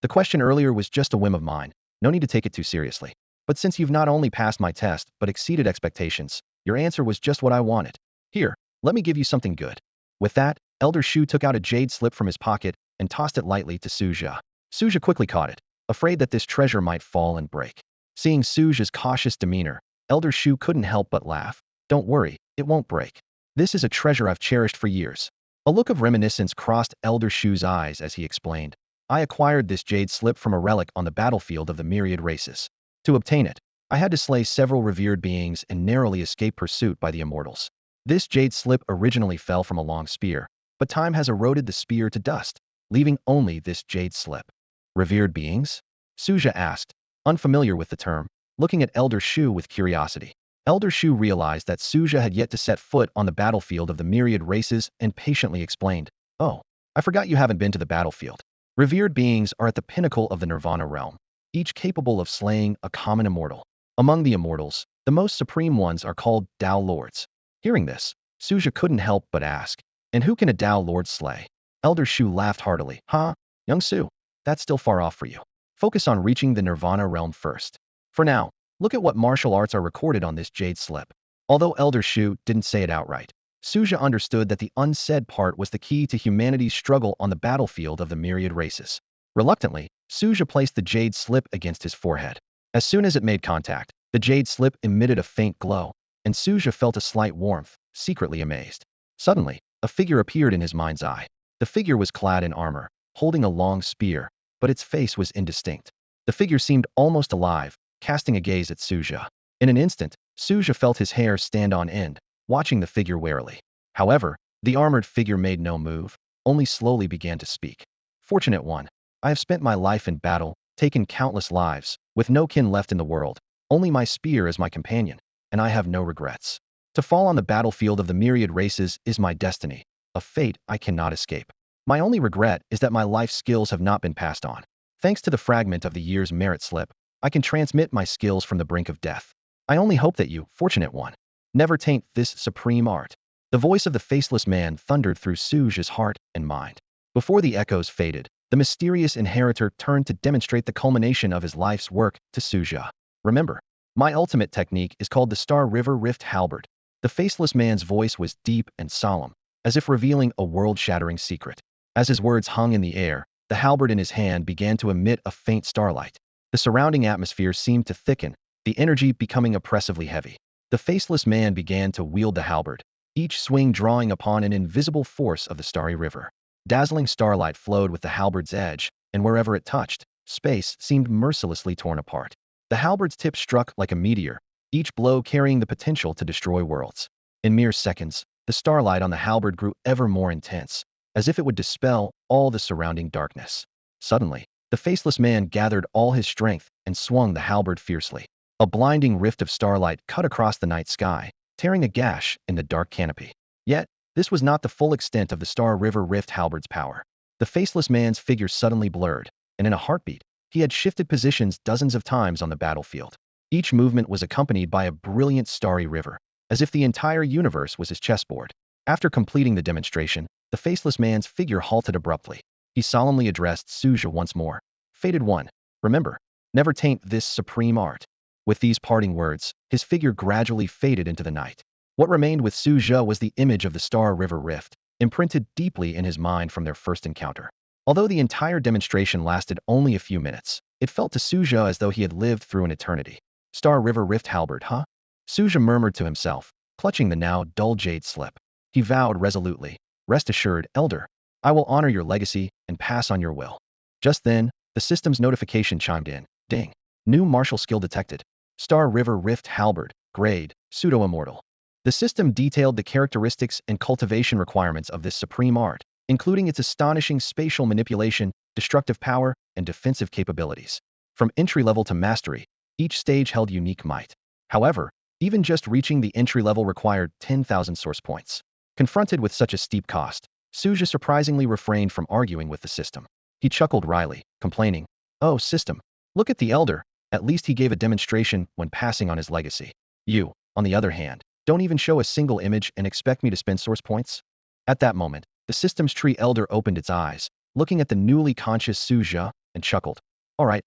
The question earlier was just a whim of mine. No need to take it too seriously. But since you've not only passed my test, but exceeded expectations, your answer was just what I wanted. Here, let me give you something good." With that, Elder Shu took out a jade slip from his pocket and tossed it lightly to Su Zhe. Su Zhe quickly caught it, afraid that this treasure might fall and break. Seeing Su Zhe's cautious demeanor, Elder Shu couldn't help but laugh. "Don't worry, it won't break. This is a treasure I've cherished for years." A look of reminiscence crossed Elder Shu's eyes as he explained, "I acquired this jade slip from a relic on the battlefield of the myriad races. To obtain it, I had to slay several revered beings and narrowly escape pursuit by the immortals. This jade slip originally fell from a long spear, but time has eroded the spear to dust, leaving only this jade slip." "Revered beings?" Su Zhe asked, unfamiliar with the term, looking at Elder Shu with curiosity. Elder Shu realized that Su Zhe had yet to set foot on the battlefield of the myriad races and patiently explained, "Oh, I forgot you haven't been to the battlefield. Revered beings are at the pinnacle of the Nirvana realm, each capable of slaying a common immortal. Among the immortals, the most supreme ones are called Tao Lords. Hearing this, Su Zhe couldn't help but ask, and who can a Tao Lord slay? Elder Shu laughed heartily. Huh? Young Su, that's still far off for you. Focus on reaching the Nirvana realm first. For now, look at what martial arts are recorded on this jade slip. Although Elder Shu didn't say it outright, Su Zhe understood that the unsaid part was the key to humanity's struggle on the battlefield of the myriad races. Reluctantly, Su Zhe placed the jade slip against his forehead. As soon as it made contact, the jade slip emitted a faint glow, and Su Zhe felt a slight warmth, secretly amazed. Suddenly, a figure appeared in his mind's eye. The figure was clad in armor, holding a long spear, but its face was indistinct. The figure seemed almost alive, casting a gaze at Su Zhe. In an instant, Su Zhe felt his hair stand on end, watching the figure warily. However, the armored figure made no move, only slowly began to speak. Fortunate one, I have spent my life in battle, taken countless lives, with no kin left in the world, only my spear is my companion, and I have no regrets. To fall on the battlefield of the myriad races is my destiny, a fate I cannot escape. My only regret is that my life skills have not been passed on. Thanks to the fragment of the year's merit slip, I can transmit my skills from the brink of death. I only hope that you, fortunate one, never taint this supreme art. The voice of the faceless man thundered through Su Zhe's heart and mind. Before the echoes faded, the mysterious inheritor turned to demonstrate the culmination of his life's work to Su Zhe. Remember, my ultimate technique is called the Star River Rift Halberd. The faceless man's voice was deep and solemn, as if revealing a world-shattering secret. As his words hung in the air, the halberd in his hand began to emit a faint starlight. The surrounding atmosphere seemed to thicken, the energy becoming oppressively heavy. The faceless man began to wield the halberd, each swing drawing upon an invisible force of the starry river. Dazzling starlight flowed with the halberd's edge, and wherever it touched, space seemed mercilessly torn apart. The halberd's tip struck like a meteor, each blow carrying the potential to destroy worlds. In mere seconds, the starlight on the halberd grew ever more intense, as if it would dispel all the surrounding darkness. Suddenly, the faceless man gathered all his strength and swung the halberd fiercely. A blinding rift of starlight cut across the night sky, tearing a gash in the dark canopy. Yet, this was not the full extent of the Star River Rift halberd's power. The faceless man's figure suddenly blurred, and in a heartbeat, he had shifted positions dozens of times on the battlefield. Each movement was accompanied by a brilliant starry river, as if the entire universe was his chessboard. After completing the demonstration, the faceless man's figure halted abruptly. He solemnly addressed Su Zhe once more. Fated one, remember, never taint this supreme art. With these parting words, his figure gradually faded into the night. What remained with Su Zhe was the image of the Star River Rift, imprinted deeply in his mind from their first encounter. Although the entire demonstration lasted only a few minutes, it felt to Su Zhe as though he had lived through an eternity. Star River Rift halberd, huh? Su Zhe murmured to himself, clutching the now dull jade slip. He vowed resolutely, rest assured, Elder, I will honor your legacy and pass on your will. Just then, the system's notification chimed in. Ding. New martial skill detected. Star River Rift halberd, grade, pseudo-immortal. The system detailed the characteristics and cultivation requirements of this supreme art, including its astonishing spatial manipulation, destructive power, and defensive capabilities. From entry level to mastery, each stage held unique might. However, even just reaching the entry level required 10,000 source points. Confronted with such a steep cost, Su Zhe surprisingly refrained from arguing with the system. He chuckled wryly, complaining, "Oh, system, look at the elder, at least he gave a demonstration when passing on his legacy. You, on the other hand, don't even show a single image and expect me to spend source points?" At that moment, the system's tree elder opened its eyes, looking at the newly conscious Su Zhe, and chuckled. All right.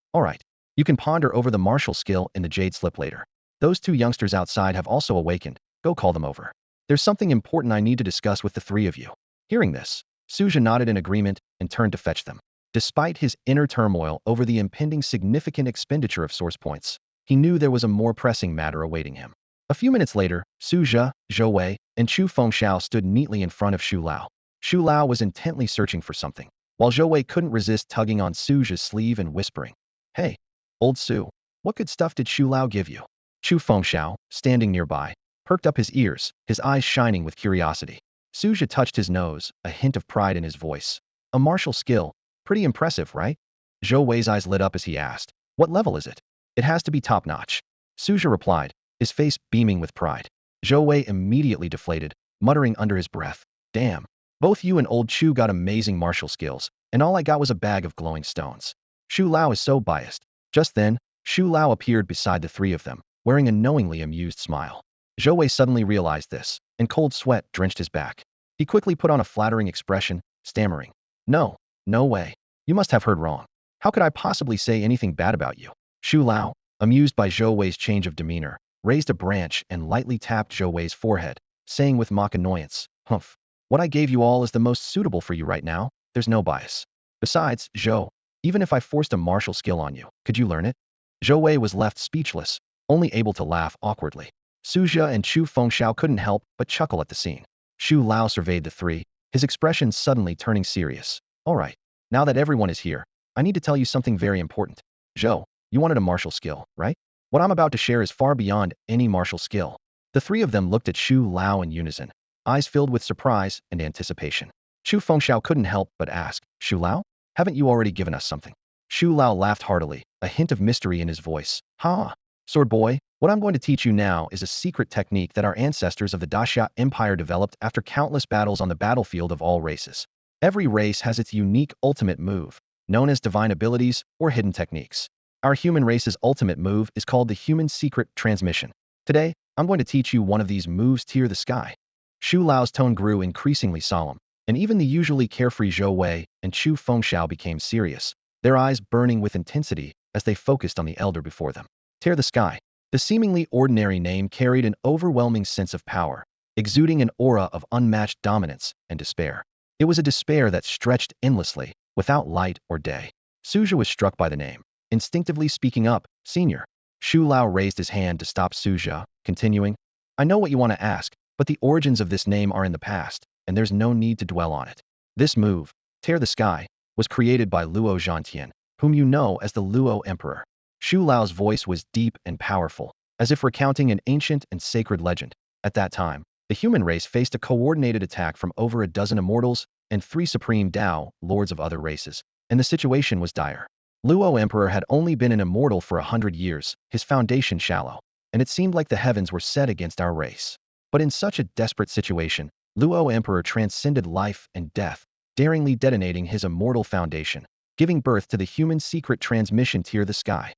You can ponder over the martial skill in the jade slip later. Those two youngsters outside have also awakened. Go call them over. There's something important I need to discuss with the three of you. Hearing this, Su Zhe nodded in agreement and turned to fetch them. Despite his inner turmoil over the impending significant expenditure of source points, he knew there was a more pressing matter awaiting him. A few minutes later, Su Zhe, Zhou Wei, and Chu Fengxiao stood neatly in front of Xu Lao. Xu Lao was intently searching for something, while Zhou Wei couldn't resist tugging on Su Zhe's sleeve and whispering, "Hey, old Su, what good stuff did Xu Lao give you?" Chu Fengxiao, standing nearby, perked up his ears, his eyes shining with curiosity. Su Zhe touched his nose, a hint of pride in his voice. A martial skill. Pretty impressive, right? Zhou Wei's eyes lit up as he asked, "What level is it?" "It has to be top-notch," Su Zhe replied, his face beaming with pride. Zhou Wei immediately deflated, muttering under his breath, "Damn. Both you and old Chu got amazing martial skills, and all I got was a bag of glowing stones. Shu Lao is so biased. Just then, Shu Lao appeared beside the three of them, wearing a knowingly amused smile. Zhou Wei suddenly realized this, and cold sweat drenched his back. He quickly put on a flattering expression, stammering, "No, no way. You must have heard wrong. How could I possibly say anything bad about you?" Shu Lao, amused by Zhou Wei's change of demeanor, raised a branch and lightly tapped Zhou Wei's forehead, saying with mock annoyance, "Humph. What I gave you all is the most suitable for you right now. There's no bias. Besides, Zhou, even if I forced a martial skill on you, could you learn it?" Zhou Wei was left speechless, only able to laugh awkwardly. Su Zhe and Chu Fengxiao couldn't help but chuckle at the scene. Shu Lao surveyed the three, his expression suddenly turning serious. "All right, now that everyone is here, I need to tell you something very important. Zhou, you wanted a martial skill, right? What I'm about to share is far beyond any martial skill." The three of them looked at Shu Lao in unison, eyes filled with surprise and anticipation. Chu Fengxiao couldn't help but ask, "Shu Lao, haven't you already given us something?" Shu Lao laughed heartily, a hint of mystery in his voice. "Ha! Sword boy, what I'm going to teach you now is a secret technique that our ancestors of the Daxia Empire developed after countless battles on the battlefield of all races. Every race has its unique ultimate move, known as divine abilities or hidden techniques. Our human race's ultimate move is called the human secret transmission. Today, I'm going to teach you one of these moves. Tear the sky." Shu Lao's tone grew increasingly solemn, and even the usually carefree Zhou Wei and Chu Fengxiao became serious, their eyes burning with intensity as they focused on the elder before them. Tear the sky. The seemingly ordinary name carried an overwhelming sense of power, exuding an aura of unmatched dominance and despair. It was a despair that stretched endlessly, without light or day. Su Zhe was struck by the name, instinctively speaking up, "Senior." Shu Lao raised his hand to stop Su Zhe, continuing, "I know what you want to ask, but the origins of this name are in the past, and there's no need to dwell on it. This move, Tear the Sky, was created by Luo Zhantian, whom you know as the Luo Emperor." Shu Lao's voice was deep and powerful, as if recounting an ancient and sacred legend. At that time, the human race faced a coordinated attack from over a dozen immortals and 3 supreme Dao, lords of other races, and the situation was dire. Luo Emperor had only been an immortal for 100 years, his foundation shallow, and it seemed like the heavens were set against our race. But in such a desperate situation, Luo Emperor transcended life and death, daringly detonating his immortal foundation, giving birth to the human secret transmission. Tear the Sky.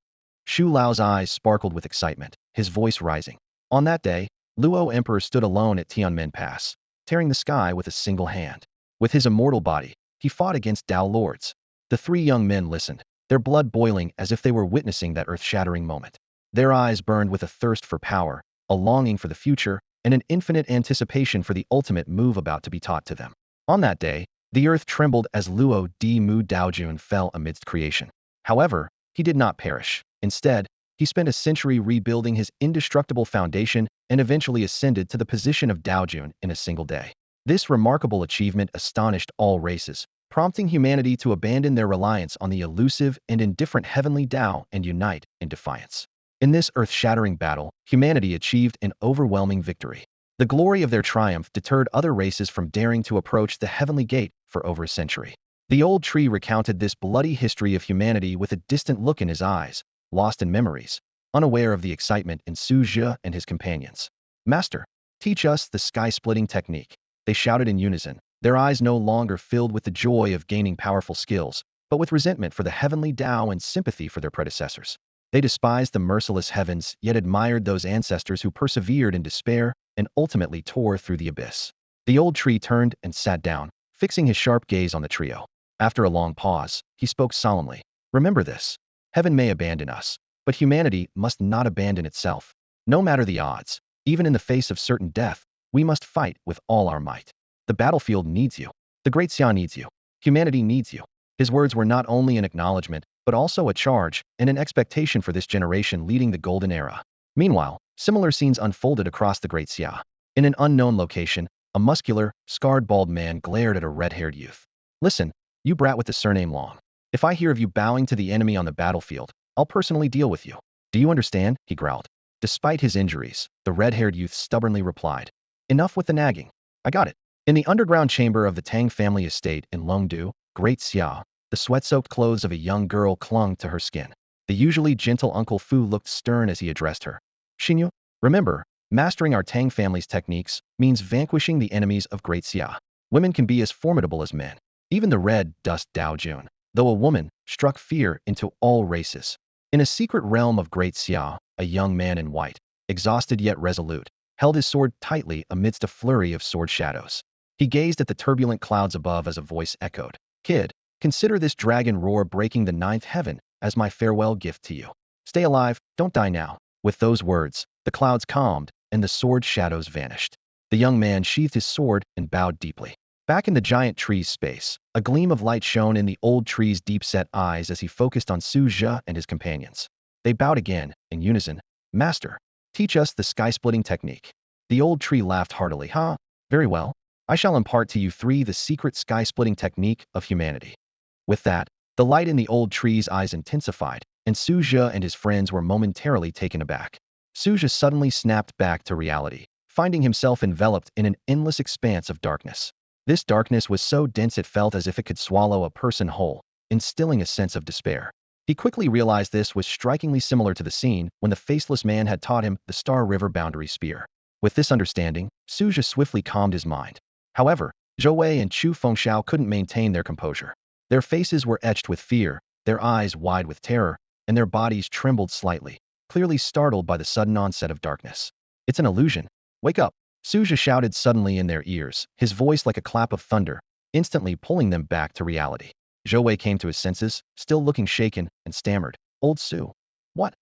Shu Lao's eyes sparkled with excitement, his voice rising. On that day, Luo Emperor stood alone at Tianmen Pass, tearing the sky with a single hand. With his immortal body, he fought against Dao lords. The 3 young men listened, their blood boiling as if they were witnessing that earth-shattering moment. Their eyes burned with a thirst for power, a longing for the future, and an infinite anticipation for the ultimate move about to be taught to them. On that day, the earth trembled as Luo Di Mu Daojun fell amidst creation. However, he did not perish. Instead, he spent a century rebuilding his indestructible foundation and eventually ascended to the position of Daojun in a single day. This remarkable achievement astonished all races, prompting humanity to abandon their reliance on the elusive and indifferent heavenly Dao and unite in defiance. In this earth-shattering battle, humanity achieved an overwhelming victory. The glory of their triumph deterred other races from daring to approach the heavenly gate for over a century. The old tree recounted this bloody history of humanity with a distant look in his eyes, lost in memories, unaware of the excitement in Su Zhe and his companions. "Master, teach us the sky-splitting technique," they shouted in unison, their eyes no longer filled with the joy of gaining powerful skills, but with resentment for the heavenly Dao and sympathy for their predecessors. They despised the merciless heavens, yet admired those ancestors who persevered in despair and ultimately tore through the abyss. The old tree turned and sat down, fixing his sharp gaze on the trio. After a long pause, he spoke solemnly. "Remember this. Heaven may abandon us, but humanity must not abandon itself. No matter the odds, even in the face of certain death, we must fight with all our might. The battlefield needs you. The Great Xia needs you. Humanity needs you." His words were not only an acknowledgement, but also a charge and an expectation for this generation leading the Golden Era. Meanwhile, similar scenes unfolded across the Great Xia. In an unknown location, a muscular, scarred bald man glared at a red-haired youth. "Listen, you brat with the surname Long. If I hear of you bowing to the enemy on the battlefield, I'll personally deal with you. Do you understand?" he growled. Despite his injuries, the red-haired youth stubbornly replied, "Enough with the nagging. I got it." In the underground chamber of the Tang family estate in Longdu, Great Xia, the sweat-soaked clothes of a young girl clung to her skin. The usually gentle Uncle Fu looked stern as he addressed her. "Shinua, remember, mastering our Tang family's techniques means vanquishing the enemies of Great Xia. Women can be as formidable as men. Even the red dust Dao Jun, though a woman, struck fear into all races. In a secret realm of Great Xia, a young man in white, exhausted yet resolute, held his sword tightly amidst a flurry of sword shadows. He gazed at the turbulent clouds above as a voice echoed, "Kid, consider this dragon roar breaking the ninth heaven as my farewell gift to you. Stay alive, don't die now." With those words, the clouds calmed, and the sword shadows vanished. The young man sheathed his sword and bowed deeply. Back in the giant tree's space, a gleam of light shone in the old tree's deep-set eyes as he focused on Su Zhe and his companions. They bowed again, in unison. "Master, teach us the sky-splitting technique." The old tree laughed heartily. "Huh? Very well. I shall impart to you three the secret sky-splitting technique of humanity." With that, the light in the old tree's eyes intensified, and Su Zhe and his friends were momentarily taken aback. Su Zhe suddenly snapped back to reality, finding himself enveloped in an endless expanse of darkness. This darkness was so dense it felt as if it could swallow a person whole, instilling a sense of despair. He quickly realized this was strikingly similar to the scene when the faceless man had taught him the Star River boundary spear. With this understanding, Su Zhe swiftly calmed his mind. However, Zhou Wei and Chu Fengxiao couldn't maintain their composure. Their faces were etched with fear, their eyes wide with terror, and their bodies trembled slightly, clearly startled by the sudden onset of darkness. "It's an illusion. Wake up!" Su Zhe shouted suddenly in their ears, his voice like a clap of thunder, instantly pulling them back to reality. Zhou Wei came to his senses, still looking shaken, and stammered, "Old Su. What?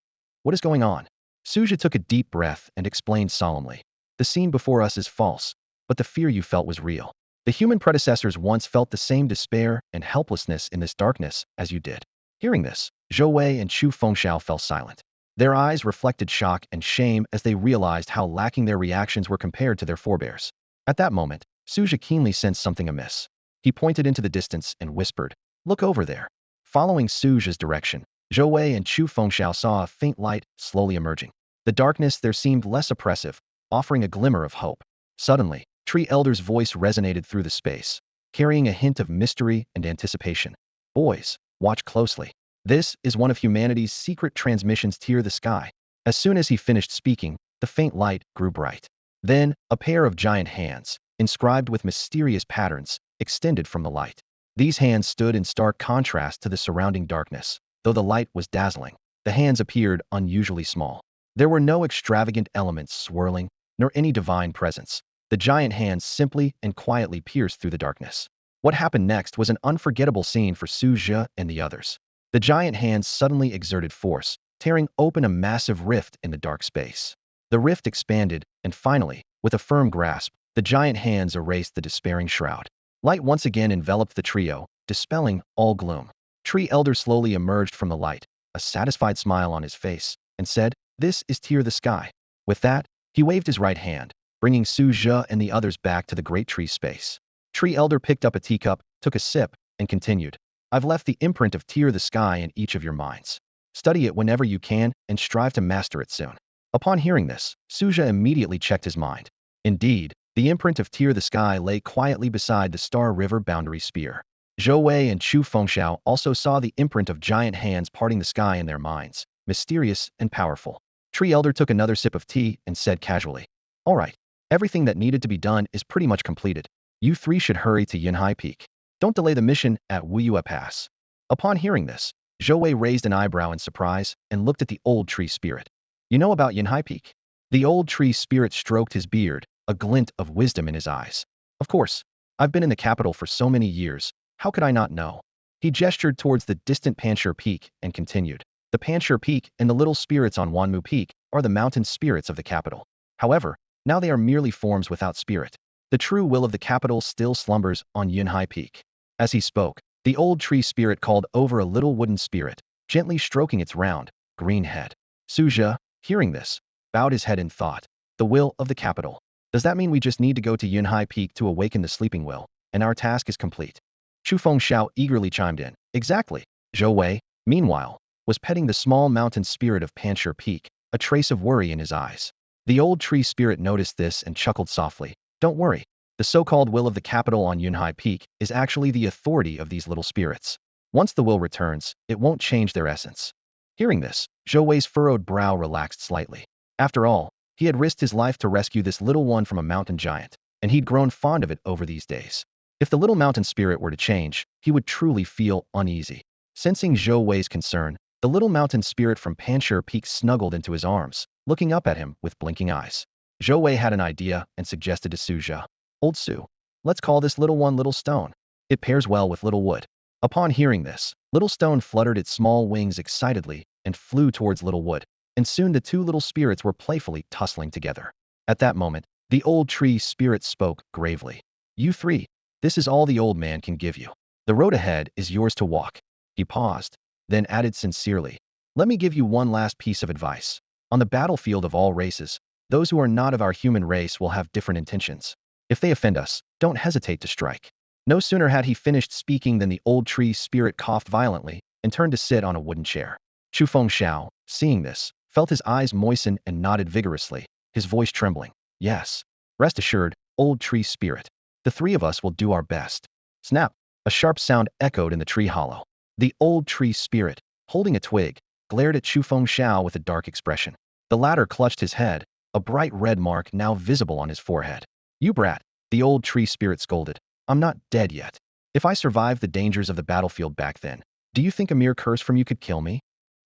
What is going on?" Su Zhe took a deep breath and explained solemnly, "The scene before us is false, but the fear you felt was real. The human predecessors once felt the same despair and helplessness in this darkness as you did." Hearing this, Zhou Wei and Chu Fengxiao fell silent. Their eyes reflected shock and shame as they realized how lacking their reactions were compared to their forebears. At that moment, Su Zhe keenly sensed something amiss. He pointed into the distance and whispered, "Look over there." Following Su Zhe's direction, Zhou Wei and Chu Fengxiao saw a faint light slowly emerging. The darkness there seemed less oppressive, offering a glimmer of hope. Suddenly, Tree Elder's voice resonated through the space, carrying a hint of mystery and anticipation. "Boys, watch closely. This is one of humanity's secret transmissions to the sky." As soon as he finished speaking, the faint light grew bright. Then, a pair of giant hands, inscribed with mysterious patterns, extended from the light. These hands stood in stark contrast to the surrounding darkness. Though the light was dazzling, the hands appeared unusually small. There were no extravagant elements swirling, nor any divine presence. The giant hands simply and quietly pierced through the darkness. What happened next was an unforgettable scene for Su Zhe and the others. The giant hands suddenly exerted force, tearing open a massive rift in the dark space. The rift expanded, and finally, with a firm grasp, the giant hands erased the despairing shroud. Light once again enveloped the trio, dispelling all gloom. Tree Elder slowly emerged from the light, a satisfied smile on his face, and said, "This is Tear the Sky." With that, he waved his right hand, bringing Su Zhe and the others back to the great tree space. Tree Elder picked up a teacup, took a sip, and continued, "I've left the imprint of Tear the Sky in each of your minds. Study it whenever you can and strive to master it soon." Upon hearing this, Su Zhe immediately checked his mind. Indeed, the imprint of Tear the Sky lay quietly beside the Star River boundary spear. Zhou Wei and Chu Fengxiao also saw the imprint of giant hands parting the sky in their minds, mysterious and powerful. Tree Elder took another sip of tea and said casually, "All right, everything that needed to be done is pretty much completed. You three should hurry to Yinhai Peak. Don't delay the mission at Wua Pass." Upon hearing this, Zhou Wei raised an eyebrow in surprise and looked at the old tree spirit. "You know about Yinhai Peak?" The old tree spirit stroked his beard, a glint of wisdom in his eyes. "Of course. I've been in the capital for so many years. How could I not know?" He gestured towards the distant Pansure Peak and continued, "The Pansure Peak and the little spirits on Wanmu Peak are the mountain spirits of the capital. However, now they are merely forms without spirit. The true will of the capital still slumbers on Yinhai Peak." As he spoke, the old tree spirit called over a little wooden spirit, gently stroking its round, green head. Su Zhe, hearing this, bowed his head in thought. The will of the capital. Does that mean we just need to go to Yinhai Peak to awaken the sleeping will, and our task is complete? Chu Fengxiao eagerly chimed in. Exactly. Zhou Wei, meanwhile, was petting the small mountain spirit of Pansure Peak, a trace of worry in his eyes. The old tree spirit noticed this and chuckled softly. "Don't worry. The so-called will of the capital on Yinhai Peak is actually the authority of these little spirits. Once the will returns, it won't change their essence." Hearing this, Zhou Wei's furrowed brow relaxed slightly. After all, he had risked his life to rescue this little one from a mountain giant, and he'd grown fond of it over these days. If the little mountain spirit were to change, he would truly feel uneasy. Sensing Zhou Wei's concern, the little mountain spirit from Pansure Peak snuggled into his arms, looking up at him with blinking eyes. Zhou Wei had an idea and suggested to Su Zhe, "Old Su, let's call this little one Little Stone. It pairs well with Little Wood." Upon hearing this, Little Stone fluttered its small wings excitedly and flew towards Little Wood, and soon the two little spirits were playfully tussling together. At that moment, the old tree spirit spoke gravely. "You three, this is all the old man can give you. The road ahead is yours to walk." He paused, then added sincerely, "Let me give you one last piece of advice. On the battlefield of all races, those who are not of our human race will have different intentions. If they offend us, don't hesitate to strike." No sooner had he finished speaking than the old tree spirit coughed violently and turned to sit on a wooden chair. Chu Fengxiao, seeing this, felt his eyes moisten and nodded vigorously, his voice trembling. "Yes. Rest assured, old tree spirit. The three of us will do our best." Snap! A sharp sound echoed in the tree hollow. The old tree spirit, holding a twig, glared at Chu Fengxiao with a dark expression. The latter clutched his head, a bright red mark now visible on his forehead. "You brat," the old tree spirit scolded. "I'm not dead yet. If I survived the dangers of the battlefield back then, do you think a mere curse from you could kill me?"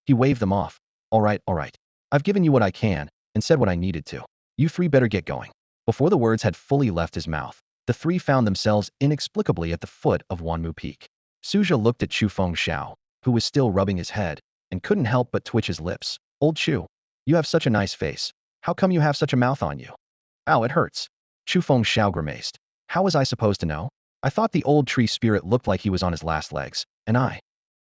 He waved them off. All right. I've given you what I can, and said what I needed to. You three better get going." Before the words had fully left his mouth, the three found themselves inexplicably at the foot of Wanmu Peak. Su Zhe looked at Chu Fengxiao, who was still rubbing his head, and couldn't help but twitch his lips. "Old Chu, you have such a nice face. How come you have such a mouth on you?" "Ow, it hurts." Chu Fengxiao grimaced. "How was I supposed to know? I thought the old tree spirit looked like he was on his last legs, and I—"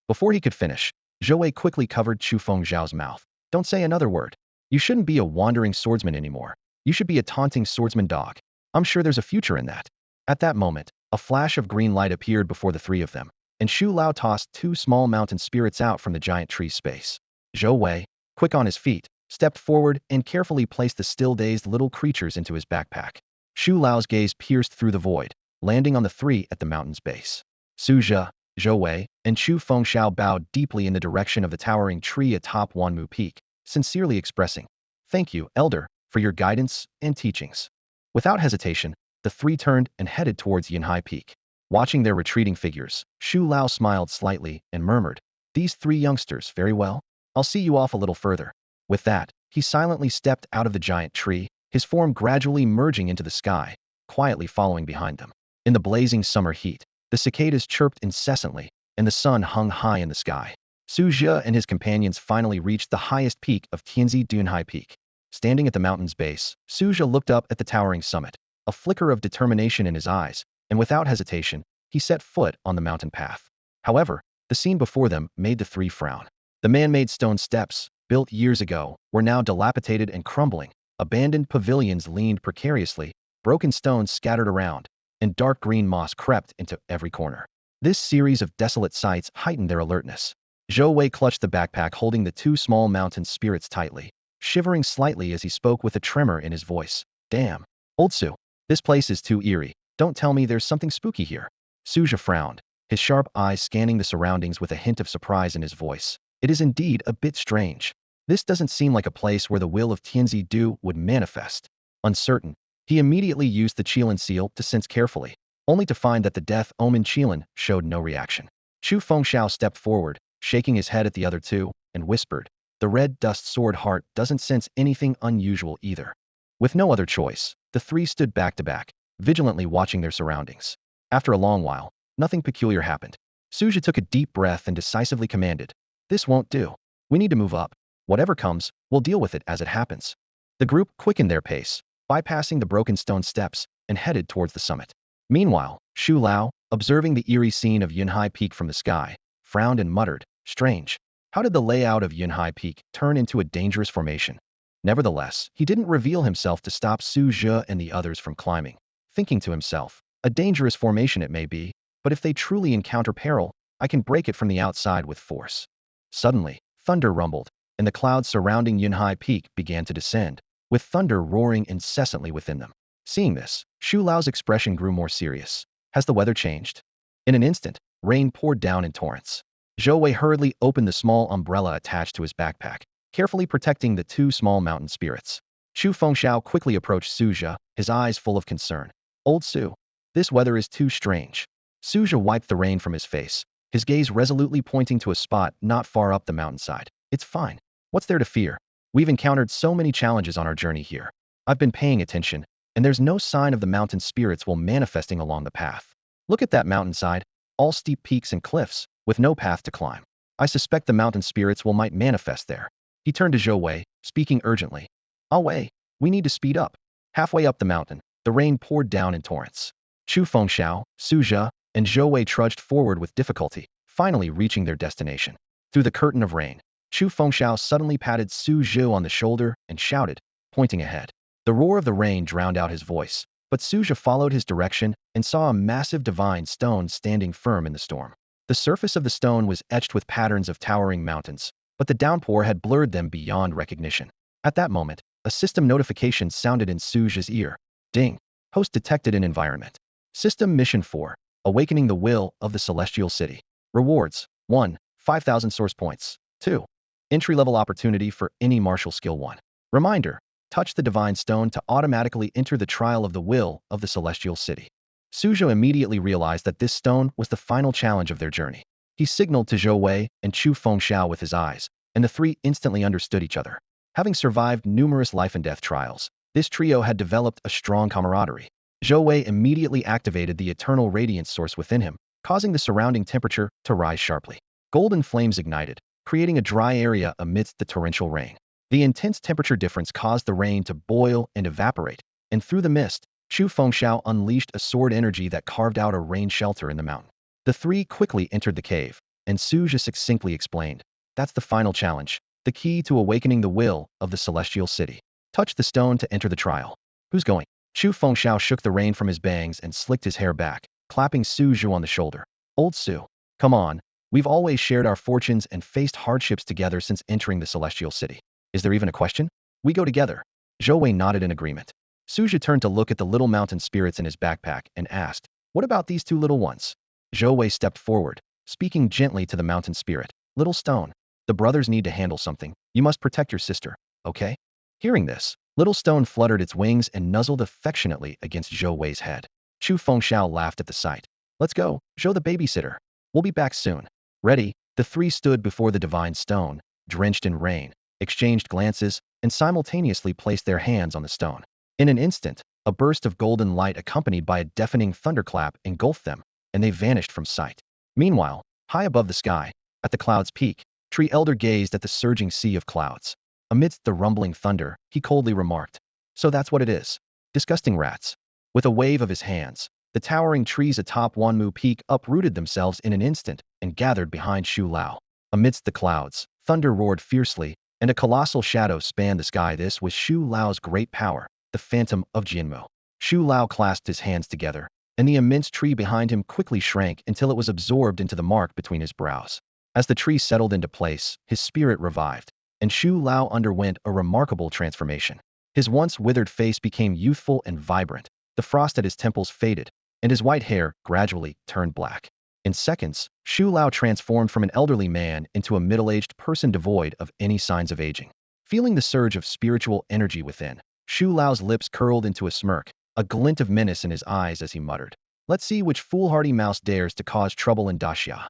Before he could finish, Zhou Wei quickly covered Chu Fengxiao's mouth. "Don't say another word. You shouldn't be a wandering swordsman anymore. You should be a taunting swordsman dog. I'm sure there's a future in that." At that moment, a flash of green light appeared before the three of them, and Shu Lao tossed two small mountain spirits out from the giant tree's space. Zhou Wei, quick on his feet, stepped forward and carefully placed the still dazed little creatures into his backpack. Shu Lao's gaze pierced through the void, landing on the three at the mountain's base. Su Zhe, Zhou Wei, and Chu Fengxiao bowed deeply in the direction of the towering tree atop Wanmu Peak, sincerely expressing, "Thank you, Elder, for your guidance and teachings." Without hesitation, the three turned and headed towards Yinhai Peak. Watching their retreating figures, Shu Lao smiled slightly and murmured, "These three youngsters, very well. I'll see you off a little further." With that, he silently stepped out of the giant tree, his form gradually merging into the sky, quietly following behind them. In the blazing summer heat, the cicadas chirped incessantly, and the sun hung high in the sky. Su Zhe and his companions finally reached the highest peak of Tianzi Dunhai Peak. Standing at the mountain's base, Su Zhe looked up at the towering summit, a flicker of determination in his eyes, and without hesitation, he set foot on the mountain path. However, the scene before them made the three frown. The man-made stone steps, built years ago, were now dilapidated and crumbling. Abandoned pavilions leaned precariously, broken stones scattered around, and dark green moss crept into every corner. This series of desolate sights heightened their alertness. Zhou Wei clutched the backpack holding the two small mountain spirits tightly, shivering slightly as he spoke with a tremor in his voice. "Damn. Old Su, this place is too eerie. Don't tell me there's something spooky here." Su Zhe frowned, his sharp eyes scanning the surroundings with a hint of surprise in his voice. "It is indeed a bit strange. This doesn't seem like a place where the will of Tianzi Du would manifest." Uncertain, he immediately used the Qilin Seal to sense carefully, only to find that the death omen Qilin showed no reaction. Chu Fengxiao stepped forward, shaking his head at the other two, and whispered, "The red dust sword heart doesn't sense anything unusual either." With no other choice, the three stood back to back, vigilantly watching their surroundings. After a long while, nothing peculiar happened. Su Zhe took a deep breath and decisively commanded, "This won't do. We need to move up. Whatever comes, we'll deal with it as it happens." The group quickened their pace, bypassing the broken stone steps, and headed towards the summit. Meanwhile, Shu Lao, observing the eerie scene of Yinhai Peak from the sky, frowned and muttered, "Strange. How did the layout of Yinhai Peak turn into a dangerous formation?" Nevertheless, he didn't reveal himself to stop Su Zhe and the others from climbing, thinking to himself, "A dangerous formation it may be, but if they truly encounter peril, I can break it from the outside with force." Suddenly, thunder rumbled, and the clouds surrounding Yinhai Peak began to descend, with thunder roaring incessantly within them. Seeing this, Shu Lao's expression grew more serious. "Has the weather changed?" In an instant, rain poured down in torrents. Zhou Wei hurriedly opened the small umbrella attached to his backpack, carefully protecting the two small mountain spirits. Chu Fengxiao quickly approached Su Zhe, his eyes full of concern. "Old Su, This weather is too strange. Su Zhe wiped the rain from his face, his gaze resolutely pointing to a spot not far up the mountainside. It's fine. What's there to fear? We've encountered so many challenges on our journey here. I've been paying attention, and there's no sign of the mountain spirits while manifesting along the path. Look at that mountainside, all steep peaks and cliffs, with no path to climb. I suspect the mountain spirits will might manifest there. He turned to Zhou Wei, speaking urgently. Ah Wei, we need to speed up. Halfway up the mountain, the rain poured down in torrents. Chu Fengxiao, Su Zhe, and Zhou Wei trudged forward with difficulty, finally reaching their destination. Through the curtain of rain, Chu Fengxiao suddenly patted Su Zhe on the shoulder and shouted, pointing ahead. The roar of the rain drowned out his voice, but Su Zhe followed his direction and saw a massive divine stone standing firm in the storm. The surface of the stone was etched with patterns of towering mountains, but the downpour had blurred them beyond recognition. At that moment, a system notification sounded in Su Zhe's ear. Ding. Host detected in environment. System Mission 4. Awakening the Will of the Celestial City. Rewards. 1. 5,000 source points. 2. Entry-level opportunity for any martial skill 1. Reminder. Touch the divine stone to automatically enter the trial of the will of the Celestial City. Su Zhe immediately realized that this stone was the final challenge of their journey. He signaled to Zhou Wei and Chu Fengxiao with his eyes, and the three instantly understood each other. Having survived numerous life-and-death trials, this trio had developed a strong camaraderie. Zhou Wei immediately activated the eternal radiance source within him, causing the surrounding temperature to rise sharply. Golden flames ignited, creating a dry area amidst the torrential rain. The intense temperature difference caused the rain to boil and evaporate, and through the mist, Chu Fengxiao unleashed a sword energy that carved out a rain shelter in the mountain. The three quickly entered the cave, and Su Zhe succinctly explained, that's the final challenge, the key to awakening the will of the Celestial City. Touch the stone to enter the trial. Who's going? Chu Fengxiao shook the rain from his bangs and slicked his hair back, clapping Su Zhe on the shoulder. Old Su, come on, we've always shared our fortunes and faced hardships together since entering the Celestial City. Is there even a question? We go together. Zhou Wei nodded in agreement. Su Zhe turned to look at the little mountain spirits in his backpack and asked, what about these two little ones? Zhou Wei stepped forward, speaking gently to the mountain spirit. Little stone, the brothers need to handle something. You must protect your sister, okay? Hearing this, little stone fluttered its wings and nuzzled affectionately against Zhou Wei's head. Chu Fengxiao laughed at the sight. Let's go, Zhou the babysitter. We'll be back soon. Ready, the three stood before the divine stone, drenched in rain, exchanged glances, and simultaneously placed their hands on the stone. In an instant, a burst of golden light accompanied by a deafening thunderclap engulfed them, and they vanished from sight. Meanwhile, high above the sky, at the cloud's peak, Tree Elder gazed at the surging sea of clouds. Amidst the rumbling thunder, he coldly remarked, so that's what it is. Disgusting rats. With a wave of his hands, the towering trees atop Wanmu Peak uprooted themselves in an instant and gathered behind Shu Lao. Amidst the clouds, thunder roared fiercely, and a colossal shadow spanned the sky. This was Shu Lao's great power, the Phantom of Jinmu. Shu Lao clasped his hands together, and the immense tree behind him quickly shrank until it was absorbed into the mark between his brows. As the tree settled into place, his spirit revived, and Shu Lao underwent a remarkable transformation. His once withered face became youthful and vibrant, the frost at his temples faded, and his white hair gradually turned black. In seconds, Shu Lao transformed from an elderly man into a middle-aged person devoid of any signs of aging. Feeling the surge of spiritual energy within, Shu Lao's lips curled into a smirk, a glint of menace in his eyes as he muttered, let's see which foolhardy mouse dares to cause trouble in Daxia.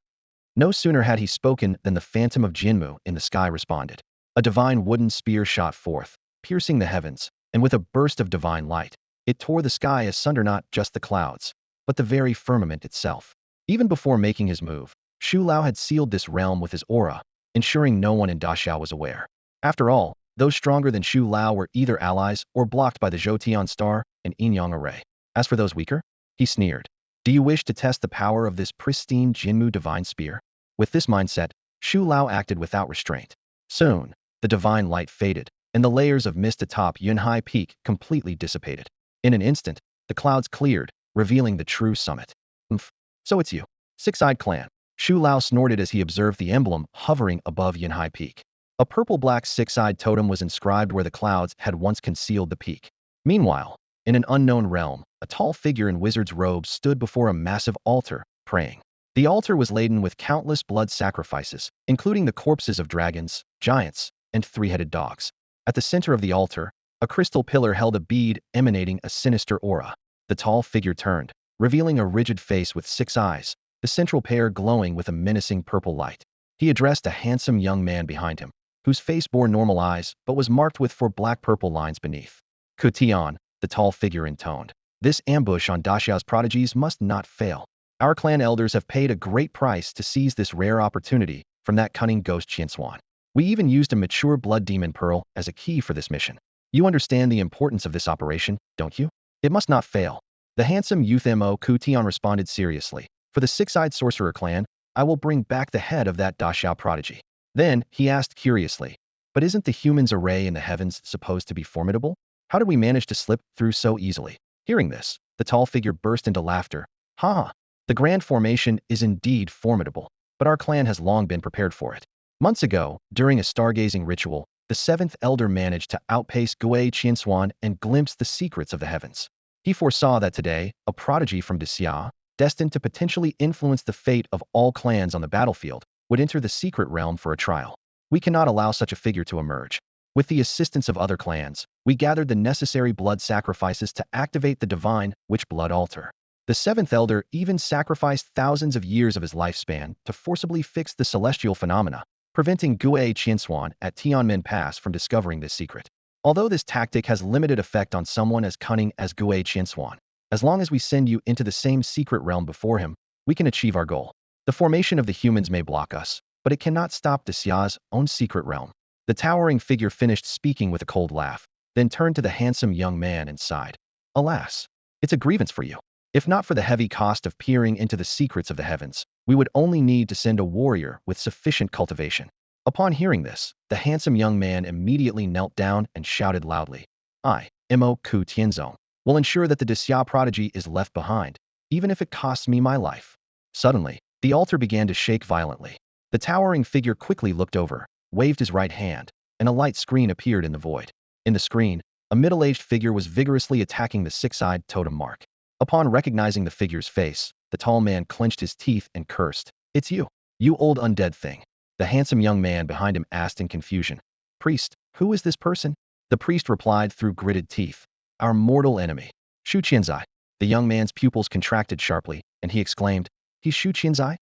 No sooner had he spoken than the Phantom of Jinmu in the sky responded. A divine wooden spear shot forth, piercing the heavens, and with a burst of divine light, it tore the sky asunder, not just the clouds, but the very firmament itself. Even before making his move, Shu Lao had sealed this realm with his aura, ensuring no one in Daxia was aware. After all, those stronger than Shu Lao were either allies or blocked by the Zhoutian Star and Yin-Yang Array. As for those weaker, he sneered. Do you wish to test the power of this pristine Jinmu divine spear? With this mindset, Shu Lao acted without restraint. Soon, the divine light faded, and the layers of mist atop Yinhai Peak completely dissipated. In an instant, the clouds cleared, revealing the true summit. Oomph. So it's you. Six-eyed clan. Shu Lao snorted as he observed the emblem hovering above Yinhai Peak. A purple-black six-eyed totem was inscribed where the clouds had once concealed the peak. Meanwhile, in an unknown realm, a tall figure in wizard's robes stood before a massive altar, praying. The altar was laden with countless blood sacrifices, including the corpses of dragons, giants, and three-headed dogs. At the center of the altar, a crystal pillar held a bead emanating a sinister aura. The tall figure turned, revealing a rigid face with 6 eyes, the central pair glowing with a menacing purple light. He addressed a handsome young man behind him, whose face bore normal eyes but was marked with 4 black-purple lines beneath. Kutian, the tall figure intoned. This ambush on Daxia's prodigies must not fail. Our clan elders have paid a great price to seize this rare opportunity from that cunning ghost Qinswan. We even used a mature blood demon pearl as a key for this mission. You understand the importance of this operation, don't you? It must not fail. The handsome youth Mo Kutian responded seriously. For the 6-eyed sorcerer clan, I will bring back the head of that Daxia prodigy. Then, he asked curiously, but isn't the human's array in the heavens supposed to be formidable? How did we manage to slip through so easily? Hearing this, the tall figure burst into laughter. Ha ha! The grand formation is indeed formidable, but our clan has long been prepared for it. Months ago, during a stargazing ritual, the 7th elder managed to outpace Gui Qinswan and glimpse the secrets of the heavens. He foresaw that today, a prodigy from Daxia, destined to potentially influence the fate of all clans on the battlefield, would enter the secret realm for a trial. We cannot allow such a figure to emerge. With the assistance of other clans, we gathered the necessary blood sacrifices to activate the divine witch blood altar. The 7th elder even sacrificed thousands of years of his lifespan to forcibly fix the celestial phenomena, preventing Gui Qinswan at Tianmen Pass from discovering this secret. Although this tactic has limited effect on someone as cunning as Gui Qinswan, as long as we send you into the same secret realm before him, we can achieve our goal. The formation of the humans may block us, but it cannot stop Daxia's own secret realm. The towering figure finished speaking with a cold laugh, then turned to the handsome young man and sighed. Alas, it's a grievance for you. If not for the heavy cost of peering into the secrets of the heavens, we would only need to send a warrior with sufficient cultivation. Upon hearing this, the handsome young man immediately knelt down and shouted loudly, I, Mo Ku Tianzong, will ensure that the Daxia prodigy is left behind, even if it costs me my life. Suddenly, the altar began to shake violently. The towering figure quickly looked over, waved his right hand, and a light screen appeared in the void. In the screen, a middle-aged figure was vigorously attacking the 6-eyed totem mark. Upon recognizing the figure's face, the tall man clenched his teeth and cursed. It's you, you old undead thing. The handsome young man behind him asked in confusion. Priest, who is this person? The priest replied through gritted teeth. Our mortal enemy, Shu Qianzai. The young man's pupils contracted sharply, and he exclaimed, He's Shu Qianzai?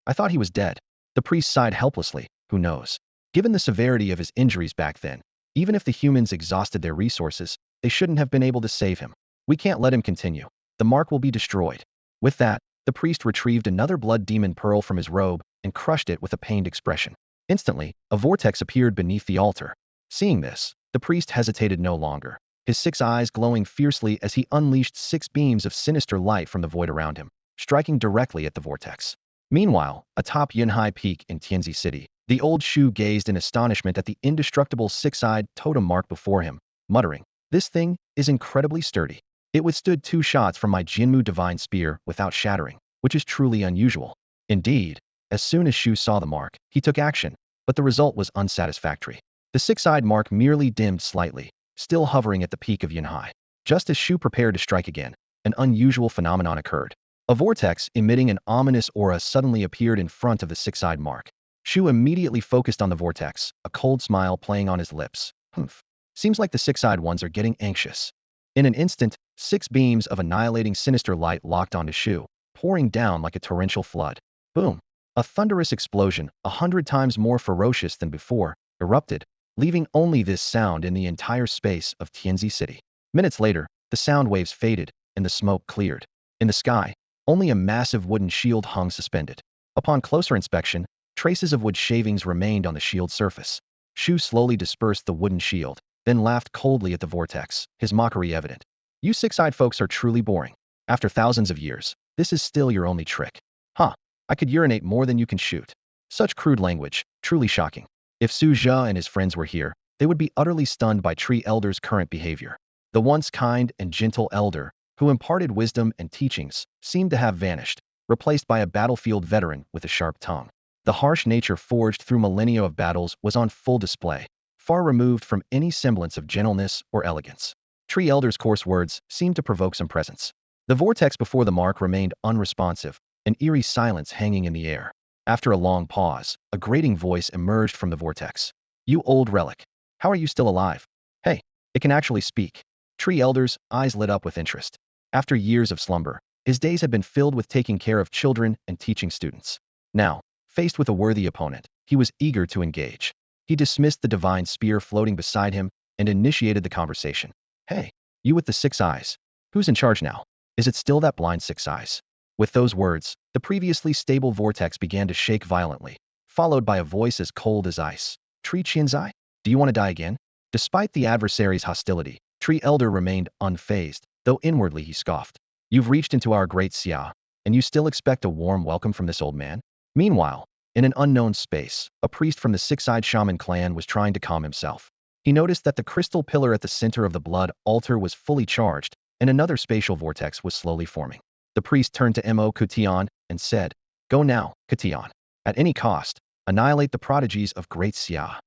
I thought he was dead. The priest sighed helplessly. Who knows? Given the severity of his injuries back then, even if the humans exhausted their resources, they shouldn't have been able to save him. We can't let him continue. The mark will be destroyed. With that, the priest retrieved another blood demon pearl from his robe and crushed it with a pained expression. Instantly, a vortex appeared beneath the altar. Seeing this, the priest hesitated no longer, his 6 eyes glowing fiercely as he unleashed 6 beams of sinister light from the void around him, striking directly at the vortex. Meanwhile, atop Yinhai Peak in Tianzi City, the old Shu gazed in astonishment at the indestructible 6-eyed totem mark before him, muttering, This thing is incredibly sturdy. It withstood 2 shots from my Jinmu divine spear without shattering, which is truly unusual. Indeed, as soon as Shu saw the mark, he took action, but the result was unsatisfactory. The 6-eyed mark merely dimmed slightly, still hovering at the peak of Yinhai. Just as Shu prepared to strike again, an unusual phenomenon occurred. A vortex emitting an ominous aura suddenly appeared in front of the 6-eyed mark. Shu immediately focused on the vortex, a cold smile playing on his lips. Humph. Seems like the 6-eyed ones are getting anxious. In an instant, 6 beams of annihilating sinister light locked onto Shu, pouring down like a torrential flood. Boom! A thunderous explosion, 100 times more ferocious than before, erupted, leaving only this sound in the entire space of Tianzi City. Minutes later, the sound waves faded, and the smoke cleared. In the sky, only a massive wooden shield hung suspended. Upon closer inspection, traces of wood shavings remained on the shield's surface. Shu slowly dispersed the wooden shield, then laughed coldly at the vortex, his mockery evident. You 6-eyed folks are truly boring. After thousands of years, this is still your only trick. Huh, I could urinate more than you can shoot. Such crude language, truly shocking. If Su Zhe and his friends were here, they would be utterly stunned by Tree Elder's current behavior. The once kind and gentle elder, who imparted wisdom and teachings, seemed to have vanished, replaced by a battlefield veteran with a sharp tongue. The harsh nature forged through millennia of battles was on full display, far removed from any semblance of gentleness or elegance. Tree Elder's coarse words seemed to provoke some presence. The vortex before the mark remained unresponsive, an eerie silence hanging in the air. After a long pause, a grating voice emerged from the vortex. You old relic. How are you still alive? Hey, it can actually speak. Tree Elder's eyes lit up with interest. After years of slumber, His days had been filled with taking care of children and teaching students. Now, faced with a worthy opponent, he was eager to engage. He dismissed the divine spear floating beside him and initiated the conversation. Hey, you with the 6 eyes. Who's in charge now? Is it still that blind 6 eyes? With those words, the previously stable vortex began to shake violently, followed by a voice as cold as ice. Tree Qianzai? Do you want to die again? Despite the adversary's hostility, Tree Elder remained unfazed, though inwardly he scoffed. You've reached into our great Xia, and you still expect a warm welcome from this old man? Meanwhile, in an unknown space, a priest from the six-eyed shaman clan was trying to calm himself. He noticed that the crystal pillar at the center of the blood altar was fully charged, and another spatial vortex was slowly forming. The priest turned to Mo Kutian and said, Go now, Kutian. At any cost, annihilate the prodigies of Great Xia.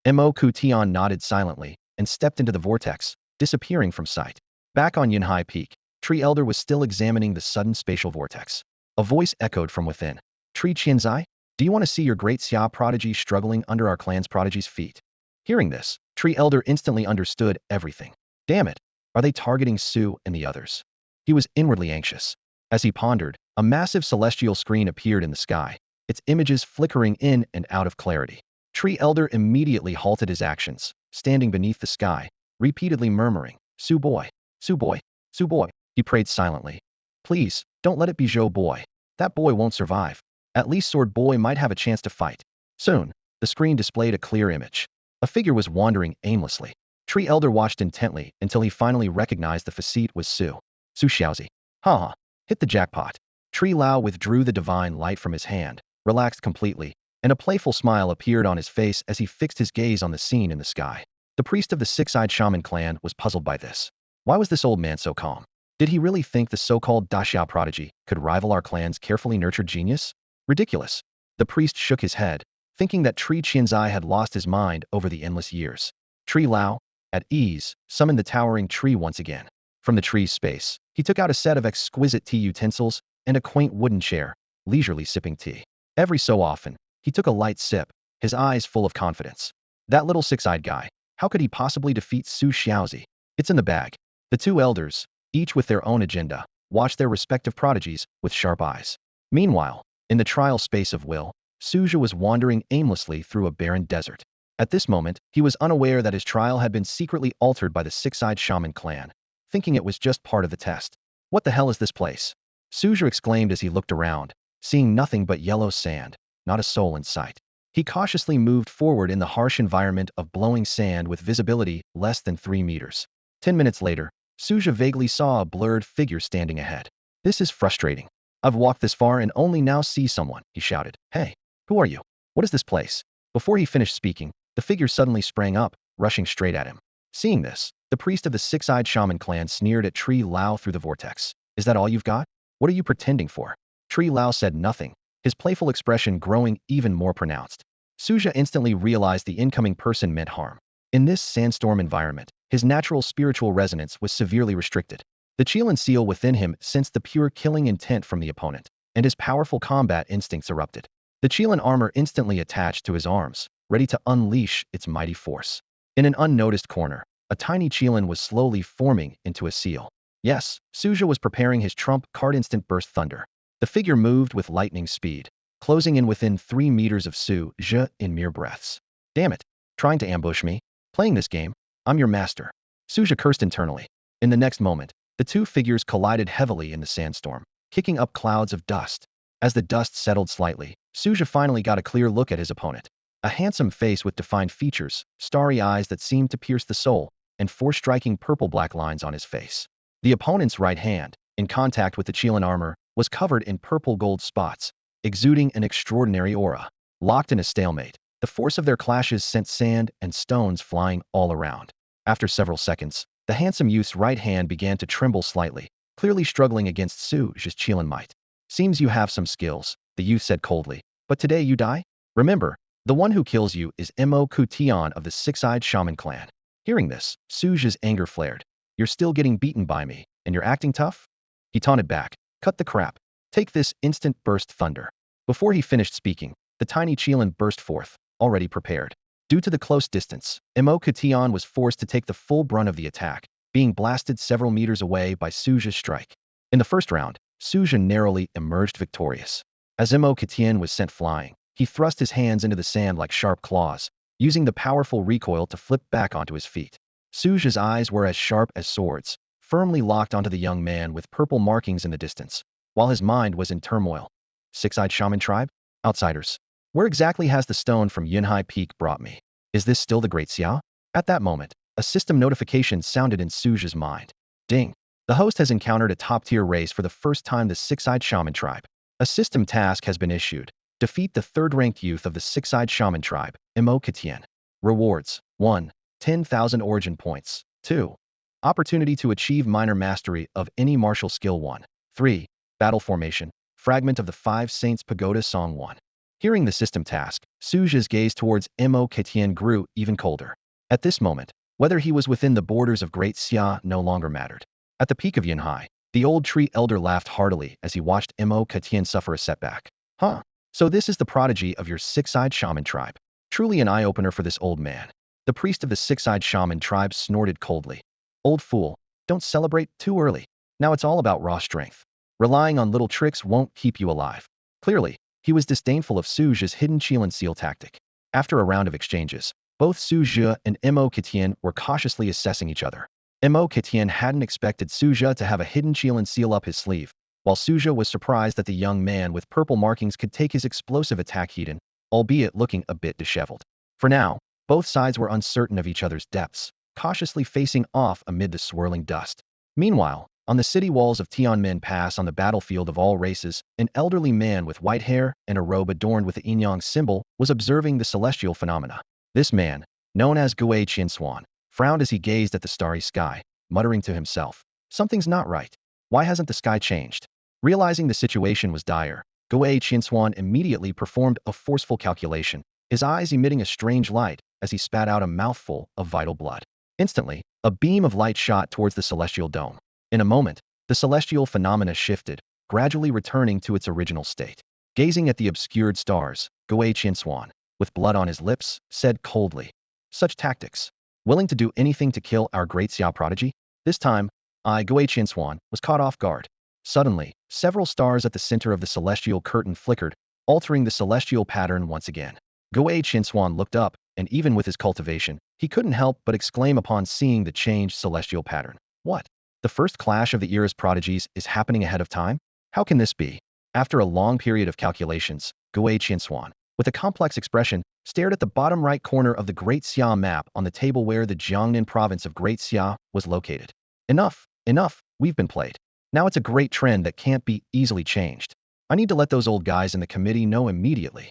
Mo Kutian nodded silently and stepped into the vortex, disappearing from sight. Back on Yinhai Peak, Tree Elder was still examining the sudden spatial vortex. A voice echoed from within. Tree Qianzai, do you want to see your Great Xia prodigy struggling under our clan's prodigy's feet? Hearing this, Tree Elder instantly understood everything. Damn it, are they targeting Su and the others? He was inwardly anxious. As he pondered, a massive celestial screen appeared in the sky, its images flickering in and out of clarity. Tree Elder immediately halted his actions, standing beneath the sky, repeatedly murmuring, Su boy, Su boy, Su boy. He prayed silently. Please, don't let it be Zhou boy. That boy won't survive. At least Sword boy might have a chance to fight. Soon, the screen displayed a clear image. A figure was wandering aimlessly. Tree Elder watched intently until he finally recognized the facete was Su. Su Xiaozi. Haha. Hit the jackpot. Tree Lao withdrew the divine light from his hand, relaxed completely, and a playful smile appeared on his face as he fixed his gaze on the scene in the sky. The priest of the six-eyed shaman clan was puzzled by this. Why was this old man so calm? Did he really think the so-called Daxiao prodigy could rival our clan's carefully nurtured genius? Ridiculous. The priest shook his head, thinking that Tree Qianzai had lost his mind over the endless years. Tree Lao, at ease, summoned the towering tree once again. From the tree's space, he took out a set of exquisite tea utensils and a quaint wooden chair, leisurely sipping tea. Every so often, he took a light sip, his eyes full of confidence. That little six-eyed guy, how could he possibly defeat Su Xiaozi? It's in the bag. The two elders, each with their own agenda, watched their respective prodigies with sharp eyes. Meanwhile, in the trial space of will, Su Zhe was wandering aimlessly through a barren desert. At this moment, he was unaware that his trial had been secretly altered by the six-eyed shaman clan, thinking it was just part of the test. What the hell is this place? Su Zhe exclaimed as he looked around, seeing nothing but yellow sand, not a soul in sight. He cautiously moved forward in the harsh environment of blowing sand with visibility less than 3 meters. 10 minutes later, Su Zhe vaguely saw a blurred figure standing ahead. This is frustrating. I've walked this far and only now see someone, he shouted. Hey, who are you? What is this place? Before he finished speaking, the figure suddenly sprang up, rushing straight at him. Seeing this, the priest of the six-eyed shaman clan sneered at Tree Lao through the vortex. Is that all you've got? What are you pretending for? Tree Lao said nothing, his playful expression growing even more pronounced. Su Zhe instantly realized the incoming person meant harm. In this sandstorm environment, his natural spiritual resonance was severely restricted. The Qilin Seal within him sensed the pure killing intent from the opponent, and his powerful combat instincts erupted. The Qilin armor instantly attached to his arms, ready to unleash its mighty force. In an unnoticed corner, a tiny Qilin was slowly forming into a seal. Yes, Su Zhe was preparing his trump card Instant Burst Thunder. The figure moved with lightning speed, closing in within 3 meters of Su Zhe in mere breaths. Damn it, trying to ambush me? Playing this game? I'm your master. Su Zhe cursed internally. In the next moment, the two figures collided heavily in the sandstorm, kicking up clouds of dust. As the dust settled slightly, Su Zhe finally got a clear look at his opponent. A handsome face with defined features, starry eyes that seemed to pierce the soul, and 4 striking purple-black lines on his face. The opponent's right hand, in contact with the Qilin armor, was covered in purple-gold spots, exuding an extraordinary aura. Locked in a stalemate, the force of their clashes sent sand and stones flying all around. After several seconds, the handsome youth's right hand began to tremble slightly, clearly struggling against Su Zhe's Qilin might. Seems you have some skills, the youth said coldly, but today you die? Remember, the one who kills you is Mo Kutian of the six-eyed shaman clan. Hearing this, Su Zhe's anger flared. You're still getting beaten by me, and you're acting tough? He taunted back. Cut the crap. Take this Instant Burst Thunder. Before he finished speaking, the tiny Qilin burst forth, already prepared. Due to the close distance, Mo Kutian was forced to take the full brunt of the attack, being blasted several meters away by Su Zhe's strike. In the first round, Su Zhe narrowly emerged victorious. As Qilin was sent flying, he thrust his hands into the sand like sharp claws, using the powerful recoil to flip back onto his feet. Su Zhe's eyes were as sharp as swords, firmly locked onto the young man with purple markings in the distance, while his mind was in turmoil. Six-eyed shaman tribe? Outsiders. Where exactly has the stone from Yinhai Peak brought me? Is this still the Great Xia? At that moment, a system notification sounded in Su Zhe's mind. Ding! The host has encountered a top-tier race for the first time, the Six-Eyed Shaman Tribe. A system task has been issued. Defeat the third-ranked youth of the Six-Eyed Shaman Tribe, Qilin. Rewards: 1. 10,000 origin points. 2. Opportunity to achieve minor mastery of any martial skill. 1. 3. Battle formation. Fragment of the Five Saints Pagoda Song 1. Hearing the system task, Su Zhe's gaze towards Qilin grew even colder. At this moment, whether he was within the borders of Great Xia no longer mattered. At the peak of Yinhai, the old tree elder laughed heartily as he watched Qilin suffer a setback. Huh. So this is the prodigy of your six-eyed shaman tribe. Truly an eye-opener for this old man. The priest of the six-eyed shaman tribe snorted coldly. Old fool, don't celebrate too early. Now it's all about raw strength. Relying on little tricks won't keep you alive. Clearly, he was disdainful of Su Zhe's hidden Qilin Seal tactic. After a round of exchanges, both Su Zhe and Qilin were cautiously assessing each other. Qilin hadn't expected Su Zhe to have a hidden Qilin Seal up his sleeve, while Su Zhe was surprised that the young man with purple markings could take his explosive attack hidden, albeit looking a bit disheveled. For now, both sides were uncertain of each other's depths, cautiously facing off amid the swirling dust. Meanwhile, on the city walls of Tianmen Pass, on the battlefield of all races, an elderly man with white hair and a robe adorned with the yin yang symbol was observing the celestial phenomena. This man, known as Wua Pass, frowned as he gazed at the starry sky, muttering to himself, "Something's not right. Why hasn't the sky changed?" Realizing the situation was dire, Wua Pass immediately performed a forceful calculation, his eyes emitting a strange light as he spat out a mouthful of vital blood. Instantly, a beam of light shot towards the celestial dome. In a moment, the celestial phenomena shifted, gradually returning to its original state. Gazing at the obscured stars, Wua Pass, with blood on his lips, said coldly, "Such tactics. Willing to do anything to kill our great Xia prodigy?" This time, Wua Pass, was caught off guard. Suddenly, several stars at the center of the celestial curtain flickered, altering the celestial pattern once again. Wua Pass looked up, and even with his cultivation, he couldn't help but exclaim upon seeing the changed celestial pattern. What? The first clash of the era's prodigies is happening ahead of time? How can this be? After a long period of calculations, Wua Pass, with a complex expression, stared at the bottom right corner of the Great Xia map on the table where the Jiangnan province of Great Xia was located. Enough, enough, we've been played. Now it's a great trend that can't be easily changed. I need to let those old guys in the committee know immediately.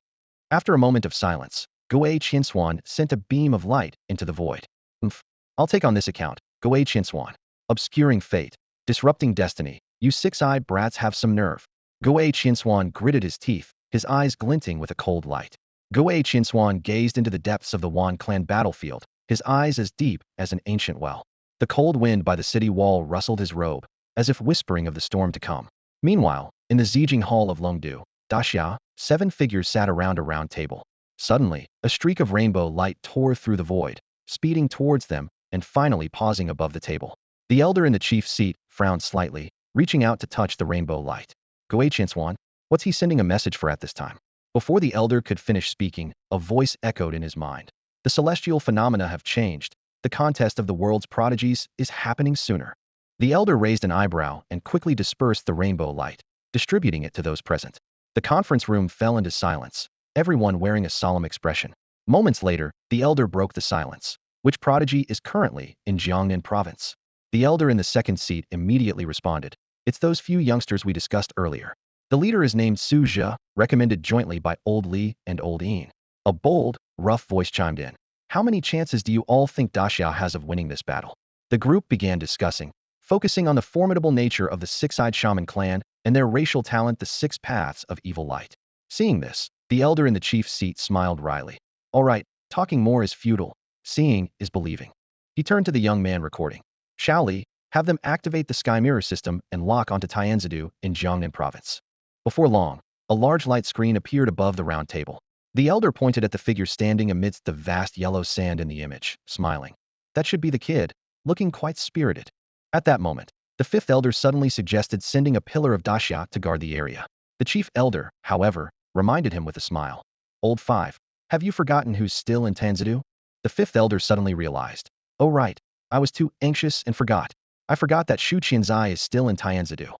After a moment of silence, Wua Pass sent a beam of light into the void. I'll take on this account, Wua Pass. Obscuring fate, disrupting destiny, you six-eyed brats have some nerve. Wua Pass gritted his teeth, his eyes glinting with a cold light. Wua Pass gazed into the depths of the Wan clan battlefield, his eyes as deep as an ancient well. The cold wind by the city wall rustled his robe, as if whispering of the storm to come. Meanwhile, in the Zijing Hall of Longdu, Daxia, 7 figures sat around a round table. Suddenly, a streak of rainbow light tore through the void, speeding towards them and finally pausing above the table. The elder in the chief seat frowned slightly, reaching out to touch the rainbow light. Wua Pass, what's he sending a message for at this time? Before the elder could finish speaking, a voice echoed in his mind. The celestial phenomena have changed. The contest of the world's prodigies is happening sooner. The elder raised an eyebrow and quickly dispersed the rainbow light, distributing it to those present. The conference room fell into silence, everyone wearing a solemn expression. Moments later, the elder broke the silence. Which prodigy is currently in Jiangnan province? The elder in the second seat immediately responded, "It's those few youngsters we discussed earlier. The leader is named Su Zhe, recommended jointly by Old Li and Old Yin." A bold, rough voice chimed in. "How many chances do you all think Daxia has of winning this battle?" The group began discussing, focusing on the formidable nature of the Six-Eyed Shaman clan and their racial talent, the Six Paths of Evil Light. Seeing this, the elder in the chief's seat smiled wryly. "All right, talking more is futile. Seeing is believing." He turned to the young man recording. "Shall Li, have them activate the Sky Mirror system and lock onto Tianzidu in Jiangnan province." Before long, a large light screen appeared above the round table. The elder pointed at the figure standing amidst the vast yellow sand in the image, smiling. "That should be the kid, looking quite spirited." At that moment, The fifth elder suddenly suggested sending a pillar of Daxia to guard the area. The chief elder, however, reminded him with a smile. Old five, have you forgotten who's still in Tanzadu? The fifth elder suddenly realized. Oh right, I was too anxious and forgot. I forgot that Shu Qianzai is still in Tianzadu.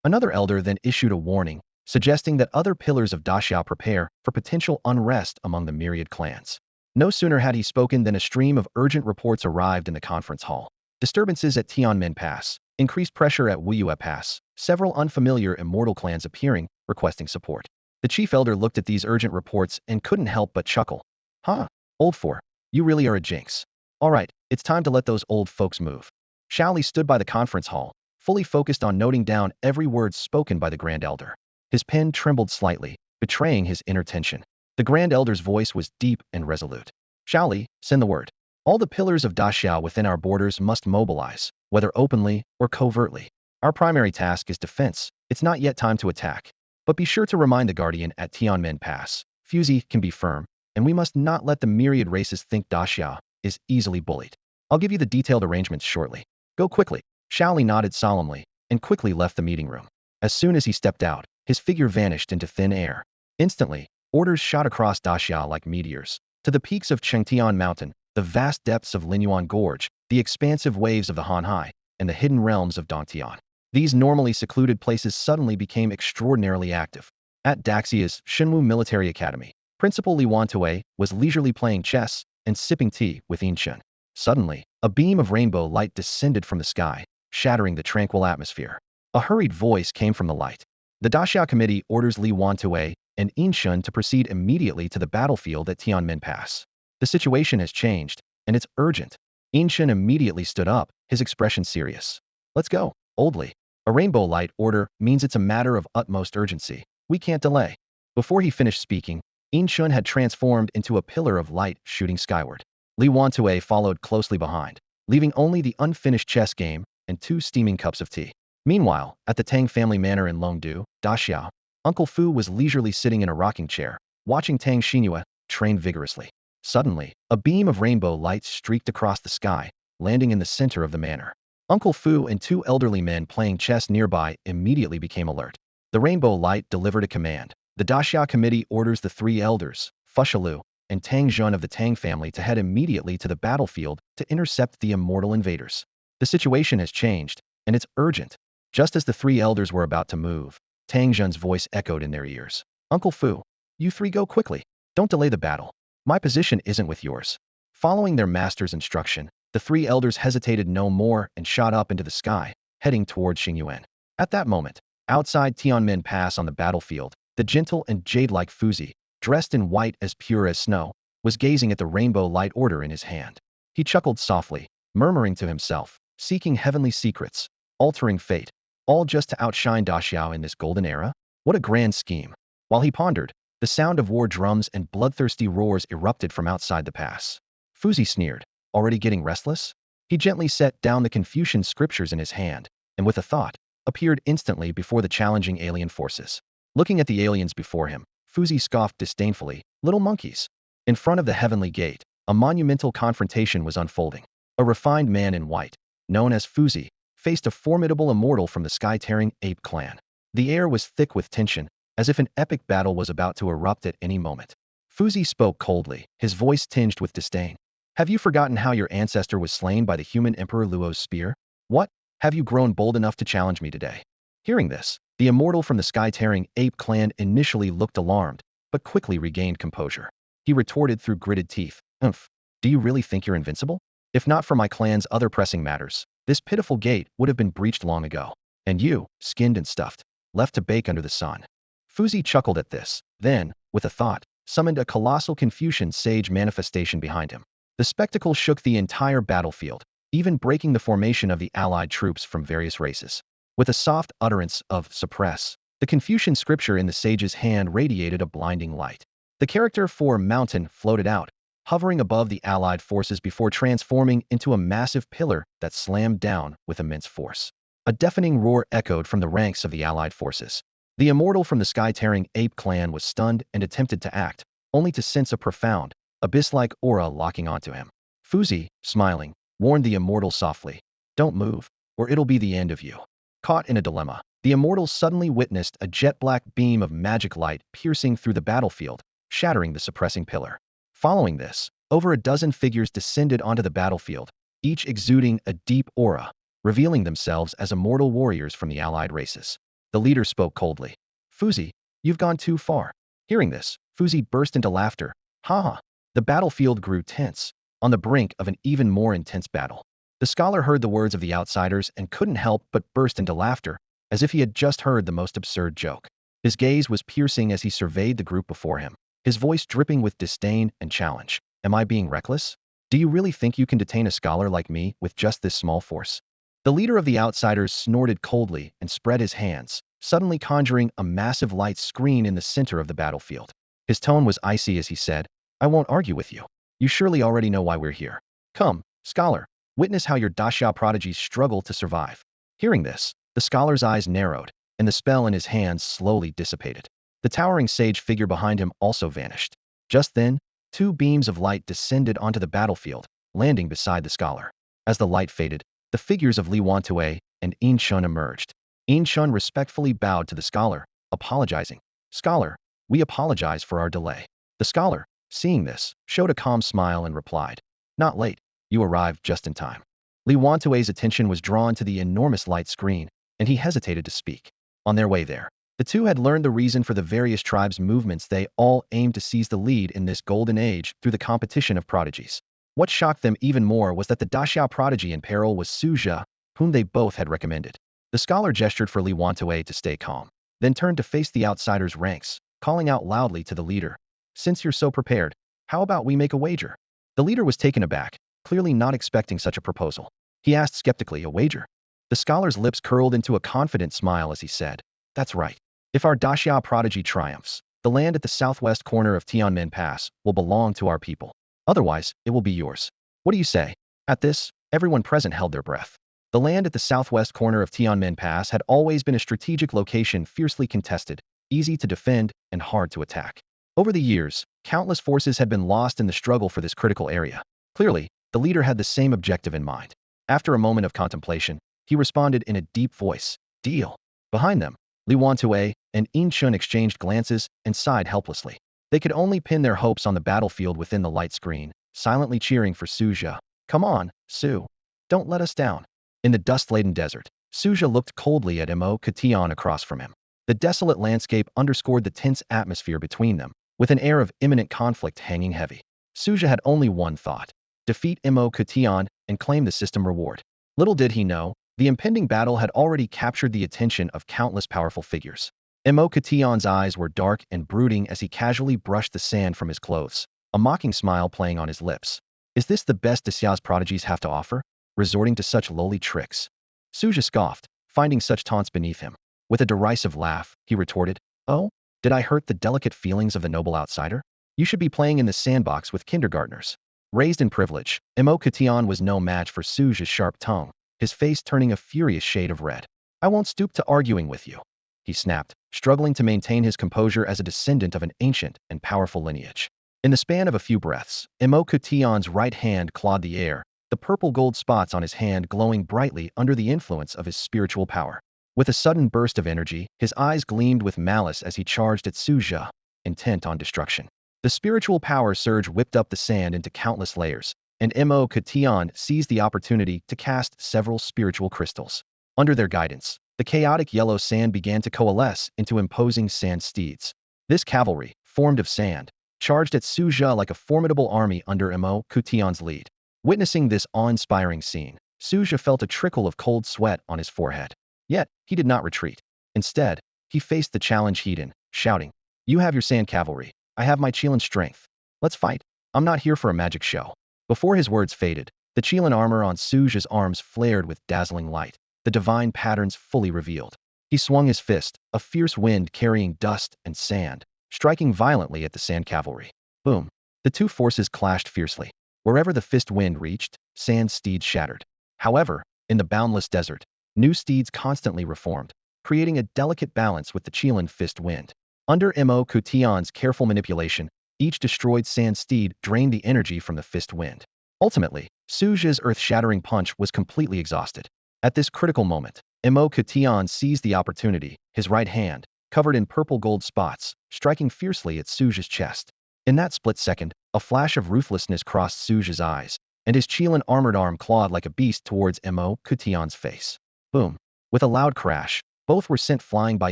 Another elder then issued a warning, suggesting that other pillars of Daxia prepare for potential unrest among the myriad clans. No sooner had he spoken than a stream of urgent reports arrived in the conference hall. Disturbances at Tianmen Pass, increased pressure at Wua Pass, several unfamiliar immortal clans appearing, requesting support. The chief elder looked at these urgent reports and couldn't help but chuckle. Huh, old four, you really are a jinx. All right, it's time to let those old folks move. Shaoli stood by the conference hall, fully focused on noting down every word spoken by the Grand Elder. His pen trembled slightly, betraying his inner tension. The Grand Elder's voice was deep and resolute. Shaoli, send the word. All the pillars of Daxia within our borders must mobilize, whether openly or covertly. Our primary task is defense. It's not yet time to attack. But be sure to remind the Guardian at Tianmen Pass. Fuzi can be firm, and we must not let the myriad races think Daxia is easily bullied. I'll give you the detailed arrangements shortly. Go quickly. Shaoli nodded solemnly and quickly left the meeting room. As soon as he stepped out, his figure vanished into thin air. Instantly, orders shot across Daxia like meteors. To the peaks of Chengtian Mountain, the vast depths of Linyuan Gorge, the expansive waves of the Yinhai, and the hidden realms of Dongtian. These normally secluded places suddenly became extraordinarily active. At Daxia's Shinwu Military Academy, Principal Li Wantue was leisurely playing chess and sipping tea with Yinshun. Suddenly, a beam of rainbow light descended from the sky, shattering the tranquil atmosphere. A hurried voice came from the light. The Daxia Committee orders Li Wantue and Yinshun to proceed immediately to the battlefield at Tianmen Pass. The situation has changed, and it's urgent. Yinshun immediately stood up, his expression serious. Let's go, oldly. A rainbow light order means it's a matter of utmost urgency. We can't delay. Before he finished speaking, Yinshun had transformed into a pillar of light shooting skyward. Li Wantue followed closely behind, leaving only the unfinished chess game and 2 steaming cups of tea. Meanwhile, at the Tang family manor in Longdu, Daxia, Uncle Fu was leisurely sitting in a rocking chair, watching Tang Shinua train vigorously. Suddenly, a beam of rainbow light streaked across the sky, landing in the center of the manor. Uncle Fu and 2 elderly men playing chess nearby immediately became alert. The rainbow light delivered a command. The Daxia Committee orders the 3 elders, Fushalu, and Tang Jun of the Tang family to head immediately to the battlefield to intercept the immortal invaders. The situation has changed, and it's urgent. Just as the 3 elders were about to move, Tang Jun's voice echoed in their ears. Uncle Fu, you 3 go quickly. Don't delay the battle. My position isn't with yours. Following their master's instruction, the 3 elders hesitated no more and shot up into the sky, heading toward Xingyuan. At that moment, outside Tianmen Pass on the battlefield, the gentle and jade-like Fuzi, dressed in white as pure as snow, was gazing at the rainbow light order in his hand. He chuckled softly, murmuring to himself, seeking heavenly secrets, altering fate, all just to outshine Daxiao in this golden era? What a grand scheme. While he pondered, the sound of war drums and bloodthirsty roars erupted from outside the pass. Fuzi sneered, already getting restless? He gently set down the Confucian scriptures in his hand, and with a thought, appeared instantly before the challenging alien forces. Looking at the aliens before him, Fuzi scoffed disdainfully, little monkeys. In front of the heavenly gate, a monumental confrontation was unfolding. A refined man in white, known as Fuzi, faced a formidable immortal from the sky-tearing ape clan. The air was thick with tension, as if an epic battle was about to erupt at any moment. Fuzi spoke coldly, his voice tinged with disdain. Have you forgotten how your ancestor was slain by the human Emperor Luo's spear? What? Have you grown bold enough to challenge me today? Hearing this, the immortal from the sky-tearing ape clan initially looked alarmed, but quickly regained composure. He retorted through gritted teeth, do you really think you're invincible? If not for my clan's other pressing matters, this pitiful gate would have been breached long ago. And you, skinned and stuffed, left to bake under the sun. Fuzi chuckled at this, then, with a thought, summoned a colossal Confucian sage manifestation behind him. The spectacle shook the entire battlefield, even breaking the formation of the allied troops from various races. With a soft utterance of suppress, the Confucian scripture in the sage's hand radiated a blinding light. The character for mountain floated out, hovering above the allied forces before transforming into a massive pillar that slammed down with immense force. A deafening roar echoed from the ranks of the allied forces. The immortal from the sky-tearing ape clan was stunned and attempted to act, only to sense a profound, abyss-like aura locking onto him. Fuzi, smiling, warned the immortal softly, don't move. or it'll be the end of you. Caught in a dilemma, the immortal suddenly witnessed a jet-black beam of magic light piercing through the battlefield, shattering the suppressing pillar. Following this, over a dozen figures descended onto the battlefield, each exuding a deep aura, revealing themselves as immortal warriors from the allied races. The leader spoke coldly. Fuzi, you've gone too far. Hearing this, Fuzi burst into laughter. Haha. The battlefield grew tense, on the brink of an even more intense battle. The scholar heard the words of the outsiders and couldn't help but burst into laughter, as if he had just heard the most absurd joke. His gaze was piercing as he surveyed the group before him, his voice dripping with disdain and challenge. Am I being reckless? Do you really think you can detain a scholar like me with just this small force? The leader of the outsiders snorted coldly and spread his hands, suddenly conjuring a massive light screen in the center of the battlefield. His tone was icy as he said, I won't argue with you. You surely already know why we're here. Come, scholar, witness how your Daxia prodigies struggle to survive. Hearing this, the scholar's eyes narrowed, and the spell in his hands slowly dissipated. The towering sage figure behind him also vanished. Just then, two beams of light descended onto the battlefield, landing beside the scholar. As the light faded, the figures of Li Wantue and Yin Shun emerged. Yin Shun respectfully bowed to the scholar, apologizing. Scholar, we apologize for our delay. The scholar, seeing this, showed a calm smile and replied, Not late, you arrived just in time. Li Wantue's attention was drawn to the enormous light screen, and he hesitated to speak. On their way there, the two had learned the reason for the various tribes' movements. They all aimed to seize the lead in this golden age through the competition of prodigies. What shocked them even more was that the Daxia prodigy in peril was Su Zhe, whom they both had recommended. The scholar gestured for Li Wantue to stay calm, then turned to face the outsiders' ranks, calling out loudly to the leader, Since you're so prepared, how about we make a wager? The leader was taken aback, clearly not expecting such a proposal. He asked skeptically, a wager? The scholar's lips curled into a confident smile as he said, That's right. If our Daxia prodigy triumphs, the land at the southwest corner of Tianmen Pass will belong to our people. Otherwise, it will be yours. What do you say? At this, everyone present held their breath. The land at the southwest corner of Tianmen Pass had always been a strategic location fiercely contested, easy to defend, and hard to attack. Over the years, countless forces had been lost in the struggle for this critical area. Clearly, the leader had the same objective in mind. After a moment of contemplation, he responded in a deep voice, Deal. Behind them, Li Wantue and Yin Shun exchanged glances and sighed helplessly. They could only pin their hopes on the battlefield within the light screen, silently cheering for Su Zhe. Come on, Su. Don't let us down. In the dust-laden desert, Su Zhe looked coldly at Mo Katian across from him. The desolate landscape underscored the tense atmosphere between them, with an air of imminent conflict hanging heavy. Su Zhe had only one thought, defeat Mo Katian and claim the system reward. Little did he know, the impending battle had already captured the attention of countless powerful figures. Mo Katian's eyes were dark and brooding as he casually brushed the sand from his clothes, a mocking smile playing on his lips. Is this the best Daxia's prodigies have to offer, resorting to such lowly tricks? Su Zhe scoffed, finding such taunts beneath him. With a derisive laugh, he retorted, Oh, did I hurt the delicate feelings of the noble outsider? You should be playing in the sandbox with kindergartners. Raised in privilege, Mo Katian was no match for Su Zhe's sharp tongue, his face turning a furious shade of red. I won't stoop to arguing with you, he snapped, struggling to maintain his composure as a descendant of an ancient and powerful lineage. In the span of a few breaths, Mo Katian's right hand clawed the air, the purple gold spots on his hand glowing brightly under the influence of his spiritual power. With a sudden burst of energy, his eyes gleamed with malice as he charged at Su Zhe, intent on destruction. The spiritual power surge whipped up the sand into countless layers, and Mo Katian seized the opportunity to cast several spiritual crystals. Under their guidance, the chaotic yellow sand began to coalesce into imposing sand steeds. This cavalry, formed of sand, charged at Su Zhe like a formidable army under Mo Katian's lead. Witnessing this awe-inspiring scene, Su Zhe felt a trickle of cold sweat on his forehead. Yet, he did not retreat. Instead, he faced the challenge head-on, shouting, You have your sand cavalry. I have my Qilin strength. Let's fight. I'm not here for a magic show. Before his words faded, the Qilin armor on Su Zhe's arms flared with dazzling light, the divine patterns fully revealed. He swung his fist, a fierce wind carrying dust and sand, striking violently at the sand cavalry. Boom. The two forces clashed fiercely. Wherever the fist wind reached, sand steeds shattered. However, in the boundless desert, new steeds constantly reformed, creating a delicate balance with the Qilin fist wind. Under Mo Katian's careful manipulation, each destroyed sand steed drained the energy from the fist wind. Ultimately, Su Zhe's earth-shattering punch was completely exhausted. At this critical moment, Qian seized the opportunity, his right hand, covered in purple gold spots, striking fiercely at Su Zhe's chest. In that split second, a flash of ruthlessness crossed Su Zhe's eyes, and his Qilin armored arm clawed like a beast towards Qian's face. Boom. With a loud crash, both were sent flying by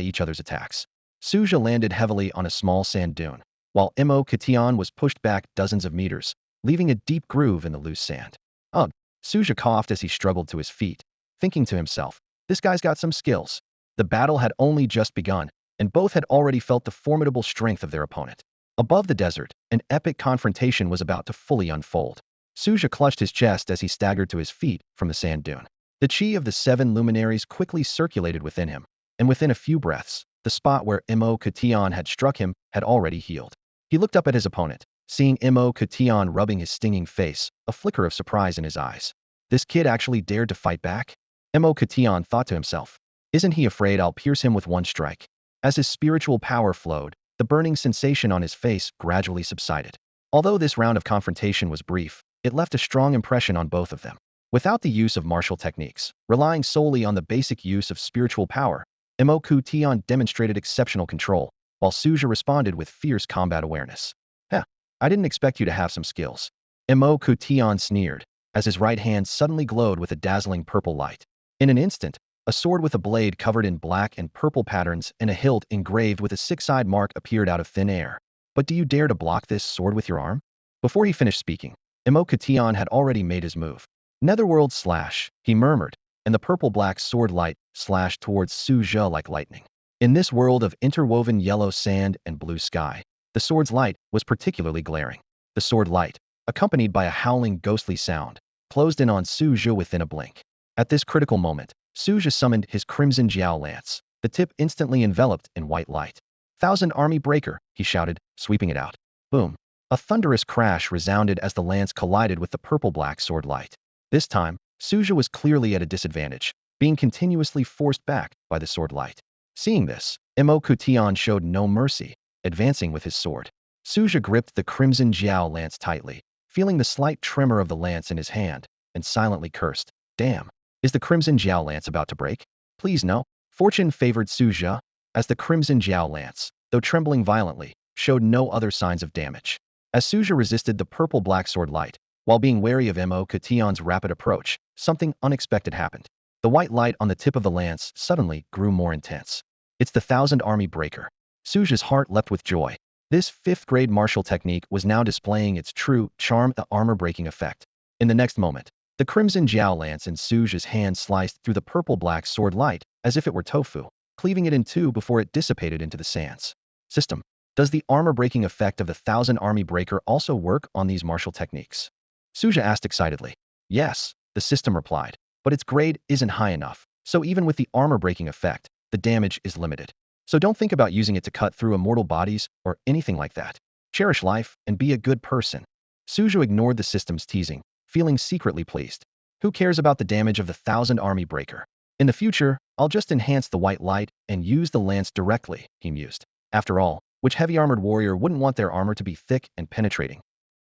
each other's attacks. Su Zhe landed heavily on a small sand dune, while Qian was pushed back dozens of meters, leaving a deep groove in the loose sand. Ugh. Su Zhe coughed as he struggled to his feet, thinking to himself, this guy's got some skills. The battle had only just begun, and both had already felt the formidable strength of their opponent. Above the desert, an epic confrontation was about to fully unfold. Su Zhe clutched his chest as he staggered to his feet from the sand dune. The chi of the 7 luminaries quickly circulated within him, and within a few breaths, the spot where Qian had struck him had already healed. He looked up at his opponent, seeing Qian rubbing his stinging face, a flicker of surprise in his eyes. This kid actually dared to fight back? Qian thought to himself. Isn't he afraid I'll pierce him with one strike? As his spiritual power flowed, the burning sensation on his face gradually subsided. Although this round of confrontation was brief, it left a strong impression on both of them. Without the use of martial techniques, relying solely on the basic use of spiritual power, Qian demonstrated exceptional control, while Su Zhe responded with fierce combat awareness. Heh, I didn't expect you to have some skills. Qian sneered, as his right hand suddenly glowed with a dazzling purple light. In an instant, a sword with a blade covered in black and purple patterns and a hilt engraved with a 6-side mark appeared out of thin air. But do you dare to block this sword with your arm? Before he finished speaking, Qian had already made his move. Netherworld slash, he murmured, and the purple-black sword light slashed towards Su Zhe like lightning. In this world of interwoven yellow sand and blue sky, the sword's light was particularly glaring. The sword light, accompanied by a howling ghostly sound, closed in on Su Zhe within a blink. At this critical moment, Su Zhe summoned his crimson Jiao lance, the tip instantly enveloped in white light. 1,000 army breaker, he shouted, sweeping it out. Boom. A thunderous crash resounded as the lance collided with the purple-black sword light. This time, Su Zhe was clearly at a disadvantage, being continuously forced back by the sword light. Seeing this, Qian showed no mercy, advancing with his sword. Su Zhe gripped the crimson Jiao lance tightly, feeling the slight tremor of the lance in his hand, and silently cursed. Damn. Is the crimson Jiao lance about to break? Please no. Fortune favored Su Zhe, as the crimson Jiao lance, though trembling violently, showed no other signs of damage. As Su Zhe resisted the purple-black sword light, while being wary of Qian's rapid approach, something unexpected happened. The white light on the tip of the lance suddenly grew more intense. It's the 1,000 army breaker. Su Zhe's heart leapt with joy. This 5th-grade martial technique was now displaying its true charm, the armor-breaking effect. In the next moment, the crimson Jiao lance in Su Zhe's hand sliced through the purple-black sword light as if it were tofu, cleaving it in two before it dissipated into the sands. System. Does the armor-breaking effect of the 1,000 army breaker also work on these martial techniques? Su Zhe asked excitedly. Yes, the system replied, but its grade isn't high enough, so even with the armor-breaking effect, the damage is limited. So don't think about using it to cut through immortal bodies or anything like that. Cherish life and be a good person. Su Zhe ignored the system's teasing, feeling secretly pleased. Who cares about the damage of the 1,000 army breaker? In the future, I'll just enhance the white light and use the lance directly, he mused. After all, which heavy-armored warrior wouldn't want their armor to be thick and penetrating?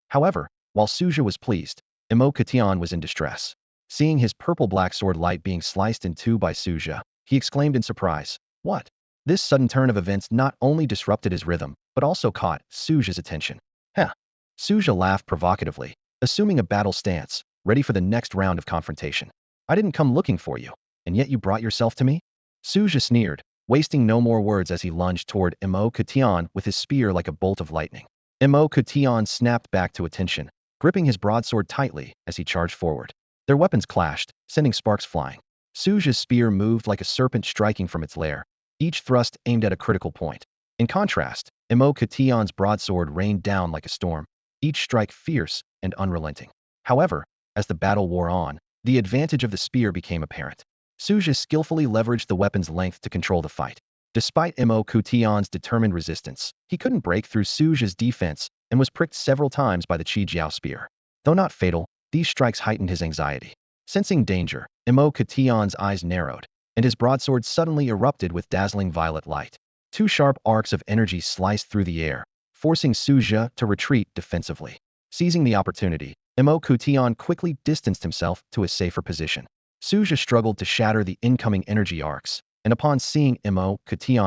However, while Su Zhe was pleased, Qian was in distress. Seeing his purple-black sword light being sliced in two by Su Zhe, he exclaimed in surprise. What? This sudden turn of events not only disrupted his rhythm, but also caught Su Zhe's attention. Heh. Su Zhe laughed provocatively, assuming a battle stance, ready for the next round of confrontation. I didn't come looking for you, and yet you brought yourself to me? Su Zhe sneered, wasting no more words as he lunged toward Qian with his spear like a bolt of lightning. Qian snapped back to attention, gripping his broadsword tightly as he charged forward. Their weapons clashed, sending sparks flying. Su Zhe's spear moved like a serpent striking from its lair, each thrust aimed at a critical point. In contrast, Qian's broadsword rained down like a storm, each strike fierce and unrelenting. However, as the battle wore on, the advantage of the spear became apparent. Su Zhe skillfully leveraged the weapon's length to control the fight. Despite Qian's determined resistance, he couldn't break through Su Zhe's defense and was pricked several times by the Qi Jiao spear. Though not fatal, these strikes heightened his anxiety. Sensing danger, Qian's eyes narrowed, and his broadsword suddenly erupted with dazzling violet light. Two sharp arcs of energy sliced through the air, forcing Su Zhe to retreat defensively. Seizing the opportunity, Qian quickly distanced himself to a safer position. Su Zhe struggled to shatter the incoming energy arcs, and upon seeing immortal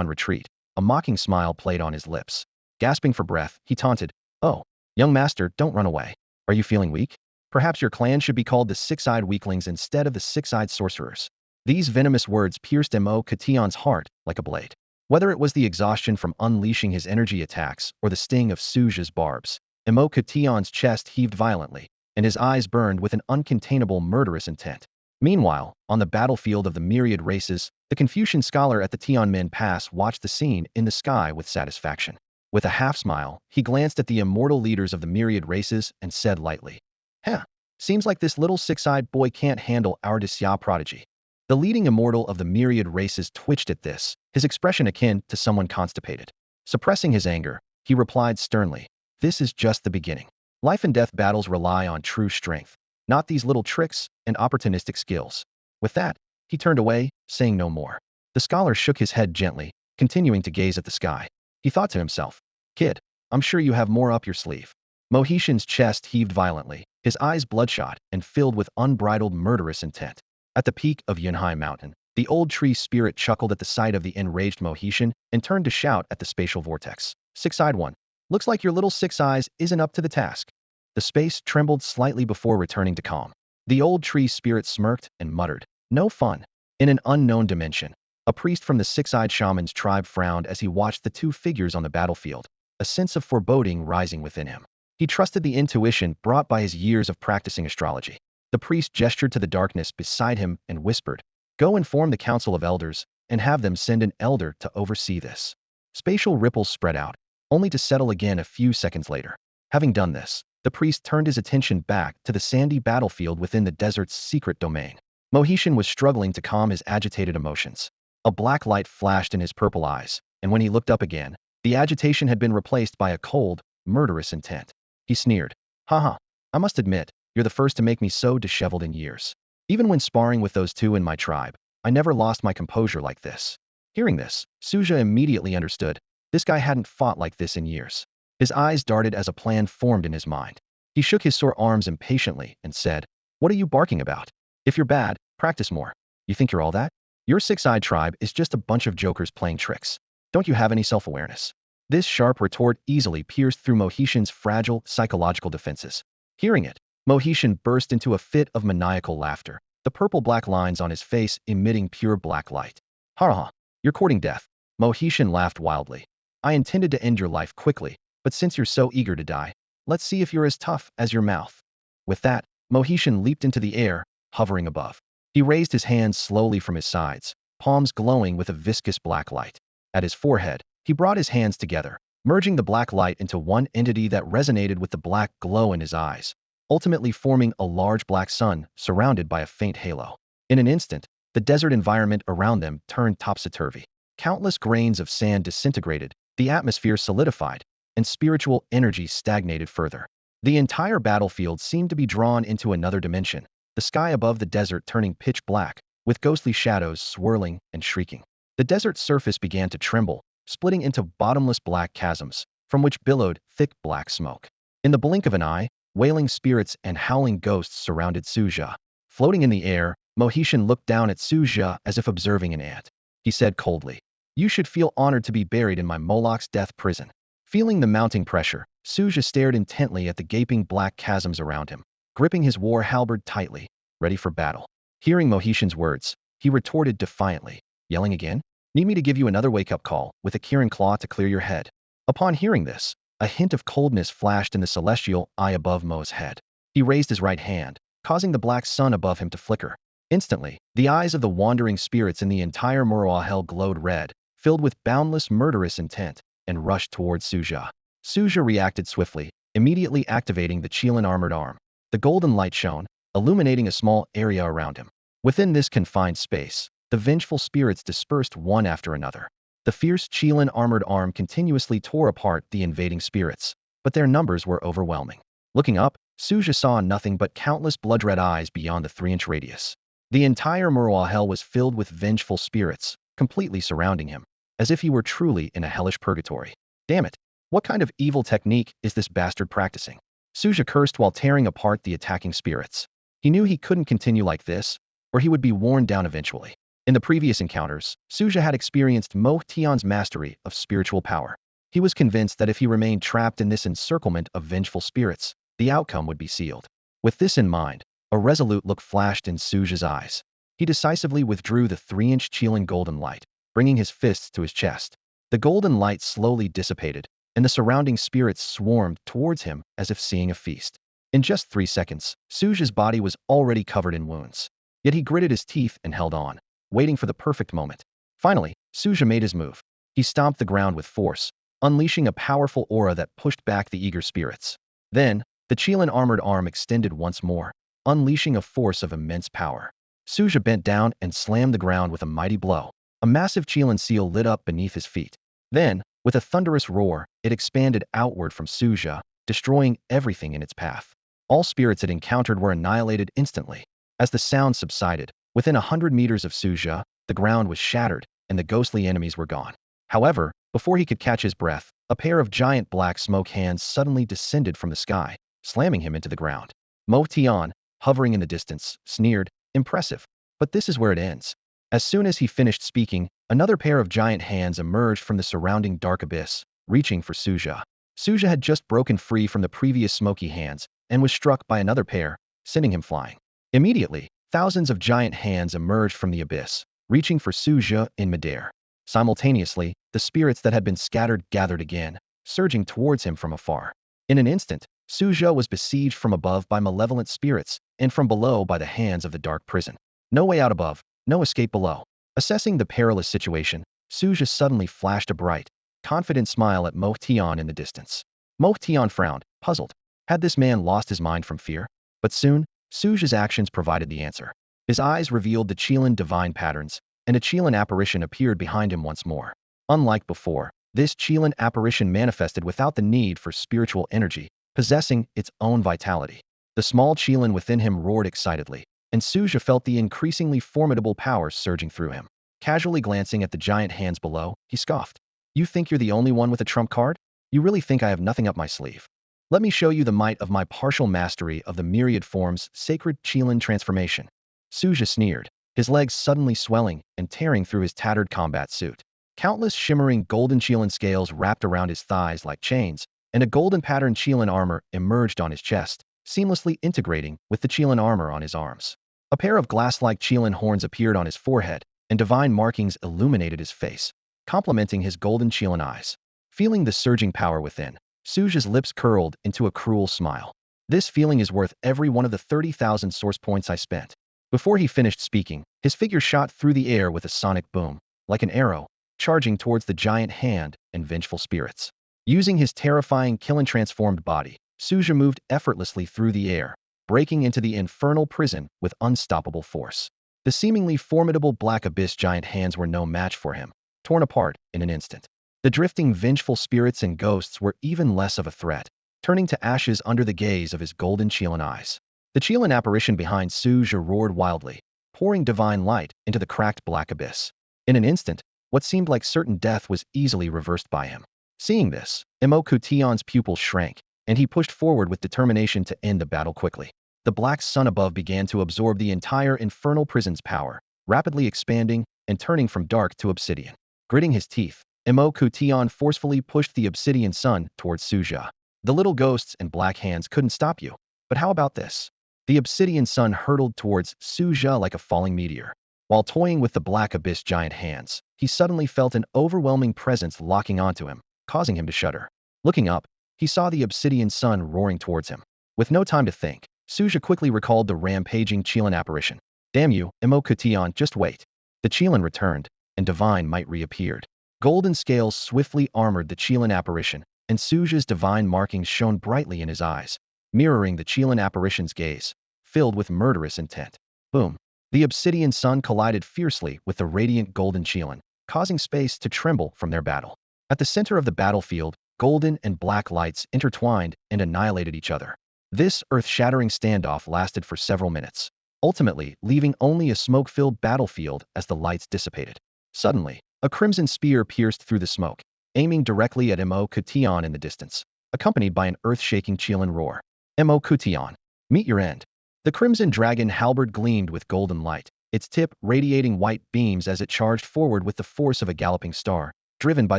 retreat, a mocking smile played on his lips. Gasping for breath, he taunted, "Oh, young master, don't run away. Are you feeling weak? Perhaps your clan should be called the Six-Eyed Weaklings instead of the Six-Eyed Sorcerers." These venomous words pierced Mo-Kation's heart like a blade. Whether it was the exhaustion from unleashing his energy attacks or the sting of Su Zhe's barbs, Mo-Kation's chest heaved violently, and his eyes burned with an uncontainable murderous intent. Meanwhile, on the battlefield of the myriad races, the Confucian scholar at the Tianmen Pass watched the scene in the sky with satisfaction. With a half-smile, he glanced at the immortal leaders of the myriad races and said lightly, "Huh, seems like this little six-eyed boy can't handle our Xia prodigy." The leading immortal of the myriad races twitched at this, his expression akin to someone constipated. Suppressing his anger, he replied sternly, "This is just the beginning. Life and death battles rely on true strength, not these little tricks and opportunistic skills." With that, he turned away, saying no more. The scholar shook his head gently, continuing to gaze at the sky. He thought to himself, "Kid, I'm sure you have more up your sleeve." Mohitian's chest heaved violently, his eyes bloodshot and filled with unbridled murderous intent. At the peak of Yinhai Mountain, the old tree spirit chuckled at the sight of the enraged Mohitian and turned to shout at the spatial vortex. "Six-eyed one, looks like your little six eyes isn't up to the task." The space trembled slightly before returning to calm. The old tree spirit smirked and muttered, "No fun." In an unknown dimension, a priest from the six-eyed shaman's tribe frowned as he watched the two figures on the battlefield, a sense of foreboding rising within him. He trusted the intuition brought by his years of practicing astrology. The priest gestured to the darkness beside him and whispered, "Go inform the council of elders and have them send an elder to oversee this." Spatial ripples spread out, only to settle again a few seconds later. Having done this, the priest turned his attention back to the sandy battlefield within the desert's secret domain. Mohitian was struggling to calm his agitated emotions. A black light flashed in his purple eyes, and when he looked up again, the agitation had been replaced by a cold, murderous intent. He sneered, "Haha, I must admit, you're the first to make me so disheveled in years. Even when sparring with those two in my tribe, I never lost my composure like this." Hearing this, Su Zhe immediately understood. This guy hadn't fought like this in years. His eyes darted as a plan formed in his mind. He shook his sore arms impatiently and said, "What are you barking about? If you're bad, practice more. You think you're all that? Your six-eyed tribe is just a bunch of jokers playing tricks. Don't you have any self-awareness?" This sharp retort easily pierced through Mohitian's fragile psychological defenses. Hearing it, Mohitian burst into a fit of maniacal laughter, the purple-black lines on his face emitting pure black light. "Ha ha, you're courting death." Mohitian laughed wildly. "I intended to end your life quickly, but since you're so eager to die, let's see if you're as tough as your mouth." With that, Mohitian leaped into the air, hovering above. He raised his hands slowly from his sides, palms glowing with a viscous black light. At his forehead, he brought his hands together, merging the black light into one entity that resonated with the black glow in his eyes, ultimately forming a large black sun surrounded by a faint halo. In an instant, the desert environment around them turned topsy-turvy. Countless grains of sand disintegrated, the atmosphere solidified, and spiritual energy stagnated further. The entire battlefield seemed to be drawn into another dimension, the sky above the desert turning pitch black, with ghostly shadows swirling and shrieking. The desert's surface began to tremble, splitting into bottomless black chasms, from which billowed thick black smoke. In the blink of an eye, wailing spirits and howling ghosts surrounded Su Zhe. Floating in the air, Mohitian looked down at Su Zhe as if observing an ant. He said coldly, "You should feel honored to be buried in my Moloch's death prison." Feeling the mounting pressure, Su Zhe stared intently at the gaping black chasms around him, gripping his war halberd tightly, ready for battle. Hearing Mohitian's words, he retorted defiantly, yelling again, "Need me to give you another wake-up call with a Qilin claw to clear your head?" Upon hearing this, a hint of coldness flashed in the celestial eye above Mo's head. He raised his right hand, causing the black sun above him to flicker. Instantly, the eyes of the wandering spirits in the entire Muruahel glowed red, filled with boundless murderous intent, and rushed towards Su Zhe. Su Zhe reacted swiftly, immediately activating the Qilin armored arm. The golden light shone, illuminating a small area around him. Within this confined space, the vengeful spirits dispersed one after another. The fierce Qilin armored arm continuously tore apart the invading spirits, but their numbers were overwhelming. Looking up, Su Zhe saw nothing but countless blood-red eyes beyond the 3-inch radius. The entire Muruahel was filled with vengeful spirits, completely surrounding him, as if he were truly in a hellish purgatory. Damn it! What kind of evil technique is this bastard practicing? Su Zhe cursed while tearing apart the attacking spirits. He knew he couldn't continue like this, or he would be worn down eventually. In the previous encounters, Su Zhe had experienced Mo Tian's mastery of spiritual power. He was convinced that if he remained trapped in this encirclement of vengeful spirits, the outcome would be sealed. With this in mind, a resolute look flashed in Su Zhe's eyes. He decisively withdrew the 3-inch Qilin golden light, bringing his fists to his chest. The golden light slowly dissipated, and the surrounding spirits swarmed towards him as if seeing a feast. In just 3 seconds, Su Zhe's body was already covered in wounds. Yet he gritted his teeth and held on, waiting for the perfect moment. Finally, Su Zhe made his move. He stomped the ground with force, unleashing a powerful aura that pushed back the eager spirits. Then, the Qilin armored arm extended once more, unleashing a force of immense power. Su Zhe bent down and slammed the ground with a mighty blow. A massive Qilin Seal lit up beneath his feet. Then, with a thunderous roar, it expanded outward from Su Zhe, destroying everything in its path. All spirits it encountered were annihilated instantly. As the sound subsided, within 100 meters of Su Zhe, the ground was shattered, and the ghostly enemies were gone. However, before he could catch his breath, a pair of giant black smoke hands suddenly descended from the sky, slamming him into the ground. Mo Tian, hovering in the distance, sneered, "Impressive. But this is where it ends." As soon as he finished speaking, another pair of giant hands emerged from the surrounding dark abyss, reaching for Su Zhe. Su Zhe had just broken free from the previous smoky hands and was struck by another pair, sending him flying. Immediately, thousands of giant hands emerged from the abyss, reaching for Su Zhe in midair. Simultaneously, the spirits that had been scattered gathered again, surging towards him from afar. In an instant, Su Zhe was besieged from above by malevolent spirits, and from below by the hands of the dark prison. No way out above, no escape below. Assessing the perilous situation, Su Zhe suddenly flashed a bright, confident smile at Mo Tian in the distance. Mo Tian frowned, puzzled. Had this man lost his mind from fear? But soon, Su Zhe's actions provided the answer. His eyes revealed the Qilin divine patterns, and a Qilin apparition appeared behind him once more. Unlike before, this Qilin apparition manifested without the need for spiritual energy, possessing its own vitality. The small Qilin within him roared excitedly, and Su Zhe felt the increasingly formidable power surging through him. Casually glancing at the giant hands below, he scoffed. "You think you're the only one with a trump card? You really think I have nothing up my sleeve? Let me show you the might of my partial mastery of the myriad forms sacred Qilin transformation." Su Zhe sneered, his legs suddenly swelling and tearing through his tattered combat suit. Countless shimmering golden Qilin scales wrapped around his thighs like chains, and a golden patterned Qilin armor emerged on his chest, seamlessly integrating with the Qilin armor on his arms. A pair of glass-like Qilin horns appeared on his forehead, and divine markings illuminated his face, complementing his golden Qilin eyes. Feeling the surging power within, Su Zhe's lips curled into a cruel smile. "This feeling is worth every one of the 30,000 source points I spent." Before he finished speaking, his figure shot through the air with a sonic boom, like an arrow, charging towards the giant hand and vengeful spirits. Using his terrifying Qilin-transformed body, Su Zhe moved effortlessly through the air, breaking into the infernal prison with unstoppable force. The seemingly formidable black abyss giant hands were no match for him, torn apart in an instant. The drifting vengeful spirits and ghosts were even less of a threat, turning to ashes under the gaze of his golden Qilin eyes. The Qilin apparition behind Su Zhe roared wildly, pouring divine light into the cracked black abyss. In an instant, what seemed like certain death was easily reversed by him. Seeing this, Mo Tian's pupils shrank, and he pushed forward with determination to end the battle quickly. The black sun above began to absorb the entire infernal prison's power, rapidly expanding and turning from dark to obsidian. Gritting his teeth, Mo Tian forcefully pushed the obsidian sun towards Su Zhe. "The little ghosts and black hands couldn't stop you. But how about this?" The obsidian sun hurtled towards Su Zhe like a falling meteor. While toying with the black abyss giant hands, he suddenly felt an overwhelming presence locking onto him, causing him to shudder. Looking up, he saw the obsidian sun roaring towards him. With no time to think, Su Zhe quickly recalled the rampaging Qilin apparition. "Damn you, Mo Tian, just wait." The Qilin returned, and divine might reappeared. Golden scales swiftly armored the Qilin apparition, and Su Zhe's divine markings shone brightly in his eyes, mirroring the Qilin apparition's gaze, filled with murderous intent. Boom! The obsidian sun collided fiercely with the radiant golden Qilin, causing space to tremble from their battle. At the center of the battlefield, golden and black lights intertwined and annihilated each other. This earth-shattering standoff lasted for several minutes, ultimately leaving only a smoke-filled battlefield as the lights dissipated. Suddenly, a crimson spear pierced through the smoke, aiming directly at Mo Tian in the distance, accompanied by an earth-shaking Qilin roar. "Mo Tian, meet your end." The crimson dragon halberd gleamed with golden light, its tip radiating white beams as it charged forward with the force of a galloping star, driven by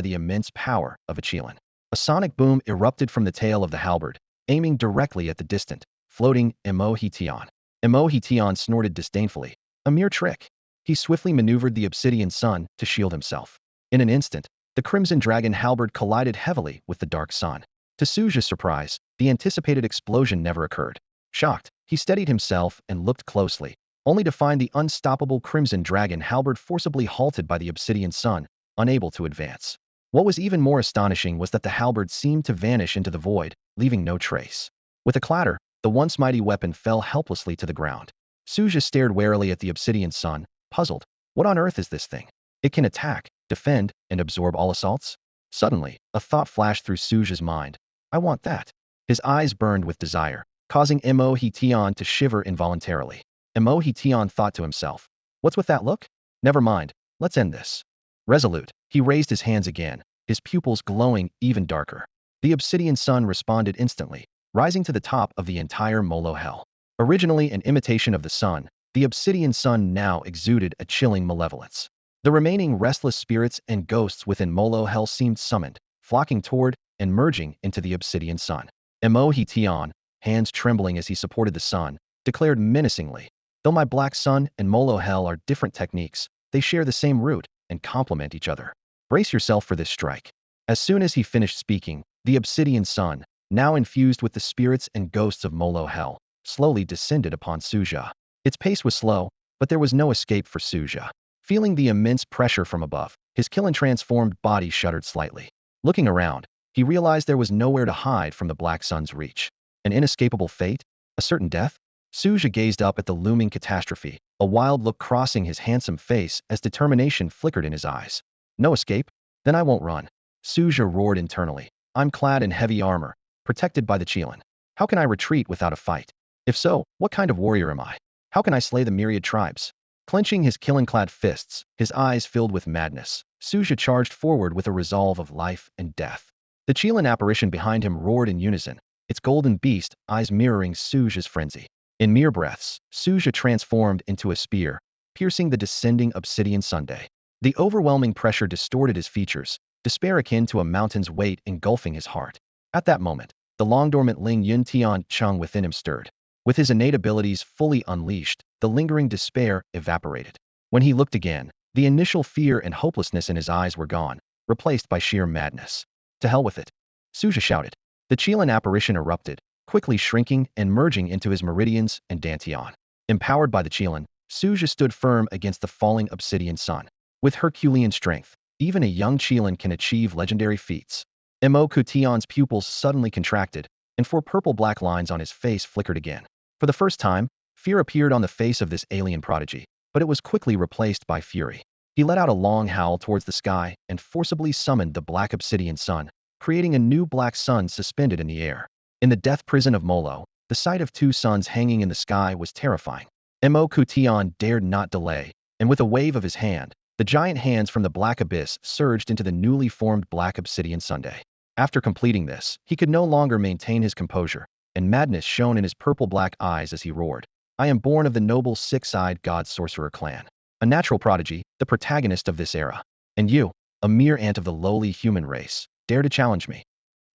the immense power of a Qilin. A sonic boom erupted from the tail of the halberd, aiming directly at the distant, floating Imohition. Imohition snorted disdainfully. A mere trick. He swiftly maneuvered the obsidian sun to shield himself. In an instant, the crimson dragon halberd collided heavily with the dark sun. To Su Zhe's surprise, the anticipated explosion never occurred. Shocked, he steadied himself and looked closely, only to find the unstoppable crimson dragon halberd forcibly halted by the obsidian sun, unable to advance. What was even more astonishing was that the halberd seemed to vanish into the void, leaving no trace. With a clatter, the once mighty weapon fell helplessly to the ground. Su Zhe stared warily at the obsidian sun, puzzled. What on earth is this thing? It can attack, defend, and absorb all assaults? Suddenly, a thought flashed through Su Zhe's mind. I want that. His eyes burned with desire, causing Imohition to shiver involuntarily. Imohition thought to himself, what's with that look? Never mind, let's end this. Resolute, he raised his hands again, his pupils glowing even darker. The obsidian sun responded instantly, rising to the top of the entire Molo hell. Originally an imitation of the sun, the obsidian sun now exuded a chilling malevolence. The remaining restless spirits and ghosts within Molo hell seemed summoned, flocking toward and merging into the obsidian sun. Imohition, hands trembling as he supported the sun, declared menacingly, though my black sun and Molo hell are different techniques, they share the same root and complement each other. Brace yourself for this strike. As soon as he finished speaking, the obsidian sun, now infused with the spirits and ghosts of Molo hell, slowly descended upon Su Zhe. Its pace was slow, but there was no escape for Su Zhe. Feeling the immense pressure from above, his Qilin-transformed body shuddered slightly. Looking around, he realized there was nowhere to hide from the black sun's reach. An inescapable fate? A certain death? Su Zhe gazed up at the looming catastrophe, a wild look crossing his handsome face as determination flickered in his eyes. No escape? Then I won't run. Su Zhe roared internally. I'm clad in heavy armor, protected by the Qilin. How can I retreat without a fight? If so, what kind of warrior am I? How can I slay the myriad tribes? Clenching his Qilin-clad fists, his eyes filled with madness, Su Zhe charged forward with a resolve of life and death. The Qilin apparition behind him roared in unison, its golden beast eyes mirroring Su Zhe's frenzy. In mere breaths, Su Zhe transformed into a spear, piercing the descending obsidian sunday. The overwhelming pressure distorted his features, despair akin to a mountain's weight engulfing his heart. At that moment, the long-dormant Ling Yun Tian Chung within him stirred. With his innate abilities fully unleashed, the lingering despair evaporated. When he looked again, the initial fear and hopelessness in his eyes were gone, replaced by sheer madness. To hell with it! Su Zhe shouted. The Qilin apparition erupted, quickly shrinking and merging into his meridians and dantian. Empowered by the Qilin, Su Zhe stood firm against the falling obsidian sun. With Herculean strength, even a young Qilin can achieve legendary feats. Imohition's pupils suddenly contracted, and four purple-black lines on his face flickered again. For the first time, fear appeared on the face of this alien prodigy, but it was quickly replaced by fury. He let out a long howl towards the sky and forcibly summoned the black obsidian sun, creating a new black sun suspended in the air. In the death prison of Molo, the sight of two suns hanging in the sky was terrifying. Imohition dared not delay, and with a wave of his hand, the giant hands from the black abyss surged into the newly formed black obsidian sunday. After completing this, he could no longer maintain his composure, and madness shone in his purple-black eyes as he roared. I am born of the noble six-eyed god-sorcerer clan. A natural prodigy, the protagonist of this era. And you, a mere ant of the lowly human race, dare to challenge me.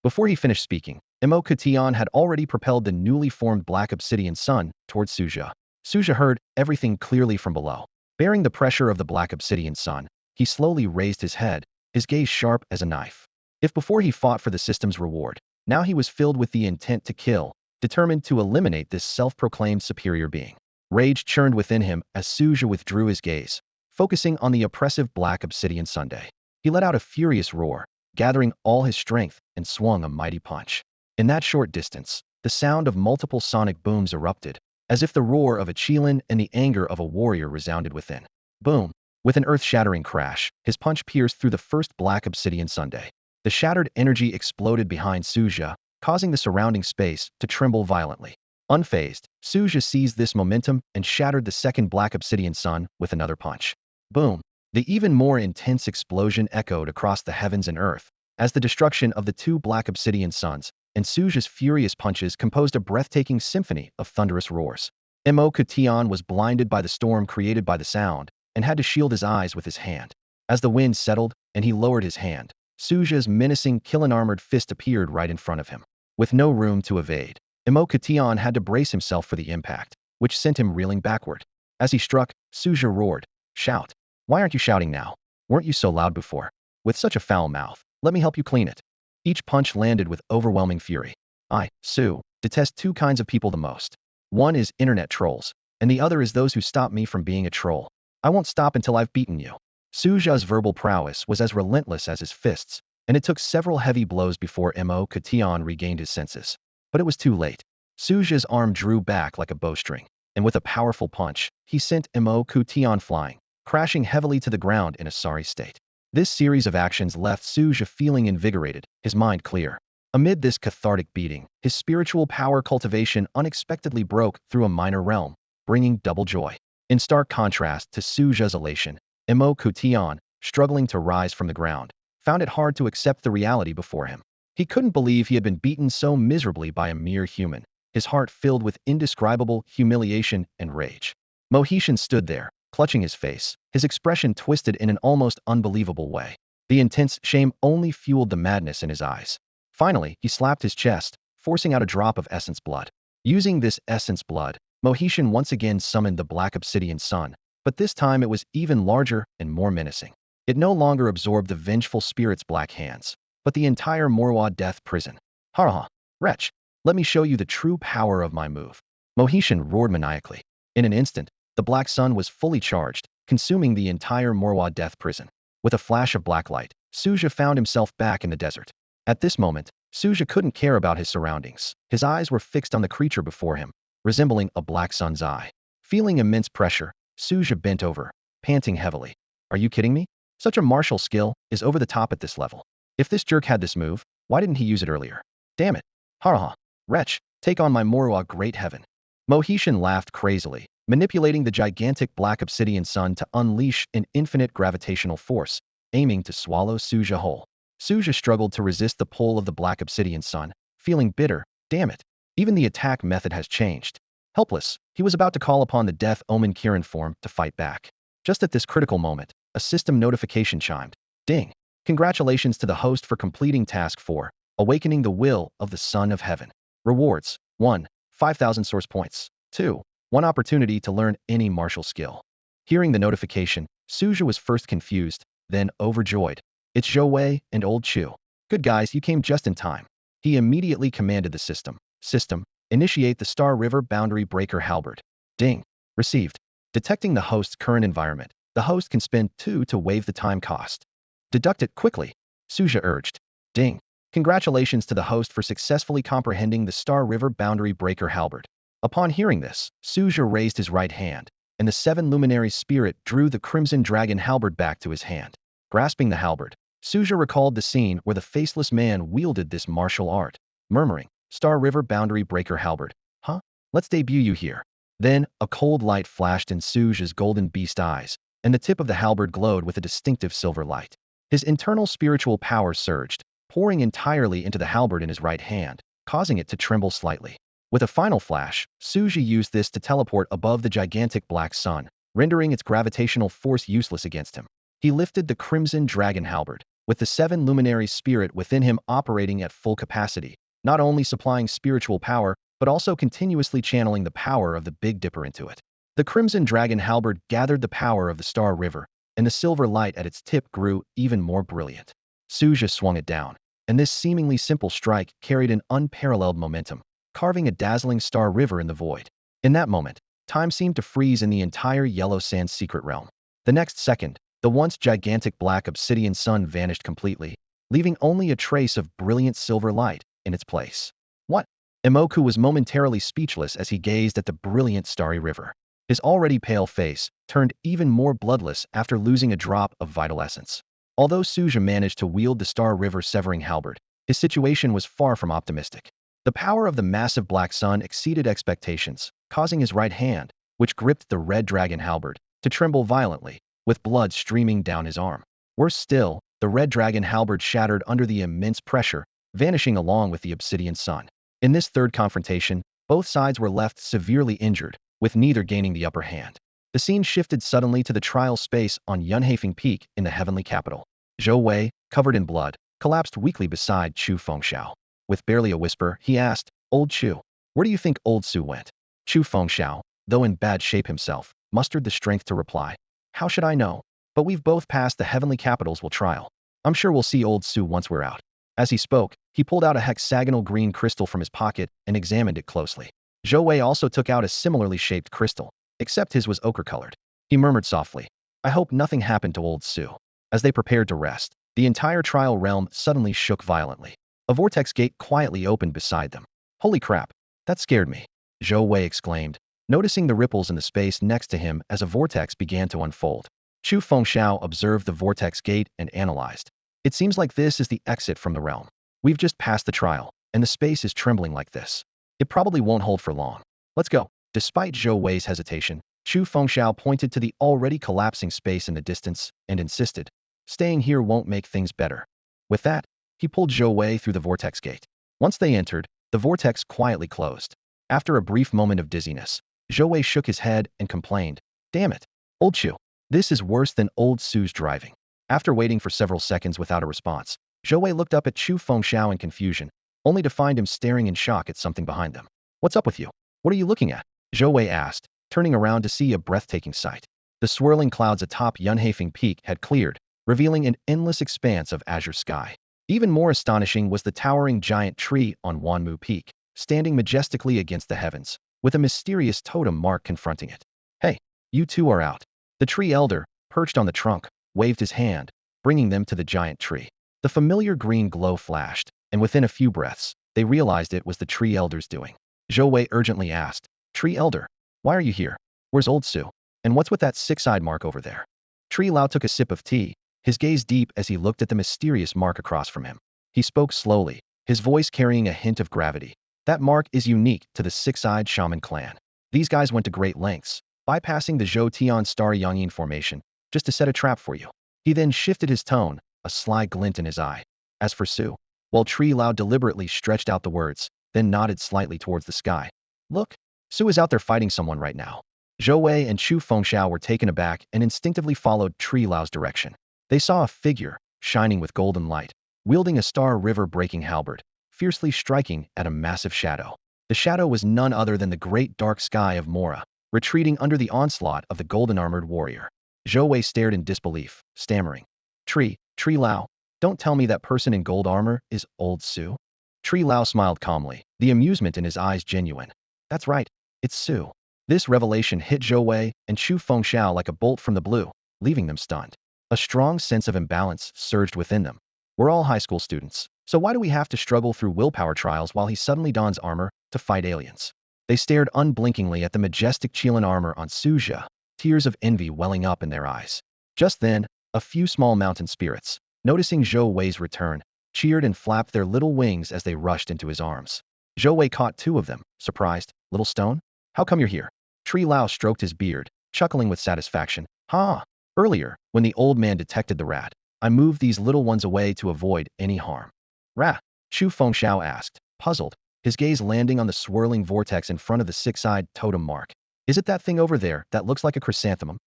Before he finished speaking, Imohition had already propelled the newly formed black obsidian sun towards Su Zhe. Su Zhe heard everything clearly from below. Bearing the pressure of the black obsidian sun, he slowly raised his head, his gaze sharp as a knife. If before he fought for the system's reward, now he was filled with the intent to kill, determined to eliminate this self-proclaimed superior being. Rage churned within him as Su Zhe withdrew his gaze, focusing on the oppressive black obsidian sunday. He let out a furious roar, gathering all his strength, and swung a mighty punch. In that short distance, the sound of multiple sonic booms erupted, as if the roar of a Qilin and the anger of a warrior resounded within. Boom! With an earth-shattering crash, his punch pierced through the first black obsidian sunday. The shattered energy exploded behind Su Zhe, causing the surrounding space to tremble violently. Unfazed, Su Zhe seized this momentum and shattered the second black obsidian sun with another punch. Boom! The even more intense explosion echoed across the heavens and earth, as the destruction of the two black obsidian suns and Su Zhe's furious punches composed a breathtaking symphony of thunderous roars. Mo Kutian was blinded by the storm created by the sound and had to shield his eyes with his hand. As the wind settled and he lowered his hand, Su Zhe's menacing Qilin-armored fist appeared right in front of him. With no room to evade, Mo Kutian had to brace himself for the impact, which sent him reeling backward. As he struck, Su Zhe roared, "Shout! Why aren't you shouting now? Weren't you so loud before? With such a foul mouth, let me help you clean it." Each punch landed with overwhelming fury. I, Su, detest two kinds of people the most. One is internet trolls, and the other is those who stop me from being a troll. I won't stop until I've beaten you. Su Zhe's verbal prowess was as relentless as his fists, and it took several heavy blows before Mo Kutian regained his senses. But it was too late. Su Zhe's arm drew back like a bowstring, and with a powerful punch, he sent Mo Kutian flying, crashing heavily to the ground in a sorry state. This series of actions left Su Zhe feeling invigorated, his mind clear. Amid this cathartic beating, his spiritual power cultivation unexpectedly broke through a minor realm, bringing double joy. In stark contrast to Su Zhe's elation, Mo Kutian, struggling to rise from the ground, found it hard to accept the reality before him. He couldn't believe he had been beaten so miserably by a mere human, his heart filled with indescribable humiliation and rage. Mohitian stood there, clutching his face, his expression twisted in an almost unbelievable way. The intense shame only fueled the madness in his eyes. Finally, he slapped his chest, forcing out a drop of essence blood. Using this essence blood, Mohitian once again summoned the black obsidian sun, but this time it was even larger and more menacing. It no longer absorbed the vengeful spirit's black hands, but the entire Wua death prison. "Ha ha, wretch, let me show you the true power of my move." Mohitian roared maniacally. In an instant, the black sun was fully charged, consuming the entire Wua death prison. With a flash of black light, Su Zhe found himself back in the desert. At this moment, Su Zhe couldn't care about his surroundings. His eyes were fixed on the creature before him, resembling a black sun's eye. Feeling immense pressure, Su Zhe bent over, panting heavily. "Are you kidding me? Such a martial skill is over the top at this level. If this jerk had this move, why didn't he use it earlier? Damn it. Ha ha, wretch, take on my Wua great heaven." Mohitian laughed crazily, manipulating the gigantic black obsidian sun to unleash an infinite gravitational force, aiming to swallow Su Zhe whole. Su Zhe struggled to resist the pull of the black obsidian sun, feeling bitter. Damn it. Even the attack method has changed. Helpless, he was about to call upon the Death Omen Kirin form to fight back. Just at this critical moment, a system notification chimed. Ding. Congratulations to the host for completing Task 4, Awakening the Will of the Son of Heaven. Rewards: 1. 5,000 source points. 2. 1 opportunity to learn any martial skill. Hearing the notification, Su Zhe was first confused, then overjoyed. "It's Zhou Wei and Old Chu. Good guys, you came just in time." He immediately commanded the system. System, initiate the Star River Boundary Breaker Halberd. Ding. Received. Detecting the host's current environment, the host can spend 2 to waive the time cost. Deduct it quickly, Su Zhe urged. Ding. Congratulations to the host for successfully comprehending the Star River Boundary Breaker Halberd. Upon hearing this, Su Zhe raised his right hand, and the 7 luminary spirit drew the Crimson Dragon Halberd back to his hand. Grasping the halberd, Su Zhe recalled the scene where the faceless man wielded this martial art, murmuring, "Star River Boundary Breaker Halberd. Huh? Let's debut you here." Then, a cold light flashed in Su Zhe's golden beast eyes, and the tip of the halberd glowed with a distinctive silver light. His internal spiritual power surged, pouring entirely into the halberd in his right hand, causing it to tremble slightly. With a final flash, Su Zhe used this to teleport above the gigantic black sun, rendering its gravitational force useless against him. He lifted the Crimson Dragon Halberd, with the 7 luminary spirit within him operating at full capacity, not only supplying spiritual power, but also continuously channeling the power of the Big Dipper into it. The Crimson Dragon Halberd gathered the power of the Star River, and the silver light at its tip grew even more brilliant. Su Zhe swung it down, and this seemingly simple strike carried an unparalleled momentum, carving a dazzling star river in the void. In that moment, time seemed to freeze in the entire Yellow Sand secret realm. The next second, the once gigantic black obsidian sun vanished completely, leaving only a trace of brilliant silver light in its place. What? Imoku was momentarily speechless as he gazed at the brilliant starry river. His already pale face turned even more bloodless after losing a drop of vital essence. Although Su Zhe managed to wield the Star River severing halberd, his situation was far from optimistic. The power of the massive black sun exceeded expectations, causing his right hand, which gripped the red dragon halberd, to tremble violently, with blood streaming down his arm. Worse still, the red dragon halberd shattered under the immense pressure, vanishing along with the obsidian sun. In this third confrontation, both sides were left severely injured, with neither gaining the upper hand. The scene shifted suddenly to the trial space on Yunhai Peak in the heavenly capital. Zhou Wei, covered in blood, collapsed weakly beside Chu Fengxiao. With barely a whisper, he asked, "Old Chu, where do you think old Su went?" Chu Fengxiao, though in bad shape himself, mustered the strength to reply, "How should I know? But we've both passed the heavenly capital's trial. I'm sure we'll see old Su once we're out." As he spoke, he pulled out a hexagonal green crystal from his pocket and examined it closely. Zhou Wei also took out a similarly shaped crystal, except his was ochre-colored. He murmured softly, "I hope nothing happened to old Su." As they prepared to rest, the entire trial realm suddenly shook violently. A vortex gate quietly opened beside them. "Holy crap, that scared me," Zhou Wei exclaimed, noticing the ripples in the space next to him as a vortex began to unfold. Chu Fengxiao observed the vortex gate and analyzed. "It seems like this is the exit from the realm. We've just passed the trial, and the space is trembling like this. It probably won't hold for long. Let's go." Despite Zhou Wei's hesitation, Chu Fengxiao pointed to the already collapsing space in the distance and insisted, "Staying here won't make things better." With that, he pulled Zhou Wei through the vortex gate. Once they entered, the vortex quietly closed. After a brief moment of dizziness, Zhou Wei shook his head and complained, "Damn it, old Chu, this is worse than old Su's driving." After waiting for several seconds without a response, Zhou Wei looked up at Chu Fengxiao in confusion, only to find him staring in shock at something behind them. "What's up with you? What are you looking at?" Zhou Wei asked, turning around to see a breathtaking sight. The swirling clouds atop Yunhai Peak had cleared, revealing an endless expanse of azure sky. Even more astonishing was the towering giant tree on Wanmu Peak, standing majestically against the heavens, with a mysterious totem mark confronting it. "Hey, you two are out." The tree elder, perched on the trunk, waved his hand, bringing them to the giant tree. The familiar green glow flashed, and within a few breaths, they realized it was the tree elder's doing. Zhou Wei urgently asked, "Tree elder, why are you here? Where's old Su? And what's with that six-eyed mark over there?" Tree Lao took a sip of tea, his gaze deep as he looked at the mysterious mark across from him. He spoke slowly, his voice carrying a hint of gravity. "That mark is unique to the six-eyed shaman clan. These guys went to great lengths, bypassing the Zhou Tian Star Yangyin formation, just to set a trap for you." He then shifted his tone, a sly glint in his eye. "As for Su," while Tree Lao deliberately stretched out the words, then nodded slightly towards the sky. "Look, Su is out there fighting someone right now." Zhou Wei and Chu Fengxiao were taken aback and instinctively followed Tree Lao's direction. They saw a figure, shining with golden light, wielding a star river-breaking halberd, fiercely striking at a massive shadow. The shadow was none other than the great dark sky of Mora, retreating under the onslaught of the golden-armored warrior. Zhou Wei stared in disbelief, stammering, Tree Lao, don't tell me that person in gold armor is old Su?" Tree Lao smiled calmly, the amusement in his eyes genuine. "That's right, it's Su." This revelation hit Zhou Wei and Chu Fengxiao like a bolt from the blue, leaving them stunned. A strong sense of imbalance surged within them. "We're all high school students, so why do we have to struggle through willpower trials while he suddenly dons armor to fight aliens?" They stared unblinkingly at the majestic Qilin armor on Su Zhe, tears of envy welling up in their eyes. Just then, a few small mountain spirits, noticing Zhou Wei's return, cheered and flapped their little wings as they rushed into his arms. Zhou Wei caught two of them, surprised. "Little stone? How come you're here?" Tree Lao stroked his beard, chuckling with satisfaction. "Ha! Earlier, when the old man detected the rat, I moved these little ones away to avoid any harm." "Rat?" Chu Fengxiao asked, puzzled, his gaze landing on the swirling vortex in front of the six-eyed totem mark. "Is it that thing over there that looks like a chrysanthemum?"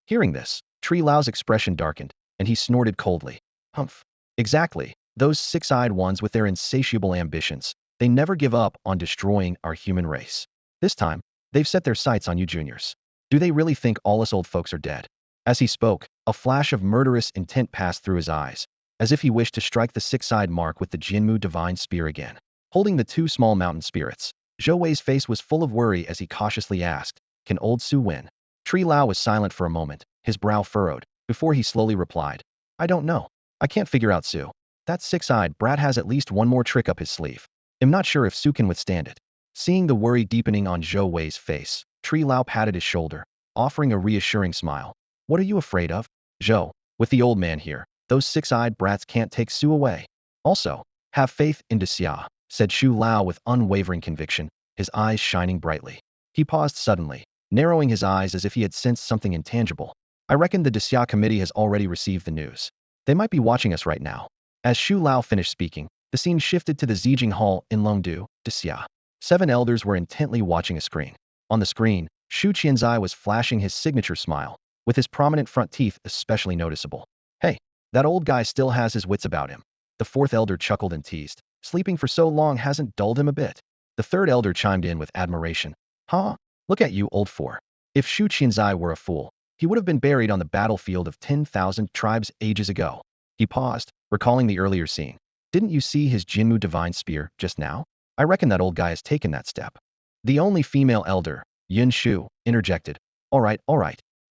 Hearing this, Tree Lao's expression darkened, and he snorted coldly. "Humph. Exactly, those six-eyed ones with their insatiable ambitions. They never give up on destroying our human race. This time, they've set their sights on you juniors. Do they really think all us old folks are dead?" As he spoke, a flash of murderous intent passed through his eyes, as if he wished to strike the six-eyed mark with the Jinmu divine spear again. Holding the two small mountain spirits, Zhou Wei's face was full of worry as he cautiously asked, "Can old Su win?" Tree Lao was silent for a moment, his brow furrowed, before he slowly replied, "I don't know. I can't figure out Su. That six-eyed brat has at least one more trick up his sleeve. I'm not sure if Su can withstand it." Seeing the worry deepening on Zhou Wei's face, Tree Lao patted his shoulder, offering a reassuring smile. "What are you afraid of, Zhou? With the old man here, those six-eyed brats can't take Su away. Also, have faith in Xia," said Shu Lao with unwavering conviction, his eyes shining brightly. He paused suddenly, narrowing his eyes as if he had sensed something intangible. "I reckon the Xia committee has already received the news. They might be watching us right now." As Shu Lao finished speaking, the scene shifted to the Zijing Hall in Longdu, Xia. 7 elders were intently watching a screen. On the screen, Shu Qianzai was flashing his signature smile, with his prominent front teeth especially noticeable. Hey, that old guy still has his wits about him. The fourth elder chuckled and teased. Sleeping for so long hasn't dulled him a bit. The third elder chimed in with admiration. Huh? Look at you, old four. If Shu Qianzai were a fool, he would have been buried on the battlefield of 10,000 tribes ages ago. He paused, recalling the earlier scene. Didn't you see his Jinmu divine spear just now? I reckon that old guy has taken that step. The only female elder, Yin Shu, interjected. All right.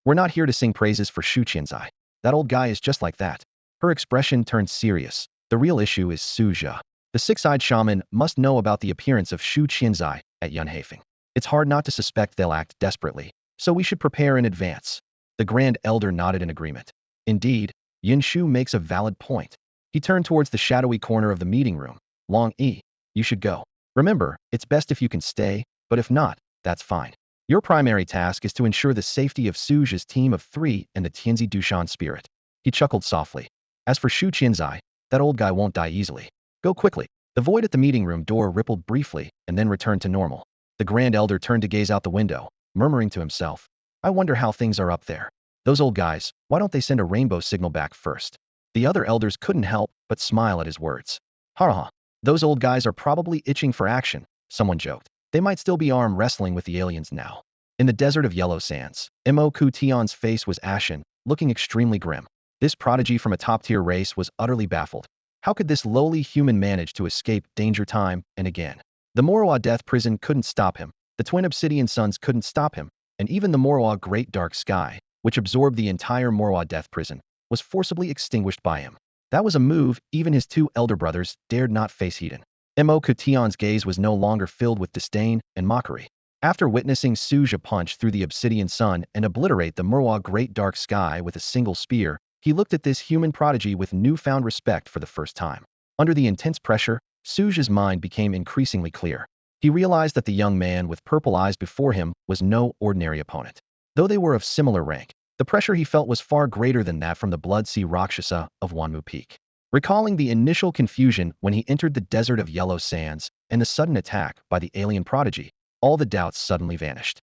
We're not here to sing praises for Shu Qianzai. That old guy is just like that. Her expression turned serious. The real issue is Su Zhe. The six-eyed shaman must know about the appearance of Shu Qianzai at Yunhaifeng. It's hard not to suspect they'll act desperately, so we should prepare in advance. The Grand Elder nodded in agreement. Indeed, Yin Shu makes a valid point. He turned towards the shadowy corner of the meeting room. Long E, you should go. Remember, it's best if you can stay, but if not, that's fine. Your primary task is to ensure the safety of Su Zhe's team of 3 and the Tianzi Dushan spirit. He chuckled softly. As for Shu Qianzai, that old guy won't die easily. Go quickly. The void at the meeting room door rippled briefly and then returned to normal. The Grand Elder turned to gaze out the window, murmuring to himself, I wonder how things are up there. Those old guys, why don't they send a rainbow signal back first? The other elders couldn't help but smile at his words. Ha ha. Those old guys are probably itching for action, someone joked. They might still be arm wrestling with the aliens now. In the desert of yellow sands, Mo Tion's face was ashen, looking extremely grim. This prodigy from a top-tier race was utterly baffled. How could this lowly human manage to escape danger time and again? The Moroa death prison couldn't stop him, the twin obsidian suns couldn't stop him, and even the Moroa great dark sky, which absorbed the entire Moroa death prison, was forcibly extinguished by him. That was a move even his 2 elder brothers dared not face Hedon. Mo Tion's gaze was no longer filled with disdain and mockery. After witnessing Su Zhe punch through the obsidian sun and obliterate the Moroa great dark sky with a single spear, he looked at this human prodigy with newfound respect for the first time. Under the intense pressure, Su Zhe's mind became increasingly clear. He realized that the young man with purple eyes before him was no ordinary opponent. Though they were of similar rank, the pressure he felt was far greater than that from the Blood Sea Rakshasa of Wanmu Peak. Recalling the initial confusion when he entered the desert of yellow sands and the sudden attack by the alien prodigy, all the doubts suddenly vanished.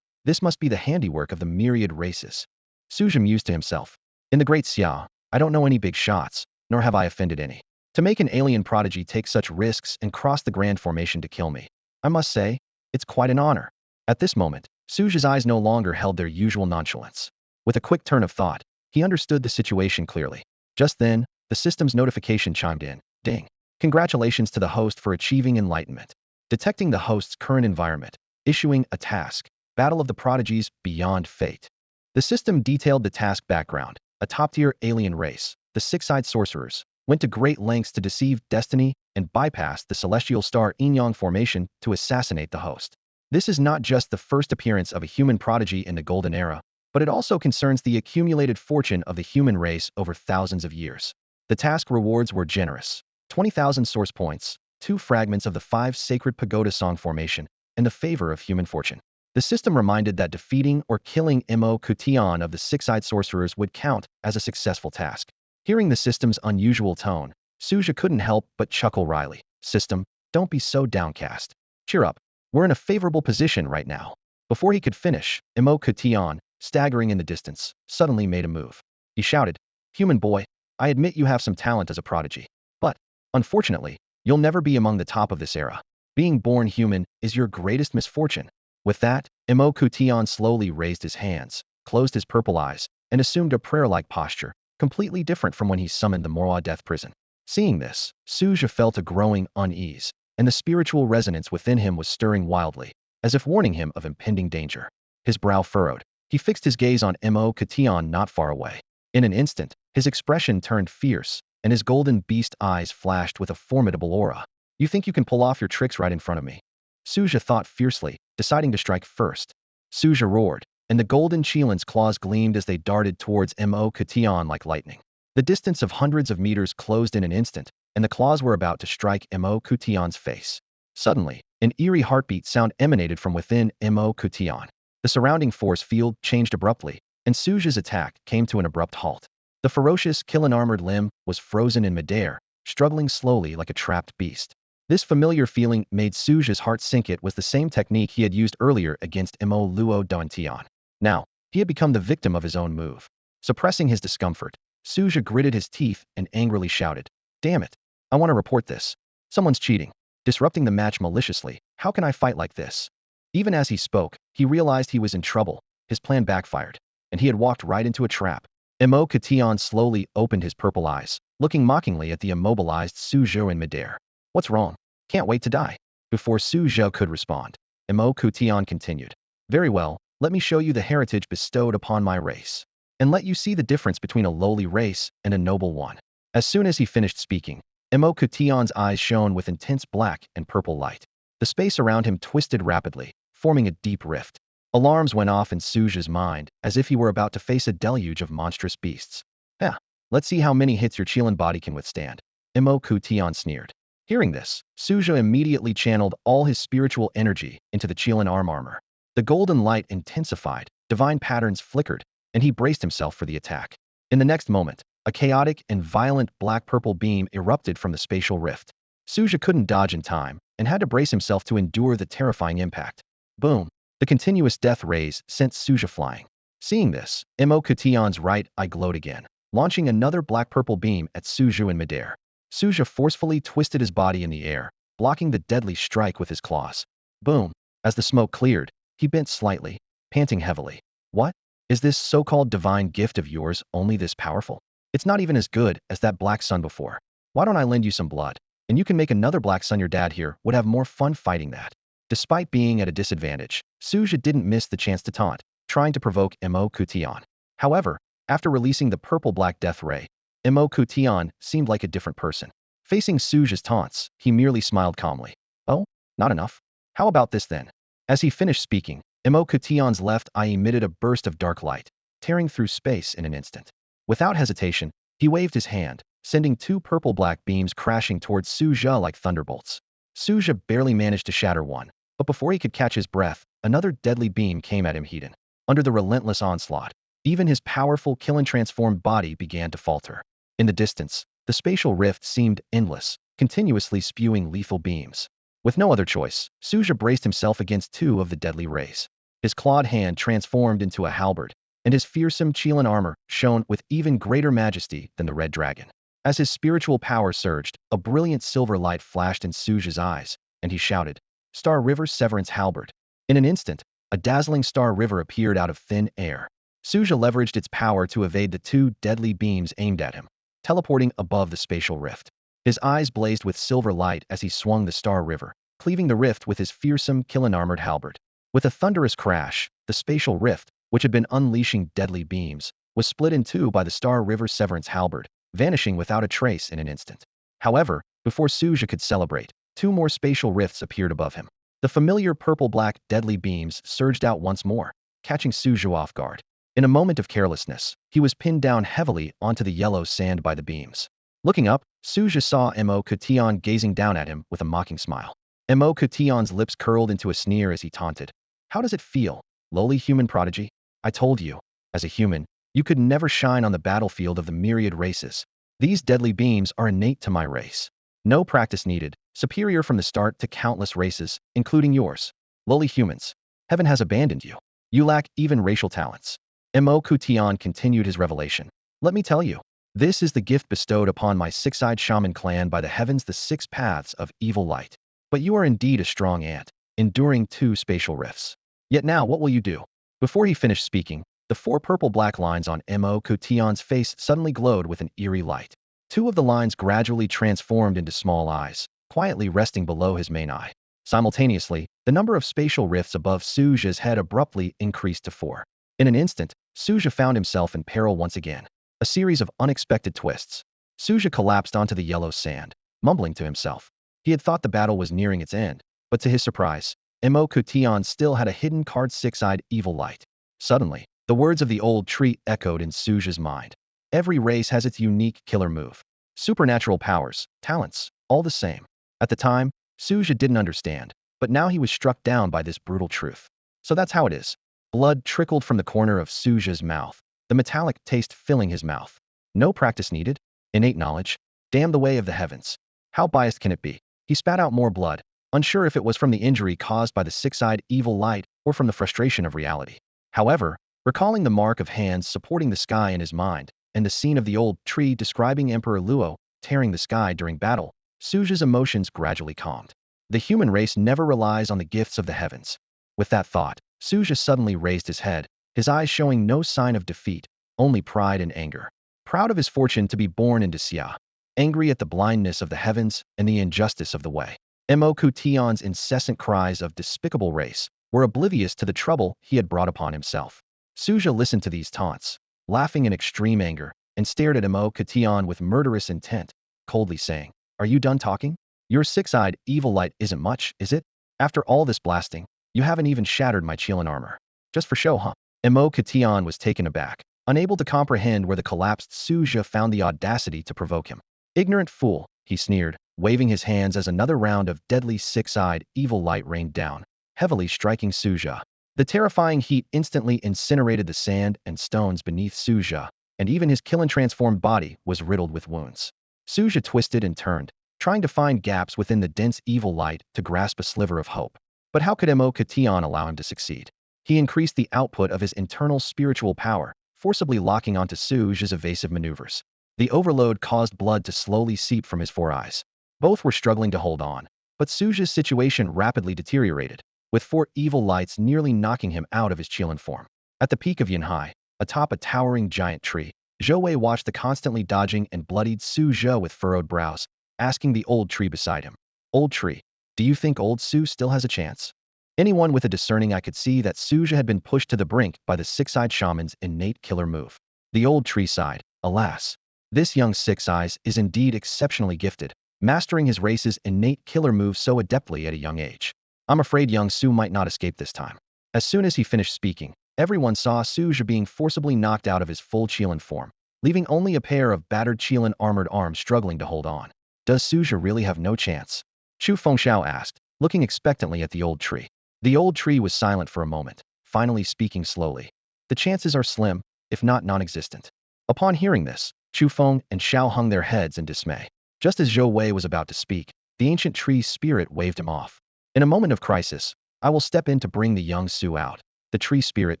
This must be the handiwork of the myriad races. Su Zhe mused to himself. In the Great Xia, I don't know any big shots, nor have I offended any. To make an alien prodigy take such risks and cross the Grand Formation to kill me, I must say, it's quite an honor. At this moment, Su Zhe's eyes no longer held their usual nonchalance. With a quick turn of thought, he understood the situation clearly. Just then, the system's notification chimed in. Ding. Congratulations to the host for achieving enlightenment. Detecting the host's current environment. Issuing a task. Battle of the Prodigies Beyond Fate. The system detailed the task background. A top-tier alien race, the six-eyed sorcerers, went to great lengths to deceive destiny and bypass the celestial star Yin formation to assassinate the host. This is not just the first appearance of a human prodigy in the Golden Era, but it also concerns the accumulated fortune of the human race over thousands of years. The task rewards were generous. 20,000 source points, 2 fragments of the 5 sacred pagoda song formation, and the favor of human fortune. The system reminded that defeating or killing Mo Tion of the six-eyed sorcerers would count as a successful task. Hearing the system's unusual tone, Su Zhe couldn't help but chuckle wryly. System, don't be so downcast. Cheer up. We're in a favorable position right now. Before he could finish, Mo Tion, staggering in the distance, suddenly made a move. He shouted, Human boy, I admit you have some talent as a prodigy. But, unfortunately, you'll never be among the top of this era. Being born human is your greatest misfortune. With that, Mo Tion slowly raised his hands, closed his purple eyes, and assumed a prayer-like posture, completely different from when he summoned the Moroa death prison. Seeing this, Su Zhe felt a growing unease, and the spiritual resonance within him was stirring wildly, as if warning him of impending danger. His brow furrowed. He fixed his gaze on Mo Tion not far away. In an instant, his expression turned fierce, and his golden beast eyes flashed with a formidable aura. You think you can pull off your tricks right in front of me? Su Zhe thought fiercely, deciding to strike first. Su Zhe roared, and the golden Qilin's claws gleamed as they darted towards Mo Tion like lightning. The distance of hundreds of meters closed in an instant, and the claws were about to strike Mo Tion's face. Suddenly, an eerie heartbeat sound emanated from within Mo Tion. The surrounding force field changed abruptly, and Su Zhe's attack came to an abrupt halt. The ferocious Qilin armored limb was frozen in midair, struggling slowly like a trapped beast. This familiar feeling made Su Zhe's heart sink. It was the same technique he had used earlier against Mo Luo Duantian. Now, he had become the victim of his own move. Suppressing his discomfort, Su Zhe gritted his teeth and angrily shouted, "Damn it! I want to report this. Someone's cheating, disrupting the match maliciously. How can I fight like this?" Even as he spoke, he realized he was in trouble. His plan backfired, and he had walked right into a trap. Mo Katian slowly opened his purple eyes, looking mockingly at the immobilized Su Zhe in midair. "What's wrong? Can't wait to die." Before Su Zhe could respond, Mo Katian continued, "Very well, let me show you the heritage bestowed upon my race, and let you see the difference between a lowly race and a noble one." As soon as he finished speaking, Mo Katian's eyes shone with intense black and purple light. The space around him twisted rapidly, forming a deep rift. Alarms went off in Su Zhe's mind, as if he were about to face a deluge of monstrous beasts. "Yeah, let's see how many hits your Qilin body can withstand," Mo Katian sneered. Hearing this, Su Zhe immediately channeled all his spiritual energy into the Qilin armor. The golden light intensified, divine patterns flickered, and he braced himself for the attack. In the next moment, a chaotic and violent black-purple beam erupted from the spatial rift. Su Zhe couldn't dodge in time, and had to brace himself to endure the terrifying impact. Boom! The continuous death rays sent Su Zhe flying. Seeing this, Mo Katian's right eye glowed again, launching another black-purple beam at Su Zhe in midair. Su Zhe forcefully twisted his body in the air, blocking the deadly strike with his claws. Boom! As the smoke cleared, he bent slightly, panting heavily. "What? Is this so-called divine gift of yours only this powerful? It's not even as good as that black sun before. Why don't I lend you some blood, and you can make another black sun? Your dad here would have more fun fighting that." Despite being at a disadvantage, Su Zhe didn't miss the chance to taunt, trying to provoke Mo Katian. However, after releasing the purple-black death ray, Mo Katian seemed like a different person. Facing Su Zhe's taunts, he merely smiled calmly. "Oh, not enough? How about this then?" As he finished speaking, Mo Katian's left eye emitted a burst of dark light, tearing through space in an instant. Without hesitation, he waved his hand, sending two purple-black beams crashing towards Su Zhe like thunderbolts. Su Zhe barely managed to shatter one, but before he could catch his breath, another deadly beam came at him heated. Under the relentless onslaught, even his powerful Qilin-transformed body began to falter. In the distance, the spatial rift seemed endless, continuously spewing lethal beams. With no other choice, Su Zhe braced himself against two of the deadly rays. His clawed hand transformed into a halberd, and his fearsome Qilin armor shone with even greater majesty than the red dragon. As his spiritual power surged, a brilliant silver light flashed in Su Zhe's eyes, and he shouted, "Star River Severance Halberd." In an instant, a dazzling star river appeared out of thin air. Su Zhe leveraged its power to evade the two deadly beams aimed at him, teleporting above the spatial rift. His eyes blazed with silver light as he swung the star river, cleaving the rift with his fearsome Qilin-armored halberd. With a thunderous crash, the spatial rift, which had been unleashing deadly beams, was split in two by the star river Severance halberd, vanishing without a trace in an instant. However, before Su Zhe could celebrate, two more spatial rifts appeared above him. The familiar purple-black deadly beams surged out once more, catching Su Zhe off guard. In a moment of carelessness, he was pinned down heavily onto the yellow sand by the beams. Looking up, Su Zhe saw Mo Katian gazing down at him with a mocking smile. Mo Katian's lips curled into a sneer as he taunted. "How does it feel, lowly human prodigy? I told you, as a human, you could never shine on the battlefield of the myriad races. These deadly beams are innate to my race. No practice needed, superior from the start to countless races, including yours. Lowly humans, heaven has abandoned you. You lack even racial talents." Mo Katian continued his revelation. "Let me tell you, this is the gift bestowed upon my six-eyed shaman clan by the heavens, the six paths of evil light. But you are indeed a strong ant, enduring two spatial rifts. Yet now what will you do?" Before he finished speaking, the four purple-black lines on Mo Katian's face suddenly glowed with an eerie light. Two of the lines gradually transformed into small eyes, quietly resting below his main eye. Simultaneously, the number of spatial rifts above Su Zhe's head abruptly increased to 4. In an instant, Su Zhe found himself in peril once again. A series of unexpected twists. Su Zhe collapsed onto the yellow sand, mumbling to himself. He had thought the battle was nearing its end, but to his surprise, Mo Katian still had a hidden card six-eyed evil light. Suddenly, the words of the old tree echoed in Su Zhe's mind. Every race has its unique killer move. Supernatural powers, talents, all the same. At the time, Su Zhe didn't understand, but now he was struck down by this brutal truth. So that's how it is. Blood trickled from the corner of Su Zhe's mouth, the metallic taste filling his mouth. No practice needed? Innate knowledge? Damn the way of the heavens. How biased can it be? He spat out more blood, unsure if it was from the injury caused by the six-eyed evil light or from the frustration of reality. However, recalling the mark of hands supporting the sky in his mind, and the scene of the old tree describing Emperor Luo tearing the sky during battle, Su Zhe's emotions gradually calmed. The human race never relies on the gifts of the heavens. With that thought, Su Zhe suddenly raised his head, his eyes showing no sign of defeat, only pride and anger. Proud of his fortune to be born into Xia, angry at the blindness of the heavens and the injustice of the way. Moku Tion's incessant cries of despicable race were oblivious to the trouble he had brought upon himself. Su Zhe listened to these taunts, laughing in extreme anger, and stared at Moku Tion with murderous intent, coldly saying, "Are you done talking? Your six-eyed evil light isn't much, is it? After all this blasting, you haven't even shattered my Qilin armor. Just for show, huh?" Moku Tion was taken aback, unable to comprehend where the collapsed Su Zhe found the audacity to provoke him. "Ignorant fool," he sneered, waving his hands as another round of deadly six-eyed evil light rained down, heavily striking Su Zhe. The terrifying heat instantly incinerated the sand and stones beneath Su Zhe, and even his Qilin-transformed body was riddled with wounds. Su Zhe twisted and turned, trying to find gaps within the dense evil light to grasp a sliver of hope. But how could Moku Tion allow him to succeed? He increased the output of his internal spiritual power, forcibly locking onto Su Zhe's evasive maneuvers. The overload caused blood to slowly seep from his four eyes. Both were struggling to hold on, but Su Zhe's situation rapidly deteriorated, with four evil lights nearly knocking him out of his Qilin form. At the peak of Yinhai, atop a towering giant tree, Zhou Wei watched the constantly dodging and bloodied Su Zhe with furrowed brows, asking the old tree beside him, "Old tree, do you think old Su still has a chance?" Anyone with a discerning eye could see that Su Zhe had been pushed to the brink by the six-eyed shaman's innate killer move. The old tree sighed, "Alas, this young Six Eyes is indeed exceptionally gifted, mastering his race's innate killer move so adeptly at a young age. I'm afraid young Su might not escape this time." As soon as he finished speaking, everyone saw Su Zhe being forcibly knocked out of his full Qilin form, leaving only a pair of battered Qilin armored arms struggling to hold on. "Does Su Zhe really have no chance?" Chu Fengxiao asked, looking expectantly at the old tree. The old tree was silent for a moment, finally speaking slowly. "The chances are slim, if not non-existent." Upon hearing this, Chu Feng and Xiao hung their heads in dismay. Just as Zhou Wei was about to speak, the ancient tree's spirit waved him off. "In a moment of crisis, I will step in to bring the young Su out," the tree spirit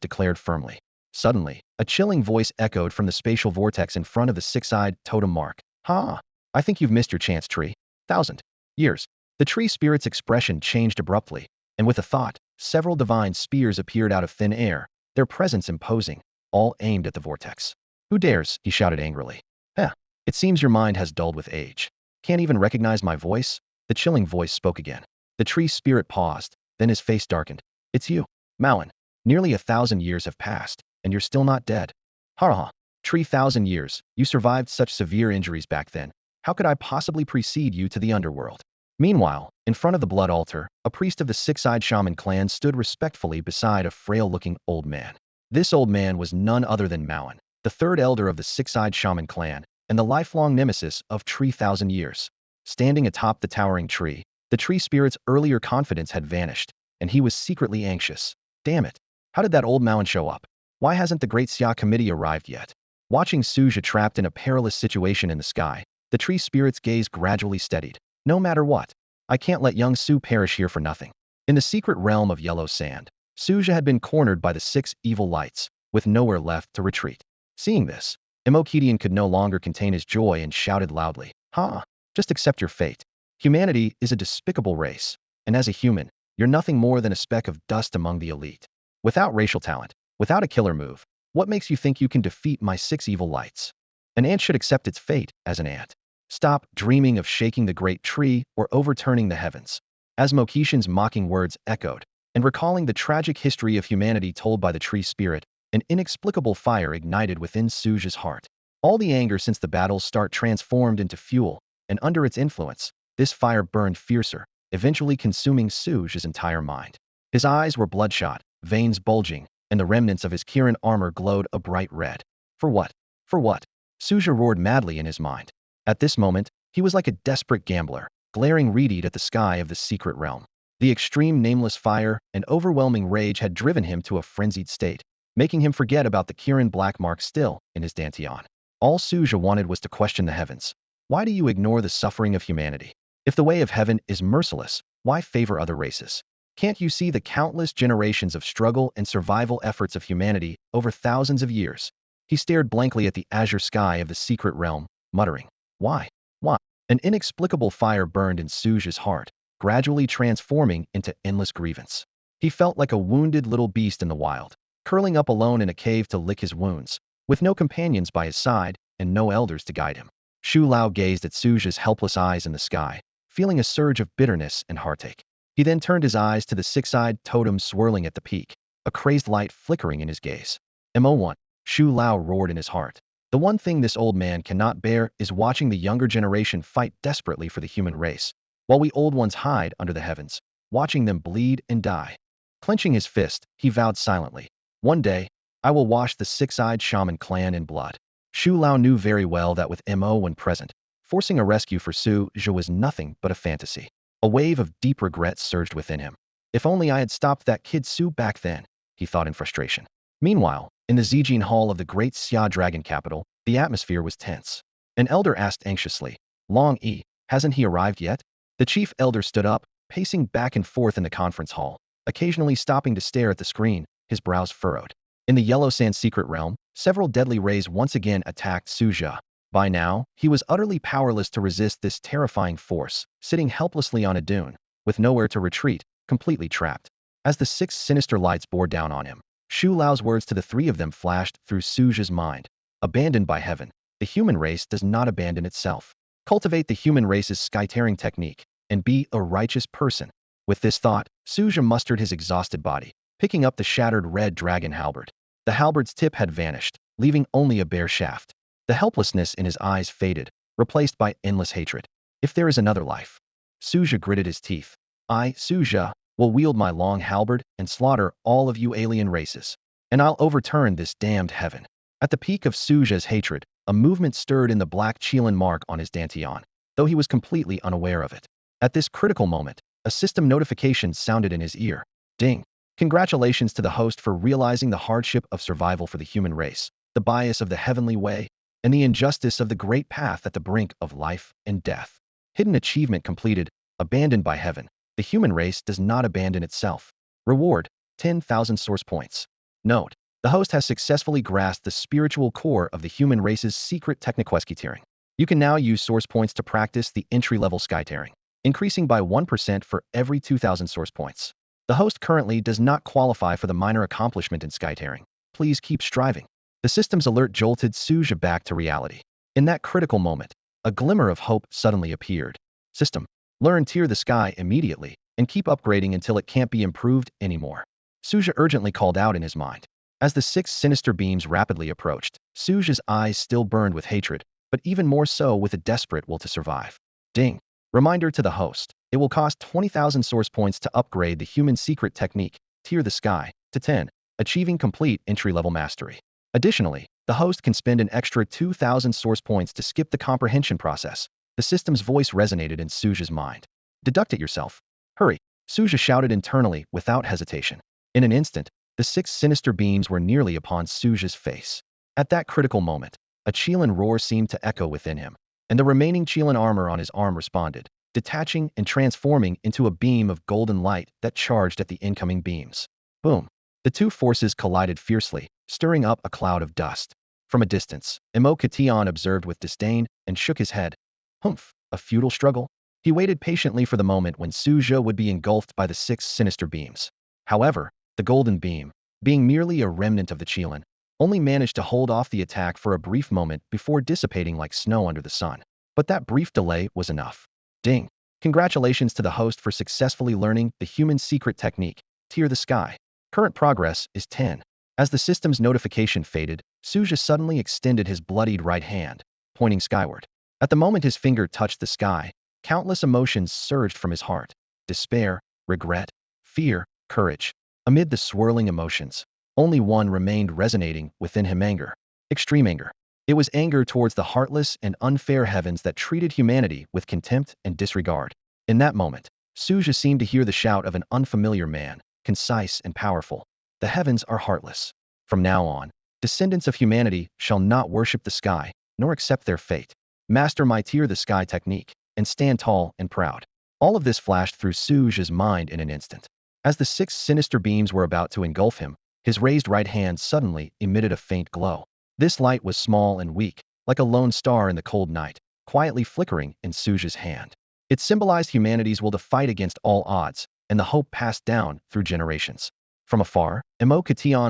declared firmly. Suddenly, a chilling voice echoed from the spatial vortex in front of the six-eyed totem mark. "Ha! I think you've missed your chance, tree. 1,000 years." The tree spirit's expression changed abruptly, and with a thought, several divine spears appeared out of thin air, their presence imposing, all aimed at the vortex. "Who dares?" he shouted angrily. "Eh, it seems your mind has dulled with age. Can't even recognize my voice?" The chilling voice spoke again. The tree spirit paused, then his face darkened. "It's you, Maoan. Nearly 1,000 years have passed, and you're still not dead. Ha ha. Tree 1,000 years, you survived such severe injuries back then. How could I possibly precede you to the underworld?" Meanwhile, in front of the blood altar, a priest of the six-eyed shaman clan stood respectfully beside a frail-looking old man. This old man was none other than Maoan, the third elder of the six-eyed shaman clan, and the lifelong nemesis of Tree 1,000 years. Standing atop the towering tree, the tree spirit's earlier confidence had vanished, and he was secretly anxious. Damn it! How did that old Maoan show up? Why hasn't the Great Xia Committee arrived yet? Watching Su Zhe trapped in a perilous situation in the sky, the tree spirit's gaze gradually steadied. "No matter what, I can't let young Su perish here for nothing." In the secret realm of yellow sand, Su Zhe had been cornered by the six evil lights, with nowhere left to retreat. Seeing this, Imokidian could no longer contain his joy and shouted loudly, "Ha! Just accept your fate. Humanity is a despicable race, and as a human, you're nothing more than a speck of dust among the elite. Without racial talent, without a killer move, what makes you think you can defeat my six evil lights? An ant should accept its fate as an ant. Stop dreaming of shaking the great tree or overturning the heavens." As Mokishin's mocking words echoed, and recalling the tragic history of humanity told by the tree spirit, an inexplicable fire ignited within Su Zhe's heart. All the anger since the battle's start transformed into fuel, and under its influence, this fire burned fiercer, eventually consuming Su Zhe's entire mind. His eyes were bloodshot, veins bulging, and the remnants of his Qilin armor glowed a bright red. For what? For what? Su Zhe roared madly in his mind. At this moment, he was like a desperate gambler, glaring reed at the sky of the secret realm. The extreme nameless fire and overwhelming rage had driven him to a frenzied state, making him forget about the Qilin black mark still in his dantian. All Su Zhe wanted was to question the heavens. Why do you ignore the suffering of humanity? If the way of heaven is merciless, why favor other races? Can't you see the countless generations of struggle and survival efforts of humanity over thousands of years? He stared blankly at the azure sky of the secret realm, muttering, Why? Why? An inexplicable fire burned in Su Zhe's heart, gradually transforming into endless grievance. He felt like a wounded little beast in the wild, curling up alone in a cave to lick his wounds, with no companions by his side and no elders to guide him. Shu Lao gazed at Su Zhe's helpless eyes in the sky, feeling a surge of bitterness and heartache. He then turned his eyes to the six-eyed totem swirling at the peak, a crazed light flickering in his gaze. Mo1, Shu Lao roared in his heart. The one thing this old man cannot bear is watching the younger generation fight desperately for the human race, while we old ones hide under the heavens, watching them bleed and die. Clenching his fist, he vowed silently, One day, I will wash the six-eyed shaman clan in blood. Shu Lao knew very well that with Mo1 present, forcing a rescue for Su Zhe was nothing but a fantasy. A wave of deep regret surged within him. If only I had stopped that kid Su back then, he thought in frustration. Meanwhile, in the Zijin Hall of the Great Xia Dragon Capital, the atmosphere was tense. An elder asked anxiously, Long Yi, hasn't he arrived yet? The chief elder stood up, pacing back and forth in the conference hall, occasionally stopping to stare at the screen, his brows furrowed. In the Yellow Sand secret realm, several deadly rays once again attacked Su Zhe. By now, he was utterly powerless to resist this terrifying force, sitting helplessly on a dune, with nowhere to retreat, completely trapped. As the six sinister lights bore down on him, Shu Lao's words to the three of them flashed through Su Zhe's mind. Abandoned by heaven, the human race does not abandon itself. Cultivate the human race's sky-tearing technique, and be a righteous person. With this thought, Su Zhe mustered his exhausted body, picking up the shattered red dragon halberd. The halberd's tip had vanished, leaving only a bare shaft. The helplessness in his eyes faded, replaced by endless hatred. If there is another life. Su Zhe gritted his teeth. I, Su Zhe, will wield my long halberd and slaughter all of you alien races. And I'll overturn this damned heaven. At the peak of Su Zhe's hatred, a movement stirred in the black Qilin mark on his dantian, though he was completely unaware of it. At this critical moment, a system notification sounded in his ear. Ding! Congratulations to the host for realizing the hardship of survival for the human race, the bias of the heavenly way, and the injustice of the great path at the brink of life and death. Hidden achievement completed, abandoned by heaven. The human race does not abandon itself. Reward, 10,000 source points. Note, the host has successfully grasped the spiritual core of the human race's secret techniquesky-tearing. You can now use source points to practice the entry-level sky-tearing, increasing by 1% for every 2,000 source points. The host currently does not qualify for the minor accomplishment in sky-tearing. Please keep striving. The system's alert jolted Su Zhe back to reality. In that critical moment, a glimmer of hope suddenly appeared. System, learn Tear the Sky immediately, and keep upgrading until it can't be improved anymore. Su Zhe urgently called out in his mind. As the six sinister beams rapidly approached, Su Zhe's eyes still burned with hatred, but even more so with a desperate will to survive. Ding! Reminder to the host. It will cost 20,000 source points to upgrade the human secret technique, Tear the Sky, to 10, achieving complete entry-level mastery. Additionally, the host can spend an extra 2,000 source points to skip the comprehension process. The system's voice resonated in Su Zhe's mind. Deduct it yourself. Hurry! Su Zhe shouted internally without hesitation. In an instant, the six sinister beams were nearly upon Su Zhe's face. At that critical moment, a Qilin roar seemed to echo within him, and the remaining Qilin armor on his arm responded, detaching and transforming into a beam of golden light that charged at the incoming beams. Boom! The two forces collided fiercely, stirring up a cloud of dust. From a distance, Imo Katian observed with disdain and shook his head. Humph, a futile struggle? He waited patiently for the moment when Su Zhe would be engulfed by the six sinister beams. However, the golden beam, being merely a remnant of the Qilin, only managed to hold off the attack for a brief moment before dissipating like snow under the sun. But that brief delay was enough. Ding! Congratulations to the host for successfully learning the human secret technique, Tear the Sky. Current progress is 10. As the system's notification faded, Su Zhe suddenly extended his bloodied right hand, pointing skyward. At the moment his finger touched the sky, countless emotions surged from his heart. Despair, regret, fear, courage. Amid the swirling emotions, only one remained resonating within him: anger. Extreme anger. It was anger towards the heartless and unfair heavens that treated humanity with contempt and disregard. In that moment, Su Zhe seemed to hear the shout of an unfamiliar man, concise and powerful. The heavens are heartless. From now on, descendants of humanity shall not worship the sky, nor accept their fate. Master my Tear the Sky technique. and stand tall and proud. All of this flashed through Su Zhe's mind in an instant. As the 6 sinister beams were about to engulf him, his raised right hand suddenly emitted a faint glow. This light was small and weak, like a lone star in the cold night, quietly flickering in Su Zhe's hand. It symbolized humanity's will to fight against all odds, and the hope passed down through generations. From afar, Imo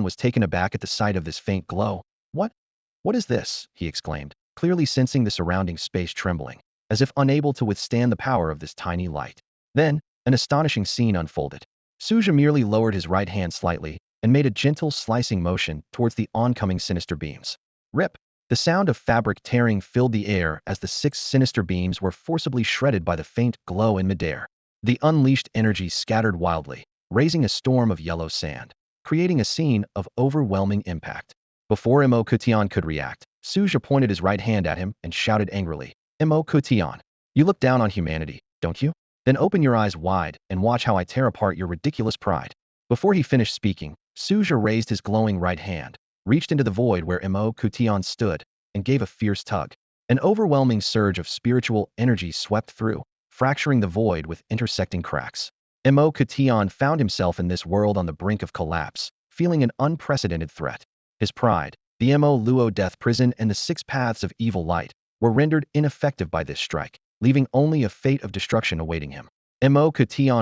was taken aback at the sight of this faint glow. What? What is this? He exclaimed, clearly sensing the surrounding space trembling, as if unable to withstand the power of this tiny light. Then, an astonishing scene unfolded. Su Zhe merely lowered his right hand slightly and made a gentle slicing motion towards the oncoming sinister beams. Rip! The sound of fabric tearing filled the air as the 6 sinister beams were forcibly shredded by the faint glow in midair. The unleashed energy scattered wildly, raising a storm of yellow sand, creating a scene of overwhelming impact. Before Imo could react, Su Zhe pointed his right hand at him and shouted angrily, Imo, you look down on humanity, don't you? Then open your eyes wide and watch how I tear apart your ridiculous pride. Before he finished speaking, Su Zhe raised his glowing right hand, reached into the void where Imo stood, and gave a fierce tug. An overwhelming surge of spiritual energy swept through, fracturing the void with intersecting cracks. Imo found himself in this world on the brink of collapse, feeling an unprecedented threat. His pride, the Mo Luo death prison and the 6 paths of evil light, were rendered ineffective by this strike, leaving only a fate of destruction awaiting him. Mo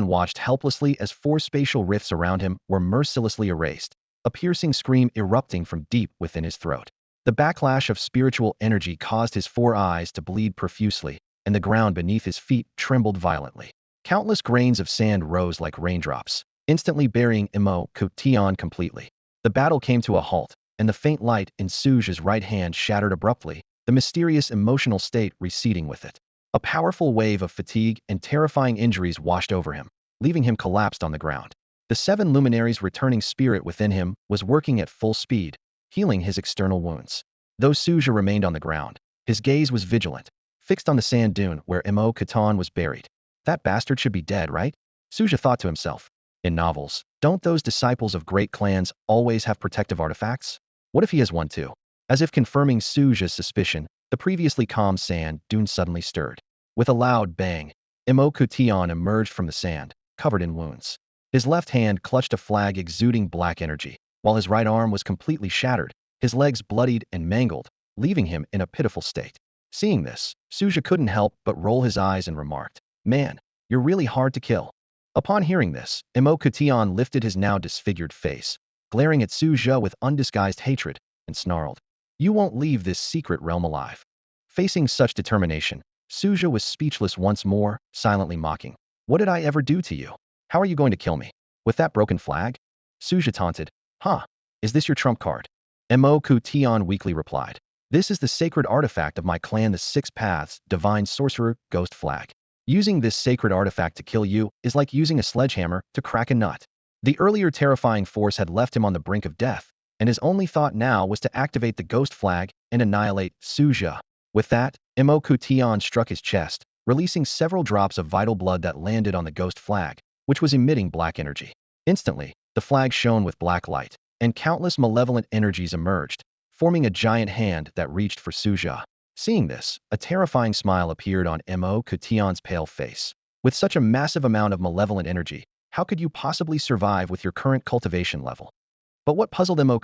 watched helplessly as 4 spatial rifts around him were mercilessly erased, a piercing scream erupting from deep within his throat. The backlash of spiritual energy caused his 4 eyes to bleed profusely, and the ground beneath his feet trembled violently. Countless grains of sand rose like raindrops, instantly burying Mo completely. The battle came to a halt, and the faint light in Su Zhe's right hand shattered abruptly, the mysterious emotional state receding with it. A powerful wave of fatigue and terrifying injuries washed over him, leaving him collapsed on the ground. The 7 luminaries' returning spirit within him was working at full speed, healing his external wounds. Though Su Zhe remained on the ground, his gaze was vigilant, fixed on the sand dune where Imo was buried. That bastard should be dead, right? Su Zhe thought to himself. In novels, don't those disciples of great clans always have protective artifacts? What if he has one too? As if confirming Su Zhe's suspicion, the previously calm sand dune suddenly stirred. With a loud bang, Imo emerged from the sand, covered in wounds. His left hand clutched a flag exuding black energy, while his right arm was completely shattered, his legs bloodied and mangled, leaving him in a pitiful state. Seeing this, Su Zhe couldn't help but roll his eyes and remarked, Man, you're really hard to kill. Upon hearing this, Imo lifted his now disfigured face, glaring at Su Zhe with undisguised hatred, and snarled, You won't leave this secret realm alive. Facing such determination, Su Zhe was speechless once more, silently mocking. What did I ever do to you? How are you going to kill me? With that broken flag? Su Zhe taunted. Huh? Is this your trump card? Mo weakly replied. This is the sacred artifact of my clan, the 6 Paths, Divine Sorcerer, Ghost Flag. Using this sacred artifact to kill you is like using a sledgehammer to crack a nut. The earlier terrifying force had left him on the brink of death, and his only thought now was to activate the ghost flag and annihilate Su Zhe. With that, Mo struck his chest, releasing several drops of vital blood that landed on the ghost flag, which was emitting black energy. Instantly, the flag shone with black light, and countless malevolent energies emerged, forming a giant hand that reached for Su Zhe. Seeing this, a terrifying smile appeared on Mo pale face. With such a massive amount of malevolent energy, how could you possibly survive with your current cultivation level? But what puzzled Mo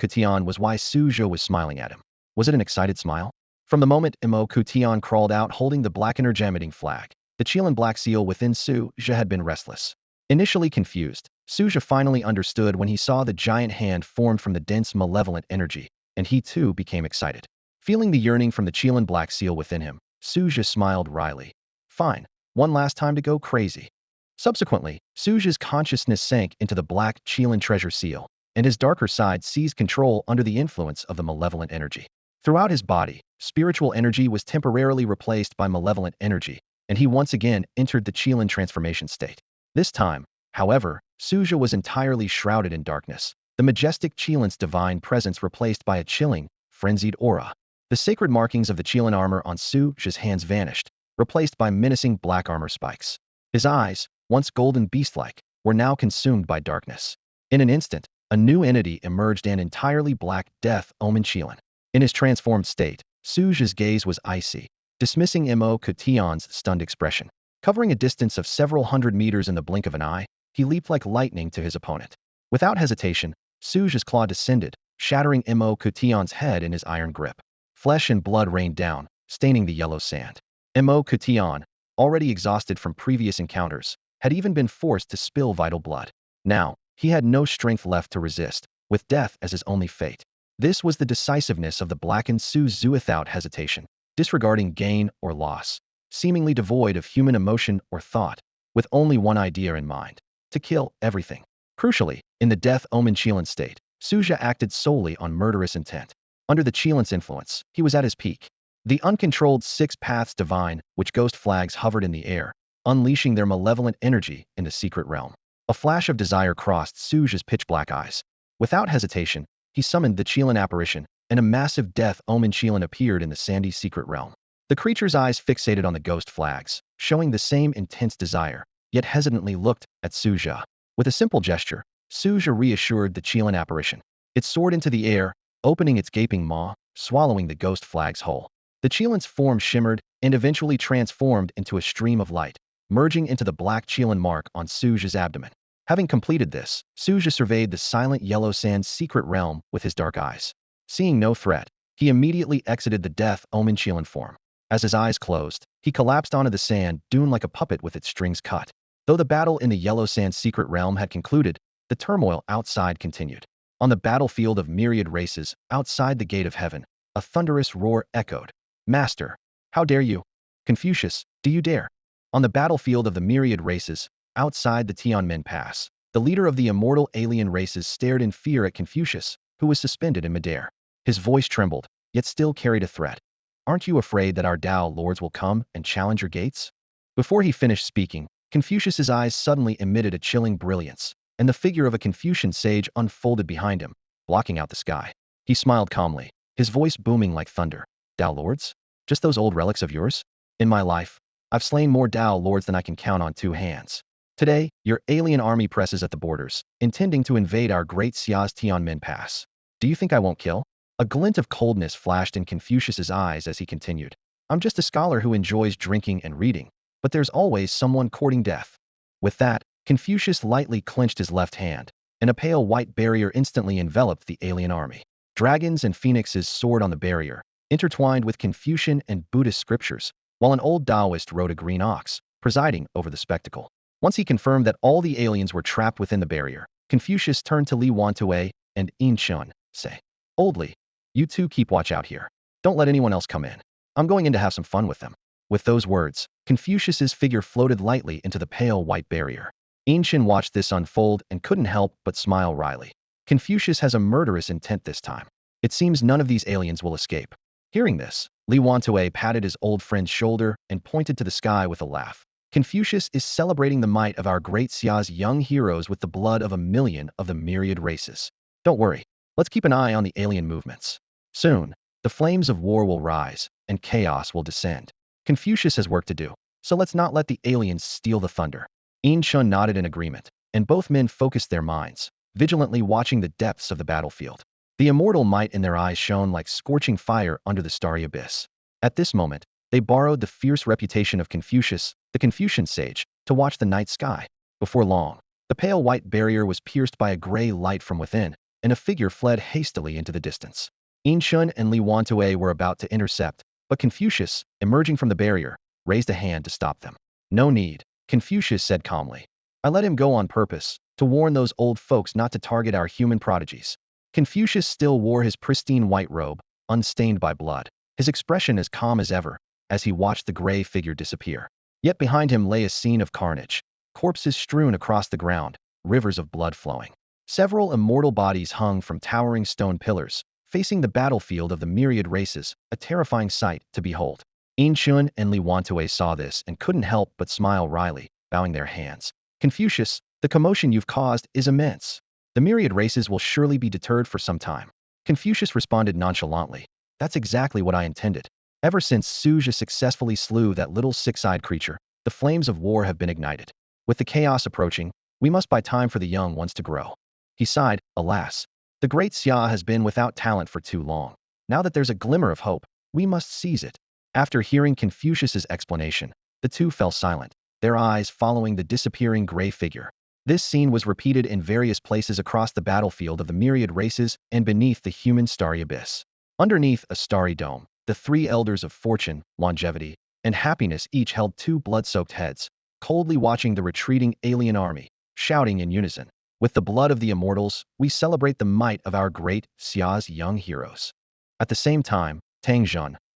was why Su Zhe was smiling at him. Was it an excited smile? From the moment Mo crawled out holding the black energy-emitting flag, the Qilin black seal within Su Zhe had been restless. Initially confused, Su Zhe finally understood when he saw the giant hand formed from the dense malevolent energy, and he too became excited. Feeling the yearning from the Qilin black seal within him, Su Zhe smiled wryly. Fine, one last time to go crazy. Subsequently, Su Zhe's consciousness sank into the black Qilin treasure seal, and his darker side seized control under the influence of the malevolent energy. Throughout his body, spiritual energy was temporarily replaced by malevolent energy, and he once again entered the Qilin transformation state. This time, however, Su Zhe was entirely shrouded in darkness, the majestic Qilin's divine presence replaced by a chilling, frenzied aura. The sacred markings of the Qilin armor on Su Zhe's hands vanished, replaced by menacing black armor spikes. His eyes, once golden beast-like, were now consumed by darkness. In an instant, a new entity emerged, an entirely black death omen Qilin. In his transformed state, Su Zhe's gaze was icy, dismissing Mo Tion's stunned expression. Covering a distance of several hundred meters in the blink of an eye, he leaped like lightning to his opponent. Without hesitation, Su Zhe's claw descended, shattering Mo Tion's head in his iron grip. Flesh and blood rained down, staining the yellow sand. Mo Tion, already exhausted from previous encounters, had even been forced to spill vital blood. Now, he had no strength left to resist, with death as his only fate. This was the decisiveness of the blackened Su Zhe without hesitation, disregarding gain or loss, seemingly devoid of human emotion or thought, with only one idea in mind: to kill everything. Crucially, in the death-omen Qilin state, Su Zhe acted solely on murderous intent. Under the Qilin's influence, he was at his peak. The uncontrolled six paths divine, which ghost flags hovered in the air, unleashing their malevolent energy in the secret realm. A flash of desire crossed Su Zhe's pitch-black eyes. Without hesitation, he summoned the Qilin apparition, and a massive death-omen Qilin appeared in the sandy secret realm. The creature's eyes fixated on the ghost flags, showing the same intense desire, yet hesitantly looked at Su Zhe. With a simple gesture, Su Zhe reassured the Qilin apparition. It soared into the air, opening its gaping maw, swallowing the ghost flag's whole. The Qilin's form shimmered and eventually transformed into a stream of light, merging into the black Qilin mark on Su Zhe's abdomen. Having completed this, Su Zhe surveyed the silent yellow sand secret realm with his dark eyes. Seeing no threat, he immediately exited the death-omen Qilin form. As his eyes closed, he collapsed onto the sand dune like a puppet with its strings cut. Though the battle in the yellow sand secret realm had concluded, the turmoil outside continued. On the battlefield of myriad races, outside the gate of heaven, a thunderous roar echoed. "Master, how dare you? Confucius, do you dare?" On the battlefield of the myriad races, outside the Tianmen Pass, the leader of the immortal alien races stared in fear at Confucius, who was suspended in midair. His voice trembled, yet still carried a threat. "Aren't you afraid that our Dao lords will come and challenge your gates?" Before he finished speaking, Confucius's eyes suddenly emitted a chilling brilliance, and the figure of a Confucian sage unfolded behind him, blocking out the sky. He smiled calmly, his voice booming like thunder. "Dao lords? Just those old relics of yours? In my life, I've slain more Dao lords than I can count on two hands. Today, your alien army presses at the borders, intending to invade our great Xia's Tianmen Pass. Do you think I won't kill?" A glint of coldness flashed in Confucius's eyes as he continued. "I'm just a scholar who enjoys drinking and reading, but there's always someone courting death." With that, Confucius lightly clenched his left hand, and a pale white barrier instantly enveloped the alien army. Dragons and phoenixes soared on the barrier, intertwined with Confucian and Buddhist scriptures, while an old Taoist rode a green ox, presiding over the spectacle. Once he confirmed that all the aliens were trapped within the barrier, Confucius turned to Li Wantue and Yin Shun, say, "Oldly, you two keep watch out here. Don't let anyone else come in. I'm going in to have some fun with them." With those words, Confucius's figure floated lightly into the pale white barrier. Yin Shun watched this unfold and couldn't help but smile wryly. Confucius has a murderous intent this time. It seems none of these aliens will escape. Hearing this, Li Wantue patted his old friend's shoulder and pointed to the sky with a laugh. "Confucius is celebrating the might of our great Xia's young heroes with the blood of 1,000,000 of the myriad races. Don't worry, let's keep an eye on the alien movements. Soon, the flames of war will rise, and chaos will descend. Confucius has work to do, so let's not let the aliens steal the thunder." Yin Shun nodded in agreement, and both men focused their minds, vigilantly watching the depths of the battlefield. The immortal might in their eyes shone like scorching fire under the starry abyss. At this moment, they borrowed the fierce reputation of Confucius, the Confucian sage, to watch the night sky. Before long, the pale white barrier was pierced by a gray light from within, and a figure fled hastily into the distance. Yin Shun and Li Wantue were about to intercept, but Confucius, emerging from the barrier, raised a hand to stop them. "No need," Confucius said calmly. "I let him go on purpose, to warn those old folks not to target our human prodigies." Confucius still wore his pristine white robe, unstained by blood, his expression as calm as ever, as he watched the gray figure disappear. Yet behind him lay a scene of carnage, corpses strewn across the ground, rivers of blood flowing. Several immortal bodies hung from towering stone pillars, facing the battlefield of the myriad races, a terrifying sight to behold. Yin Shun and Li Wantue saw this and couldn't help but smile wryly, bowing their hands. "Confucius, the commotion you've caused is immense. The myriad races will surely be deterred for some time." Confucius responded nonchalantly, "That's exactly what I intended. Ever since Su Zhe successfully slew that little six-eyed creature, the flames of war have been ignited. With the chaos approaching, we must buy time for the young ones to grow." He sighed, "Alas, the great Xia has been without talent for too long. Now that there's a glimmer of hope, we must seize it." After hearing Confucius's explanation, the two fell silent, their eyes following the disappearing gray figure. This scene was repeated in various places across the battlefield of the myriad races and beneath the human starry abyss. Underneath a starry dome, the three elders of fortune, longevity, and happiness each held two blood-soaked heads, coldly watching the retreating alien army, shouting in unison. With the blood of the immortals, we celebrate the might of our great Xia's young heroes. At the same time, Tang,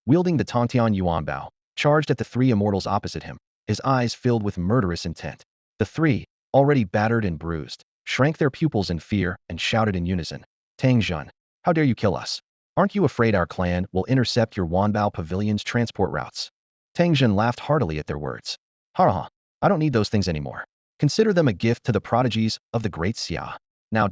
wielding the Tongtian Yuanbao, charged at the three immortals opposite him, his eyes filled with murderous intent. The three, already battered and bruised, shrank their pupils in fear and shouted in unison. Tang, how dare you kill us? Aren't you afraid our clan will intercept your Wanbao pavilion's transport routes? Tang laughed heartily at their words. Ha ha, I don't need those things anymore. Consider them a gift to the prodigies of the great Xia. Now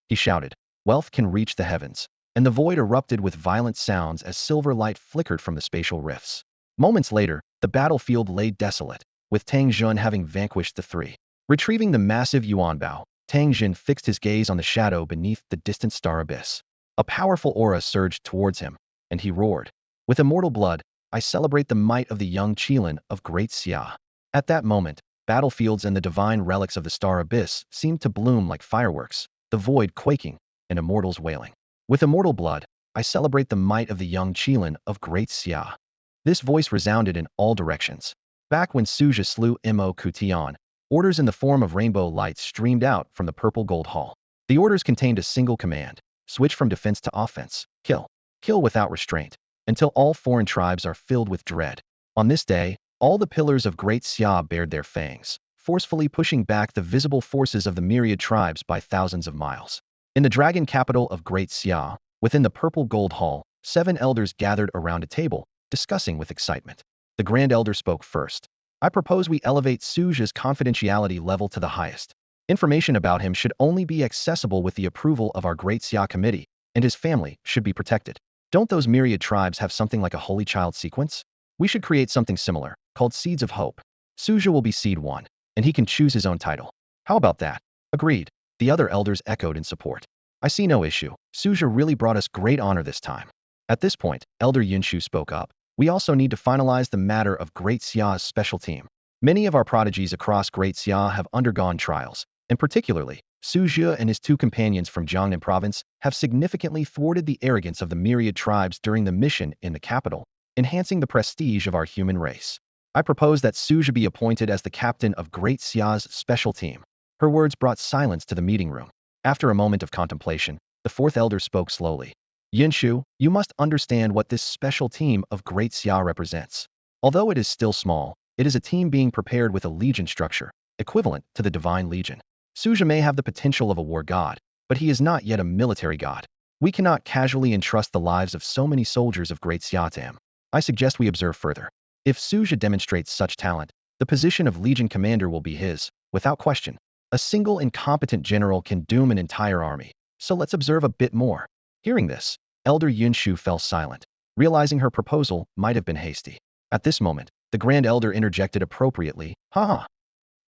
he shouted. Wealth can reach the heavens. And the void erupted with violent sounds as silver light flickered from the spatial rifts. Moments later, the battlefield lay desolate, with Tang having vanquished the three. Retrieving the massive Yuanbao, Tang fixed his gaze on the shadow beneath the distant star abyss. A powerful aura surged towards him, and he roared. With immortal blood, I celebrate the might of the young Qilin of great Xia. At that moment, battlefields and the divine relics of the star abyss seemed to bloom like fireworks, the void quaking, and immortals wailing. With immortal blood, I celebrate the might of the young Qilin of great Xia. This voice resounded in all directions. Back when Su Zhe slew Mo Kutian, orders in the form of rainbow lights streamed out from the purple gold hall. The orders contained a single command: switch from defense to offense, kill without restraint, until all foreign tribes are filled with dread. On this day, all the pillars of great Xia bared their fangs, forcefully pushing back the visible forces of the myriad tribes by thousands of miles. In the dragon capital of Great Xia, within the purple gold hall, 7 elders gathered around a table, discussing with excitement. The Grand Elder spoke first. I propose we elevate Su Zhe's confidentiality level to the highest. Information about him should only be accessible with the approval of our Great Xia Committee, and his family should be protected. Don't those myriad tribes have something like a Holy Child sequence? We should create something similar, called Seeds of Hope. Su Zhe will be Seed 1, and he can choose his own title. How about that? Agreed. The other elders echoed in support. I see no issue. Su Zhe really brought us great honor this time. At this point, Elder Yinshu spoke up. We also need to finalize the matter of Great Xia's special team. Many of our prodigies across Great Xia have undergone trials, and particularly, Su Zhe and his 2 companions from Jiangnan province have significantly thwarted the arrogance of the myriad tribes during the mission in the capital, enhancing the prestige of our human race. I propose that Su Zhe be appointed as the captain of Great Xia's special team. Her words brought silence to the meeting room. After a moment of contemplation, the 4th elder spoke slowly. Yinshu, you must understand what this special team of Great Xia represents. Although it is still small, it is a team being prepared with a legion structure, equivalent to the Divine Legion. Su Zhe may have the potential of a war god, but he is not yet a military god. We cannot casually entrust the lives of so many soldiers of Great Xia to him. I suggest we observe further. If Su Zhe demonstrates such talent, the position of Legion Commander will be his, without question. A single incompetent general can doom an entire army, so let's observe a bit more. Hearing this, Elder Yinshu fell silent, realizing her proposal might have been hasty. At this moment, the Grand Elder interjected appropriately. Ha!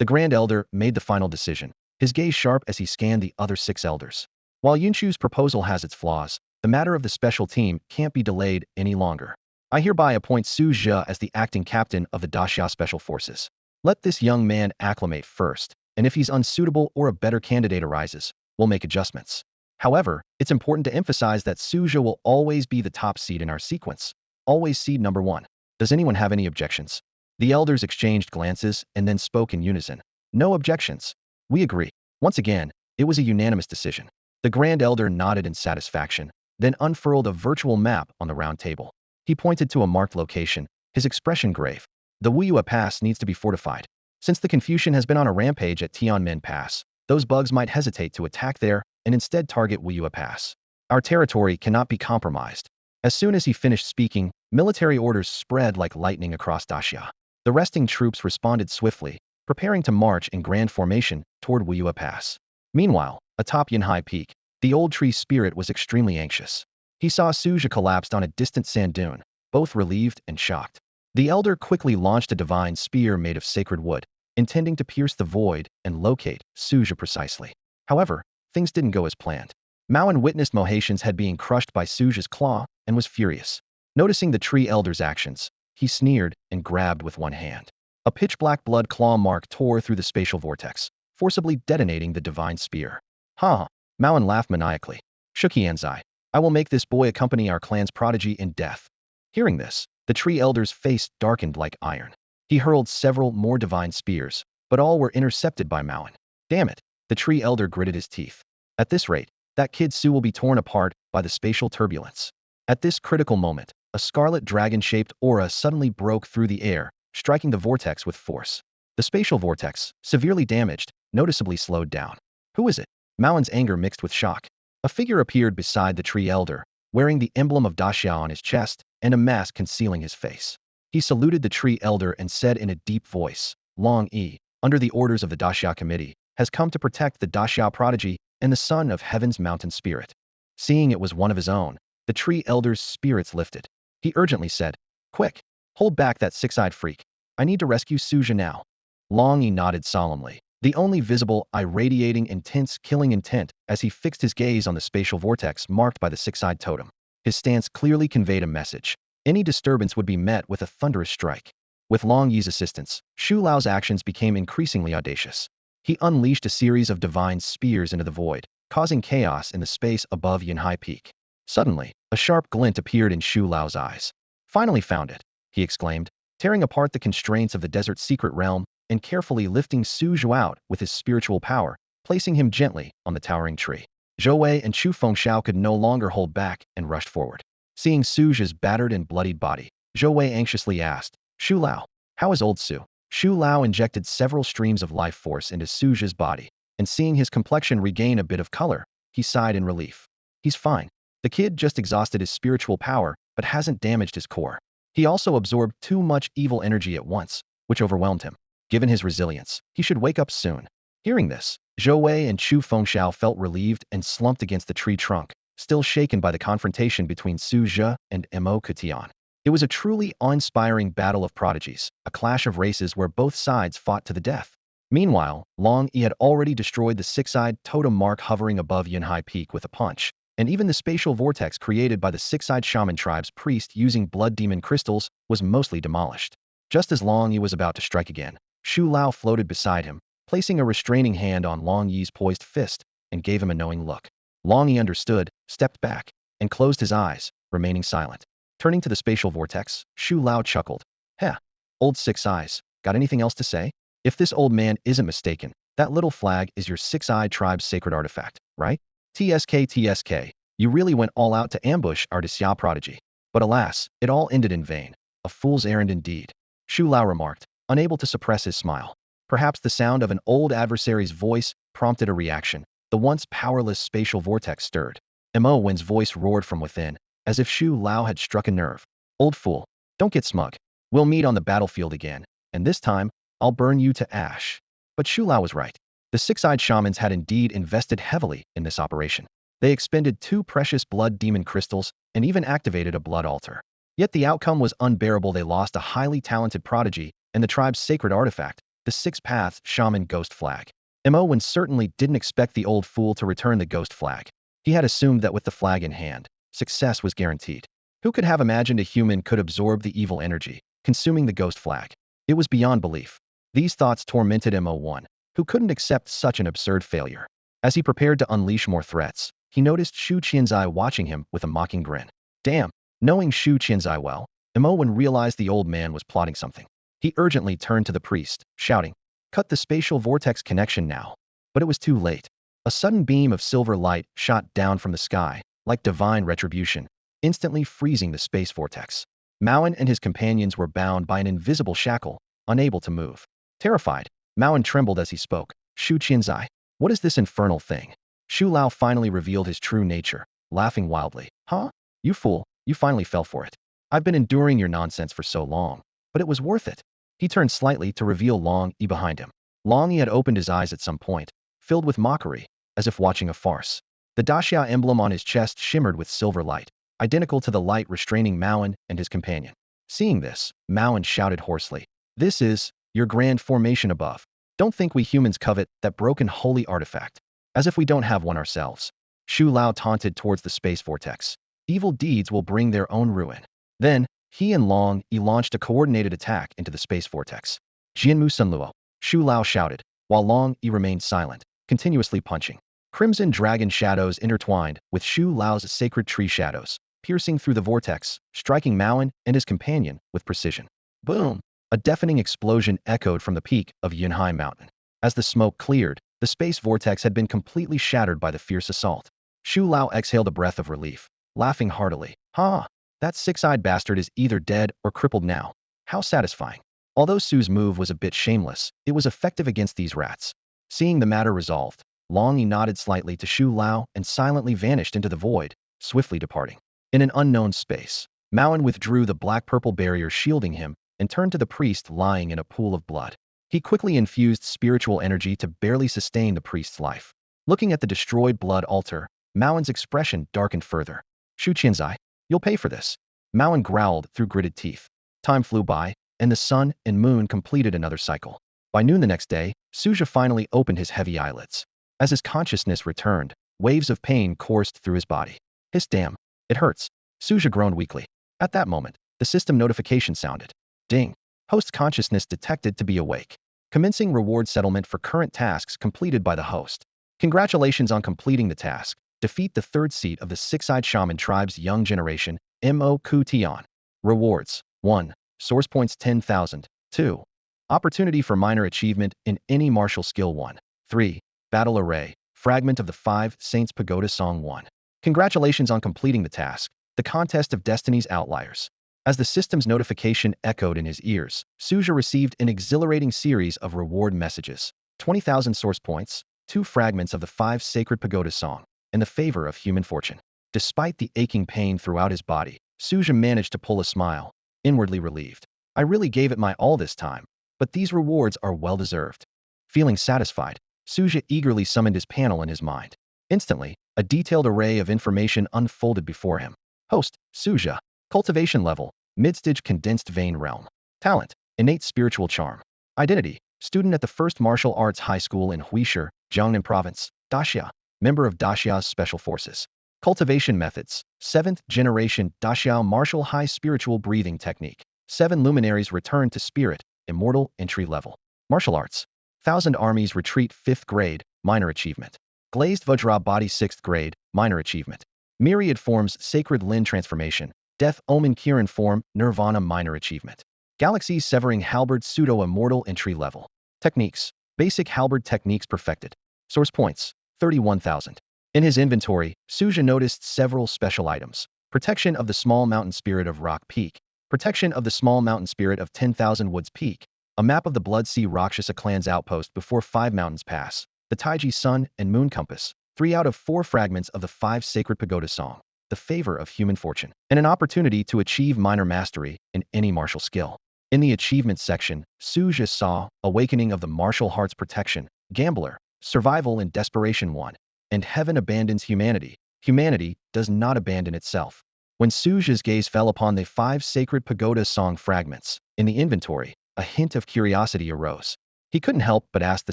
The Grand Elder made the final decision, his gaze sharp as he scanned the other 6 elders. While Yinshu's proposal has its flaws, the matter of the special team can't be delayed any longer. I hereby appoint Su Zhe as the acting captain of the Daxia Special Forces. Let this young man acclimate first, and if he's unsuitable or a better candidate arises, we'll make adjustments. However, it's important to emphasize that Su Zhe will always be the top seed in our sequence, always seed number 1. Does anyone have any objections? The elders exchanged glances and then spoke in unison. No objections. We agree. Once again, it was a unanimous decision. The Grand Elder nodded in satisfaction, then unfurled a virtual map on the round table. He pointed to a marked location, his expression grave. The Wua Pass needs to be fortified. Since the Confucian has been on a rampage at Tianmen Pass, those bugs might hesitate to attack there and instead target Wua Pass. Our territory cannot be compromised. As soon as he finished speaking, military orders spread like lightning across Daxia. The resting troops responded swiftly, preparing to march in grand formation toward Wua Pass. Meanwhile, atop Yinhai Peak, the old tree spirit was extremely anxious. He saw Su Zhe collapsed on a distant sand dune, both relieved and shocked. The elder quickly launched a divine spear made of sacred wood, intending to pierce the void and locate Su Zhe precisely. However, things didn't go as planned. Maoan witnessed Mohation's head being crushed by Su Zhe's claw and was furious. Noticing the tree elder's actions, he sneered and grabbed with one hand. A pitch-black blood claw mark tore through the spatial vortex, forcibly detonating the divine spear. Ha ha! Mauen laughed maniacally. Qianzai, I will make this boy accompany our clan's prodigy in death. Hearing this, the tree elder's face darkened like iron. He hurled several more divine spears, but all were intercepted by Mauen. Damn it! The tree elder gritted his teeth. At this rate, that kid Su will be torn apart by the spatial turbulence. At this critical moment, a scarlet dragon-shaped aura suddenly broke through the air, striking the vortex with force. The spatial vortex, severely damaged, noticeably slowed down. Who is it? Mauen's anger mixed with shock. A figure appeared beside the tree elder, wearing the emblem of Daxia on his chest and a mask concealing his face. He saluted the tree elder and said in a deep voice, Long Yi, under the orders of the Daxia Committee, has come to protect the Daxia prodigy and the son of Heaven's mountain spirit. Seeing it was one of his own, the tree elder's spirits lifted. He urgently said, Quick, hold back that six-eyed freak. I need to rescue Su Zhe now. Long Yi nodded solemnly, the only visible irradiating intense killing intent as he fixed his gaze on the spatial vortex marked by the six-eyed totem. His stance clearly conveyed a message. Any disturbance would be met with a thunderous strike. With Long Yi's assistance, Shu Lao's actions became increasingly audacious. He unleashed a series of divine spears into the void, causing chaos in the space above Yinhai Peak. Suddenly, a sharp glint appeared in Shu Lao's eyes. Finally found it, he exclaimed, tearing apart the constraints of the desert secret realm and carefully lifting Su Zhe out with his spiritual power, placing him gently on the towering tree. Zhou Wei and Chu Fengxiao could no longer hold back and rushed forward. Seeing Su Zhe's battered and bloodied body, Zhou Wei anxiously asked, Shu Lao, how is old Su? Shu Lao injected several streams of life force into Su Zhe's body, and seeing his complexion regain a bit of color, he sighed in relief. He's fine. The kid just exhausted his spiritual power, but hasn't damaged his core. He also absorbed too much evil energy at once, which overwhelmed him. Given his resilience, he should wake up soon. Hearing this, Zhou Wei and Chu Fengxiao felt relieved and slumped against the tree trunk, still shaken by the confrontation between Su Zhe and Mo Kutian. It was a truly awe-inspiring battle of prodigies, a clash of races where both sides fought to the death. Meanwhile, Long Yi had already destroyed the six-eyed totem mark hovering above Yinhai Peak with a punch, and even the spatial vortex created by the six-eyed shaman tribe's priest using blood demon crystals was mostly demolished. Just as Long Yi was about to strike again, Shu Lao floated beside him, placing a restraining hand on Long Yi's poised fist, and gave him a knowing look. Long Yi understood, stepped back, and closed his eyes, remaining silent. Turning to the spatial vortex, Shu Lao chuckled. Heh, old Six Eyes, got anything else to say? If this old man isn't mistaken, that little flag is your six-eyed tribe's sacred artifact, right? TSK, you really went all out to ambush our Daxia prodigy. But alas, it all ended in vain. A fool's errand indeed. Shu Lao remarked, unable to suppress his smile. Perhaps the sound of an old adversary's voice prompted a reaction. The once powerless spatial vortex stirred. Mo Wen's voice roared from within, as if Shu Lao had struck a nerve. Old fool, don't get smug. We'll meet on the battlefield again, and this time, I'll burn you to ash. But Shu Lao was right. The six-eyed shamans had indeed invested heavily in this operation. They expended 2 precious blood demon crystals and even activated a blood altar. Yet the outcome was unbearable. They lost a highly talented prodigy and the tribe's sacred artifact, the Six Paths Shaman Ghost Flag. Mo Wen certainly didn't expect the old fool to return the ghost flag. He had assumed that with the flag in hand, success was guaranteed. Who could have imagined a human could absorb the evil energy, consuming the ghost flag? It was beyond belief. These thoughts tormented Mo Wen, who couldn't accept such an absurd failure. As he prepared to unleash more threats, he noticed Shu Qianzai watching him with a mocking grin. Damn! Knowing Shu Qianzai well, Mo Wen realized the old man was plotting something. He urgently turned to the priest, shouting, Cut the spatial vortex connection now. But it was too late. A sudden beam of silver light shot down from the sky, like divine retribution, instantly freezing the space vortex. Mauen and his companions were bound by an invisible shackle, unable to move. Terrified, Mauen trembled as he spoke. Shu Qianzai, what is this infernal thing? Shu Lao finally revealed his true nature, laughing wildly. Huh? You fool, you finally fell for it. I've been enduring your nonsense for so long, but it was worth it. He turned slightly to reveal Long Yi behind him. Long Yi had opened his eyes at some point, filled with mockery, as if watching a farce. The Daxia emblem on his chest shimmered with silver light, identical to the light restraining Mauen and his companion. Seeing this, Mauen shouted hoarsely, This is your grand formation above. Don't think we humans covet that broken holy artifact. As if we don't have one ourselves. Shu Lao taunted towards the space vortex. Evil deeds will bring their own ruin. Then, He and Long Yi launched a coordinated attack into the space vortex. Jianmu Sunluo, Shu Lao shouted, while Long Yi remained silent, continuously punching. Crimson dragon shadows intertwined with Shu Lao's sacred tree shadows, piercing through the vortex, striking Maoan and his companion with precision. Boom! A deafening explosion echoed from the peak of Yinhai Mountain. As the smoke cleared, the space vortex had been completely shattered by the fierce assault. Shu Lao exhaled a breath of relief, laughing heartily. Ha! That six-eyed bastard is either dead or crippled now. How satisfying. Although Su's move was a bit shameless, it was effective against these rats. Seeing the matter resolved, Long Yi nodded slightly to Shu Lao and silently vanished into the void, swiftly departing. In an unknown space, Maoan withdrew the black-purple barrier shielding him and turned to the priest lying in a pool of blood. He quickly infused spiritual energy to barely sustain the priest's life. Looking at the destroyed blood altar, Maoan's expression darkened further. Shu Qianzai, you'll pay for this. Maoan growled through gritted teeth. Time flew by, and the sun and moon completed another cycle. By noon the next day, Su Zhe finally opened his heavy eyelids. As his consciousness returned, waves of pain coursed through his body. Hiss, damn, it hurts. Su Zhe groaned weakly. At that moment, the system notification sounded. Ding. Host consciousness detected to be awake. Commencing reward settlement for current tasks completed by the host. Congratulations on completing the task. Defeat the third seat of the Six-Eyed Shaman Tribe's Young Generation, Mo Ku Tian. Rewards. 1. Source points 10,000. 2. Opportunity for minor achievement in any martial skill 1. 3. Battle Array. Fragment of the Five Saints Pagoda Song 1. Congratulations on completing the task. The Contest of Destiny's Outliers. As the system's notification echoed in his ears, Su Zhe received an exhilarating series of reward messages. 20,000 source points, 2 fragments of the Five Sacred Pagoda Song, and the favor of human fortune. Despite the aching pain throughout his body, Su Zhe managed to pull a smile, inwardly relieved. I really gave it my all this time, but these rewards are well-deserved. Feeling satisfied, Su Zhe eagerly summoned his panel in his mind. Instantly, a detailed array of information unfolded before him. Host, Su Zhe. Cultivation level, mid-stage condensed vein realm. Talent, innate spiritual charm. Identity, student at the First Martial Arts High School in Huishi, Jiangnan Province, Daxia, member of Daxia's Special Forces. Cultivation methods, 7th generation Daxiao Martial High Spiritual Breathing Technique. 7 luminaries return to spirit, immortal entry level. Martial arts, 1,000 armies retreat 5th grade, minor achievement. Glazed Vajra body 6th grade, minor achievement. Myriad forms sacred Lin transformation. Death Omen Kirin form, Nirvana minor achievement. Galaxy Severing Halberd Pseudo Immortal entry level. Techniques. Basic Halberd techniques perfected. Source points, 31,000. In his inventory, Su Zhe noticed several special items. Protection of the Small Mountain Spirit of Rock Peak. Protection of the Small Mountain Spirit of 10,000 Woods Peak. A map of the Blood Sea Rakshasa clan's outpost before 5 mountains pass. The Taiji Sun and Moon Compass. 3 out of 4 fragments of the 5 Sacred Pagoda Song. The favor of human fortune, and an opportunity to achieve minor mastery in any martial skill. In the achievements section, Su Zhe saw Awakening of the Martial Heart's Protection, Gambler, Survival and Desperation 1, and Heaven Abandons Humanity. Humanity does not abandon itself. When Su Zhe's gaze fell upon the 5 Sacred Pagoda Song fragments in the inventory, a hint of curiosity arose. He couldn't help but ask the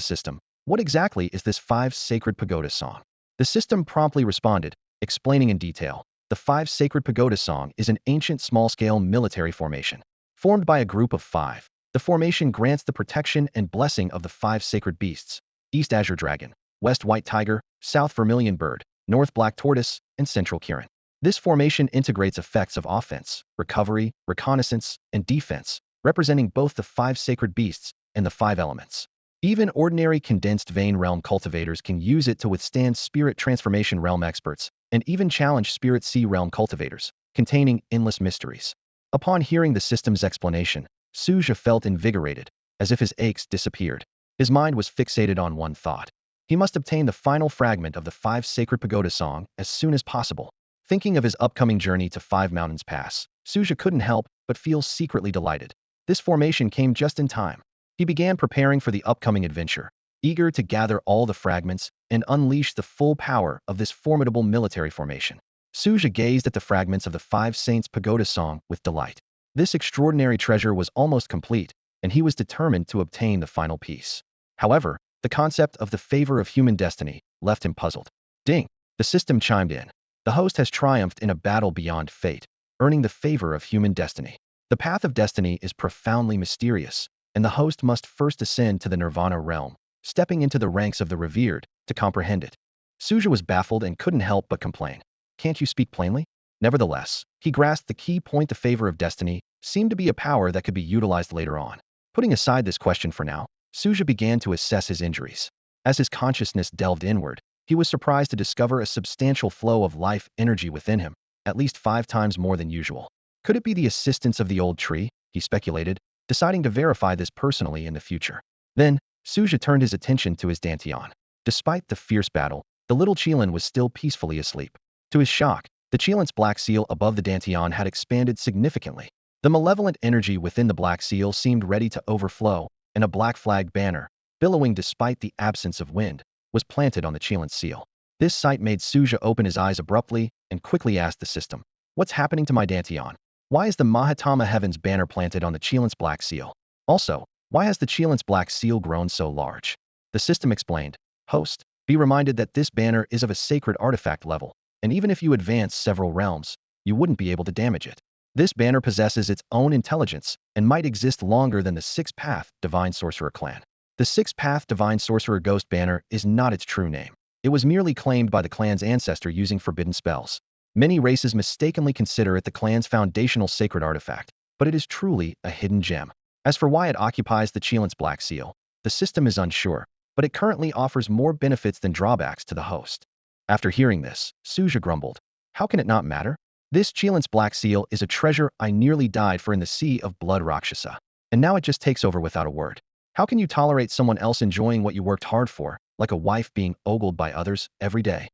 system, what exactly is this 5 Sacred Pagoda Song? The system promptly responded, explaining in detail. The 5 Sacred Pagoda Song is an ancient small-scale military formation. Formed by a group of 5, the formation grants the protection and blessing of the 5 sacred beasts: East Azure Dragon, West White Tiger, South Vermilion Bird, North Black Tortoise, and Central Kirin. This formation integrates effects of offense, recovery, reconnaissance, and defense, representing both the 5 sacred beasts and the 5 elements. Even ordinary condensed vein realm cultivators can use it to withstand spirit transformation realm experts, and even challenge spirit sea realm cultivators, containing endless mysteries. Upon hearing the system's explanation, Su Zhe felt invigorated, as if his aches disappeared. His mind was fixated on one thought. He must obtain the final fragment of the 5 Sacred Pagoda Song as soon as possible. Thinking of his upcoming journey to 5 Mountains Pass, Su Zhe couldn't help but feel secretly delighted. This formation came just in time. He began preparing for the upcoming adventure, eager to gather all the fragments and unleash the full power of this formidable military formation. Su Zhe gazed at the fragments of the 5 Saints Pagoda Song with delight. This extraordinary treasure was almost complete, and he was determined to obtain the final piece. However, the concept of the favor of human destiny left him puzzled. Ding! The system chimed in. The host has triumphed in a battle beyond fate, earning the favor of human destiny. The path of destiny is profoundly mysterious, and the host must first ascend to the nirvana realm, stepping into the ranks of the revered, to comprehend it. Su Zhe was baffled and couldn't help but complain. Can't you speak plainly? Nevertheless, he grasped the key point: the favor of destiny seemed to be a power that could be utilized later on. Putting aside this question for now, Su Zhe began to assess his injuries. As his consciousness delved inward, he was surprised to discover a substantial flow of life energy within him, at least 5 times more than usual. Could it be the assistance of the old tree? He speculated, deciding to verify this personally in the future. Then, Su Zhe turned his attention to his Dantian. Despite the fierce battle, the little Qilin was still peacefully asleep. To his shock, the Qilin's black seal above the Dantian had expanded significantly. The malevolent energy within the black seal seemed ready to overflow, and a black flag banner, billowing despite the absence of wind, was planted on the Qilin seal. This sight made Su Zhe open his eyes abruptly and quickly asked the system, "What's happening to my Dantian? Why is the Mahatama Heavens banner planted on the Qilin's black seal? Also, why has the Qilin's black seal grown so large?" The system explained, "Host, be reminded that this banner is of a sacred artifact level, and even if you advance several realms, you wouldn't be able to damage it. This banner possesses its own intelligence and might exist longer than the 6th-path Divine Sorcerer clan. The 6th-path Divine Sorcerer Ghost banner is not its true name. It was merely claimed by the clan's ancestor using forbidden spells. Many races mistakenly consider it the clan's foundational sacred artifact, but it is truly a hidden gem. As for why it occupies the Qilin's black seal, the system is unsure, but it currently offers more benefits than drawbacks to the host." After hearing this, Su Zhe grumbled, "How can it not matter? This Qilin's black seal is a treasure I nearly died for in the Sea of Blood Rakshasa, and now it just takes over without a word. How can you tolerate someone else enjoying what you worked hard for, like a wife being ogled by others every day?"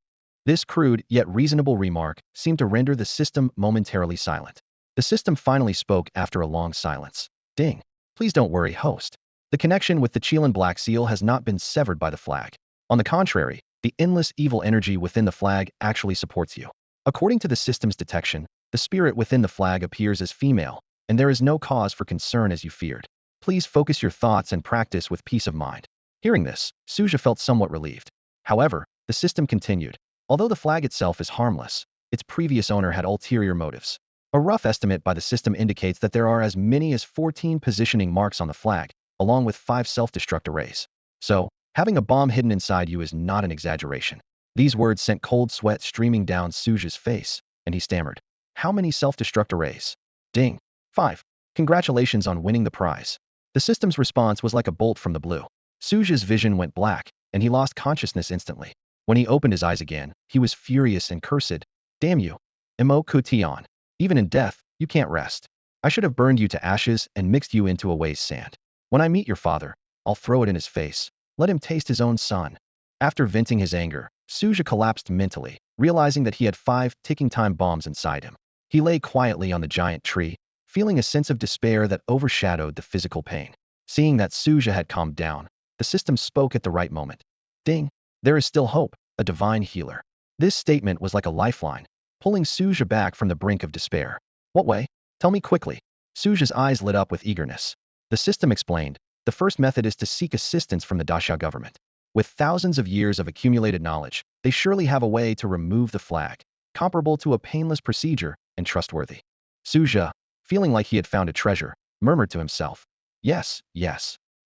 This crude yet reasonable remark seemed to render the system momentarily silent. The system finally spoke after a long silence. "Ding. Please don't worry, host. The connection with the Qilin black seal has not been severed by the flag. On the contrary, the endless evil energy within the flag actually supports you. According to the system's detection, the spirit within the flag appears as female, and there is no cause for concern as you feared. Please focus your thoughts and practice with peace of mind." Hearing this, Su Zhe felt somewhat relieved. However, the system continued, "Although the flag itself is harmless, its previous owner had ulterior motives. A rough estimate by the system indicates that there are as many as 14 positioning marks on the flag, along with 5 self-destruct arrays. So, having a bomb hidden inside you is not an exaggeration." These words sent cold sweat streaming down Su Zhe's face, and he stammered, "How many self-destruct arrays?" "Ding. 5. Congratulations on winning the prize." The system's response was like a bolt from the blue. Su Zhe's vision went black, and he lost consciousness instantly. When he opened his eyes again, he was furious and cursed, "Damn you, Imo-Kution. Even in death, you can't rest. I should have burned you to ashes and mixed you into a waste sand. When I meet your father, I'll throw it in his face. Let him taste his own son." After venting his anger, Su Zhe collapsed mentally, realizing that he had 5 ticking time bombs inside him. He lay quietly on the giant tree, feeling a sense of despair that overshadowed the physical pain. Seeing that Su Zhe had calmed down, the system spoke at the right moment. "Ding. There is still hope, a divine healer." This statement was like a lifeline, pulling Su Zhe back from the brink of despair. "What way? Tell me quickly." Su Zhe's eyes lit up with eagerness. The system explained, "The first method is to seek assistance from the Daxia government. With thousands of years of accumulated knowledge, they surely have a way to remove the flag, comparable to a painless procedure and trustworthy." Su Zhe, feeling like he had found a treasure, murmured to himself, Yes.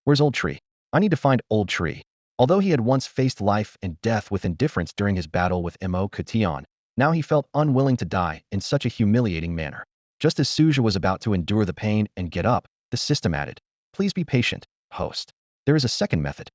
Where's Old Tree? I need to find Old Tree." Although he had once faced life and death with indifference during his battle with Imo-Kution, now he felt unwilling to die in such a humiliating manner. Just as Su Zhe was about to endure the pain and get up, the system added, "Please be patient, host. There is a second method."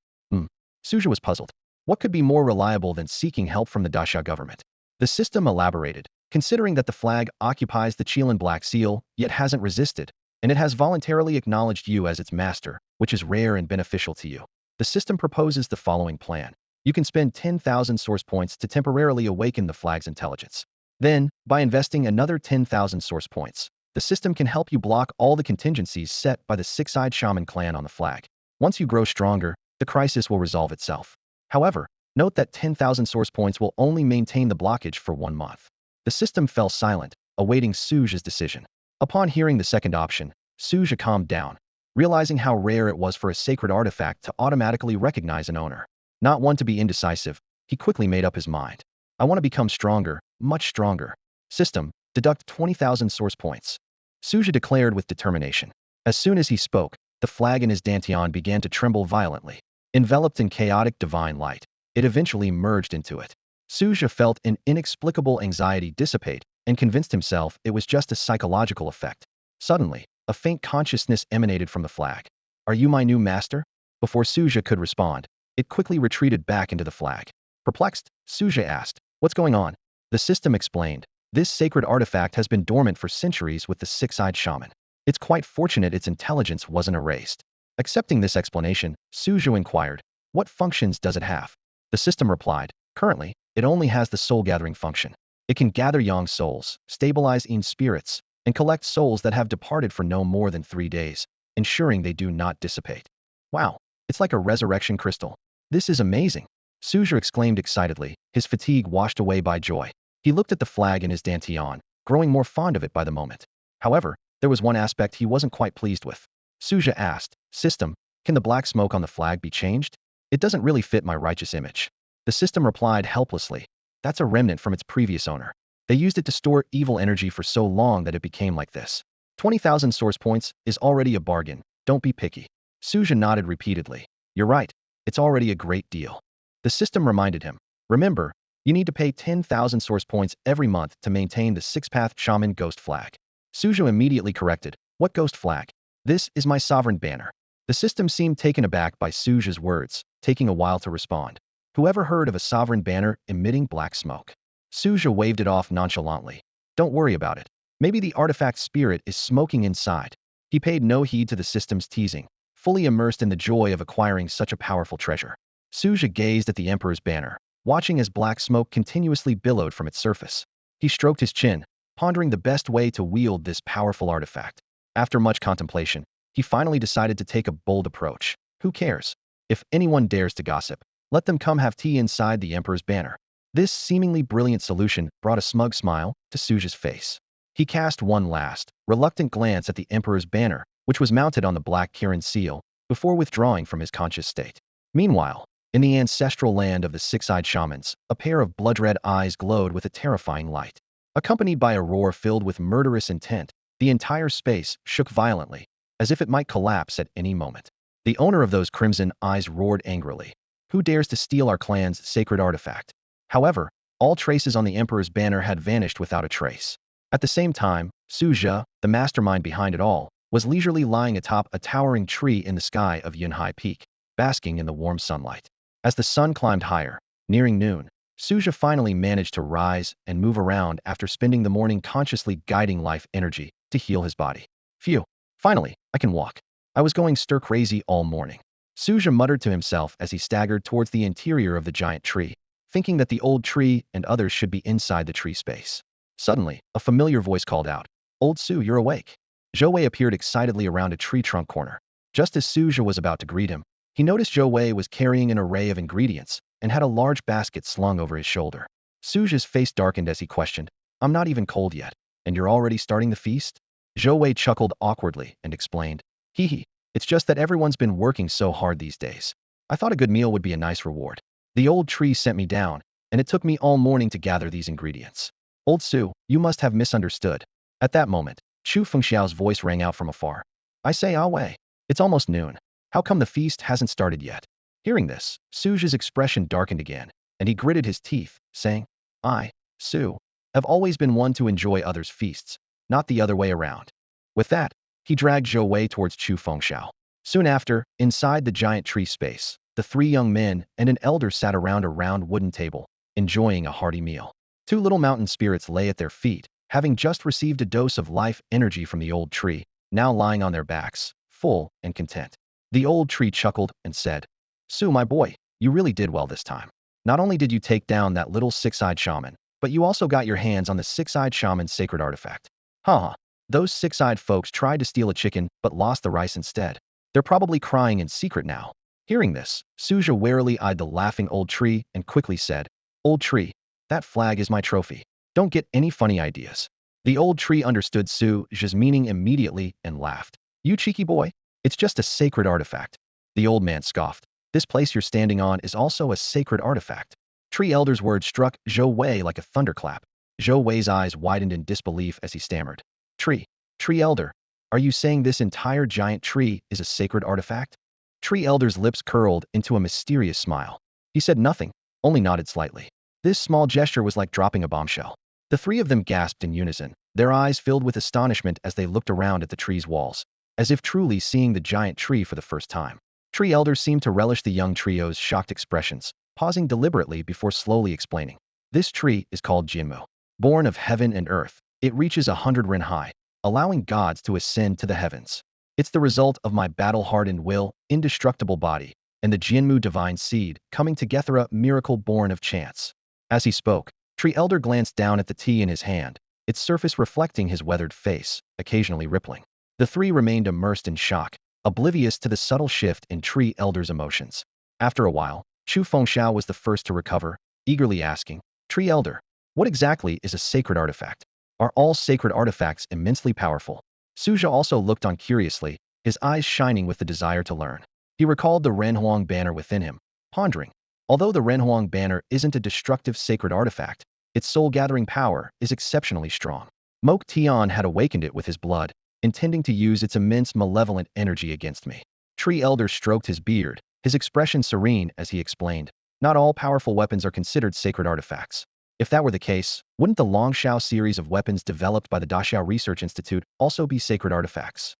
Su Zhe was puzzled. What could be more reliable than seeking help from the Daxia government? The system elaborated, "Considering that the flag occupies the Qilin black seal, yet hasn't resisted, and it has voluntarily acknowledged you as its master, which is rare and beneficial to you. The system proposes the following plan. You can spend 10,000 source points to temporarily awaken the flag's intelligence. Then, by investing another 10,000 source points, the system can help you block all the contingencies set by the 6-eyed shaman clan on the flag. Once you grow stronger, the crisis will resolve itself. However, note that 10,000 source points will only maintain the blockage for 1 month." The system fell silent, awaiting Su Zhe's decision. Upon hearing the second option, Su Zhe calmed down, realizing how rare it was for a sacred artifact to automatically recognize an owner. Not one to be indecisive, he quickly made up his mind. "I want to become stronger, much stronger. System, deduct 20,000 source points." Su Zhe declared with determination. As soon as he spoke, the flag in his dantian began to tremble violently. Enveloped in chaotic divine light, it eventually merged into it. Su Zhe felt an inexplicable anxiety dissipate and convinced himself it was just a psychological effect. Suddenly, a faint consciousness emanated from the flag. Are you my new master? Before Su Zhe could respond, it quickly retreated back into the flag. Perplexed, Su Zhe asked, what's going on? The system explained, this sacred artifact has been dormant for centuries with the six-eyed shaman. It's quite fortunate its intelligence wasn't erased. Accepting this explanation, Su Zhe inquired, what functions does it have? The system replied, currently, it only has the soul-gathering function. It can gather young souls, stabilize in spirits, and collect souls that have departed for no more than 3 days, ensuring they do not dissipate. Wow, it's like a resurrection crystal. This is amazing. Su Zhe exclaimed excitedly, his fatigue washed away by joy. He looked at the flag in his dantian, growing more fond of it by the moment. However, there was one aspect he wasn't quite pleased with. Su Zhe asked, system, can the black smoke on the flag be changed? It doesn't really fit my righteous image. The system replied helplessly, that's a remnant from its previous owner. They used it to store evil energy for so long that it became like this. 20,000 source points is already a bargain, don't be picky. Su Zhe nodded repeatedly. You're right, it's already a great deal. The system reminded him, remember, you need to pay 10,000 source points every month to maintain the six-path shaman ghost flag. Su Zhe immediately corrected, what ghost flag? This is my sovereign banner. The system seemed taken aback by Su Zhe's words, taking a while to respond. Whoever heard of a sovereign banner emitting black smoke? Su Zhe waved it off nonchalantly. Don't worry about it. Maybe the artifact spirit is smoking inside. He paid no heed to the system's teasing, fully immersed in the joy of acquiring such a powerful treasure. Su Zhe gazed at the Emperor's banner, watching as black smoke continuously billowed from its surface. He stroked his chin, pondering the best way to wield this powerful artifact. After much contemplation, he finally decided to take a bold approach. Who cares? If anyone dares to gossip, let them come have tea inside the Emperor's banner. This seemingly brilliant solution brought a smug smile to Su Zhe's face. He cast one last, reluctant glance at the Emperor's banner, which was mounted on the black Qilin Seal, before withdrawing from his conscious state. Meanwhile, in the ancestral land of the six-eyed shamans, a pair of blood-red eyes glowed with a terrifying light. Accompanied by a roar filled with murderous intent, the entire space shook violently, as if it might collapse at any moment. The owner of those crimson eyes roared angrily. Who dares to steal our clan's sacred artifact? However, all traces on the Emperor's banner had vanished without a trace. At the same time, Su Zhe, the mastermind behind it all, was leisurely lying atop a towering tree in the sky of Yinhai Peak, basking in the warm sunlight. As the sun climbed higher, nearing noon, Su Zhe finally managed to rise and move around after spending the morning consciously guiding life energy to heal his body. Phew, finally, I can walk. I was going stir-crazy all morning. Su Zhe muttered to himself as he staggered towards the interior of the giant tree, thinking that the old tree and others should be inside the tree space. Suddenly, a familiar voice called out, Old Su, you're awake. Zhou Wei appeared excitedly around a tree trunk corner. Just as Su Zhe was about to greet him, he noticed Zhou Wei was carrying an array of ingredients and had a large basket slung over his shoulder. Su Zhe's face darkened as he questioned, I'm not even cold yet, and you're already starting the feast? Zhou Wei chuckled awkwardly and explained, hee hee, it's just that everyone's been working so hard these days. I thought a good meal would be a nice reward. The old tree sent me down, and it took me all morning to gather these ingredients. Old Su, you must have misunderstood. At that moment, Chu Fengxiao's voice rang out from afar. I say, Ah Wei, it's almost noon. How come the feast hasn't started yet? Hearing this, Su Zhe's expression darkened again, and he gritted his teeth, saying, I, Su, have always been one to enjoy others' feasts, not the other way around. With that, he dragged Zhou Wei towards Chu Fengxiao. Soon after, inside the giant tree space, the 3 young men and an elder sat around a round wooden table, enjoying a hearty meal. 2 little mountain spirits lay at their feet, having just received a dose of life energy from the old tree, now lying on their backs, full and content. The old tree chuckled and said, Su, my boy, you really did well this time. Not only did you take down that little six-eyed shaman, but you also got your hands on the six-eyed shaman's sacred artifact. Haha, those six-eyed folks tried to steal a chicken but lost the rice instead. They're probably crying in secret now. Hearing this, Su Zhe warily eyed the laughing old tree and quickly said, Old tree, that flag is my trophy. Don't get any funny ideas. The old tree understood Su Zhe's meaning immediately and laughed. You cheeky boy, it's just a sacred artifact. The old man scoffed. This place you're standing on is also a sacred artifact. Tree elder's words struck Zhou Wei like a thunderclap. Zhou Wei's eyes widened in disbelief as he stammered. Tree, Tree Elder, are you saying this entire giant tree is a sacred artifact? Tree Elder's lips curled into a mysterious smile. He said nothing, only nodded slightly. This small gesture was like dropping a bombshell. The three of them gasped in unison, their eyes filled with astonishment as they looked around at the tree's walls, as if truly seeing the giant tree for the first time. Tree Elder seemed to relish the young trio's shocked expressions, pausing deliberately before slowly explaining. This tree is called Jinmu. Born of heaven and earth, it reaches 100 rin high, allowing gods to ascend to the heavens. It's the result of my battle-hardened will, indestructible body, and the Jinmu divine seed coming together, a miracle born of chance. As he spoke, Tree Elder glanced down at the tea in his hand, its surface reflecting his weathered face, occasionally rippling. The three remained immersed in shock, oblivious to the subtle shift in Tree Elder's emotions. After a while, Chu Fengxiao was the first to recover, eagerly asking, Tree Elder, what exactly is a sacred artifact? Are all sacred artifacts immensely powerful? Su Zhe also looked on curiously, his eyes shining with the desire to learn. He recalled the Renhuang banner within him, pondering. Although the Renhuang banner isn't a destructive sacred artifact, its soul-gathering power is exceptionally strong. Mok Tian had awakened it with his blood, intending to use its immense malevolent energy against me. Tree Elder stroked his beard, his expression serene as he explained, not all powerful weapons are considered sacred artifacts. If that were the case, wouldn't the Longshao series of weapons developed by the Daxiao Research Institute also be sacred artifacts?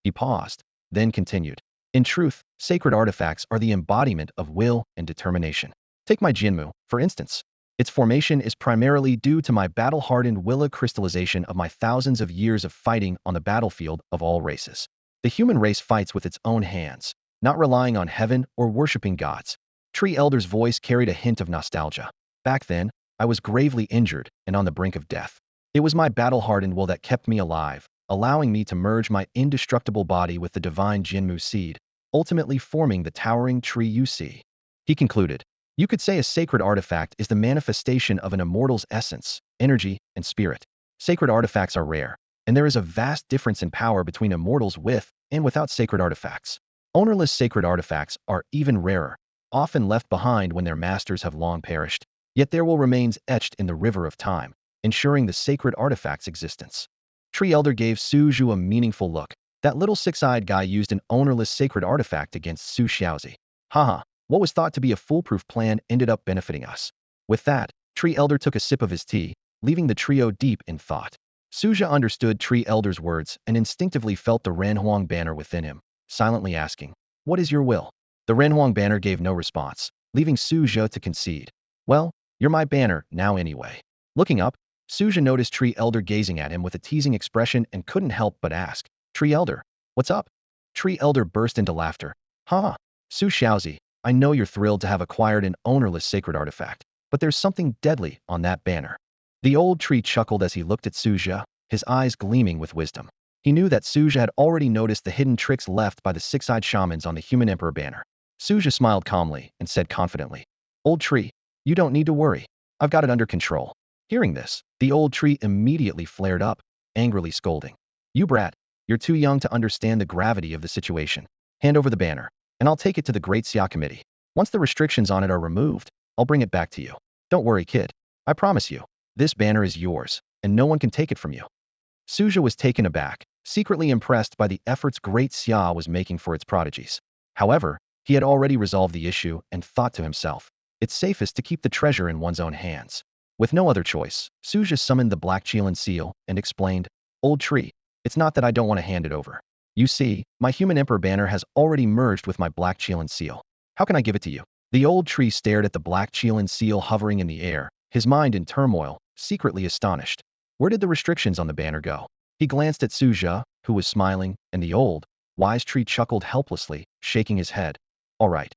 He paused, then continued. In truth, sacred artifacts are the embodiment of will and determination. Take my Jinmu, for instance. Its formation is primarily due to my battle-hardened will, crystallization of my thousands of years of fighting on the battlefield of all races. The human race fights with its own hands, not relying on heaven or worshipping gods. Tree Elder's voice carried a hint of nostalgia. Back then, I was gravely injured and on the brink of death. It was my battle-hardened will that kept me alive, allowing me to merge my indestructible body with the divine Jinmu seed, ultimately forming the towering tree you see. He concluded. You could say a sacred artifact is the manifestation of an immortal's essence, energy, and spirit. Sacred artifacts are rare, and there is a vast difference in power between immortals with and without sacred artifacts. Ownerless sacred artifacts are even rarer, often left behind when their masters have long perished. Yet there will remains etched in the river of time, ensuring the sacred artifact's existence. Tree Elder gave Su Zhe a meaningful look. That little six-eyed guy used an ownerless sacred artifact against Su Xiaozi. Haha, what was thought to be a foolproof plan ended up benefiting us. With that, Tree Elder took a sip of his tea, leaving the trio deep in thought. Su Zhe understood Tree Elder's words and instinctively felt the Renhuang banner within him, silently asking, what is your will? The Renhuang banner gave no response, leaving Su Zhe to concede. Well, you're my banner now anyway. Looking up, Su Zhe noticed Tree Elder gazing at him with a teasing expression and couldn't help but ask, Tree Elder, what's up? Tree Elder burst into laughter. Ha! Su Xiaozi, I know you're thrilled to have acquired an ownerless sacred artifact, but there's something deadly on that banner. The old tree chuckled as he looked at Su Zhe, his eyes gleaming with wisdom. He knew that Su Zhe had already noticed the hidden tricks left by the six-eyed shamans on the human emperor banner. Su Zhe smiled calmly and said confidently, Old tree, you don't need to worry. I've got it under control. Hearing this, the old tree immediately flared up, angrily scolding. You brat, you're too young to understand the gravity of the situation. Hand over the banner, and I'll take it to the Great Xia Committee. Once the restrictions on it are removed, I'll bring it back to you. Don't worry, kid. I promise you, this banner is yours, and no one can take it from you. Su Zhe was taken aback, secretly impressed by the efforts Great Xia was making for its prodigies. However, he had already resolved the issue and thought to himself, it's safest to keep the treasure in one's own hands. With no other choice, Su Zhe summoned the black Qilin Seal and explained, Old tree, it's not that I don't want to hand it over. You see, my human emperor banner has already merged with my black Qilin Seal. How can I give it to you? The old tree stared at the black Qilin Seal hovering in the air, his mind in turmoil, secretly astonished. Where did the restrictions on the banner go? He glanced at Su Zhe, who was smiling, and the old, wise tree chuckled helplessly, shaking his head. All right.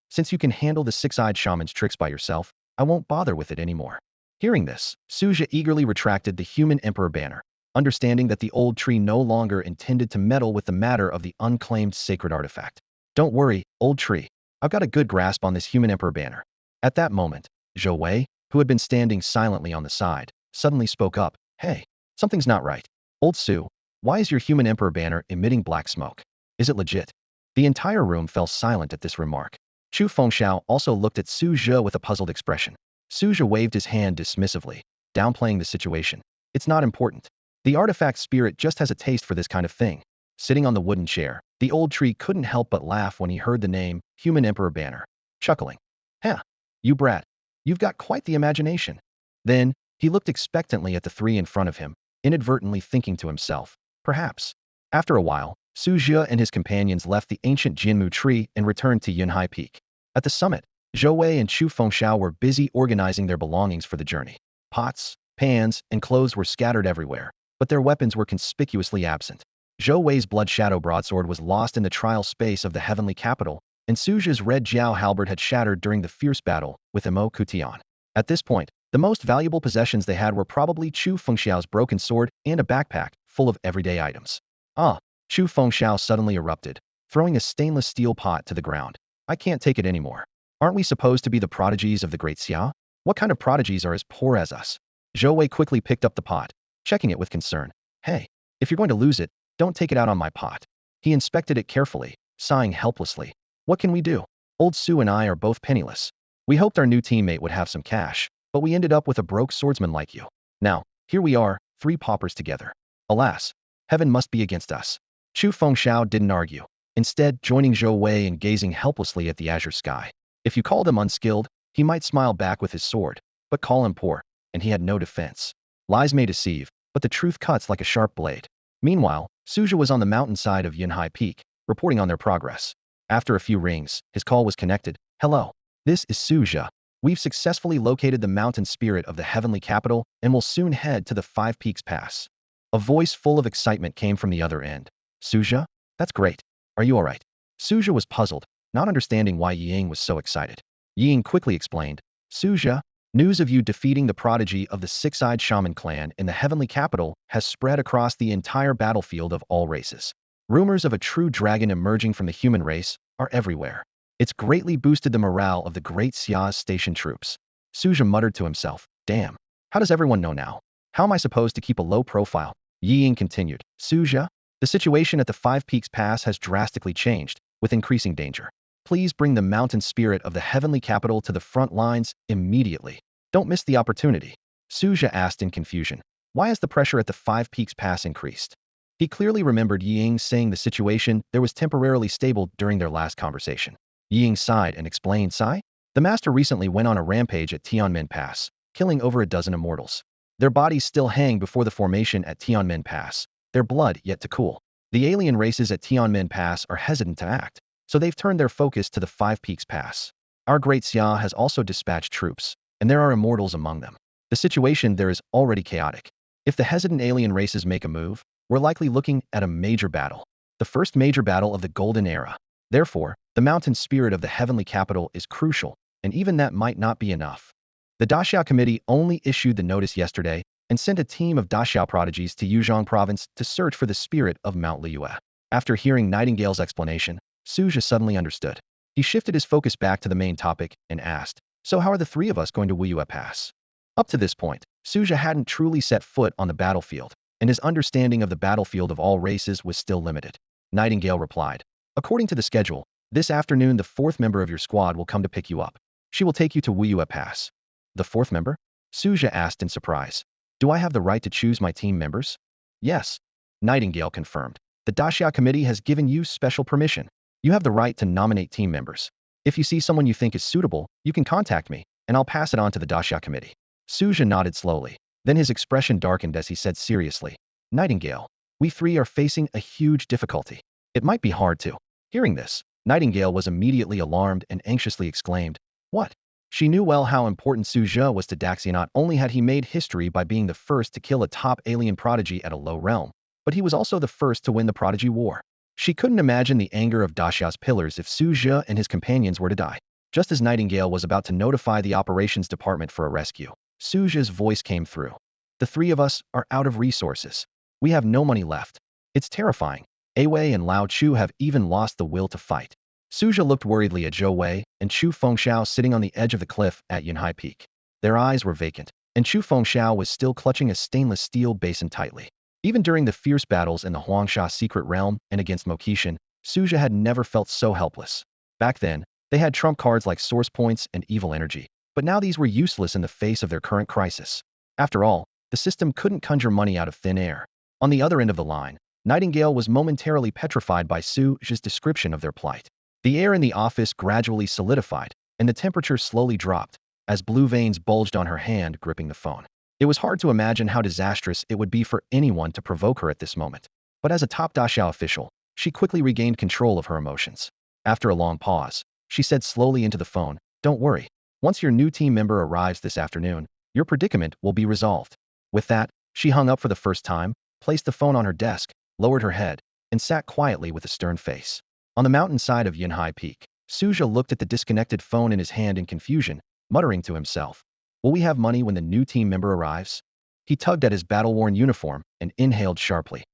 Since you can handle the six-eyed shaman's tricks by yourself, I won't bother with it anymore. Hearing this, Su Zhe eagerly retracted the human emperor banner, understanding that the old tree no longer intended to meddle with the matter of the unclaimed sacred artifact. Don't worry, old tree. I've got a good grasp on this human emperor banner. At that moment, Zhou Wei, who had been standing silently on the side, suddenly spoke up. Hey, something's not right. Old Su, why is your human emperor banner emitting black smoke? Is it legit? The entire room fell silent at this remark. Chu Fengxiao also looked at Su Zhe with a puzzled expression. Su Zhe waved his hand dismissively, downplaying the situation. It's not important. The artifact spirit just has a taste for this kind of thing. Sitting on the wooden chair, the old tree couldn't help but laugh when he heard the name, Human Emperor Banner, chuckling. Huh, you brat. You've got quite the imagination. Then, he looked expectantly at the three in front of him, inadvertently thinking to himself, perhaps. After a while, Su Zhe and his companions left the ancient Jinmu tree and returned to Yinhai Peak. At the summit, Zhou Wei and Chu Fengxiao were busy organizing their belongings for the journey. Pots, pans, and clothes were scattered everywhere, but their weapons were conspicuously absent. Zhou Wei's blood shadow broadsword was lost in the trial space of the heavenly capital, and Su Zhe's red jiao halberd had shattered during the fierce battle with Imo Kutian. At this point, the most valuable possessions they had were probably Chu Fengxiao's broken sword and a backpack full of everyday items. Ah, Chu Fengxiao suddenly erupted, throwing a stainless steel pot to the ground. I can't take it anymore. Aren't we supposed to be the prodigies of the Great Xia? What kind of prodigies are as poor as us? Zhou Wei quickly picked up the pot, checking it with concern. Hey, if you're going to lose it, don't take it out on my pot. He inspected it carefully, sighing helplessly. What can we do? Old Su and I are both penniless. We hoped our new teammate would have some cash, but we ended up with a broke swordsman like you. Now, here we are, three paupers together. Alas, heaven must be against us. Chu Fengxiao didn't argue, instead joining Zhou Wei and gazing helplessly at the azure sky. If you called him unskilled, he might smile back with his sword, but call him poor, and he had no defense. Lies may deceive, but the truth cuts like a sharp blade. Meanwhile, Su Zhe was on the mountainside of Yinhai Peak, reporting on their progress. After a few rings, his call was connected. Hello. This is Su Zhe. We've successfully located the mountain spirit of the heavenly capital and will soon head to the Five Peaks Pass. A voice full of excitement came from the other end. Su Zhe? That's great. Are you alright? Su Zhe was puzzled, not understanding why Ying was so excited. Ying quickly explained. Su Zhe, news of you defeating the prodigy of the six-eyed shaman clan in the heavenly capital has spread across the entire battlefield of all races. Rumors of a true dragon emerging from the human race are everywhere. It's greatly boosted the morale of the Great Xia's station troops. Su Zhe muttered to himself, damn, how does everyone know now? How am I supposed to keep a low profile? Ying continued, Su Zhe, the situation at the Five Peaks Pass has drastically changed, with increasing danger. Please bring the mountain spirit of the heavenly capital to the front lines immediately. Don't miss the opportunity. Su Zhe asked in confusion, why has the pressure at the Five Peaks Pass increased? He clearly remembered Ying saying the situation there was temporarily stable during their last conversation. Ying sighed and explained, Sigh? The master recently went on a rampage at Tianmen Pass, killing over a dozen immortals. Their bodies still hang before the formation at Tianmen Pass, their blood yet to cool. The alien races at Tianmen Pass are hesitant to act, so they've turned their focus to the Five Peaks Pass. Our Great Xia has also dispatched troops, and there are immortals among them. The situation there is already chaotic. If the hesitant alien races make a move, we're likely looking at a major battle. The first major battle of the Golden Era. Therefore, the mountain spirit of the heavenly capital is crucial, and even that might not be enough. The Daxiao Committee only issued the notice yesterday and sent a team of Daxiao prodigies to Yuzhong province to search for the spirit of Mount Liyue. After hearing Nightingale's explanation, Su Zhe suddenly understood. He shifted his focus back to the main topic and asked, so how are the three of us going to Wua Pass? Up to this point, Su Zhe hadn't truly set foot on the battlefield, and his understanding of the battlefield of all races was still limited. Nightingale replied, according to the schedule, this afternoon the fourth member of your squad will come to pick you up. She will take you to Wua Pass. The fourth member? Su Zhe asked in surprise. Do I have the right to choose my team members? Yes. Nightingale confirmed. The Daxiao Committee has given you special permission. You have the right to nominate team members. If you see someone you think is suitable, you can contact me, and I'll pass it on to the Daxiao Committee. Su Zhe nodded slowly. Then his expression darkened as he said seriously, Nightingale, we three are facing a huge difficulty. It might be hard to. Hearing this, Nightingale was immediately alarmed and anxiously exclaimed, what? She knew well how important Su Zhe was to Daxia. Not only had he made history by being the first to kill a top alien prodigy at a low realm, but he was also the first to win the Prodigy War. She couldn't imagine the anger of Daxia's pillars if Su Zhe and his companions were to die. Just as Nightingale was about to notify the operations department for a rescue, Su Zhe's voice came through. The three of us are out of resources. We have no money left. It's terrifying. Wei and Lao Chu have even lost the will to fight. Su Zhe looked worriedly at Zhou Wei and Chu Fengxiao sitting on the edge of the cliff at Yinhai Peak. Their eyes were vacant, and Chu Fengxiao was still clutching a stainless steel basin tightly. Even during the fierce battles in the Huangsha secret realm and against Mokishin, Su Zhe had never felt so helpless. Back then, they had trump cards like source points and evil energy, but now these were useless in the face of their current crisis. After all, the system couldn't conjure money out of thin air. On the other end of the line, Nightingale was momentarily petrified by Su Zhe's description of their plight. The air in the office gradually solidified, and the temperature slowly dropped, as blue veins bulged on her hand gripping the phone. It was hard to imagine how disastrous it would be for anyone to provoke her at this moment. But as a top Daxiao official, she quickly regained control of her emotions. After a long pause, she said slowly into the phone, "Don't worry. Once your new team member arrives this afternoon, your predicament will be resolved." With that, she hung up for the first time, placed the phone on her desk, lowered her head, and sat quietly with a stern face. On the mountainside of Yinhai Peak, Su Zhe looked at the disconnected phone in his hand in confusion, muttering to himself, "Will we have money when the new team member arrives?" He tugged at his battle-worn uniform and inhaled sharply.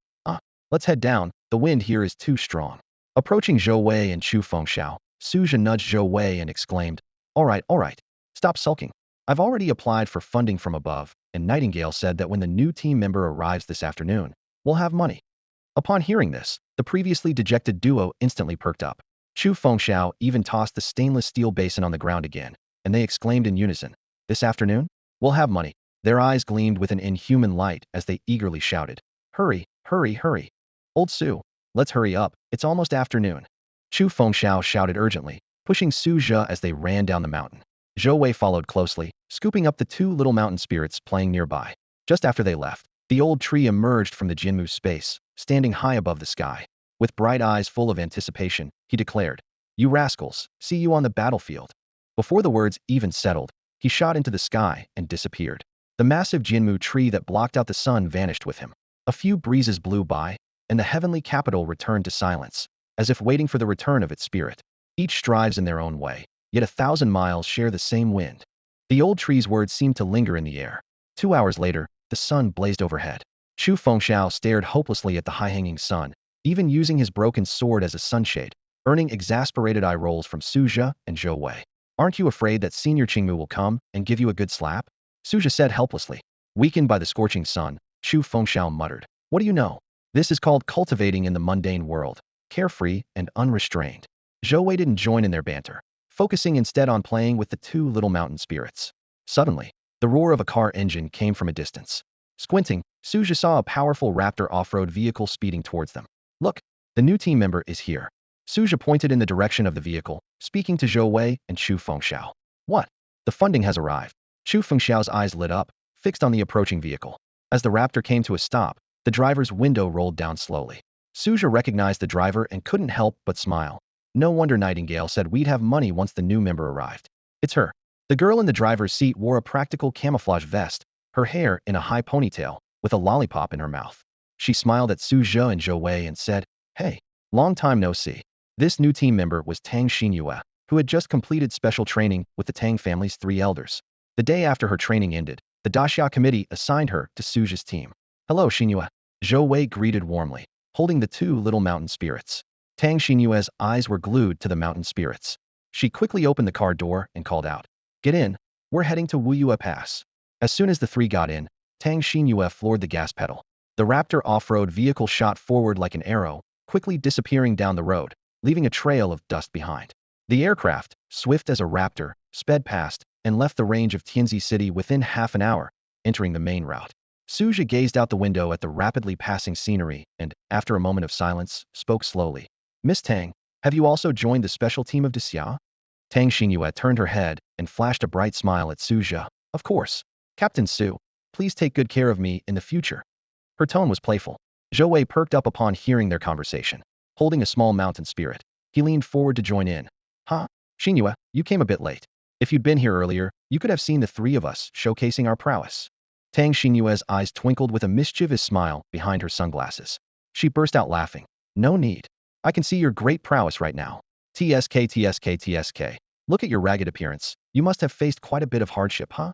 Let's head down. The wind here is too strong." Approaching Zhou Wei and Chu Fengxiao, Su Zhe nudged Zhou Wei and exclaimed, all right. Stop sulking. I've already applied for funding from above, and Nightingale said that when the new team member arrives this afternoon, we'll have money." Upon hearing this, the previously dejected duo instantly perked up. Chu Fengxiao even tossed the stainless steel basin on the ground again, and they exclaimed in unison, "This afternoon? We'll have money." Their eyes gleamed with an inhuman light as they eagerly shouted, "Hurry, hurry, hurry. Old Su, let's hurry up, it's almost afternoon." Chu Fengxiao shouted urgently, pushing Su Zhe as they ran down the mountain. Zhou Wei followed closely, scooping up the two little mountain spirits playing nearby. Just after they left, the old tree emerged from the Jinmu space, standing high above the sky. With bright eyes full of anticipation, he declared, "You rascals, see you on the battlefield." Before the words even settled, he shot into the sky and disappeared. The massive Jinmu tree that blocked out the sun vanished with him. A few breezes blew by, and the heavenly capital returned to silence, as if waiting for the return of its spirit. Each strives in their own way, yet 1,000 miles share the same wind. The old tree's words seemed to linger in the air. 2 hours later, the sun blazed overhead. Chu Fengxiao stared hopelessly at the high-hanging sun, even using his broken sword as a sunshade, earning exasperated eye rolls from Su Zhe and Zhou Wei. "Aren't you afraid that Senior Qingmu will come and give you a good slap?" Su Zhe said helplessly. Weakened by the scorching sun, Chu Fengxiao muttered, "What do you know? This is called cultivating in the mundane world, carefree and unrestrained." Zhou Wei didn't join in their banter, focusing instead on playing with the two little mountain spirits. Suddenly, the roar of a car engine came from a distance. Squinting, Su Zhe saw a powerful Raptor off-road vehicle speeding towards them. "Look, the new team member is here." Su Zhe pointed in the direction of the vehicle, speaking to Zhou Wei and Chu Fengxiao. "What? The funding has arrived." Chu Fengxiao's eyes lit up, fixed on the approaching vehicle. As the Raptor came to a stop, the driver's window rolled down slowly. Su Zhe recognized the driver and couldn't help but smile. No wonder Nightingale said we'd have money once the new member arrived. It's her. The girl in the driver's seat wore a practical camouflage vest, her hair in a high ponytail, with a lollipop in her mouth. She smiled at Su Zhe and Zhou Wei and said, "Hey, long time no see." This new team member was Tang Shinua, who had just completed special training with the Tang family's 3 elders. The day after her training ended, the Daxia committee assigned her to Su Zhe's team. "Hello, Shinua." Zhou Wei greeted warmly, holding the two little mountain spirits. Tang Shinua's eyes were glued to the mountain spirits. She quickly opened the car door and called out, "Get in, we're heading to Wua Pass." As soon as the three got in, Tang Shinua floored the gas pedal. The Raptor off-road vehicle shot forward like an arrow, quickly disappearing down the road, leaving a trail of dust behind. The aircraft, swift as a raptor, sped past and left the range of Tianzi City within half an hour, entering the main route. Su Zhe gazed out the window at the rapidly passing scenery and, after a moment of silence, spoke slowly. "Miss Tang, have you also joined the special team of Daxia?" Tang Shinua turned her head and flashed a bright smile at Su Zhe. "Of course. Captain Su, please take good care of me in the future." Her tone was playful. Zhou Wei perked up upon hearing their conversation. Holding a small mountain spirit, he leaned forward to join in. "Huh? Shinua, you came a bit late. If you'd been here earlier, you could have seen the three of us showcasing our prowess." Tang Shinua's eyes twinkled with a mischievous smile behind her sunglasses. She burst out laughing. "No need. I can see your great prowess right now. TSK. Look at your ragged appearance. You must have faced quite a bit of hardship, huh?"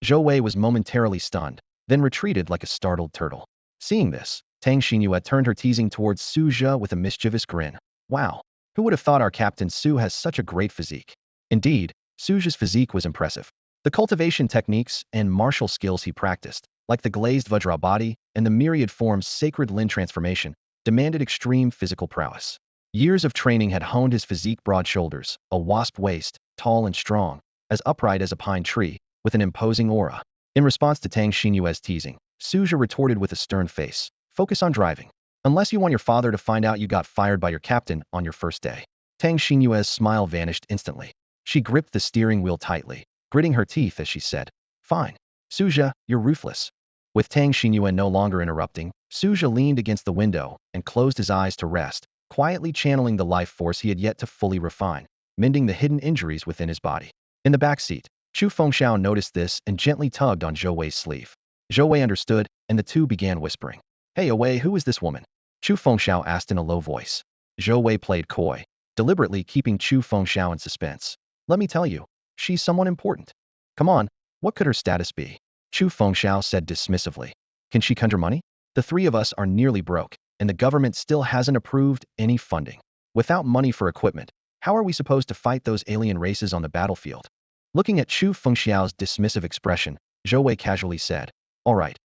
Zhou Wei was momentarily stunned, then retreated like a startled turtle. Seeing this, Tang Shinua turned her teasing towards Su Zhe with a mischievous grin. "Wow, who would have thought our Captain Su has such a great physique?" Indeed, Su Zhe's physique was impressive. The cultivation techniques and martial skills he practiced, like the glazed Vajra body and the myriad forms sacred Lin transformation, demanded extreme physical prowess. Years of training had honed his physique: broad shoulders, a wasp waist, tall and strong, as upright as a pine tree, with an imposing aura. In response to Tang Shinua's teasing, Su Zhe retorted with a stern face, Focus on driving. Unless you want your father to find out you got fired by your captain on your first day. Tang Xinyue's smile vanished instantly. She gripped the steering wheel tightly, gritting her teeth as she said, "Fine. Su Zhe, you're ruthless." With Tang Xinyue no longer interrupting, Su Zhe leaned against the window and closed his eyes to rest, quietly channeling the life force he had yet to fully refine, mending the hidden injuries within his body. In the back seat, Chu Fengxiao noticed this and gently tugged on Zhou Wei's sleeve. Zhou Wei understood, and the two began whispering. "Hey, Wei, who is this woman?" Chu Fengxiao asked in a low voice. Zhou Wei played coy, deliberately keeping Chu Fengxiao in suspense. "Let me tell you, she's someone important." "Come on, what could her status be?" Chu Fengxiao said dismissively. "Can she conjure money? The three of us are nearly broke, and the government still hasn't approved any funding. Without money for equipment, how are we supposed to fight those alien races on the battlefield?" Looking at Chu Fengxiao's dismissive expression, Zhou Wei casually said, All right.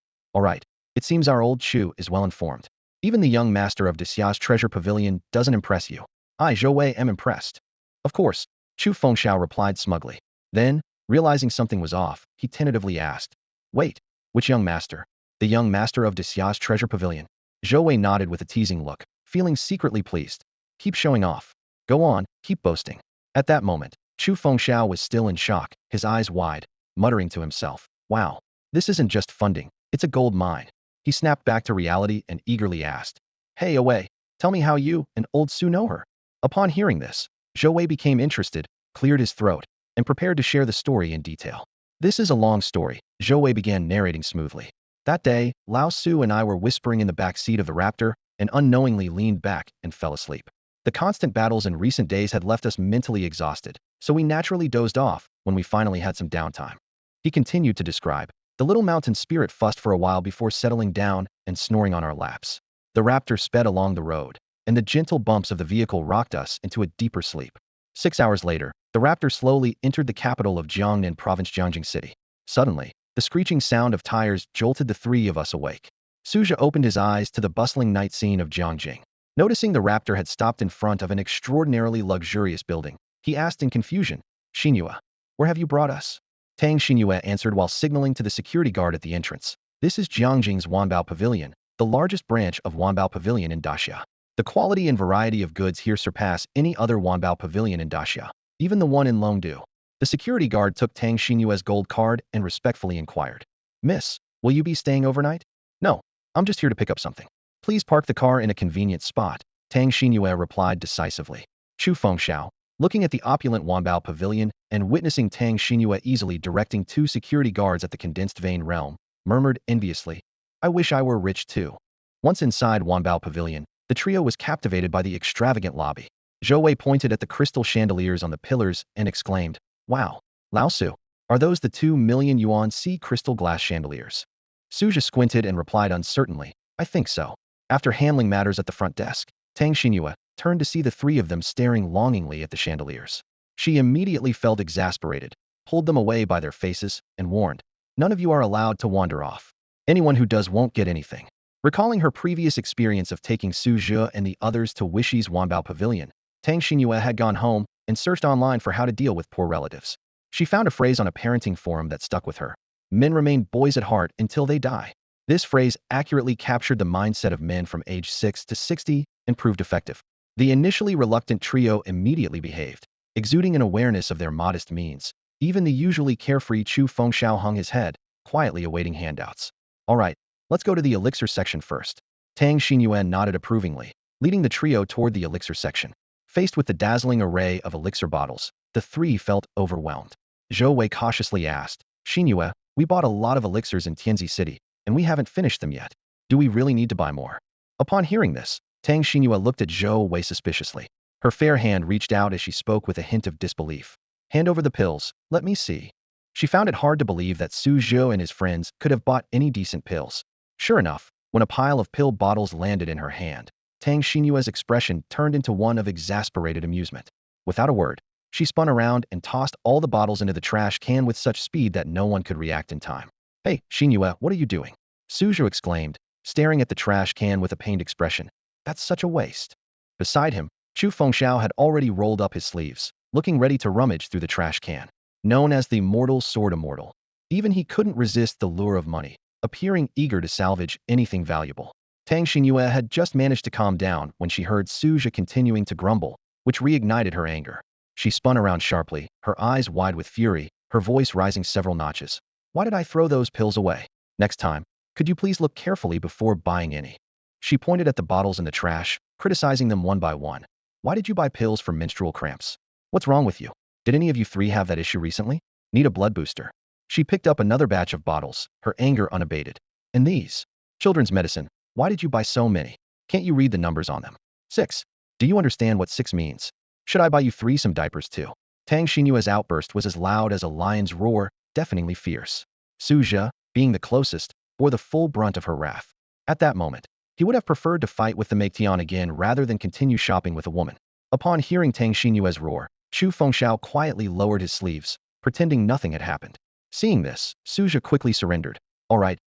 It seems our old Chu is well informed. Even the young master of Dxia's treasure pavilion doesn't impress you." "I, Zhou Wei, am impressed." "Of course," Chu Fengxiao replied smugly. Then, realizing something was off, he tentatively asked, "Wait, which young master?" "The young master of Dxia's treasure pavilion." Zhou Wei nodded with a teasing look, feeling secretly pleased. "Keep showing off. Go on, keep boasting." At that moment, Chu Fengxiao was still in shock, his eyes wide, muttering to himself, "Wow, this isn't just funding, it's a gold mine." He snapped back to reality and eagerly asked, "Hey, Wei, tell me how you and old Su know her." Upon hearing this, Zhou Wei became interested, cleared his throat, and prepared to share the story in detail. "This is a long story," Zhou Wei began narrating smoothly. "That day, Lao Su and I were whispering in the back seat of the Raptor and unknowingly leaned back and fell asleep. The constant battles in recent days had left us mentally exhausted, so we naturally dozed off when we finally had some downtime." He continued to describe, "The little mountain spirit fussed for a while before settling down and snoring on our laps. The Raptor sped along the road, and the gentle bumps of the vehicle rocked us into a deeper sleep. 6 hours later, the Raptor slowly entered the capital of Jiangnan Province, Jiangjing City. Suddenly, the screeching sound of tires jolted the three of us awake. Su Zhe opened his eyes to the bustling night scene of Jiangjing. Noticing the Raptor had stopped in front of an extraordinarily luxurious building, he asked in confusion, "Shinua, where have you brought us?" Tang Xinyu answered while signaling to the security guard at the entrance. "This is Jiangjing's Wanbao Pavilion, the largest branch of Wanbao Pavilion in Daxia. The quality and variety of goods here surpass any other Wanbao Pavilion in Daxia, even the one in Longdu." The security guard took Tang Xinyue's gold card and respectfully inquired, "Miss, will you be staying overnight?" "No, I'm just here to pick up something." "Please park the car in a convenient spot," Tang Xinyue replied decisively. Chu Fengxiao, looking at the opulent Wanbao Pavilion and witnessing Tang Xinyue easily directing two security guards at the condensed vein realm, murmured enviously, "I wish I were rich too." Once inside Wanbao Pavilion, the trio was captivated by the extravagant lobby. Zhou Wei pointed at the crystal chandeliers on the pillars and exclaimed, "Wow, Lao Su, are those the 2 million yuan sea crystal glass chandeliers?" Su Zhe squinted and replied uncertainly, "I think so." After handling matters at the front desk, Tang Xinyue turned to see the three of them staring longingly at the chandeliers. She immediately felt exasperated, pulled them away by their faces, and warned, "None of you are allowed to wander off. Anyone who does won't get anything." Recalling her previous experience of taking Su Zhe and the others to Wishi's Wanbao Pavilion, Tang Xinyue had gone home and searched online for how to deal with poor relatives. She found a phrase on a parenting forum that stuck with her. "Men remain boys at heart until they die." This phrase accurately captured the mindset of men from age 6 to 60 and proved effective. The initially reluctant trio immediately behaved, exuding an awareness of their modest means. Even the usually carefree Chu Fengxiao hung his head, quietly awaiting handouts. "All right, let's go to the elixir section first." Tang Xinyue nodded approvingly, leading the trio toward the elixir section. Faced with the dazzling array of elixir bottles, the three felt overwhelmed. Zhou Wei cautiously asked, "Xinyue, we bought a lot of elixirs in Tianzi City, and we haven't finished them yet. Do we really need to buy more?" Upon hearing this, Tang Xinyue looked at Zhou Wei suspiciously. Her fair hand reached out as she spoke with a hint of disbelief. "Hand over the pills, let me see." She found it hard to believe that Su Zhe and his friends could have bought any decent pills. Sure enough, when a pile of pill bottles landed in her hand, Tang Xinyue's expression turned into one of exasperated amusement. Without a word, she spun around and tossed all the bottles into the trash can with such speed that no one could react in time. "Hey, Xinyue, what are you doing?" Su Zhe exclaimed, staring at the trash can with a pained expression. "That's such a waste." Beside him, Chu Fengxiao had already rolled up his sleeves, looking ready to rummage through the trash can. Known as the mortal sword immortal, even he couldn't resist the lure of money, appearing eager to salvage anything valuable. Tang Xinhua had just managed to calm down when she heard Su Zhe continuing to grumble, which reignited her anger. She spun around sharply, her eyes wide with fury, her voice rising several notches. Why did I throw those pills away? Next time, could you please look carefully before buying any? She pointed at the bottles in the trash, criticizing them one by one. Why did you buy pills for menstrual cramps? What's wrong with you? Did any of you three have that issue recently? Need a blood booster? She picked up another batch of bottles, her anger unabated. And these? Children's medicine. Why did you buy so many? Can't you read the numbers on them? 6. Do you understand what 6 means? Should I buy you 3 some diapers too? Tang Xinyue's outburst was as loud as a lion's roar, deafeningly fierce. Su Zhe, being the closest, bore the full brunt of her wrath. At that moment, he would have preferred to fight with the Meitian again rather than continue shopping with a woman. Upon hearing Tang Xinyue's roar, Chu Fengxiao quietly lowered his sleeves, pretending nothing had happened. Seeing this, Su Zhe quickly surrendered. All right.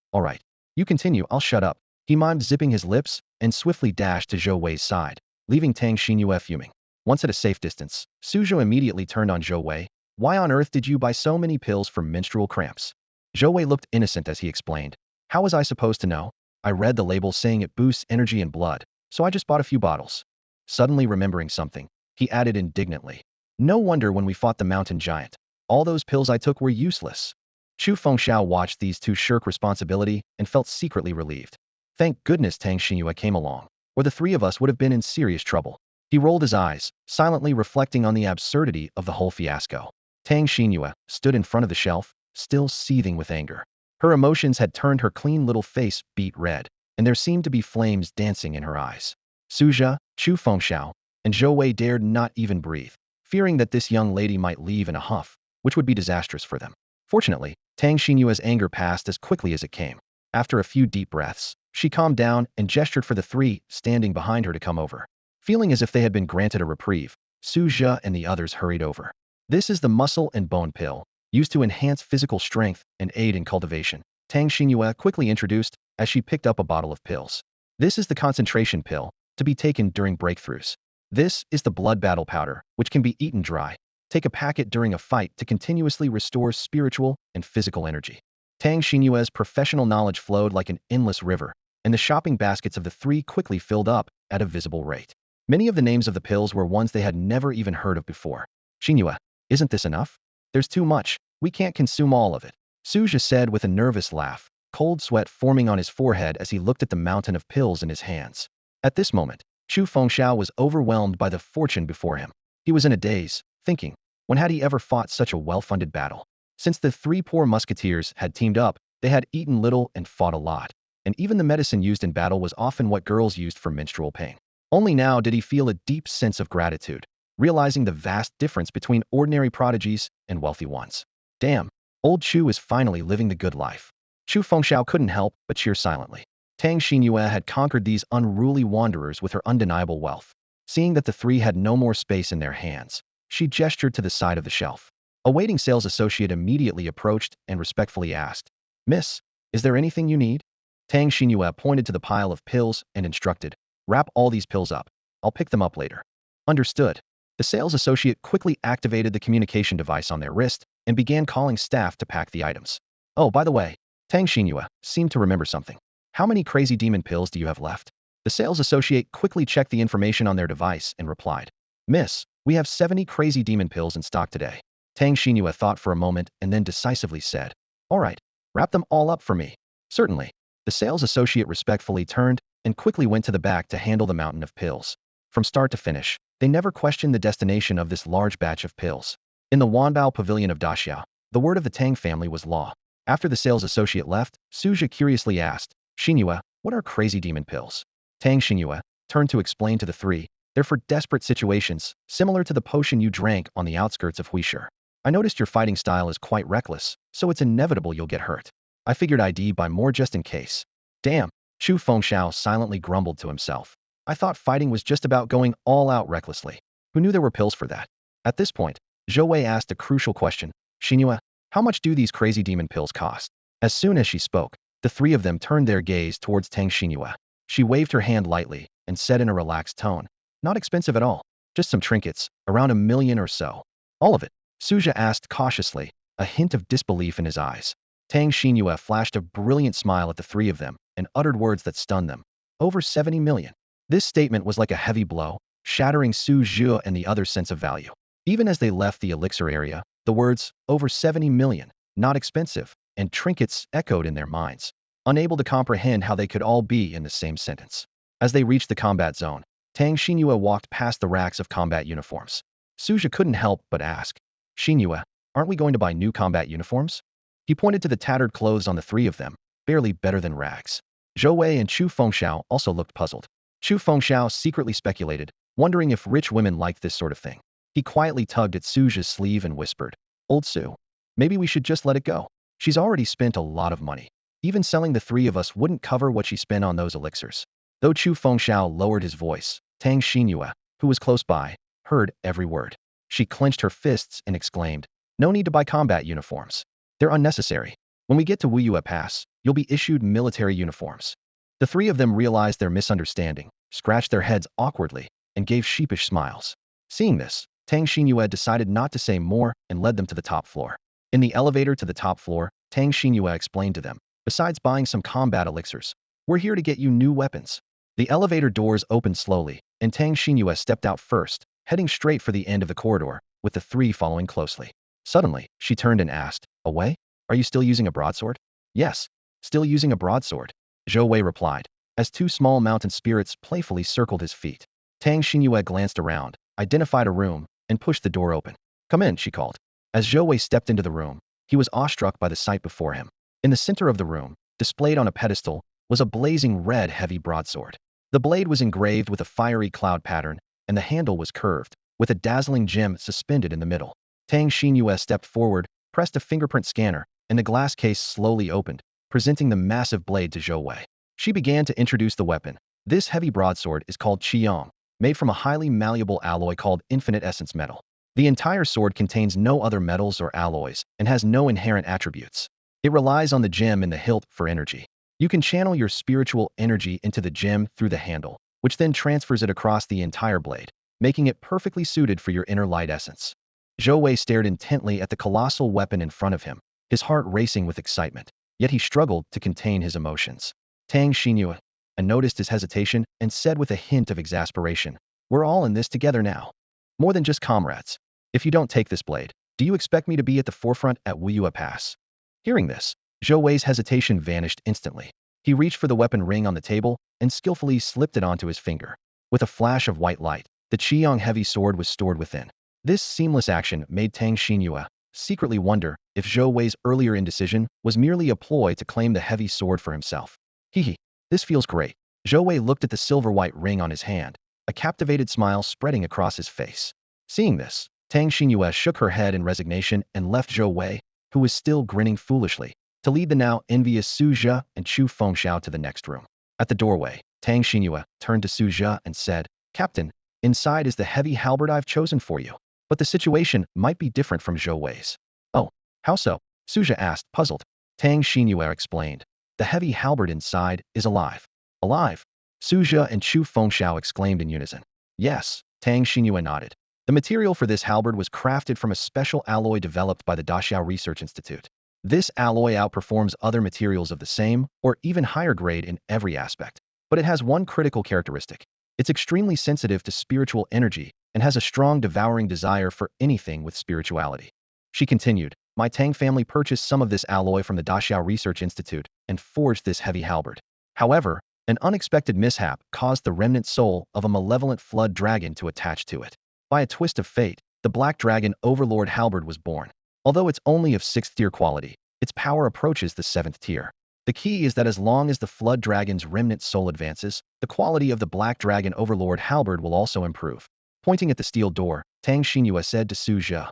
You continue, I'll shut up. He mimed, zipping his lips, and swiftly dashed to Zhou Wei's side, leaving Tang Xinyue fuming. Once at a safe distance, Su Zhe immediately turned on Zhou Wei. Why on earth did you buy so many pills for menstrual cramps? Zhou Wei looked innocent as he explained. How was I supposed to know? I read the label saying it boosts energy and blood, so I just bought a few bottles. Suddenly remembering something, he added indignantly. No wonder when we fought the mountain giant, all those pills I took were useless. Chu Fengxiao watched these two shirk responsibility and felt secretly relieved. Thank goodness Tang Xinhua came along, or the three of us would have been in serious trouble. He rolled his eyes, silently reflecting on the absurdity of the whole fiasco. Tang Xinhua stood in front of the shelf, still seething with anger. Her emotions had turned her clean little face beet red, and there seemed to be flames dancing in her eyes. Su Zhe, Chu Fengxiao, and Zhou Wei dared not even breathe, fearing that this young lady might leave in a huff, which would be disastrous for them. Fortunately, Tang Xinyue's anger passed as quickly as it came. After a few deep breaths, she calmed down and gestured for the three standing behind her to come over. Feeling as if they had been granted a reprieve, Su Zhe and the others hurried over. This is the muscle and bone pill, used to enhance physical strength and aid in cultivation, Tang Xinhua quickly introduced as she picked up a bottle of pills. This is the concentration pill, to be taken during breakthroughs. This is the blood battle powder, which can be eaten dry. Take a packet during a fight to continuously restore spiritual and physical energy. Tang Xinyue's professional knowledge flowed like an endless river, and the shopping baskets of the three quickly filled up at a visible rate. Many of the names of the pills were ones they had never even heard of before. Xinhua, isn't this enough? There's too much. We can't consume all of it. Su Zhe said with a nervous laugh, cold sweat forming on his forehead as he looked at the mountain of pills in his hands. At this moment, Chu Fengxiao was overwhelmed by the fortune before him. He was in a daze, thinking, when had he ever fought such a well-funded battle? Since the three poor musketeers had teamed up, they had eaten little and fought a lot, and even the medicine used in battle was often what girls used for menstrual pain. Only now did he feel a deep sense of gratitude, realizing the vast difference between ordinary prodigies and wealthy ones. Damn, old Chu is finally living the good life. Chu Fengxiao couldn't help but cheer silently. Tang Xinhua had conquered these unruly wanderers with her undeniable wealth. Seeing that the three had no more space in their hands, she gestured to the side of the shelf. A waiting sales associate immediately approached and respectfully asked, Miss, is there anything you need? Tang Xinhua pointed to the pile of pills and instructed, wrap all these pills up. I'll pick them up later. Understood. The sales associate quickly activated the communication device on their wrist and began calling staff to pack the items. Oh, by the way, Tang Xinhua seemed to remember something. How many crazy demon pills do you have left? The sales associate quickly checked the information on their device and replied, Miss, we have 70 crazy demon pills in stock today. Tang Xinhua thought for a moment and then decisively said, all right, wrap them all up for me. Certainly. The sales associate respectfully turned and quickly went to the back to handle the mountain of pills. From start to finish, they never questioned the destination of this large batch of pills. In the Wanbao pavilion of Daxia, the word of the Tang family was law. After the sales associate left, Su Zhe curiously asked, Xinhua, what are crazy demon pills? Tang Xinhua turned to explain to the three, they're for desperate situations, similar to the potion you drank on the outskirts of Huisher. I noticed your fighting style is quite reckless, so it's inevitable you'll get hurt. I figured I'd buy more just in case. Damn, Chu Fengxiao silently grumbled to himself. I thought fighting was just about going all out recklessly. Who knew there were pills for that? At this point, Zhou Wei asked a crucial question. Xinhua, how much do these crazy demon pills cost? As soon as she spoke, the three of them turned their gaze towards Tang Xinhua. She waved her hand lightly and said in a relaxed tone, not expensive at all. Just some trinkets, around 1 million or so. All of it? Su Zhe asked cautiously, a hint of disbelief in his eyes. Tang Xinhua flashed a brilliant smile at the three of them and uttered words that stunned them. Over 70 million. This statement was like a heavy blow, shattering Su Zhe and the other's sense of value. Even as they left the elixir area, the words, over 70 million, not expensive, and trinkets echoed in their minds, unable to comprehend how they could all be in the same sentence. As they reached the combat zone, Tang Shinua walked past the racks of combat uniforms. Su Zhe couldn't help but ask, Shinua, aren't we going to buy new combat uniforms? He pointed to the tattered clothes on the three of them, barely better than rags. Zhou Wei and Chu Fengxiao also looked puzzled. Chu Fengxiao secretly speculated, wondering if rich women liked this sort of thing. He quietly tugged at Su Zhe's sleeve and whispered, Old Su, maybe we should just let it go. She's already spent a lot of money. Even selling the three of us wouldn't cover what she spent on those elixirs. Though Chu Fengxiao lowered his voice, Tang Shinua, who was close by, heard every word. She clenched her fists and exclaimed, no need to buy combat uniforms. They're unnecessary. When we get to Wua Pass, you'll be issued military uniforms. The three of them realized their misunderstanding, scratched their heads awkwardly, and gave sheepish smiles. Seeing this, Tang Shinua decided not to say more and led them to the top floor. In the elevator to the top floor, Tang Shinua explained to them, besides buying some combat elixirs, we're here to get you new weapons. The elevator doors opened slowly, and Tang Shinua stepped out first, heading straight for the end of the corridor, with the three following closely. Suddenly, she turned and asked, Away? Are you still using a broadsword? Yes, still using a broadsword, Zhou Wei replied, as two small mountain spirits playfully circled his feet. Tang Shinua glanced around, identified a room, and pushed the door open. Come in, she called. As Zhou Wei stepped into the room, he was awestruck by the sight before him. In the center of the room, displayed on a pedestal, was a blazing red heavy broadsword. The blade was engraved with a fiery cloud pattern, and the handle was curved, with a dazzling gem suspended in the middle. Tang Shinua stepped forward, pressed a fingerprint scanner, and the glass case slowly opened, presenting the massive blade to Zhou Wei. She began to introduce the weapon. This heavy broadsword is called Qilin, made from a highly malleable alloy called infinite essence metal. The entire sword contains no other metals or alloys and has no inherent attributes. It relies on the gem in the hilt for energy. You can channel your spiritual energy into the gem through the handle, which then transfers it across the entire blade, making it perfectly suited for your inner light essence. Zhou Wei stared intently at the colossal weapon in front of him, his heart racing with excitement, yet he struggled to contain his emotions. Tang Shinua noticed his hesitation and said with a hint of exasperation, we're all in this together now. More than just comrades. If you don't take this blade, do you expect me to be at the forefront at Wua Pass? Hearing this, Zhou Wei's hesitation vanished instantly. He reached for the weapon ring on the table and skillfully slipped it onto his finger. With a flash of white light, the Qiyang heavy sword was stored within. This seamless action made Tang Shinua secretly wonder if Zhou Wei's earlier indecision was merely a ploy to claim the heavy sword for himself. Hee, this feels great. Zhou Wei looked at the silver-white ring on his hand, a captivated smile spreading across his face. Seeing this, Tang Shinua shook her head in resignation and left Zhou Wei, who was still grinning foolishly, to lead the now envious Su Zhe and Chu Fengxiao to the next room. At the doorway, Tang Shinua turned to Su Zhe and said, Captain, inside is the heavy halberd I've chosen for you. But the situation might be different from Zhou Wei's. Oh, how so? Su Zhe asked, puzzled. Tang Shinua explained. The heavy halberd inside is alive. Alive? Su Zhe and Chu Fengxiao exclaimed in unison. Yes, Tang Shinua nodded. The material for this halberd was crafted from a special alloy developed by the Daxiao Research Institute. This alloy outperforms other materials of the same or even higher grade in every aspect. But it has one critical characteristic. It's extremely sensitive to spiritual energy and has a strong devouring desire for anything with spirituality. She continued, my Tang family purchased some of this alloy from the Daxiao Research Institute and forged this heavy halberd. However, an unexpected mishap caused the remnant soul of a malevolent flood dragon to attach to it. By a twist of fate, the Black Dragon Overlord halberd was born. Although it's only of 6th tier quality, its power approaches the 7th tier. The key is that as long as the Flood Dragon's remnant soul advances, the quality of the Black Dragon Overlord halberd will also improve. Pointing at the steel door, Tang Shinua said to Su Zhe,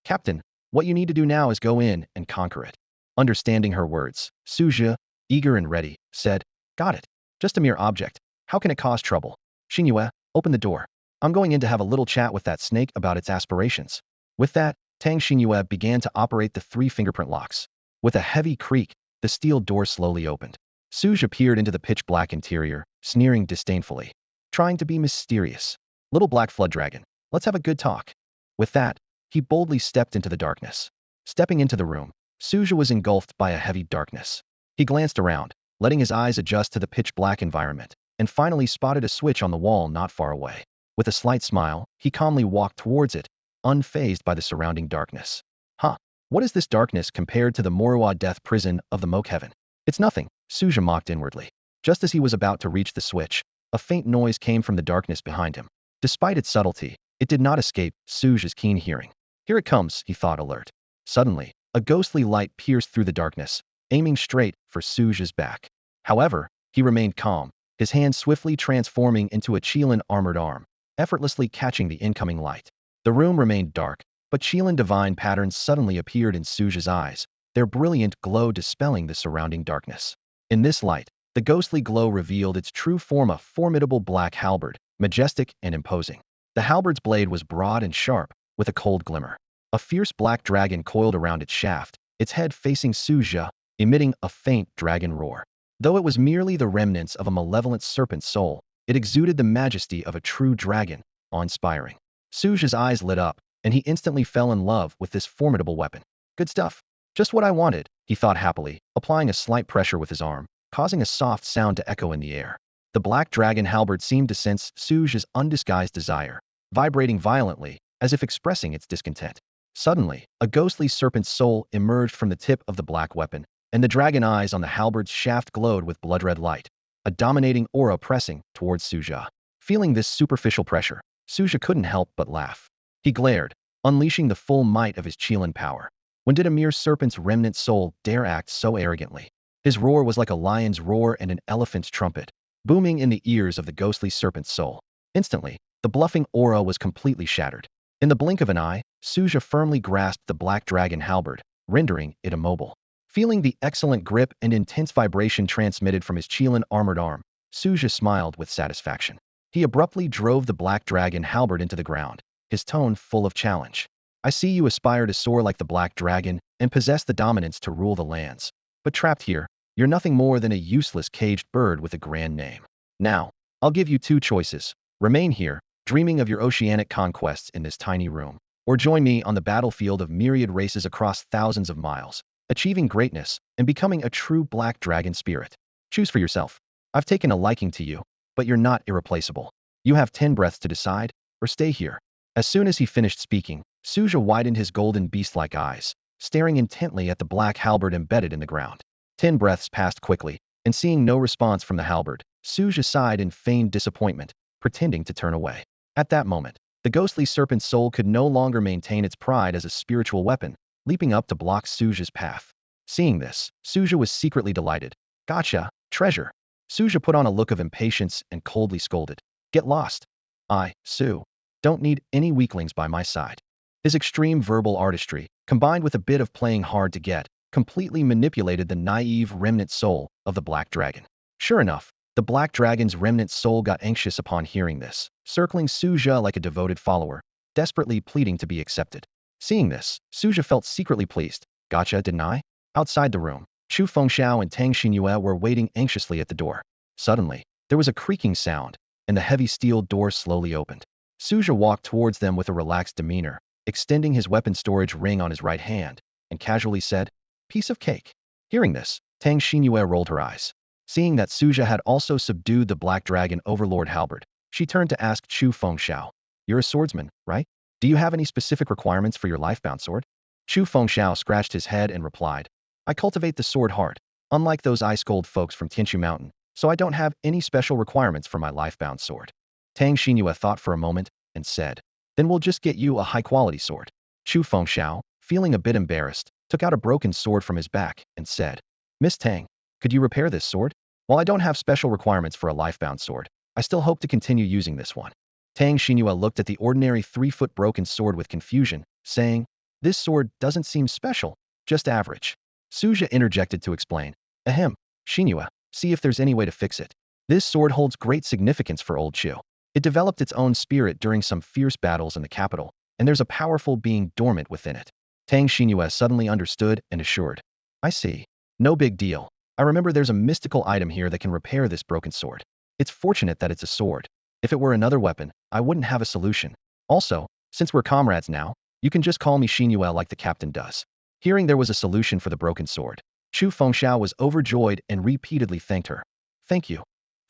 Captain, what you need to do now is go in and conquer it. Understanding her words, Su Zhe, eager and ready, said, Got it. Just a mere object. How can it cause trouble? Shinua, open the door. I'm going in to have a little chat with that snake about its aspirations. With that, Tang Shinua began to operate the 3 fingerprint locks. With a heavy creak, the steel door slowly opened. Su Zhe peered into the pitch-black interior, sneering disdainfully. Trying to be mysterious. Little black flood dragon, let's have a good talk. With that, he boldly stepped into the darkness. Stepping into the room, Su Zhe was engulfed by a heavy darkness. He glanced around, letting his eyes adjust to the pitch-black environment, and finally spotted a switch on the wall not far away. With a slight smile, he calmly walked towards it, unfazed by the surrounding darkness. Huh, what is this darkness compared to the Morua death prison of the Moke Heaven? It's nothing, Su Zhe mocked inwardly. Just as he was about to reach the switch, a faint noise came from the darkness behind him. Despite its subtlety, it did not escape Su Zhe's keen hearing. Here it comes, he thought, alert. Suddenly, a ghostly light pierced through the darkness, aiming straight for Su Zhe's back. However, he remained calm, his hand swiftly transforming into a Qilin armored arm, effortlessly catching the incoming light. The room remained dark, but Qilin divine patterns suddenly appeared in Su Zhe's eyes, their brilliant glow dispelling the surrounding darkness. In this light, the ghostly glow revealed its true form, a formidable black halberd, majestic and imposing. The halberd's blade was broad and sharp, with a cold glimmer. A fierce black dragon coiled around its shaft, its head facing Su Zhe, emitting a faint dragon roar. Though it was merely the remnants of a malevolent serpent's soul, it exuded the majesty of a true dragon, awe-inspiring. Su Zhe's eyes lit up, and he instantly fell in love with this formidable weapon. Good stuff. Just what I wanted, he thought happily, applying a slight pressure with his arm, causing a soft sound to echo in the air. The black dragon halberd seemed to sense Su Zhe's undisguised desire, vibrating violently, as if expressing its discontent. Suddenly, a ghostly serpent's soul emerged from the tip of the black weapon, and the dragon eyes on the halberd's shaft glowed with blood-red light, a dominating aura pressing towards Su Zhe. Feeling this superficial pressure, Su Zhe couldn't help but laugh. He glared, unleashing the full might of his Qilin power. When did a mere serpent's remnant soul dare act so arrogantly? His roar was like a lion's roar and an elephant's trumpet, booming in the ears of the ghostly serpent's soul. Instantly, the bluffing aura was completely shattered. In the blink of an eye, Su Zhe firmly grasped the black dragon halberd, rendering it immobile. Feeling the excellent grip and intense vibration transmitted from his Qilin armored arm, Su Zhe smiled with satisfaction. He abruptly drove the black dragon halberd into the ground, his tone full of challenge. I see you aspire to soar like the black dragon and possess the dominance to rule the lands. But trapped here, you're nothing more than a useless caged bird with a grand name. Now, I'll give you two choices. Remain here, dreaming of your oceanic conquests in this tiny room, or join me on the battlefield of myriad races across thousands of miles, achieving greatness and becoming a true black dragon spirit. Choose for yourself. I've taken a liking to you, but you're not irreplaceable. You have 10 breaths to decide, or stay here. As soon as he finished speaking, Su Zhe widened his golden beast-like eyes, staring intently at the black halberd embedded in the ground. 10 breaths passed quickly, and seeing no response from the halberd, Su Zhe sighed in feigned disappointment, pretending to turn away. At that moment, the ghostly serpent's soul could no longer maintain its pride as a spiritual weapon, leaping up to block Su Zhe's path. Seeing this, Su Zhe was secretly delighted. Gotcha, treasure. Su Zhe put on a look of impatience and coldly scolded. Get lost. I, Su, don't need any weaklings by my side. His extreme verbal artistry, combined with a bit of playing hard to get, completely manipulated the naive remnant soul of the black dragon. Sure enough, the black dragon's remnant soul got anxious upon hearing this, circling Su Zhe like a devoted follower, desperately pleading to be accepted. Seeing this, Su Zhe felt secretly pleased. Gotcha, didn't I? Outside the room, Chu Fengxiao and Tang Shinua were waiting anxiously at the door. Suddenly, there was a creaking sound, and the heavy steel door slowly opened. Su Zhe walked towards them with a relaxed demeanor, extending his weapon storage ring on his right hand, and casually said, "Piece of cake." Hearing this, Tang Shinua rolled her eyes. Seeing that Su Zhe had also subdued the black dragon overlord halberd, she turned to ask Chu Fengxiao, "You're a swordsman, right? Do you have any specific requirements for your lifebound sword?" Chu Fengxiao scratched his head and replied, "I cultivate the sword heart, unlike those ice-cold folks from Tianshu Mountain, so I don't have any special requirements for my lifebound sword." Tang Shinua thought for a moment and said, "Then we'll just get you a high-quality sword." Chu Fengxiao, feeling a bit embarrassed, took out a broken sword from his back and said, "Miss Tang, could you repair this sword? While I don't have special requirements for a lifebound sword, I still hope to continue using this one." Tang Shinua looked at the ordinary 3-foot broken sword with confusion, saying, "This sword doesn't seem special, just average." Su Zhe interjected to explain, "Ahem, Shinua, see if there's any way to fix it. This sword holds great significance for Old Chu. It developed its own spirit during some fierce battles in the capital, and there's a powerful being dormant within it." Tang Shinua suddenly understood and assured, "I see. No big deal. I remember there's a mystical item here that can repair this broken sword. It's fortunate that it's a sword. If it were another weapon, I wouldn't have a solution. Also, since we're comrades now, you can just call me Shinua like the captain does." Hearing there was a solution for the broken sword, Chu Fengxiao was overjoyed and repeatedly thanked her. "Thank you.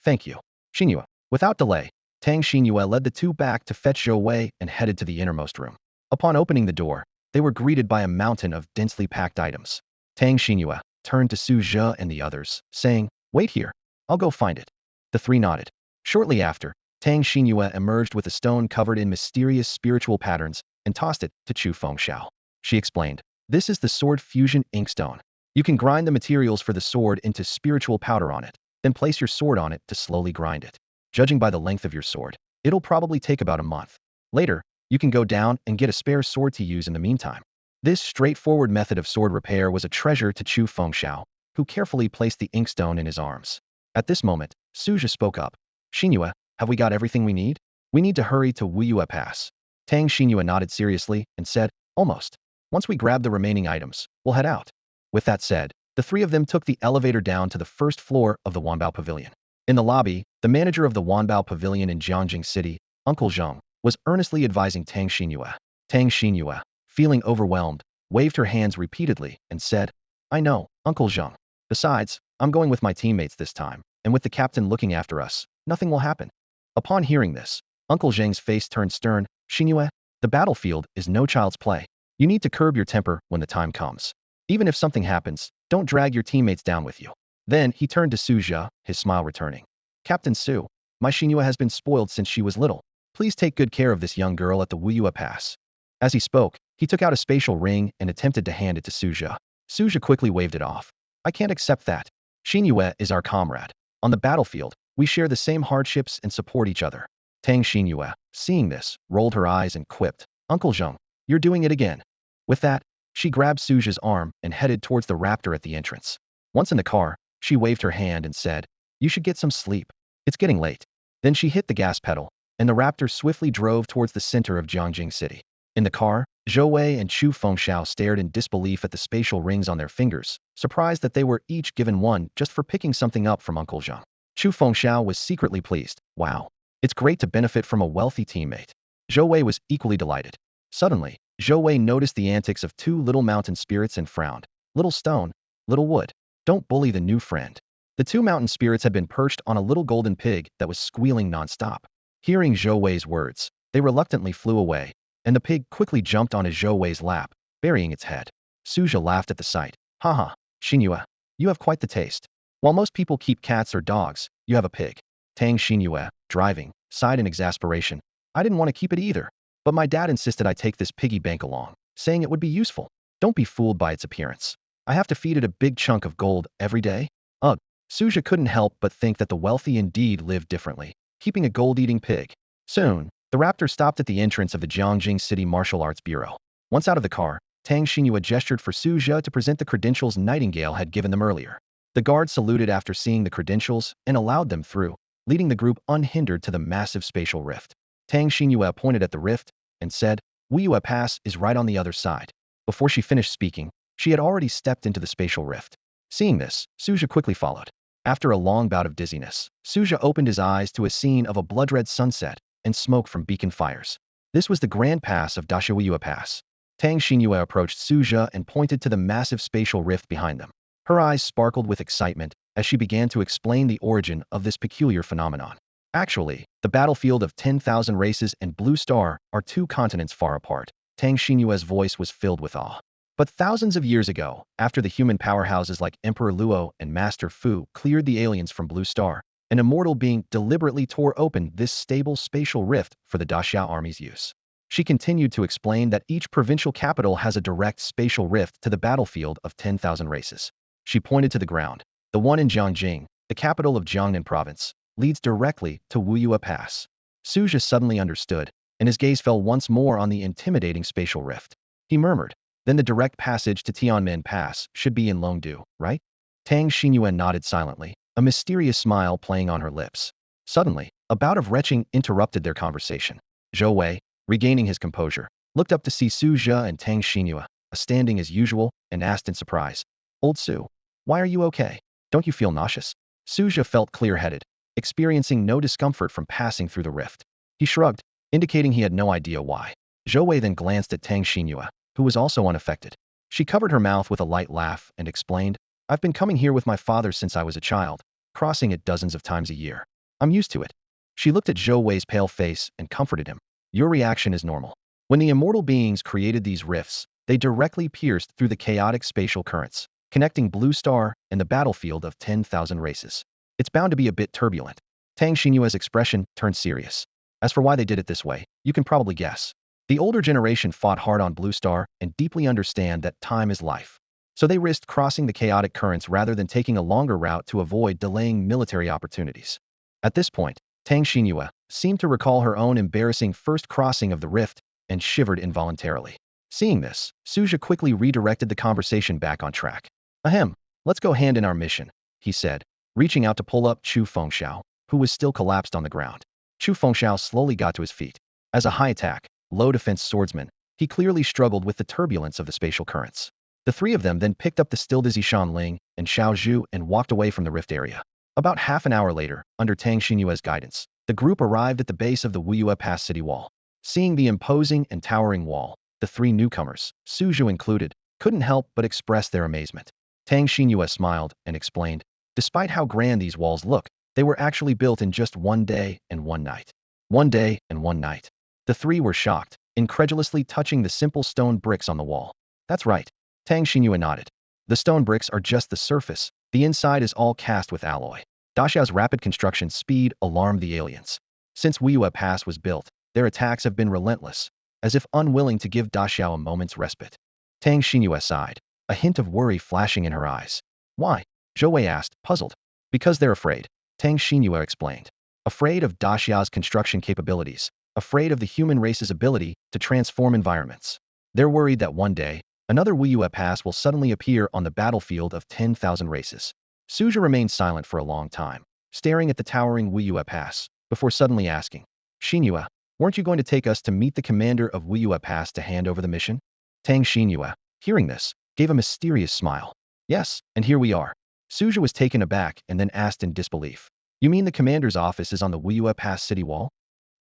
Thank you." Shinua. Without delay, Tang Shinua led the two back to fetch Zhou Wei and headed to the innermost room. Upon opening the door, they were greeted by a mountain of densely packed items. Tang Shinua turned to Su Zhe and the others, saying, "Wait here. I'll go find it." The three nodded. Shortly after, Tang Shinua emerged with a stone covered in mysterious spiritual patterns and tossed it to Chu Fengxiao. She explained, "This is the sword fusion inkstone. You can grind the materials for the sword into spiritual powder on it, then place your sword on it to slowly grind it. Judging by the length of your sword, it'll probably take about a month. Later, you can go down and get a spare sword to use in the meantime." This straightforward method of sword repair was a treasure to Chu Fengxiao, who carefully placed the inkstone in his arms. At this moment, Su Zhe spoke up. "Shinua, have we got everything we need? We need to hurry to Wua Pass." Tang Shinua nodded seriously and said, "Almost. Once we grab the remaining items, we'll head out." With that said, the three of them took the elevator down to the first floor of the Wanbao Pavilion. In the lobby, the manager of the Wanbao Pavilion in Jiangjing City, Uncle Zheng, was earnestly advising Tang Shinua. Tang Shinua, feeling overwhelmed, waved her hands repeatedly and said, "I know, Uncle Zheng. Besides, I'm going with my teammates this time, and with the captain looking after us, nothing will happen." Upon hearing this, Uncle Zheng's face turned stern. "Shinua, the battlefield is no child's play. You need to curb your temper when the time comes. Even if something happens, don't drag your teammates down with you." Then he turned to Su Zhe, his smile returning. "Captain Su, my Shinua has been spoiled since she was little. Please take good care of this young girl at the Wua Pass." As he spoke, he took out a spatial ring and attempted to hand it to Su Zhe. Su Zhe quickly waved it off. "I can't accept that. Shinua is our comrade. On the battlefield, we share the same hardships and support each other." Tang Shinua, seeing this, rolled her eyes and quipped, "Uncle Zheng, you're doing it again." With that, she grabbed Su Zhe's arm and headed towards the raptor at the entrance. Once in the car, she waved her hand and said, "You should get some sleep. It's getting late." Then she hit the gas pedal, and the raptor swiftly drove towards the center of Jiangjing City. In the car, Zhou Wei and Chu Fengxiao stared in disbelief at the spatial rings on their fingers, surprised that they were each given one just for picking something up from Uncle Zheng. Chu Fengxiao was secretly pleased. "Wow, it's great to benefit from a wealthy teammate." Zhou Wei was equally delighted. Suddenly, Zhou Wei noticed the antics of two little mountain spirits and frowned. "Little stone, little wood. Don't bully the new friend." The two mountain spirits had been perched on a little golden pig that was squealing nonstop. Hearing Zhou Wei's words, they reluctantly flew away, and the pig quickly jumped onto Zhou Wei's lap, burying its head. Su Zhe laughed at the sight. "Haha, Shinua, you have quite the taste. While most people keep cats or dogs, you have a pig." Tang Shinua, driving, sighed in exasperation. "I didn't want to keep it either, but my dad insisted I take this piggy bank along, saying it would be useful. Don't be fooled by its appearance. I have to feed it a big chunk of gold every day." Ugh. Su Zhe couldn't help but think that the wealthy indeed lived differently, keeping a gold-eating pig. Soon, the raptor stopped at the entrance of the Jiangjing City Martial Arts Bureau. Once out of the car, Tang Shinua gestured for Su Zhe to present the credentials Nightingale had given them earlier. The guard saluted after seeing the credentials and allowed them through, leading the group unhindered to the massive spatial rift. Tang Shinua pointed at the rift and said, "Wua Pass is right on the other side." Before she finished speaking, she had already stepped into the spatial rift. Seeing this, Su Zhe quickly followed. After a long bout of dizziness, Su Zhe opened his eyes to a scene of a blood-red sunset and smoke from beacon fires. This was the Grand Pass of Wua Pass. Tang Shinua approached Su Zhe and pointed to the massive spatial rift behind them. Her eyes sparkled with excitement as she began to explain the origin of this peculiar phenomenon. Actually, the battlefield of 10,000 races and Blue Star are two continents far apart. Tang Shinua's voice was filled with awe. But thousands of years ago, after the human powerhouses like Emperor Luo and Master Fu cleared the aliens from Blue Star, an immortal being deliberately tore open this stable spatial rift for the Daxiao army's use. She continued to explain that each provincial capital has a direct spatial rift to the battlefield of 10,000 races. She pointed to the ground. The one in Jiangjing, the capital of Jiangnan province, leads directly to Wua Pass. Su Zhe suddenly understood, and his gaze fell once more on the intimidating spatial rift. He murmured, "Then the direct passage to Tianmen Pass should be in Longdu, right?" Tang Shinua nodded silently, a mysterious smile playing on her lips. Suddenly, a bout of retching interrupted their conversation. Zhou Wei, regaining his composure, looked up to see Su Zhe and Tang Shinua, standing as usual, and asked in surprise, "Old Su, why are you okay? Don't you feel nauseous?" Su Zhe felt clear-headed, experiencing no discomfort from passing through the rift. He shrugged, indicating he had no idea why. Zhou Wei then glanced at Tang Shinua, who was also unaffected. She covered her mouth with a light laugh and explained, "I've been coming here with my father since I was a child, crossing it dozens of times a year. I'm used to it. She looked at Zhou Wei's pale face and comforted him. Your reaction is normal. When the immortal beings created these rifts, they directly pierced through the chaotic spatial currents, connecting Blue Star and the battlefield of 10,000 races. It's bound to be a bit turbulent. Tang Xinyue's expression turned serious. As for why they did it this way, you can probably guess. The older generation fought hard on Blue Star and deeply understand that time is life. So they risked crossing the chaotic currents rather than taking a longer route to avoid delaying military opportunities. At this point, Tang Xinyu seemed to recall her own embarrassing first crossing of the rift and shivered involuntarily. Seeing this, Su Zhe quickly redirected the conversation back on track. Ahem, let's go hand in our mission, he said, reaching out to pull up Chu Fengxiao, who was still collapsed on the ground. Chu Fengxiao slowly got to his feet. As a high-attack, low-defense swordsman, he clearly struggled with the turbulence of the spatial currents. The three of them then picked up the still dizzy Shan Ling and Xiao Zhu and walked away from the rift area. About half an hour later, under Tang Xinyue's guidance, the group arrived at the base of the Wua Pass city wall. Seeing the imposing and towering wall, the three newcomers, Su Zhe included, couldn't help but express their amazement. Tang Xinyue smiled and explained, despite how grand these walls look, they were actually built in just 1 day and 1 night. 1 day and 1 night. The three were shocked, incredulously touching the simple stone bricks on the wall. That's right. Tang Xinyue nodded. The stone bricks are just the surface, the inside is all cast with alloy. Daxiao's rapid construction speed alarmed the aliens. Since Wua Pass was built, their attacks have been relentless, as if unwilling to give Daxiao a moment's respite. Tang Xinyue sighed, a hint of worry flashing in her eyes. Why? Zhou Wei asked, puzzled. Because they're afraid, Tang Xinyue explained. Afraid of Daxiao's construction capabilities, afraid of the human race's ability to transform environments. They're worried that one day, another Wua Pass will suddenly appear on the battlefield of 10,000 races. Su Zhe remained silent for a long time, staring at the towering Wua Pass, before suddenly asking, Xinyue, weren't you going to take us to meet the commander of Wua Pass to hand over the mission? Tang Xinyue, hearing this, gave a mysterious smile. Yes, and here we are. Su Zhe was taken aback and then asked in disbelief. You mean the commander's office is on the Wua Pass city wall?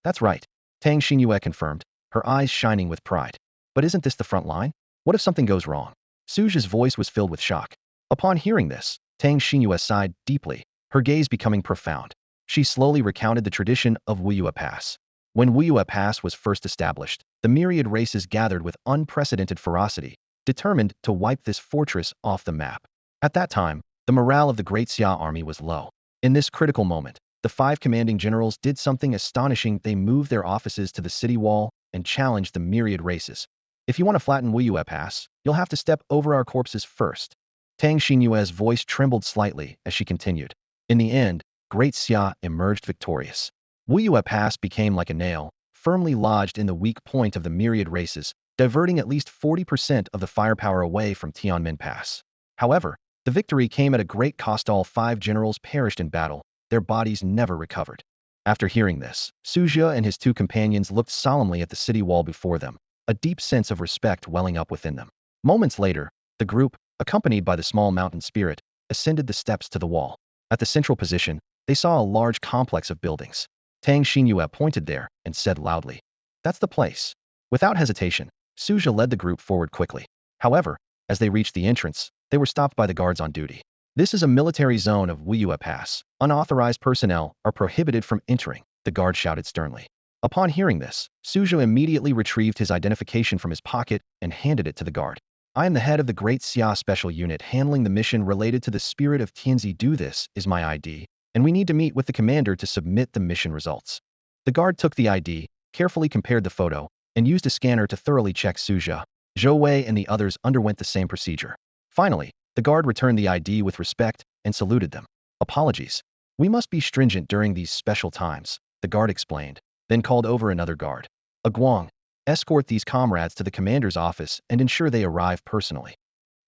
That's right. Tang Xinyue confirmed, her eyes shining with pride. But isn't this the front line? What if something goes wrong? Su Zhe's voice was filled with shock. Upon hearing this, Tang Xinyue sighed deeply, her gaze becoming profound. She slowly recounted the tradition of Wua Pass. When Wua Pass was first established, the myriad races gathered with unprecedented ferocity, determined to wipe this fortress off the map. At that time, the morale of the Great Xia army was low. In this critical moment, the 5 commanding generals did something astonishing. They moved their offices to the city wall and challenged the myriad races. If you want to flatten Wua Pass, you'll have to step over our corpses first. Tang Xinyue's voice trembled slightly as she continued. In the end, Great Xia emerged victorious. Wua Pass became like a nail, firmly lodged in the weak point of the myriad races, diverting at least 40% of the firepower away from Tianmen Pass. However, the victory came at a great cost. All 5 generals perished in battle, their bodies never recovered. After hearing this, Su Zhe and his 2 companions looked solemnly at the city wall before them, a deep sense of respect welling up within them. Moments later, the group, accompanied by the small mountain spirit, ascended the steps to the wall. At the central position, they saw a large complex of buildings. Tang Xinyue pointed there and said loudly, "That's the place." Without hesitation, Su Zhe led the group forward quickly. However, as they reached the entrance, they were stopped by the guards on duty. This is a military zone of Wua Pass. Unauthorized personnel are prohibited from entering, the guard shouted sternly. Upon hearing this, Su Zhe immediately retrieved his identification from his pocket and handed it to the guard. I am the head of the Great Xia Special Unit handling the mission related to the spirit of Tianzi. This is my ID, and we need to meet with the commander to submit the mission results. The guard took the ID, carefully compared the photo, and used a scanner to thoroughly check Su Zhe. Zhou Wei and the others underwent the same procedure. Finally, the guard returned the ID with respect and saluted them. Apologies. We must be stringent during these special times, the guard explained, then called over another guard. A Guang, escort these comrades to the commander's office and ensure they arrive personally.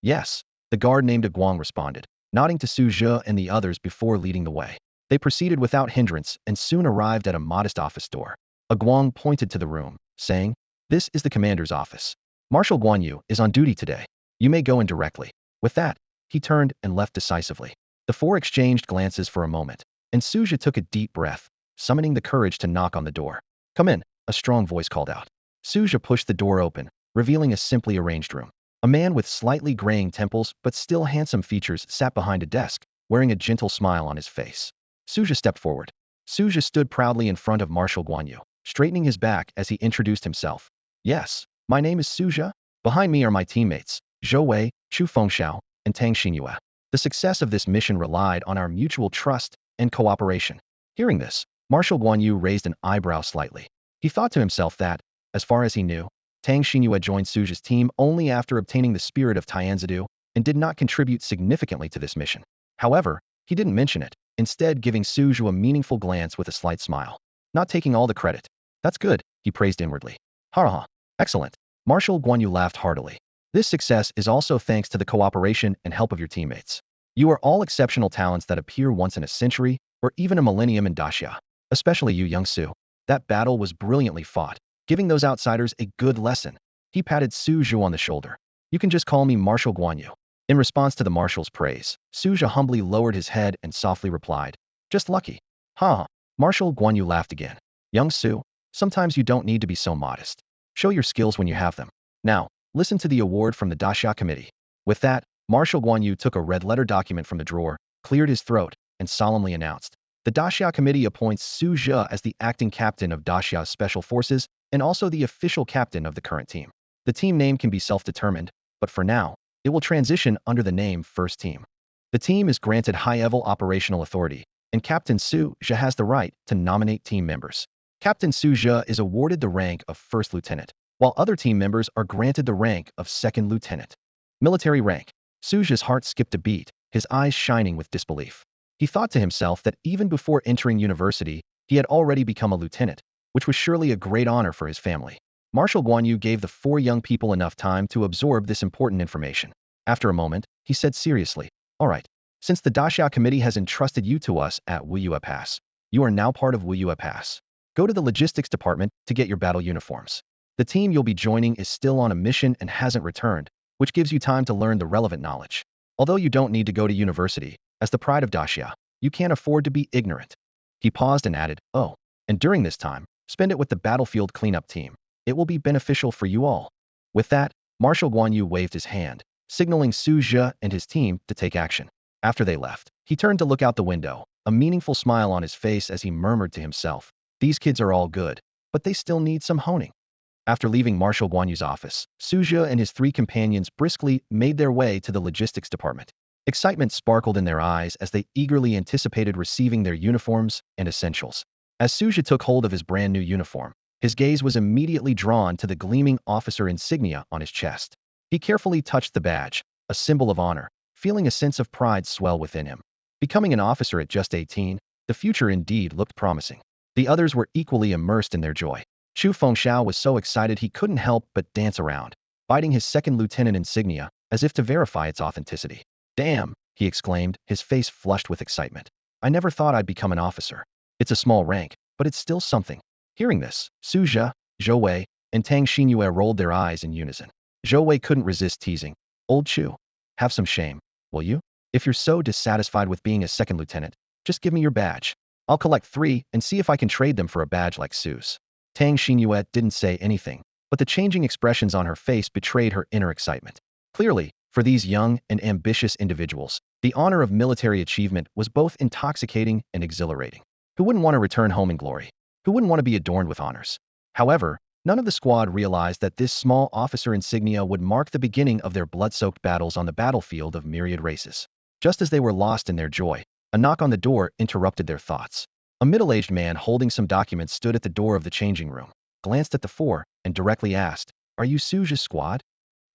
Yes, the guard named a Guang responded, nodding to Su Zhe and the others before leading the way. They proceeded without hindrance and soon arrived at a modest office door. A Guang pointed to the room, saying, "This is the commander's office. Marshal Guan Yu is on duty today. You may go in directly." With that, he turned and left decisively. The 4 exchanged glances for a moment, and Su Zhe took a deep breath, summoning the courage to knock on the door. "Come in," a strong voice called out. Su Zhe pushed the door open, revealing a simply arranged room. A man with slightly graying temples but still handsome features sat behind a desk, wearing a gentle smile on his face. Su Zhe stepped forward. Su Zhe stood proudly in front of Marshal Guan Yu, straightening his back as he introduced himself. Yes, my name is Su Zhe. Behind me are my teammates, Zhou Wei, Chu Fengxiao, and Tang Xinhua. The success of this mission relied on our mutual trust and cooperation. Hearing this, Marshal Guan Yu raised an eyebrow slightly. He thought to himself that, as far as he knew, Tang Xinhua joined Su Zhe's team only after obtaining the spirit of Tianzidu and did not contribute significantly to this mission. However, he didn't mention it, instead giving Su Zhe a meaningful glance with a slight smile. Not taking all the credit. That's good, he praised inwardly. Ha ha, excellent. Marshal Guan Yu laughed heartily. This success is also thanks to the cooperation and help of your teammates. You are all exceptional talents that appear once in a century or even a millennium in Daxia. Especially you, young Su. That battle was brilliantly fought, giving those outsiders a good lesson. He patted Su Zhe on the shoulder. You can just call me Marshal Guan Yu. In response to the marshal's praise, Su Zhe humbly lowered his head and softly replied, just lucky. Ha! Marshal Guan Yu laughed again. Young Su, sometimes you don't need to be so modest. Show your skills when you have them. Now, listen to the award from the Daxia Committee. With that, Marshal Guan Yu took a red-letter document from the drawer, cleared his throat, and solemnly announced. The Daxia Committee appoints Su Zhe as the acting captain of Daxia's special forces and also the official captain of the current team. The team name can be self-determined, but for now, it will transition under the name First Team. The team is granted high-level operational authority, and Captain Su Zhe has the right to nominate team members. Captain Su Zhe is awarded the rank of First Lieutenant, while other team members are granted the rank of Second Lieutenant. Military rank. Su Zhe's heart skipped a beat, his eyes shining with disbelief. He thought to himself that even before entering university, he had already become a lieutenant, which was surely a great honor for his family. Marshal Guan Yu gave the four young people enough time to absorb this important information. After a moment, he said seriously, all right, since the Daxia Committee has entrusted you to us at Wua Pass, you are now part of Wua Pass. Go to the logistics department to get your battle uniforms. The team you'll be joining is still on a mission and hasn't returned, which gives you time to learn the relevant knowledge. Although you don't need to go to university, as the pride of Daxia, you can't afford to be ignorant. He paused and added, oh, and during this time, spend it with the battlefield cleanup team. It will be beneficial for you all. With that, Marshal Guan Yu waved his hand, signaling Su Zhe and his team to take action. After they left, he turned to look out the window, a meaningful smile on his face as he murmured to himself, these kids are all good, but they still need some honing. After leaving Marshal Guan Yu's office, Su Zhe and his three companions briskly made their way to the logistics department. Excitement sparkled in their eyes as they eagerly anticipated receiving their uniforms and essentials. As Su Zhe took hold of his brand new uniform, his gaze was immediately drawn to the gleaming officer insignia on his chest. He carefully touched the badge, a symbol of honor, feeling a sense of pride swell within him. Becoming an officer at just 18, the future indeed looked promising. The others were equally immersed in their joy. Chu Fengxiao was so excited he couldn't help but dance around, biting his second lieutenant insignia, as if to verify its authenticity. Damn, he exclaimed, his face flushed with excitement. I never thought I'd become an officer. It's a small rank, but it's still something. Hearing this, Su Zhe, Zhou Wei, and Tang Xinhua rolled their eyes in unison. Zhou Wei couldn't resist teasing. Old Chu, have some shame, will you? If you're so dissatisfied with being a second lieutenant, just give me your badge. I'll collect 3 and see if I can trade them for a badge like Su's. Tang Xinhua didn't say anything, but the changing expressions on her face betrayed her inner excitement. Clearly, for these young and ambitious individuals, the honor of military achievement was both intoxicating and exhilarating. Who wouldn't want to return home in glory? Who wouldn't want to be adorned with honors? However, none of the squad realized that this small officer insignia would mark the beginning of their blood-soaked battles on the battlefield of myriad races. Just as they were lost in their joy, a knock on the door interrupted their thoughts. A middle-aged man holding some documents stood at the door of the changing room, glanced at the four, and directly asked, "Are you Su Zhe's squad?"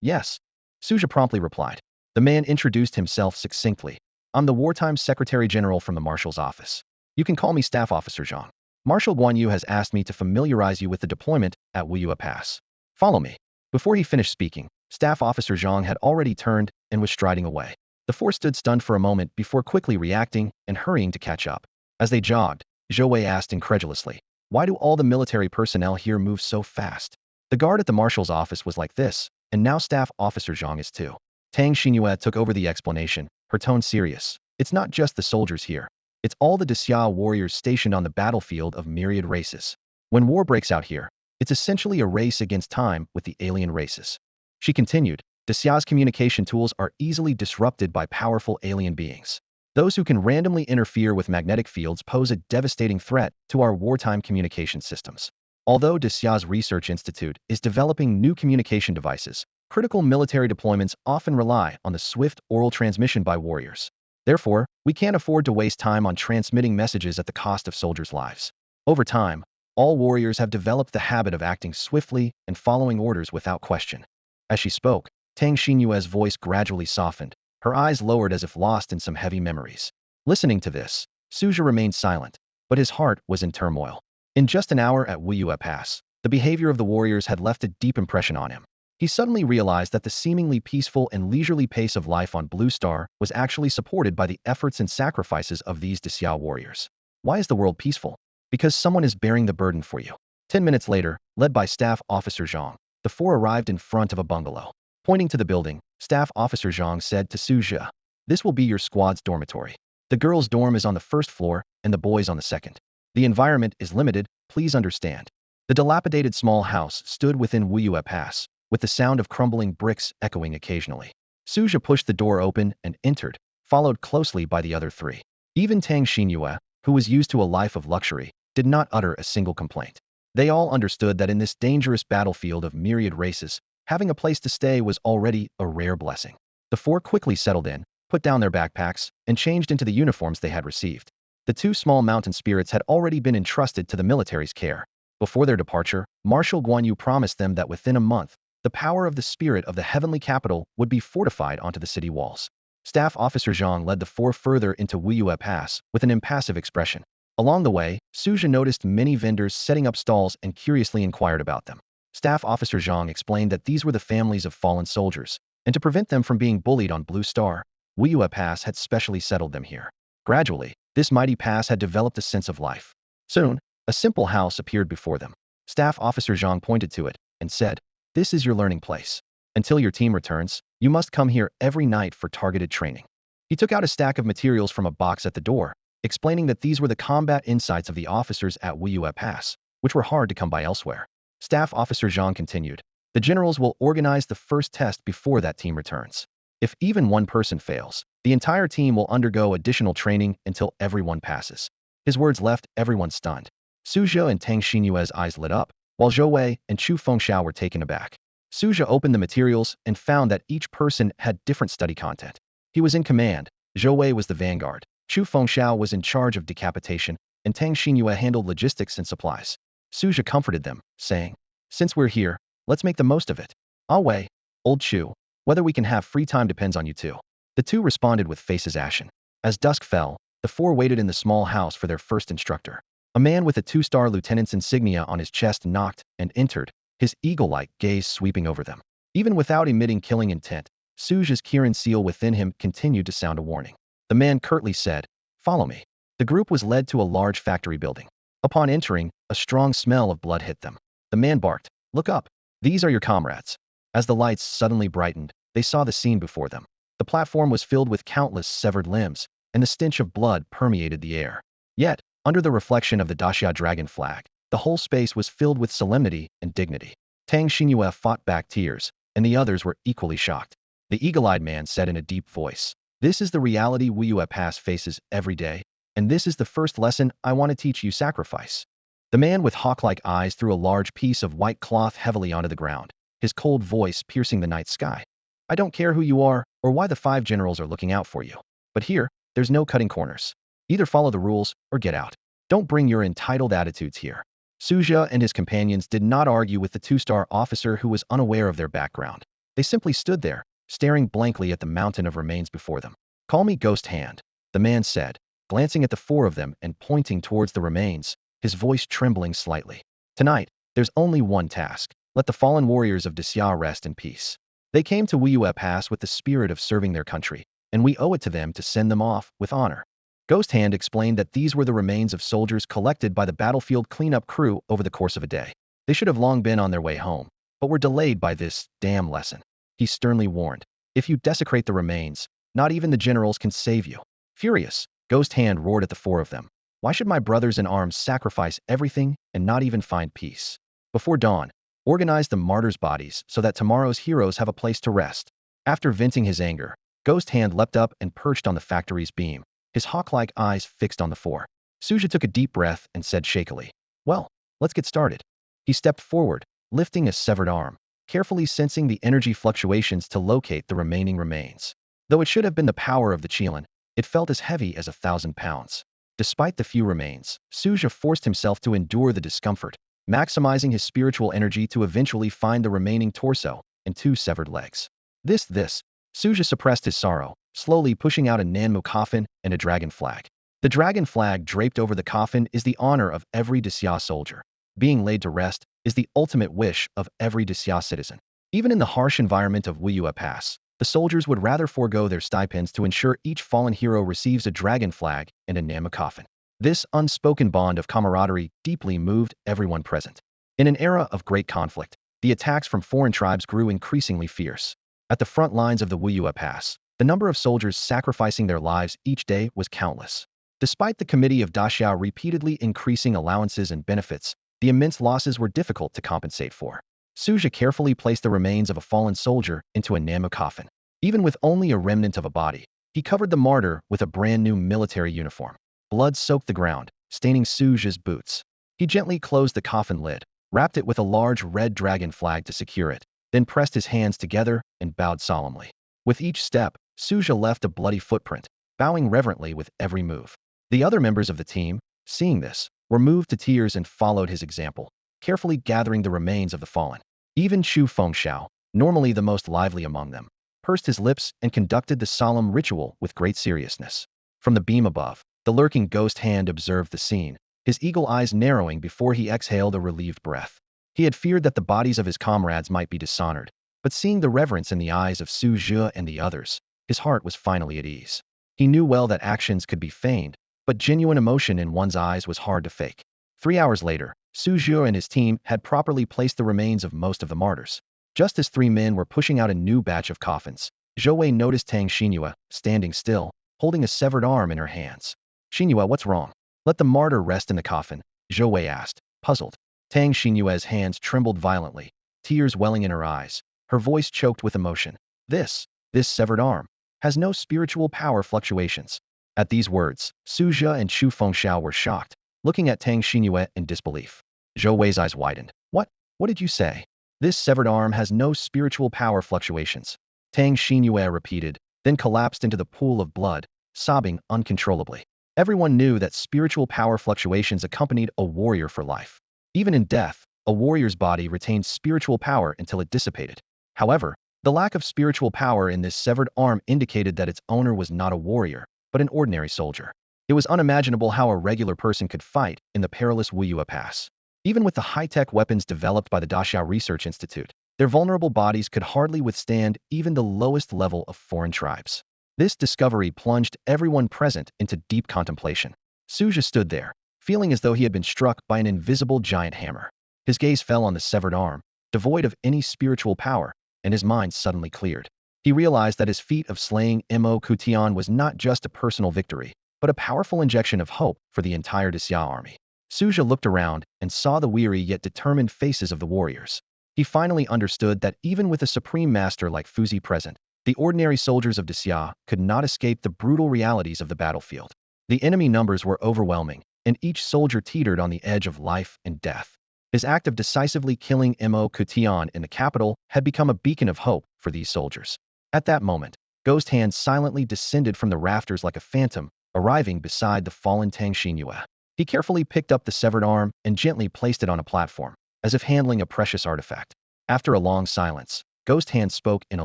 "Yes," Su Zhe promptly replied. The man introduced himself succinctly. "I'm the wartime secretary general from the marshal's office. You can call me Staff Officer Zhang. Marshal Guan Yu has asked me to familiarize you with the deployment at Wua Pass. Follow me." Before he finished speaking, Staff Officer Zhang had already turned and was striding away. The four stood stunned for a moment before quickly reacting and hurrying to catch up. As they jogged, Zhou Wei asked incredulously, "Why do all the military personnel here move so fast?" The guard at the marshal's office was like this, and now Staff Officer Zhang is too. Tang Xinhua took over the explanation, her tone serious. "It's not just the soldiers here. It's all the Daxia warriors stationed on the battlefield of myriad races. When war breaks out here, it's essentially a race against time with the alien races." She continued, "Daxia's communication tools are easily disrupted by powerful alien beings. Those who can randomly interfere with magnetic fields pose a devastating threat to our wartime communication systems. Although Desia's Research Institute is developing new communication devices, critical military deployments often rely on the swift oral transmission by warriors. Therefore, we can't afford to waste time on transmitting messages at the cost of soldiers' lives. Over time, all warriors have developed the habit of acting swiftly and following orders without question. As she spoke, Tang Xinyue's voice gradually softened, her eyes lowered as if lost in some heavy memories. Listening to this, Su Zhe remained silent, but his heart was in turmoil. In just an hour at Wua Pass, the behavior of the warriors had left a deep impression on him. He suddenly realized that the seemingly peaceful and leisurely pace of life on Blue Star was actually supported by the efforts and sacrifices of these Dexia warriors. Why is the world peaceful? Because someone is bearing the burden for you. 10 minutes later, led by Staff Officer Zhang, the four arrived in front of a bungalow. Pointing to the building, Staff Officer Zhang said to Su Zhe, "This will be your squad's dormitory. The girls' dorm is on the first floor and the boys' on the second. The environment is limited, please understand." The dilapidated small house stood within Wua Pass, with the sound of crumbling bricks echoing occasionally. Su Zhe pushed the door open and entered, followed closely by the other three. Even Tang Xinyue, who was used to a life of luxury, did not utter a single complaint. They all understood that in this dangerous battlefield of myriad races, having a place to stay was already a rare blessing. The four quickly settled in, put down their backpacks, and changed into the uniforms they had received. The two small mountain spirits had already been entrusted to the military's care. Before their departure, Marshal Guan Yu promised them that within a month, the power of the spirit of the heavenly capital would be fortified onto the city walls. Staff Officer Zhang led the four further into Wua Pass with an impassive expression. Along the way, Su Zhe noticed many vendors setting up stalls and curiously inquired about them. Staff Officer Zhang explained that these were the families of fallen soldiers, and to prevent them from being bullied on Blue Star, Wua Pass had specially settled them here. Gradually, this mighty pass had developed a sense of life. Soon, a simple house appeared before them. Staff Officer Zhang pointed to it and said, "This is your learning place. Until your team returns, you must come here every night for targeted training." He took out a stack of materials from a box at the door, explaining that these were the combat insights of the officers at Wua Pass, which were hard to come by elsewhere. Staff Officer Zhang continued, "The generals will organize the first test before that team returns. If even one person fails, the entire team will undergo additional training until everyone passes." His words left everyone stunned. Su Zhe and Tang Xinyue's eyes lit up, while Zhou Wei and Chu Fengxiao were taken aback. Su Zhe opened the materials and found that each person had different study content. He was in command, Zhou Wei was the vanguard, Chu Fengxiao was in charge of decapitation, and Tang Xinyue handled logistics and supplies. Su Zhe comforted them, saying, "Since we're here, let's make the most of it. Ah Wei, old Chu, whether we can have free time depends on you two." The two responded with faces ashen. As dusk fell, the four waited in the small house for their first instructor. A man with a two-star lieutenant's insignia on his chest knocked and entered, his eagle-like gaze sweeping over them. Even without emitting killing intent, Su Zhe's Qilin Seal within him continued to sound a warning. The man curtly said, "Follow me." The group was led to a large factory building. Upon entering, a strong smell of blood hit them. The man barked, "Look up. These are your comrades." As the lights suddenly brightened, they saw the scene before them. The platform was filled with countless severed limbs, and the stench of blood permeated the air. Yet, under the reflection of the Daxia dragon flag, the whole space was filled with solemnity and dignity. Tang Xinyue fought back tears, and the others were equally shocked. The eagle-eyed man said in a deep voice, "This is the reality Wua Pass faces every day, and this is the first lesson I want to teach you: sacrifice." The man with hawk-like eyes threw a large piece of white cloth heavily onto the ground, his cold voice piercing the night sky. "I don't care who you are or why the 5 generals are looking out for you. But here, there's no cutting corners. Either follow the rules or get out. Don't bring your entitled attitudes here." Su Zhe and his companions did not argue with the 2-star officer who was unaware of their background. They simply stood there, staring blankly at the mountain of remains before them. "Call me Ghost Hand," the man said, glancing at the 4 of them and pointing towards the remains, his voice trembling slightly. "Tonight, there's only one task. Let the fallen warriors of Dexia rest in peace. They came to Wua Pass with the spirit of serving their country, and we owe it to them to send them off with honor." Ghost Hand explained that these were the remains of soldiers collected by the battlefield cleanup crew over the course of a day. They should have long been on their way home, but were delayed by this damn lesson. He sternly warned, "If you desecrate the remains, not even the generals can save you." Furious, Ghost Hand roared at the 4 of them. "Why should my brothers in arms sacrifice everything and not even find peace? Before dawn, organize the martyrs' bodies so that tomorrow's heroes have a place to rest." After venting his anger, Ghost Hand leapt up and perched on the factory's beam, his hawk-like eyes fixed on the four. Su Zhe took a deep breath and said shakily, "Well, let's get started." He stepped forward, lifting a severed arm, carefully sensing the energy fluctuations to locate the remaining remains. Though it should have been the power of the Qilin, it felt as heavy as 1,000 pounds. Despite the few remains, Su Zhe forced himself to endure the discomfort, maximizing his spiritual energy to eventually find the remaining torso and 2 severed legs. This. Su Zhe suppressed his sorrow, slowly pushing out a Nanmu coffin and a dragon flag. The dragon flag draped over the coffin is the honor of every Dixia soldier. Being laid to rest is the ultimate wish of every Dixia citizen. Even in the harsh environment of Wua Pass, the soldiers would rather forego their stipends to ensure each fallen hero receives a dragon flag and a Nanmu coffin. This unspoken bond of camaraderie deeply moved everyone present. In an era of great conflict, the attacks from foreign tribes grew increasingly fierce. At the front lines of the Wua Pass, the number of soldiers sacrificing their lives each day was countless. Despite the Committee of Daxia repeatedly increasing allowances and benefits, the immense losses were difficult to compensate for. Su Zhe carefully placed the remains of a fallen soldier into a Nanmu coffin. Even with only a remnant of a body, he covered the martyr with a brand new military uniform. Blood soaked the ground, staining Su Zhe's boots. He gently closed the coffin lid, wrapped it with a large red dragon flag to secure it, then pressed his hands together and bowed solemnly. With each step, Su Zhe left a bloody footprint, bowing reverently with every move. The other members of the team, seeing this, were moved to tears and followed his example, carefully gathering the remains of the fallen. Even Chu Fengxiao, normally the most lively among them, pursed his lips and conducted the solemn ritual with great seriousness. From the beam above, the lurking ghost hand observed the scene, his eagle eyes narrowing before he exhaled a relieved breath. He had feared that the bodies of his comrades might be dishonored, but seeing the reverence in the eyes of Su Zhe and the others, his heart was finally at ease. He knew well that actions could be feigned, but genuine emotion in one's eyes was hard to fake. 3 hours later, Su Zhe and his team had properly placed the remains of most of the martyrs. Just as 3 men were pushing out a new batch of coffins, Zhou Wei noticed Tang Shinua, standing still, holding a severed arm in her hands. "Shinua, what's wrong? Let the martyr rest in the coffin," Zhou Wei asked, puzzled. Tang Shinua's hands trembled violently, tears welling in her eyes. Her voice choked with emotion. This severed arm, has no spiritual power fluctuations." At these words, Su Zhe and Chu Fengxiao were shocked, looking at Tang Shinua in disbelief. Zhou Wei's eyes widened. What did you say?" "This severed arm has no spiritual power fluctuations," Tang Shinua repeated, then collapsed into the pool of blood, sobbing uncontrollably. Everyone knew that spiritual power fluctuations accompanied a warrior for life. Even in death, a warrior's body retained spiritual power until it dissipated. However, the lack of spiritual power in this severed arm indicated that its owner was not a warrior, but an ordinary soldier. It was unimaginable how a regular person could fight in the perilous Wua Pass. Even with the high-tech weapons developed by the Daxia Research Institute, their vulnerable bodies could hardly withstand even the lowest level of foreign tribes. This discovery plunged everyone present into deep contemplation. Su Zhe stood there, feeling as though he had been struck by an invisible giant hammer. His gaze fell on the severed arm, devoid of any spiritual power, and his mind suddenly cleared. He realized that his feat of slaying Mo Kutian was not just a personal victory, but a powerful injection of hope for the entire Dixia army. Su Zhe looked around and saw the weary yet determined faces of the warriors. He finally understood that even with a supreme master like Fuzi present, the ordinary soldiers of Dixia could not escape the brutal realities of the battlefield. The enemy numbers were overwhelming, and each soldier teetered on the edge of life and death. His act of decisively killing Mo Kutian in the capital had become a beacon of hope for these soldiers. At that moment, Ghost Hand silently descended from the rafters like a phantom, arriving beside the fallen Tang Shinua. He carefully picked up the severed arm and gently placed it on a platform, as if handling a precious artifact. After a long silence, Ghost Hand spoke in a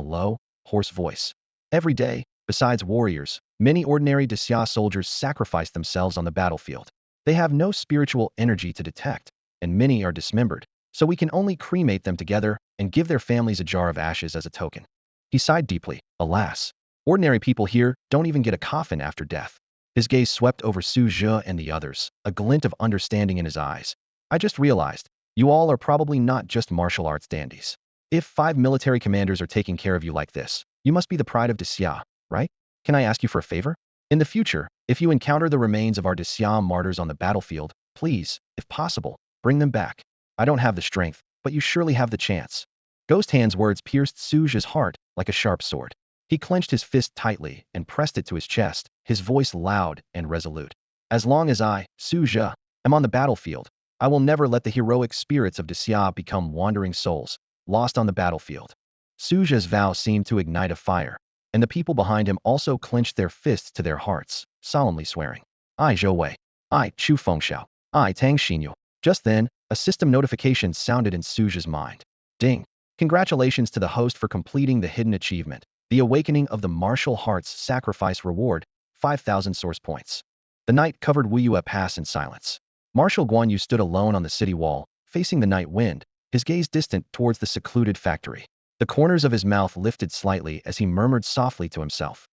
low, hoarse voice. "Every day, besides warriors, many ordinary Dixia soldiers sacrifice themselves on the battlefield. They have no spiritual energy to detect, and many are dismembered, so we can only cremate them together and give their families a jar of ashes as a token." He sighed deeply. Alas, ordinary people here don't even get a coffin after death. His gaze swept over Su Zhe and the others, a glint of understanding in his eyes. "I just realized, you all are probably not just martial arts dandies. If 5 military commanders are taking care of you like this, you must be the pride of Dixia, right? Can I ask you for a favor? In the future, if you encounter the remains of our Dixia martyrs on the battlefield, please, if possible, bring them back. I don't have the strength, but you surely have the chance." Ghost Hand's words pierced Su Zhe's heart like a sharp sword. He clenched his fist tightly and pressed it to his chest, his voice loud and resolute. As long as I, Su Zhe, am on the battlefield, I will never let the heroic spirits of Xia become wandering souls, lost on the battlefield. Su Zhe's vow seemed to ignite a fire, and the people behind him also clenched their fists to their hearts, solemnly swearing. I Zhou Wei. I Chu Fengxiao. I Tang Xinyu. Just then, a system notification sounded in Su Zhe's mind. Ding! Congratulations to the host for completing the hidden achievement, the awakening of the martial heart's sacrifice reward, 5,000 source points. The knight covered Wua Pass in silence. Marshal Guan Yu stood alone on the city wall, facing the night wind, his gaze distant towards the secluded factory. The corners of his mouth lifted slightly as he murmured softly to himself.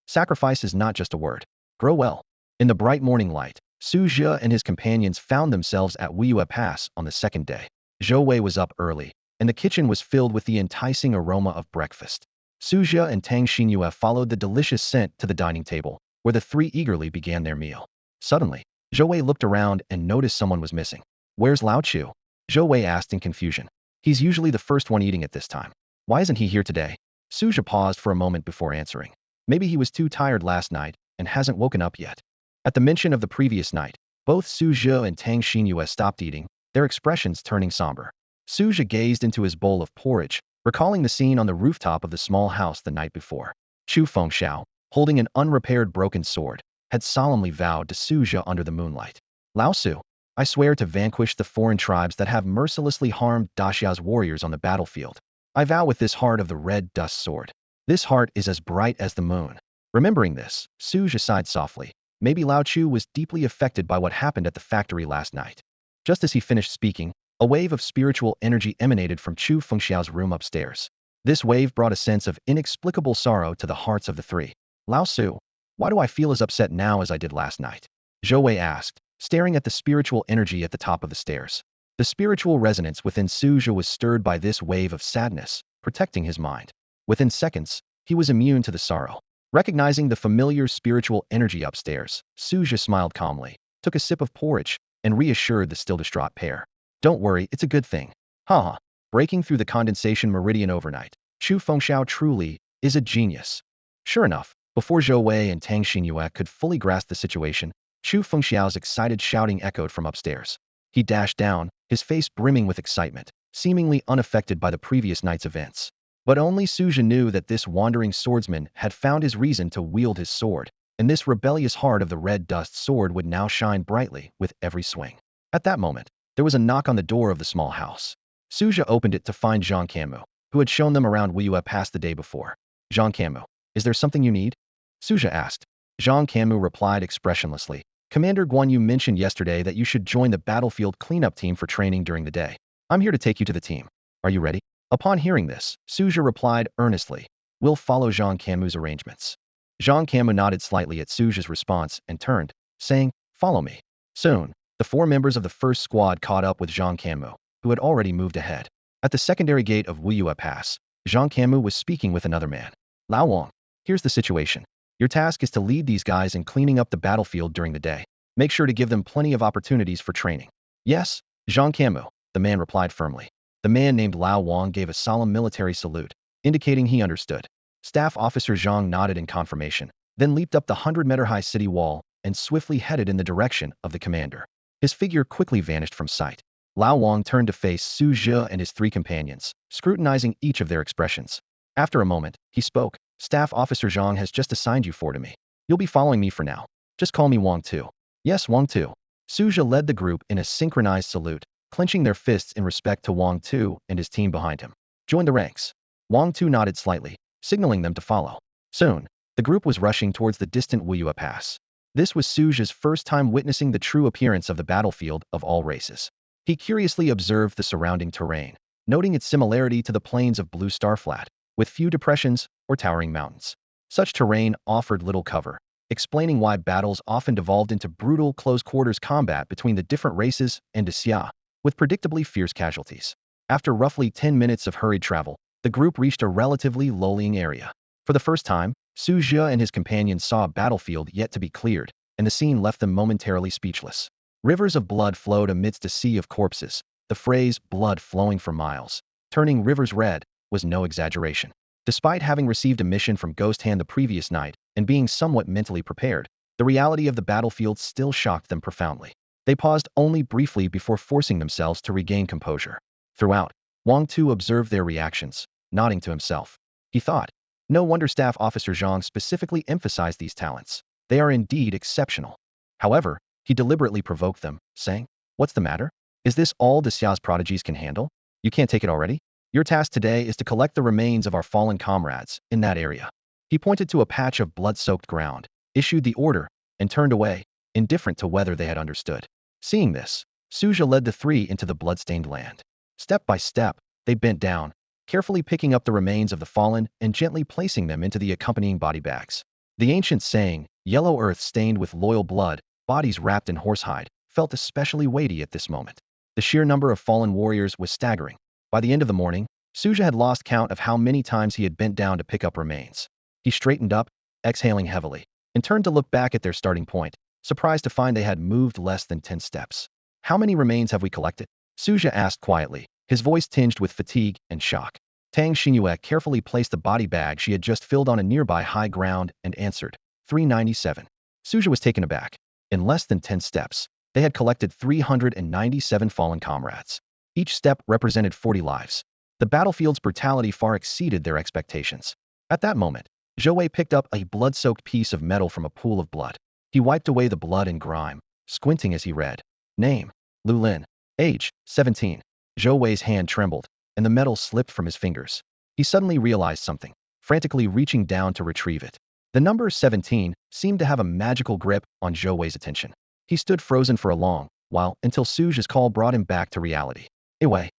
Sacrifice is not just a word. Grow well. In the bright morning light, Su Zhe and his companions found themselves at Wua Pass on the second day. Zhou Wei was up early, and the kitchen was filled with the enticing aroma of breakfast. Su Zhe and Tang Xinyu followed the delicious scent to the dining table, where the three eagerly began their meal. Suddenly, Zhou Wei looked around and noticed someone was missing. Where's Lao Chu? Zhou Wei asked in confusion. He's usually the first one eating at this time. Why isn't he here today? Su Zhe paused for a moment before answering. Maybe he was too tired last night and hasn't woken up yet. At the mention of the previous night, both Su Zhe and Tang Xinyu stopped eating, their expressions turning somber. Su Zhe gazed into his bowl of porridge, recalling the scene on the rooftop of the small house the night before. Chu Fengxiao, holding an unrepaired broken sword, had solemnly vowed to Su Zhe under the moonlight. Lao Su, I swear to vanquish the foreign tribes that have mercilessly harmed Daxia's warriors on the battlefield. I vow with this heart of the red dust sword. This heart is as bright as the moon. Remembering this, Su Zhe sighed softly. Maybe Lao Chu was deeply affected by what happened at the factory last night. Just as he finished speaking, a wave of spiritual energy emanated from Chu Fengxiao's room upstairs. This wave brought a sense of inexplicable sorrow to the hearts of the three. Lao Su, why do I feel as upset now as I did last night? Zhou Wei asked, staring at the spiritual energy at the top of the stairs. The spiritual resonance within Su Zhe was stirred by this wave of sadness, protecting his mind. Within seconds, he was immune to the sorrow. Recognizing the familiar spiritual energy upstairs, Su Zhe smiled calmly, took a sip of porridge, and reassured the still distraught pair. Don't worry, it's a good thing. Haha. Breaking through the condensation meridian overnight, Chu Fengxiao truly is a genius. Sure enough, before Zhou Wei and Tang Xinyu could fully grasp the situation, Chu Fengxiao's excited shouting echoed from upstairs. He dashed down, his face brimming with excitement, seemingly unaffected by the previous night's events. But only Su Zhe knew that this wandering swordsman had found his reason to wield his sword, and this rebellious heart of the red dust sword would now shine brightly with every swing. At that moment, there was a knock on the door of the small house. Su Zhe opened it to find Zhang Camu, who had shown them around Wua Pass the day before. Zhang Camu, is there something you need? Su Zhe asked. Zhang Camu replied expressionlessly. Commander Guan Yu mentioned yesterday that you should join the battlefield cleanup team for training during the day. I'm here to take you to the team. Are you ready? Upon hearing this, Su Zhe replied earnestly, we'll follow Zhang Camu's arrangements. Zhang Camu nodded slightly at Su Zhe's response and turned, saying, follow me. Soon, the four members of the first squad caught up with Zhang Camu, who had already moved ahead. At the secondary gate of Wua Pass, Zhang Camu was speaking with another man. Lao Wang, here's the situation. Your task is to lead these guys in cleaning up the battlefield during the day. Make sure to give them plenty of opportunities for training. Yes, Zhang Camu, the man replied firmly. The man named Lao Wang gave a solemn military salute, indicating he understood. Staff Officer Zhang nodded in confirmation, then leaped up the 100-meter-high city wall and swiftly headed in the direction of the commander. His figure quickly vanished from sight. Lao Wang turned to face Su Zhe and his three companions, scrutinizing each of their expressions. After a moment, he spoke. Staff Officer Zhang has just assigned you four to me. You'll be following me for now. Just call me Wang Tu. Yes, Wang Tu. Su Zhe led the group in a synchronized salute, clenching their fists in respect to Wang Tu and his team behind him. Join the ranks. Wang Tu nodded slightly, signaling them to follow. Soon, the group was rushing towards the distant Wua Pass. This was Su Zhe's first time witnessing the true appearance of the battlefield of all races. He curiously observed the surrounding terrain, noting its similarity to the plains of Blue Star Flat, with few depressions or towering mountains. Such terrain offered little cover, explaining why battles often devolved into brutal close-quarters combat between the different races and Xia, with predictably fierce casualties. After roughly 10 minutes of hurried travel, the group reached a relatively low-lying area. For the first time, Su Zhe and his companions saw a battlefield yet to be cleared, and the scene left them momentarily speechless. Rivers of blood flowed amidst a sea of corpses. The phrase, blood flowing for miles, turning rivers red, was no exaggeration. Despite having received a mission from Ghost Hand the previous night and being somewhat mentally prepared, the reality of the battlefield still shocked them profoundly. They paused only briefly before forcing themselves to regain composure. Throughout, Wang Tu observed their reactions, nodding to himself. He thought, no wonder Staff Officer Zhang specifically emphasized these talents. They are indeed exceptional. However, he deliberately provoked them, saying, "What's the matter? Is this all the Xia's prodigies can handle? You can't take it already? Your task today is to collect the remains of our fallen comrades in that area." He pointed to a patch of blood-soaked ground, issued the order, and turned away, indifferent to whether they had understood. Seeing this, Su Zhe led the three into the blood-stained land. Step by step, they bent down, carefully picking up the remains of the fallen and gently placing them into the accompanying body bags. The ancient saying, "Yellow earth stained with loyal blood, bodies wrapped in horsehide," felt especially weighty at this moment. The sheer number of fallen warriors was staggering. By the end of the morning, Su Zhe had lost count of how many times he had bent down to pick up remains. He straightened up, exhaling heavily, and turned to look back at their starting point, surprised to find they had moved less than 10 steps. "How many remains have we collected?" Su Zhe asked quietly, his voice tinged with fatigue and shock. Tang Shinua carefully placed the body bag she had just filled on a nearby high ground and answered, 397. Su Zhe was taken aback. In less than 10 steps, they had collected 397 fallen comrades. Each step represented 40 lives. The battlefield's brutality far exceeded their expectations. At that moment, Zhou Wei picked up a blood-soaked piece of metal from a pool of blood. He wiped away the blood and grime, squinting as he read. Name, Lu Lin. Age, 17. Zhou Wei's hand trembled, and the metal slipped from his fingers. He suddenly realized something, frantically reaching down to retrieve it. The number 17 seemed to have a magical grip on Zhou Wei's attention. He stood frozen for a long while until Su Zhe's call brought him back to reality. Wei,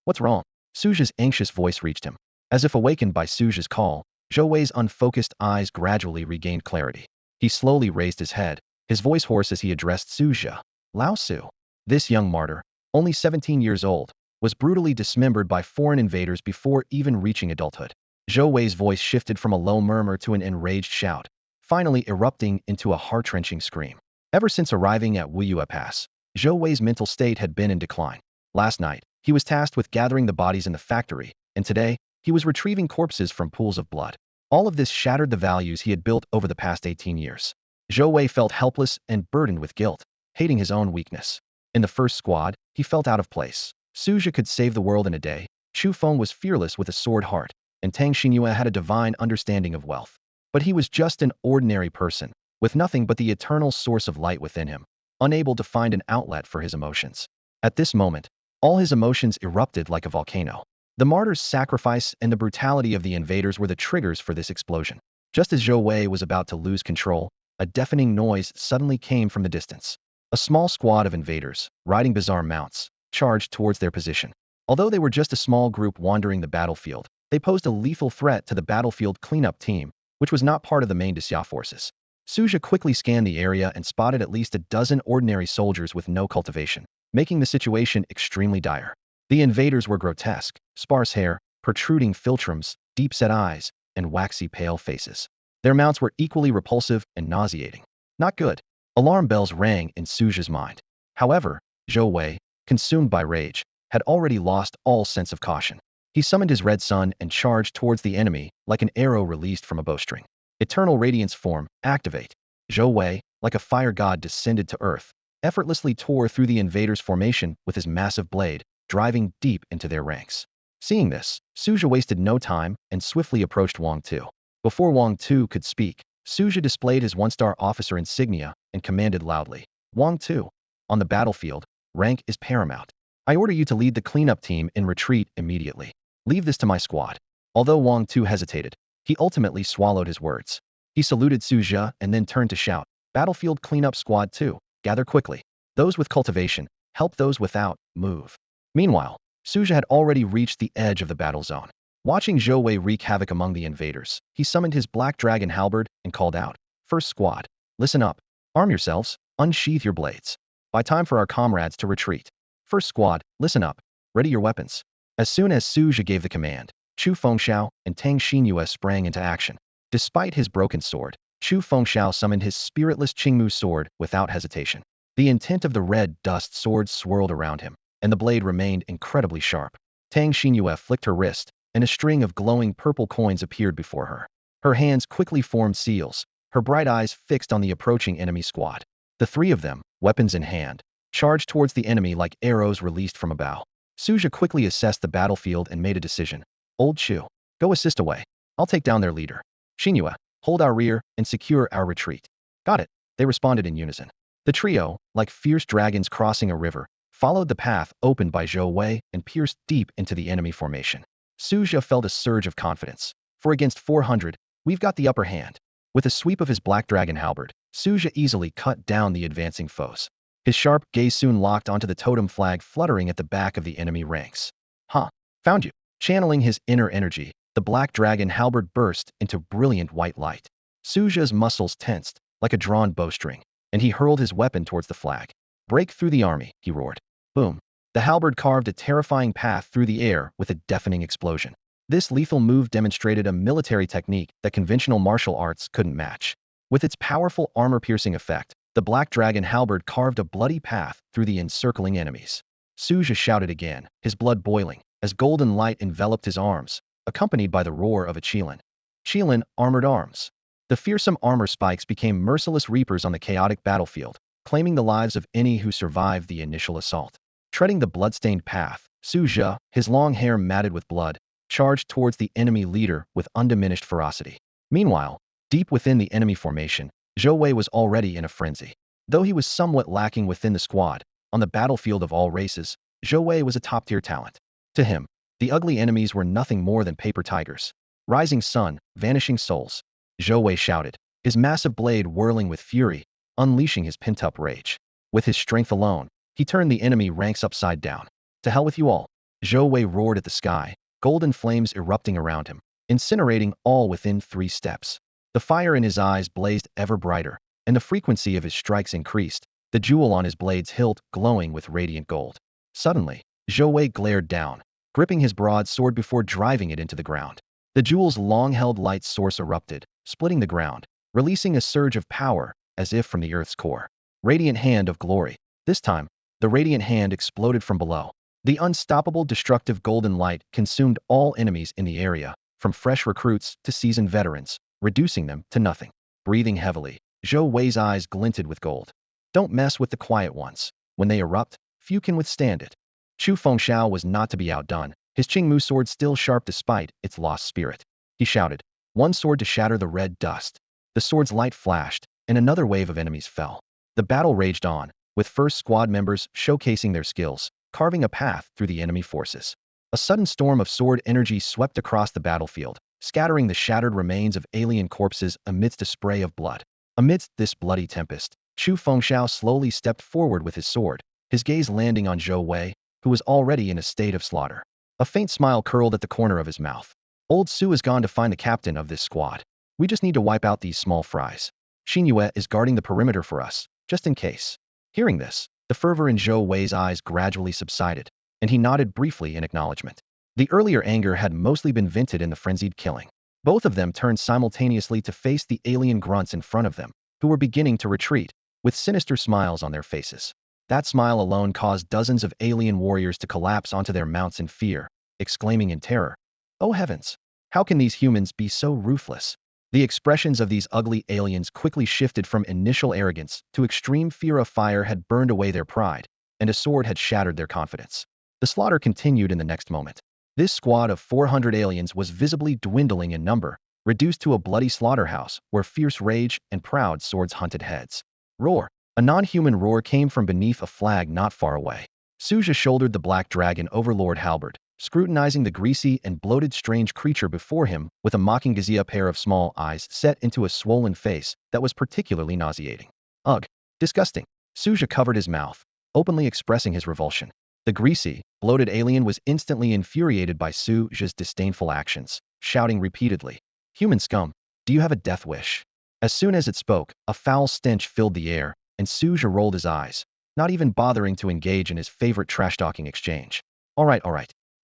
what's wrong?" Su Zhe's anxious voice reached him. As if awakened by Su Zhe's call, Zhou Wei's unfocused eyes gradually regained clarity. He slowly raised his head, his voice hoarse as he addressed Su Zhe. "Lao Su." This young martyr, only 17 years old, was brutally dismembered by foreign invaders before even reaching adulthood. Zhou Wei's voice shifted from a low murmur to an enraged shout, finally erupting into a heart-wrenching scream. Ever since arriving at Wua Pass, Zhou Wei's mental state had been in decline. Last night, he was tasked with gathering the bodies in the factory, and today, he was retrieving corpses from pools of blood. All of this shattered the values he had built over the past 18 years. Zhou Wei felt helpless and burdened with guilt, hating his own weakness. In the first squad, he felt out of place. Su Zhe could save the world in a day, Chu Feng was fearless with a sword heart, and Tang Shinua had a divine understanding of wealth. But he was just an ordinary person, with nothing but the eternal source of light within him, unable to find an outlet for his emotions. At this moment, all his emotions erupted like a volcano. The martyr's sacrifice and the brutality of the invaders were the triggers for this explosion. Just as Zhou Wei was about to lose control, a deafening noise suddenly came from the distance. A small squad of invaders, riding bizarre mounts, charged towards their position. Although they were just a small group wandering the battlefield, they posed a lethal threat to the battlefield cleanup team, which was not part of the main Xia forces. Su Zhe quickly scanned the area and spotted at least a dozen ordinary soldiers with no cultivation, making the situation extremely dire. The invaders were grotesque, sparse hair, protruding philtrums, deep-set eyes, and waxy pale faces. Their mounts were equally repulsive and nauseating. Not good. Alarm bells rang in Su Zhe's mind. However, Zhou Wei, consumed by rage, had already lost all sense of caution. He summoned his red sun and charged towards the enemy like an arrow released from a bowstring. Eternal Radiance form, activate. Zhou Wei, like a fire god, descended to earth, effortlessly tore through the invaders' formation with his massive blade, driving deep into their ranks. Seeing this, Su Zhe wasted no time and swiftly approached Wang Tu. Before Wang Tu could speak, Su Zhe displayed his one-star officer insignia and commanded loudly, "Wang Tu, on the battlefield, rank is paramount. I order you to lead the cleanup team in retreat immediately. Leave this to my squad." Although Wang Tu hesitated, he ultimately swallowed his words. He saluted Su Zhe and then turned to shout, "Battlefield cleanup squad 2, gather quickly. Those with cultivation, help those without, move." Meanwhile, Su Zhe had already reached the edge of the battle zone. Watching Zhou Wei wreak havoc among the invaders, he summoned his black dragon halberd and called out, "First squad, listen up. Arm yourselves, unsheath your blades. By time for our comrades to retreat. First squad, listen up. Ready your weapons." As soon as Su Zhe gave the command, Chu Fengxiao and Tang Shinua sprang into action. Despite his broken sword, Chu Fengxiao summoned his spiritless Qingmu sword without hesitation. The intent of the red dust sword swirled around him, and the blade remained incredibly sharp. Tang Shinua flicked her wrist, and a string of glowing purple coins appeared before her. Her hands quickly formed seals, her bright eyes fixed on the approaching enemy squad. The three of them, weapons in hand, charged towards the enemy like arrows released from a bow. Su Zhe quickly assessed the battlefield and made a decision. Old Shu, go assist away. I'll take down their leader. Shinua, hold our rear and secure our retreat. Got it, they responded in unison. The trio, like fierce dragons crossing a river, followed the path opened by Zhou Wei and pierced deep into the enemy formation. Su Zhe felt a surge of confidence. For against 400, we've got the upper hand. With a sweep of his black dragon halberd, Su Zhe easily cut down the advancing foes. His sharp gaze soon locked onto the totem flag fluttering at the back of the enemy ranks. Huh, found you. Channeling his inner energy, the black dragon halberd burst into brilliant white light. Su Zhe's muscles tensed, like a drawn bowstring, and he hurled his weapon towards the flag. Break through the army, he roared. Boom. The halberd carved a terrifying path through the air with a deafening explosion. This lethal move demonstrated a military technique that conventional martial arts couldn't match. With its powerful armor-piercing effect, the black dragon halberd carved a bloody path through the encircling enemies. Su Zhe shouted again, his blood boiling, as golden light enveloped his arms, accompanied by the roar of a Qilin, armored arms. The fearsome armor spikes became merciless reapers on the chaotic battlefield, claiming the lives of any who survived the initial assault. Treading the bloodstained path, Su Zhe, his long hair matted with blood, charged towards the enemy leader with undiminished ferocity. Meanwhile, deep within the enemy formation, Zhou Wei was already in a frenzy. Though he was somewhat lacking within the squad, on the battlefield of all races, Zhou Wei was a top-tier talent. To him, the ugly enemies were nothing more than paper tigers. Rising sun, vanishing souls. Zhou Wei shouted, his massive blade whirling with fury, unleashing his pent-up rage. With his strength alone, he turned the enemy ranks upside down. To hell with you all. Zhou Wei roared at the sky, golden flames erupting around him, incinerating all within 3 steps. The fire in his eyes blazed ever brighter, and the frequency of his strikes increased, the jewel on his blade's hilt glowing with radiant gold. Suddenly, Zhou Wei glared down, gripping his broadsword before driving it into the ground. The jewel's long-held light source erupted, splitting the ground, releasing a surge of power, as if from the earth's core. Radiant hand of glory. This time, the radiant hand exploded from below. The unstoppable destructive golden light consumed all enemies in the area, from fresh recruits to seasoned veterans, reducing them to nothing. Breathing heavily, Zhou Wei's eyes glinted with gold. Don't mess with the quiet ones. When they erupt, few can withstand it. Chu Fengxiao was not to be outdone, his Qingmu sword still sharp despite its lost spirit. He shouted, one sword to shatter the red dust. The sword's light flashed, and another wave of enemies fell. The battle raged on, with first squad members showcasing their skills, carving a path through the enemy forces. A sudden storm of sword energy swept across the battlefield, scattering the shattered remains of alien corpses amidst a spray of blood. Amidst this bloody tempest, Chu Fengxiao slowly stepped forward with his sword, his gaze landing on Zhou Wei, who was already in a state of slaughter. A faint smile curled at the corner of his mouth. Old Su has gone to find the captain of this squad. We just need to wipe out these small fries. Shinua is guarding the perimeter for us, just in case. Hearing this, the fervor in Zhou Wei's eyes gradually subsided, and he nodded briefly in acknowledgement. The earlier anger had mostly been vented in the frenzied killing. Both of them turned simultaneously to face the alien grunts in front of them, who were beginning to retreat, with sinister smiles on their faces. That smile alone caused dozens of alien warriors to collapse onto their mounts in fear, exclaiming in terror, "Oh heavens! How can these humans be so ruthless?" The expressions of these ugly aliens quickly shifted from initial arrogance to extreme fear. Of fire had burned away their pride, and a sword had shattered their confidence. The slaughter continued in the next moment. This squad of 400 aliens was visibly dwindling in number, reduced to a bloody slaughterhouse where fierce rage and proud swords hunted heads. Roar! A non-human roar came from beneath a flag not far away. Su Zhe shouldered the black dragon overlord halberd, scrutinizing the greasy and bloated strange creature before him with a mocking gaze. A pair of small eyes set into a swollen face that was particularly nauseating. Ugh! Disgusting! Su Zhe covered his mouth, openly expressing his revulsion. The greasy, bloated alien was instantly infuriated by Su Zhe's disdainful actions, shouting repeatedly, "Human scum, do you have a death wish?" As soon as it spoke, a foul stench filled the air, and Su Zhe rolled his eyes, not even bothering to engage in his favorite trash-talking exchange. All right,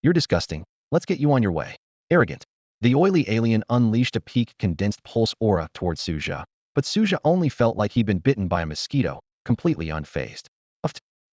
you're disgusting, let's get you on your way. Arrogant. The oily alien unleashed a peak condensed pulse aura towards Su Zhe, but Su Zhe only felt like he'd been bitten by a mosquito, completely unfazed.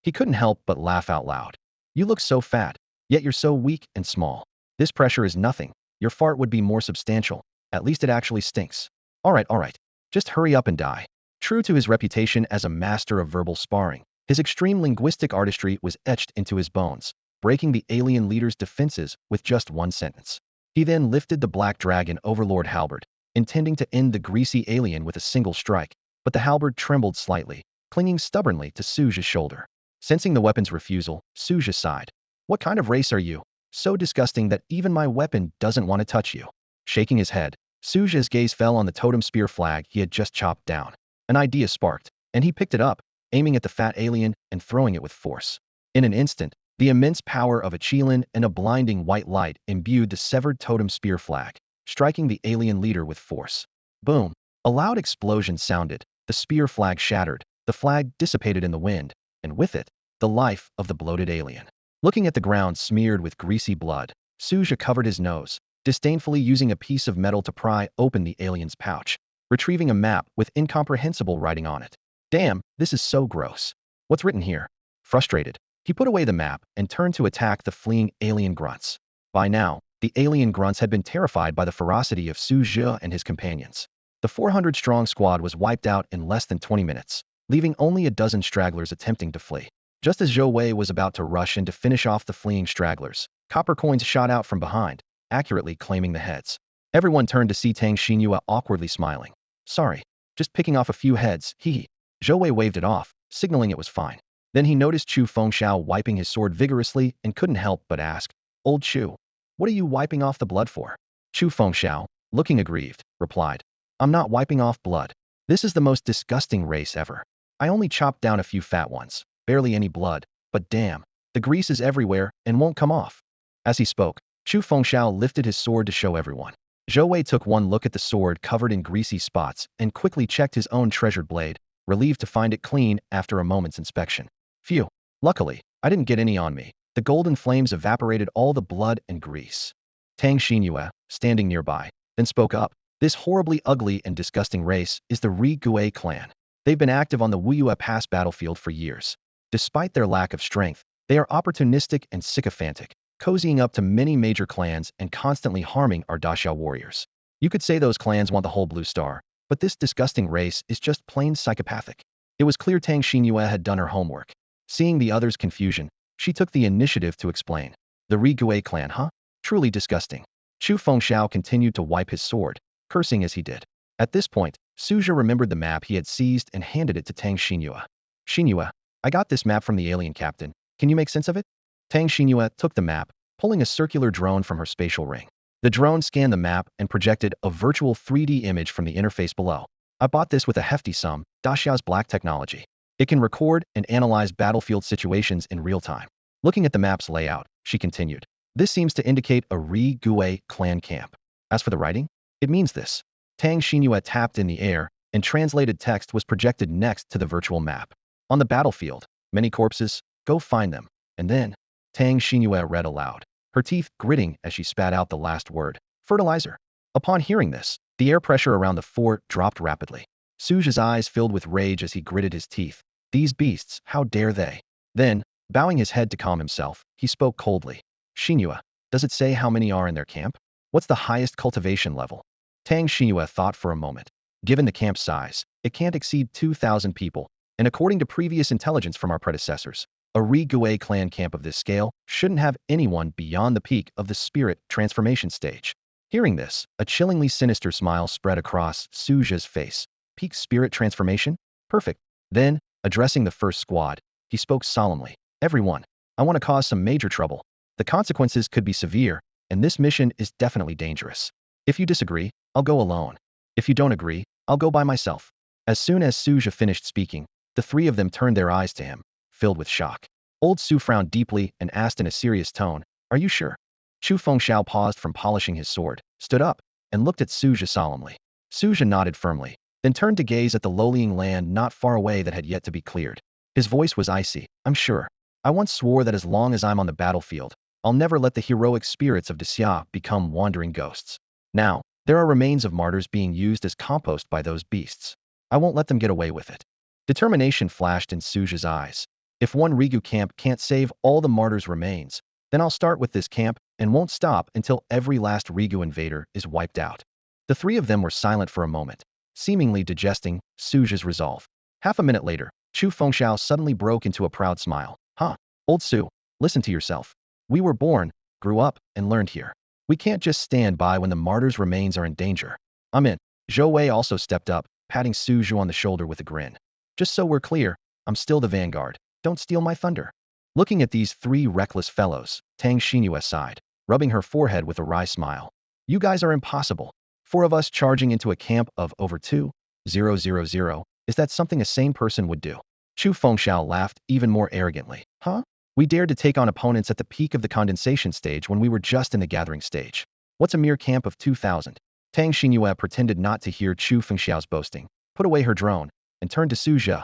He couldn't help but laugh out loud. You look so fat, yet you're so weak and small. This pressure is nothing. Your fart would be more substantial. At least it actually stinks. All right. Just hurry up and die. True to his reputation as a master of verbal sparring, his extreme linguistic artistry was etched into his bones, breaking the alien leader's defenses with just one sentence. He then lifted the Black Dragon Overlord halberd, intending to end the greasy alien with a single strike, but the halberd trembled slightly, clinging stubbornly to Su Zhe's shoulder. Sensing the weapon's refusal, Su Zhe sighed. What kind of race are you? So disgusting that even my weapon doesn't want to touch you. Shaking his head, Su Zhe's gaze fell on the totem spear flag he had just chopped down. An idea sparked, and he picked it up, aiming at the fat alien and throwing it with force. In an instant, the immense power of a Qilin and a blinding white light imbued the severed totem spear flag, striking the alien leader with force. Boom! A loud explosion sounded, the spear flag shattered, the flag dissipated in the wind, and with it, the life of the bloated alien. Looking at the ground smeared with greasy blood, Su Zhe covered his nose, disdainfully using a piece of metal to pry open the alien's pouch, retrieving a map with incomprehensible writing on it. Damn, this is so gross. What's written here? Frustrated, he put away the map and turned to attack the fleeing alien grunts. By now, the alien grunts had been terrified by the ferocity of Su Zhe and his companions. The 400-strong squad was wiped out in less than 20 minutes, leaving only a dozen stragglers attempting to flee. Just as Zhou Wei was about to rush in to finish off the fleeing stragglers, copper coins shot out from behind, accurately claiming the heads. Everyone turned to see Tang Shinua awkwardly smiling. Sorry, just picking off a few heads, hee. Zhou Wei waved it off, signaling it was fine. Then he noticed Chu Fengxiao wiping his sword vigorously and couldn't help but ask, Old Chu, what are you wiping off the blood for? Chu Fengxiao, looking aggrieved, replied, I'm not wiping off blood. This is the most disgusting race ever. I only chopped down a few fat ones, barely any blood, but damn, the grease is everywhere and won't come off. As he spoke, Chu Fengxiao lifted his sword to show everyone. Zhou Wei took one look at the sword covered in greasy spots and quickly checked his own treasured blade, relieved to find it clean after a moment's inspection. Phew. Luckily, I didn't get any on me. The golden flames evaporated all the blood and grease. Tang Shinua, standing nearby, then spoke up. This horribly ugly and disgusting race is the Ri-Gui clan. They've been active on the Wua Pass battlefield for years. Despite their lack of strength, they are opportunistic and sycophantic, cozying up to many major clans and constantly harming our Daxiao warriors. You could say those clans want the whole blue star, but this disgusting race is just plain psychopathic. It was clear Tang Shinua had done her homework. Seeing the others' confusion, she took the initiative to explain. The Ri-Gui clan, huh? Truly disgusting. Chu Fengxiao continued to wipe his sword, cursing as he did. At this point, Su Zhe remembered the map he had seized and handed it to Tang Shinua. Shinua, I got this map from the alien captain. Can you make sense of it? Tang Shinua took the map, pulling a circular drone from her spatial ring. The drone scanned the map and projected a virtual 3D image from the interface below. I bought this with a hefty sum, Daxiao's black technology. It can record and analyze battlefield situations in real time. Looking at the map's layout, she continued. This seems to indicate a Ri-Gui clan camp. As for the writing, it means this. Tang Shinua tapped in the air, and translated text was projected next to the virtual map. On the battlefield, many corpses, go find them. And then, Tang Shinua read aloud, her teeth gritting as she spat out the last word, fertilizer. Upon hearing this, the air pressure around the fort dropped rapidly. Su Zhe's eyes filled with rage as he gritted his teeth. These beasts, how dare they? Then, bowing his head to calm himself, he spoke coldly. Shinua, does it say how many are in their camp? What's the highest cultivation level? Tang Shinua thought for a moment. Given the camp's size, it can't exceed 2,000 people, and according to previous intelligence from our predecessors, a Ri-Gui clan camp of this scale shouldn't have anyone beyond the peak of the spirit transformation stage. Hearing this, a chillingly sinister smile spread across Su Zhe's face. Peak spirit transformation? Perfect. Then, addressing the first squad, he spoke solemnly. Everyone, I want to cause some major trouble. The consequences could be severe, and this mission is definitely dangerous. If you disagree, I'll go alone. If you don't agree, I'll go by myself. As soon as Su Zhe finished speaking, the three of them turned their eyes to him, filled with shock. Old Su frowned deeply and asked in a serious tone, Are you sure? Chu Fengxiao paused from polishing his sword, stood up, and looked at Su Zhe solemnly. Su Zhe nodded firmly, then turned to gaze at the lowlying land not far away that had yet to be cleared. His voice was icy. I'm sure. I once swore that as long as I'm on the battlefield, I'll never let the heroic spirits of Daxia become wandering ghosts. Now, there are remains of martyrs being used as compost by those beasts. I won't let them get away with it. Determination flashed in Su Zhe's eyes. If one Rigu camp can't save all the martyrs' remains, Then I'll start with this camp and won't stop until every last Rigu invader is wiped out. The three of them were silent for a moment, seemingly digesting Su Zhe's resolve. Half a minute later, Chu Fengxiao suddenly broke into a proud smile. Huh, old Su, listen to yourself. We were born, grew up, and learned here. We can't just stand by when the martyr's remains are in danger. I'm in. Zhou Wei also stepped up, patting Su Zhe on the shoulder with a grin. Just so we're clear, I'm still the vanguard. Don't steal my thunder. Looking at these three reckless fellows, Tang Shinua sighed, rubbing her forehead with a wry smile. You guys are impossible. Four of us charging into a camp of over 2,000. Is that something a sane person would do? Chu Fengxiao laughed even more arrogantly. Huh? We dared to take on opponents at the peak of the condensation stage when we were just in the gathering stage. What's a mere camp of 2,000? Tang Shinua pretended not to hear Chu Fengxiao's boasting, put away her drone, and turned to Su Zhe.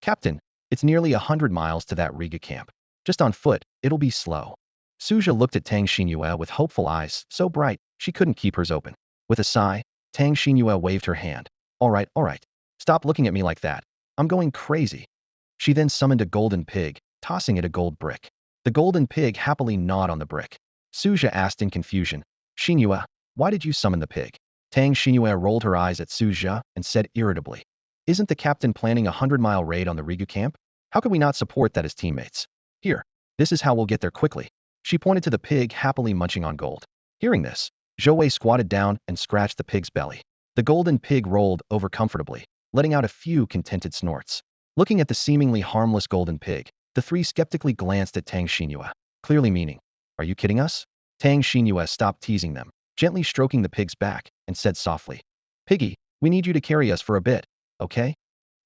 Captain, it's nearly 100 miles to that Riga camp. Just on foot, it'll be slow. Su Zhe looked at Tang Shinua with hopeful eyes, so bright, she couldn't keep hers open. With a sigh, Tang Shinua waved her hand. All right. Stop looking at me like that. I'm going crazy. She then summoned a golden pig, tossing it a gold brick. The golden pig happily gnawed on the brick. Su Zhe asked in confusion, Shinua, why did you summon the pig? Tang Shinua rolled her eyes at Su Zhe and said irritably, isn't the captain planning a 100-mile raid on the Rigu camp? How could we not support that as teammates? Here, this is how we'll get there quickly. She pointed to the pig happily munching on gold. Hearing this, Zhou Wei squatted down and scratched the pig's belly. The golden pig rolled over comfortably, letting out a few contented snorts. Looking at the seemingly harmless golden pig, the three skeptically glanced at Tang Shinua, clearly meaning, are you kidding us? Tang Shinua stopped teasing them, gently stroking the pig's back, and said softly, Piggy, we need you to carry us for a bit, okay?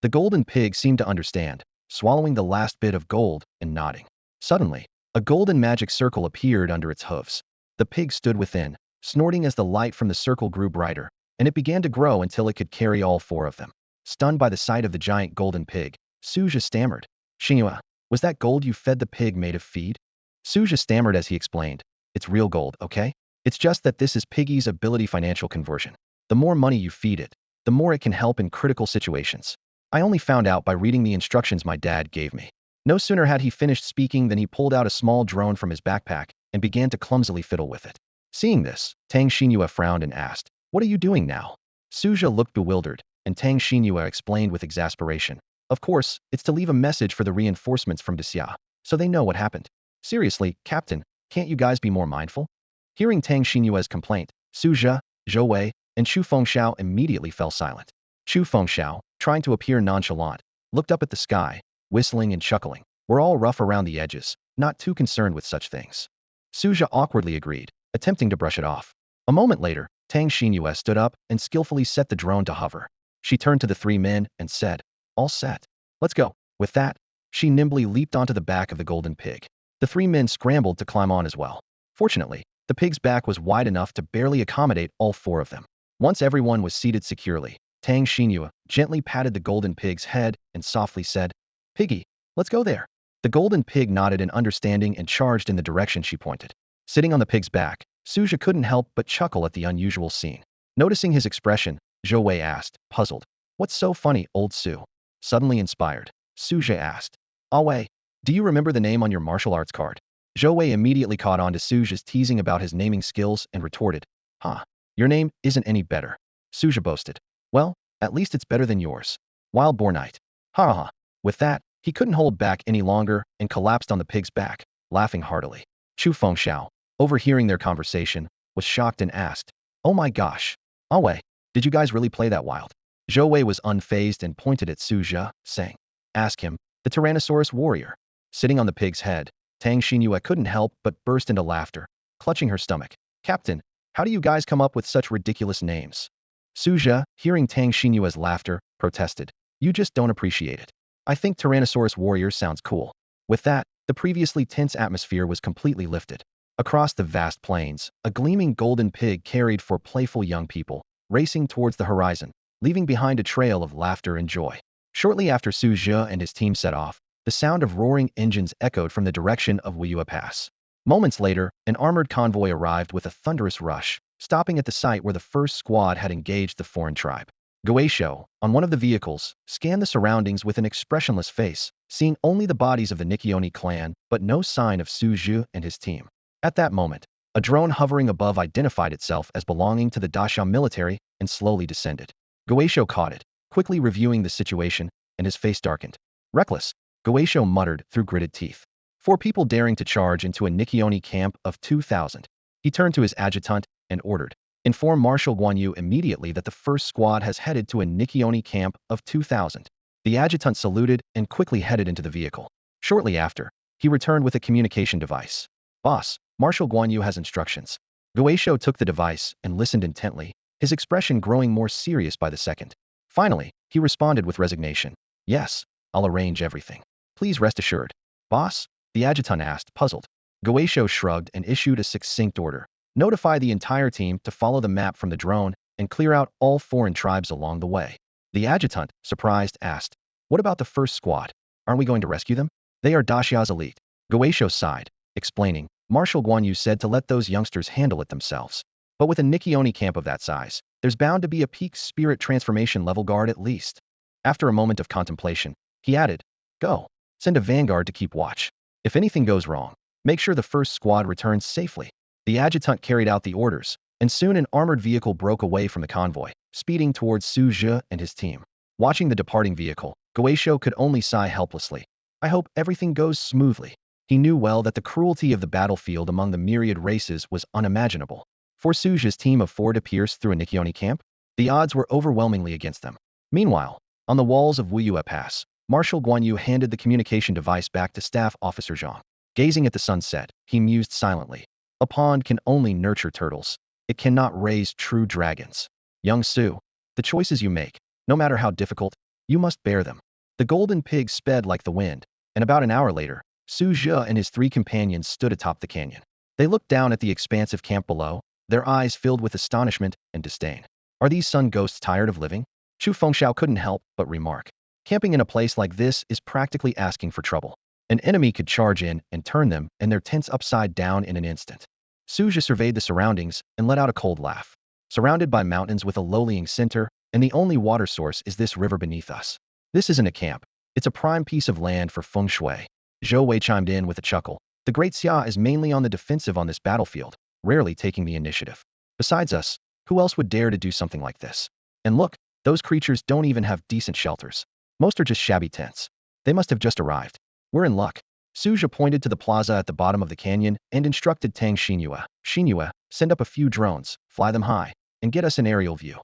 The golden pig seemed to understand, swallowing the last bit of gold and nodding. Suddenly, a golden magic circle appeared under its hooves. The pig stood within, snorting as the light from the circle grew brighter, and it began to grow until it could carry all four of them. Stunned by the sight of the giant golden pig, Su Zhe stammered. Shinua, was that gold you fed the pig made of feed? Su Zhe stammered as he explained. It's real gold, okay? It's just that this is Piggy's ability financial conversion. The more money you feed it, the more it can help in critical situations. I only found out by reading the instructions my dad gave me. No sooner had he finished speaking than he pulled out a small drone from his backpack and began to clumsily fiddle with it. Seeing this, Tang Shinua frowned and asked, what are you doing now? Su Zhe looked bewildered, and Tang Shinua explained with exasperation. Of course, it's to leave a message for the reinforcements from Xia, so they know what happened. Seriously, Captain, can't you guys be more mindful? Hearing Tang Shinua's complaint, Su Zhe, Zhou Wei, and Chu Fengxiao immediately fell silent. Chu Fengxiao, trying to appear nonchalant, looked up at the sky, whistling and chuckling. We're all rough around the edges, not too concerned with such things. Su Zhe awkwardly agreed, attempting to brush it off. A moment later, Tang Shinua stood up and skillfully set the drone to hover. She turned to the three men and said, all set. Let's go. With that, she nimbly leaped onto the back of the golden pig. The three men scrambled to climb on as well. Fortunately, the pig's back was wide enough to barely accommodate all four of them. Once everyone was seated securely, Tang Shinua gently patted the golden pig's head and softly said, Piggy, let's go there. The golden pig nodded in understanding and charged in the direction she pointed. Sitting on the pig's back, Su Zhe couldn't help but chuckle at the unusual scene. Noticing his expression, Zhou Wei asked, puzzled, what's so funny, old Su? Suddenly inspired, Su Zhe asked, Ah Wei, do you remember the name on your martial arts card? Zhou Wei immediately caught on to Su Zhe's teasing about his naming skills and retorted, Huh, your name isn't any better. Su Zhe boasted. Well, at least it's better than yours. Wild-born knight. Ha ha. With that, he couldn't hold back any longer and collapsed on the pig's back, laughing heartily. Chu Fengxiao, overhearing their conversation, was shocked and asked, oh my gosh. Ah Wei, did you guys really play that wild? Zhou Wei was unfazed and pointed at Su Zhe, saying, ask him, the Tyrannosaurus warrior. Sitting on the pig's head, Tang Shinua couldn't help but burst into laughter, clutching her stomach. Captain, how do you guys come up with such ridiculous names? Su Zhe, hearing Tang Shinua's laughter, protested. You just don't appreciate it. I think Tyrannosaurus warrior sounds cool. With that, the previously tense atmosphere was completely lifted. Across the vast plains, a gleaming golden pig carried four playful young people, racing towards the horizon, leaving behind a trail of laughter and joy. Shortly after Su Zhe and his team set off, the sound of roaring engines echoed from the direction of Wua Pass. Moments later, an armored convoy arrived with a thunderous rush, stopping at the site where the first squad had engaged the foreign tribe. Guisho, on one of the vehicles, scanned the surroundings with an expressionless face, seeing only the bodies of the Nikioni clan, but no sign of Su Zhe and his team. At that moment, a drone hovering above identified itself as belonging to the Dasha military and slowly descended. Goeisho caught it, quickly reviewing the situation, and his face darkened. Reckless, Goeisho muttered through gritted teeth. 4 people daring to charge into a Nikioni camp of 2,000. He turned to his adjutant and ordered, "Inform Marshal Guan Yu immediately that the first squad has headed to a Nikioni camp of 2,000. The adjutant saluted and quickly headed into the vehicle. Shortly after, he returned with a communication device. "Boss, Marshal Guan Yu has instructions." Goeisho took the device and listened intently, his expression growing more serious by the second. Finally, he responded with resignation. "Yes, I'll arrange everything. Please rest assured." "Boss?" the adjutant asked, puzzled. Goeisho shrugged and issued a succinct order. "Notify the entire team to follow the map from the drone and clear out all foreign tribes along the way." The adjutant, surprised, asked, "What about the first squad? Aren't we going to rescue them? They are Dashia's elite." Goeisho sighed, explaining, "Marshal Guan Yu said to let those youngsters handle it themselves. But with a Nikioni camp of that size, there's bound to be a peak spirit transformation level guard at least." After a moment of contemplation, he added, "Go. Send a vanguard to keep watch. If anything goes wrong, make sure the first squad returns safely." The adjutant carried out the orders, and soon an armored vehicle broke away from the convoy, speeding towards Su Zhe and his team. Watching the departing vehicle, Goeisho could only sigh helplessly. "I hope everything goes smoothly." He knew well that the cruelty of the battlefield among the myriad races was unimaginable. For Su Zhe's team of 4 to pierce through a Nikioni camp, the odds were overwhelmingly against them. Meanwhile, on the walls of Wua Pass, Marshal Guan Yu handed the communication device back to Staff Officer Zhang. Gazing at the sunset, he mused silently. "A pond can only nurture turtles. It cannot raise true dragons. Young Su, the choices you make, no matter how difficult, you must bear them." The golden pig sped like the wind, and about an hour later, Su Zhe and his 3 companions stood atop the canyon. They looked down at the expansive camp below, their eyes filled with astonishment and disdain. "Are these sun ghosts tired of living?" Chu Fengxiao couldn't help but remark. "Camping in a place like this is practically asking for trouble. An enemy could charge in and turn them and their tents upside down in an instant." Su Zhe surveyed the surroundings and let out a cold laugh. "Surrounded by mountains with a lowlying center, and the only water source is this river beneath us. This isn't a camp. It's a prime piece of land for feng shui." Zhou Wei chimed in with a chuckle. "The Great Xia is mainly on the defensive on this battlefield, rarely taking the initiative. Besides us, who else would dare to do something like this? And look, those creatures don't even have decent shelters. Most are just shabby tents. They must have just arrived. We're in luck." Su Zhe pointed to the plaza at the bottom of the canyon and instructed Tang Shinua, "Shinua, send up a few drones, fly them high, and get us an aerial view."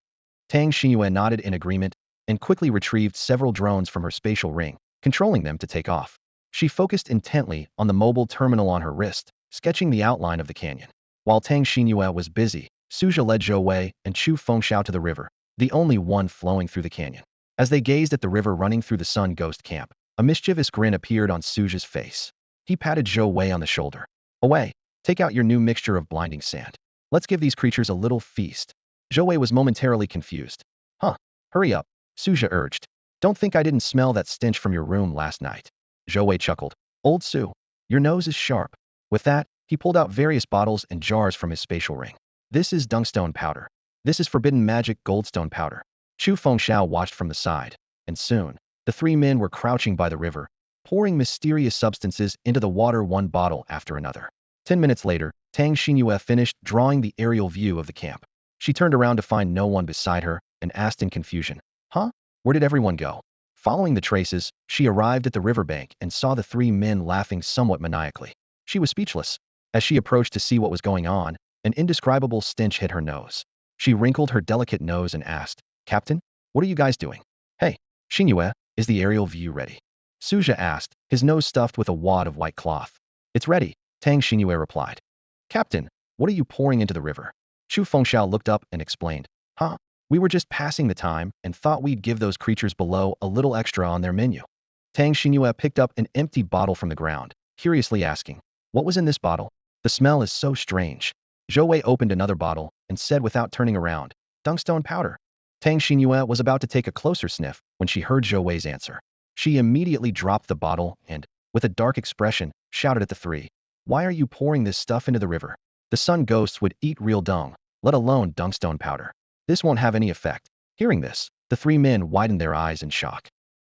Tang Shinua nodded in agreement and quickly retrieved several drones from her spatial ring, controlling them to take off. She focused intently on the mobile terminal on her wrist, sketching the outline of the canyon. While Tang Shinua was busy, Su Zhe led Zhou Wei and Chu Fengxiao to the river, the only one flowing through the canyon. As they gazed at the river running through the Sun Ghost camp, a mischievous grin appeared on Su Zhe's face. He patted Zhou Wei on the shoulder. "Away, take out your new mixture of blinding sand. Let's give these creatures a little feast." Zhou Wei was momentarily confused. "Huh, hurry up," Su Zhe urged. "Don't think I didn't smell that stench from your room last night." Zhou Wei chuckled. "Old Su, your nose is sharp." With that, he pulled out various bottles and jars from his spatial ring. "This is Dungstone powder. This is forbidden magic goldstone powder." Chu Fengxiao watched from the side, and soon, the 3 men were crouching by the river, pouring mysterious substances into the water one bottle after another. 10 minutes later, Tang Shinua finished drawing the aerial view of the camp. She turned around to find no one beside her and asked in confusion, "Huh? Where did everyone go?" Following the traces, she arrived at the riverbank and saw the 3 men laughing somewhat maniacally. She was speechless. As she approached to see what was going on, an indescribable stench hit her nose. She wrinkled her delicate nose and asked, "Captain, what are you guys doing?" "Hey, Shinua, is the aerial view ready?" Su Zhe asked, his nose stuffed with a wad of white cloth. "It's ready," Tang Shinua replied. "Captain, what are you pouring into the river?" Chu Fengxiao looked up and explained, "Huh? We were just passing the time and thought we'd give those creatures below a little extra on their menu." Tang Shinua picked up an empty bottle from the ground, curiously asking, "What was in this bottle? The smell is so strange." Zhou Wei opened another bottle and said without turning around, "Dungstone powder." Tang Shinua was about to take a closer sniff when she heard Zhou Wei's answer. She immediately dropped the bottle and, with a dark expression, shouted at the 3, "Why are you pouring this stuff into the river? The sun ghosts would eat real dung, let alone Dungstone powder. This won't have any effect." Hearing this, the 3 men widened their eyes in shock.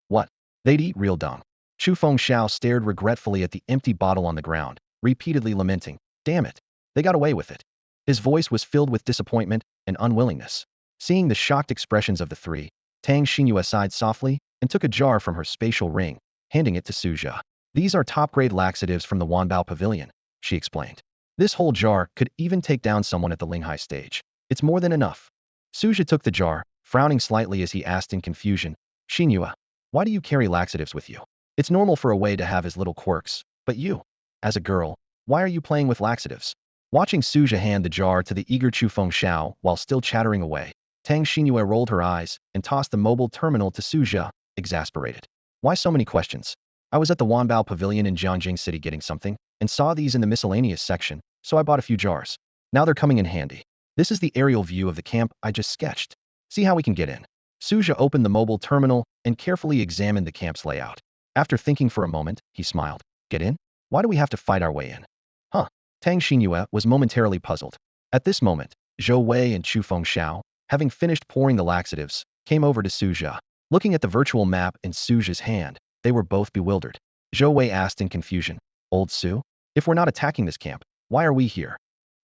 "What? They'd eat real dung?" Chu Fengxiao stared regretfully at the empty bottle on the ground, repeatedly lamenting, Damn it. They got away with it. His voice was filled with disappointment and unwillingness. Seeing the shocked expressions of the three, Tang Shinua sighed softly and took a jar from her spatial ring, handing it to Su Zhe. These are top-grade laxatives from the Wanbao Pavilion, she explained. This whole jar could even take down someone at the Yinhai stage. It's more than enough. Su Zhe took the jar, frowning slightly as he asked in confusion, Shinua, why do you carry laxatives with you? It's normal for a Wei to have his little quirks, but you, as a girl, why are you playing with laxatives? Watching Su Zhe hand the jar to the eager Chu Fengxiao while still chattering away, Tang Shinua rolled her eyes and tossed the mobile terminal to Su Zhe, exasperated. Why so many questions? I was at the Wanbao Pavilion in Jianjing City getting something, and saw these in the miscellaneous section, so I bought a few jars. Now they're coming in handy. This is the aerial view of the camp I just sketched. See how we can get in. Su Zhe opened the mobile terminal and carefully examined the camp's layout. After thinking for a moment, he smiled. Get in? Why do we have to fight our way in? Huh. Tang Shinua was momentarily puzzled. At this moment, Zhou Wei and Chu Fengxiao, having finished pouring the laxatives, came over to Su Zhe. Looking at the virtual map in Su Zhe's hand, they were both bewildered. Zhou Wei asked in confusion, Old Su? If we're not attacking this camp, why are we here?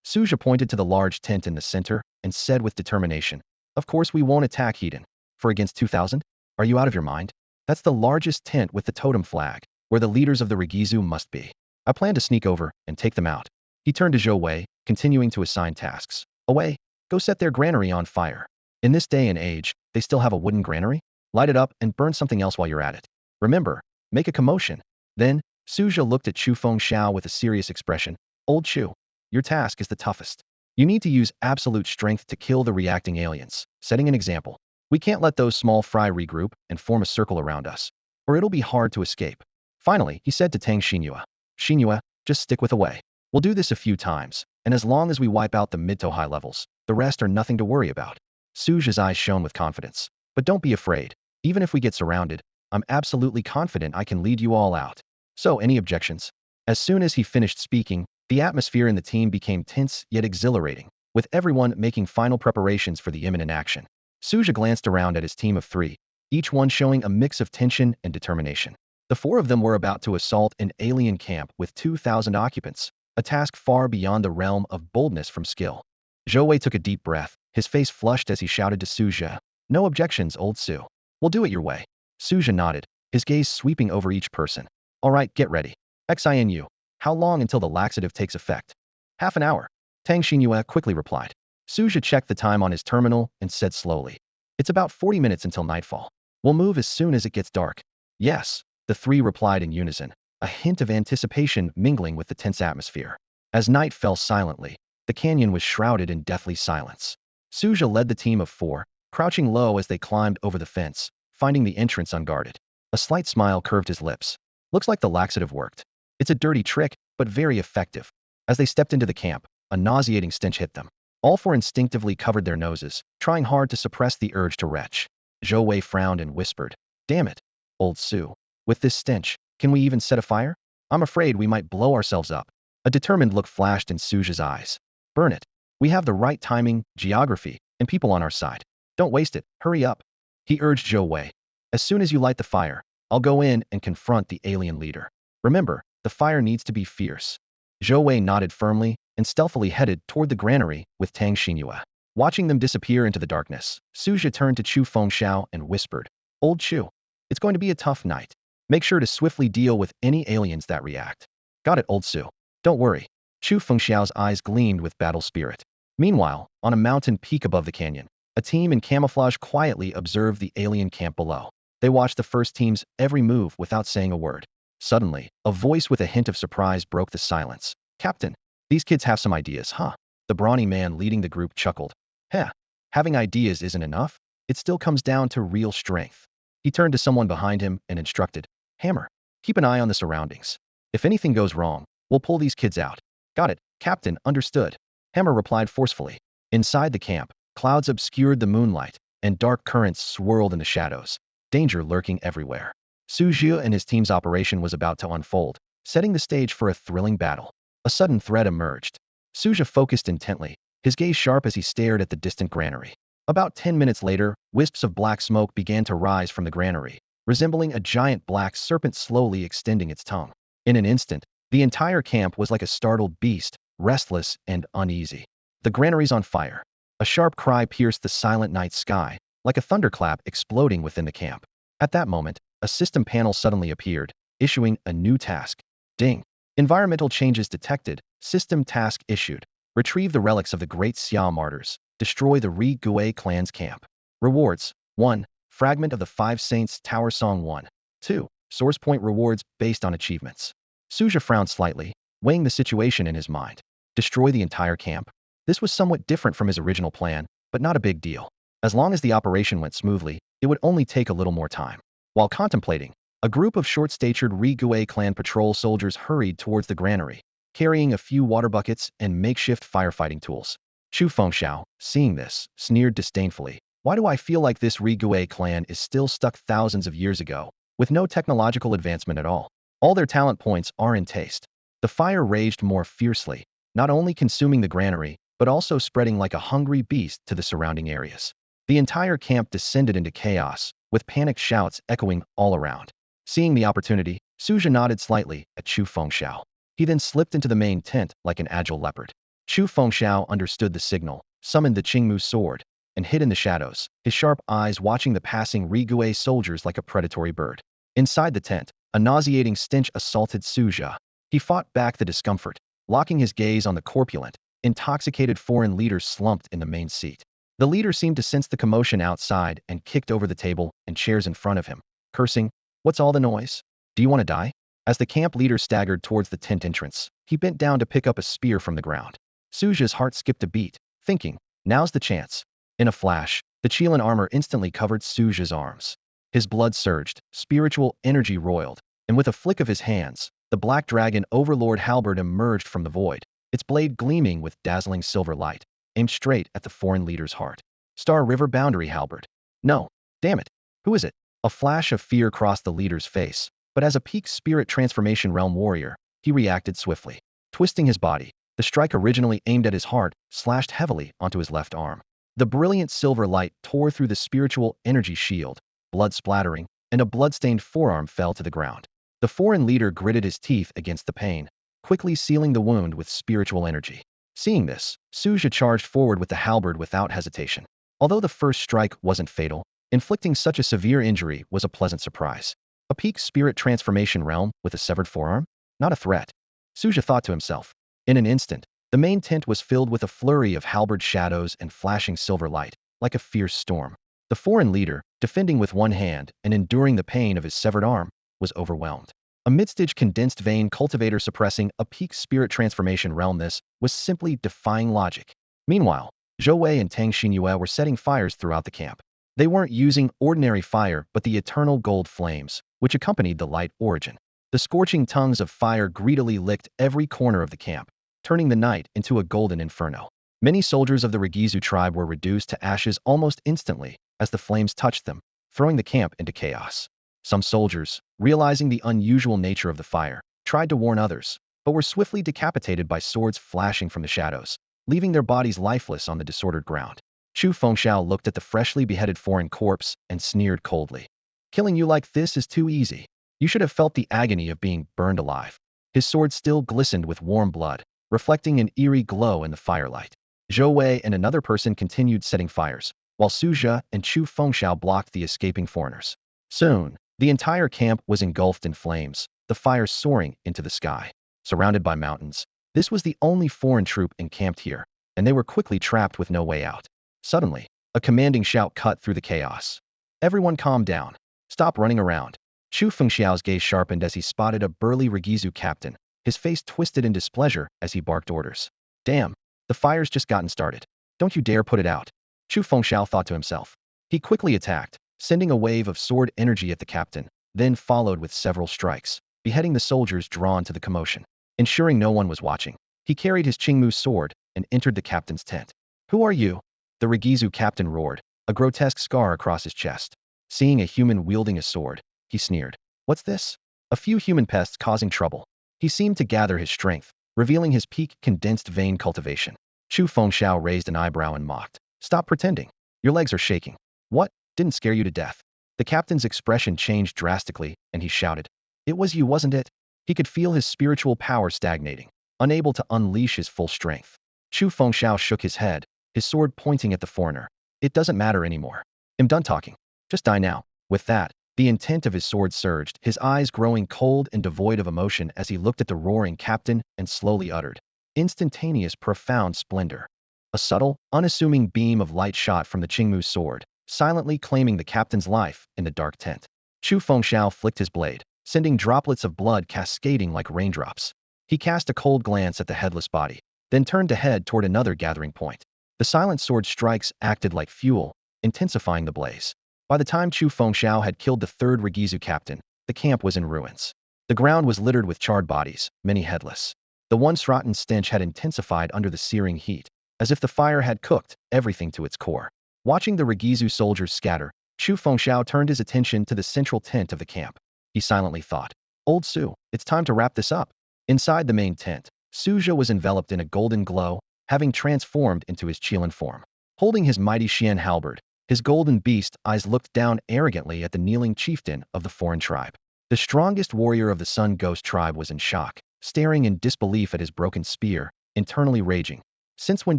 Su Zhe pointed to the large tent in the center and said with determination, Of course we won't attack Hedon. For against 2,000? Are you out of your mind? That's the largest tent with the totem flag, where the leaders of the Rigizu must be. I plan to sneak over and take them out. He turned to Zhou Wei, continuing to assign tasks. Away, go set their granary on fire. In this day and age, they still have a wooden granary? Light it up and burn something else while you're at it. Remember, make a commotion. Then, Su Zhe looked at Chu Fengxiao with a serious expression. Old Chu, your task is the toughest. You need to use absolute strength to kill the reacting aliens, setting an example. We can't let those small fry regroup and form a circle around us, or it'll be hard to escape. Finally, he said to Tang Shinua, Shinua, just stick with Wei. We'll do this a few times, and as long as we wipe out the mid to high levels, the rest are nothing to worry about. Su Zhe's eyes shone with confidence. But don't be afraid. Even if we get surrounded, I'm absolutely confident I can lead you all out. So, any objections? As soon as he finished speaking, the atmosphere in the team became tense yet exhilarating, with everyone making final preparations for the imminent action. Su Zhe glanced around at his team of three, each one showing a mix of tension and determination. The four of them were about to assault an alien camp with 2,000 occupants, a task far beyond the realm of boldness from skill. Zhou Wei took a deep breath, his face flushed as he shouted to Su Zhe, No objections, Old Su. We'll do it your way. Su Zhe nodded, his gaze sweeping over each person. All right, get ready. XINU. How long until the laxative takes effect? Half an hour. Tang Shinua quickly replied. Su Zhe checked the time on his terminal and said slowly, It's about 40 minutes until nightfall. We'll move as soon as it gets dark. Yes, the three replied in unison, a hint of anticipation mingling with the tense atmosphere. As night fell silently, the canyon was shrouded in deathly silence. Su Zhe led the team of four, crouching low as they climbed over the fence, finding the entrance unguarded. A slight smile curved his lips. Looks like the laxative worked. It's a dirty trick, but very effective. As they stepped into the camp, a nauseating stench hit them. All four instinctively covered their noses, trying hard to suppress the urge to retch. Zhou Wei frowned and whispered, Damn it, Old Su. With this stench, can we even set a fire? I'm afraid we might blow ourselves up. A determined look flashed in Su Zhe's eyes. Burn it. We have the right timing, geography, and people on our side. Don't waste it, hurry up. He urged Zhou Wei. As soon as you light the fire, I'll go in and confront the alien leader. Remember, the fire needs to be fierce. Zhou Wei nodded firmly and stealthily headed toward the granary with Tang Shinua. Watching them disappear into the darkness, Su Zhe turned to Chu Fengxiao and whispered, Old Chu, it's going to be a tough night. Make sure to swiftly deal with any aliens that react. Got it, Old Su. Don't worry. Chu Fengxiao's eyes gleamed with battle spirit. Meanwhile, on a mountain peak above the canyon, a team in camouflage quietly observed the alien camp below. They watched the first team's every move without saying a word. Suddenly, a voice with a hint of surprise broke the silence. Captain, these kids have some ideas, huh? The brawny man leading the group chuckled. Heh, having ideas isn't enough. It still comes down to real strength. He turned to someone behind him and instructed, Hammer, keep an eye on the surroundings. If anything goes wrong, we'll pull these kids out. Got it, Captain, understood. Hammer replied forcefully. Inside the camp, clouds obscured the moonlight, and dark currents swirled in the shadows, danger lurking everywhere. Su Zhe and his team's operation was about to unfold, setting the stage for a thrilling battle. A sudden threat emerged. Su Zhe focused intently, his gaze sharp as he stared at the distant granary. About 10 minutes later, wisps of black smoke began to rise from the granary, resembling a giant black serpent slowly extending its tongue. In an instant, the entire camp was like a startled beast, restless and uneasy. The granary's on fire. A sharp cry pierced the silent night sky, like a thunderclap exploding within the camp. At that moment, a system panel suddenly appeared, issuing a new task. Ding. Environmental changes detected. System task issued. Retrieve the relics of the Great Xia martyrs. Destroy the Ri Gui clan's camp. Rewards. 1. Fragment of the Five Saints Tower Song 1. 2. Source point rewards based on achievements. Su Zhe frowned slightly, weighing the situation in his mind. Destroy the entire camp? This was somewhat different from his original plan, but not a big deal. As long as the operation went smoothly, it would only take a little more time. While contemplating, a group of short-statured Ri Gui clan patrol soldiers hurried towards the granary, carrying a few water buckets and makeshift firefighting tools. Chu Fengxiao, seeing this, sneered disdainfully. Why do I feel like this Ri Gui clan is still stuck thousands of years ago, with no technological advancement at all? All their talent points are in taste. The fire raged more fiercely, not only consuming the granary, but also spreading like a hungry beast to the surrounding areas. The entire camp descended into chaos, with panicked shouts echoing all around. Seeing the opportunity, Su Zhe nodded slightly at Chu Fengxiao. He then slipped into the main tent like an agile leopard. Chu Fengxiao understood the signal, summoned the Qingmu sword, and hid in the shadows, his sharp eyes watching the passing Ri Gui soldiers like a predatory bird. Inside the tent, a nauseating stench assaulted Su Zhe. He fought back the discomfort, locking his gaze on the corpulent, intoxicated foreign leader slumped in the main seat. The leader seemed to sense the commotion outside and kicked over the table and chairs in front of him, cursing, "What's all the noise? Do you want to die?" As the camp leader staggered towards the tent entrance, he bent down to pick up a spear from the ground. Su Zhe's heart skipped a beat, thinking, now's the chance. In a flash, the Qilin armor instantly covered Su Zhe's arms. His blood surged, spiritual energy roiled, and with a flick of his hands, the Black Dragon Overlord halberd emerged from the void, its blade gleaming with dazzling silver light, aimed straight at the foreign leader's heart. Star River Boundary halberd. No. Damn it. Who is it? A flash of fear crossed the leader's face, but as a peak spirit transformation realm warrior, he reacted swiftly. Twisting his body, the strike originally aimed at his heart slashed heavily onto his left arm. The brilliant silver light tore through the spiritual energy shield, blood splattering, and a bloodstained forearm fell to the ground. The foreign leader gritted his teeth against the pain, quickly sealing the wound with spiritual energy. Seeing this, Su Zhe charged forward with the halberd without hesitation. Although the first strike wasn't fatal, inflicting such a severe injury was a pleasant surprise. A peak spirit transformation realm with a severed forearm? Not a threat. Su Zhe thought to himself. In an instant, the main tent was filled with a flurry of halberd shadows and flashing silver light, like a fierce storm. The foreign leader, defending with one hand and enduring the pain of his severed arm, was overwhelmed. A mid-stage condensed vein cultivator suppressing a peak spirit transformation realm, this was simply defying logic. Meanwhile, Zhou Wei and Tang Shinua were setting fires throughout the camp. They weren't using ordinary fire but the eternal gold flames, which accompanied the light origin. The scorching tongues of fire greedily licked every corner of the camp, turning the night into a golden inferno. Many soldiers of the Rigizu tribe were reduced to ashes almost instantly as the flames touched them, throwing the camp into chaos. Some soldiers, realizing the unusual nature of the fire, tried to warn others, but were swiftly decapitated by swords flashing from the shadows, leaving their bodies lifeless on the disordered ground. Chu Fengxiao looked at the freshly beheaded foreign corpse and sneered coldly. Killing you like this is too easy. You should have felt the agony of being burned alive. His sword still glistened with warm blood, reflecting an eerie glow in the firelight. Zhou Wei and another person continued setting fires, while Su Zhe and Chu Fengxiao blocked the escaping foreigners. Soon, the entire camp was engulfed in flames, the fire soaring into the sky. Surrounded by mountains, this was the only foreign troop encamped here, and they were quickly trapped with no way out. Suddenly, a commanding shout cut through the chaos. Everyone calm down. Stop running around. Chu Fengxiao's gaze sharpened as he spotted a burly Rigizu captain, his face twisted in displeasure as he barked orders. Damn, the fire's just gotten started. Don't you dare put it out. Chu Fengxiao thought to himself. He quickly attacked, sending a wave of sword energy at the captain, then followed with several strikes, beheading the soldiers drawn to the commotion. Ensuring no one was watching, he carried his Qingmu sword and entered the captain's tent. Who are you? The Rigizu captain roared, a grotesque scar across his chest. Seeing a human wielding a sword, he sneered. What's this? A few human pests causing trouble. He seemed to gather his strength, revealing his peak condensed vein cultivation. Chu Fengxiao raised an eyebrow and mocked. Stop pretending. Your legs are shaking. What? Didn't scare you to death? The captain's expression changed drastically, and he shouted. It was you, wasn't it? He could feel his spiritual power stagnating. unable to unleash his full strength. Chu Fengxiao shook his head, his sword pointing at the foreigner. It doesn't matter anymore. I'm done talking. Just die now. With that, the intent of his sword surged, his eyes growing cold and devoid of emotion as he looked at the roaring captain and slowly uttered, instantaneous profound splendor. A subtle, unassuming beam of light shot from the Qingmu's sword, silently claiming the captain's life in the dark tent. Chu Fengxiao flicked his blade, sending droplets of blood cascading like raindrops. He cast a cold glance at the headless body, then turned to head toward another gathering point. The silent sword strikes acted like fuel, intensifying the blaze. By the time Chu Fengxiao had killed the third Regizu captain, the camp was in ruins. The ground was littered with charred bodies, many headless. The once rotten stench had intensified under the searing heat, as if the fire had cooked everything to its core. Watching the Regizu soldiers scatter, Chu Fengxiao turned his attention to the central tent of the camp. He silently thought, "Old Su, it's time to wrap this up." Inside the main tent, Su Zhe was enveloped in a golden glow, having transformed into his Qilin form. Holding his mighty Xian halberd, his golden beast eyes looked down arrogantly at the kneeling chieftain of the foreign tribe. The strongest warrior of the Sun Ghost tribe was in shock, staring in disbelief at his broken spear, internally raging. Since when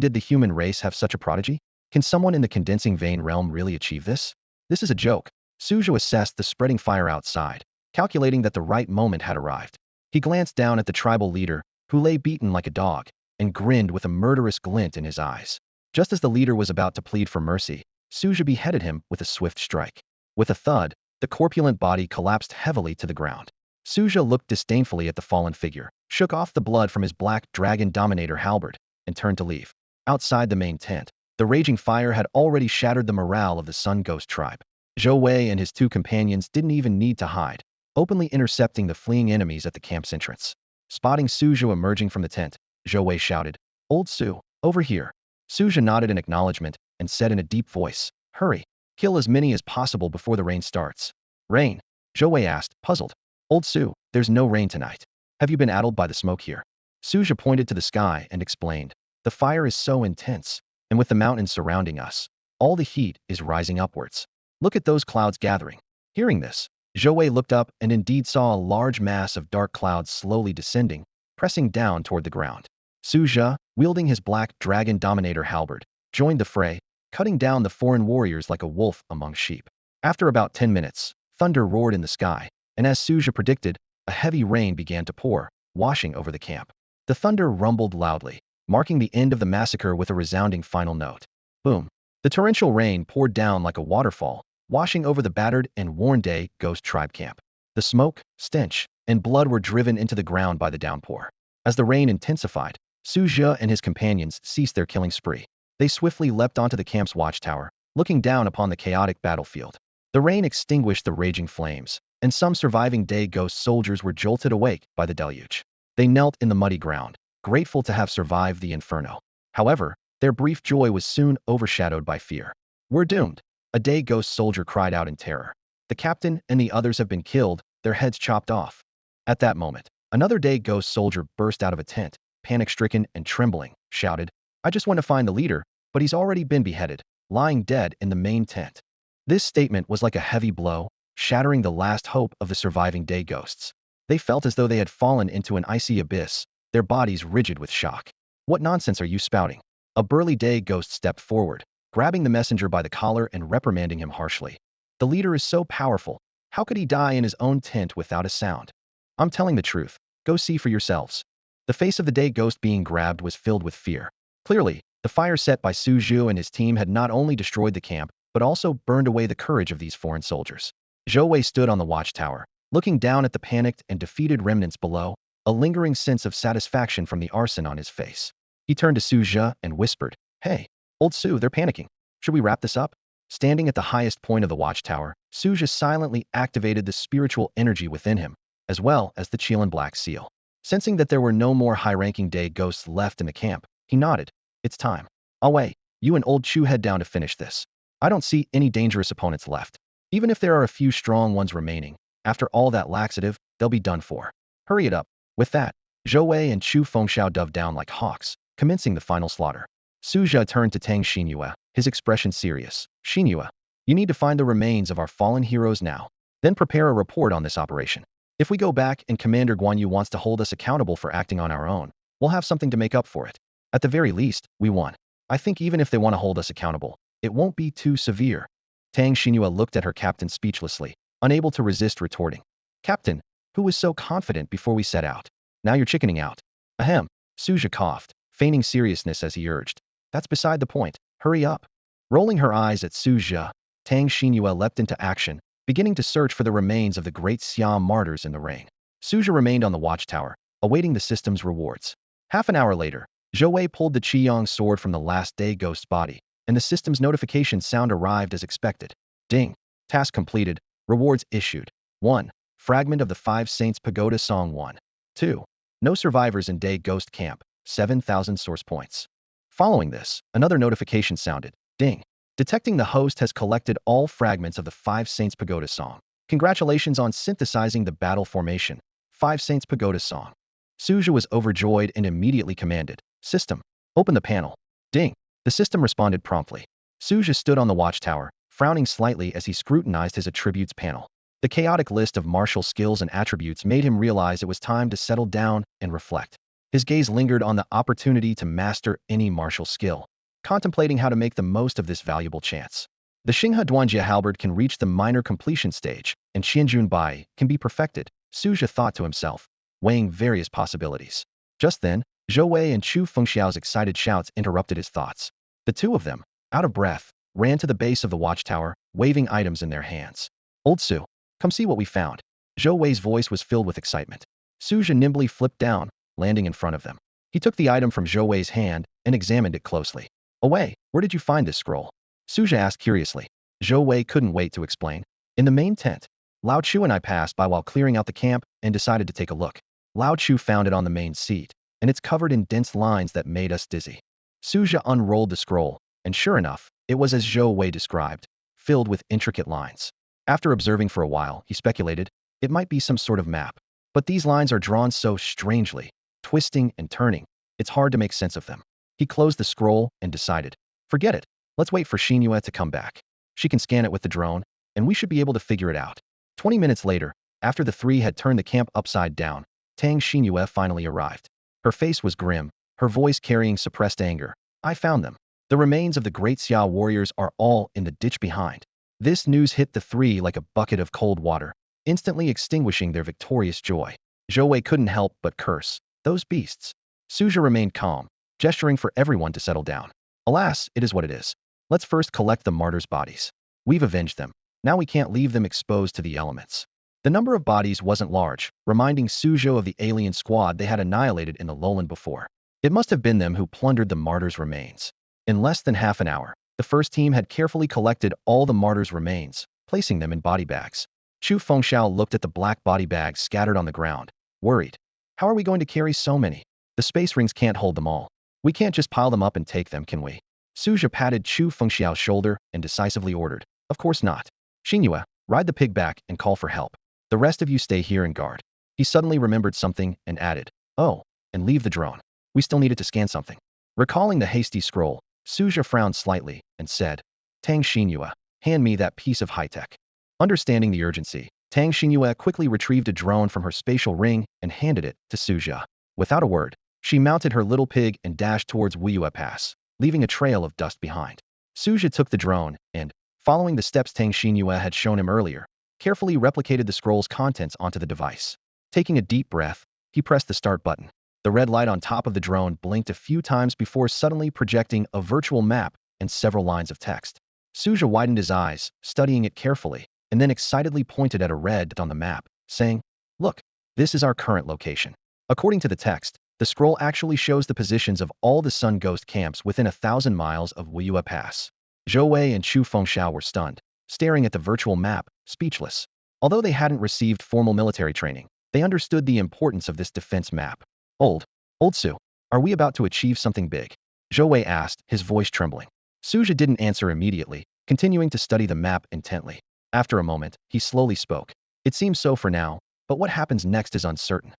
did the human race have such a prodigy? Can someone in the condensing vein realm really achieve this? This is a joke. Su Zhe assessed the spreading fire outside, calculating that the right moment had arrived. He glanced down at the tribal leader, who lay beaten like a dog, and grinned with a murderous glint in his eyes. Just as the leader was about to plead for mercy, Su Zhe beheaded him with a swift strike. With a thud, the corpulent body collapsed heavily to the ground. Su Zhe looked disdainfully at the fallen figure, shook off the blood from his black dragon dominator halberd, and turned to leave. Outside the main tent, the raging fire had already shattered the morale of the Sun Ghost tribe. Zhou Wei and his two companions didn't even need to hide, openly intercepting the fleeing enemies at the camp's entrance. Spotting Su Zhe emerging from the tent, Zhou Wei shouted, "Old Su, over here." Su Zhe nodded in acknowledgement and said in a deep voice, "Hurry, kill as many as possible before the rain starts." "Rain?" Zhou Wei asked, puzzled. "Old Su, there's no rain tonight. Have you been addled by the smoke here?" Su Zhe pointed to the sky and explained, "The fire is so intense, and with the mountains surrounding us, all the heat is rising upwards. Look at those clouds gathering." Hearing this, Zhou Wei looked up and indeed saw a large mass of dark clouds slowly descending, pressing down toward the ground. Su Zhe, wielding his black dragon dominator halberd, joined the fray, cutting down the foreign warriors like a wolf among sheep. After about 10 minutes, thunder roared in the sky, and as Su Zhe predicted, a heavy rain began to pour, washing over the camp. The thunder rumbled loudly, marking the end of the massacre with a resounding final note. Boom! The torrential rain poured down like a waterfall, washing over the battered and worn-day Ghost Tribe camp. The smoke, stench, and blood were driven into the ground by the downpour. As the rain intensified, Su Zhe and his companions ceased their killing spree. They swiftly leapt onto the camp's watchtower, looking down upon the chaotic battlefield. The rain extinguished the raging flames, and some surviving day Ghost soldiers were jolted awake by the deluge. They knelt in the muddy ground, grateful to have survived the inferno. However, their brief joy was soon overshadowed by fear. "We're doomed," a day Ghost soldier cried out in terror. "The captain and the others have been killed, their heads chopped off." At that moment, another day Ghost soldier burst out of a tent, panic-stricken and trembling, shouted, "I just want to find the leader, but he's already been beheaded, lying dead in the main tent." This statement was like a heavy blow, shattering the last hope of the surviving day Ghosts. They felt as though they had fallen into an icy abyss, their bodies rigid with shock. "What nonsense are you spouting?" A burly day Ghost stepped forward, grabbing the messenger by the collar and reprimanding him harshly. "The leader is so powerful, how could he die in his own tent without a sound? I'm telling the truth, go see for yourselves." The face of the day Ghost being grabbed was filled with fear. Clearly, the fire set by Su Zhe and his team had not only destroyed the camp, but also burned away the courage of these foreign soldiers. Zhou Wei stood on the watchtower, looking down at the panicked and defeated remnants below, a lingering sense of satisfaction from the arson on his face. He turned to Su Zhe and whispered, "Hey, old Su, they're panicking. Should we wrap this up?" Standing at the highest point of the watchtower, Su Zhe silently activated the spiritual energy within him, as well as the Qilin Black Seal. Sensing that there were no more high-ranking day Ghosts left in the camp, he nodded. "It's time. I'll wait. You and old Chu head down to finish this. I don't see any dangerous opponents left. Even if there are a few strong ones remaining, after all that laxative, they'll be done for. Hurry it up." With that, Zhou Wei and Chu Fengxiao dove down like hawks, commencing the final slaughter. Su Zhe turned to Tang Shinua, his expression serious. "Shinua, you need to find the remains of our fallen heroes now. Then prepare a report on this operation. If we go back and Commander Guan Yu wants to hold us accountable for acting on our own, we'll have something to make up for it. At the very least, we won. I think even if they want to hold us accountable, it won't be too severe. Tang Shinua looked at her captain speechlessly, unable to resist retorting. Captain, who was so confident before we set out? Now you're chickening out. Ahem. Su Zhe coughed, feigning seriousness as he urged. That's beside the point. Hurry up. Rolling her eyes at Su Zhe, Tang Shinua leapt into action, beginning to search for the remains of the great Siam martyrs in the rain. Su Zhe remained on the watchtower, awaiting the system's rewards. Half an hour later, Zhou Wei pulled the Qiyong sword from the last day ghost's body, and the system's notification sound arrived as expected. Ding. Task completed. Rewards issued. 1. Fragment of the Five Saints Pagoda Song 1. 2. No survivors in day ghost camp. 7,000 source points. Following this, another notification sounded. Ding. Detecting the host has collected all fragments of the Five Saints Pagoda Song. Congratulations on synthesizing the battle formation. Five Saints Pagoda Song. Su Zhe was overjoyed and immediately commanded. System. Open the panel. Ding. The system responded promptly. Su Zhe stood on the watchtower, frowning slightly as he scrutinized his attributes panel. The chaotic list of martial skills and attributes made him realize it was time to settle down and reflect. His gaze lingered on the opportunity to master any martial skill, contemplating how to make the most of this valuable chance. The Xinghe Duanjie halberd can reach the minor completion stage, and Xianjun Bai can be perfected, Su Zhe thought to himself, weighing various possibilities. Just then, Zhou Wei and Chu Fengxiao's excited shouts interrupted his thoughts. The two of them, out of breath, ran to the base of the watchtower, waving items in their hands. Old Su, come see what we found. Zhou Wei's voice was filled with excitement. Su Zhe nimbly flipped down, landing in front of them. He took the item from Zhou Wei's hand and examined it closely. Away, where did you find this scroll? Su Zhe asked curiously. Zhou Wei couldn't wait to explain. In the main tent. Lao Chu and I passed by while clearing out the camp and decided to take a look. Lao Chu found it on the main seat, and it's covered in dense lines that made us dizzy. Su Zhe unrolled the scroll, and sure enough, it was as Zhou Wei described, filled with intricate lines. After observing for a while, he speculated, it might be some sort of map. But these lines are drawn so strangely, twisting and turning, it's hard to make sense of them. He closed the scroll and decided, forget it, let's wait for Shinua to come back. She can scan it with the drone, and we should be able to figure it out. 20 minutes later, after the three had turned the camp upside down, Tang Shinua finally arrived. Her face was grim, her voice carrying suppressed anger. I found them. The remains of the great Xia warriors are all in the ditch behind. This news hit the three like a bucket of cold water, instantly extinguishing their victorious joy. Zhou Wei couldn't help but curse. Those beasts. Su Zhe remained calm, gesturing for everyone to settle down. Alas, it is what it is. Let's first collect the martyrs' bodies. We've avenged them. Now we can't leave them exposed to the elements. The number of bodies wasn't large, reminding Su Zhe of the alien squad they had annihilated in the lowland before. It must have been them who plundered the martyrs' remains. In less than half an hour, the first team had carefully collected all the martyrs' remains, placing them in body bags. Chu Fengxiao looked at the black body bags scattered on the ground, worried. How are we going to carry so many? The space rings can't hold them all. We can't just pile them up and take them, can we? Su Zhe patted Chu Fengxiao's shoulder and decisively ordered. Of course not. Shinua, ride the pig back and call for help. The rest of you stay here and guard. He suddenly remembered something and added, oh, and leave the drone. We still needed to scan something. Recalling the hasty scroll, Su Zhe frowned slightly and said, Tang Shinua, hand me that piece of high-tech. Understanding the urgency, Tang Shinua quickly retrieved a drone from her spatial ring and handed it to Su Zhe. Without a word, she mounted her little pig and dashed towards Wua Pass, leaving a trail of dust behind. Su Zhe took the drone and, following the steps Tang Shinua had shown him earlier, carefully replicated the scroll's contents onto the device. Taking a deep breath, he pressed the start button. The red light on top of the drone blinked a few times before suddenly projecting a virtual map and several lines of text. Su Zhe widened his eyes, studying it carefully, and then excitedly pointed at a red dot on the map, saying, look, this is our current location. According to the text, the scroll actually shows the positions of all the Sun Ghost camps within 1,000 miles of Wua Pass. Zhou Wei and Chu Fengxiao were stunned, staring at the virtual map, speechless. Although they hadn't received formal military training, they understood the importance of this defense map. Old Su, are we about to achieve something big? Zhou Wei asked, his voice trembling. Su Zhe didn't answer immediately, continuing to study the map intently. After a moment, he slowly spoke. It seems so for now, but what happens next is uncertain.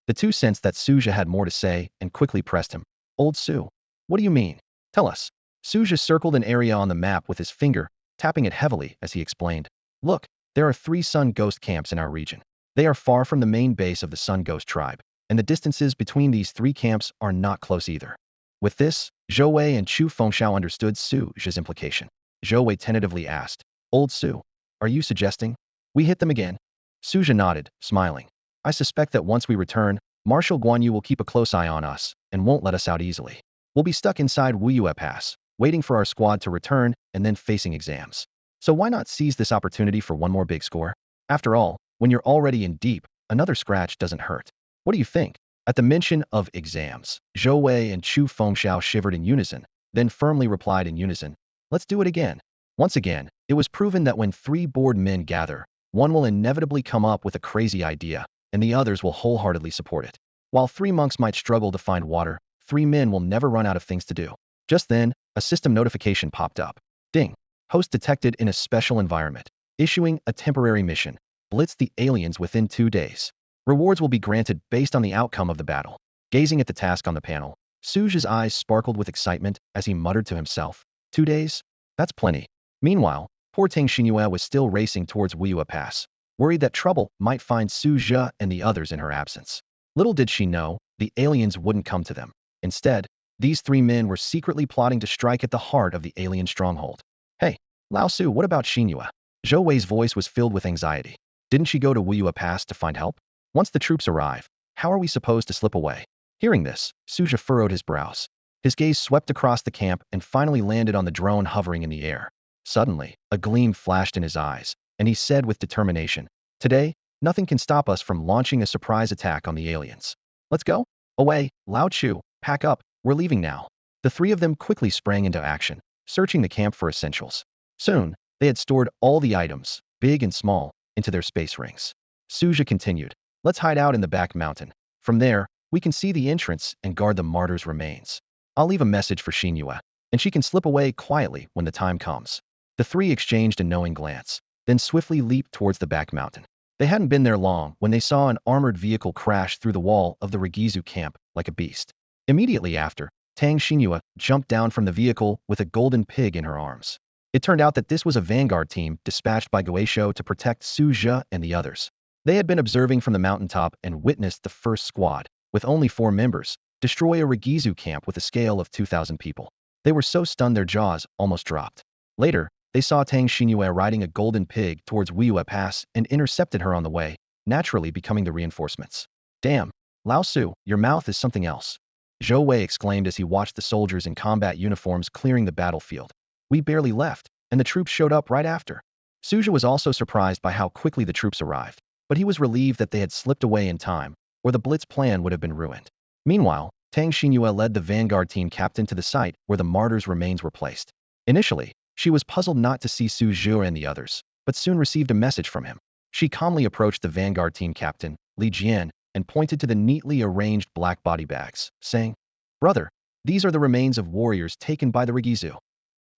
The two sensed that Su Zhe had more to say and quickly pressed him. Old Su, what do you mean? Tell us. Su Zhe circled an area on the map with his finger, tapping it heavily as he explained. Look, there are 3 Sun Ghost camps in our region. They are far from the main base of the Sun Ghost tribe. and the distances between these three camps are not close either. With this, Zhou Wei and Chu Fengxiao understood Su Zhe's implication. Zhou Wei tentatively asked, "Old Su, are you suggesting we hit them again?" Su Zhe nodded, smiling. "I suspect that once we return, Marshal Guan Yu will keep a close eye on us and won't let us out easily. We'll be stuck inside Wua Pass, waiting for our squad to return and then facing exams. So why not seize this opportunity for one more big score? After all, when you're already in deep, another scratch doesn't hurt. What do you think?" At the mention of exams, Zhou Wei and Chu Fengxiao shivered in unison, then firmly replied in unison, "Let's do it again." Once again, it was proven that when three bored men gather, one will inevitably come up with a crazy idea, and the others will wholeheartedly support it. While three monks might struggle to find water, three men will never run out of things to do. Just then, a system notification popped up. Ding! Host detected in a special environment. Issuing a temporary mission. Blitz the aliens within 2 days. Rewards will be granted based on the outcome of the battle. Gazing at the task on the panel, Su Zhe's eyes sparkled with excitement as he muttered to himself, 2 days? That's plenty. Meanwhile, poor Tang Shinua was still racing towards Wua Pass, worried that trouble might find Su Zhe and the others in her absence. Little did she know, the aliens wouldn't come to them. Instead, these three men were secretly plotting to strike at the heart of the alien stronghold. "Hey, Lao Su, what about Shinua?" Zhou Wei's voice was filled with anxiety. "Didn't she go to Wua Pass to find help? Once the troops arrive, how are we supposed to slip away?" Hearing this, Su Zhe furrowed his brows. His gaze swept across the camp and finally landed on the drone hovering in the air. Suddenly, a gleam flashed in his eyes, and he said with determination, "Today, nothing can stop us from launching a surprise attack on the aliens. Let's go. Away, Lao Chu, pack up, we're leaving now." The three of them quickly sprang into action, searching the camp for essentials. Soon, they had stored all the items, big and small, into their space rings. Su Zhe continued, "Let's hide out in the back mountain. From there, we can see the entrance and guard the martyr's remains. I'll leave a message for Shinua, and she can slip away quietly when the time comes." The three exchanged a knowing glance, then swiftly leaped towards the back mountain. They hadn't been there long when they saw an armored vehicle crash through the wall of the Regizu camp like a beast. Immediately after, Tang Shinua jumped down from the vehicle with a golden pig in her arms. It turned out that this was a vanguard team dispatched by Guisho to protect Su Zhe and the others. They had been observing from the mountaintop and witnessed the first squad, with only 4 members, destroy a Regizu camp with a scale of 2,000 people. They were so stunned their jaws almost dropped. Later, they saw Tang Shinua riding a golden pig towards Wua Pass and intercepted her on the way, naturally becoming the reinforcements. "Damn, Lao Su, your mouth is something else," Zhou Wei exclaimed as he watched the soldiers in combat uniforms clearing the battlefield. "We barely left, and the troops showed up right after." Su Zhe was also surprised by how quickly the troops arrived, but he was relieved that they had slipped away in time, or the blitz plan would have been ruined. Meanwhile, Tang Shinua led the vanguard team captain to the site where the martyr's remains were placed. Initially, she was puzzled not to see Su Zhe and the others, but soon received a message from him. She calmly approached the vanguard team captain, Li Jian, and pointed to the neatly arranged black body bags, saying, "Brother, these are the remains of warriors taken by the Regizu."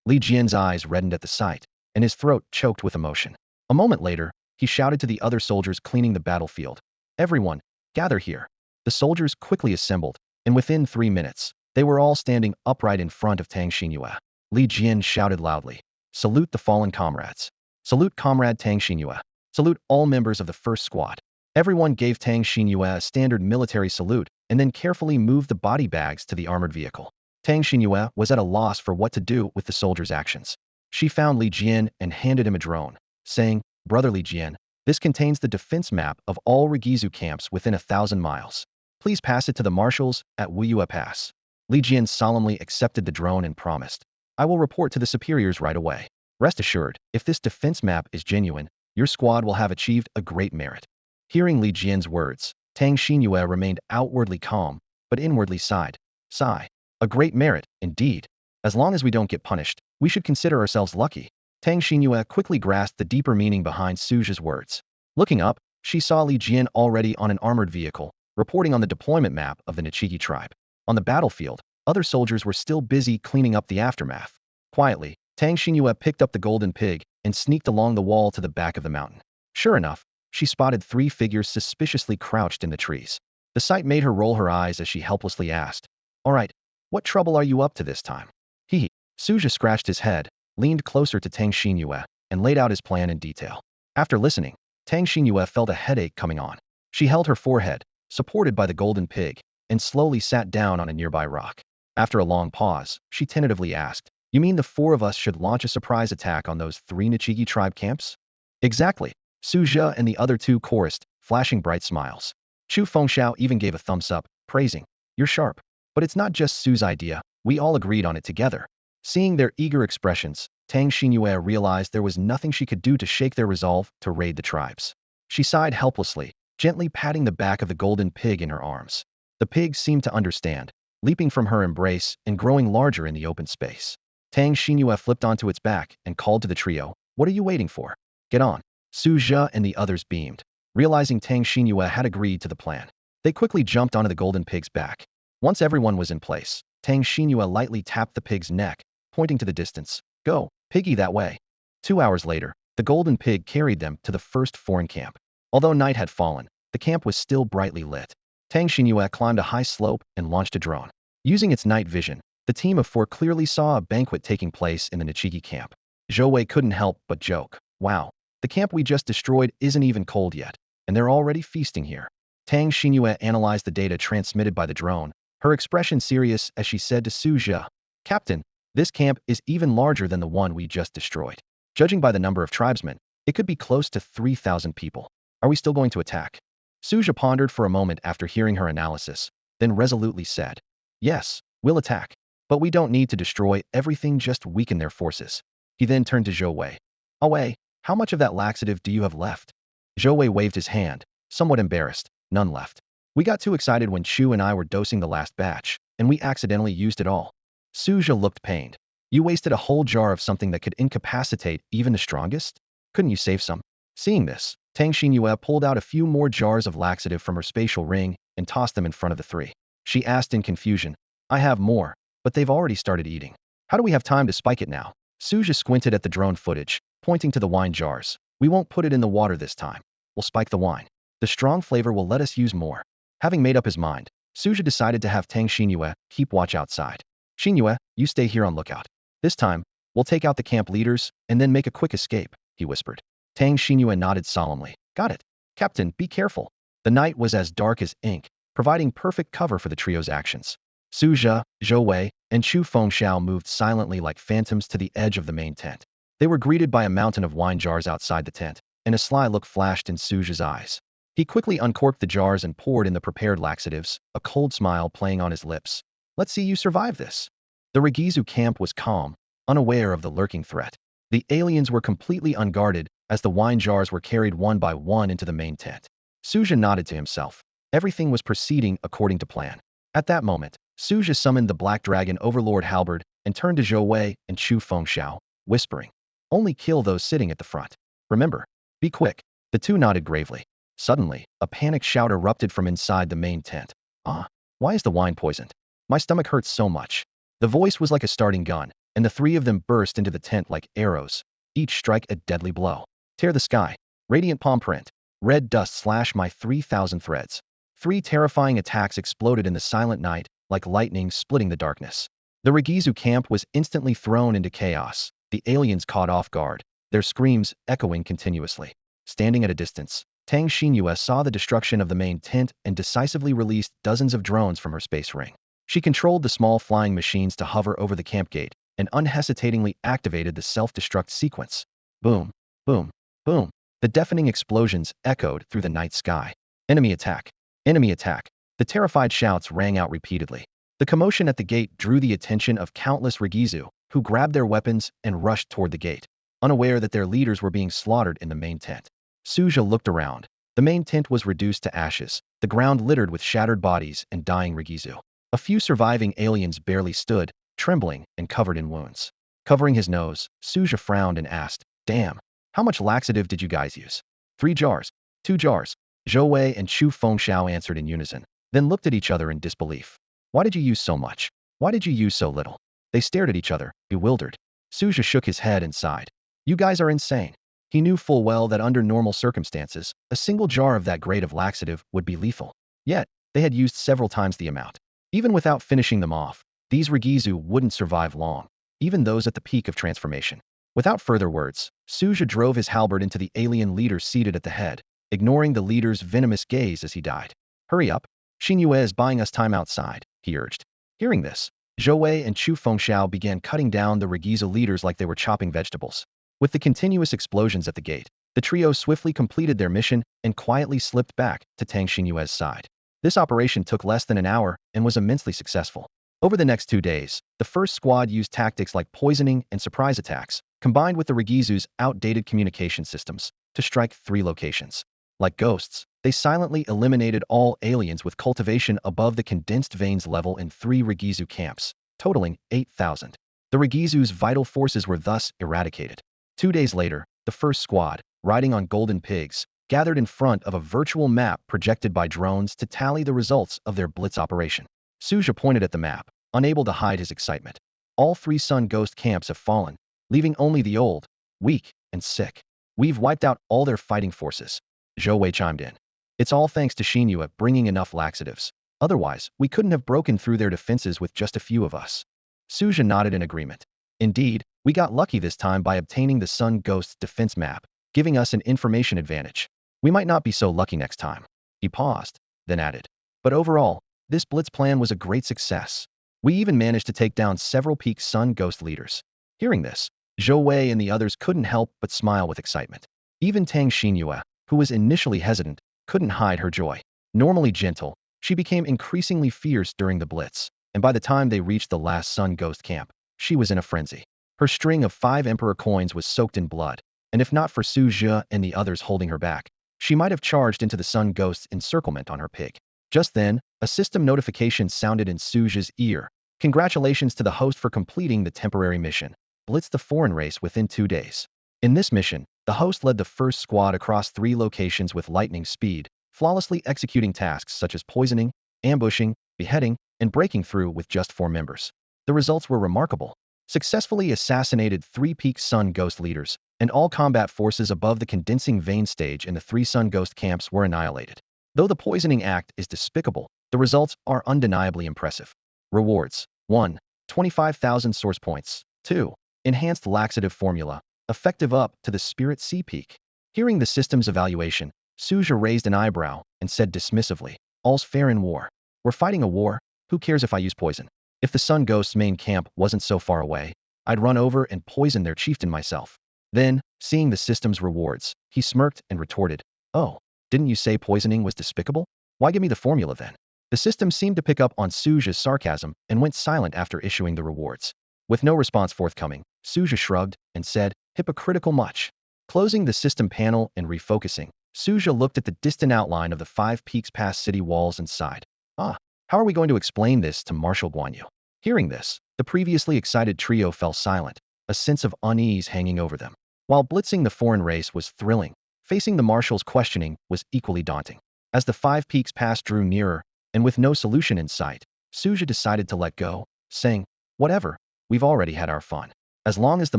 Li Jian's eyes reddened at the sight, and his throat choked with emotion. A moment later, he shouted to the other soldiers cleaning the battlefield, "Everyone, gather here." The soldiers quickly assembled, and within 3 minutes, they were all standing upright in front of Tang Shinua. Li Jian shouted loudly, "Salute the fallen comrades. Salute Comrade Tang Shinua. Salute all members of the first squad." Everyone gave Tang Shinua a standard military salute and then carefully moved the body bags to the armored vehicle. Tang Shinua was at a loss for what to do with the soldiers' actions. She found Li Jian and handed him a drone, saying, "Brother Li Jian, this contains the defense map of all Regizu camps within 1,000 miles. Please pass it to the marshals at Wua Pass." Li Jian solemnly accepted the drone and promised, "I will report to the superiors right away. Rest assured, if this defense map is genuine, your squad will have achieved a great merit." Hearing Li Jian's words, Tang Shinua remained outwardly calm, but inwardly sighed. Sigh. A great merit, indeed. As long as we don't get punished, we should consider ourselves lucky. Tang Shinua quickly grasped the deeper meaning behind Su Zhe's words. Looking up, she saw Li Jian already on an armored vehicle, reporting on the deployment map of the Nichigi tribe. On the battlefield, other soldiers were still busy cleaning up the aftermath. Quietly, Tang Shinua picked up the golden pig and sneaked along the wall to the back of the mountain. Sure enough, she spotted 3 figures suspiciously crouched in the trees. The sight made her roll her eyes as she helplessly asked, "All right, what trouble are you up to this time?" He. Su Zhe scratched his head, leaned closer to Tang Shinua, and laid out his plan in detail. After listening, Tang Shinua felt a headache coming on. She held her forehead, supported by the golden pig, and slowly sat down on a nearby rock. After a long pause, she tentatively asked, "You mean the four of us should launch a surprise attack on those three Nichigi tribe camps?" "Exactly," Su Zhe and the other two chorused, flashing bright smiles. Chu Fengxiao even gave a thumbs up, praising, "You're sharp." But it's not just Su's idea, we all agreed on it together. Seeing their eager expressions, Tang Xinhua realized there was nothing she could do to shake their resolve to raid the tribes. She sighed helplessly, gently patting the back of the golden pig in her arms. The pig seemed to understand, leaping from her embrace and growing larger in the open space. Tang Xinhua flipped onto its back and called to the trio, "What are you waiting for? Get on." Su Zhe and the others beamed, realizing Tang Xinhua had agreed to the plan. They quickly jumped onto the golden pig's back. Once everyone was in place, Tang Xinhua lightly tapped the pig's neck, pointing to the distance. "Go, piggy, that way." 2 hours later, the golden pig carried them to the first foreign camp. Although night had fallen, the camp was still brightly lit. Tang Xinhua climbed a high slope and launched a drone. Using its night vision, the team of four clearly saw a banquet taking place in the Nichigi camp. Zhou couldn't help but joke, "Wow, the camp we just destroyed isn't even cold yet, and they're already feasting here." Tang Xinhua analyzed the data transmitted by the drone, her expression serious as she said to Su Zhe, "Captain, this camp is even larger than the one we just destroyed. Judging by the number of tribesmen, it could be close to 3,000 people. Are we still going to attack?" Su Zhe pondered for a moment after hearing her analysis, then resolutely said, "Yes, we'll attack. But we don't need to destroy everything, just weaken their forces." He then turned to Zhou Wei. "Wei, how much of that laxative do you have left?" Zhou Wei waved his hand, somewhat embarrassed. "None left. We got too excited when Chu and I were dosing the last batch, and we accidentally used it all." Su Zhe looked pained. "You wasted a whole jar of something that could incapacitate even the strongest? Couldn't you save some?" Seeing this, Tang Xinhua pulled out a few more jars of laxative from her spatial ring and tossed them in front of the three. She asked in confusion, "I have more, but they've already started eating. How do we have time to spike it now?" Su Zhe squinted at the drone footage, pointing to the wine jars. "We won't put it in the water this time. We'll spike the wine. The strong flavor will let us use more." Having made up his mind, Su Zhe decided to have Tang Xinhua keep watch outside. "Xinhua, you stay here on lookout. This time, we'll take out the camp leaders and then make a quick escape," he whispered. Tang Xinhua nodded solemnly. "Got it. Captain, be careful." The night was as dark as ink, providing perfect cover for the trio's actions. Su Zhe, Zhou Wei, and Chu Fengxiao moved silently like phantoms to the edge of the main tent. They were greeted by a mountain of wine jars outside the tent, and a sly look flashed in Su Zhe's eyes. He quickly uncorked the jars and poured in the prepared laxatives, a cold smile playing on his lips. "Let's see you survive this." The Regizu camp was calm, unaware of the lurking threat. The aliens were completely unguarded as the wine jars were carried one by one into the main tent. Su Zhe nodded to himself. Everything was proceeding according to plan. At that moment, Su Zhe summoned the Black Dragon Overlord Halberd and turned to Zhou Wei and Chu Fengxiao, whispering, "Only kill those sitting at the front. Remember, be quick." The two nodded gravely. Suddenly, a panicked shout erupted from inside the main tent. "Ah, why is the wine poisoned? My stomach hurts so much." The voice was like a starting gun, and the three of them burst into the tent like arrows, each strike a deadly blow. "Tear the sky. Radiant palm print. Red dust slash my 3,000 threads." Three terrifying attacks exploded in the silent night, like lightning splitting the darkness. The Regizu camp was instantly thrown into chaos, the aliens caught off guard, their screams echoing continuously. Standing at a distance, Tang Xinhua saw the destruction of the main tent and decisively released dozens of drones from her space ring. She controlled the small flying machines to hover over the camp gate and unhesitatingly activated the self-destruct sequence. Boom, boom, boom. The deafening explosions echoed through the night sky. "Enemy attack! Enemy attack!" The terrified shouts rang out repeatedly. The commotion at the gate drew the attention of countless Regizu, who grabbed their weapons and rushed toward the gate, unaware that their leaders were being slaughtered in the main tent. Su Zhe looked around. The main tent was reduced to ashes, the ground littered with shattered bodies and dying Regizu. A few surviving aliens barely stood, trembling and covered in wounds. Covering his nose, Su Zhe frowned and asked, "Damn, how much laxative did you guys use?" 3 jars. 2 jars. Zhou Wei and Chu Fengxiao answered in unison, then looked at each other in disbelief. "Why did you use so much? Why did you use so little?" They stared at each other, bewildered. Su Zhe shook his head and sighed. "You guys are insane." He knew full well that under normal circumstances, a single jar of that grade of laxative would be lethal. Yet, they had used several times the amount. Even without finishing them off, these Regizu wouldn't survive long, even those at the peak of transformation. Without further words, Su Zhe drove his halberd into the alien leader seated at the head, ignoring the leader's venomous gaze as he died. Hurry up. Shinua is buying us time outside, he urged. Hearing this, Zhou Wei and Chu Fengxiao began cutting down the Regiza leaders like they were chopping vegetables. With the continuous explosions at the gate, the trio swiftly completed their mission and quietly slipped back to Tang Xinyue's side. This operation took less than an hour and was immensely successful. Over the next 2 days, the first squad used tactics like poisoning and surprise attacks, combined with the Regizu's outdated communication systems, to strike 3 locations. Like ghosts, they silently eliminated all aliens with cultivation above the condensed veins level in 3 Regizu camps, totaling 8,000. The Regizu's vital forces were thus eradicated. 2 days later, the first squad, riding on golden pigs, gathered in front of a virtual map projected by drones to tally the results of their blitz operation. Su Zhe pointed at the map, unable to hide his excitement. All 3 Sun Ghost camps have fallen, leaving only the old, weak, and sick. We've wiped out all their fighting forces. Zhou Wei chimed in. It's all thanks to Shinua bringing enough laxatives. Otherwise, we couldn't have broken through their defenses with just a few of us. Su Zhe nodded in agreement. Indeed, we got lucky this time by obtaining the Sun Ghost's defense map, giving us an information advantage. We might not be so lucky next time. He paused, then added. But overall, this blitz plan was a great success. We even managed to take down several peak Sun Ghost leaders. Hearing this, Zhou Wei and the others couldn't help but smile with excitement. Even Tang Xinhua, who was initially hesitant, couldn't hide her joy. Normally gentle, she became increasingly fierce during the blitz, and by the time they reached the last Sun Ghost camp, she was in a frenzy. Her string of 5 Emperor coins was soaked in blood, and if not for Su Zhe and the others holding her back, she might have charged into the Sun Ghost's encirclement on her pig. Just then, a system notification sounded in Su Zhe's ear. Congratulations to the host for completing the temporary mission. Blitz the foreign race within 2 days. In this mission, the host led the first squad across 3 locations with lightning speed, flawlessly executing tasks such as poisoning, ambushing, beheading, and breaking through with just 4 members. The results were remarkable. Successfully assassinated 3 peak Sun Ghost leaders, and all combat forces above the condensing vein stage in the 3 Sun Ghost camps were annihilated. Though the poisoning act is despicable, the results are undeniably impressive. Rewards: 1. 25,000 source points. 2. Enhanced laxative formula, effective up to the Spirit Sea peak. Hearing the system's evaluation, Su Zhe raised an eyebrow and said dismissively, All's fair in war. We're fighting a war, who cares if I use poison? If the Sun Ghost's main camp wasn't so far away, I'd run over and poison their chieftain myself. Then, seeing the system's rewards, he smirked and retorted, Oh, didn't you say poisoning was despicable? Why give me the formula then? The system seemed to pick up on Su Zhe's sarcasm and went silent after issuing the rewards. With no response forthcoming, Su Zhe shrugged and said, Hypocritical much. Closing the system panel and refocusing, Su Zhe looked at the distant outline of the 5 Peaks Pass city walls and sighed. How are we going to explain this to Marshal Guanyu? Hearing this, the previously excited trio fell silent, a sense of unease hanging over them. While blitzing the foreign race was thrilling, facing the Marshal's questioning was equally daunting. As the 5 Peaks Pass drew nearer, and with no solution in sight, Su Zhe decided to let go, saying, Whatever, we've already had our fun. As long as the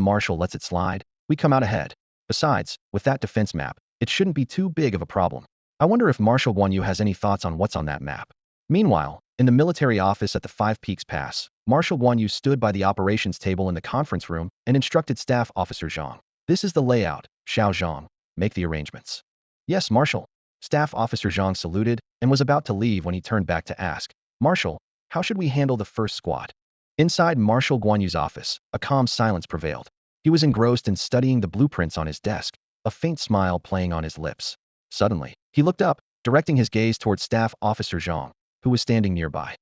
Marshal lets it slide, we come out ahead. Besides, with that defense map, it shouldn't be too big of a problem. I wonder if Marshal Guanyu has any thoughts on what's on that map. Meanwhile, in the military office at the 5 Peaks Pass, Marshal Guanyu stood by the operations table in the conference room and instructed Staff Officer Zhang. This is the layout, Xiao Zhang. Make the arrangements. Yes, Marshal. Staff Officer Zhang saluted and was about to leave when he turned back to ask, Marshal, how should we handle the first squad? Inside Marshal Guanyu's office, a calm silence prevailed. He was engrossed in studying the blueprints on his desk, a faint smile playing on his lips. Suddenly, he looked up, directing his gaze toward Staff Officer Zhang, who was standing nearby.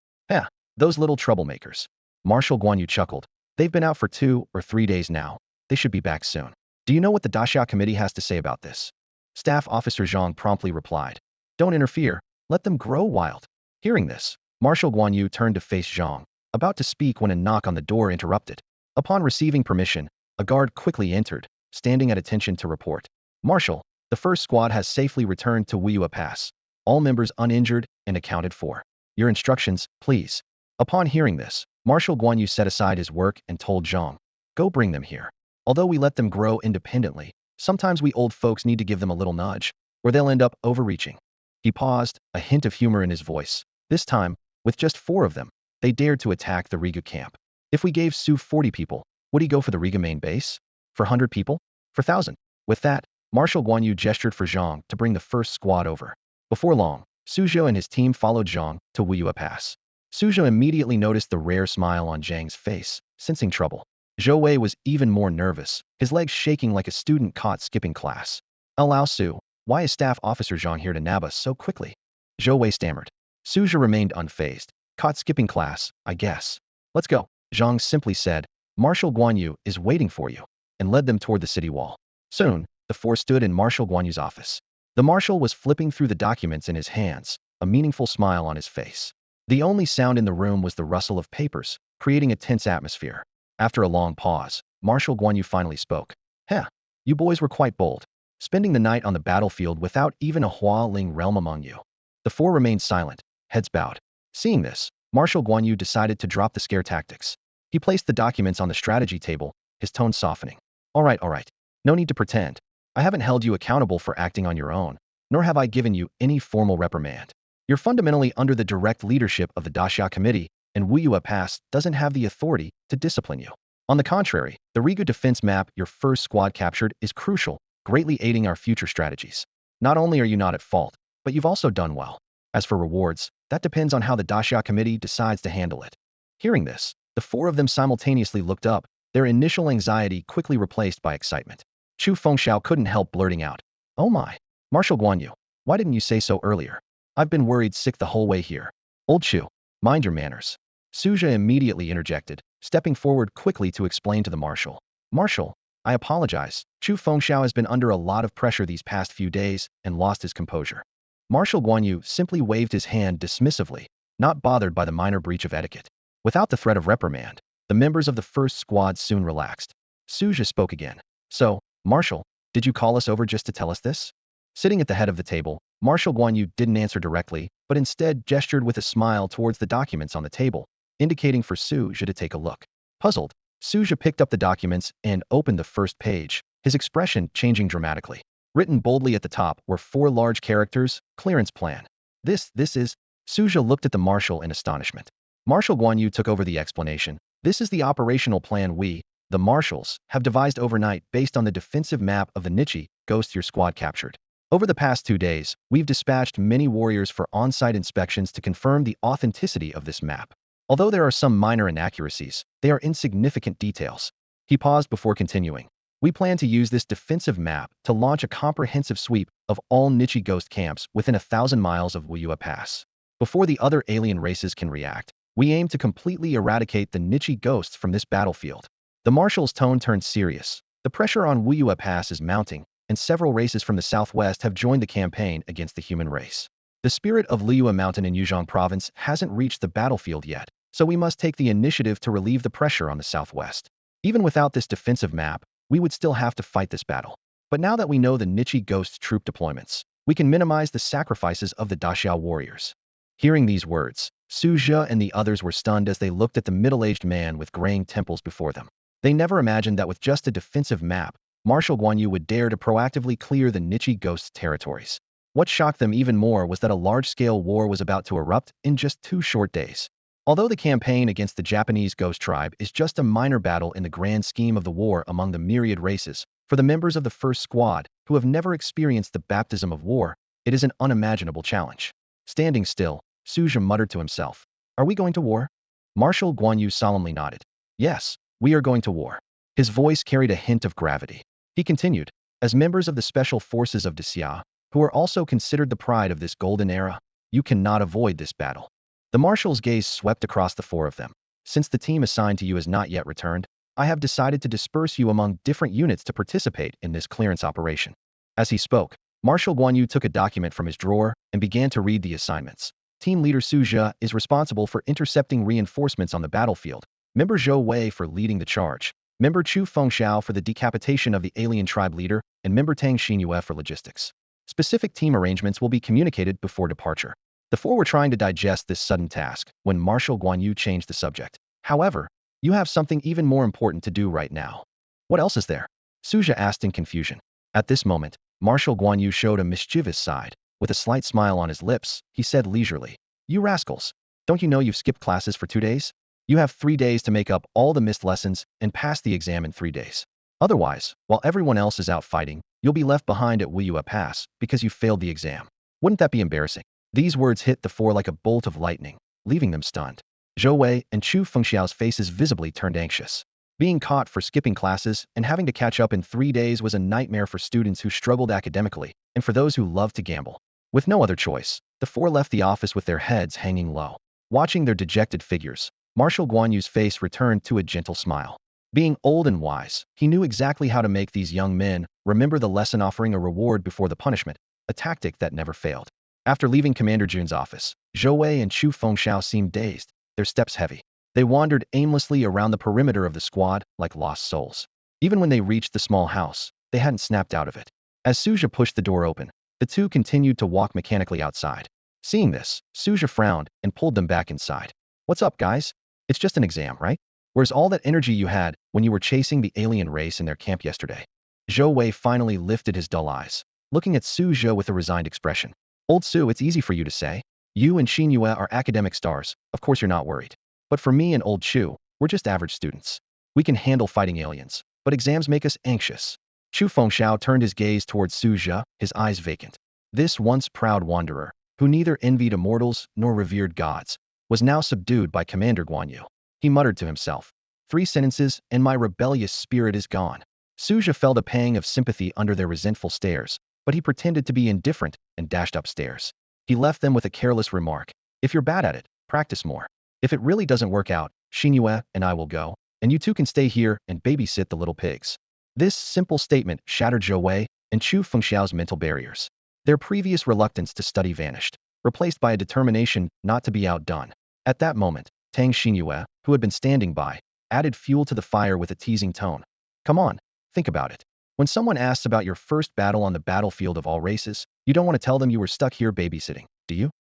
Those little troublemakers. Marshal Guanyu chuckled. They've been out for 2 or 3 days now. They should be back soon. Do you know what the Daxia committee has to say about this? Staff Officer Zhang promptly replied. Don't interfere. Let them grow wild. Hearing this, Marshal Guanyu turned to face Zhang, about to speak when a knock on the door interrupted. Upon receiving permission, a guard quickly entered, standing at attention to report. Marshal, the first squad has safely returned to Wua Pass. All members uninjured and accounted for. Your instructions, please. Upon hearing this, Marshal Guanyu set aside his work and told Zhang, Go bring them here. Although we let them grow independently, sometimes we old folks need to give them a little nudge, or they'll end up overreaching. He paused, a hint of humor in his voice. This time, with just 4 of them, they dared to attack the Riga camp. If we gave Su 40 people, would he go for the Riga main base? For 100 people? For 1,000? With that, Marshal Guanyu gestured for Zhang to bring the first squad over. Before long, Su Zhe and his team followed Zhang to Wua Pass. Su Zhe immediately noticed the rare smile on Zhang's face, sensing trouble. Zhou Wei was even more nervous, his legs shaking like a student caught skipping class. Allow Su, why is Staff Officer Zhang here to nab us so quickly? Zhou Wei stammered. Su Zhe remained unfazed. Caught skipping class, I guess. Let's go. Zhang simply said, Marshal Guan Yu is waiting for you, and led them toward the city wall. Soon, the four stood in Marshal Guan Yu's office. The marshal was flipping through the documents in his hands, a meaningful smile on his face. The only sound in the room was the rustle of papers, creating a tense atmosphere. After a long pause, Marshal Guan Yu finally spoke. Heh, you boys were quite bold, spending the night on the battlefield without even a Hua Ling realm among you. The four remained silent, heads bowed. Seeing this, Marshal Guan Yu decided to drop the scare tactics. He placed the documents on the strategy table, his tone softening. All right. No need to pretend. I haven't held you accountable for acting on your own, nor have I given you any formal reprimand. You're fundamentally under the direct leadership of the Daxia Committee, and Wua Pass doesn't have the authority to discipline you. On the contrary, the Rigu defense map your first squad captured is crucial, greatly aiding our future strategies. Not only are you not at fault, but you've also done well. As for rewards, that depends on how the Daxia Committee decides to handle it. Hearing this, the four of them simultaneously looked up, their initial anxiety quickly replaced by excitement. Chu Fengxiao couldn't help blurting out, Oh my, Marshal Guan Yu, why didn't you say so earlier? I've been worried sick the whole way here. Old Chu, mind your manners. Su Zhe immediately interjected, stepping forward quickly to explain to the marshal. Marshal, I apologize. Chu Fengxiao has been under a lot of pressure these past few days and lost his composure. Marshal Guan Yu simply waved his hand dismissively, not bothered by the minor breach of etiquette. Without the threat of reprimand, the members of the first squad soon relaxed. Su Zhe spoke again. So, Marshal, did you call us over just to tell us this? Sitting at the head of the table, Marshal Guan Yu didn't answer directly, but instead gestured with a smile towards the documents on the table, indicating for Su Zhe to take a look. Puzzled, Su Zhe picked up the documents and opened the first page, his expression changing dramatically. Written boldly at the top were 4 large characters, clearance plan. This is... Su Zhe looked at the marshal in astonishment. Marshal Guan Yu took over the explanation. This is the operational plan we, the marshals, have devised overnight based on the defensive map of the Nichi ghost your squad captured. Over the past 2 days, we've dispatched many warriors for on-site inspections to confirm the authenticity of this map. Although there are some minor inaccuracies, they are insignificant details. He paused before continuing. We plan to use this defensive map to launch a comprehensive sweep of all Nichi ghost camps within 1,000 miles of Wua Pass. Before the other alien races can react, we aim to completely eradicate the Nichi ghosts from this battlefield. The marshal's tone turned serious. The pressure on Wua Pass is mounting, and several races from the southwest have joined the campaign against the human race. The spirit of Liyue Mountain in Yuzhong province hasn't reached the battlefield yet, so we must take the initiative to relieve the pressure on the southwest. Even without this defensive map, we would still have to fight this battle. But now that we know the Nichi ghost troop deployments, we can minimize the sacrifices of the Daxia warriors. Hearing these words, Su Zhe and the others were stunned as they looked at the middle-aged man with graying temples before them. They never imagined that with just a defensive map, Marshal Guan Yu would dare to proactively clear the Nichi ghosts' territories. What shocked them even more was that a large-scale war was about to erupt in just 2 short days. Although the campaign against the Japanese ghost tribe is just a minor battle in the grand scheme of the war among the myriad races, for the members of the first squad, who have never experienced the baptism of war, it is an unimaginable challenge. Standing still, Su Zhe muttered to himself, Are we going to war? Marshal Guan Yu solemnly nodded. Yes, we are going to war. His voice carried a hint of gravity. He continued, As members of the special forces of Daxia, who are also considered the pride of this golden era, you cannot avoid this battle. The marshal's gaze swept across the 4 of them. Since the team assigned to you has not yet returned, I have decided to disperse you among different units to participate in this clearance operation. As he spoke, Marshal Guan Yu took a document from his drawer and began to read the assignments. Team leader Su Zhe is responsible for intercepting reinforcements on the battlefield, member Zhou Wei for leading the charge, member Chu Fengxiao for the decapitation of the alien tribe leader, and member Tang Shinua for logistics. Specific team arrangements will be communicated before departure. The 4 were trying to digest this sudden task when Marshal Guan Yu changed the subject. However, you have something even more important to do right now. What else is there? Su Zhe asked in confusion. At this moment, Marshal Guan Yu showed a mischievous side. With a slight smile on his lips, he said leisurely, You rascals, don't you know you've skipped classes for 2 days? You have 3 days to make up all the missed lessons and pass the exam in 3 days. Otherwise, while everyone else is out fighting, you'll be left behind at Wua Pass because you failed the exam. Wouldn't that be embarrassing? These words hit the four like a bolt of lightning, leaving them stunned. Zhou Wei and Chu Fengxiao's faces visibly turned anxious. Being caught for skipping classes and having to catch up in 3 days was a nightmare for students who struggled academically and for those who loved to gamble. With no other choice, the four left the office with their heads hanging low. Watching their dejected figures, Marshal Guan Yu's face returned to a gentle smile. Being old and wise, he knew exactly how to make these young men remember the lesson, offering a reward before the punishment, a tactic that never failed. After leaving Commander Jun's office, Zhou Wei and Chu Fengxiao seemed dazed, their steps heavy. They wandered aimlessly around the perimeter of the squad like lost souls. Even when they reached the small house, they hadn't snapped out of it. As Su Zhe pushed the door open, the two continued to walk mechanically outside. Seeing this, Su Zhe frowned and pulled them back inside. What's up, guys? It's just an exam, right? Where's all that energy you had when you were chasing the alien race in their camp yesterday? Zhou Wei finally lifted his dull eyes, looking at Su Zhe with a resigned expression. Old Su, it's easy for you to say. You and Shinua are academic stars, of course you're not worried. But for me and old Chu, we're just average students. We can handle fighting aliens, but exams make us anxious. Chu Fengxiao turned his gaze towards Su Zhe, his eyes vacant. This once proud wanderer, who neither envied immortals nor revered gods, was now subdued by Commander Guan Yu. He muttered to himself, 3 sentences and my rebellious spirit is gone. Su Zhe felt a pang of sympathy under their resentful stares, but he pretended to be indifferent and dashed upstairs. He left them with a careless remark. If you're bad at it, practice more. If it really doesn't work out, Shinua and I will go, and you two can stay here and babysit the little pigs. This simple statement shattered Zhou Wei and Chu Fengxiao's mental barriers. Their previous reluctance to study vanished, replaced by a determination not to be outdone. At that moment, Tang Shinua, who had been standing by, added fuel to the fire with a teasing tone. Come on, think about it. When someone asks about your first battle on the battlefield of all races, you don't want to tell them you were stuck here babysitting, do you?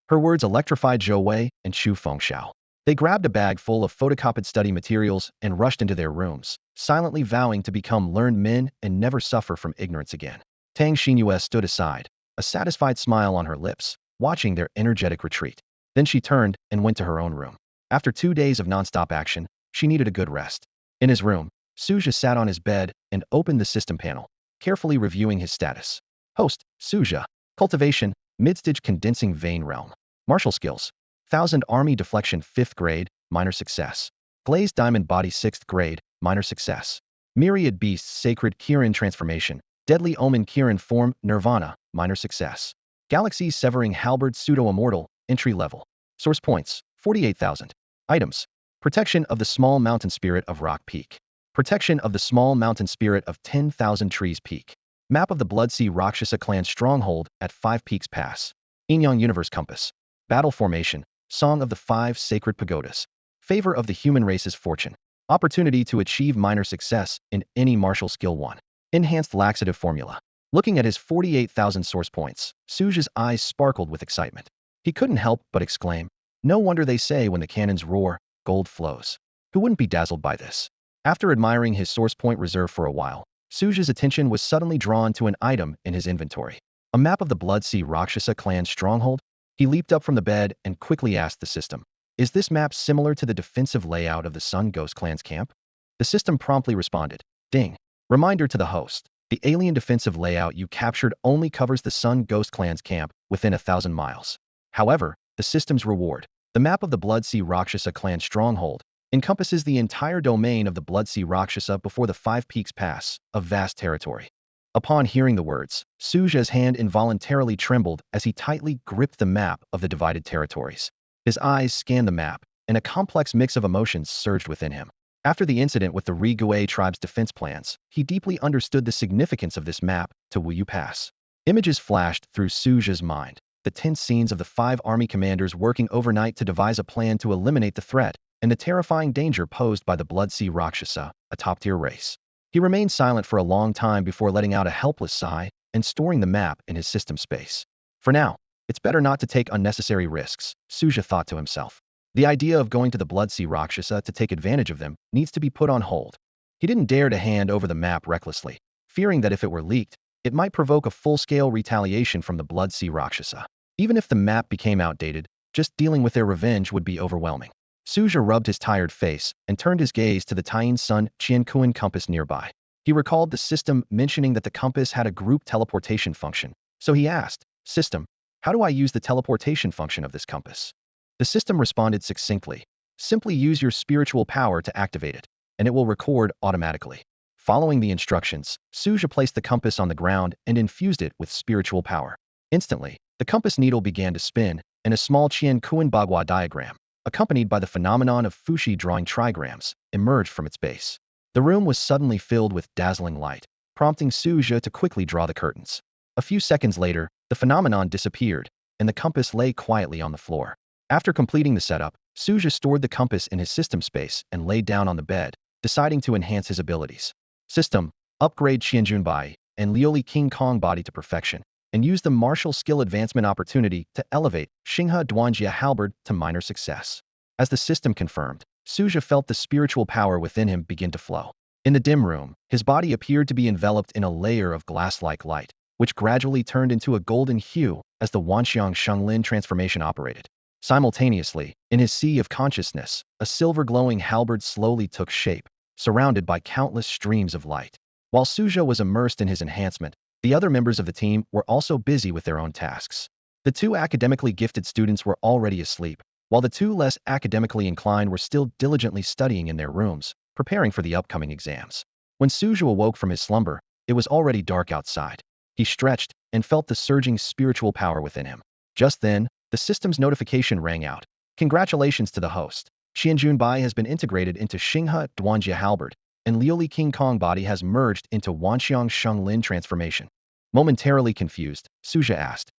Her words electrified Zhou Wei and Chu Fengxiao. They grabbed a bag full of photocopied study materials and rushed into their rooms, silently vowing to become learned men and never suffer from ignorance again. Tang Shinua stood aside, a satisfied smile on her lips, watching their energetic retreat. Then she turned and went to her own room. After 2 days of nonstop action, she needed a good rest. In his room, Su Zhe sat on his bed and opened the system panel, carefully reviewing his status. Host, Su Zhe. Cultivation, Midstage Condensing Vein Realm. Martial Skills. 1000 Army Deflection 5th Grade, Minor Success. Glazed Diamond Body 6th Grade, Minor Success. Myriad Beasts Sacred Qilin Transformation. Deadly Omen Qilin Form, Nirvana, Minor Success. Galaxy Severing Halberd Pseudo Immortal, Entry Level. Source Points, 48,000. Items. Protection of the Small Mountain Spirit of Rock Peak. Protection of the Small Mountain Spirit of 10,000 Trees Peak. Map of the Bloodsea Rakshasa Clan Stronghold at 5 Peaks Pass. Inyang Universe Compass. Battle Formation. Song of the 5 Sacred Pagodas. Favor of the Human Race's Fortune. Opportunity to achieve minor success in any martial skill 1. Enhanced Laxative Formula. Looking at his 48,000 source points, Su Zhe's eyes sparkled with excitement. He couldn't help but exclaim, no wonder they say when the cannons roar, gold flows. Who wouldn't be dazzled by this? After admiring his source point reserve for a while, Su Zhe's attention was suddenly drawn to an item in his inventory. A map of the Bloodsea Rakshasa Clan Stronghold? He leaped up from the bed and quickly asked the system, is this map similar to the defensive layout of the Sun Ghost Clan's camp? The system promptly responded, ding. Reminder to the host, the alien defensive layout you captured only covers the Sun Ghost Clan's camp within 1,000 miles. However, the system's reward, the map of the Bloodsea Rakshasa Clan Stronghold, encompasses the entire domain of the Bloodsea Rakshasa before the 5 Peaks Pass, a vast territory. Upon hearing the words, Su Zhe's hand involuntarily trembled as he tightly gripped the map of the divided territories. His eyes scanned the map, and a complex mix of emotions surged within him. After the incident with the Rigue tribe's defense plans, he deeply understood the significance of this map to Wua Pass. Images flashed through Su Zhe's mind, the tense scenes of the 5 army commanders working overnight to devise a plan to eliminate the threat, and the terrifying danger posed by the Bloodsea Rakshasa, a top-tier race. He remained silent for a long time before letting out a helpless sigh and storing the map in his system space. For now, it's better not to take unnecessary risks, Su Zhe thought to himself. The idea of going to the Bloodsea Rakshasa to take advantage of them needs to be put on hold. He didn't dare to hand over the map recklessly, fearing that if it were leaked, it might provoke a full-scale retaliation from the Bloodsea Rakshasa. Even if the map became outdated, just dealing with their revenge would be overwhelming. Su Zhe rubbed his tired face and turned his gaze to the Taiyin Sun Qiankuan compass nearby. He recalled the system mentioning that the compass had a group teleportation function, so he asked, System, How do I use the teleportation function of this compass? The system responded succinctly. Simply use your spiritual power to activate it, and it will record automatically. Following the instructions, Su Zhe placed the compass on the ground and infused it with spiritual power. Instantly, the compass needle began to spin, and a small Qian Kuan Bagua diagram, accompanied by the phenomenon of Fuxi drawing trigrams, emerged from its base. The room was suddenly filled with dazzling light, prompting Su Zhe to quickly draw the curtains. A few seconds later, the phenomenon disappeared, and the compass lay quietly on the floor. After completing the setup, Su Zhe stored the compass in his system space and laid down on the bed, deciding to enhance his abilities. System: upgrade Qianjunbai and Liuli King Kong body to perfection, and use the martial skill advancement opportunity to elevate Xinghe Duanjia halberd to minor success. As the system confirmed, Su Zhe felt the spiritual power within him begin to flow. In the dim room, his body appeared to be enveloped in a layer of glass-like light, which gradually turned into a golden hue as the Wanxiang Shenglin transformation operated. Simultaneously, in his sea of consciousness, a silver-glowing halberd slowly took shape, surrounded by countless streams of light. While Su Zhe was immersed in his enhancement, the other members of the team were also busy with their own tasks. The two academically gifted students were already asleep, while the two less academically inclined were still diligently studying in their rooms, preparing for the upcoming exams. When Su Zhe awoke from his slumber, it was already dark outside. He stretched and felt the surging spiritual power within him. Just then, the system's notification rang out. Congratulations to the host. Qianjunbai has been integrated into Xinghe Duanjia halberd, and Liuli King Kong body has merged into Wanxiang Shenglin transformation. Momentarily confused, Su Zhe asked,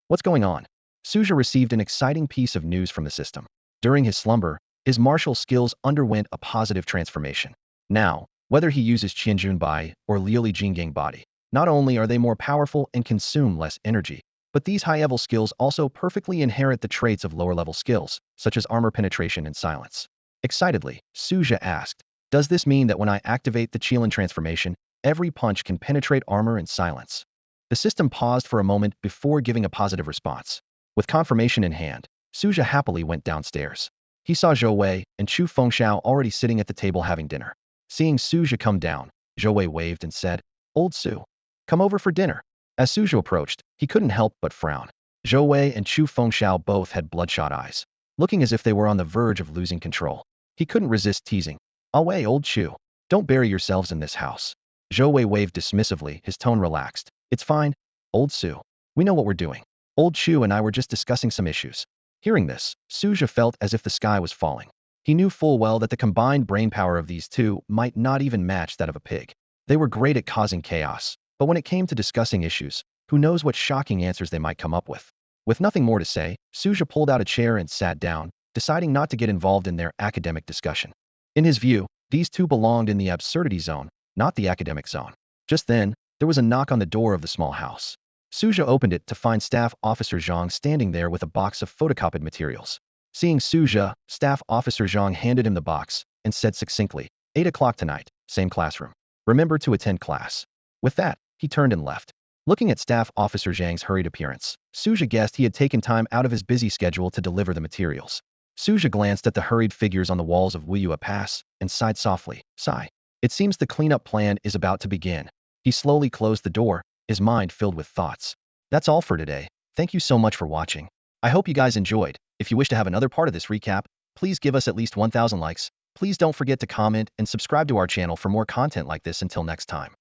What's going on? Su Zhe received an exciting piece of news from the system. During his slumber, his martial skills underwent a positive transformation. Now, whether he uses Qianjunbai or Liuli Jinggang body, not only are they more powerful and consume less energy, but these high-level skills also perfectly inherit the traits of lower-level skills, such as armor penetration and silence. Excitedly, Su Zhe asked, Does this mean that when I activate the Qilin transformation, every punch can penetrate armor and silence? The system paused for a moment before giving a positive response. With confirmation in hand, Su Zhe happily went downstairs. He saw Zhou Wei and Chu Fengxiao already sitting at the table having dinner. Seeing Su Zhe come down, Zhou Wei waved and said, Old Su, come over for dinner. As Su Zhe approached, he couldn't help but frown. Zhou Wei and Chu Fengxiao both had bloodshot eyes, looking as if they were on the verge of losing control. He couldn't resist teasing. Away, old Chu. Don't bury yourselves in this house. Zhou Wei waved dismissively, his tone relaxed. It's fine, old Su. We know what we're doing. Old Chu and I were just discussing some issues. Hearing this, Su Zhe felt as if the sky was falling. He knew full well that the combined brainpower of these two might not even match that of a pig. They were great at causing chaos, but when it came to discussing issues, who knows what shocking answers they might come up with. With nothing more to say, Su Zhe pulled out a chair and sat down, deciding not to get involved in their academic discussion. In his view, these two belonged in the absurdity zone, not the academic zone. Just then, there was a knock on the door of the small house. Su Zhe opened it to find Staff Officer Zhang standing there with a box of photocopied materials. Seeing Su Zhe, Staff Officer Zhang handed him the box and said succinctly, 8 o'clock tonight, same classroom. Remember to attend class. With that, he turned and left. Looking at Staff Officer Zhang's hurried appearance, Su Zhe guessed he had taken time out of his busy schedule to deliver the materials. Su Zhe glanced at the hurried figures on the walls of Wua Pass and sighed softly. Sigh. It seems the cleanup plan is about to begin. He slowly closed the door, his mind filled with thoughts. That's all for today. Thank you so much for watching. I hope you guys enjoyed. If you wish to have another part of this recap, please give us at least 1,000 likes. Please don't forget to comment and subscribe to our channel for more content like this. Until next time.